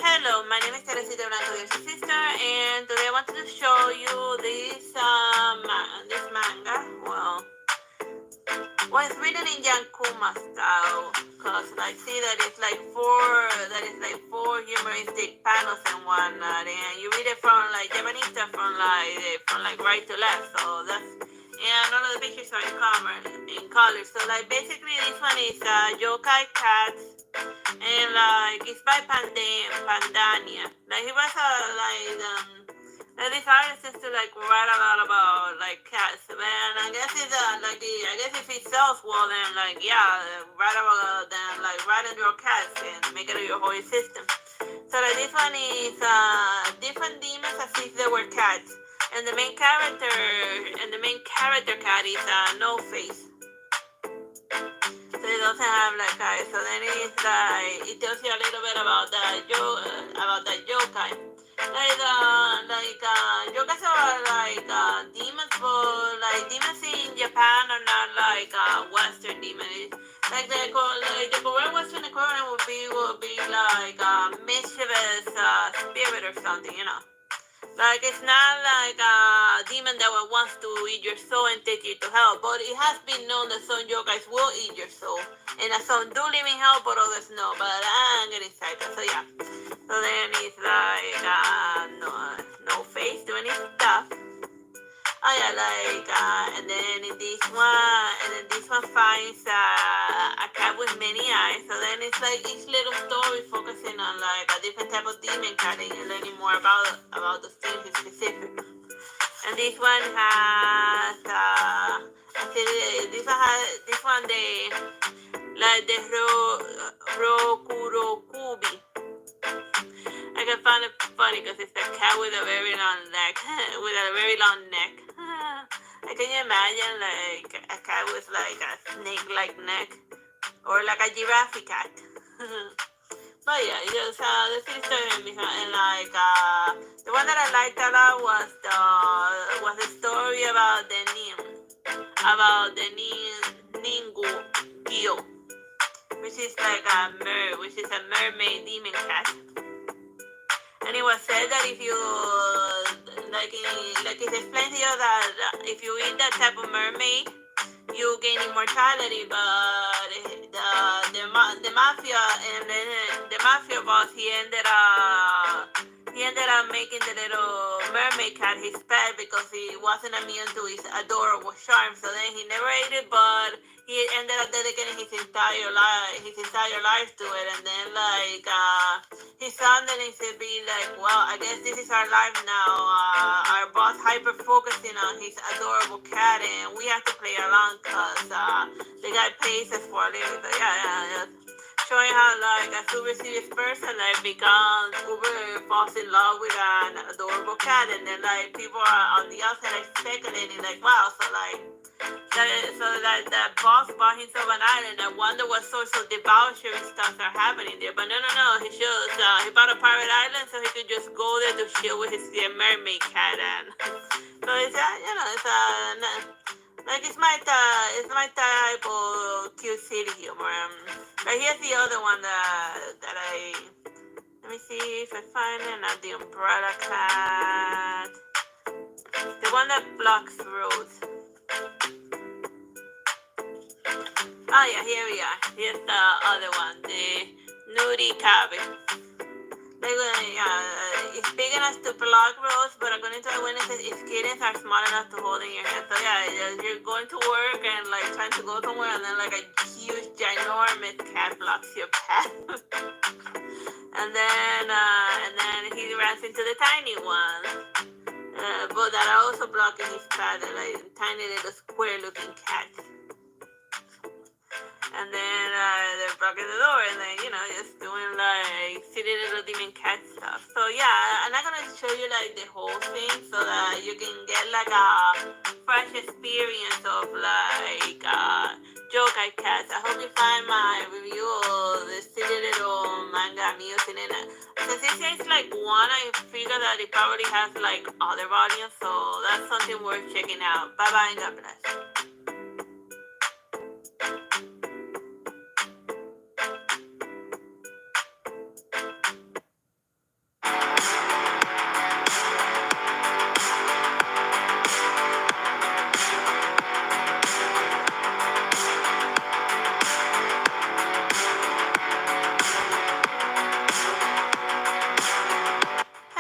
Hello, my name is Teresita Blanco Plays, Artsy Sister, and today I wanted to show you this manga. Well, it's written in Yankuma style, cause like see that it's like four humoristic panels and whatnot, and you read it from like Japanese stuff from like right to left. So that's, and all of the pictures are in color. So like basically this one is Yokai Cats. And like it's by Pandania. Like he was this artist is to like write a lot about like cats. Man, I guess it's I guess if he sells well, then like yeah, write about them, like write and draw cats and make it your whole system. So like this one is different demons as if they were cats, and the main character cat is no face. So it doesn't have like eyes. So then it's like it tells you a little bit about the yokai. Yokai are like demons, but like demons in Japan are not like Western demons. Like the Korean Western equivalent would be like mischievous spirit or something, you know. Like it's not like a demon that wants to eat your soul and take you to hell, but it has been known that some yokais will eat your soul, and some do live in hell, but others no. But I'm getting sidetracked, so yeah. So then it's like no face doing his stuff. Oh yeah, like and then this one finds a cat with many eyes. So then it's like each little story focusing on like a different type of demon cat and learning more about those things in specific. And this one has the Rokurokubi. I can find it funny because it's a cat with a very long neck, Like, can you imagine like a cat with like a snake-like neck, or like a giraffe cat? But yeah, just the sister and like the one that I liked a lot was the story about the Ningu Gyo, which is like a mermaid demon cat. And it was said that if you it explains here that if you eat that type of mermaid, you gain immortality. But the mafia and the mafia boss, he ended up making the little mermaid cat his pet because he wasn't immune to his adorable charm. So then he never ate it, but he ended up dedicating his entire life to it. And then like his son then needs to be like, well, I guess this is our life now. Our boss hyper focusing on his adorable cat, and we have to play along because the guy pays us for a living. So yeah. Showing how like a super serious person like becomes falls in love with an adorable cat, and then like people are on the outside like speculating like, wow, so that boss bought himself an island. I wonder what sorts of debauchery stuff are happening there. But no, he bought a private island so he could just go there to chill with his mermaid cat, and so it's my type of cute city humor. But here's the other one that I, let me see if I find it. Not the umbrella cat, the one that blocks roads. Oh yeah, here we are. Here's the other one, the nudie cabin. It's big enough to block roads, but according to the witnesses, its kittens are small enough to hold in your hand. So yeah, you're going to work and like trying to go somewhere, and then like a huge, ginormous cat blocks your path. and then he runs into the tiny one, but that are also blocking his path. They're like tiny little square-looking cats. And then they're blocking the door, and then, just doing like silly little demon cat stuff. So yeah, I'm not gonna show you like the whole thing so that you can get like a fresh experience of like yokai cats. I hope you find my review of the silly little manga I'm using in it. Since it says like one, I figure that it probably has like other volumes, so that's something worth checking out. Bye bye and God bless.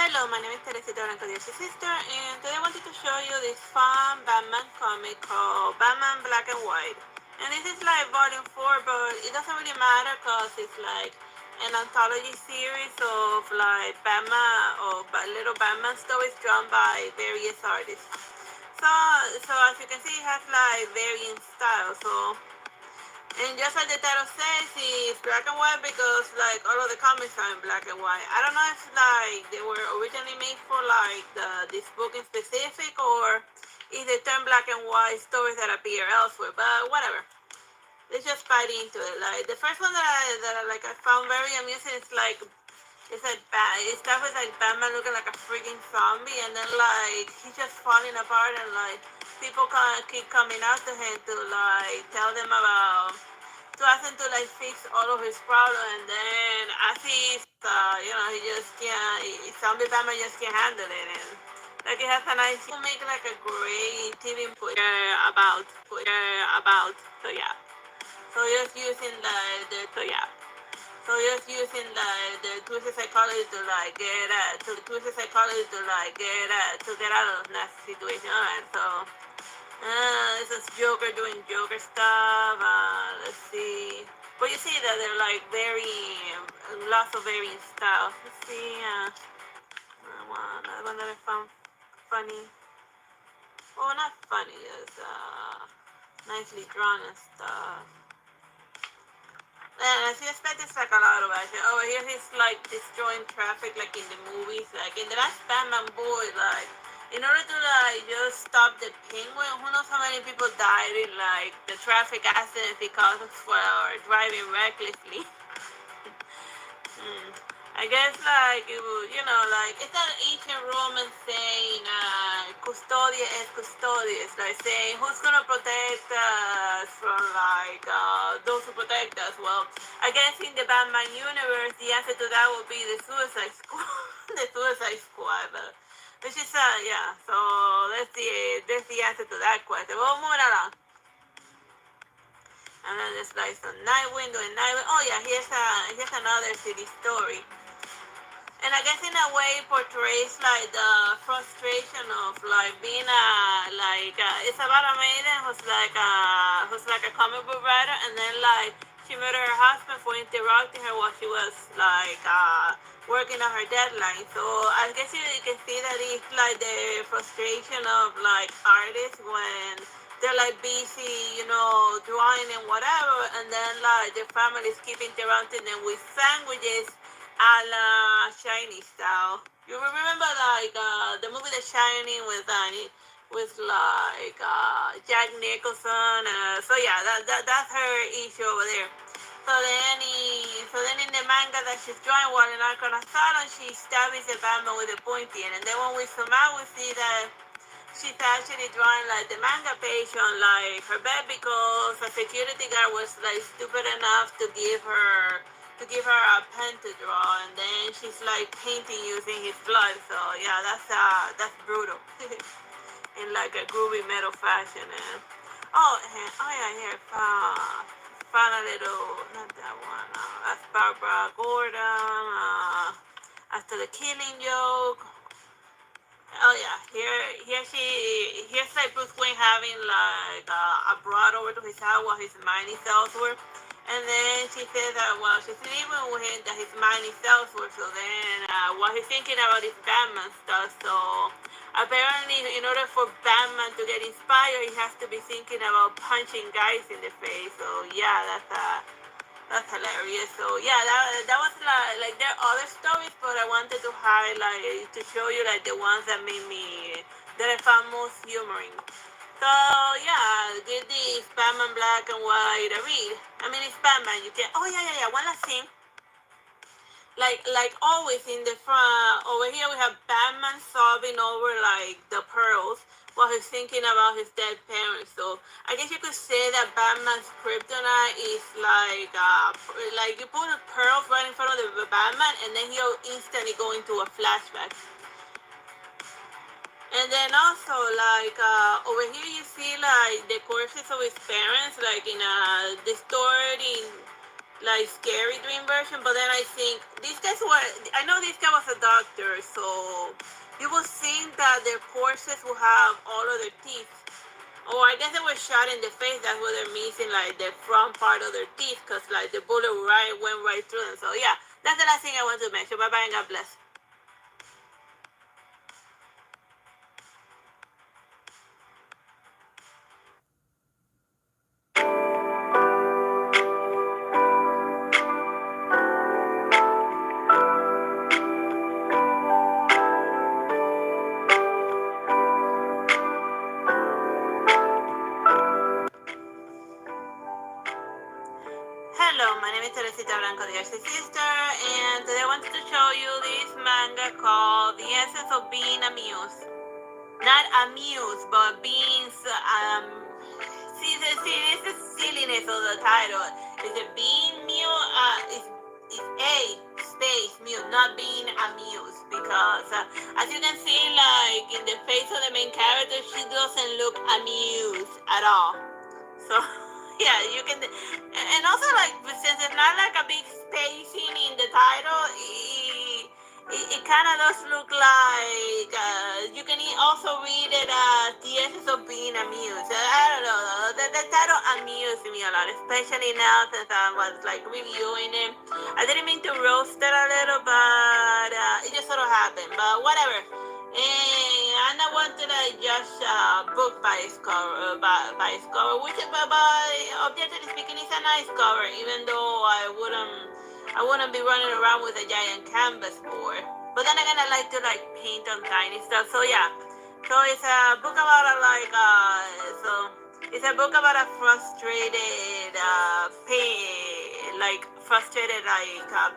Hello, my name is Teresita Blanco Plays, Artsy Sister, and today I wanted to show you this fun Batman comic called Batman Black and White. And this is like volume 4, but it doesn't really matter because it's like an anthology series of like Batman or little Batman stories drawn by various artists. So as you can see, it has like varying styles. So And just like the title says, it's black and white because like all of the comics are in black and white. I don't know if like they were originally made for like this book in specific, or if they turn black and white stories that appear elsewhere. But whatever, let's just fight into it. Like the first one that I found very amusing is like it's like it starts with like Batman looking like a freaking zombie, and then like he's just falling apart, and like people keep coming out to him to like tell them about to ask him to like fix all of his problems, and then as he's he just can't. Zombie Batman just can't handle it, and like it has a nice. Will make like a great TV put about. So yeah. So just using the so yeah. So just using the twisted psychology to like get out of that situation. Alright, so this is Joker doing Joker stuff. Let's see. But you see that they're like very lots of varying styles. Let's see. Another one that I found funny. Well, not funny. It's nicely drawn and stuff. And as you expect, it's like a lot of action. Over here, he's like destroying traffic, like in the movies. Like in the last Batman Boy, like in order to like just stop the penguin, who knows how many people died in like the traffic accident because of driving recklessly. I guess like like it's an ancient Roman saying, "Custodia es custodies," like saying who's gonna protect us from like those who protect us. Well, I guess in the Batman universe, the answer to that would be the Suicide Squad, the Suicide Squad. Which is yeah. So that's the answer to that question. Well, moving along. And then there's like some Nightwing doing Nightwing. Oh yeah, here's another city story. And I guess in a way portrays like the frustration of like being it's about a maiden who's like a comic book writer, and then like she murdered her husband for interrupting her while she was like working on her deadline. So I guess you can see that it's like the frustration of like artists when they're like busy, drawing and whatever, and then like their families keep interrupting them with sandwiches a la Shiny style. You remember like the movie The Shining with like Jack Nicholson. So yeah, that's her issue over there. So then in the manga that she's drawing while in Arkham Asylum, she stabs the Batman with a pointy end, and then when we zoom out, we see that she's actually drawing like the manga page on like her bed because a security guard was like stupid enough to give her a pen to draw, and then she's like painting using his blood. So yeah, that's brutal in like a groovy metal fashion. And yeah, here found a little, not that one. That's Barbara Gordon. After the Killing Joke. Oh yeah, here's like Bruce Wayne having like a brought over to his house while his mind is elsewhere, and then she says that while she's living with him that his mind is elsewhere. So then while he's thinking about his Batman stuff, so apparently in order for Batman to get inspired, he has to be thinking about punching guys in the face. So yeah, that's hilarious. So yeah, that was like there are other stories, but I wanted to highlight to show you like the ones that I found most humoring. So yeah, give the Batman black and white a read. I mean it's Batman. You can. Oh yeah. One last thing. Like always in the front over here we have Batman sobbing over like the pearls while he's thinking about his dead parents. So I guess you could say that Batman's kryptonite is like you put a pearl right in front of the Batman, and then he'll instantly go into a flashback. And then also like over here you see like the corpses of his parents like in a distorting like scary dream version, but then I think these guys were, I know this guy was a doctor, so you will think that their corpses will have all of their teeth. Or I guess they were shot in the face, that's why they're missing like the front part of their teeth, because like the bullet went right through them. So yeah, that's the last thing I want to mention. Bye bye and God bless. my name is Teresita Blanco, the Artsy Sister, and today I wanted to show you this manga called The Essence of Being Amused. Not amused, but being, see the silliness of the title. Is it being mute? Is A space mute, not being amused, because as you can see, like in the face of the main character, she doesn't look amused at all. So yeah, you can, and also like since it's not like a big spacing in the title, it kind of does look like you can also read it as the essence of being amused. I don't know, the title amused me a lot, especially now since I was like reviewing it. I didn't mean to roast it a little, but it just sort of happened. But whatever. And I don't want to like just book by its cover, which by objectively speaking is a nice cover, even though I wouldn't be running around with a giant canvas board. But then again, I like to like paint on tiny stuff. So yeah, so it's a book about it's a book about a frustrated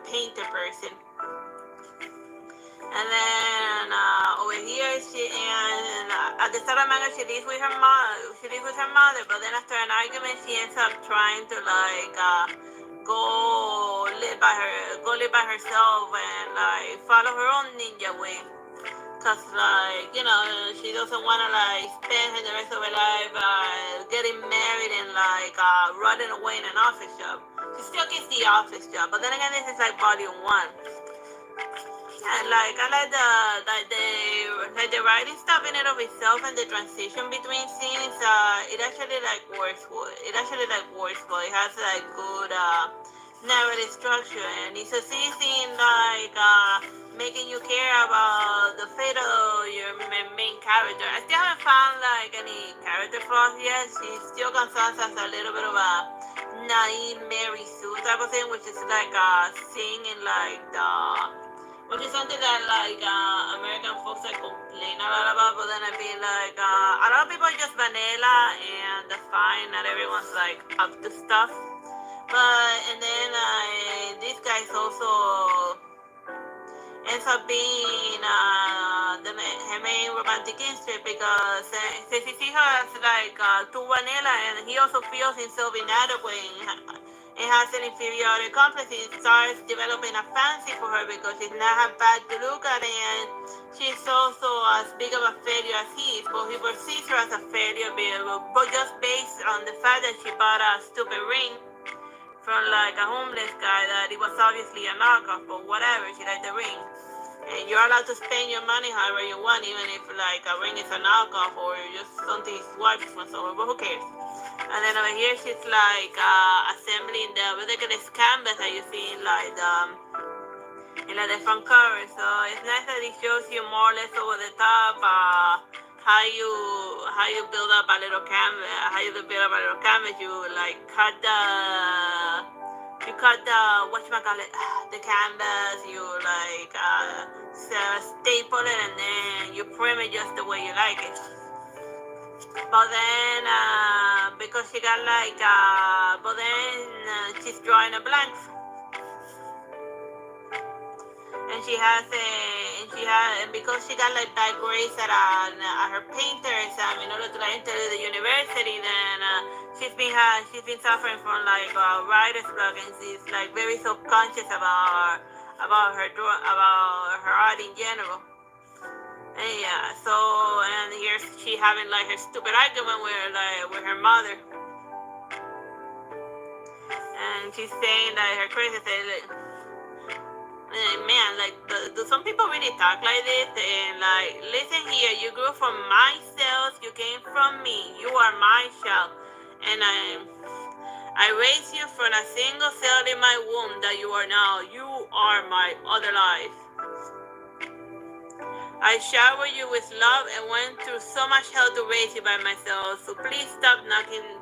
painter person. And then over here, at the start of the manga, she lives with her mother. But then after an argument, she ends up trying to like go live by herself and like follow her own ninja way. Cause like she doesn't want to like spend the rest of her life getting married and like running away in an office job. She still gets the office job, but then again, this is like volume 1. Yeah, like I like the writing stuff in and of itself and the transition between scenes. It actually works well. It has like good narrative structure, and it succeeds in like making you care about the fate of your main character. I still haven't found like any character flaws yet. She still comes off as a little bit of a naive Mary Sue type of thing, which is like singing like which is something that like American folks like complain a lot about, but then I feel like a lot of people are just vanilla and that's fine. Not everyone's like up to stuff. But and then this guy's also ends up being her main romantic interest because since he sees her as like too vanilla, and he also feels himself inadequate and has an inferiority complex, he starts developing a fancy for her because she's not bad to look at, and she's also as big of a failure as he is. But he perceives her as a failure, but just based on the fact that she bought a stupid ring from like a homeless guy that it was obviously a knockoff, but whatever, she liked the ring. And you're allowed to spend your money however you want, even if like a ring is a knockoff or just something swiped from somewhere, but who cares? And then over here she's like assembling the ridiculous canvas that you see in like the front cover. So it's nice that it shows you more or less over the top how you build up a little canvas. You like cut the the canvas. You like staple it and then you print it just the way you like it. But then because she got like she's drawing a blank. And because she got like bad grades at her painter exam in order to like enter the university, then she's been suffering from like writer's block, and she's like very subconscious about her art in general. And yeah, and here she having like her stupid argument with her mother, and she's saying that her crazy thing. Man, like, do some people really talk like this? And like, listen here, you grew from my cells, you came from me, you are my child, and I raised you from a single cell in my womb that you are now. You are my other life. I showered you with love and went through so much hell to raise you by myself, so please stop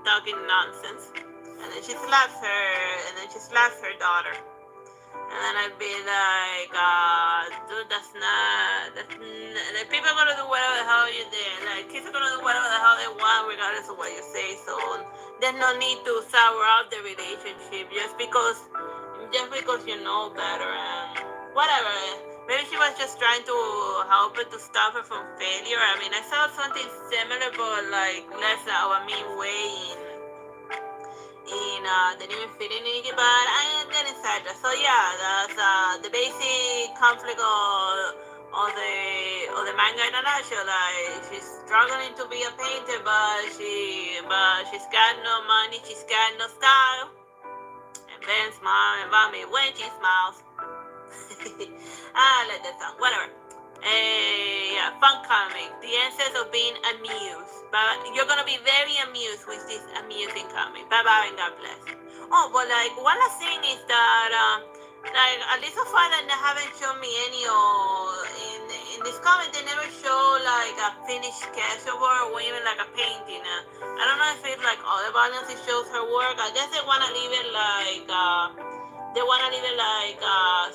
talking nonsense. And then she slaps her daughter. And then I'd be like, dude, that's like people are gonna do whatever the hell you did. Like kids are gonna do whatever the hell they want, regardless of what you say. So there's no need to sour up the relationship just because you know better and whatever. Maybe she was just trying to help her to stop her from failure. I mean, I saw something similar, but like less of a mean way in the new Infinity, but I am getting sidetracked. So yeah, that's the basic conflict of the manga in a nutshell. Like she's struggling to be a painter, but she's got no money, she's got no style. And Ben smiles and Bambi when she smiles. I like that song. Whatever. Yeah, fun comic. The essence of being amused. But you're gonna be very amused with this amusing comic. Bye bye and God bless. Oh, but like one last thing is that like at least so far that they haven't shown me any in this comic they never show like a finished sketch of her or even like a painting. I don't know if it's like all the volumes it shows her work. I guess they wanna leave it like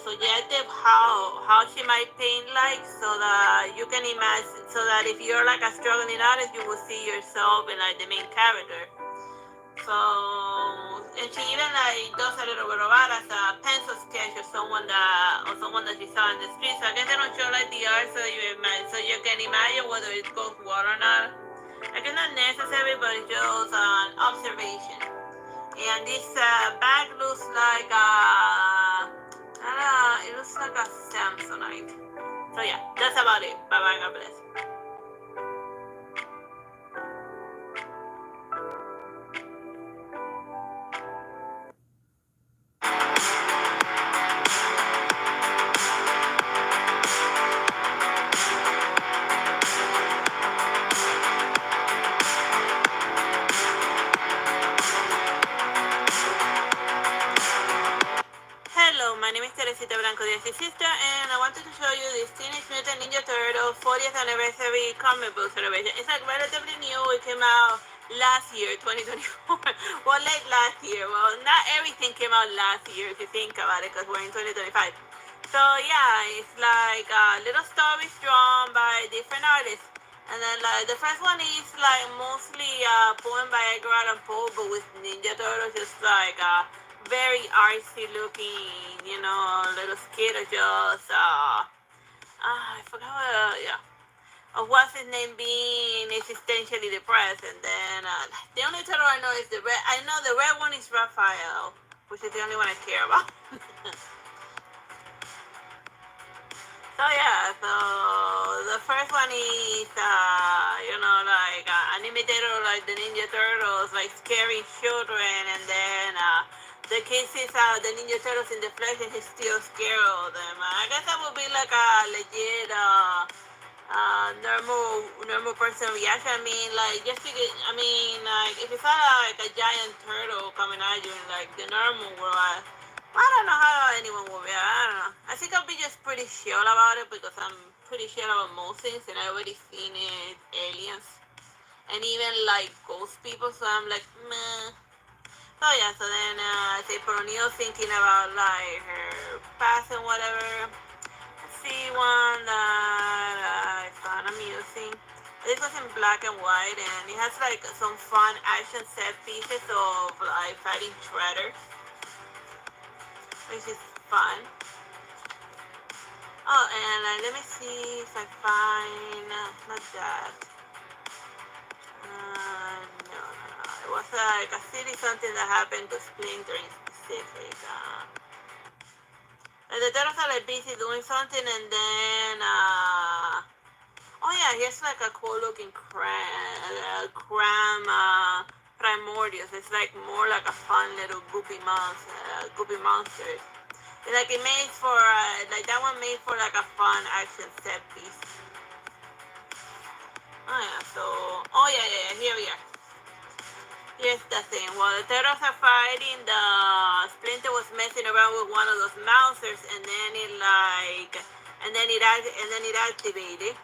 subjective how she might paint like so that you can imagine so that if you're like a struggling artist you will see yourself in like the main character. So and she even like does a little bit of art as a pencil sketch of someone that she saw in the street. So I guess they don't show like the art so you can imagine whether it goes well or not. I guess not necessary, but it's just an observation. And this bag looks like it looks like a Samsonite. So yeah, that's about it. Bye bye, God bless. Hello, my name is Teresita Blanco Plays, Artsy Sister, and I wanted to show you this Teenage Mutant Ninja Turtle 40th anniversary comic book celebration. It's like relatively new. It came out last year, 2024. Well, late last year. Well, not everything came out last year if you think about it, because we're in 2025. So yeah, it's like little stories drawn by different artists. And then like the first one is like mostly poem by Edgar Allan Poe, but with Ninja Turtles, just like very artsy looking, little skit of just I forgot what's his name being existentially depressed, and then the only turtle I know is the red. I know the red one is Raphael, which is the only one I care about. So yeah, so the first one is like an imitator of like the Ninja Turtles, like scaring children, and then the kid sees the Ninja Turtles in the flesh and he's still scared of them. I guess that would be like a legit normal person reaction. I mean, like like if you saw like a giant turtle coming at you in like the normal world, I don't know how anyone will react. I don't know. I think I'll be just pretty chill about it because I'm pretty chill about most things and I already seen it, aliens, and even like ghost people. So I'm like, meh. So yeah, so then I say Peronio thinking about like her past and whatever. Let's see one that I found amusing. This was in black and white and it has like some fun action set pieces of like fighting shredders, which is fun. Oh, and let me see if I find not that. No. It was like a city something that happened to Splinter in specific. And the turtles are like busy doing something, and then oh yeah, here's like a cool looking cram primordials. It's like more like a fun little goopy monsters. Like it made for like that one made for like a fun action set piece. Oh yeah, so here we are. Here's the thing. While the turtles are fighting, the Splinter was messing around with one of those mousers, and then it activated.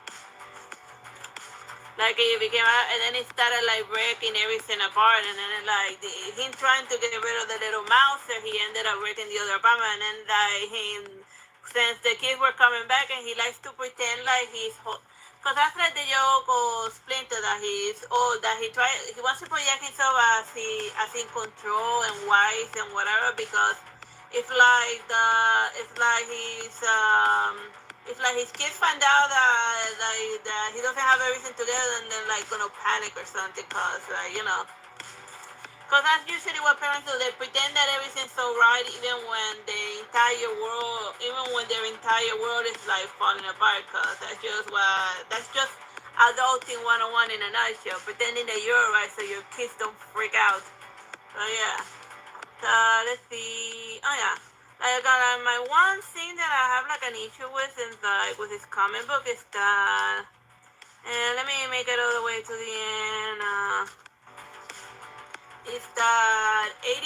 Like it became, and then it started like breaking everything apart, and then him trying to get rid of the little mouser, he ended up breaking the other apartment, and then like since the kids were coming back, and he likes to pretend like he's Because after the Yoko Splinter that he wants to project himself as in control and wise and whatever, because if like the if like his kids find out that he doesn't have everything together, and they're like gonna panic or something, cause because that's usually what parents do. They pretend that everything's so right, even when their entire world is like falling apart. Because that's just adulting 101 in a nutshell. Pretending that you're right so your kids don't freak out. So yeah. So let's see. Oh yeah. Like my one thing that I have like an issue with is like with this comic book is that, and let me make it all the way to the end. Is that 80,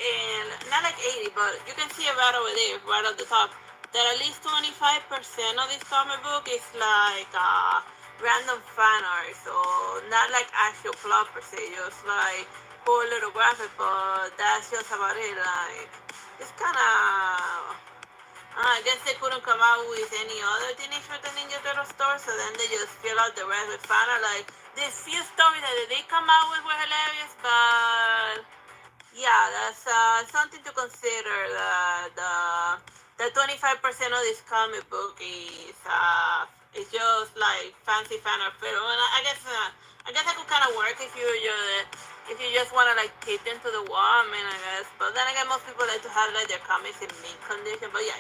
and not like 80, but you can see it right over there, right at the top, that at least 25% of this comic book is like random fan art, so not like actual plot per se, just like cool little graphic, but that's just about it. Like, it's kind of, I guess they couldn't come out with any other Teenage Mutant Ninja Turtle story, so then they just fill out the rest with fan art. Like, these few stories that they come out with were hilarious, but yeah, that's something to consider. The 25% of this comic book is just like fancy fan art. But I guess I could kind of work if you just want to like tape them to the wall. I mean, I guess. But then again, most people like to have like their comics in mint condition. But yeah.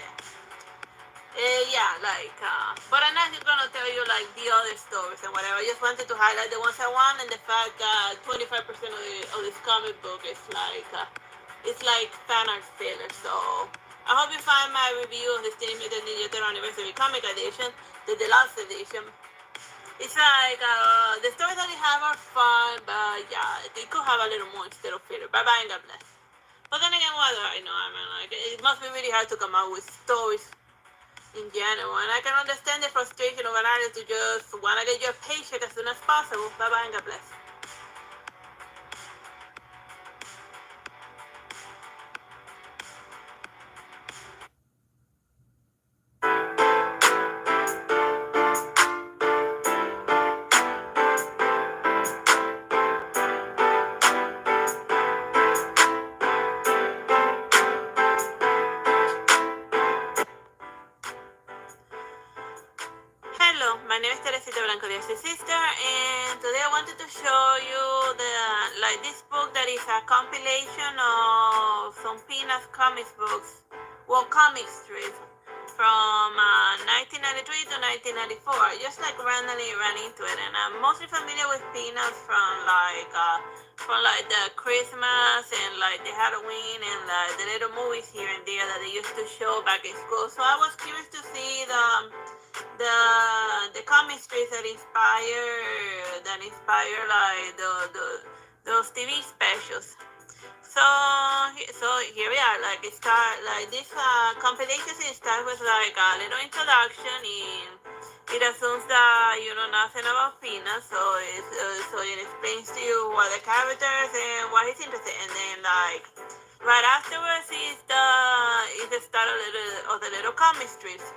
But I'm not gonna tell you like the other stories and whatever. I just wanted to highlight the ones I want, and the fact that 25% of this comic book is like fan art filler. So I hope you find my review of the Teenage Mutant Ninja Turtle Anniversary Comic Edition, the deluxe edition. It's like the stories that they have are fun, but yeah, they could have a little more instead of filler. Bye bye and God bless. But then again, what do I know? I mean, like, it must be really hard to come out with stories in general, and I can understand the frustration of an artist to just want to get your paycheck as soon as possible. Bye bye and God bless. Hello, my name is Teresita Blanco Plays, Artsy Sister, and today I wanted to show you this book that is a compilation of some Peanuts comics books, comic strips from 1993 to 1994. Just like randomly ran into it, and I'm mostly familiar with Peanuts from the Christmas and like the Halloween and like the little movies here and there that they used to show back in school. So I was curious to see the comic strips that inspire like those TV specials. So here we are. Like this compilation. It starts with like a little introduction. It assumes that you know nothing about Peanuts, so it explains to you what the characters and what he's interested in, and then like right afterwards is the start of the little comic strips.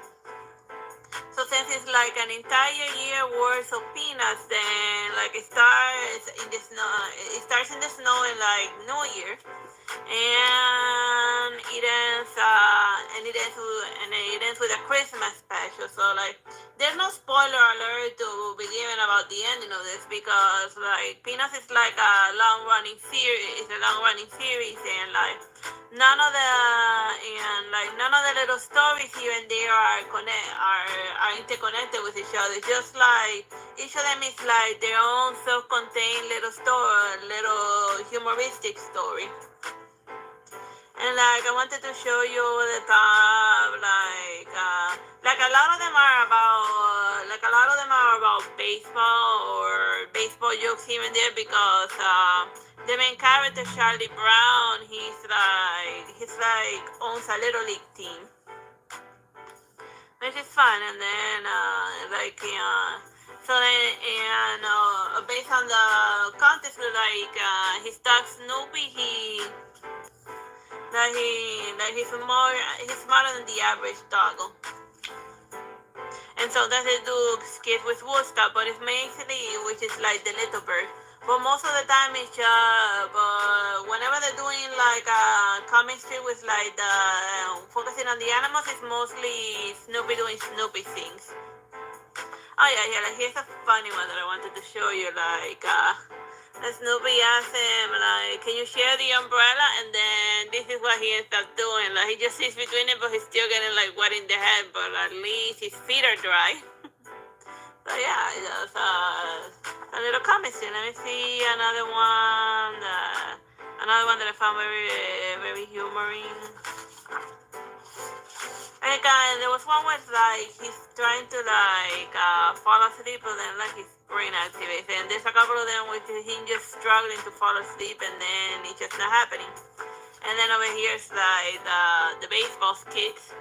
So since it's like an entire year worth of Peanuts, then like it starts in the snow. It starts in the snow in like New Year, and it ends with a Christmas special. So like there's no spoiler alert to be given about the ending of this, because like Peanuts is like a long running series. It's a long running series, and like none of the little stories here and there are interconnected with each other. Just like each of them is like their own self-contained little humoristic story. And like I wanted to show you over the top, like a lot of them are about baseball or baseball jokes here and there, because the main character Charlie Brown, he's like owns a little league team, which is fun. And then based on the contest, like his dog Snoopy, he's smarter than the average doggo. And sometimes they do skits with Woodstock, but it's mainly which is like the little bird. But most of the time it's but whenever they're doing like a comic strip with like the focusing on the animals, it's mostly Snoopy doing Snoopy things. Oh yeah, like here's a funny one that I wanted to show you. Like Snoopy asked him like, "Can you share the umbrella?" And then this is what he ends up doing. Like he just sits between it, but he's still getting like wet in the head. But at least his feet are dry. So yeah, just a little comic strip. Let me see another one. Another one that I found very humoring. Like there was one where like he's trying to like fall asleep, but then like his brain activates, and there's a couple of them with him just struggling to fall asleep, and then it's just not happening. And then over here is like the baseball kicks.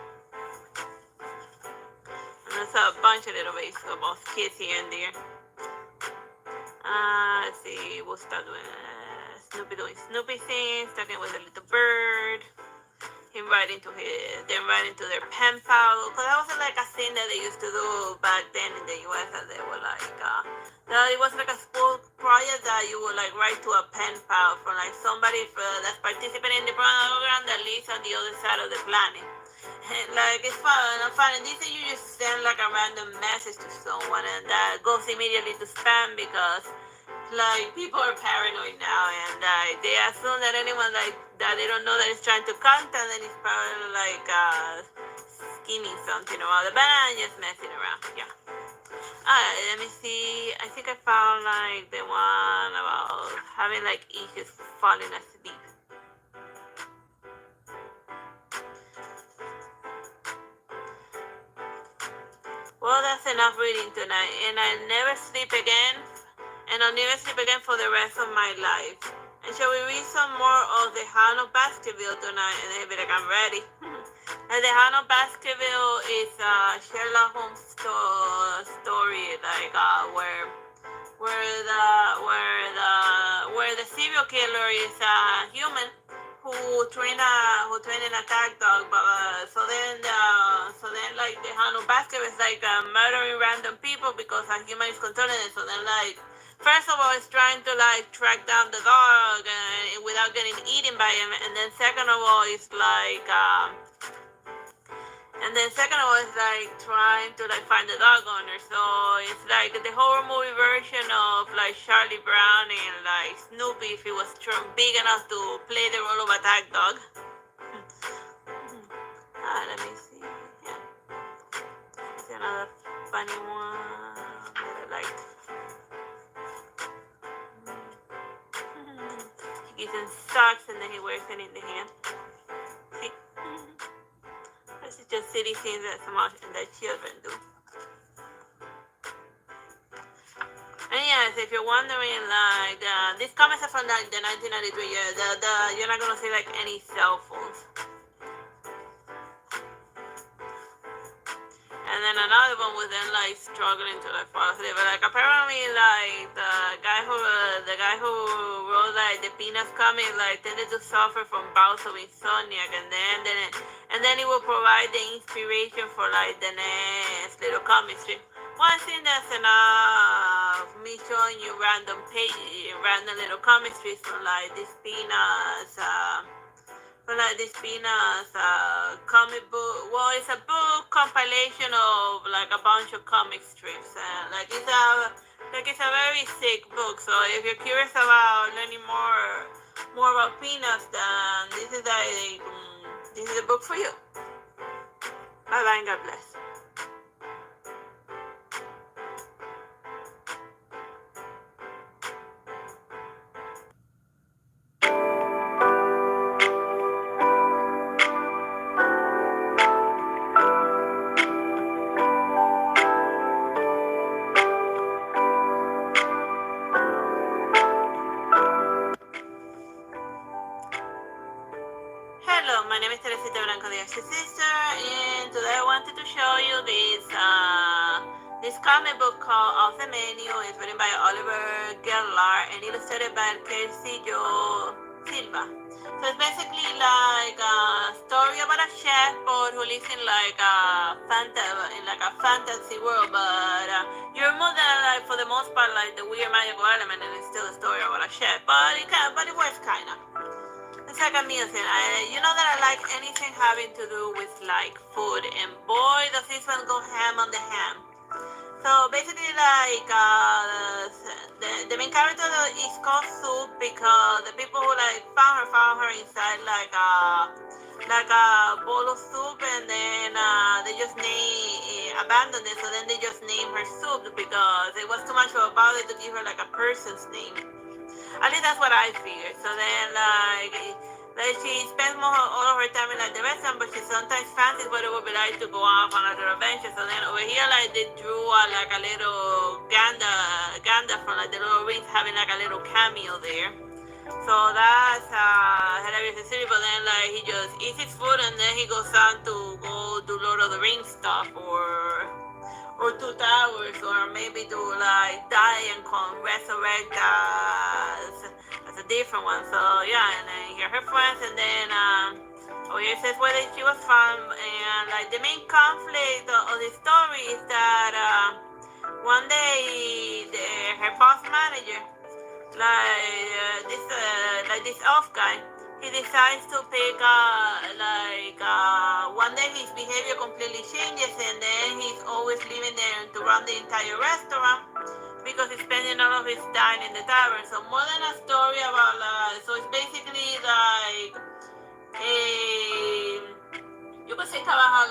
And there's a bunch of little baseball kids here and there. Let's see, we'll start with Snoopy doing Snoopy things, talking with a little bird. Him right into their pen pal. Because that was like a thing that they used to do back then in the US. That they were like, it was like a school project that you would like write to a pen pal from like somebody that's participating in the program that lives on the other side of the planet. And like it's fun. And this you just send like a random message to someone, and that goes immediately to spam because like people are paranoid now, and they assume that anyone like that they don't know that is trying to contact, then it's probably like scheming something or other. But I'm just messing around. Yeah. Let me see. I think I found like the one about having like issues falling asleep. Well, that's enough reading tonight, and I'll never sleep again. And I'll never sleep again for the rest of my life. And shall we read some more of the Hound of Baskerville tonight? And they'll be like, I'm ready. And the Hound of Baskerville is a Sherlock Holmes story, like where the serial killer is a human who trained an attack dog. But so then like the Hound of Baskerville is like murdering random people because a human is controlling it. So then like. First of all, it's trying to like track down the dog without getting eaten by him, and then second of all, it's like, trying to like find the dog owner. So it's like the horror movie version of like Charlie Brown and like Snoopy if he was big enough to play the role of attack dog. Let me see. Yeah, it's another funny one that I liked. He gives him socks and then he wears it in the hand. See? This is just silly things that children do. And yes, if you're wondering, like, these comics are from like the 1993 year. You're not gonna see like any cell phones. And then another one was then like struggling to like fall asleep. But like apparently like the guy who wrote like the Peanuts comic like tended to suffer from bouts of insomnia, and then he will provide the inspiration for like the next little comic strip. One thing that's enough me showing you random little comic strips from like this Peanuts comic book. Well, it's a book compilation of like a bunch of comic strips, and like it's a very thick book. So if you're curious about learning more about Peanuts, then this is a book for you. Bye bye and God bless. Hello, my name is Teresita Blanco Plays, Artsy Sister, and today I wanted to show you this comic book called Off the Menu. It's written by Oliver Gellar and illustrated by Kersillo Silva. So it's basically like a story about a chef but who lives in like a fantasy world, but you're more than like for the most part like the weird magical element, and it's still a story about a chef. But it works kinda. It's like a meal thing. You know that I like anything having to do with like food, and boy does this one go ham on the ham. So basically, like the main character is called Soup because the people who like found her inside like a bowl of soup, and then they just abandoned it. So then they just named her Soup because it was too much of a bother to give her like a person's name. At least that's what I figured. So then like she spends all of her time in like the restaurant, but she sometimes fancies what it would be like to go off on another adventure. So then over here, like they drew like a little Ganda from like the Lord of the Rings, having like a little cameo there. So that's hilarious and silly. But then like he just eats his food and then he goes on to go do Lord of the Rings stuff or Two Towers, or maybe to like die and resurrect as a different one. So yeah, and then here her friends, and then over here it says where she was from, and like the main conflict of the story is that one day her boss manager, this off guy, he decides to pick one day his behavior completely changes, and then he's always living there to run the entire restaurant because he's spending all of his time in the tavern. So more than a story about so it's basically like you could say about how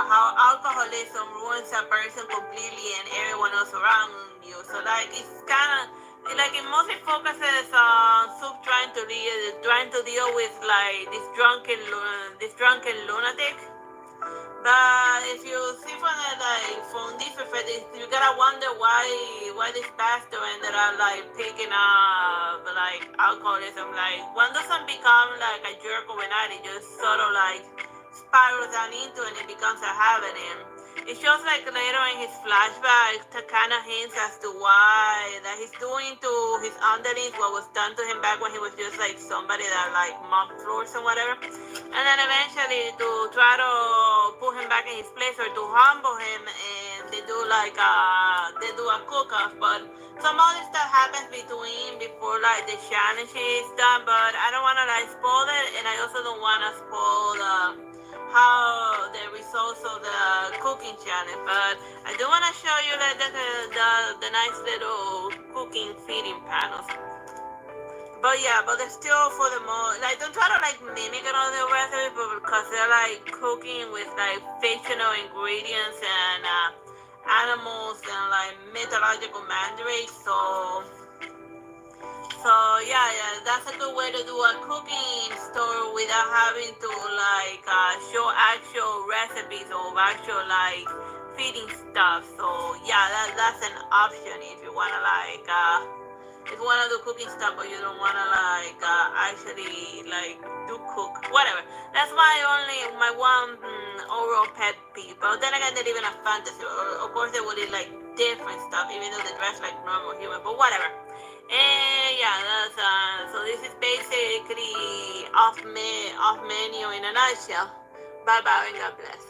how alcoholism ruins a person completely and everyone else around you. So like it's kind of like it mostly focuses on Soup trying to deal with like this drunken lunatic. But if you see from this perspective, you gotta wonder why this pastor ended up like picking up like alcoholism. Like one doesn't become like a jerk overnight; it just sort of like spirals down into it and it becomes a habit. And it shows like later in his flashback to kind of hints as to why that he's doing to his underlings what was done to him back when he was just like somebody that like mopped floors and whatever. And then eventually to try to put him back in his place or to humble him, and they do a cook-off. But some other stuff happens before like the challenge is done. But I don't want to like spoil it, and I also don't want to spoil how the results of the cooking challenge. But I do want to show you like the nice little cooking feeding panels. But yeah, but they're still for the most like don't try to like mimic another recipe, but because they're like cooking with like fictional ingredients and animals and like mythological mandrakes. So yeah, that's a good way to do a cooking story without having to like show actual recipes or actual like feeding stuff. So yeah, that's an option if you wanna like if you wanna do cooking stuff but you don't wanna like actually like do cook whatever. That's my one overall pet peeve. But then again, they live in a fantasy. Of course, they would eat like different stuff even though they dress like normal human. But whatever. And yeah, that's so this is basically off menu in a nutshell. Bye bye and God bless.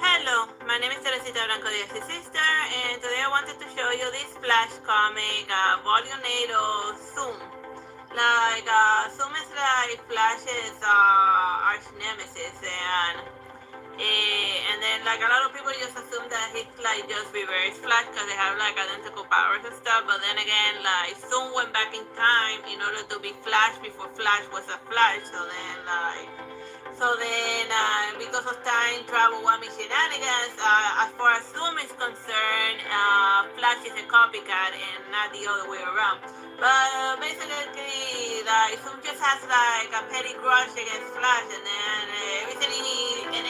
Hello, my name is Teresita Blanco Plays, Artsy Sister, and today I wanted to show you this Flash comic, Volume 8 of Zoom. Like, Zoom is like Flash's arch nemesis, and then like a lot of people just assume that he's like just reverse Flash because they have like identical powers and stuff. But then again, like Zoom went back in time in order to be Flash before Flash was a Flash. So then because of time travel, shenanigans, as far as Zoom is concerned, Flash is a copycat and not the other way around. But basically, like Zoom just has like a petty grudge against Flash, and then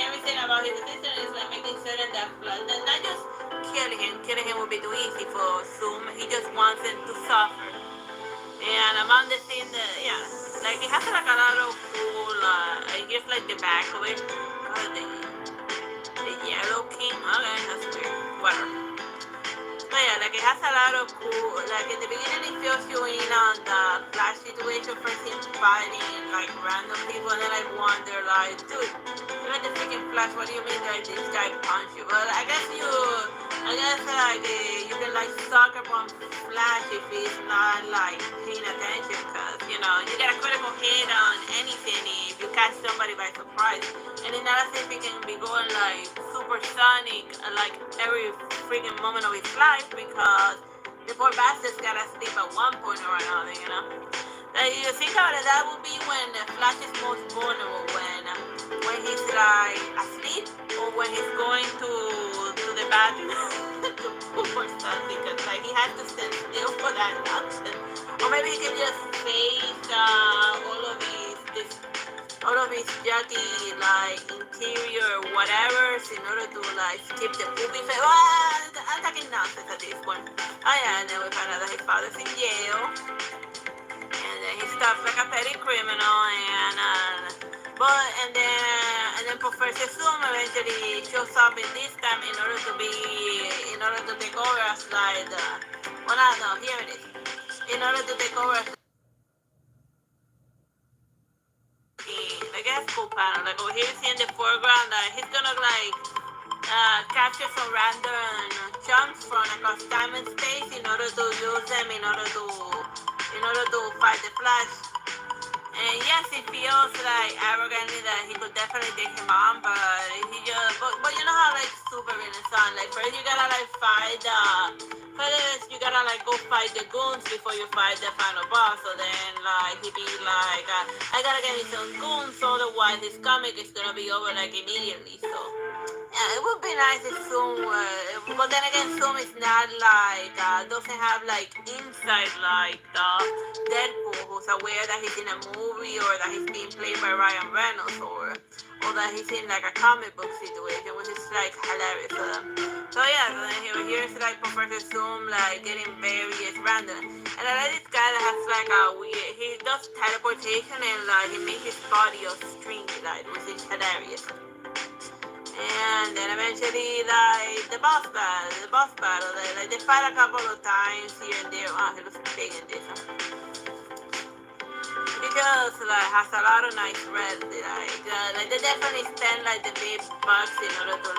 everything about his assistant is like making certain that Flash, not just killing him would be too easy for Zoom. He just wants him to suffer. And among the things that, yeah. Like it has like a lot of cool, I guess like the back of it, the yellow king, okay, that's weird, whatever. But yeah, like it has a lot of cool, like in the beginning it fills you in on the Flash situation, first him fighting like random people, and then I wonder like, dude, you're like the freaking Flash, what do you mean that this guy punched you? Well, I guess like you can like suck up on Flash if he's not like paying attention, cause you know, you get a critical hit on anything if you catch somebody by surprise. And then that's if he can be going like supersonic like every freaking moment of his life because the poor bastard's gotta sleep at one point or another, you know? Like, you think about it, that would be when Flash is most vulnerable, when he's like asleep or when he's going to the bathroom to poop or something, because like he has to stand still for that nonsense. Or maybe he can just face all of his juggy like interior whatever in order to like skip the pooping phase. I'm talking nonsense at this point. Oh yeah, and then we found out that his father's in jail, and then he stops like a petty criminal, and then Professor Zoom eventually shows up in this time in order to take over as like here it is. In order to take over as like a school panel, like over here you see in the foreground that he's gonna like capture some random chunks from across time and space in order to use them in order to fight the Flash. And yes, it feels like arrogantly that he could definitely take him on, but but you know how like supervillains sound. Like first you gotta like you gotta like go fight the goons before you fight the final boss. So then like he'd be like, I gotta get me some goons, otherwise this comic is gonna be over like immediately. So yeah, it would be nice if Zoom, but then again, Zoom is not like, doesn't have like insight like Deadpool, who's aware that he's in a movie or that he's being played by Ryan Reynolds or that he's in like a comic book situation, which is like hilarious for them. So yeah, so then here's like Professor Zoom like getting various random, and I like this guy that has like a weird, he does teleportation and like he makes his body of string light, which is hilarious. And then eventually, like, the boss battle, like, they fight a couple of times here and there. Oh, he looks big in this. He just, like, has a lot of nice red, like, they definitely spend, like, the big bucks in order to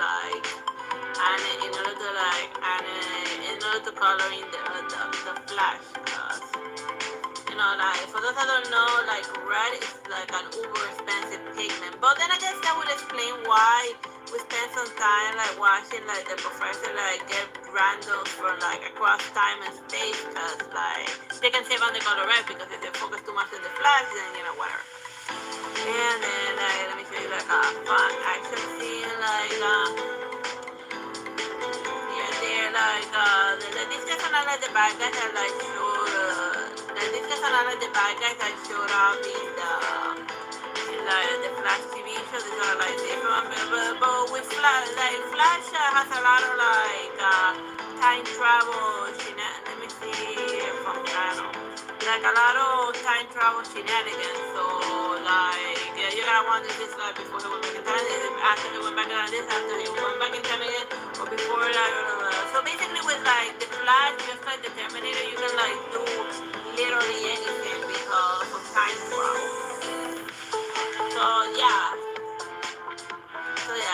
color in the Flash, because, you know, like, for those that don't know, like, red is, like, an uber expensive pigment. But then I guess that would explain why we spent some time like watching like the professor like get randos from like across time and space, because like they can save on the color red, because if they focus too much on the Flash, then you know whatever. And then let me show you like a fun action scene like here there these guys are not like the bad guys that like showed up in the Flash TV show. These are like different, but with Flash, like Flash has a lot of like time travel shenanigans. Let me see from Channel. Like a lot of time travel shenanigans. So like you gotta wonder this like before he went back in time, after he went back in time, after he went back in time again, or before like. So basically with like the Flash, just like the Terminator, you can like do literally anything because of time travel.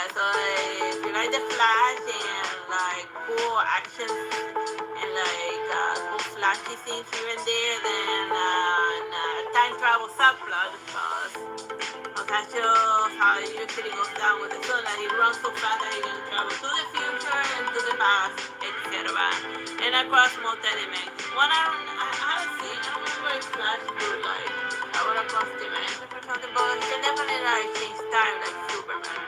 So if you like the Flash and like cool action and like cool flashy scenes here and there, then time travel subplot, because that's just how it usually goes down with the sun. Like he runs so fast that he can travel to the future and to the past, etc. And across multi-dimensions. One I don't remember if Flash do like travel across dimensions or something, but he can definitely like change time like Superman.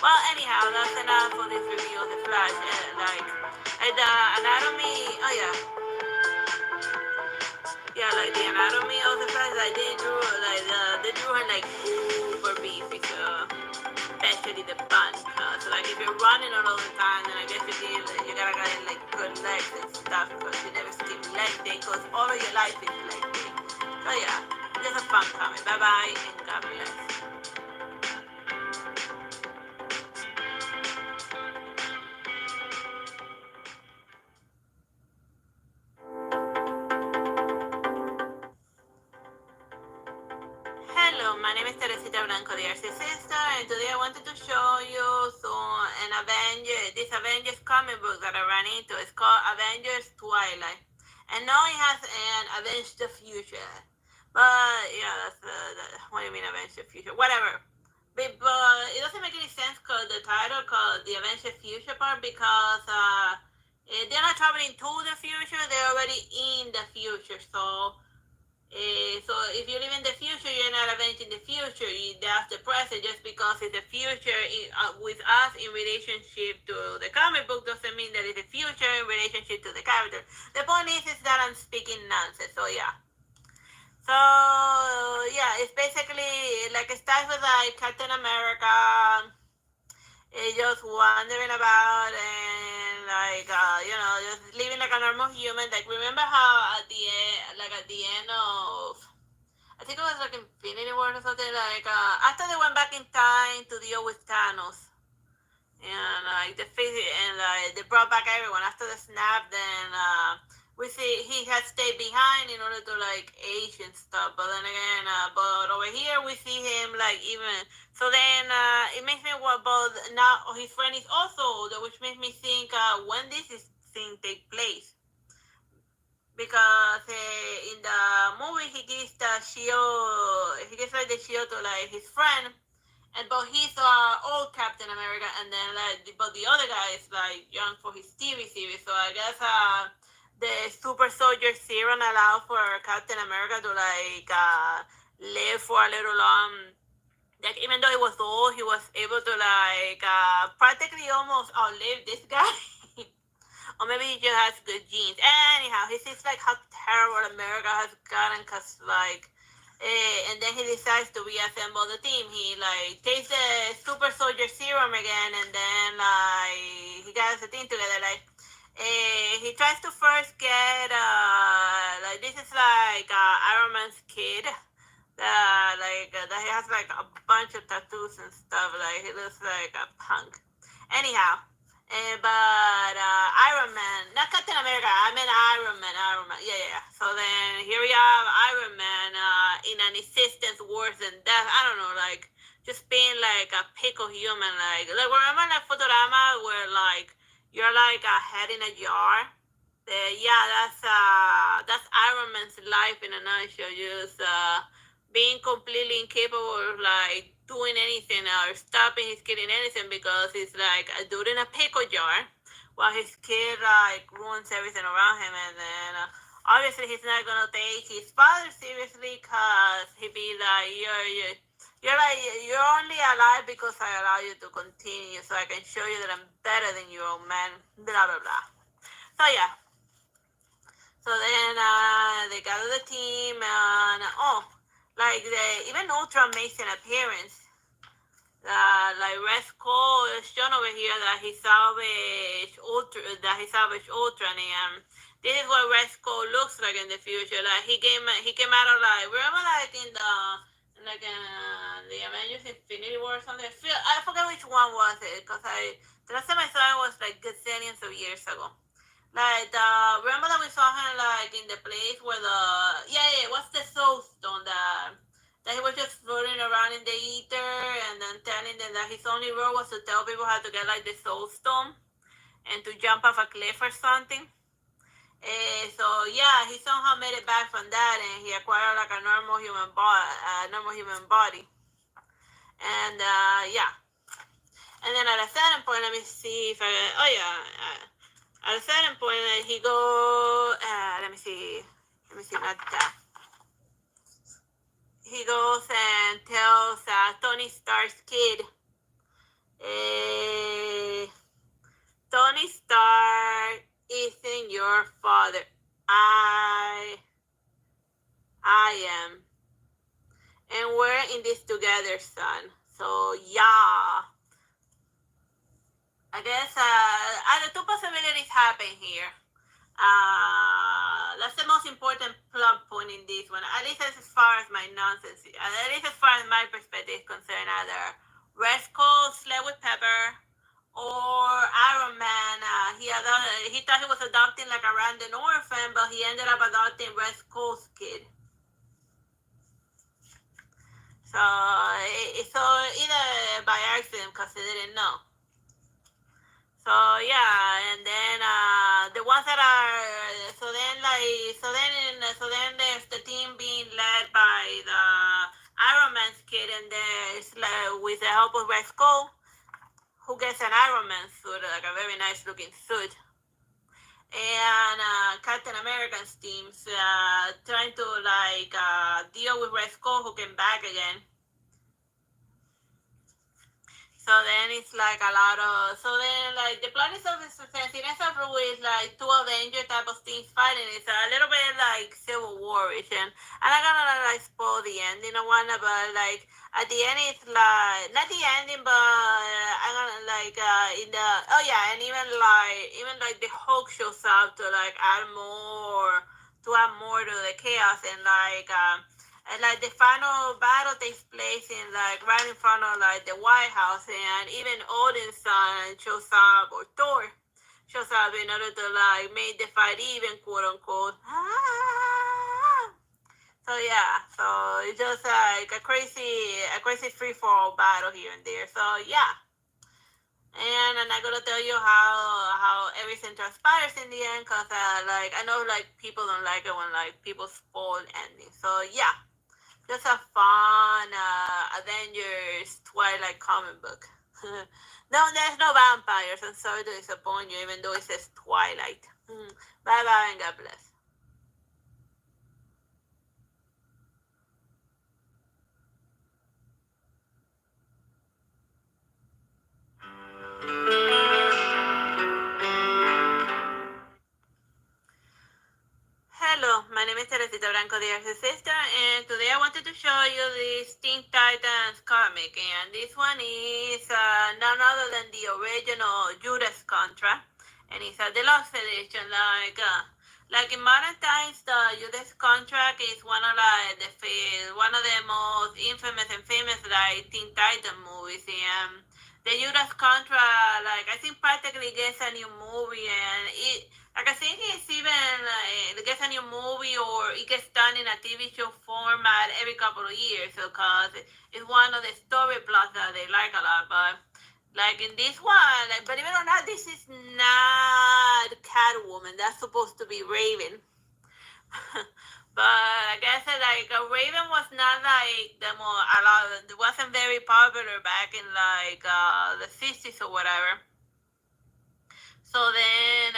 Well, anyhow, that's enough for this review of the Flash. Like the anatomy. Oh yeah. Yeah, like the anatomy of the Flash, like they drew him like super beefy, so especially the bun. So like if you're running all the time, then I guess you gotta get like good legs and stuff, because you never skip leg day, because all of your life is leg day. So yeah. just a fun comic. Bye bye and God bless. Hello, my name is Teresita Blanco, the Artsy Sister, and today I wanted to show you this Avengers comic book that I ran into. It's called Avengers Twilight. And now it has an Avenge the Future. But, yeah, what do you mean Avenge the Future? Whatever. But it doesn't make any sense called the title, called the Avenge the Future part, because they're not traveling to the future, they're already in the future. So if you live in the future, you're not avenging the future. That's the present. Just because it's the future with us in relationship to the comic book doesn't mean that it's the future in relationship to the character. The point is that I'm speaking nonsense. So yeah. So yeah, it's basically like it starts with like Captain America. Just wandering about and like just living like a normal human. Like remember how at the end of I think it was like Infinity War or something, like after they went back in time to deal with Thanos and like they brought back everyone after the snap. Then we see he had stayed behind in order to like age and stuff. But then again, but over here we see him like even. So then it makes me what about now his friend is also older, which makes me think when this thing take place. Because in the movie he gives the shield, he gives like the shield to like his friend, but he's old Captain America, and then but the other guy is like young for his TV series. So I guess the super soldier serum allowed for Captain America to like live for a little long. Like even though he was old, he was able to like practically almost outlive this guy. Or maybe he just has good genes. Anyhow, he sees like how terrible America has gotten, cause like, and then he decides to reassemble the team. He like takes the super soldier serum again, and then like he gets the team together. Like, he tries to first get like this is like Iron Man's kid. That he has like a bunch of tattoos and stuff. Like he looks like a punk. Anyhow. But Iron Man, not Captain America, I meant Iron Man. Yeah. So then here we have Iron Man in an existence worse than death. I don't know, like just being like a pickle human. Like remember that Futurama where like you're like a head in a jar? Yeah, that's Iron Man's life in a nutshell. Just being completely incapable of like doing anything or stopping his kid in anything because he's like a dude in a pickle jar while his kid like ruins everything around him. And then obviously he's not gonna take his father seriously because he'd be like you're only alive because I allow you to continue so I can show you that I'm better than you, old man, blah blah blah. So yeah, so then they gather the team and like even Ultron makes an appearance. Like Red Skull is shown over here that he salvaged Ultron, and this is what Red Skull looks like in the future. Like he came out of like remember like in the Avengers Infinity War or something. I forget which one was it because the last time I saw it was like gazillions of years ago. Like remember that we saw him like in the place where what's the Soul Stone that he was just floating around in the ether and then telling them that his only role was to tell people how to get like the Soul Stone and to jump off a cliff or something. So yeah, he somehow made it back from that and he acquired like a normal human body. And yeah. And then at a certain point, let me see if at a certain point, he goes, let me see, not that. He goes and tells Tony Stark's kid, Tony Stark isn't your father. I am. And we're in this together, son. So, yeah. I guess the two possibilities happen here. That's the most important plot point one in this one. At least as far as my nonsense, at least as far as my perspective is concerned, either Red Skull slept with Pepper, or Iron Man. He thought he was adopting like a random orphan, but he ended up adopting Red Skull's kid. So either by accident because they didn't know. So yeah, and then the ones that are so then there's the team being led by the Iron Man's kid, and there's with the help of Red Skull, who gets an Iron Man suit, like a very nice looking suit. And Captain America's team's trying to deal with Red Skull, who came back again. So then it's like a lot of, so then like the plot is of the since it ends up with like two Avenger type of things fighting. It's a little bit like Civil War-ish, and I'm not gonna like spoil the ending or one, but like at the end it's like not the ending, but I'm gonna like in the and even like the Hulk shows up to like add more to the chaos, and like the final battle takes place in like right in front of like the White House, and even Odin's son shows up, or Thor shows up in order to like make the fight even, quote unquote. So yeah, so it's just like a crazy free for all battle here and there. So yeah. And I'm not gonna tell you how everything transpires in the end, cause like I know like people don't like it when like people spoil endings. So yeah. Just a fun Avengers Twilight comic book. No, there's no vampires. I'm sorry to disappoint you, even though it says Twilight. Bye bye and God bless. Hello, my name is Teresita Blanco, the Artsy Sister, and today I wanted to show you this Teen Titans comic, and this one is none other than the original Judas Contra, and it's a deluxe edition. Like in modern times, the Judas Contract is one of the most infamous and famous like Teen Titan movies, and the Judas Contra, like I think practically gets a new movie, and I think it's even it gets a new movie or it gets done in a TV show format every couple of years, because it's one of the story plots that they like a lot. But like in this one, like believe it or not, this is not Catwoman. That's supposed to be Raven. But I guess like Raven was not like it wasn't very popular back in like the 50s or whatever. So then,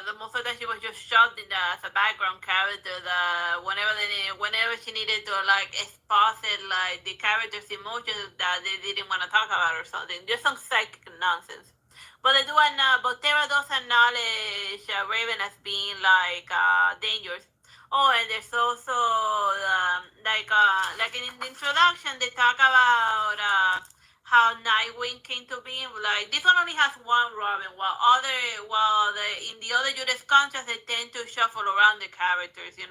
the most of the time she was just shoved in as a background character. Whenever she needed to like exposit like the character's emotions that they didn't want to talk about or something, just some psychic nonsense. But Tara does acknowledge Raven as being like dangerous. Oh, and there's also like in the introduction they talk about how Nightwing came to be. Like this one only has one Robin, in the other Judas Contracts they tend to shuffle around the characters, and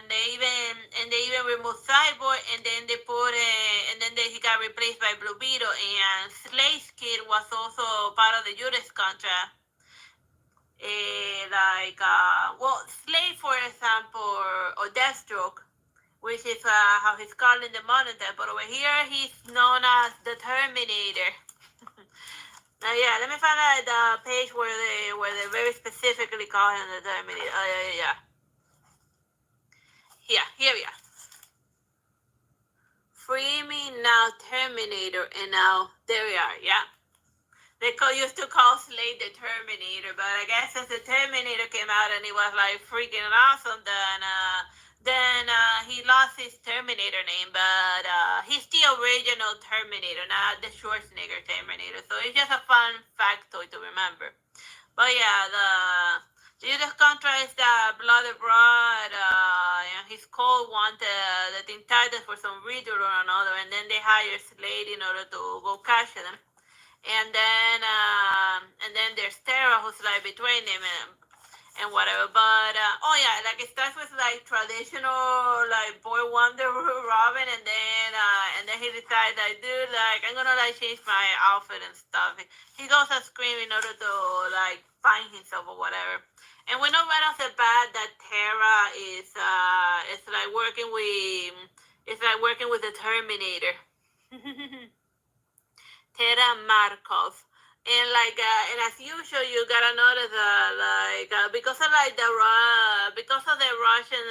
they even remove Cyborg, and then he got replaced by Blue Beetle, and Slade's kid was also part of the Judas Contract. Slade, for example, or Deathstroke, which is how he's called in the modern time. But over here, he's known as the Terminator. Now, yeah, let me find out the page where they very specifically call him the Terminator. Yeah. Here we are. Free me now, Terminator, and now there we are. Yeah. They used to call Slade the Terminator, but I guess as the Terminator came out and he was like freaking awesome, then he lost his Terminator name, but he's the original Terminator, not the Schwarzenegger Terminator. So it's just a fun factoid to remember. But yeah, the Judas Contra is the blood abroad, and he's called wanted the Teen Titans for some reason or another, and then they hire Slade in order to go catch them. And then there's Tara, who's like between them, and whatever. But oh yeah, like it starts with like traditional like Boy Wonder Robin, and then he decides like, dude, like I'm gonna like change my outfit and stuff. He goes and scream in order to like find himself or whatever. And we know right off the bat that Terra is like working with the Terminator. Terra Markov. And and as usual, you gotta notice because of like because of the Russian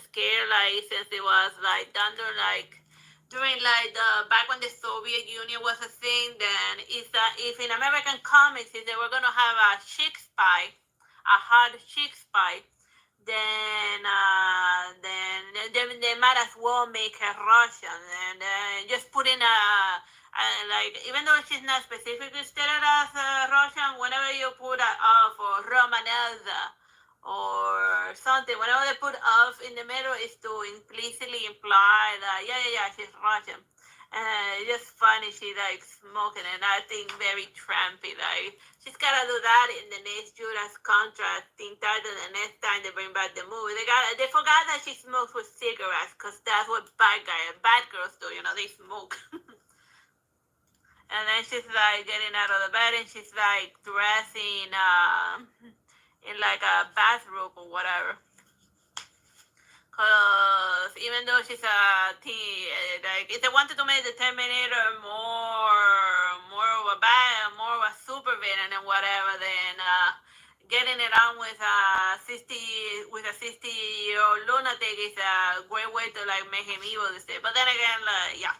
scare, like since it was like done during like the back when the Soviet Union was a thing, then if in American comics if they were gonna have a chick spy, a hard chick spy, then they might as well make her Russian and just put in like even though she's not specifically stated as Russian, whenever you put an of or Romanelda or something, whenever they put of in the middle, is to implicitly imply that yeah she's Russian. It's just funny she like smoking and acting very trampy. Like she's gotta do that in the next Judas contract thing title the next time they bring back the movie. They forgot that she smokes with cigarettes because that's what bad girls do. You know, they smoke. And then she's like getting out of the bed and she's like dressing in like a bathrobe or whatever. Cause even though she's a teen, like if they wanted to make the Terminator more of a super villain and whatever, then getting it on with a 60-year-old lunatic is a great way to like make him evil. But then again, like yeah.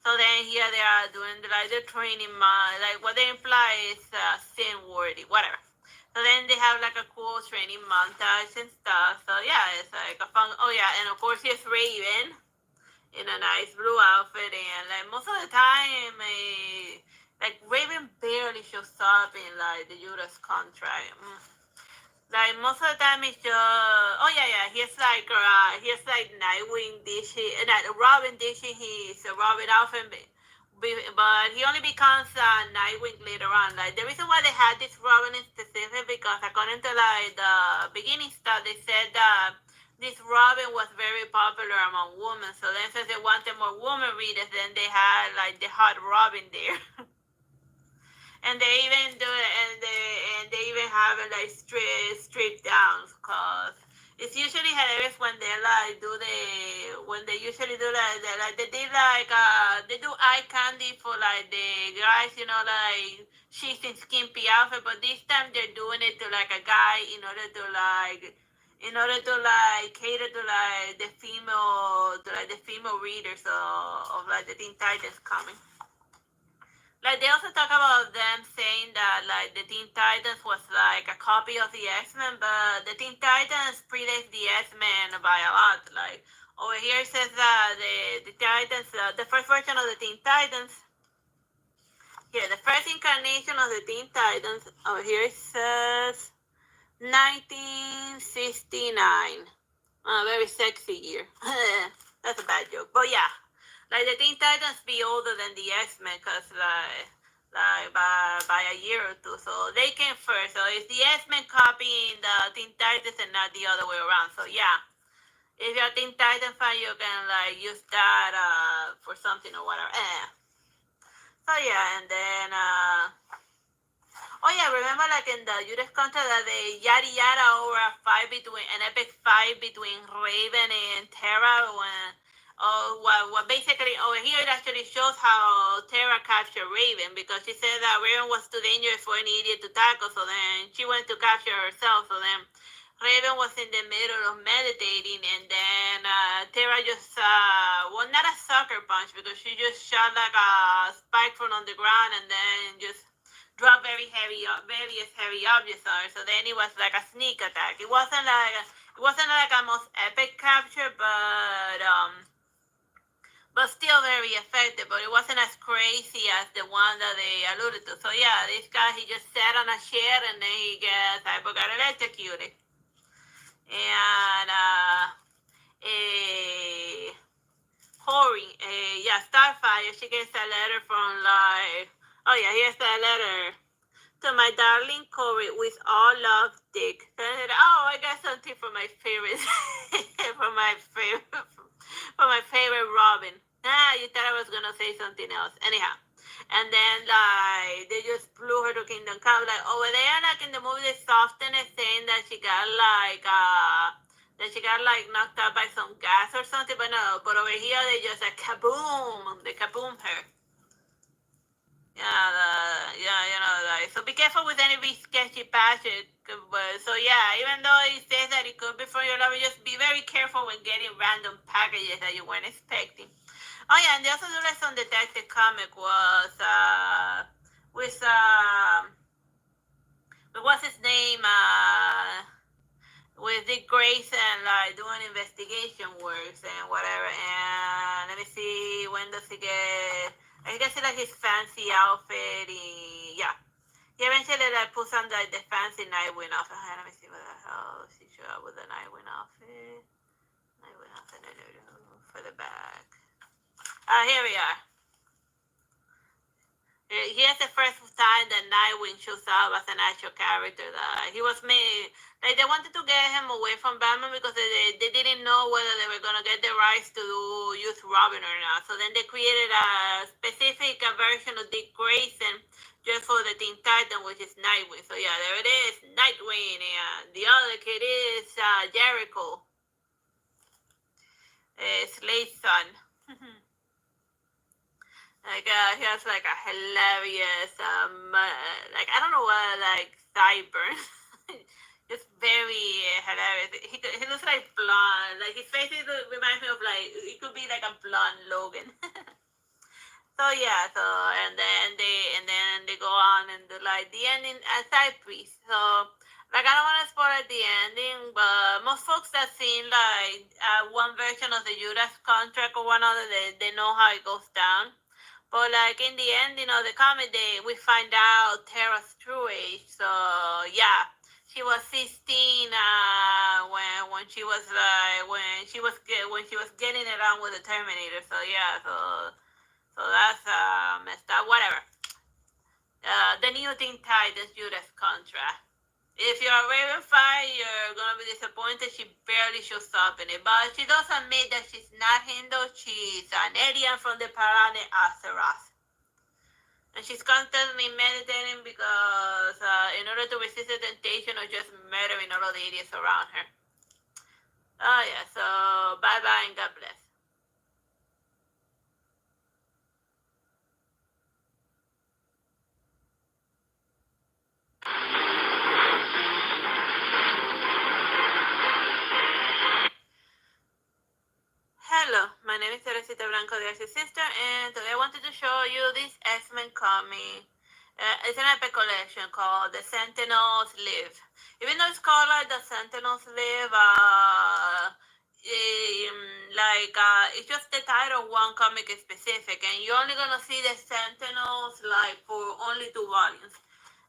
So then here they are doing the training, like what they imply is sin worthy, whatever. So then they have like a cool training montage and stuff. So yeah, it's like a fun. Oh yeah, and of course here's Raven in a nice blue outfit, and like most of the time, like Raven barely shows up in like the Judas contract. Like most of the time it's just here's like Nightwing dishing, Robin dishing his Robin outfit. But he only becomes Nightwing later on. Like the reason why they had this Robin in specific because according to like the beginning stuff, they said that this Robin was very popular among women. So then since they wanted more woman readers, then they had like the hot Robin there. And they even do it, and they even have it like stripped down, cause it's usually hilarious when they like they usually do like they did they do eye candy for like the guys, you know, like she's in skimpy outfit, but this time they're doing it to like a guy in order to cater to like the female readers of like the Teen Titans comic. Like they also talk about them saying that like the Teen Titans was like a copy of the X-Men, but the Teen Titans predates the X-Men by a lot. Like over here it says that the Titans, the first version of the Teen Titans, here the first incarnation of the Teen Titans, over here it says 1969. Very sexy year. That's a bad joke, but yeah. Like the Teen Titans be older than the X-Men because by a year or two. So they came first. So it's the X-Men copying the Teen Titans and not the other way around. So yeah. If you're a Teen Titan fan, you can like use that for something or whatever. So yeah, and then oh yeah, remember like in the Judas contract that they yada yada over an epic fight between Raven and Terra when basically over here it actually shows how Terra captured Raven because she said that Raven was too dangerous for any idiot to tackle, so then she went to capture herself, so then Raven was in the middle of meditating, and then Terra just, not a sucker punch because she just shot like a spike from on the ground and then just dropped various heavy objects on her, so then it was like a sneak attack. It wasn't like a most epic capture, but still very effective, but it wasn't as crazy as the one that they alluded to. So yeah, this guy, he just sat on a chair and then he got electrocuted. And Starfire, she gets a letter from like, oh yeah, here's that letter To my darling Corey, with all love, Dick. And I said, oh, I got something for my favorite, for my favorite, for my favorite Robin. You thought I was gonna say something else. Anyhow, and then like they just blew her to Kingdom Come. Like over there, like in the movie, they softened it, saying that she got like knocked out by some gas or something. But no, but over here they just like kaboom, they kaboom her. Like, so be careful with any sketchy patches. So yeah, even though it says that it could be from your lover, just be very careful when getting random packages that you weren't expecting. Oh yeah, and they also do like some detective comic was with what's his name? With Dick Grayson, like doing investigation works and whatever. And let me see, when does he get? I guess it's like his fancy outfit. Yeah, he eventually like puts on the fancy Nightwing outfit. Let me see what the hell she showed up with the Nightwing outfit. Nightwing outfit, no, for the back. Here we are. Here's the first time that Nightwing shows up as an actual character. That he was made, like they wanted to get him away from Batman because they didn't know whether they were gonna get the rights to use Robin or not. So then they created a specific version of Dick Grayson just for the Teen Titan, which is Nightwing. So yeah, there it is, Nightwing, and the other kid is Jericho, Slade's son. Like he has like a hilarious like I don't know what, like cyborg, just very hilarious. He looks like blonde, like his face reminds me of like it could be like a blonde Logan. So yeah, so and then they go on and do like the ending as side priest. So like I don't want to spoil the ending, but most folks that seen like one version of the Judas contract or one other, they know how it goes down. But like in the end, the comic, we find out Tara's true age. So yeah, she was 16 when she was getting it on with the Terminator. So yeah, so that's messed up. Whatever. The new Teen Titans Judas contract. If you're a Raven fan, you're gonna be disappointed. She barely shows up in it, but she does admit that she's not Hindu. She's an alien from the planet Azeroth, and she's constantly meditating because in order to resist the temptation of just murdering all of the idiots around her. Oh yeah, so bye bye and God bless. Hello, my name is Teresita Blanco, the Artsy Sister, and today I wanted to show you this X-Men comic. It's an epic collection called The Sentinels Live. Even though it's called like The Sentinels Live, it's just the title of one comic specific, and you're only gonna see the Sentinels like for only 2 volumes.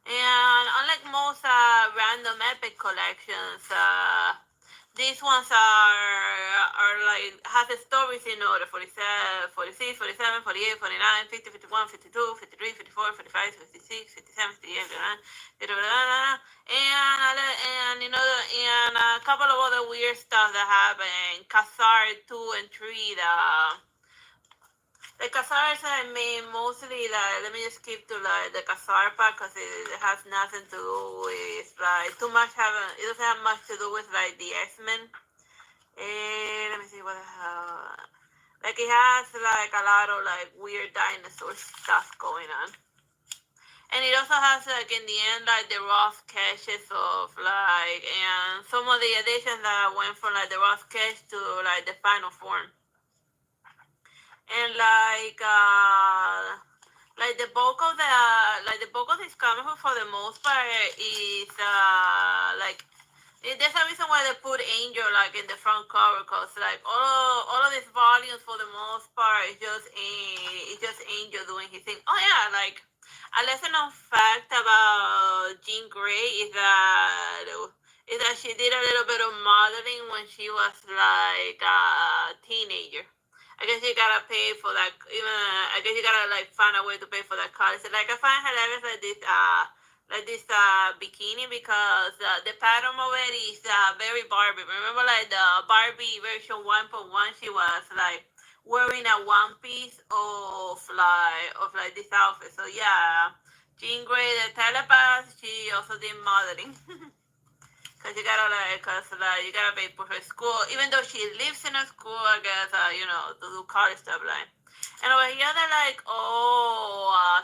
And unlike most random epic collections, these ones are like have the stories in order: 47, 46, 47, 48, 49, 50, 51, 52, 53, 54, 55, 56, 57, 58, and a couple of other weird stuff that happen. Khazar 2 and 3, the Khazars I mean mostly like, let me just skip to like the Khazar part because it has nothing to do with like it doesn't have much to do with like the X-Men. Let me see what the hell. Like it has like a lot of like weird dinosaur stuff going on. And it also has like in the end like the rough sketches of like and some of the additions that went from like the rough sketch to like the final form. And the bulk of this comic book for the most part is there's a reason why they put Angel like in the front cover, because like all of these volumes for the most part is just Angel doing his thing. Oh yeah, like a lesson of fact about Jean Grey is that she did a little bit of modeling when she was like a teenager. I guess you gotta pay for that. Even I guess you gotta like find a way to pay for that college. Like I find hilarious like like this bikini because the pattern of it is very Barbie. Remember, like the Barbie version 1.1, she was like wearing a one piece of like this outfit. So yeah, Jean Grey, the telepath, she also did modeling. Cause you gotta pay for her school, even though she lives in a school, I guess, to do college stuff, like. And over here, they're like,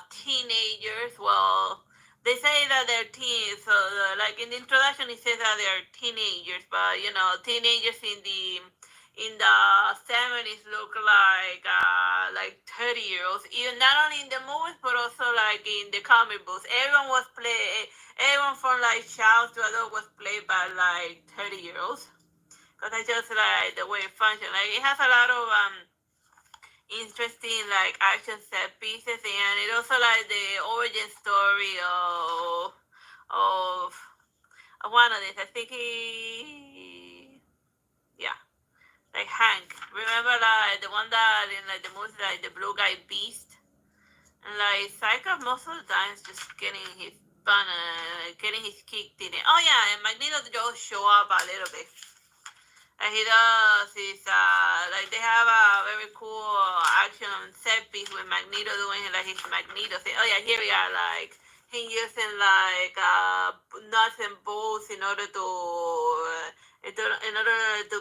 teenagers. Well, they say that they're teens. So, like in the introduction, it says that they're teenagers, but teenagers in the 70s look like 30-year-olds. Even not only in the movies, but also like in the comic books. Everyone from like child to adult was played by like 30-year-olds. Cause I just like the way it functions. Like it has a lot of interesting like action set pieces, and it also like the origin story of one of these. I think yeah, like Hank. Remember like the one that in like the movie like the blue guy Beast, and like Cyclops most of the time is just getting his fun, getting his kicked in it. Oh yeah, and Magneto just show up a little bit. And he does is like they have a very cool action set piece with Magneto doing like his Magneto thing. Oh yeah, here we are like him using like nuts and bolts in order to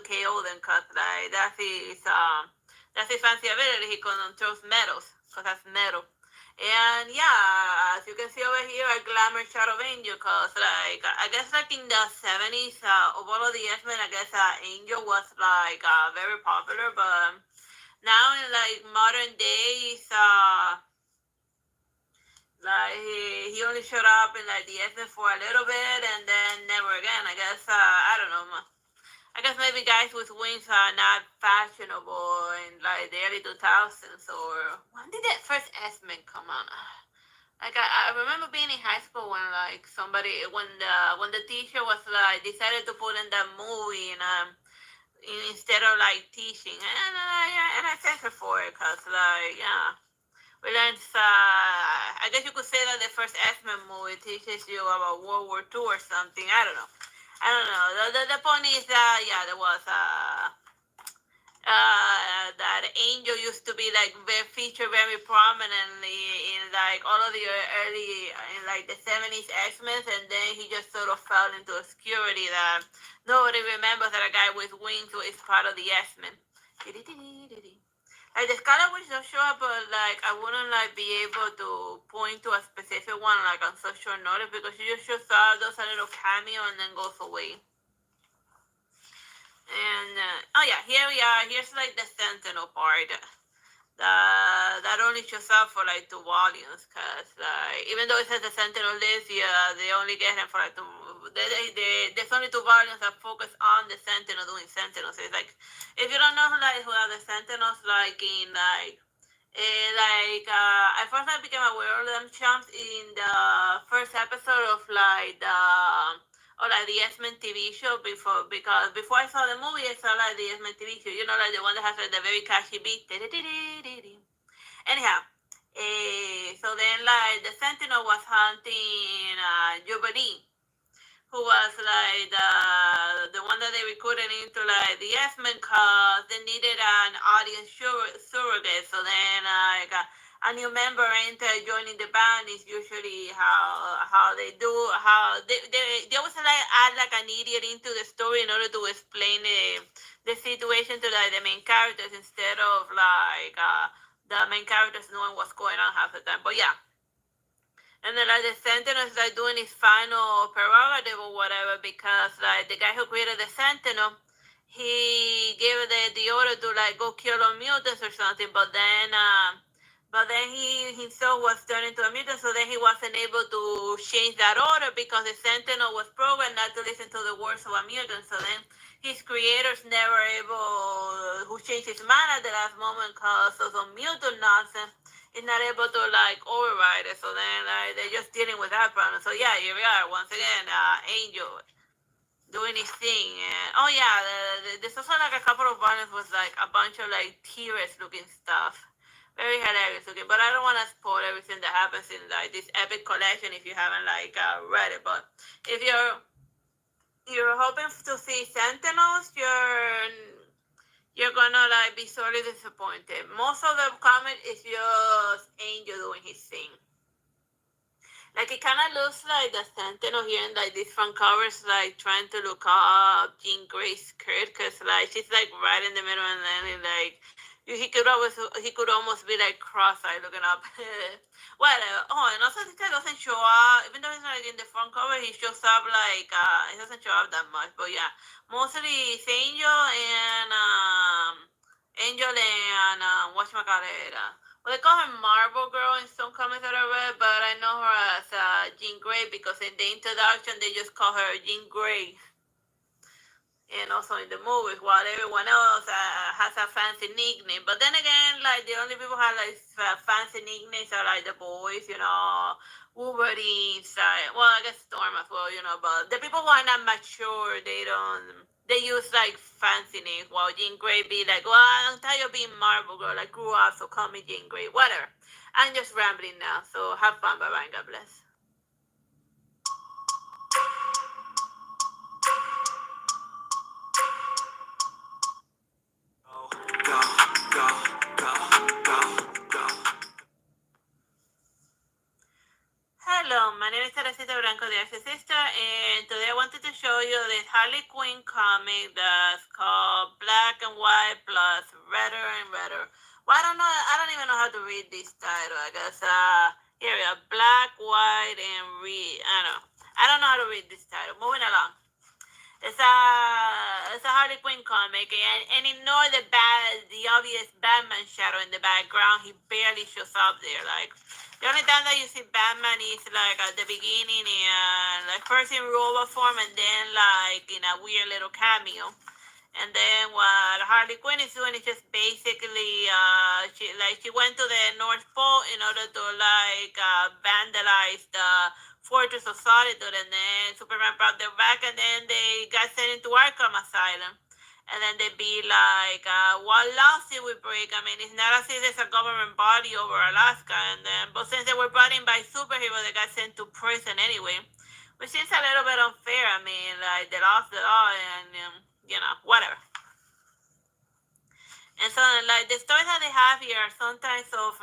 KO them, cause like that's his fancy ability. He controls metals, cause that's metal. And yeah, as you can see over here, a glamour shot of Angel, cause like I guess like in the 70s, of all of the X-Men, I guess Angel was like very popular, but now in like modern days, like he only showed up in like the X-Men for a little bit and then never again. I guess I don't know. I guess maybe guys with wings are not fashionable in like the early 2000s, or when did that first X-Men come on? Like I remember being in high school when like somebody when the teacher was like decided to put in that movie and instead of like teaching, and I thank her for it, cause like yeah, we learned. I guess you could say that the first X-Men movie teaches you about World War II or something. I don't know. I don't know. The point is that yeah, there was that Angel used to be like featured very prominently in like all of the early in like the 70s X-Men, and then he just sort of fell into obscurity that nobody remembers that a guy with wings is part of the X-Men. Like the Scarlet Witch don't show up, but like I wouldn't like be able to point to a specific one like on so short notice, because she just shows up, does a little cameo, and then goes away. And oh yeah, here we are. Here's like the Sentinel part. That only shows up for like 2 volumes, cause like even though it says the Sentinel lives, yeah, they only get him for like there's only 2 volumes that focus on the Sentinel doing Sentinels. So it's like if you don't know who are the Sentinels, like in I first I became aware of them chumps in the first episode of like the or like the X-Men TV show because before I saw the movie I saw like the X-Men TV show, like the one that has like the very catchy beat. Anyhow, so then like the Sentinel was hunting Jubilee, who was like the one that they recruited into like the X-Men cause they needed an audience surrogate. So then like a new member enter joining the band is usually how they do they always like add like an idiot into the story in order to explain the situation to like the main characters instead of like the main characters knowing what's going on half the time. But yeah. And then like the Sentinel is like doing his final prerogative or whatever, because like the guy who created the Sentinel, he gave the order to like go kill all mutants or something, but then he himself was turned into a mutant, so then he wasn't able to change that order because the Sentinel was programmed not to listen to the words of a mutant. So then his creators never able who changed his mind at the last moment because of some mutant nonsense is not able to like override it. So then like they're just dealing with that problem. So yeah, here we are once again, Angel doing his thing. And oh yeah, there's also like a couple of violence was like a bunch of like T-Rex looking stuff. Very hilarious looking. But I don't want to spoil everything that happens in like this epic collection if you haven't like read it. But if you're hoping to see Sentinels, you're gonna like be sorely disappointed. Most of the comic is just Angel doing his thing. Like it kind of looks like the Sentinel here in like these front covers, like trying to look up Jean Grey's skirt, cause like she's like right in the middle, and then like he could almost be like cross-eyed looking up. Whatever. Oh, and also this guy doesn't show up, even though he's not like, in the front cover. He shows up like he doesn't show up that much, but yeah, mostly it's Angel and whatchamacallit. Well, they call her Marble Girl in some comics that I read, but I know her as Jean Grey because in the introduction they just call her Jean Grey. And also in the movies, while everyone else has a fancy nickname. But then again, like the only people who have like fancy nicknames are like the boys, Wolverine, well, I guess Storm as well, But the people who are not mature, they use like fancy names. While Jean Grey be like, well, I'm tired of being Marvel Girl. I grew up, so call me Jean Grey. Whatever. I'm just rambling now, so have fun. Bye bye. God bless. Hello, my name is Teresita Blanco de Artsy Sister, and today I wanted to show you this Harley Quinn comic that's called Black and White plus Redder and Redder. Well, I don't know, I don't even know how to read this title, I guess. Here we go, Black, White, and Red. I don't know how to read this title. Moving along. It's a Harley Quinn comic, and ignore the obvious Batman shadow in the background. He barely shows up there. Like the only time that you see Batman is like at the beginning, and like first in robot form, and then like in a weird little cameo. And then what Harley Quinn is doing is just basically she went to the North Pole in order to like vandalize the Fortress of Solitude, and then Superman brought them back, and then they got sent into Arkham Asylum. And then they be like, what laws did we break? I mean, it's not as if there's a government body over Alaska, and then but since they were brought in by superheroes, they got sent to prison anyway, which seems a little bit unfair. I mean, like they lost the law, and whatever. And so, like the stories that they have here are sometimes of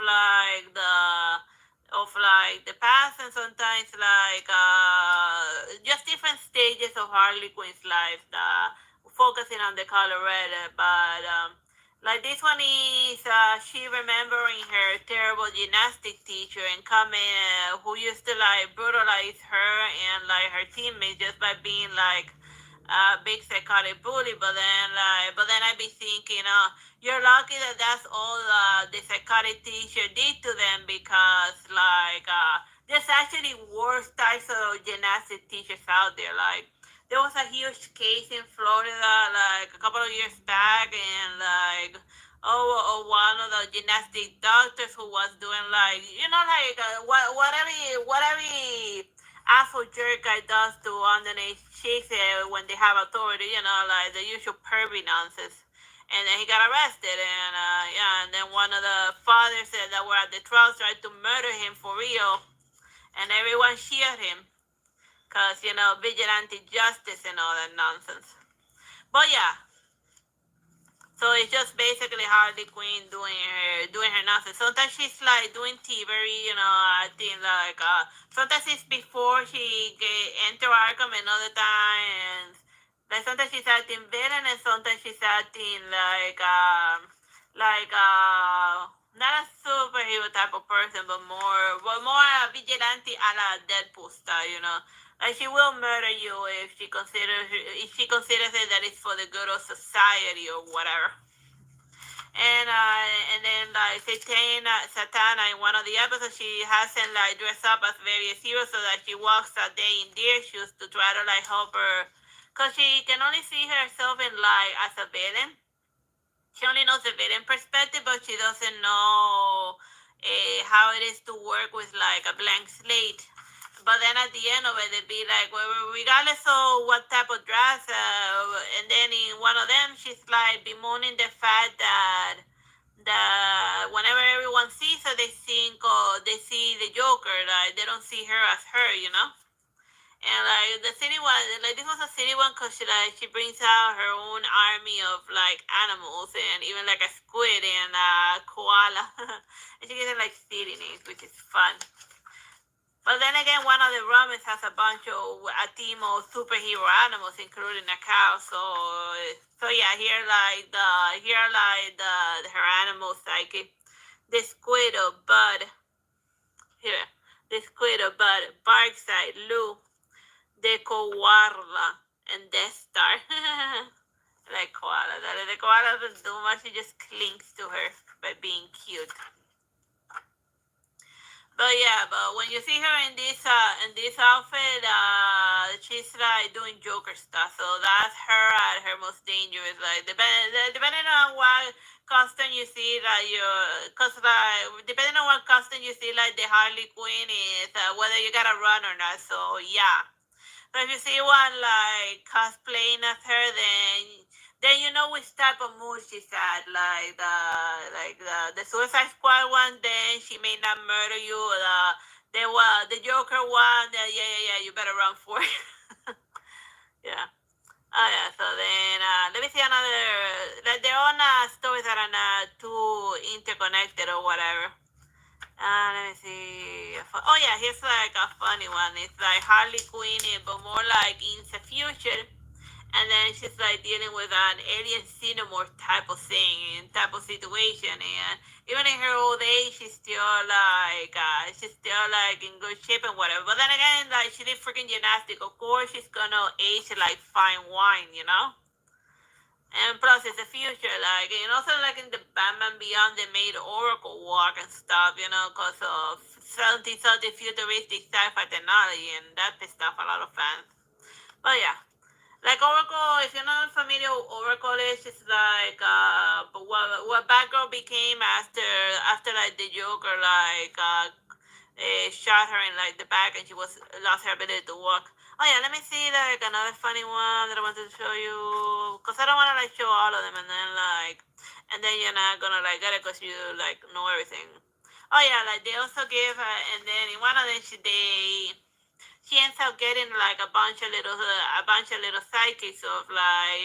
the past, and sometimes like just different stages of Harley Quinn's life, focusing on the color red. But like this one is she remembering her terrible gymnastic teacher and coming who used to like brutalize her and like her teammates just by being like big psychotic bully. But then I be thinking, you're lucky that that's all the psychotic teacher did to them, because like there's actually worse types of gymnastic teachers out there. Like there was a huge case in Florida like a couple of years back, and like one of the gymnastic doctors who was doing like whatever asshole jerk guy does to underneath chicks when they have authority, like the usual pervy nonsense. And then he got arrested, and and then one of the fathers that were at the trial tried to murder him for real, and everyone cheered him, cause vigilante justice and all that nonsense. But yeah, so it's just basically Harley Quinn doing her nonsense. Sometimes she's like doing thievery, I think like sometimes it's before she enter Arkham, and other times like sometimes she's acting villain, and sometimes she's acting not a superhero type of person, but more a vigilante a la Deadpool style. Like she will murder you if she considers it that it's for the good of society or whatever. And then like Satana in one of the episodes, she has him like dress up as various heroes so that she walks a day in their shoes to try to like help her, cause she can only see herself in like as a villain. She only knows the villain perspective, but she doesn't know how it is to work with like a blank slate. But then at the end of it, they'd be like, well, regardless of what type of dress, and then in one of them, she's like bemoaning the fact that whenever everyone sees her, they think, oh, they see the Joker. Like they don't see her as her, you know. And like the city one, like this was a city one because she brings out her own army of like animals and even like a squid and a koala, and she gives them like city names, which is fun. But then again, one of the romans has a team of superhero animals, including a cow. So yeah, her animal psychic, the squid of Bud, here, the squid of Bud, Barkside, Lou, the koala, and Death Star. Like koala, the koala doesn't do much; he just clings to her by being cute. But yeah, but when you see her in this outfit, she's like doing Joker stuff. So that's her at her most dangerous. Like depending on what costume you see, like cause like depending on what costume you see, like the Harley Quinn is whether you gotta run or not. So yeah. So if you see one like cosplaying as her, then you know which type of mood she's at. Like the Suicide Squad one, then she may not murder you. The Joker one, yeah. You better run for it. Yeah. Oh yeah. So then let me see another. Like their own stories that are not too interconnected or whatever. Let me see. Oh yeah, here's like a funny one. It's like Harley Quinn, but more like in the future. And then she's like dealing with an alien xenomorph type of thing, type of situation. And even in her old age, she's still like in good shape and whatever. But then again, like she did freaking gymnastics. Of course, she's gonna age like fine wine, you know. And plus, it's the future, like, and also like in the Batman Beyond, they made Oracle walk and stuff, you know, because of something futuristic sci-fi technology, and that pissed off a lot of fans. But yeah, like Oracle, if you're not familiar with Oracle, it's like what Batgirl became after like the Joker shot her in like the back and she was lost her ability to walk. Oh yeah, let me see like another funny one that I wanted to show you because I don't want to like show all of them and then you're not gonna like get it because you like know everything. Oh yeah, like they also gave her and then in one of them she ends up getting like a bunch of little sidekicks of like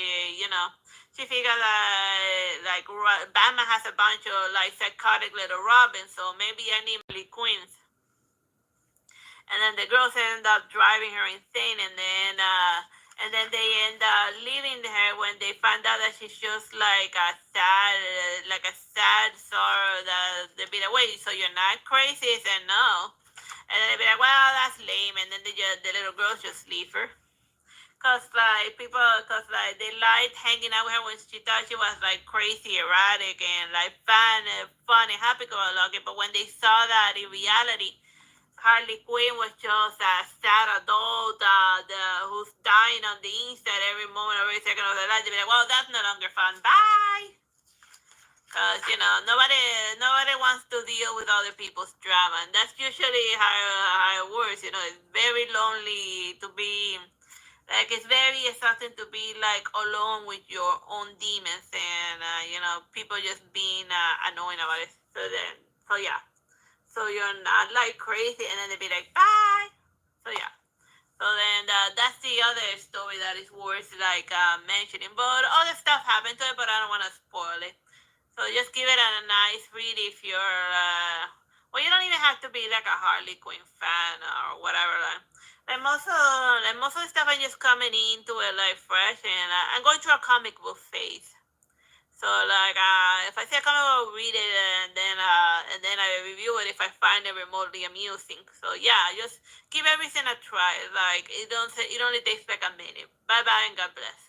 she figures that like Batman has a bunch of like psychotic little Robins, so maybe I need Harley Quinns. And then the girls end up driving her insane, and then they end up leaving her when they find out that she's just like a sad sorrow. That they be like, wait, so you're not crazy? I said no. And then they be like, well, that's lame. And then the little girls just leave her. Cause like they liked hanging out with her when she thought she was like crazy, erratic, and like fun and happy-go-lucky. But when they saw that in reality, Harley Quinn was just a sad adult who's dying on the inside every moment, every second of their life. They be like, well, that's no longer fun. Bye. Because nobody wants to deal with other people's drama, and that's usually how it works. It's very lonely to be. Like it's very exhausting to be like alone with your own demons and people just being annoying about it. So yeah, so you're not like crazy, and then they be like bye. So yeah, so then that's the other story that is worth like mentioning. But other stuff happened to it, but I don't want to spoil it. So just give it a nice read if you're. Well, you don't even have to be like a Harley Quinn fan or whatever. Most of the stuff I'm just coming into it like fresh, and I'm going through a comic book phase. So like, if I see a comic book, I'll read it, and then I review it if I find it remotely amusing. So yeah, just give everything a try. Like it only takes like a minute. Bye bye and God bless.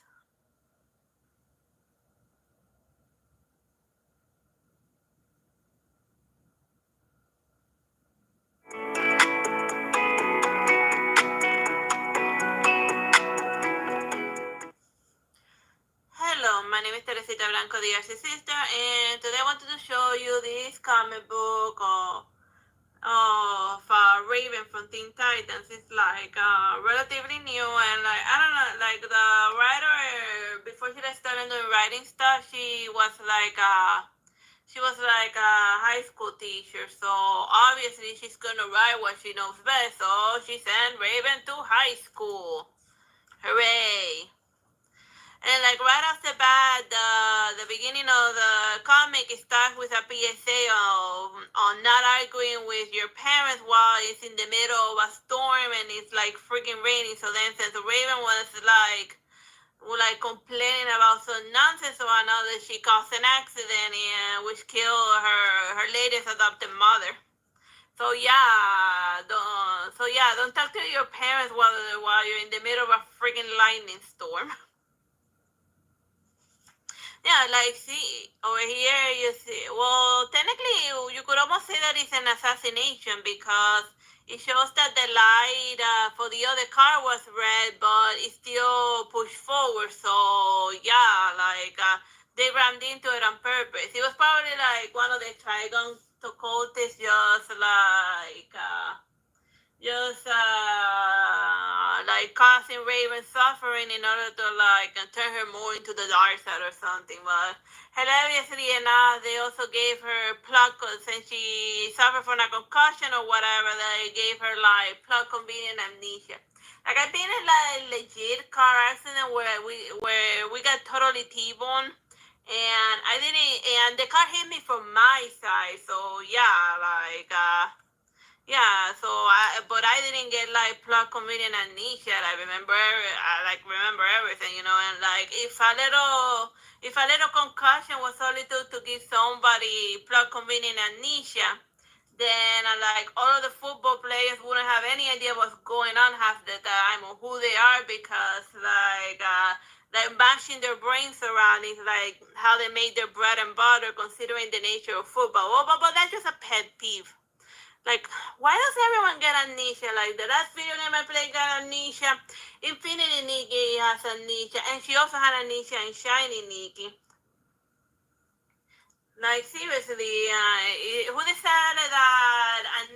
Hello, my name is Teresita Blanco, the Artsy Sister, and today I wanted to show you this comic book of Raven from Teen Titans. It's like relatively new, and like I don't know, like the writer before she started doing writing stuff, she was like she was like a high school teacher, so obviously she's gonna write what she knows best. So she sent Raven to high school. Hooray! And like right off the bat, the beginning of the comic starts with a PSA on not arguing with your parents while it's in the middle of a storm and it's like freaking raining. So then, since Raven was like complaining about some nonsense or another, she caused an accident which killed her latest adopted mother. So don't talk to your parents while you're in the middle of a freaking lightning storm. Yeah, like see over here you see. Well, technically you could almost say that it's an assassination because it shows that the light for the other car was red, but it still pushed forward. So yeah, like they rammed into it on purpose. It was probably like one of the Trigon cultists just like causing Raven suffering in order to like turn her more into the dark side or something. But hilariously enough, they also gave her plug since she suffered from a concussion or whatever. They gave her like plug convenient amnesia. Like I've been in like legit car accident where we got totally T-boned. And I didn't, and the car hit me from my side. So yeah, but I didn't get like plot convenient amnesia. I remember everything, and like if a little concussion was only to give somebody plot convenient amnesia, then like all of the football players wouldn't have any idea what's going on half the time or who they are because like bashing their brains around is like how they make their bread and butter considering the nature of football. But that's just a pet peeve. Like, why does everyone get amnesia? Like, the last video game I played got amnesia. Infinity Nikki has amnesia. And she also had amnesia in Shiny Nikki. Like, seriously, who decided that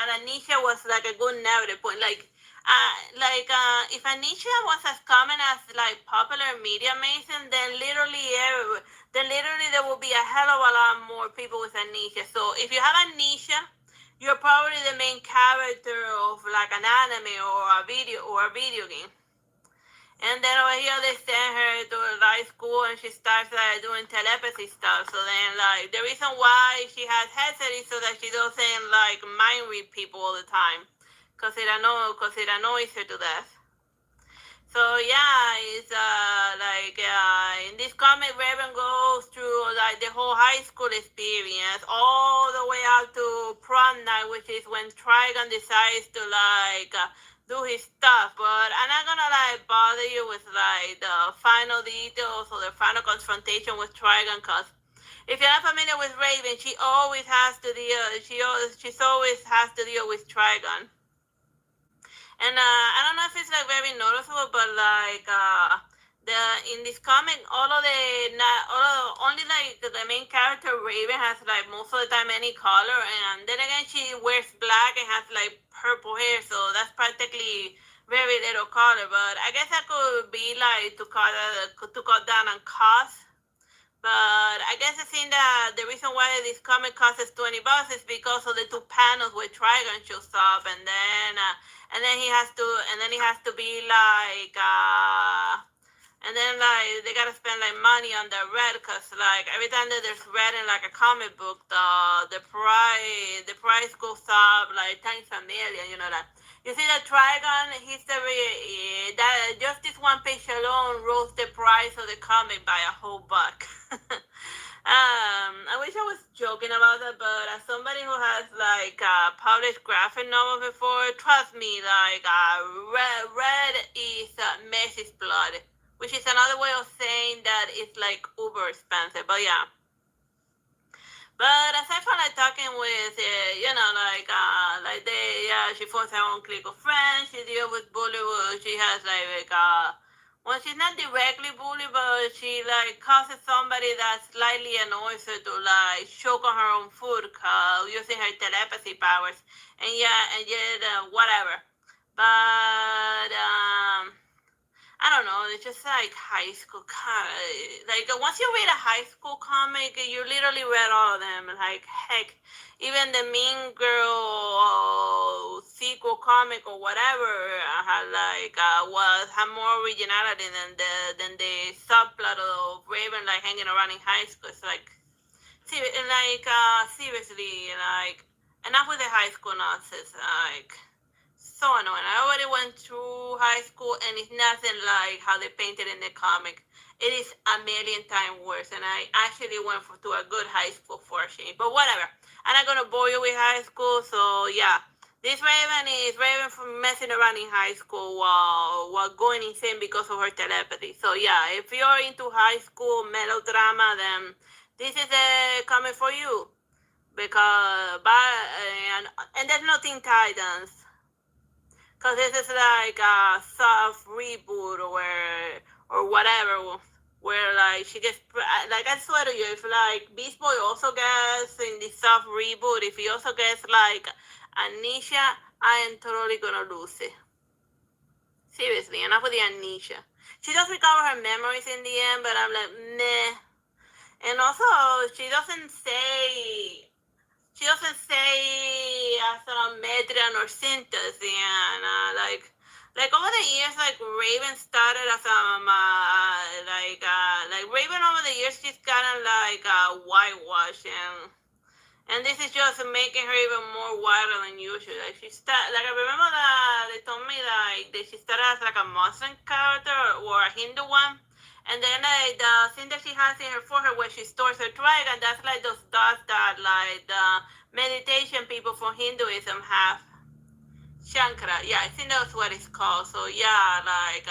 an amnesia was, like, a good narrative point? If amnesia was as common as, like, popular media Mason, then literally there would be a hell of a lot more people with amnesia. So, if you have amnesia, you're probably the main character of like an anime or a video game. And then over here they send her to high school and she starts doing telepathy stuff. So then like the reason why she has headset is so that she doesn't like mind read people all the time, cause it annoys her to death. So yeah, it's in this comic, Raven goes through like the whole high school experience, all the way out to prom night, which is when Trigon decides to do his stuff. But I'm not gonna like bother you with like the final details or the final confrontation with Trigon, cause if you're not familiar with Raven, she's always has to deal with Trigon. And I don't know if it's like very noticeable, but like in this comic, only like the main character Raven has like most of the time any color, and then again she wears black and has like purple hair, so that's practically very little color. But I guess that could be like to cut down on cost. But I guess the thing that the reason why this comic costs $20 is because of the two panels where Trigon shows up, and then he has to be like and then like they gotta spend like money on the red, cause like every time that there's red in like a comic book, the price goes up like times a million, that. You see that Trigon history, that just this one page alone rose the price of the comic by a whole buck. I wish I was joking about that, but as somebody who has like published graphic novels before, trust me, like red is Messi's blood, which is another way of saying that it's like uber expensive. But yeah. But aside from like talking with, she forms her own clique of friends. She deals with bullying. She has she's not directly bullied, but she like causes somebody that slightly annoys her to like choke on her own food, using her telepathy powers, and yet whatever. But I don't know. It's just like high school like once you read a high school comic, you literally read all of them. Like heck, even the Mean Girl sequel comic or whatever had had more originality than the subplot of Raven like hanging around in high school. It's like seriously, like enough with the high school nonsense. Like so annoying. I already went through high school and it's nothing like how they painted in the comic. It is a million times worse, and I actually went to a good high school for a change. But whatever. I'm not gonna bore you with high school, so yeah. This Raven is Raven from messing around in high school while going insane because of her telepathy. So yeah, if you're into high school melodrama, then this is a comic for you. Because and there's no Teen Titans. Cause this is like a soft reboot or whatever, where like she gets like I swear to you, if like Beast Boy also gets in the soft reboot, if he also gets like amnesia, I am totally gonna lose it. Seriously, enough with the amnesia. She does recover her memories in the end, but I'm like meh. And also, she doesn't say Medran or Synthos, and like over the years, like Raven started as like Raven over the years, she's kind of like whitewash, and this is just making her even more wilder than usual. Like like I remember that they told me that she started as like a Muslim character or a Hindu one. And then like the thing that she has in her forehead where she stores her dragon, that's like those dots that like the meditation people from Hinduism have. Shankara, yeah, I think that's what it's called. So yeah, like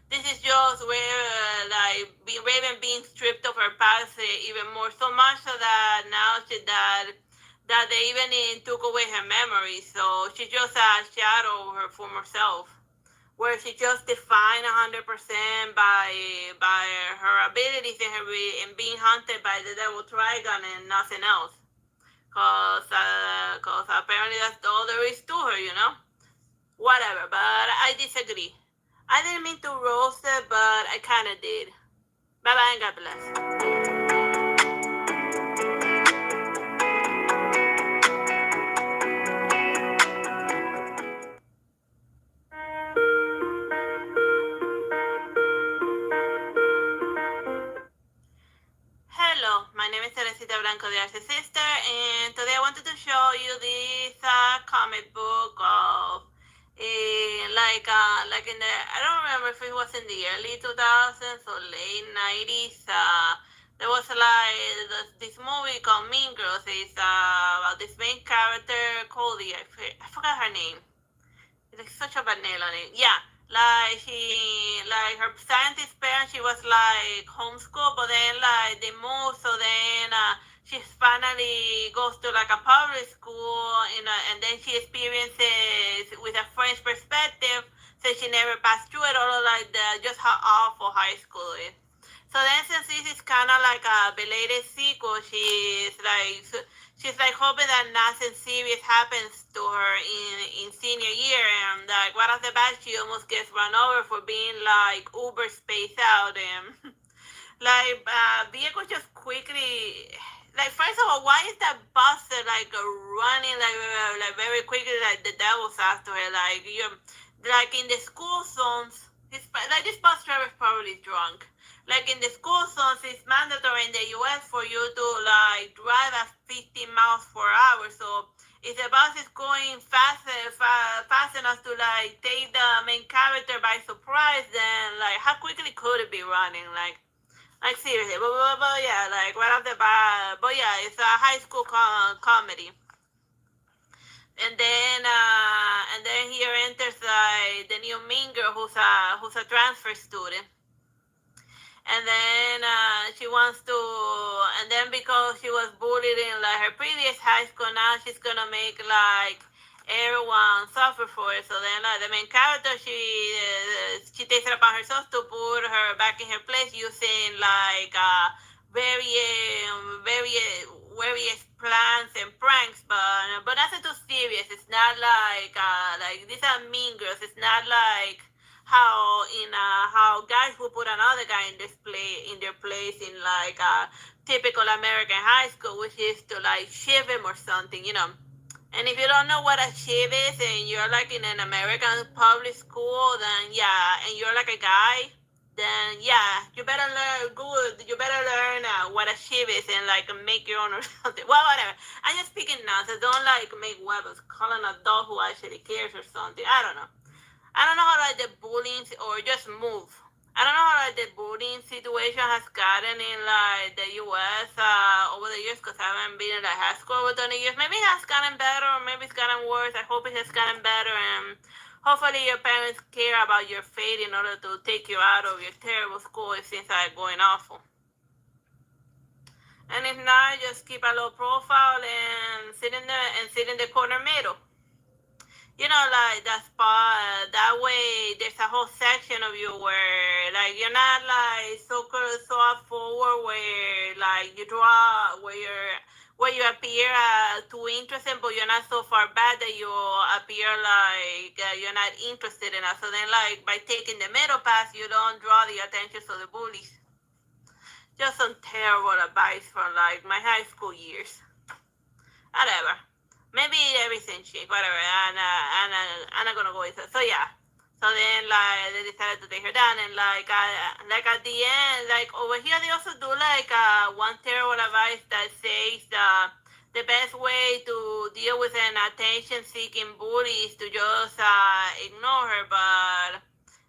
this is just where Raven being stripped of her past even more, so much so that now that they even took away her memory, so she's just a shadow of her former self, where she just defined 100% by her abilities and being hunted by the devil dragon and nothing else. Cause apparently that's all there is to her, you know. Whatever, but I disagree. I didn't mean to roast it, but I kind of did. Bye bye and God bless. Hello, my name is Teresita Blanco de Artsy Sister, and today I wanted to show you this comic book of like in the I don't remember if it was in the early 2000s or late 90s. There was like this movie called Mean Girls. It's about this main character, Cody. I forgot her name. It's like such a bad name on it. Yeah, like her scientist parents, she was like homeschooled, but then like they moved, so then she finally goes to like a public school, and then she experiences with a French perspective, so she never passed through it, all like just how awful high school is. So then, since this is kind of like a belated sequel, she's like hoping that nothing serious happens to her in senior year, and like right off the bat, she almost gets run over for being like uber spaced out, and vehicle just quickly. Like first of all, why is that buster like running like very quickly like the devil's after her? Like you're like in the school zones. This bus driver is probably drunk. Like in the school zones, it's mandatory in the U.S. for you to like drive at 50 miles per hour. So if the bus is going fast enough to like take the main character by surprise, then like how quickly could it be running? Like seriously, but yeah, like right off the bat. But yeah, it's a high school comedy. And then here enters the new Mean Girl, who's a transfer student. And then she wants to, and then because she was bullied in like her previous high school, now she's gonna make like everyone suffer for it. So then the main character, she takes it upon herself to put her back in her place using like various plans and pranks, but nothing too serious. It's not like these are Mean Girls. It's not like how guys will put another guy in their place in like a typical American high school, which is to like shiv him or something, you know. And if you don't know what a shiv is, and you're like in an American public school, then yeah, and you're like a guy, then yeah, you better learn good. You better learn what a shiv is and like make your own or something. Well, whatever. I'm just speaking nonsense. Don't like make weapons. Call an adult who actually cares or something. I don't know. I don't know how like the bullying or just move. I don't know how like the bullying situation has gotten in like the U.S. Over the years because I haven't been in like high school over 20 years. Maybe it has gotten better or maybe it's gotten worse. I hope it has gotten better and hopefully your parents care about your fate in order to take you out of your terrible school if things are going awful. And if not, just keep a low profile and sit in the corner middle. You know, like that spot, that way there's a whole section of you where, like, you're not, like, so up forward where, like, you draw, where you appear too interested, but you're not so far back that you appear like you're not interested in us. So then, like, by taking the middle path, you don't draw the attention of the bullies. Just some terrible advice from, like, my high school years. Whatever. Maybe everything changed, whatever. I'm not gonna go with it. So yeah. So then like they decided to take her down and like at the end, like over here they also do like one terrible advice that says the best way to deal with an attention seeking bully is to just ignore her. But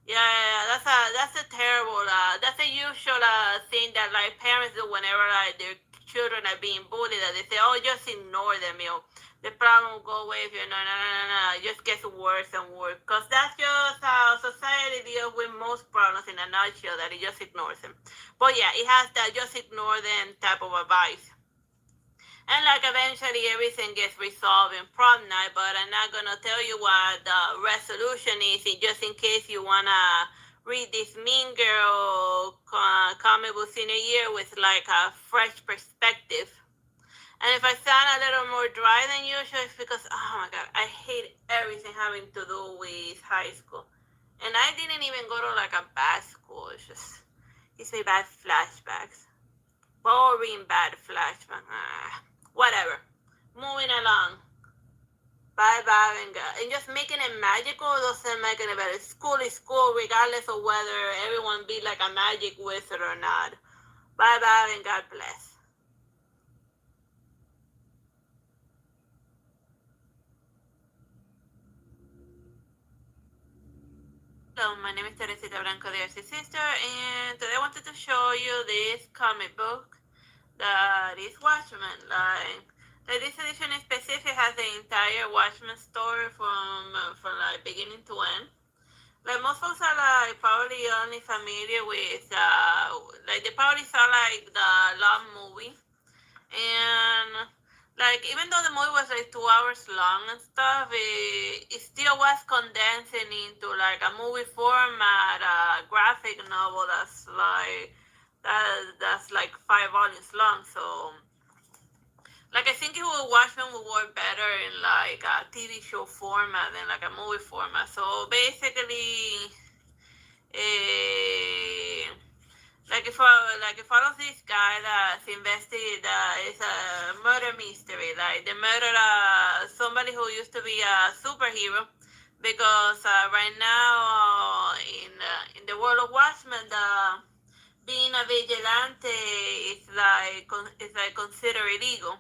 yeah, that's a terrible that's a usual thing that like parents do whenever like their children are being bullied, that they say, oh, just ignore them, you know. The problem will go away if you no. It just gets worse and worse. Because that's just how society deals with most problems in a nutshell, that it just ignores them. But yeah, it has that just ignore them type of advice. And like eventually everything gets resolved in prom night, but I'm not going to tell you what the resolution is, just in case you want to read this Mean Girl comic book senior year with like a fresh perspective. And if I sound a little more dry than usual, it's because, oh my God, I hate everything having to do with high school. And I didn't even go to like a bad school. It gives me bad flashbacks. Boring bad flashbacks. Whatever. Moving along. Bye, and just making it magical doesn't make it better. School is school, regardless of whether everyone be like a magic wizard or not. Bye, and God bless. Hello, my name is Teresita Blanco de Artsy Sister, and today I wanted to show you this comic book that is Watchmen. Like this edition in specific has the entire Watchmen story from like beginning to end. Like most folks are like probably only familiar with like they probably saw like the Love movie, and like even though the movie was like 2 hours long and stuff, it still was condensing into like a movie format, a graphic novel that's like 5 volumes long. So like I think it would Watchmen would work better in like a TV show format than like a movie format. So basically, like it follows this guy that's investigated. It's a murder mystery. Like they murdered somebody who used to be a superhero, because right now in the world of Watchmen, being a vigilante is like considered illegal.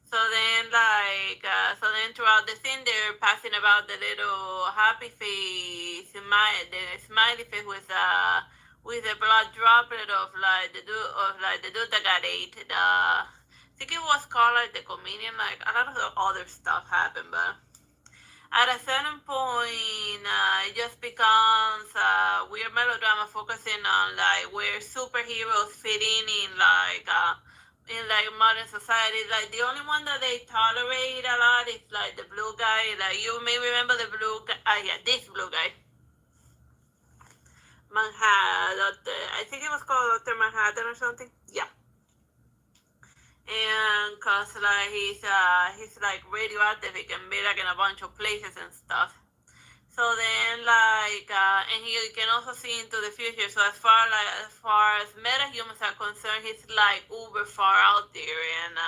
So then throughout the scene, they're passing about the little happy face, the smiley face with a blood droplet of like the dude that got ate. I think it was called like the comedian. Like a lot of other stuff happened, but at a certain point, it just becomes a weird melodrama focusing on like where superheroes fit in modern society. Like the only one that they tolerate a lot is like the blue guy. Like you may remember the blue guy. This blue guy. Manhattan. I think it was called Dr. Manhattan or something. Yeah. And cause like he's like radioactive, he can be like in a bunch of places and stuff. So then, and he can also see into the future. So as far as metahumans are concerned, he's like uber far out there. And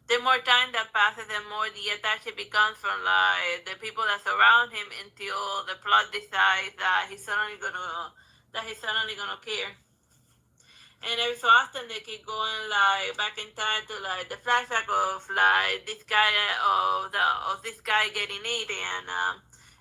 the more time that passes, the more detached he becomes from like the people that surround him until the plot decides that he's suddenly gonna care. And every so often they keep going like back in time to like the flashback of like this guy getting it,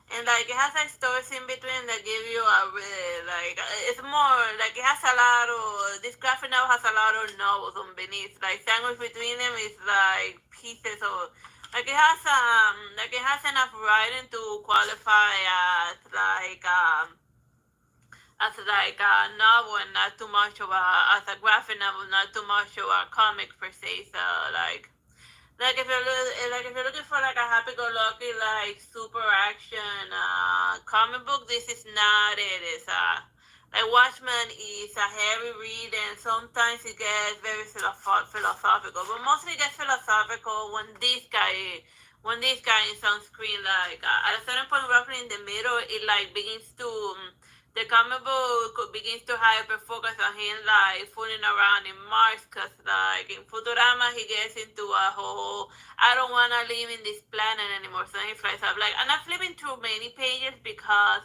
and like it has like stories in between that give you a really like it's more like it has a lot of this graphic novel has a lot of novels on beneath, like sandwiched between them is like pieces of like it has enough writing to qualify as like a novel and not too much of a as a graphic novel, not too much of a comic per se. So if you're looking for like a happy-go-lucky like super action comic book, this is not it. It's like Watchmen is a heavy read and sometimes it gets very philosophical, but mostly it gets philosophical when this guy is on screen. Like at a certain point, roughly in the middle, it like begins to the comic book begins to hyper focus on him like fooling around in Mars, because like in Futurama he gets into a whole I don't want to live in this planet anymore, so he flies up. Like, I'm not flipping through many pages because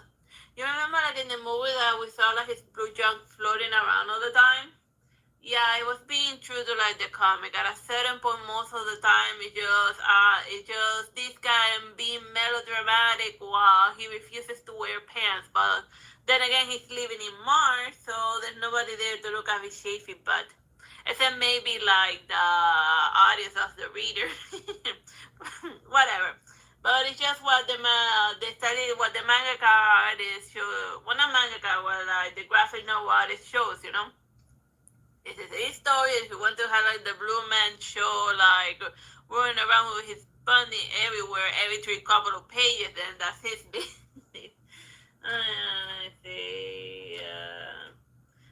you remember like in the movie that we saw like his blue junk floating around all the time. Yeah, it was being true to like the comic. At a certain point, most of the time, it's just this guy being melodramatic while he refuses to wear pants. But then again, he's living in Mars, so there's nobody there to look at his shapy butt, except maybe like the audience of the reader. Whatever. But it's just what what the mangaka artist show. Well, not mangaka, well, like the graphic novel artist shows. This is his story. If you want to highlight the Blue Man show, like running around with his bunny everywhere every three couple of pages, then that's his business. Let's see.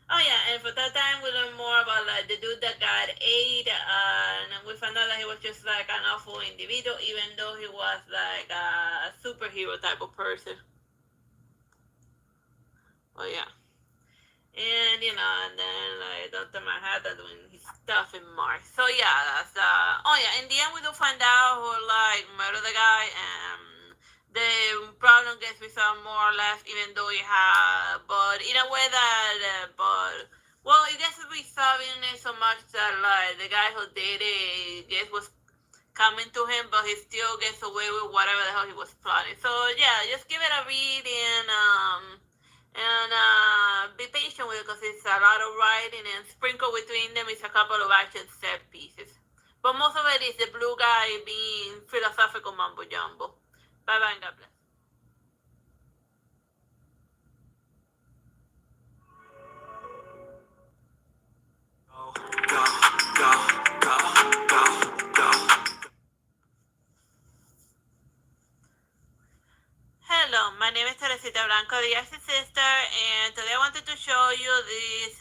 Oh yeah, and for that time we learned more about like the dude that got AIDS, and we found out that he was just like an awful individual, even though he was like a superhero type of person. Oh yeah. And then like Dr. Manhattan doing his stuff in Mars. So yeah, that's oh yeah, in the end we do find out who like murdered the guy, and the problem gets resolved more or less, even though he had, but in a way that, but well, it gets resolved in it so much that like the guy who did it, gets was coming to him, but he still gets away with whatever the hell he was plotting. So yeah, just give it a read and be patient with it because it's a lot of writing, and sprinkle between them is a couple of action set pieces. But most of it is the blue guy being philosophical mumbo jumbo. Bye bye and God bless. Hello, my name is Teresita Blanco, the Artsy Sister, and today I wanted to show you this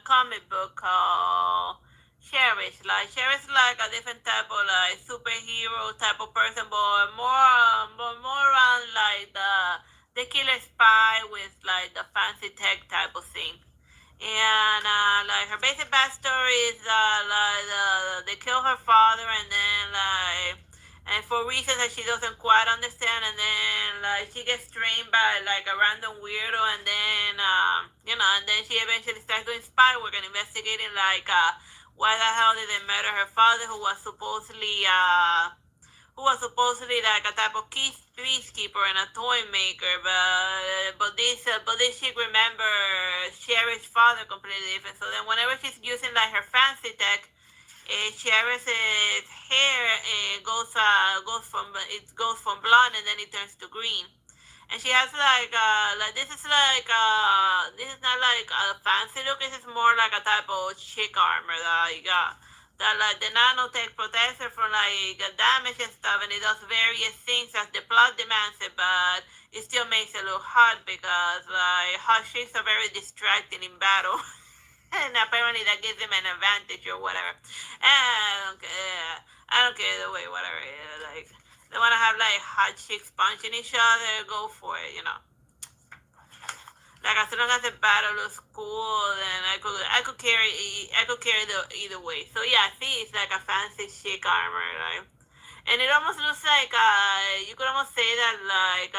comic book called Cherish. Like, Cherish is like a different type of like superhero type of person, but more around like the killer spy with like the fancy tech type of thing. And like her basic backstory is they kill her father, and then and for reasons that she doesn't quite understand, and then like she gets trained by like a random weirdo, and then and then she eventually starts doing spy work and investigating like why the hell did they murder her father, who was supposedly like a type of peacekeeper and a toy maker, but this chick remembers Sherry's father completely different. So then whenever she's using like her fancy tech, Sherry's hair goes from blonde, and then it turns to green. And she has like this is not like a fancy look. This is more like a type of chick armor that you got. That like the nanotech protects her from like damage and stuff, and it does various things as the plot demands it, but it still makes it look hot because like hot chicks are very distracting in battle. And apparently that gives them an advantage or whatever. And I don't care either way, whatever. they want to have like hot chicks punching each other, go for it, you know. Like as long as the battle looks cool, then I could carry the either way. So yeah, see, it's like a fancy chic armor, right? And it almost looks like you could almost say that like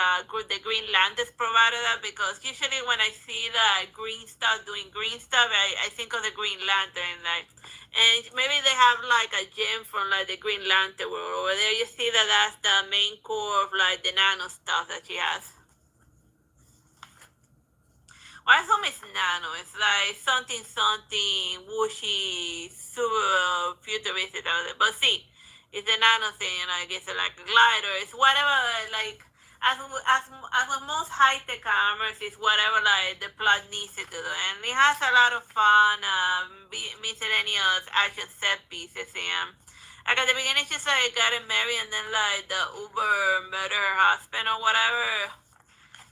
the Green Lanterns provided that, because usually when I see the green stuff doing green stuff, I think of the Green Lantern, like, and maybe they have like a gem from like the Green Lantern world over there. You see that that's the main core of like the nano stuff that she has. Why some is nano? It's like something something whooshy, super futuristic. But see, it's a nano thing, you know. I guess it's like a glider. It's whatever. Like as with most high tech armors, it's whatever like the plot needs it to do, and it has a lot of fun, miscellaneous action set pieces. And like at the beginning, she's like getting married, and then like the Uber murder her husband or whatever.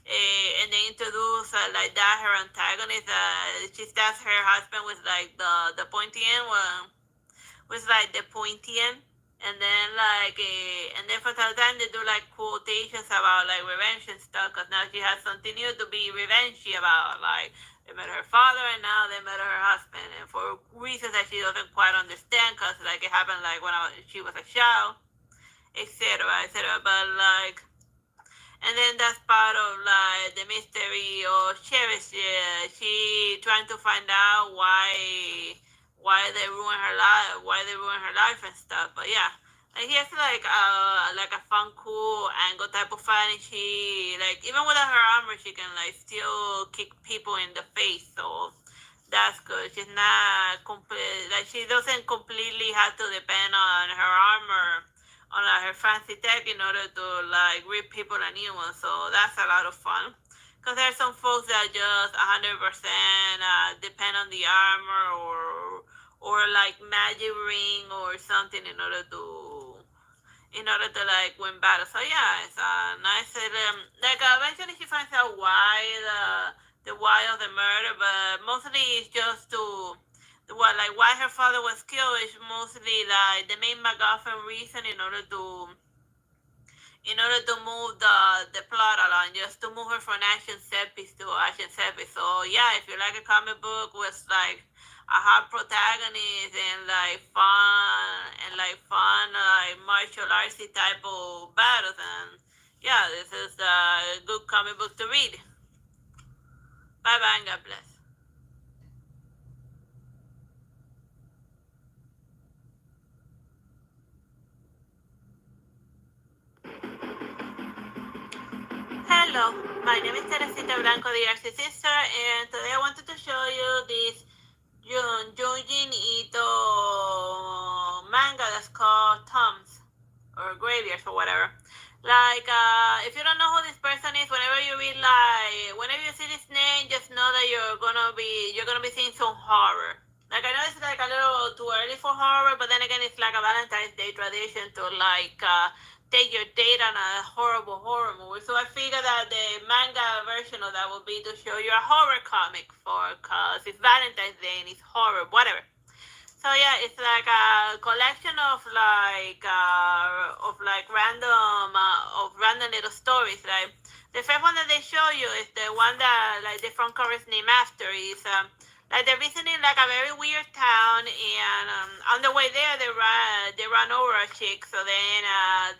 And they introduce like that her antagonist. She stabs her husband with like the pointy end, with like the pointy end, and then like and then for some time they do like quotations about like revenge and stuff, because now she has something new to be revengey about. Like they met her father and now they met her husband, and for reasons that she doesn't quite understand, because like it happened like when she was a child, etc., etc. But like, and then that's part of like the mystery of Cherish. She trying to find out why they ruin her life and stuff. But yeah, like he has like a fun, cool angle type of fight, and she like even without her armor, she can like still kick people in the face. So that's good. She's not complete. Like she doesn't completely have to depend on her armor, on like her fancy tech, in order to like rip people a new one. So that's a lot of fun. Because there's some folks that just 100% depend on the armor, or like magic ring or something in order to like win battles. So yeah, it's a nice like eventually she finds out the why of the murder, but mostly it's just to why her father was killed is mostly like the main MacGuffin reason, in order to move the plot along, just to move her from action set piece to action set piece. So yeah, if you like a comic book with like a hot protagonist and fun like martial artsy type of battles, and yeah, this is a good comic book to read. Bye bye and God bless. Hello, my name is Teresita Blanco, the Artsy Sister, and today I wanted to show you this Junjin Ito manga that's called Tombs, or Graveyards, or whatever. Like, if you don't know who this person is, whenever you see this name, just know that you're gonna be seeing some horror. Like, I know it's like a little too early for horror, but then again, it's like a Valentine's Day tradition to like take your date on a horrible horror movie. So I figured that the manga version of that would be to show you a horror comic cause it's Valentine's Day and it's horror, whatever. So yeah, it's like a collection of random little stories. Like the first one that they show you is the one that like the front cover is named after. Is like they're visiting like a very weird town, and on the way there they run over a chick. So then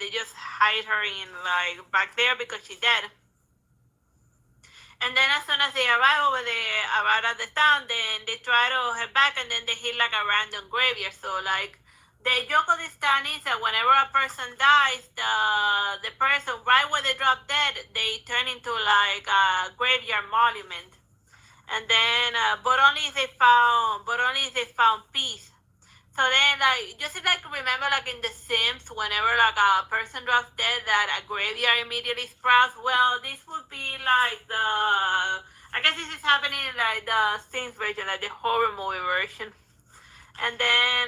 they just hide her in like back there because she's dead. And then as soon as they arrive at the town, then they try to head back, and then they hit like a random graveyard. So like the joke of this town is that whenever a person dies, the person right where they drop dead, they turn into like a graveyard monument. And then but only if they found peace. So then, like, just like remember, like in The Sims, whenever like a person drops dead, that a graveyard immediately sprouts. Well, this would be like I guess this is happening in like the Sims version, like the horror movie version. And then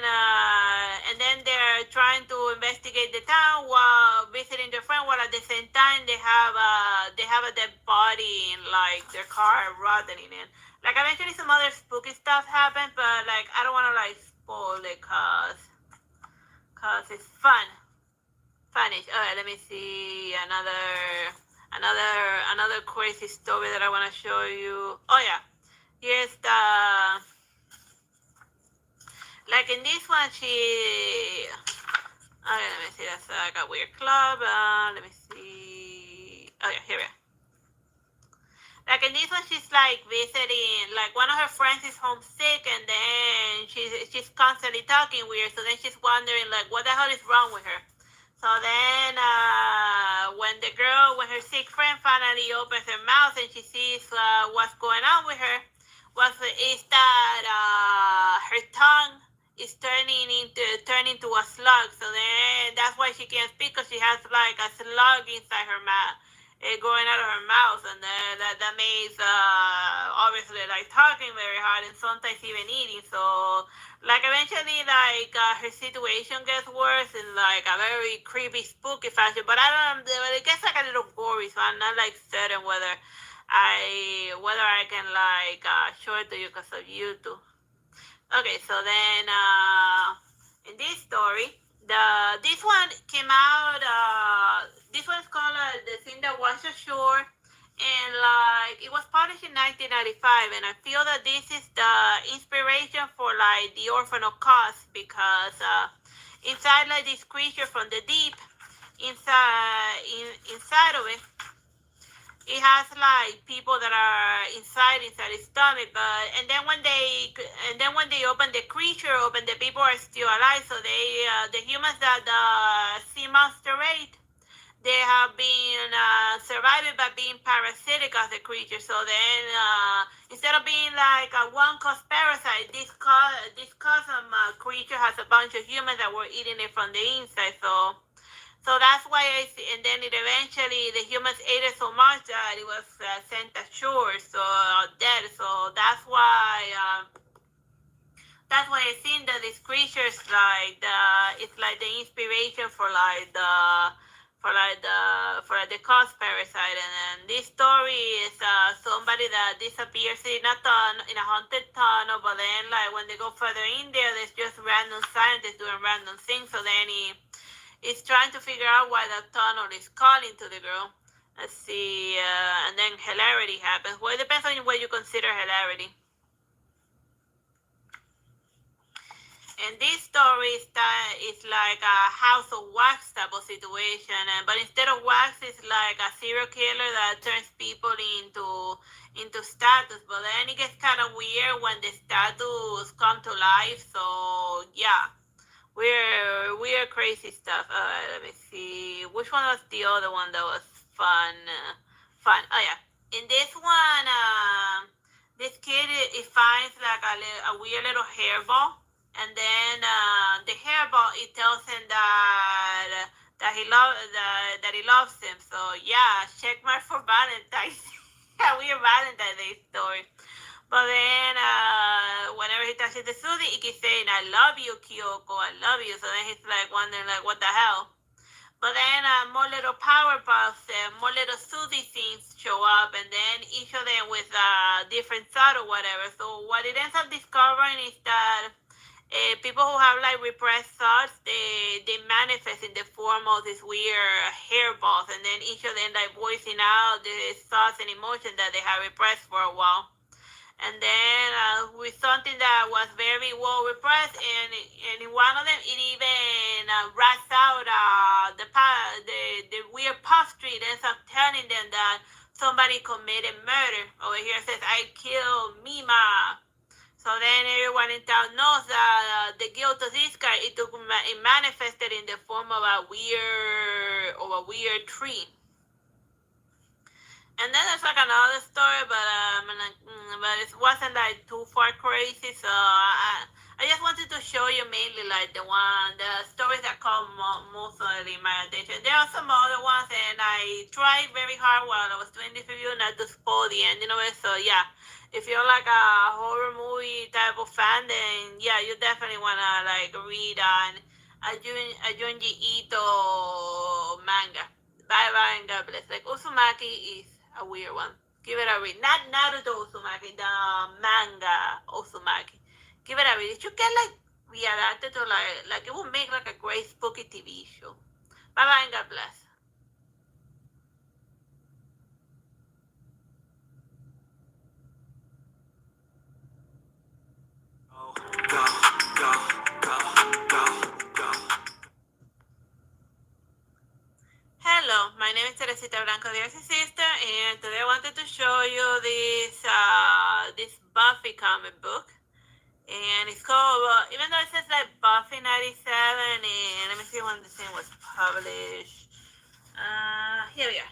they're trying to investigate the town while visiting their friend. While at the same time, they have a dead body in like their car, rotting in. Like eventually, some other spooky stuff happens, but like I don't want to like spoil it, cause it's fun. Spanish. All right, let me see another crazy story that I want to show you. Oh yeah, here's the like in this one she. Okay, let me see. That's like a weird club. Let me see. Oh yeah, here we are. Like in this one, she's like visiting, like one of her friends is homesick, and then she's constantly talking weird. So then she's wondering like, what the hell is wrong with her? So then, when her sick friend finally opens her mouth and she sees what's going on with her, is that her tongue is turning to a slug. So then that's why she can't speak, because she has like a slug inside her mouth, going out of her mouth, and then that makes obviously like talking very hard and sometimes even eating. So like eventually like her situation gets worse in like a very creepy, spooky fashion. But I don't know, it gets like a little gory, so I'm not like certain whether I can like show it to you because of YouTube. Okay, so then in this story, this one came out. This one's called "The Thing That Was Ashore," and like it was published in 1995. And I feel that this is the inspiration for like the Orphan of Cos, because inside like this creature from the deep, inside of it, it has like people that are inside his stomach, but and then when they open the creature open, the people are still alive. So the humans that the sea monster ate, they have been surviving by being parasitic of the creature. So then instead of being like a one cost parasite, this custom creature has a bunch of humans that were eating it from the inside. So that's why and then it eventually, the humans ate it so much that it was sent ashore, so dead. So that's why I think that these creatures like it's like the inspiration for like the cause parasite. And then this story is somebody that disappears in a haunted tunnel, but then like when they go further in there, there's just random scientists doing random things. So then he's trying to figure out why that tunnel is calling to the girl. Let's see, and then hilarity happens. Well, it depends on what you consider hilarity. And this story is like a House of Wax type of situation, but instead of wax, it's like a serial killer that turns people into statues. But then it gets kind of weird when the statues come to life. So yeah. Weird, crazy stuff. All right, let me see. Which one was the other one that was fun? Oh yeah. In this one, this kid he finds like a weird little hairball, and then the hairball it tells him that he loves him. So yeah, check mark for Valentine's. A weird Valentine's Day story. But then, whenever he touches the Suzy, he keeps saying, "I love you, Kyoko, I love you." So then he's like wondering, like, what the hell? But then more little Powerpuffs, more little Suzy things show up, and then each of them with a different thought or whatever. So what it ends up discovering is that people who have like repressed thoughts, they manifest in the form of these weird hairballs, and then each of them like voicing out the thoughts and emotions that they have repressed for a while. And then with something that was very well repressed, and in one of them, it even rats out the weird puff street, ends up telling them that somebody committed murder. Over here it says, "I killed Mima." So then everyone in town knows that the guilt of this guy, it manifested in the form of a weird tree. And then there's like another story, but it wasn't like too far crazy. So I just wanted to show you mainly like the stories that caught mostly my attention. There are some other ones, and I tried very hard while I was doing this review not to spoil the ending of it. So yeah, if you're like a horror movie type of fan, then yeah, you definitely wanna like read a Junji Ito manga. Bye bye and God bless. Like Uzumaki is a weird one. Give it a read. Not Naruto Uzumaki, the manga Uzumaki. Give it a read. It should get like readapted to like it would make like a great spooky TV show. Bye bye and God bless. Go, go, go. Hello, my name is Teresita Blanco Plays, Artsy Sister, and today I wanted to show you this Buffy comic book. And it's called, even though it says like Buffy 97, and let me see when the thing was published. Here we are.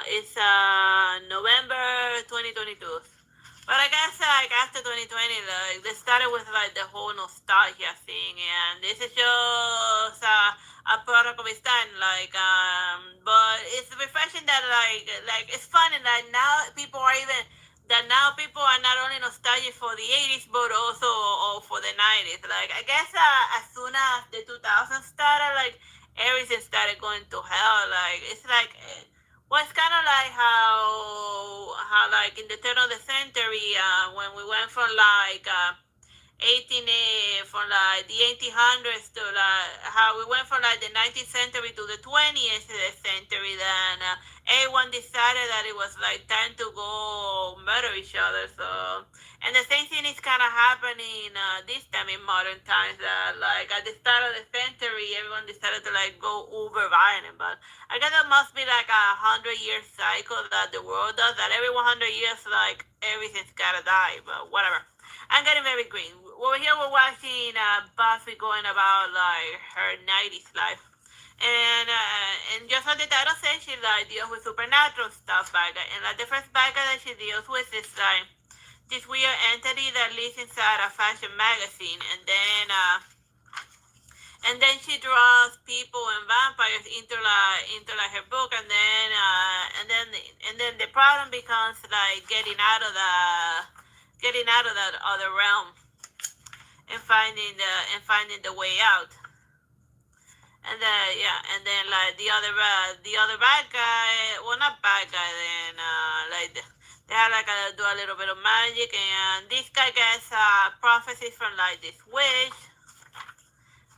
It's November 2022. But I guess like after 2020, like they started with like the whole nostalgia thing, and this is just a product of its time. But it's refreshing that it's funny that now people are not only nostalgic for the 80s but also for the 90s. Like I guess as soon as the 2000s started, like everything started going to hell. Like it's like. Well, it's kind of like how like in the turn of the century, when we went from from like the 1800s to like how we went from like the 19th century to the 20th century. Then everyone decided that it was like time to go murder each other. So, and the same thing is kind of happening this time in modern times. That like at the start of the century, everyone decided to like go uber violent, but I guess that must be like 100-year cycle that the world does. That every 100 years, like everything's gotta die. But whatever. I'm getting very green. Over here, we're watching Buffy going about like her 90s life, and just like the title says, she like deals with supernatural stuff. And like the first bad guy that she deals with is like this weird entity that lives inside a fashion magazine, and then she draws people and vampires into her book, and then the problem becomes like getting out of that other realm and finding the way out. And then like the other bad guy, well, not bad guy, then they had like do a little bit of magic, and this guy gets prophecies from like this witch.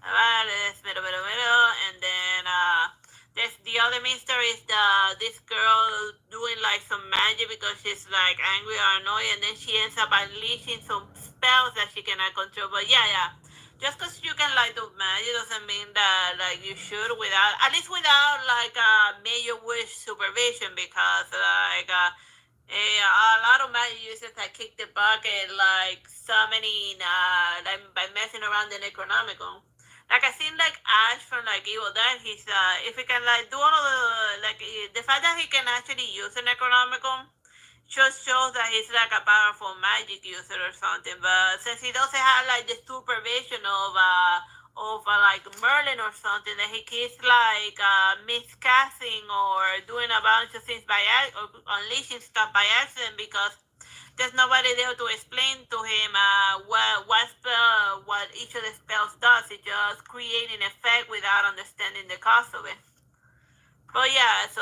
Let's middle, and then the other mystery is this girl doing like some magic because she's like angry or annoyed, and then she ends up unleashing some spells that she cannot control. But yeah, just because you can like do magic doesn't mean that like you should at least without like major witch supervision, because a lot of magic users that kick the bucket like summoning like by messing around the Necronomicon. Like I seen like Ash from like Evil Dead, he's if he can like do all of the fact that he can actually use the Necronomicon just shows that he's like a powerful magic user or something. But since he doesn't have like the supervision of like Merlin or something, that he keeps like miscasting or doing a bunch of things or unleashing stuff by accident, because there's nobody there to explain to him what each of the spells does. It's just creating effect without understanding the cause of it. But that's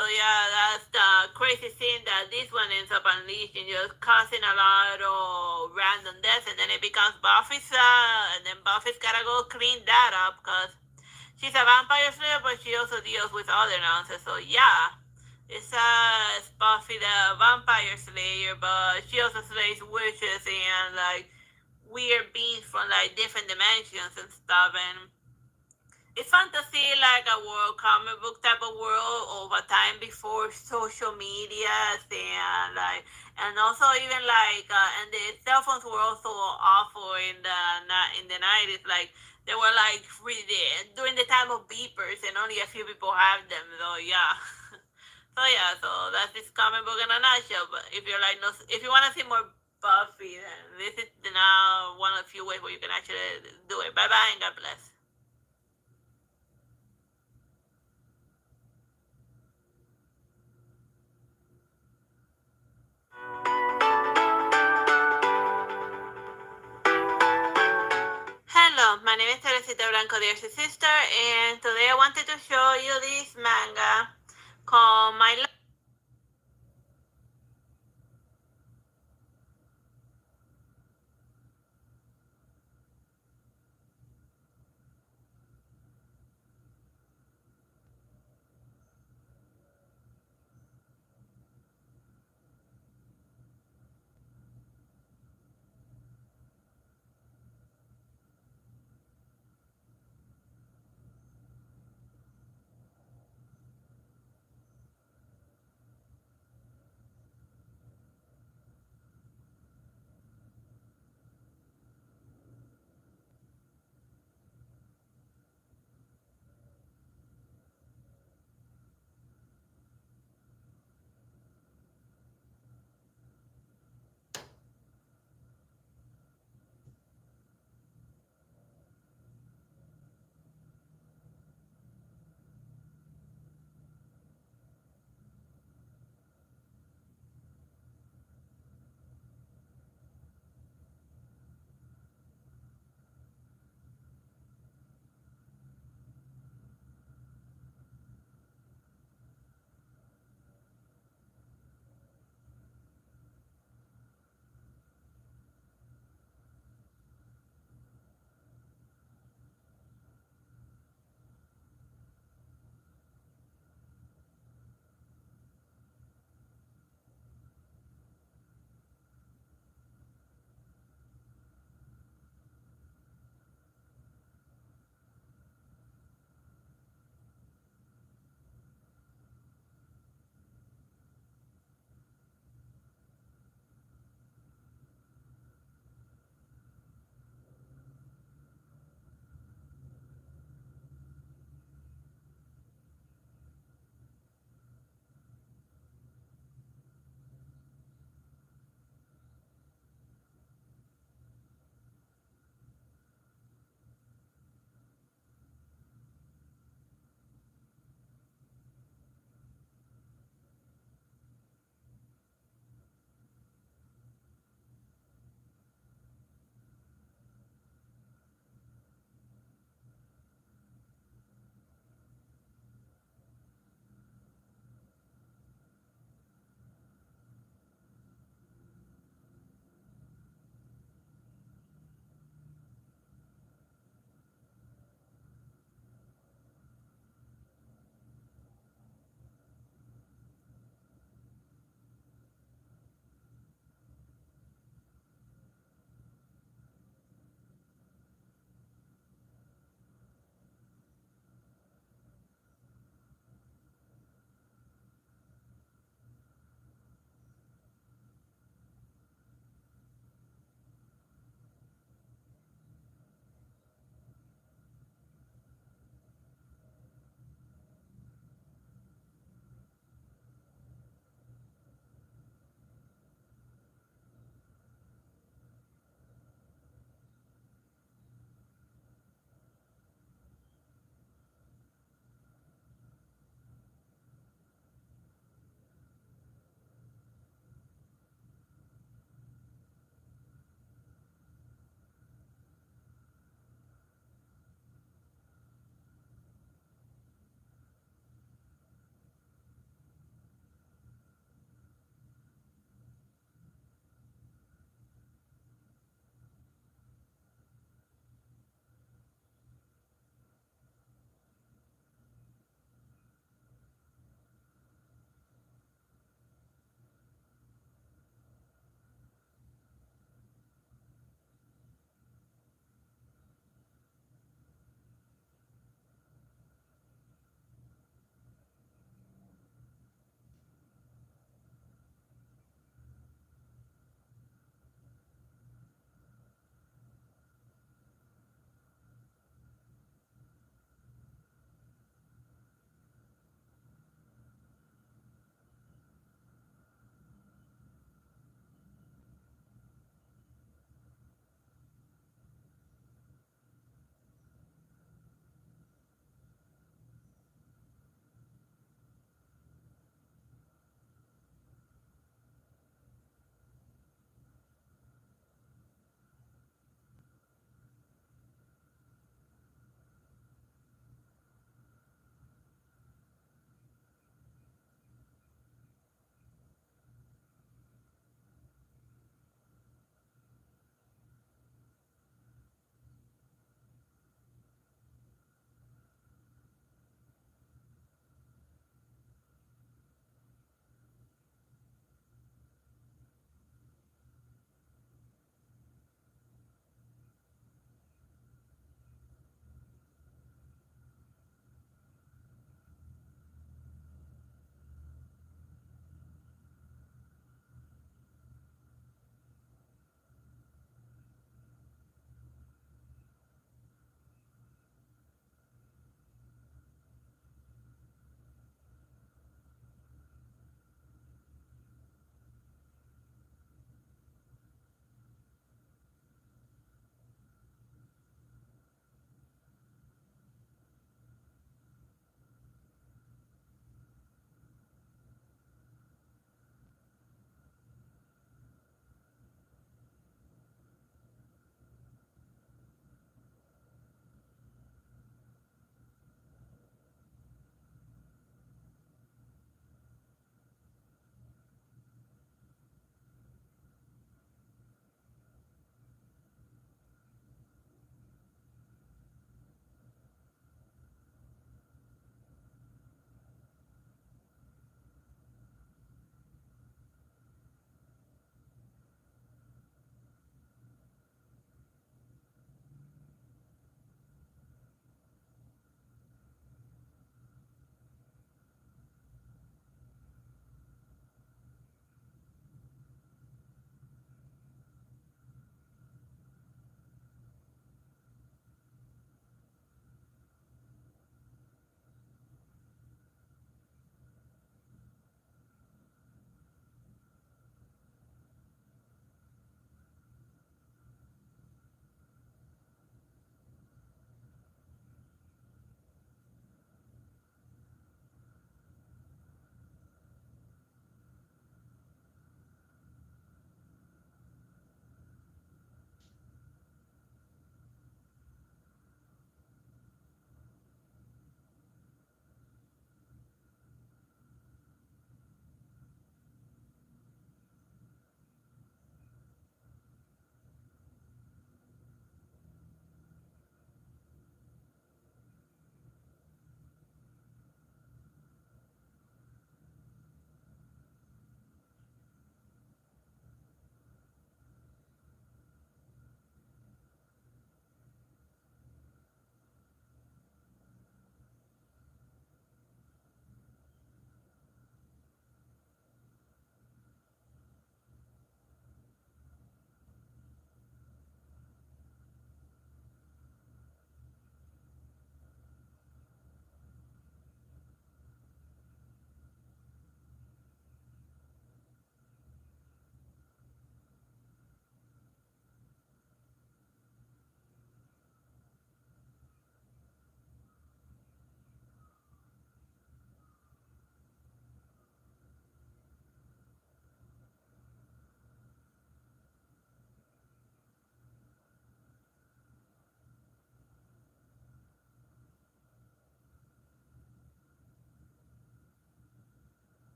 the crazy thing, that this one ends up unleashing, just causing a lot of random deaths, and then it becomes Buffy's, and then Buffy's gotta go clean that up, because she's a vampire slayer, but she also deals with other nonsense. So yeah. It's Buffy the Vampire Slayer, but she also slays witches and like weird beings from like different dimensions and stuff. And it's fun to see like a world comic book type of world of a time before social media, and also even and the cell phones were also awful in the 90s. Like they were like really during the time of beepers, and only a few people have them. So yeah. So that's this comic book in a nutshell. But if you're like, no, if you want to see more Buffy, then this is now one of the few ways where you can actually do it. Bye bye and God bless. Hello, my name is Teresita Blanco Plays, Sister, and today I wanted to show you this manga called My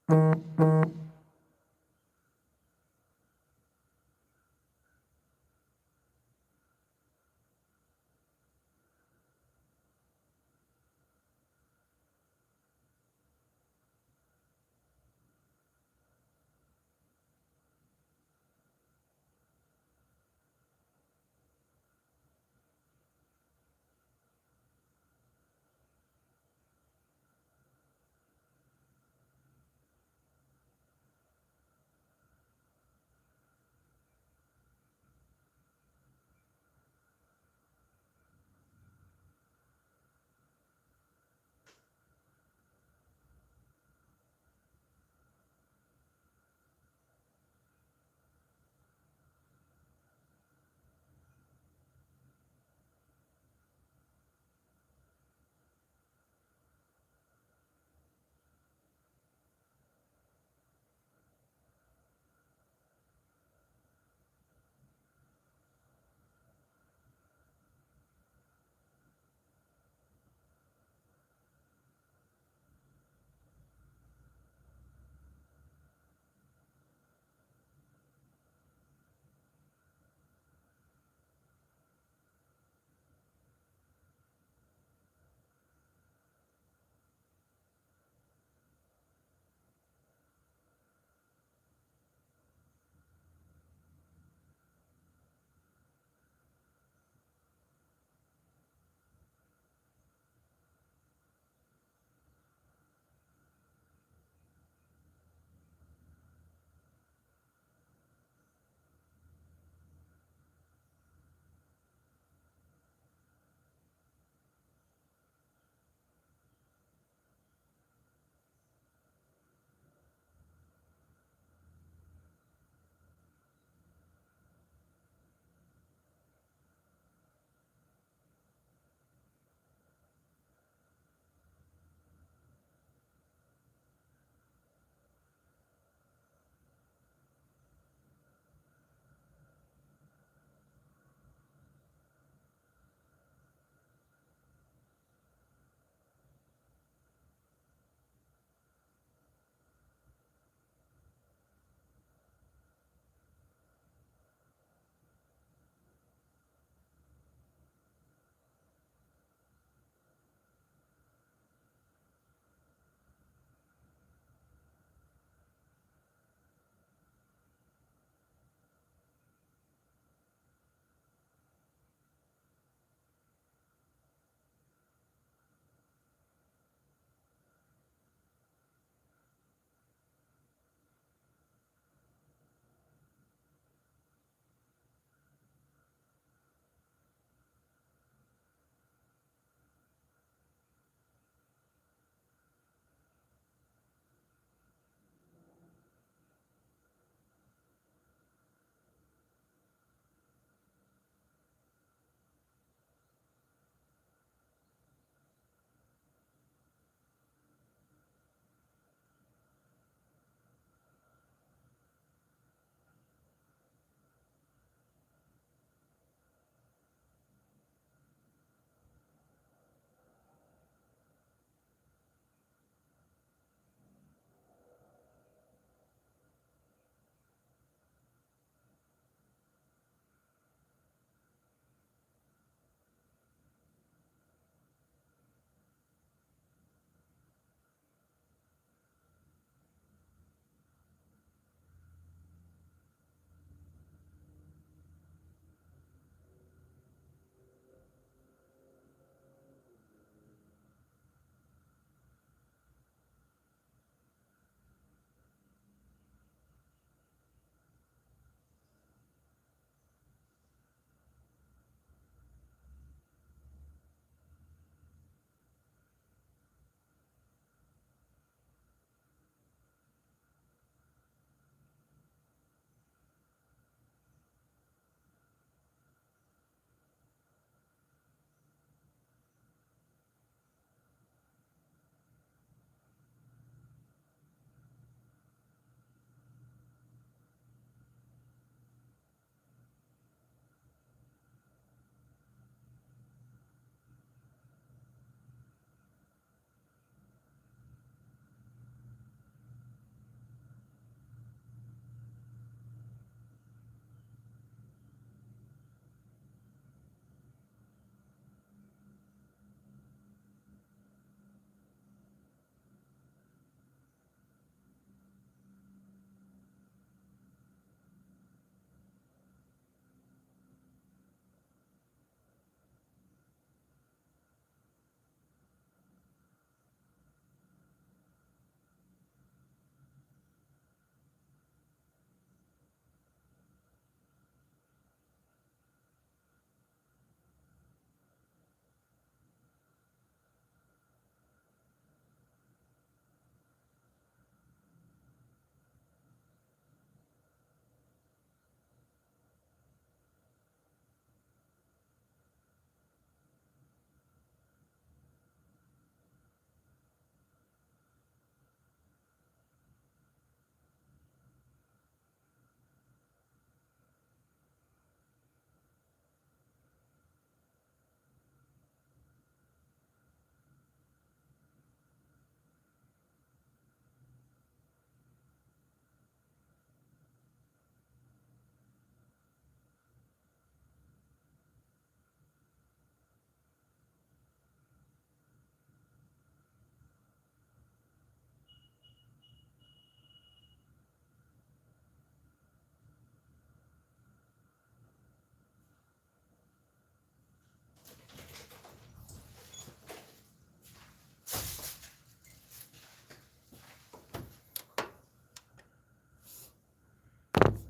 Bye.